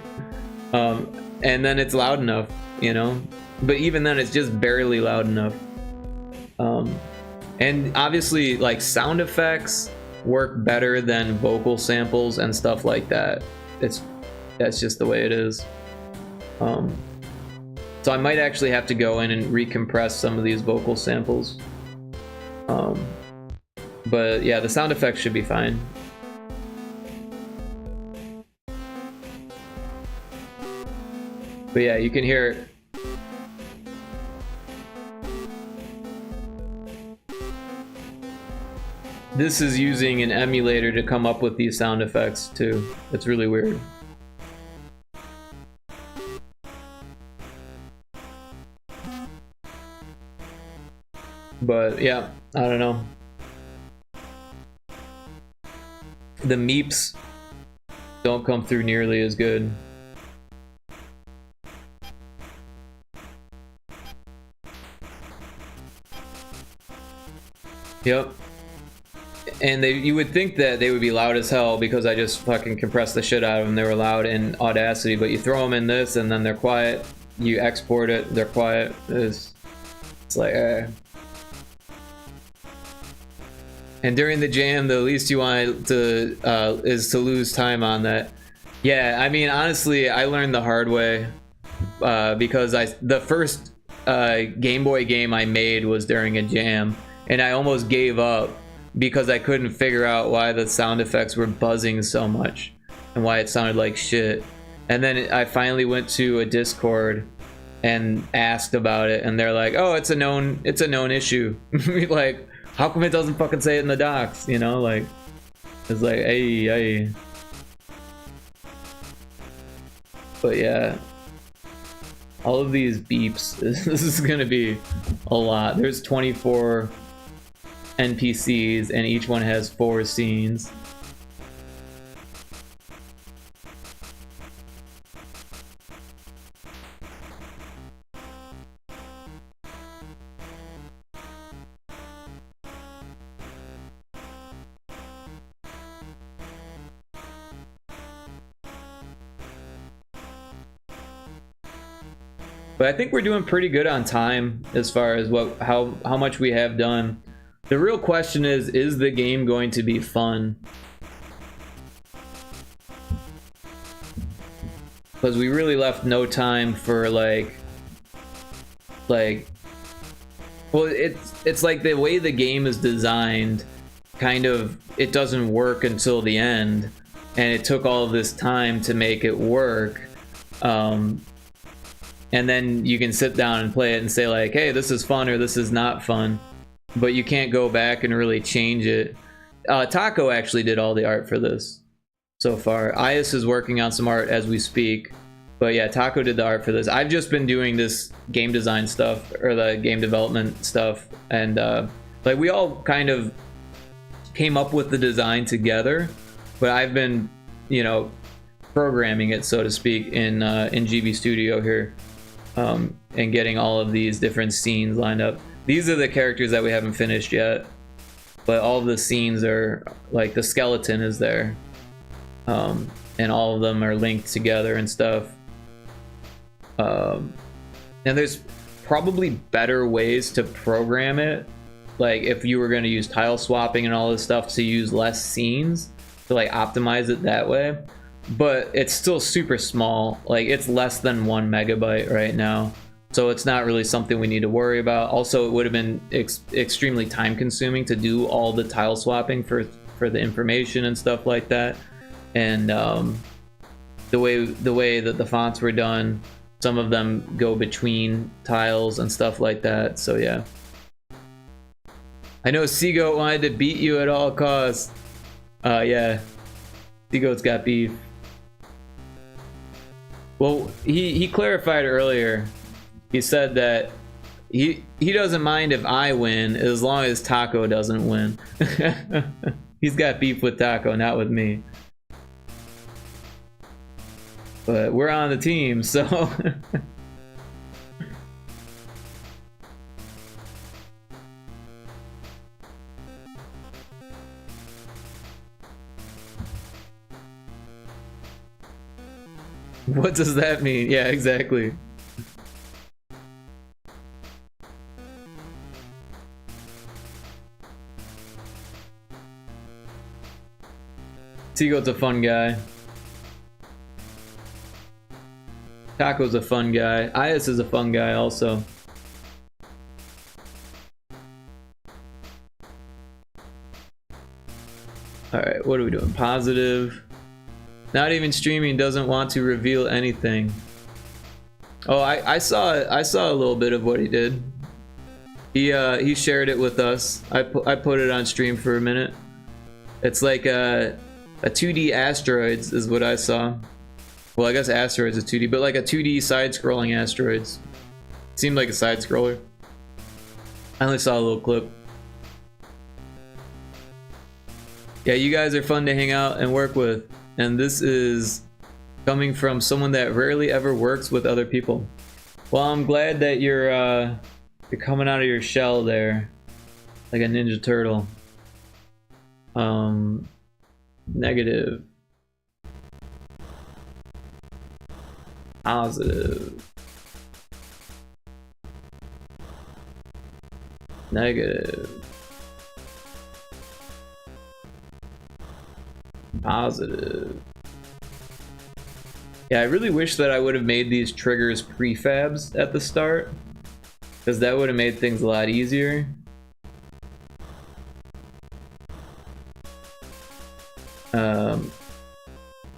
and then it's loud enough, you know. But even then, it's just barely loud enough. And obviously, like, sound effects work better than vocal samples and stuff like that. That's just the way it is. So I might actually have to go in and recompress some of these vocal samples. But yeah, the sound effects should be fine. But yeah, you can hear it. This is using an emulator to come up with these sound effects too. It's really weird. But yeah, I don't know. The meeps don't come through nearly as good. Yep. And you would think that they would be loud as hell because I just fucking compressed the shit out of them. They were loud in Audacity, but you throw them in this and then they're quiet. You export it, they're quiet. It's like, And during the jam, the least you want to is to lose time on that. Yeah, I mean, honestly, I learned the hard way because the first Game Boy game I made was during a jam, and I almost gave up because I couldn't figure out why the sound effects were buzzing so much and why it sounded like shit. And then I finally went to a Discord and asked about it, and they're like, "Oh, it's a known issue." Like, how come it doesn't fucking say it in the docs? You know, like, it's like, hey. But yeah, all of these beeps, this is gonna be a lot. There's 24 NPCs and each one has 4 scenes. But I think we're doing pretty good on time as far as how much we have done. The real question is the game going to be fun? Because we really left no time for like well, it's like the way the game is designed, kind of, it doesn't work until the end, and it took all of this time to make it work. And then you can sit down and play it and say like, hey, this is fun or this is not fun. but you can't go back and really change it. Taco actually did all the art for this so far. Ias is working on some art as we speak, but yeah, Taco did the art for this. I've just been doing this game design stuff, or the game development stuff, and like we all kind of came up with the design together, but I've been, you know, programming it, so to speak, in GB Studio here, and getting all of these different scenes lined up. These are the characters that we haven't finished yet, but all of the scenes are, like, the skeleton is there, and all of them are linked together and stuff. And there's probably better ways to program it, like if you were going to use tile swapping and all this stuff, to use less scenes to like optimize it that way, but it's still super small. Like it's less than 1 megabyte right now, so it's not really something we need to worry about. Also, it would have been extremely time consuming to do all the tile swapping for the information and stuff like that, and the way that the fonts were done, some of them go between tiles and stuff like that. So yeah, I know Seagoat wanted to beat you at all costs. Yeah, Seagoat's got beef. Well, he clarified earlier. He said that he doesn't mind if I win as long as Taco doesn't win. He's got beef with Taco, not with me. But we're on the team, so what does that mean? Yeah, exactly. Seagoat's a fun guy. Taco's a fun guy. Ias is a fun guy also. Alright, what are we doing? Positive. Not even streaming, doesn't want to reveal anything. Oh, I saw a little bit of what he did. He shared it with us. I put it on stream for a minute. It's like a 2D asteroids is what I saw. Well, I guess asteroids is 2D, but like a 2D side-scrolling asteroids. Seemed like a side-scroller. I only saw a little clip. Yeah, you guys are fun to hang out and work with, and this is coming from someone that rarely ever works with other people. Well, I'm glad that you're coming out of your shell there, like a Ninja Turtle. Negative. Positive. Negative. Positive. Yeah, I really wish that I would have made these triggers prefabs at the start, because that would have made things a lot easier.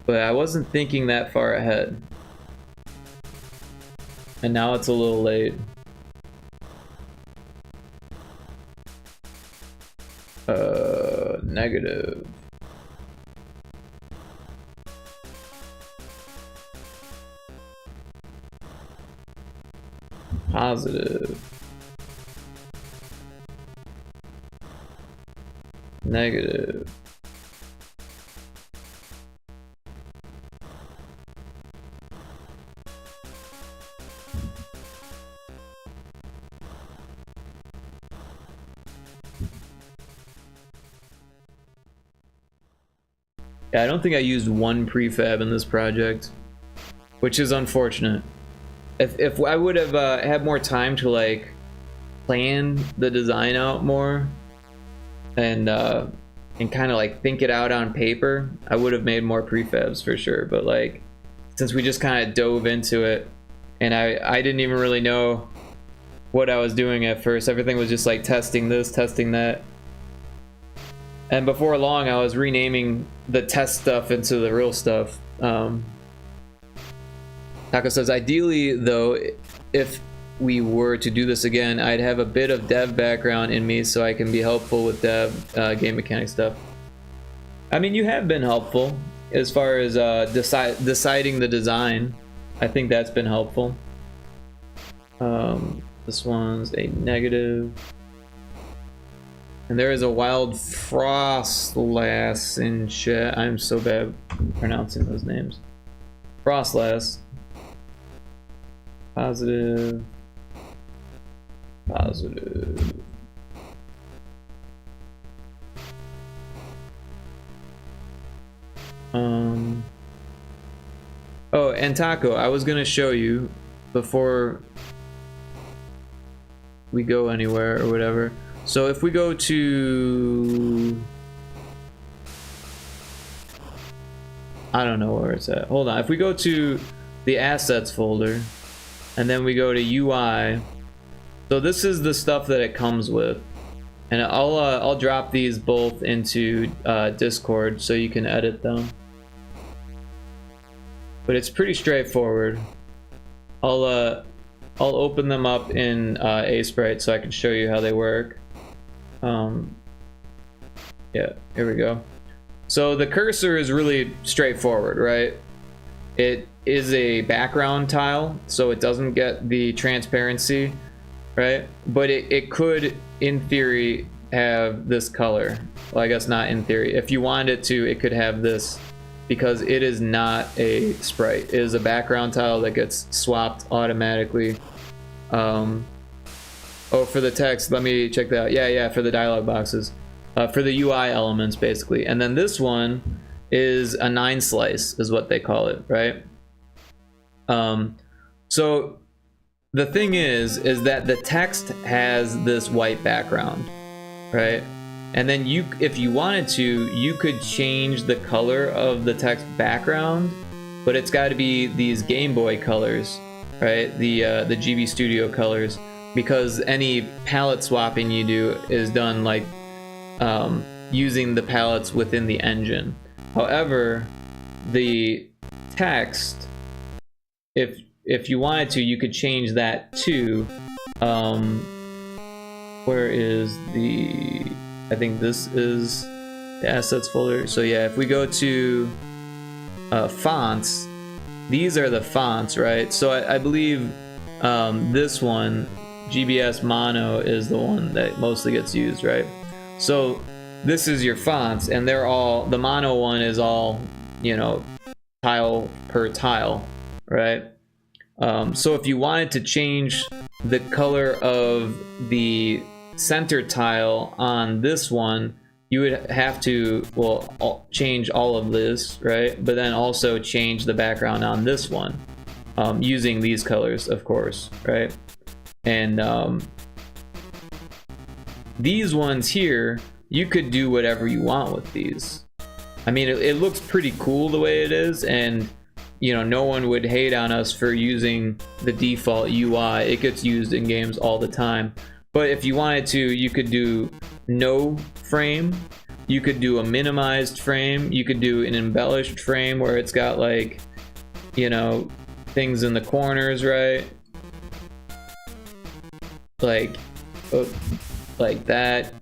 But I wasn't thinking that far ahead. And now it's a little late. Negative. Positive. Negative. Yeah, I don't think I used one prefab in this project, which is unfortunate. If I would have had more time to like plan the design out more and kind of like think it out on paper, I would have made more prefabs for sure. But like, since we just kind of dove into it, and I didn't even really know what I was doing at first. Everything was just like testing this, testing that. And before long, I was renaming the test stuff into the real stuff. Taco says, ideally, though, if we were to do this again, I'd have a bit of dev background in me so I can be helpful with dev game mechanic stuff. I mean, you have been helpful as far as deciding the design. I think that's been helpful. This one's a negative. And there is a wild Frostlass in chat. I'm so bad pronouncing those names. Frostlass. Positive. Positive. Oh, and Taco, I was gonna show you before we go anywhere or whatever. So if we go to, I don't know where it's at. Hold on. If we go to the assets folder and then we go to UI, so this is the stuff that it comes with, and I'll drop these both into Discord so you can edit them. But it's pretty straightforward. I'll open them up in Sprite so I can show you how they work. Yeah, here we go. So the cursor is really straightforward, right? It is a background tile, so it doesn't get the transparency, right? But it could, in theory, have this color. Well, I guess not in theory. If you wanted it to, it could have this, because it is not a sprite. It is a background tile that gets swapped automatically. Oh, for the text, let me check that out. Yeah, for the dialog boxes. For the UI elements, basically. And then this one is a 9 slice, is what they call it, right? So the thing is that the text has this white background, right? And then if you wanted to, you could change the color of the text background, but it's got to be these Game Boy colors, right? The GB Studio colors, because any palette swapping you do is done like using the palettes within the engine. However, the text, if you wanted to, you could change that to where is the, I think this is the assets folder. So yeah, if we go to fonts, these are the fonts, right? So I believe this one, GBS Mono, is the one that mostly gets used, right? So this is your fonts, and they're all, the Mono one is all, you know, tile per tile, right? So if you wanted to change the color of the center tile on this one, you would have to, well, change all of this, right? But then also change the background on this one, using these colors, of course, right? And these ones here, you could do whatever you want with these. I mean, it looks pretty cool the way it is, and you know, no one would hate on us for using the default UI. It gets used in games all the time. But if you wanted to, you could do no frame, you could do a minimized frame, you could do an embellished frame where it's got, like, you know, things in the corners, right? Like that.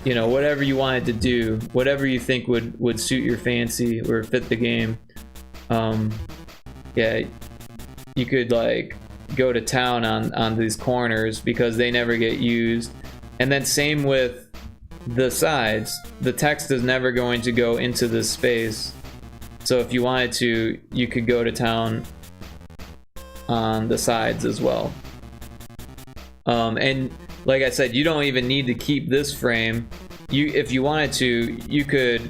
You know, whatever you wanted to do, whatever you think would suit your fancy or fit the game. Yeah, you could like go to town on these corners because they never get used. And then same with the sides. The text is never going to go into this space. So if you wanted to, you could go to town on the sides as well. And like I said, you don't even need to keep this frame. If you wanted to, you could,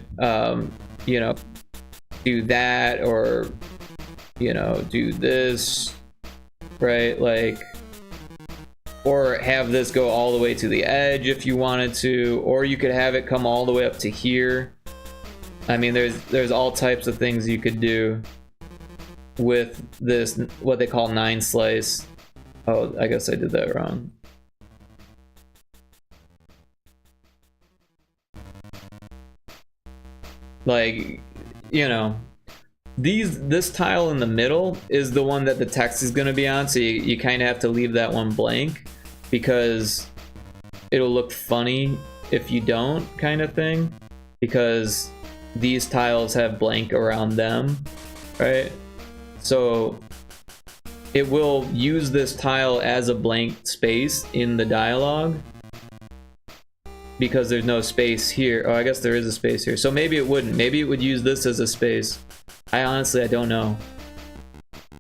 you know, do that, or, you know, do this, right? Like, or have this go all the way to the edge if you wanted to, or you could have it come all the way up to here. I mean, there's all types of things you could do with this, what they call 9 slice. Oh, I guess I did that wrong. Like, you know, this tile in the middle is the one that the text is going to be on, so you kind of have to leave that one blank because it'll look funny if you don't, kind of thing, because these tiles have blank around them, right? So it will use this tile as a blank space in the dialogue because there's no space here. Oh, I guess there is a space here, so maybe it wouldn't. Maybe it would use this as a space. I honestly don't know,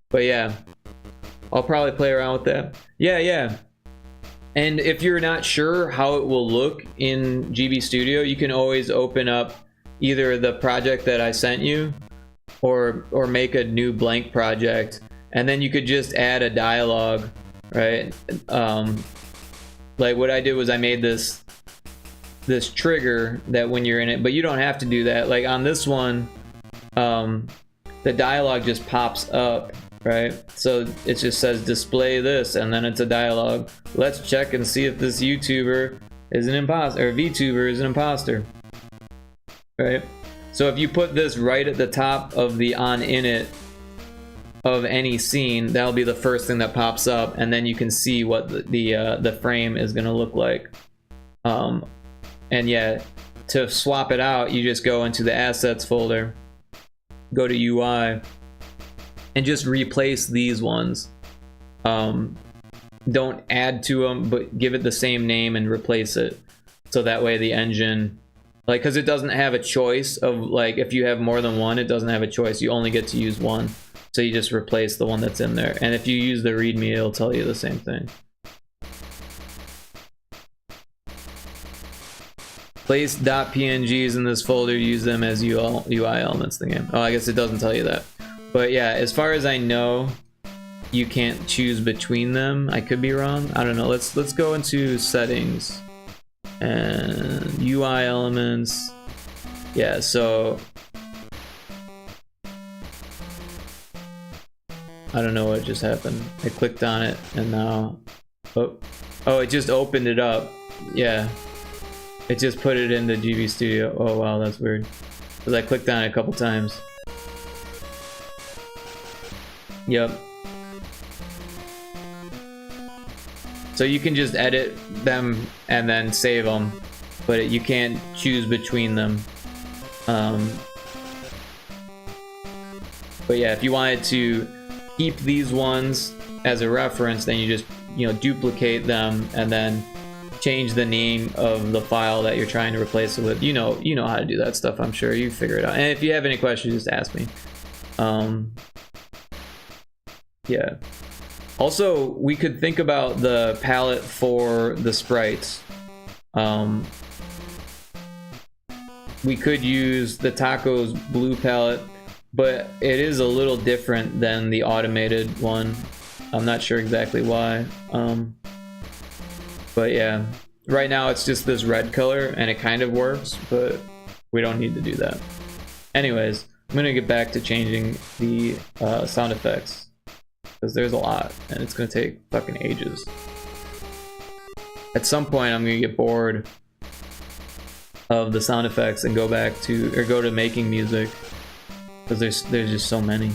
but yeah, I'll probably play around with that. Yeah. And if you're not sure how it will look in GB Studio, you can always open up either the project that I sent you or make a new blank project, and then you could just add a dialogue, right? Like what I did was I made this trigger that when you're in it, but you don't have to do that. Like on this one, the dialogue just pops up, right? So it just says display this, and then it's a dialogue. Let's check and see if this YouTuber is an imposter, or VTuber is an imposter, right? So if you put this right at the top of the on init of any scene, that'll be the first thing that pops up, and then you can see what the frame is going to look like. And yeah, to swap it out, you just go into the assets folder, go to UI, and just replace these ones. Don't add to them, but give it the same name and replace it, so that way the engine, like, because it doesn't have a choice of, like, if you have more than one, it doesn't have a choice. You only get to use one, so you just replace the one that's in there. And if you use the readme, it'll tell you the same thing. Place .pngs in this folder, use them as UI elements in the game. Oh, I guess it doesn't tell you that. But yeah, as far as I know, you can't choose between them. I could be wrong. I don't know. Let's go into settings and UI elements. Yeah, so I don't know what just happened. I clicked on it and now oh, it just opened it up. Yeah. It just put it in the GB Studio. Oh wow, that's weird. Because I clicked on it a couple times. Yep. So you can just edit them and then save them, but you can't choose between them. But yeah, if you wanted to keep these ones as a reference, then you just, duplicate them and then change the name of the file that you're trying to replace it with. You know how to do that stuff, I'm sure. You figure it out. And if you have any questions, just ask me. Yeah. Also, we could think about the palette for the sprites. We could use the Taco's blue palette, but it is a little different than the automated one. I'm not sure exactly why. But yeah, right now it's just this red color and it kind of works, but we don't need to do that. Anyways, I'm gonna get back to changing the sound effects because there's a lot and it's gonna take fucking ages. At some point I'm gonna get bored of the sound effects and go to making music because there's just so many.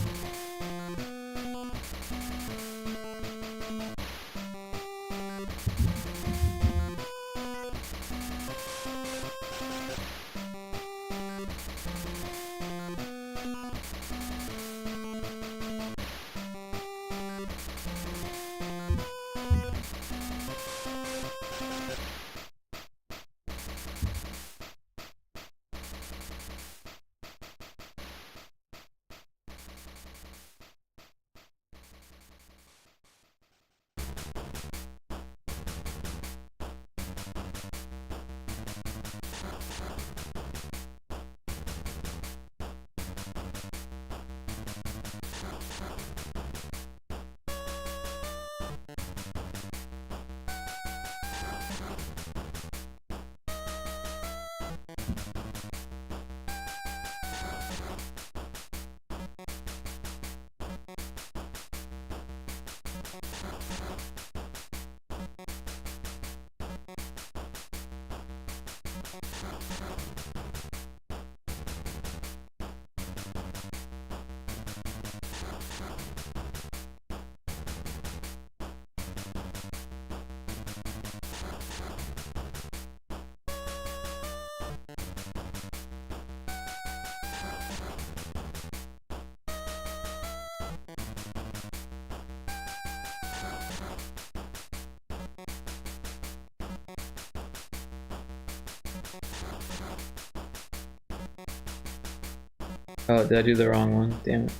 Oh, did I do the wrong one? Damn it.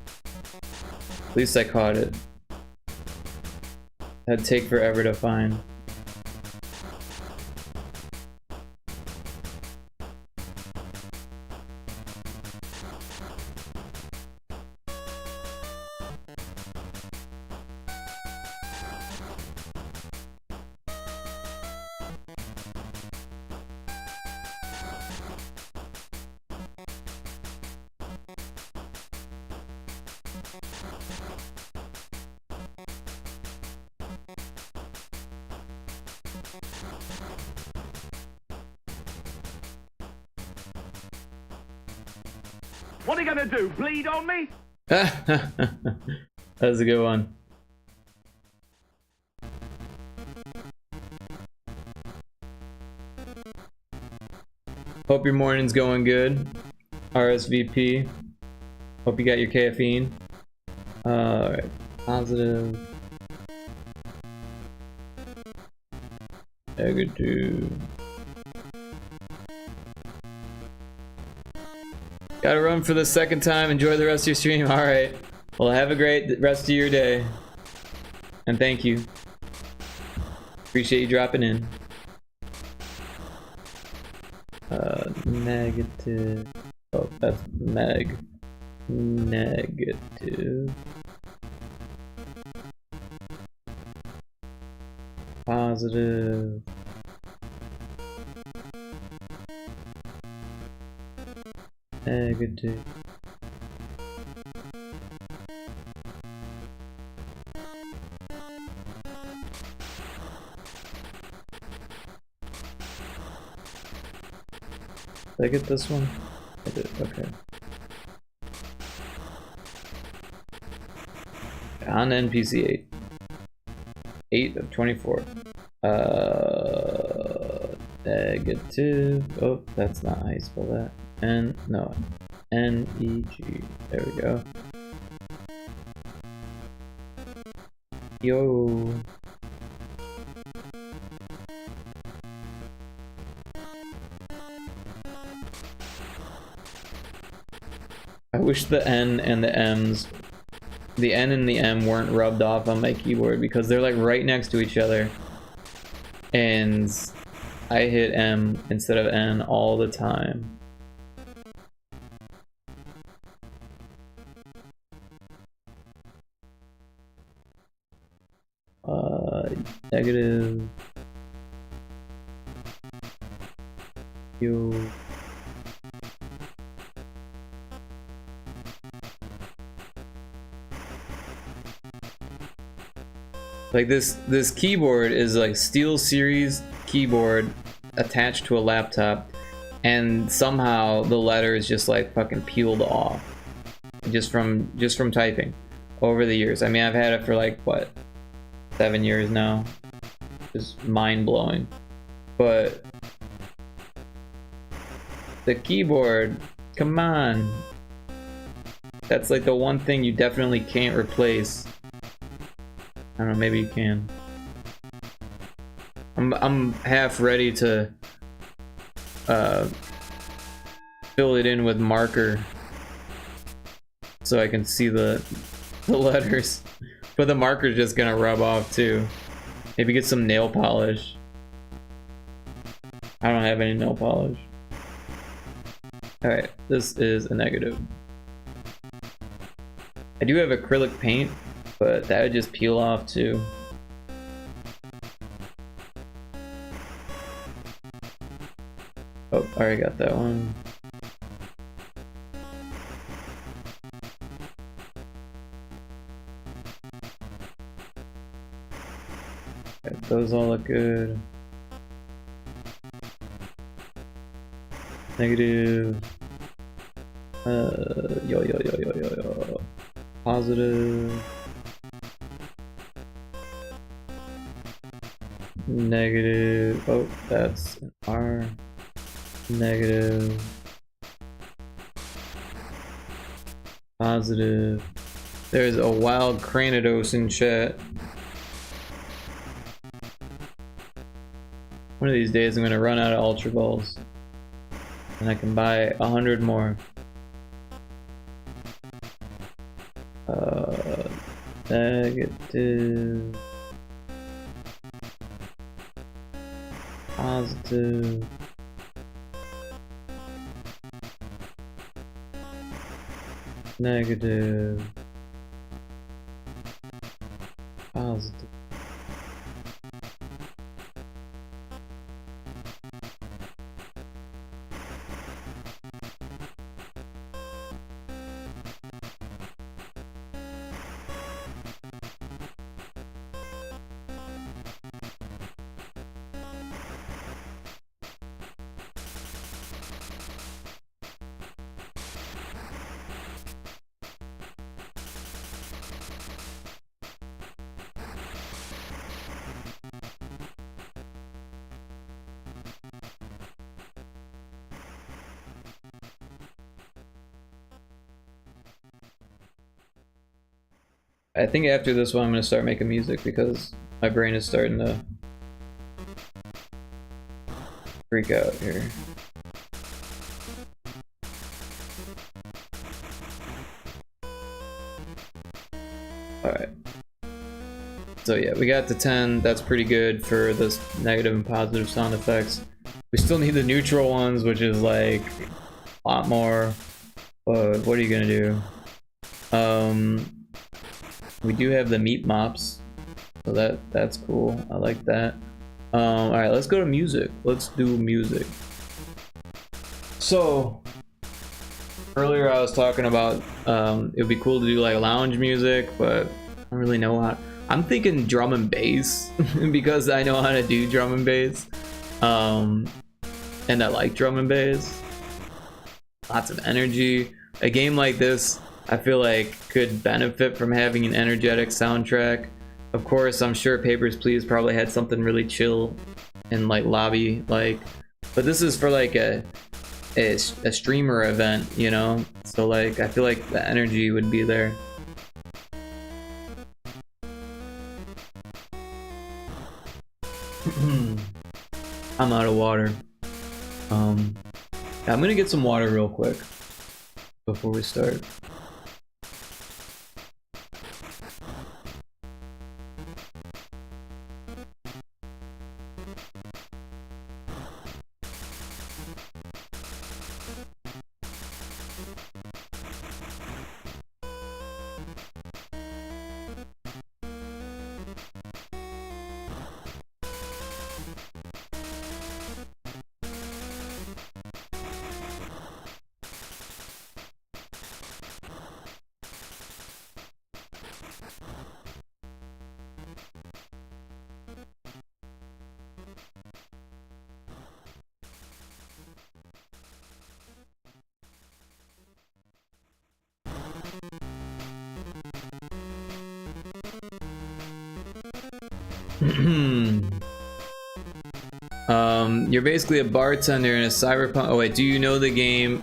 At least I caught it. That'd take forever to find. What are you gonna do? Bleed on me? That was a good one. Hope your morning's going good. RSVP. Hope you got your caffeine. Alright. Positive. Negative. Gotta run for the second time. Enjoy the rest of your stream. Alright. Well, have a great rest of your day. And thank you. Appreciate you dropping in. Negative. Oh, that's Meg. Negative. Positive. Negative. Did I get this one? I did, okay. On NPC 8. 8 of 24. Negative. Oh, that's not how you spell that. No. N-E-G. There we go. Yo. I wish the N and the M's, the N and the M weren't rubbed off on my keyboard because they're like right next to each other. And I hit M instead of N all the time. Negative. Yo. Like this keyboard is like Steel Series keyboard attached to a laptop, and somehow the letters just like fucking peeled off just from typing over the years. I mean, I've had it for like what, 7 years now. Just mind blowing. But the keyboard, come on. That's like the one thing you definitely can't replace. I don't know, maybe you can. I'm half ready to fill it in with marker so I can see the letters. But the marker's just gonna rub off too. Maybe get some nail polish. I don't have any nail polish. Alright, this is a negative. I do have acrylic paint, but that would just peel off too. Oh, I already got that one. Okay, those all look good. Negative. Yo. Positive. Negative. Oh, that's an R. Negative. Positive. There's a wild Cranidos in chat. One of these days I'm gonna run out of Ultra Balls. And I can buy 100 more. Negative, positive, negative, positive. I think after this one I'm gonna start making music because my brain is starting to freak out here. Alright. So yeah, we got to 10. That's pretty good for this negative and positive sound effects. We still need the neutral ones, which is like a lot more. But what are you gonna do? We do have the meat mops, so that's cool. I like that. All right, let's go to music. Let's do music. So earlier I was talking about it would be cool to do like lounge music, but I don't really know how. I'm thinking drum and bass because I know how to do drum and bass, and I like drum and bass. Lots of energy. A game like this, I feel like, could benefit from having an energetic soundtrack. Of course, I'm sure Papers, Please probably had something really chill and like lobby like, but this is for like a streamer event, you know? So like, I feel like the energy would be there. I'm out of water. I'm gonna get some water real quick before we start. You're basically a bartender in a cyberpunk. Oh wait, do you know the game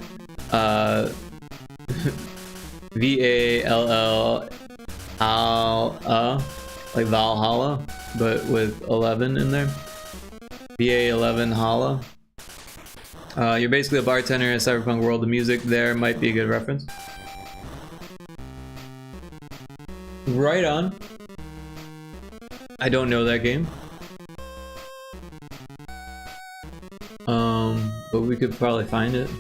VALL, like Valhalla, but with 11 in there? VA11 Hala. You're basically a bartender in a cyberpunk world. The music there might be a good reference. Right on. I don't know that game. But we could probably find it.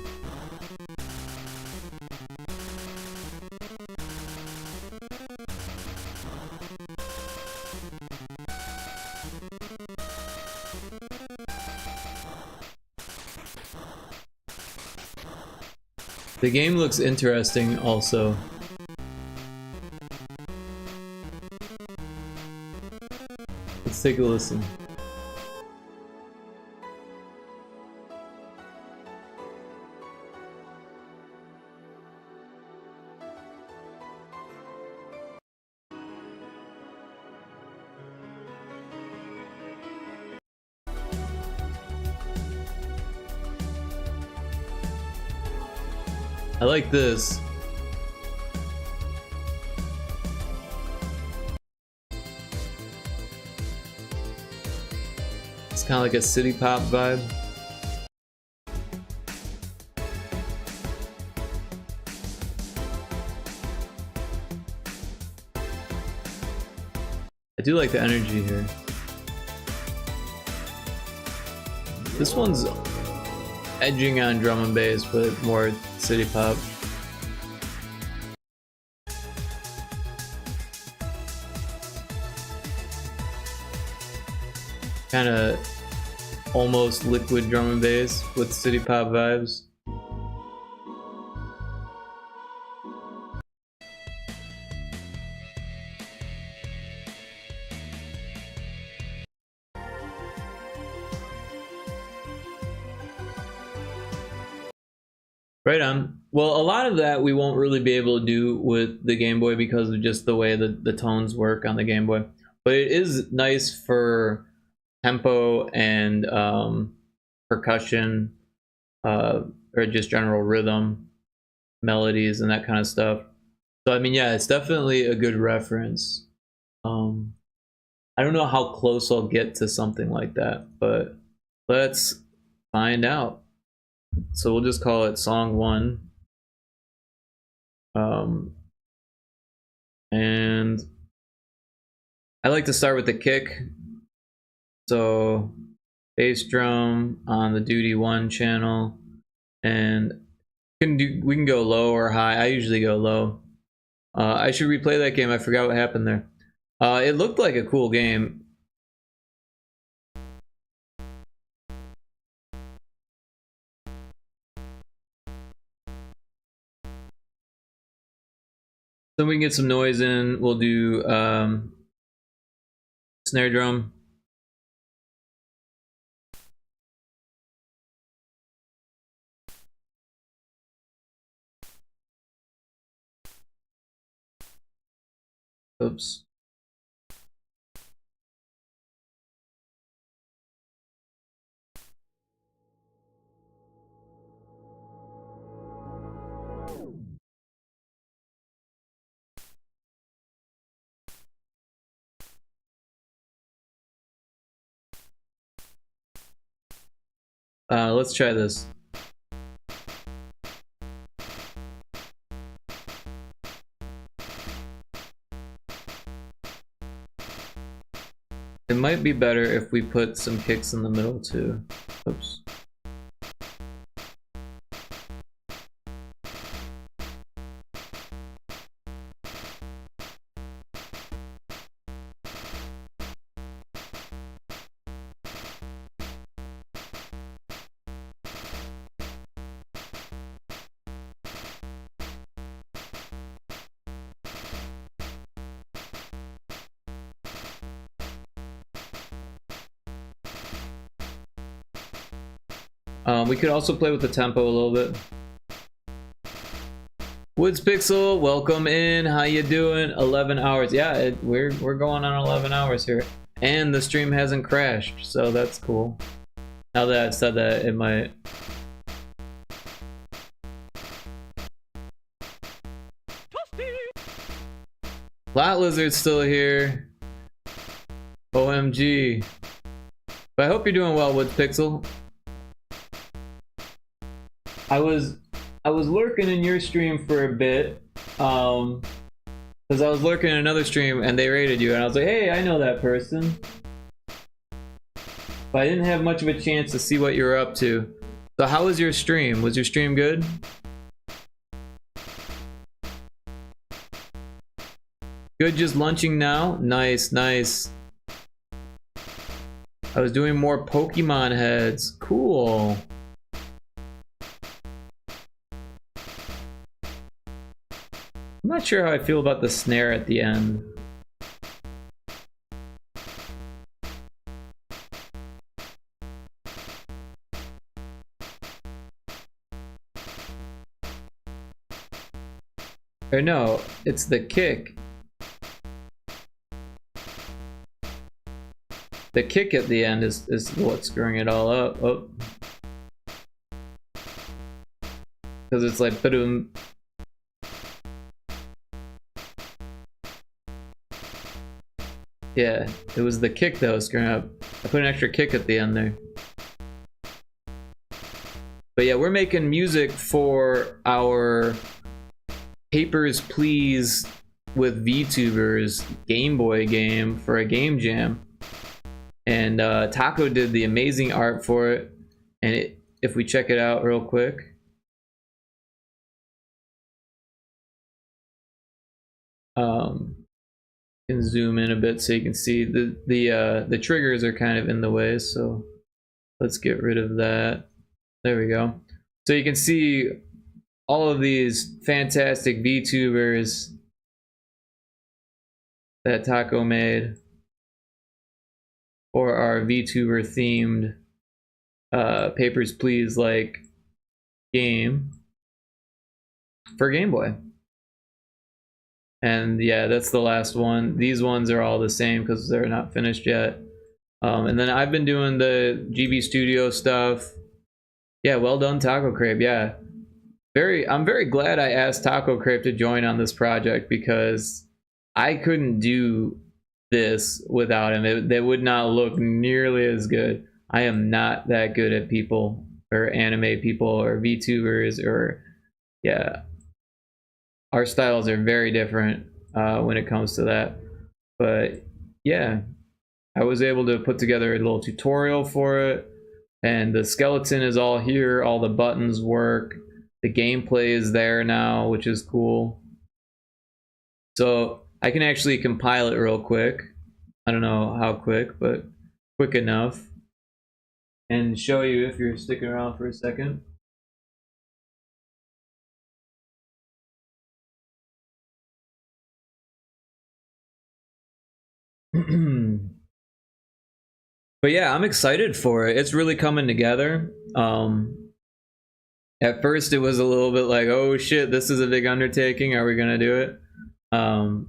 The game looks interesting also. Let's take a listen. I like this. It's kind of like a city pop vibe. I do like the energy here. This one's edging on drum and bass, but more city pop. Kind of almost liquid drum and bass with city pop vibes. Right on. Well, a lot of that we won't really be able to do with the Game Boy because of just the way the tones work on the Game Boy. But it is nice for tempo and percussion, or just general rhythm, melodies, and that kind of stuff. So I mean, yeah, it's definitely a good reference. I don't know how close I'll get to something like that, but let's find out. So we'll just call it song 1. And I like to start with the kick. So bass drum on the Duty 1 channel, and we can go low or high. I usually go low. I should replay that game. I forgot what happened there. It looked like a cool game. So we can get some noise in. We'll do snare drum. Oops. Let's try this. It might be better if we put some kicks in the middle too. Oops. We could also play with the tempo a little bit. Woods Pixel, welcome in. How you doing? 11 hours. Yeah, we're going on 11 hours here, and the stream hasn't crashed, so that's cool. Now that I've said that, it might. Lot Lizard's still here. OMG. But I hope you're doing well, Woods Pixel. I was lurking in your stream for a bit, because I was lurking in another stream and they raided you, and I was like, hey, I know that person. But I didn't have much of a chance to see what you were up to. So how was your stream? Was your stream good? Good, just lunching now? Nice, nice. I was doing more Pokemon heads. Cool. I'm not sure how I feel about the snare at the end. Or no, it's the kick. The kick at the end is what's screwing it all up. Oh. Because it's like boom. Yeah, it was the kick that was screwing up. I put an extra kick at the end there. But yeah, we're making music for our Papers, Please with VTubers Game Boy game for a game jam, and Taco did the amazing art for it. And if we check it out real quick, can zoom in a bit so you can see the triggers are kind of in the way, so let's get rid of that. There we go. So you can see all of these fantastic VTubers that Taco made for our VTuber themed Papers, Please like game for Game Boy. And yeah, that's the last one. These ones are all the same because they're not finished yet. And then I've been doing the GB Studio stuff. Yeah, well done, Taco Crape. Yeah, I'm very glad I asked Taco Crape to join on this project, because I couldn't do this without him. They would not look nearly as good. I am not that good at people, or anime people, or VTubers, or yeah. Our styles are very different when it comes to that. But yeah, I was able to put together a little tutorial for it, and the skeleton is all here, all the buttons work, the gameplay is there now, which is cool. So I can actually compile it real quick. I don't know how quick, but quick enough, and show you if you're sticking around for a second. But yeah, I'm excited for it. It's really coming together. At first it was a little bit like, oh shit, this is a big undertaking. Are we gonna do it?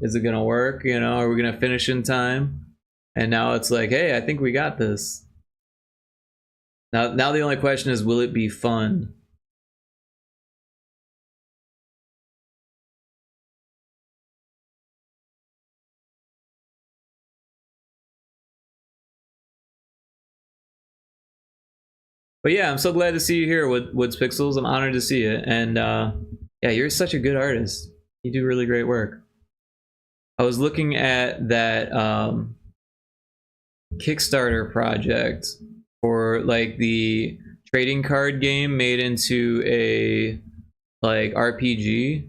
Is it gonna work? You know, are we gonna finish in time? And now it's like, hey, I think we got this. Now the only question is, will it be fun? But yeah, I'm so glad to see you here, Woods Pixels. I'm honored to see you. And yeah, you're such a good artist. You do really great work. I was looking at that Kickstarter project for like the trading card game made into a like RPG.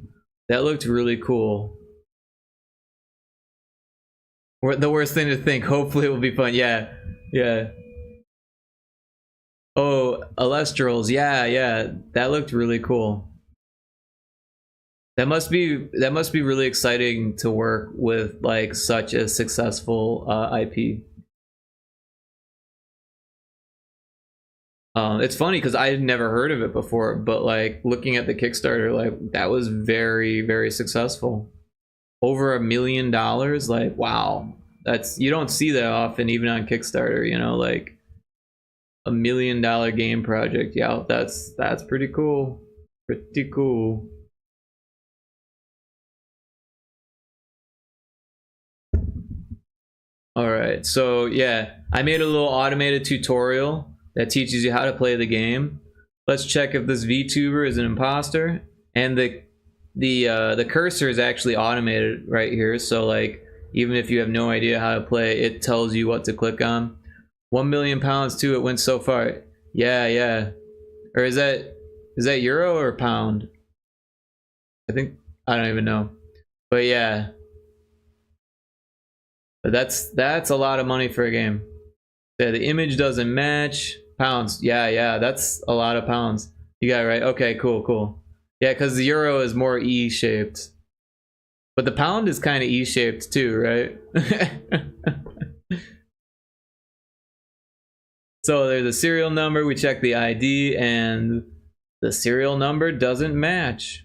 That looked really cool. The worst thing to think. Hopefully it will be fun. Yeah, yeah. Oh, Alestrals, yeah, that looked really cool. That must be really exciting to work with like such a successful IP. It's funny because I had never heard of it before, but like looking at the Kickstarter, like that was very, very successful. Over $1 million, like wow, you don't see that often, even on Kickstarter. You know, like $1 million game project. Yeah, that's pretty cool. Pretty cool. All right, so yeah, I made a little automated tutorial that teaches you how to play the game. Let's check if this VTuber is an imposter. And the cursor is actually automated right here. So like, even if you have no idea how to play, it tells you what to click on. 1 million pounds too. It went so far. Yeah. Or is that euro or pound? I don't even know. But yeah. But that's a lot of money for a game. Yeah, the image doesn't match. Pounds. Yeah, that's a lot of pounds. You got it right. Okay, cool. Yeah, because the euro is more E-shaped. But the pound is kind of E-shaped too, right? So there's a serial number, we check the ID, and the serial number doesn't match.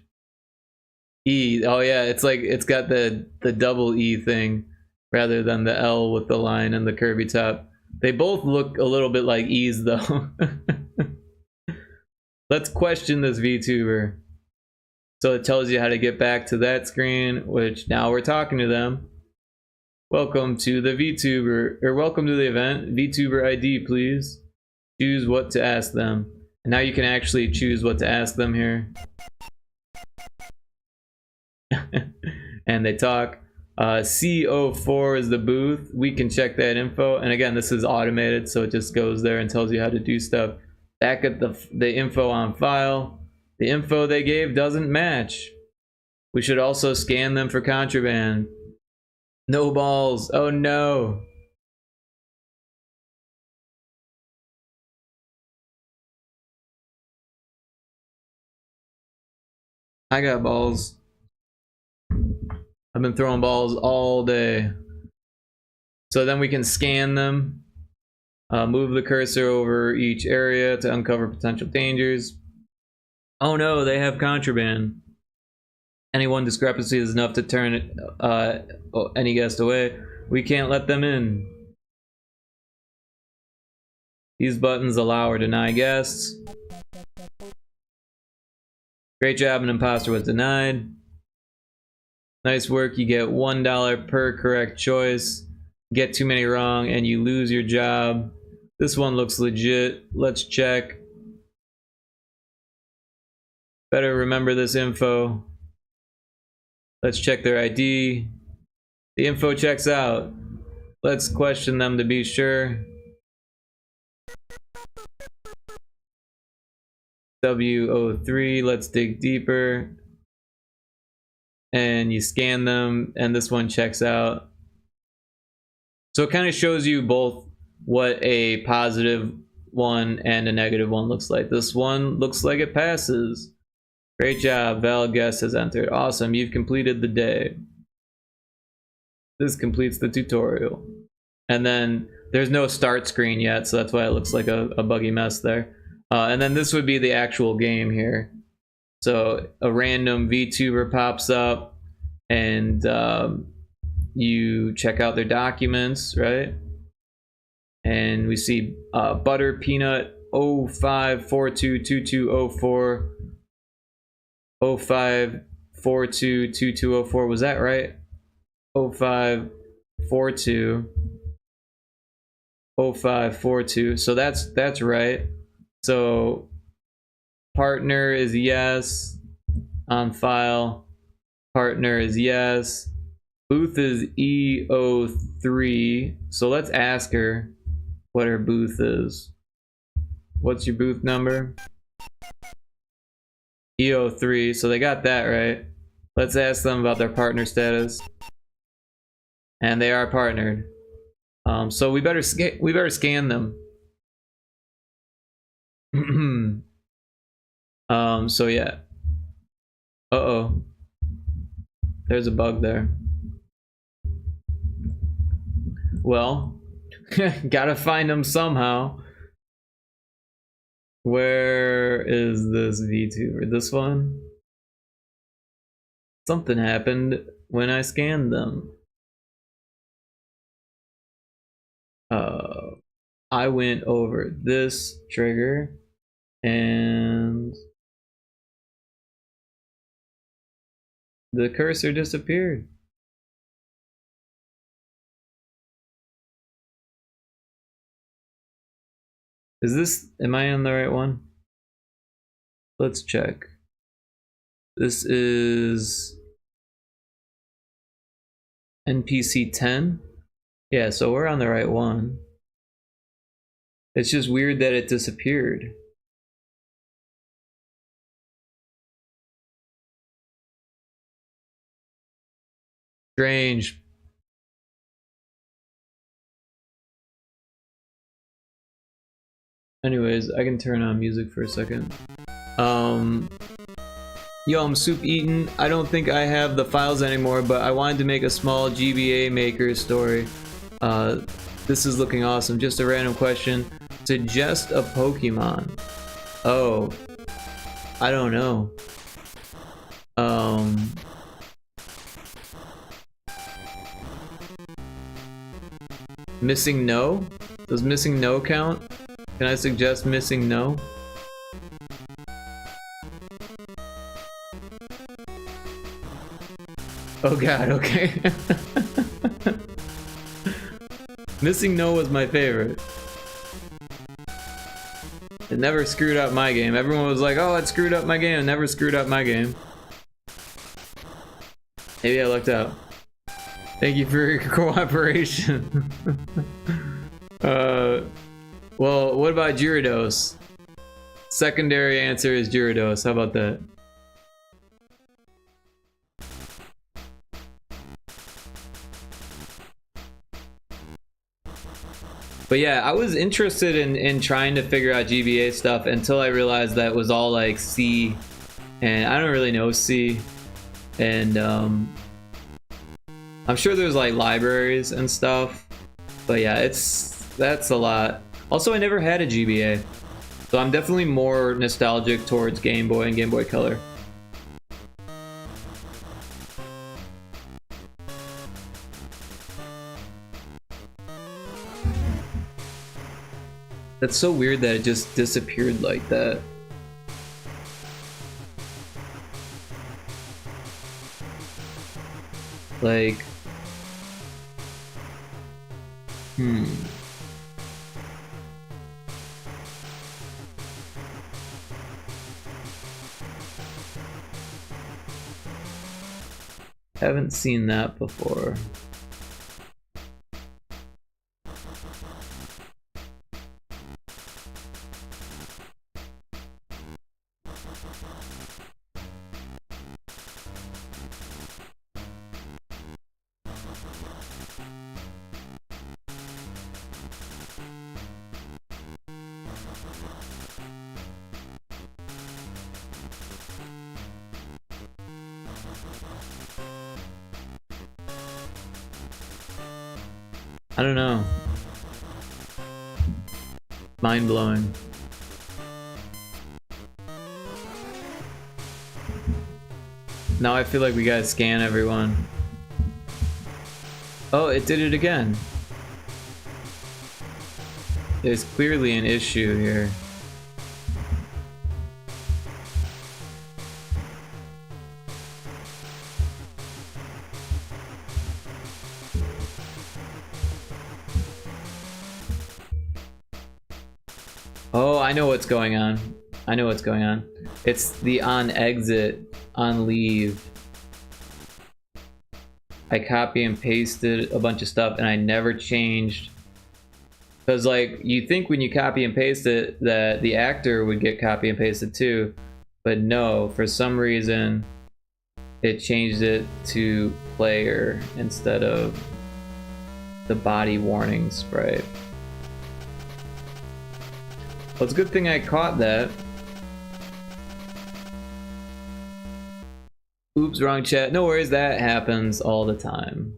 E, oh yeah, it's like, it's got the double E thing, rather than the L with the line and the curvy top. They both look a little bit like E's though. Let's question this VTuber. So it tells you how to get back to that screen, which now we're talking to them. Welcome to the VTuber, or welcome to the event. VTuber ID, please. Choose what to ask them. And now you can actually choose what to ask them here. and they talk. CO4 is the booth. We can check that info, and again, this is automated, so it just goes there and tells you how to do stuff. Back at the info on file. The info they gave doesn't match. We should also scan them for contraband. No balls. Oh no. I got balls. I've been throwing balls all day. So then we can scan them. Move the cursor over each area to uncover potential dangers. Oh no, they have contraband. Any one discrepancy is enough to turn any guest away. We can't let them in. These buttons allow or deny guests. Great job, an imposter was denied. Nice work, you get $1 per correct choice. Get too many wrong and you lose your job. This one looks legit. Let's check. Better remember this info. Let's check their ID. The info checks out. Let's question them to be sure. W03, let's dig deeper. And you scan them, and this one checks out. So it kind of shows you both what a positive one and a negative one looks like. This one looks like it passes. Great job, valid guess has entered. Awesome, you've completed the day. This completes the tutorial. And then there's no start screen yet, so that's why it looks like a buggy mess there. And then this would be the actual game here. So a random VTuber pops up and you check out their documents, right? And we see Butter Peanut 05422204 05422204. Was that right? 0542 0542. So that's right. So partner is yes. On file, partner is yes. Booth is E03. So let's ask her what her booth is. What's your booth number? E03. So they got that right. Let's ask them about their partner status. And they are partnered. So we better scan them. So yeah. Uh-oh. There's a bug there. Well, gotta find them somehow. Where is this VTuber? This one? Something happened when I scanned them. I went over this trigger and the cursor disappeared. Is this, am I on the right one? Let's check. This is NPC 10. Yeah, so we're on the right one. It's just weird that it disappeared. Strange. Anyways, I can turn on music for a second. Yo, I'm soup eating. I don't think I have the files anymore, but I wanted to make a small GBA maker story. This is looking awesome. Just a random question. Suggest a Pokemon. Oh, I don't know. Missing No? Does Missing No count? Can I suggest Missing No? Oh god, okay. Missing No was my favorite. It never screwed up my game. Everyone was like, oh, it screwed up my game. It never screwed up my game. Maybe I lucked out. Thank you for your cooperation. Well, what about Gyarados? Secondary answer is Gyarados. How about that? But yeah, I was interested in trying to figure out GBA stuff until I realized that it was all like C, and I don't really know C. And I'm sure there's like libraries and stuff, but yeah, that's a lot. Also, I never had a GBA, so I'm definitely more nostalgic towards Game Boy and Game Boy Color. That's so weird that it just disappeared like that. Like, haven't seen that before. I don't know. Mind blowing. Now I feel like we gotta scan everyone. Oh, it did it again. There's clearly an issue here. Oh, I know what's going on. I know what's going on. It's the on exit, on leave. I copy and pasted a bunch of stuff and I never changed. Because like, you think when you copy and paste it that the actor would get copy and pasted too. But no, for some reason it changed it to player instead of the body warning sprite. Well, it's a good thing I caught that. Oops, wrong chat. No worries, that happens all the time.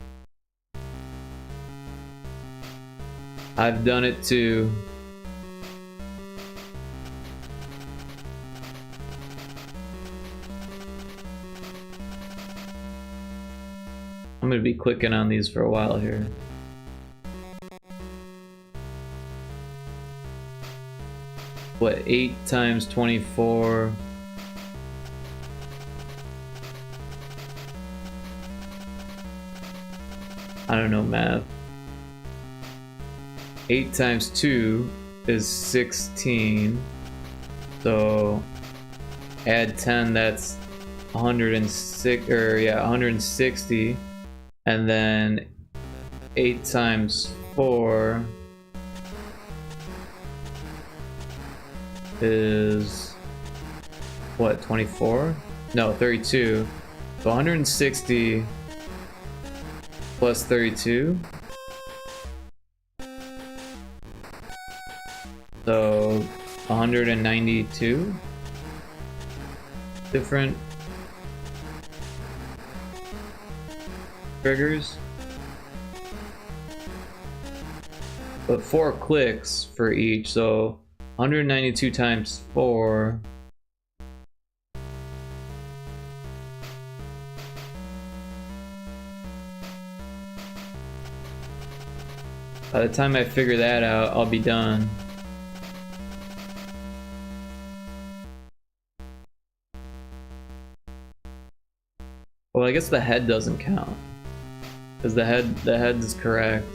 I've done it too. I'm gonna be clicking on these for a while here. What, 8 times 24? I don't know math. 8 times 2 is 16. So add 10, that's 106, or yeah, 160. And then 8 times 4 is what, 24? No, 32. So 160 plus 32. So 192 different triggers. But 4 clicks for each, so 192 times 4. By the time I figure that out, I'll be done. Well, I guess the head doesn't count, because the head is correct.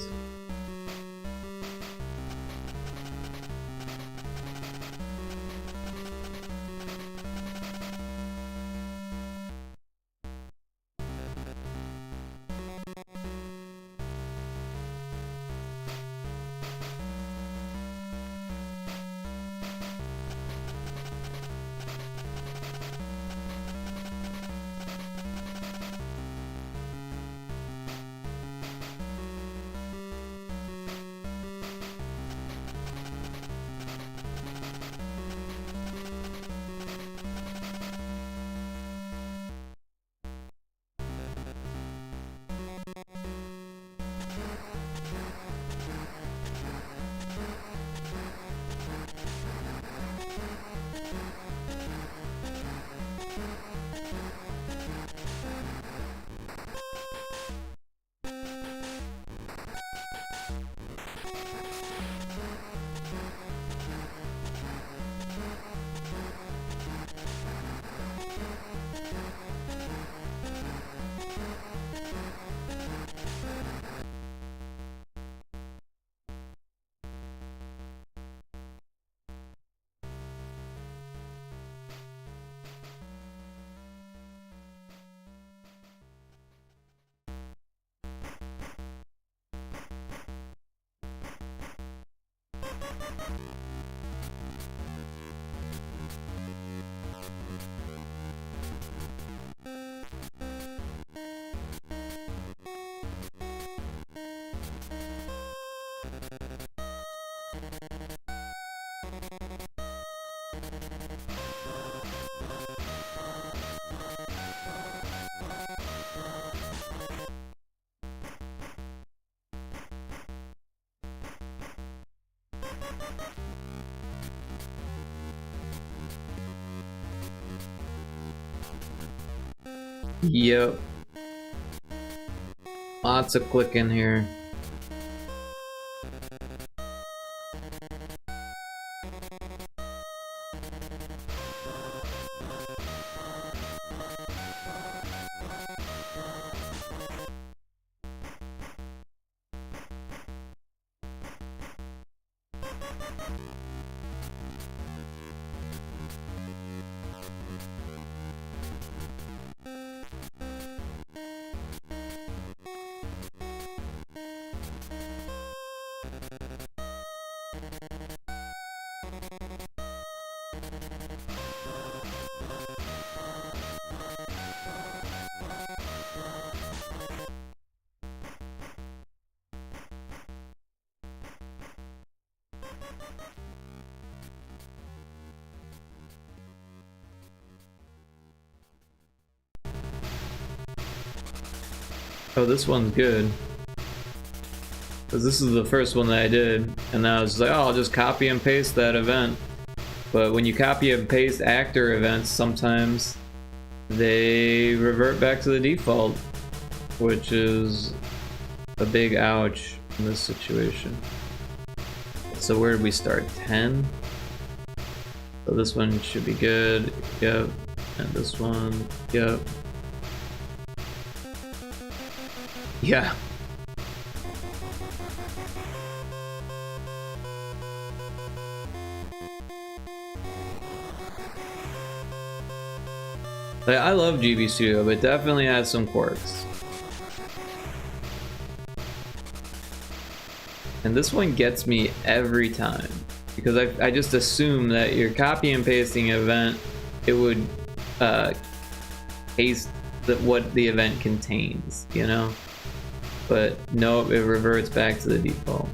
Yep. Lots of clicking here. Oh, this one's good. Because this is the first one that I did, and I was like, oh, I'll just copy and paste that event. But when you copy and paste actor events, sometimes they revert back to the default, which is a big ouch in this situation. So where did we start? 10? So this one should be good. Yep. And this one, yep. Yeah. Like, I love GB Studio, but it definitely has some quirks. And this one gets me every time, because I just assume that you're copy and pasting an event, it would paste what the event contains, you know? But no, it reverts back to the default.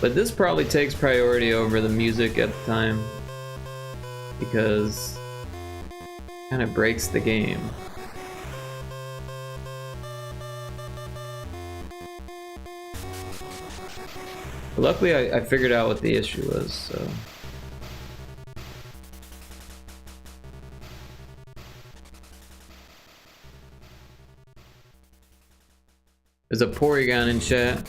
But this probably takes priority over the music at the time, because it kind of breaks the game. But luckily I figured out what the issue was, so. There's a Porygon in chat.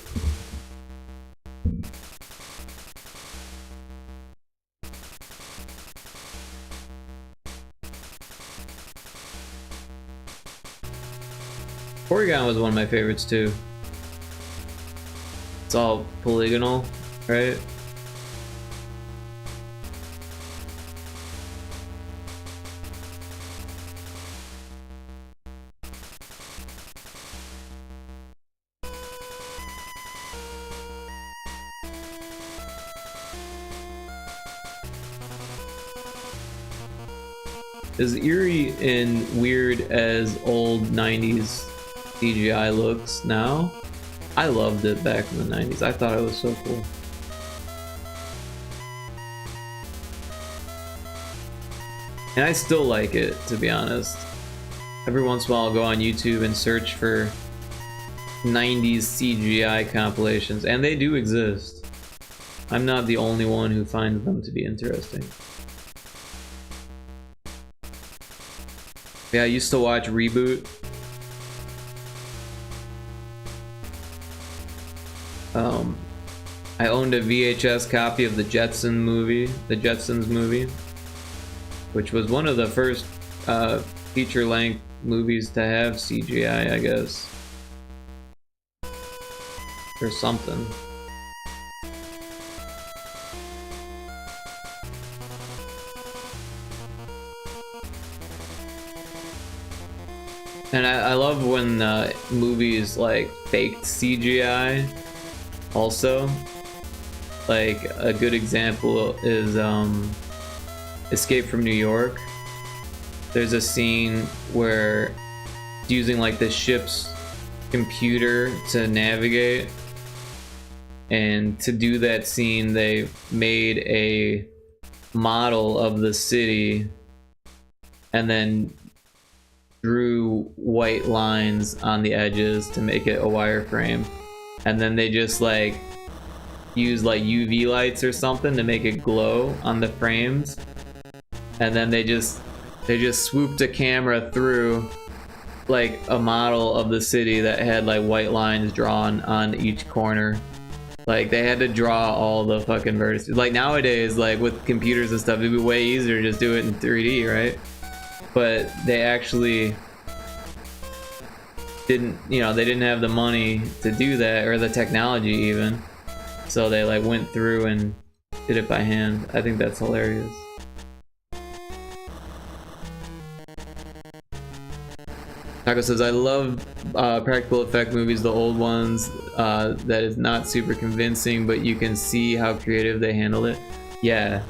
Porygon was one of my favorites too. It's all polygonal, right? As eerie and weird as old 90s CGI looks now, I loved it back in the 90s. I thought it was so cool. And I still like it, to be honest. Every once in a while I'll go on YouTube and search for 90s CGI compilations, and they do exist. I'm not the only one who finds them to be interesting. Yeah, I used to watch Reboot. I owned a VHS copy of the Jetsons movie, which was one of the first feature-length movies to have CGI, I guess, or something. And I love when movies like faked CGI also. Like a good example is Escape from New York. There's a scene where it's using like the ship's computer to navigate, and to do that scene they made a model of the city and then drew white lines on the edges to make it a wireframe, and then they just like use like UV lights or something to make it glow on the frames, and then they just swooped a camera through like a model of the city that had like white lines drawn on each corner. Like they had to draw all the fucking vertices. Like nowadays, like with computers and stuff, it'd be way easier to just do it in 3D, right? But they actually didn't, you know, they didn't have the money to do that, or the technology even. So they like went through and did it by hand. I think that's hilarious. Taco says, I love practical effect movies, the old ones, that is not super convincing, but you can see how creative they handled it. Yeah.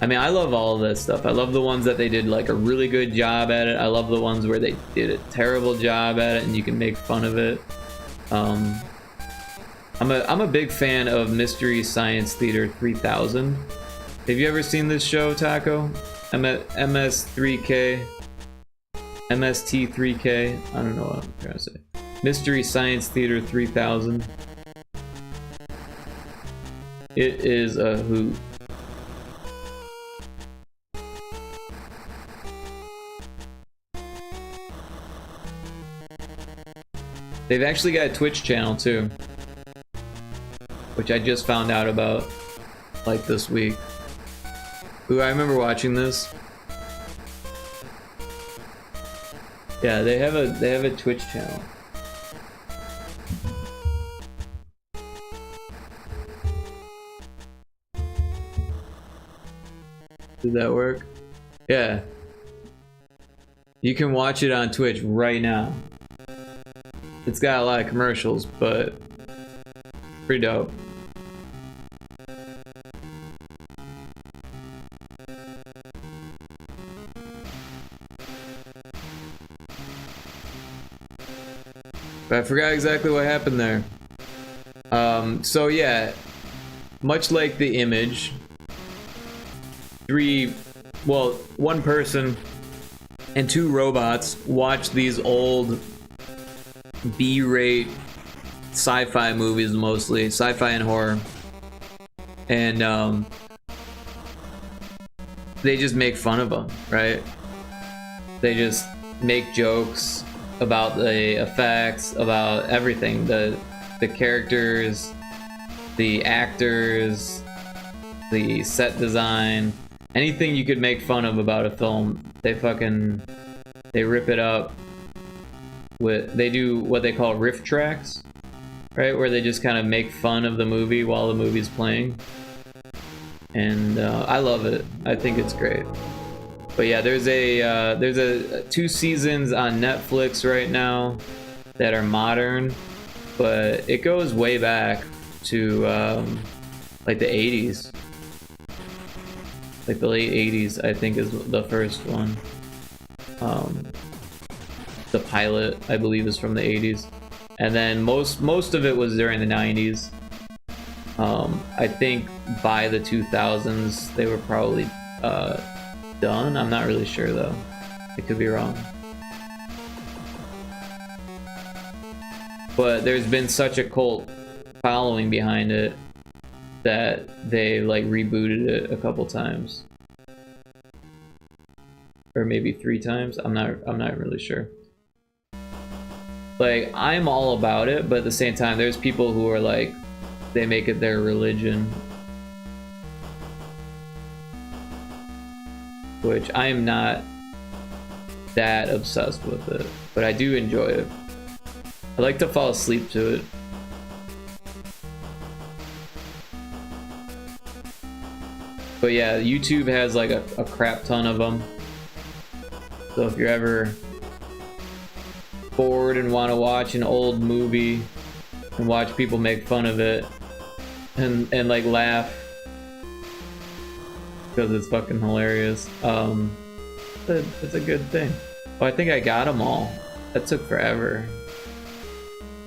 I mean, I love all of that stuff. I love the ones that they did like a really good job at it. I love the ones where they did a terrible job at it and you can make fun of it. I'm a big fan of Mystery Science Theater 3000. Have you ever seen this show, Taco? MS3K? MST3K? I don't know what I'm trying to say. Mystery Science Theater 3000. It is a hoot. They've actually got a Twitch channel too, which I just found out about like this week. Ooh, I remember watching this. Yeah, they have a Twitch channel. Did that work? Yeah. You can watch it on Twitch right now. It's got a lot of commercials, but pretty dope. But I forgot exactly what happened there. So yeah, much like The Image, one person and two robots watch these old B-rate sci-fi movies, mostly sci-fi and horror, and they just make fun of them, right? They just make jokes about the effects, about everything, the characters, the actors, the set design, anything you could make fun of about a film, they rip it up. They do what they call riff tracks, right, where they just kind of make fun of the movie while the movie's playing, and I love it. I think it's great. But yeah, there's a 2 seasons on Netflix right now that are modern, but it goes way back to like the 80s, like the late 80s, I think is the first one. The pilot, I believe, is from the 80s, and then most of it was during the 90s. I think by the 2000s they were probably done. I'm not really sure though. I could be wrong. But there's been such a cult following behind it that they like rebooted it a couple times, or maybe 3 times. I'm not really sure. Like, I'm all about it, but at the same time, there's people who are like, they make it their religion, which I'm not that obsessed with it, but I do enjoy it. I like to fall asleep to it. But yeah, YouTube has like a crap ton of them. So if you're ever bored and want to watch an old movie and watch people make fun of it and like laugh because it's fucking hilarious. It's a good thing. Oh, I think I got them all. That took forever.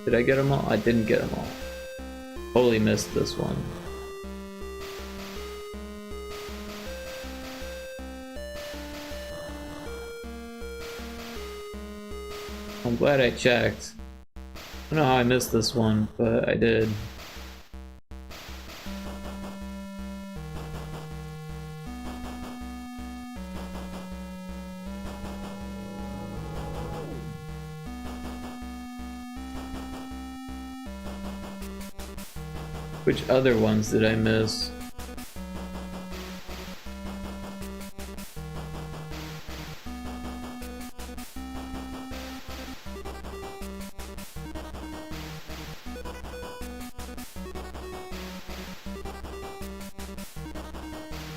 Did I get them all? I didn't get them all. Totally missed this one. I'm glad I checked. I don't know how I missed this one, but I did. Which other ones did I miss?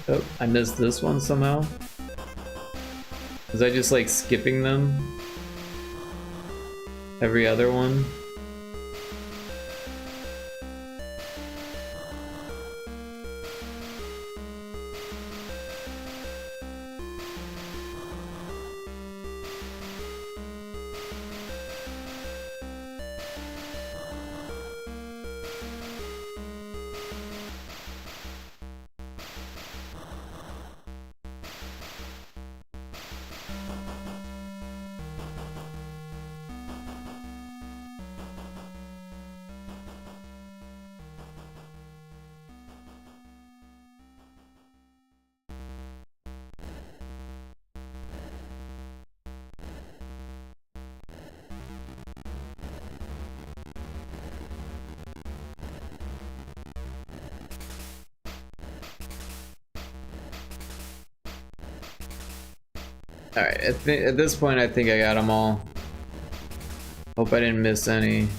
Oh, I missed this one somehow. Was I just like skipping them? Every other one? Alright, at this point I think I got them all. Hope I didn't miss any.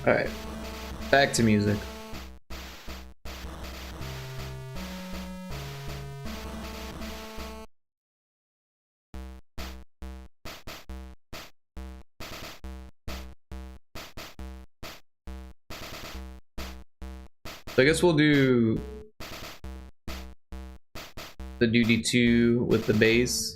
Alright, back to music. So I guess we'll do the Duty 2 with the bass.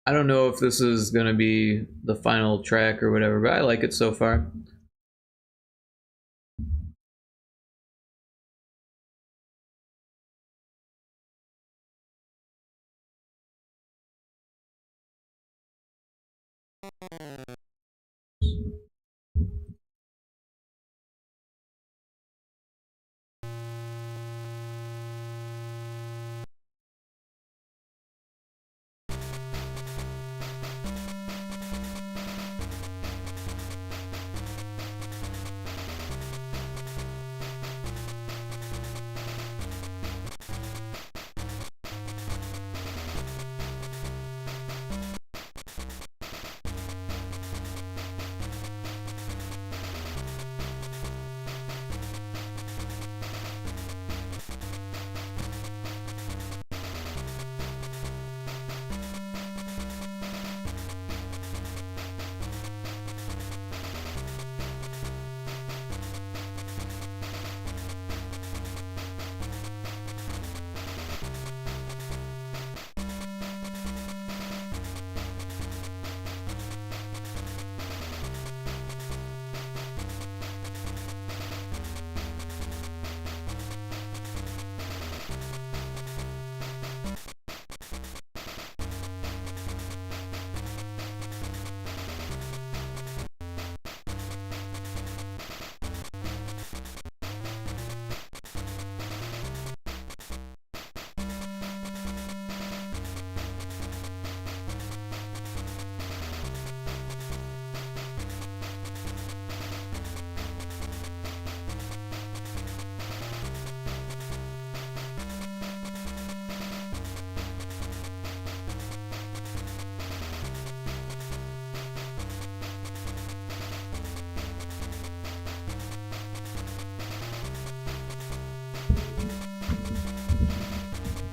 I don't know if this is gonna be the final track or whatever, but I like it so far.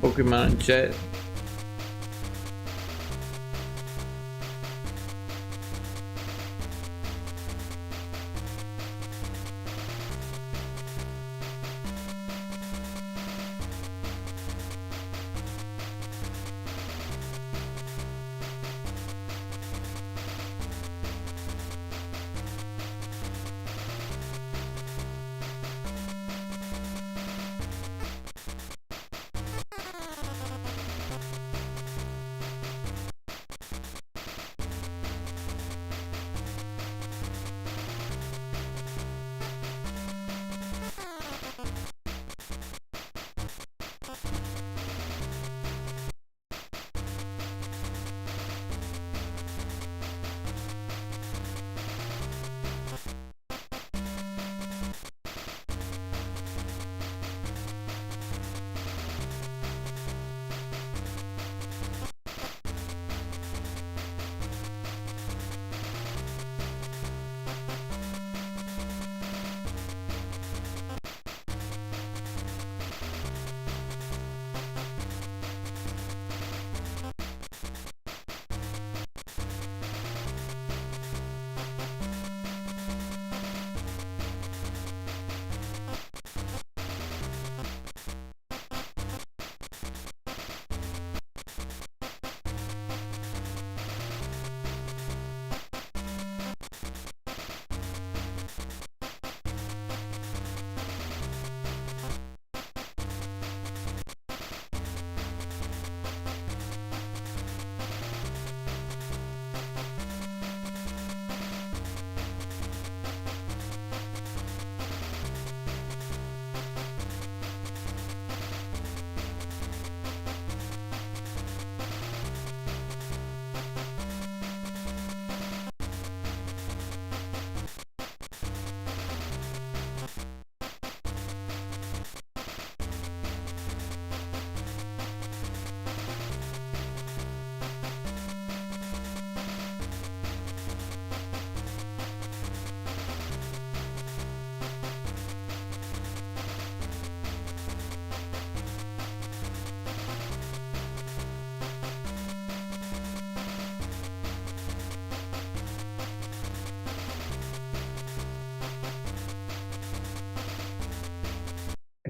Pokemon chat.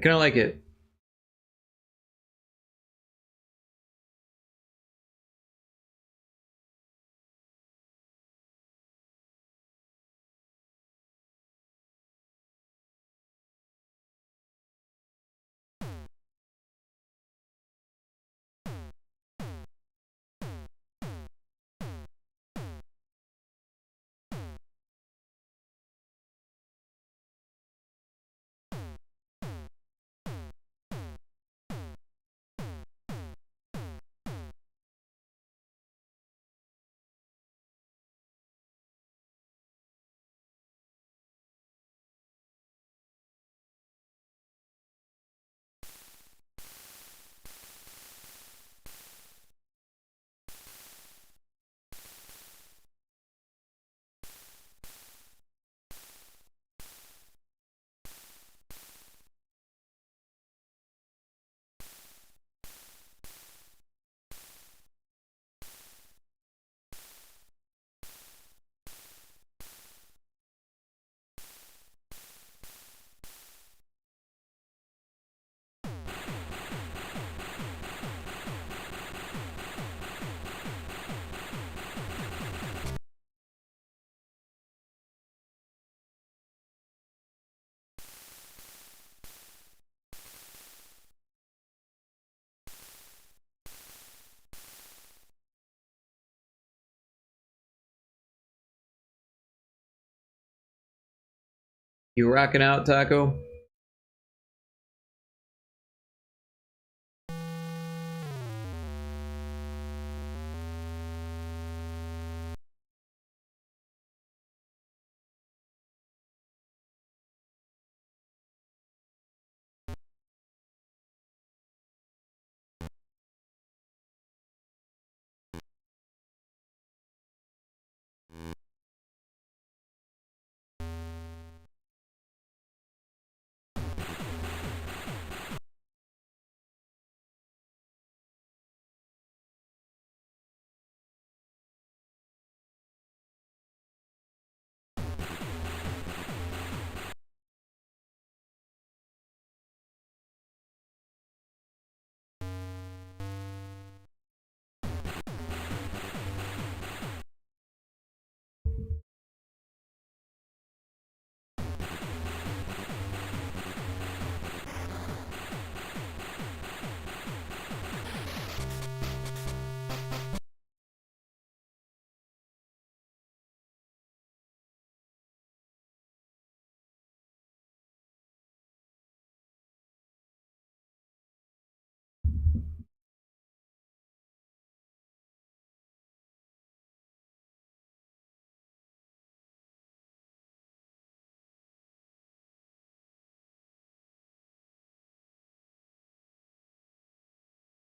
I kind of like it. You rocking out, Taco?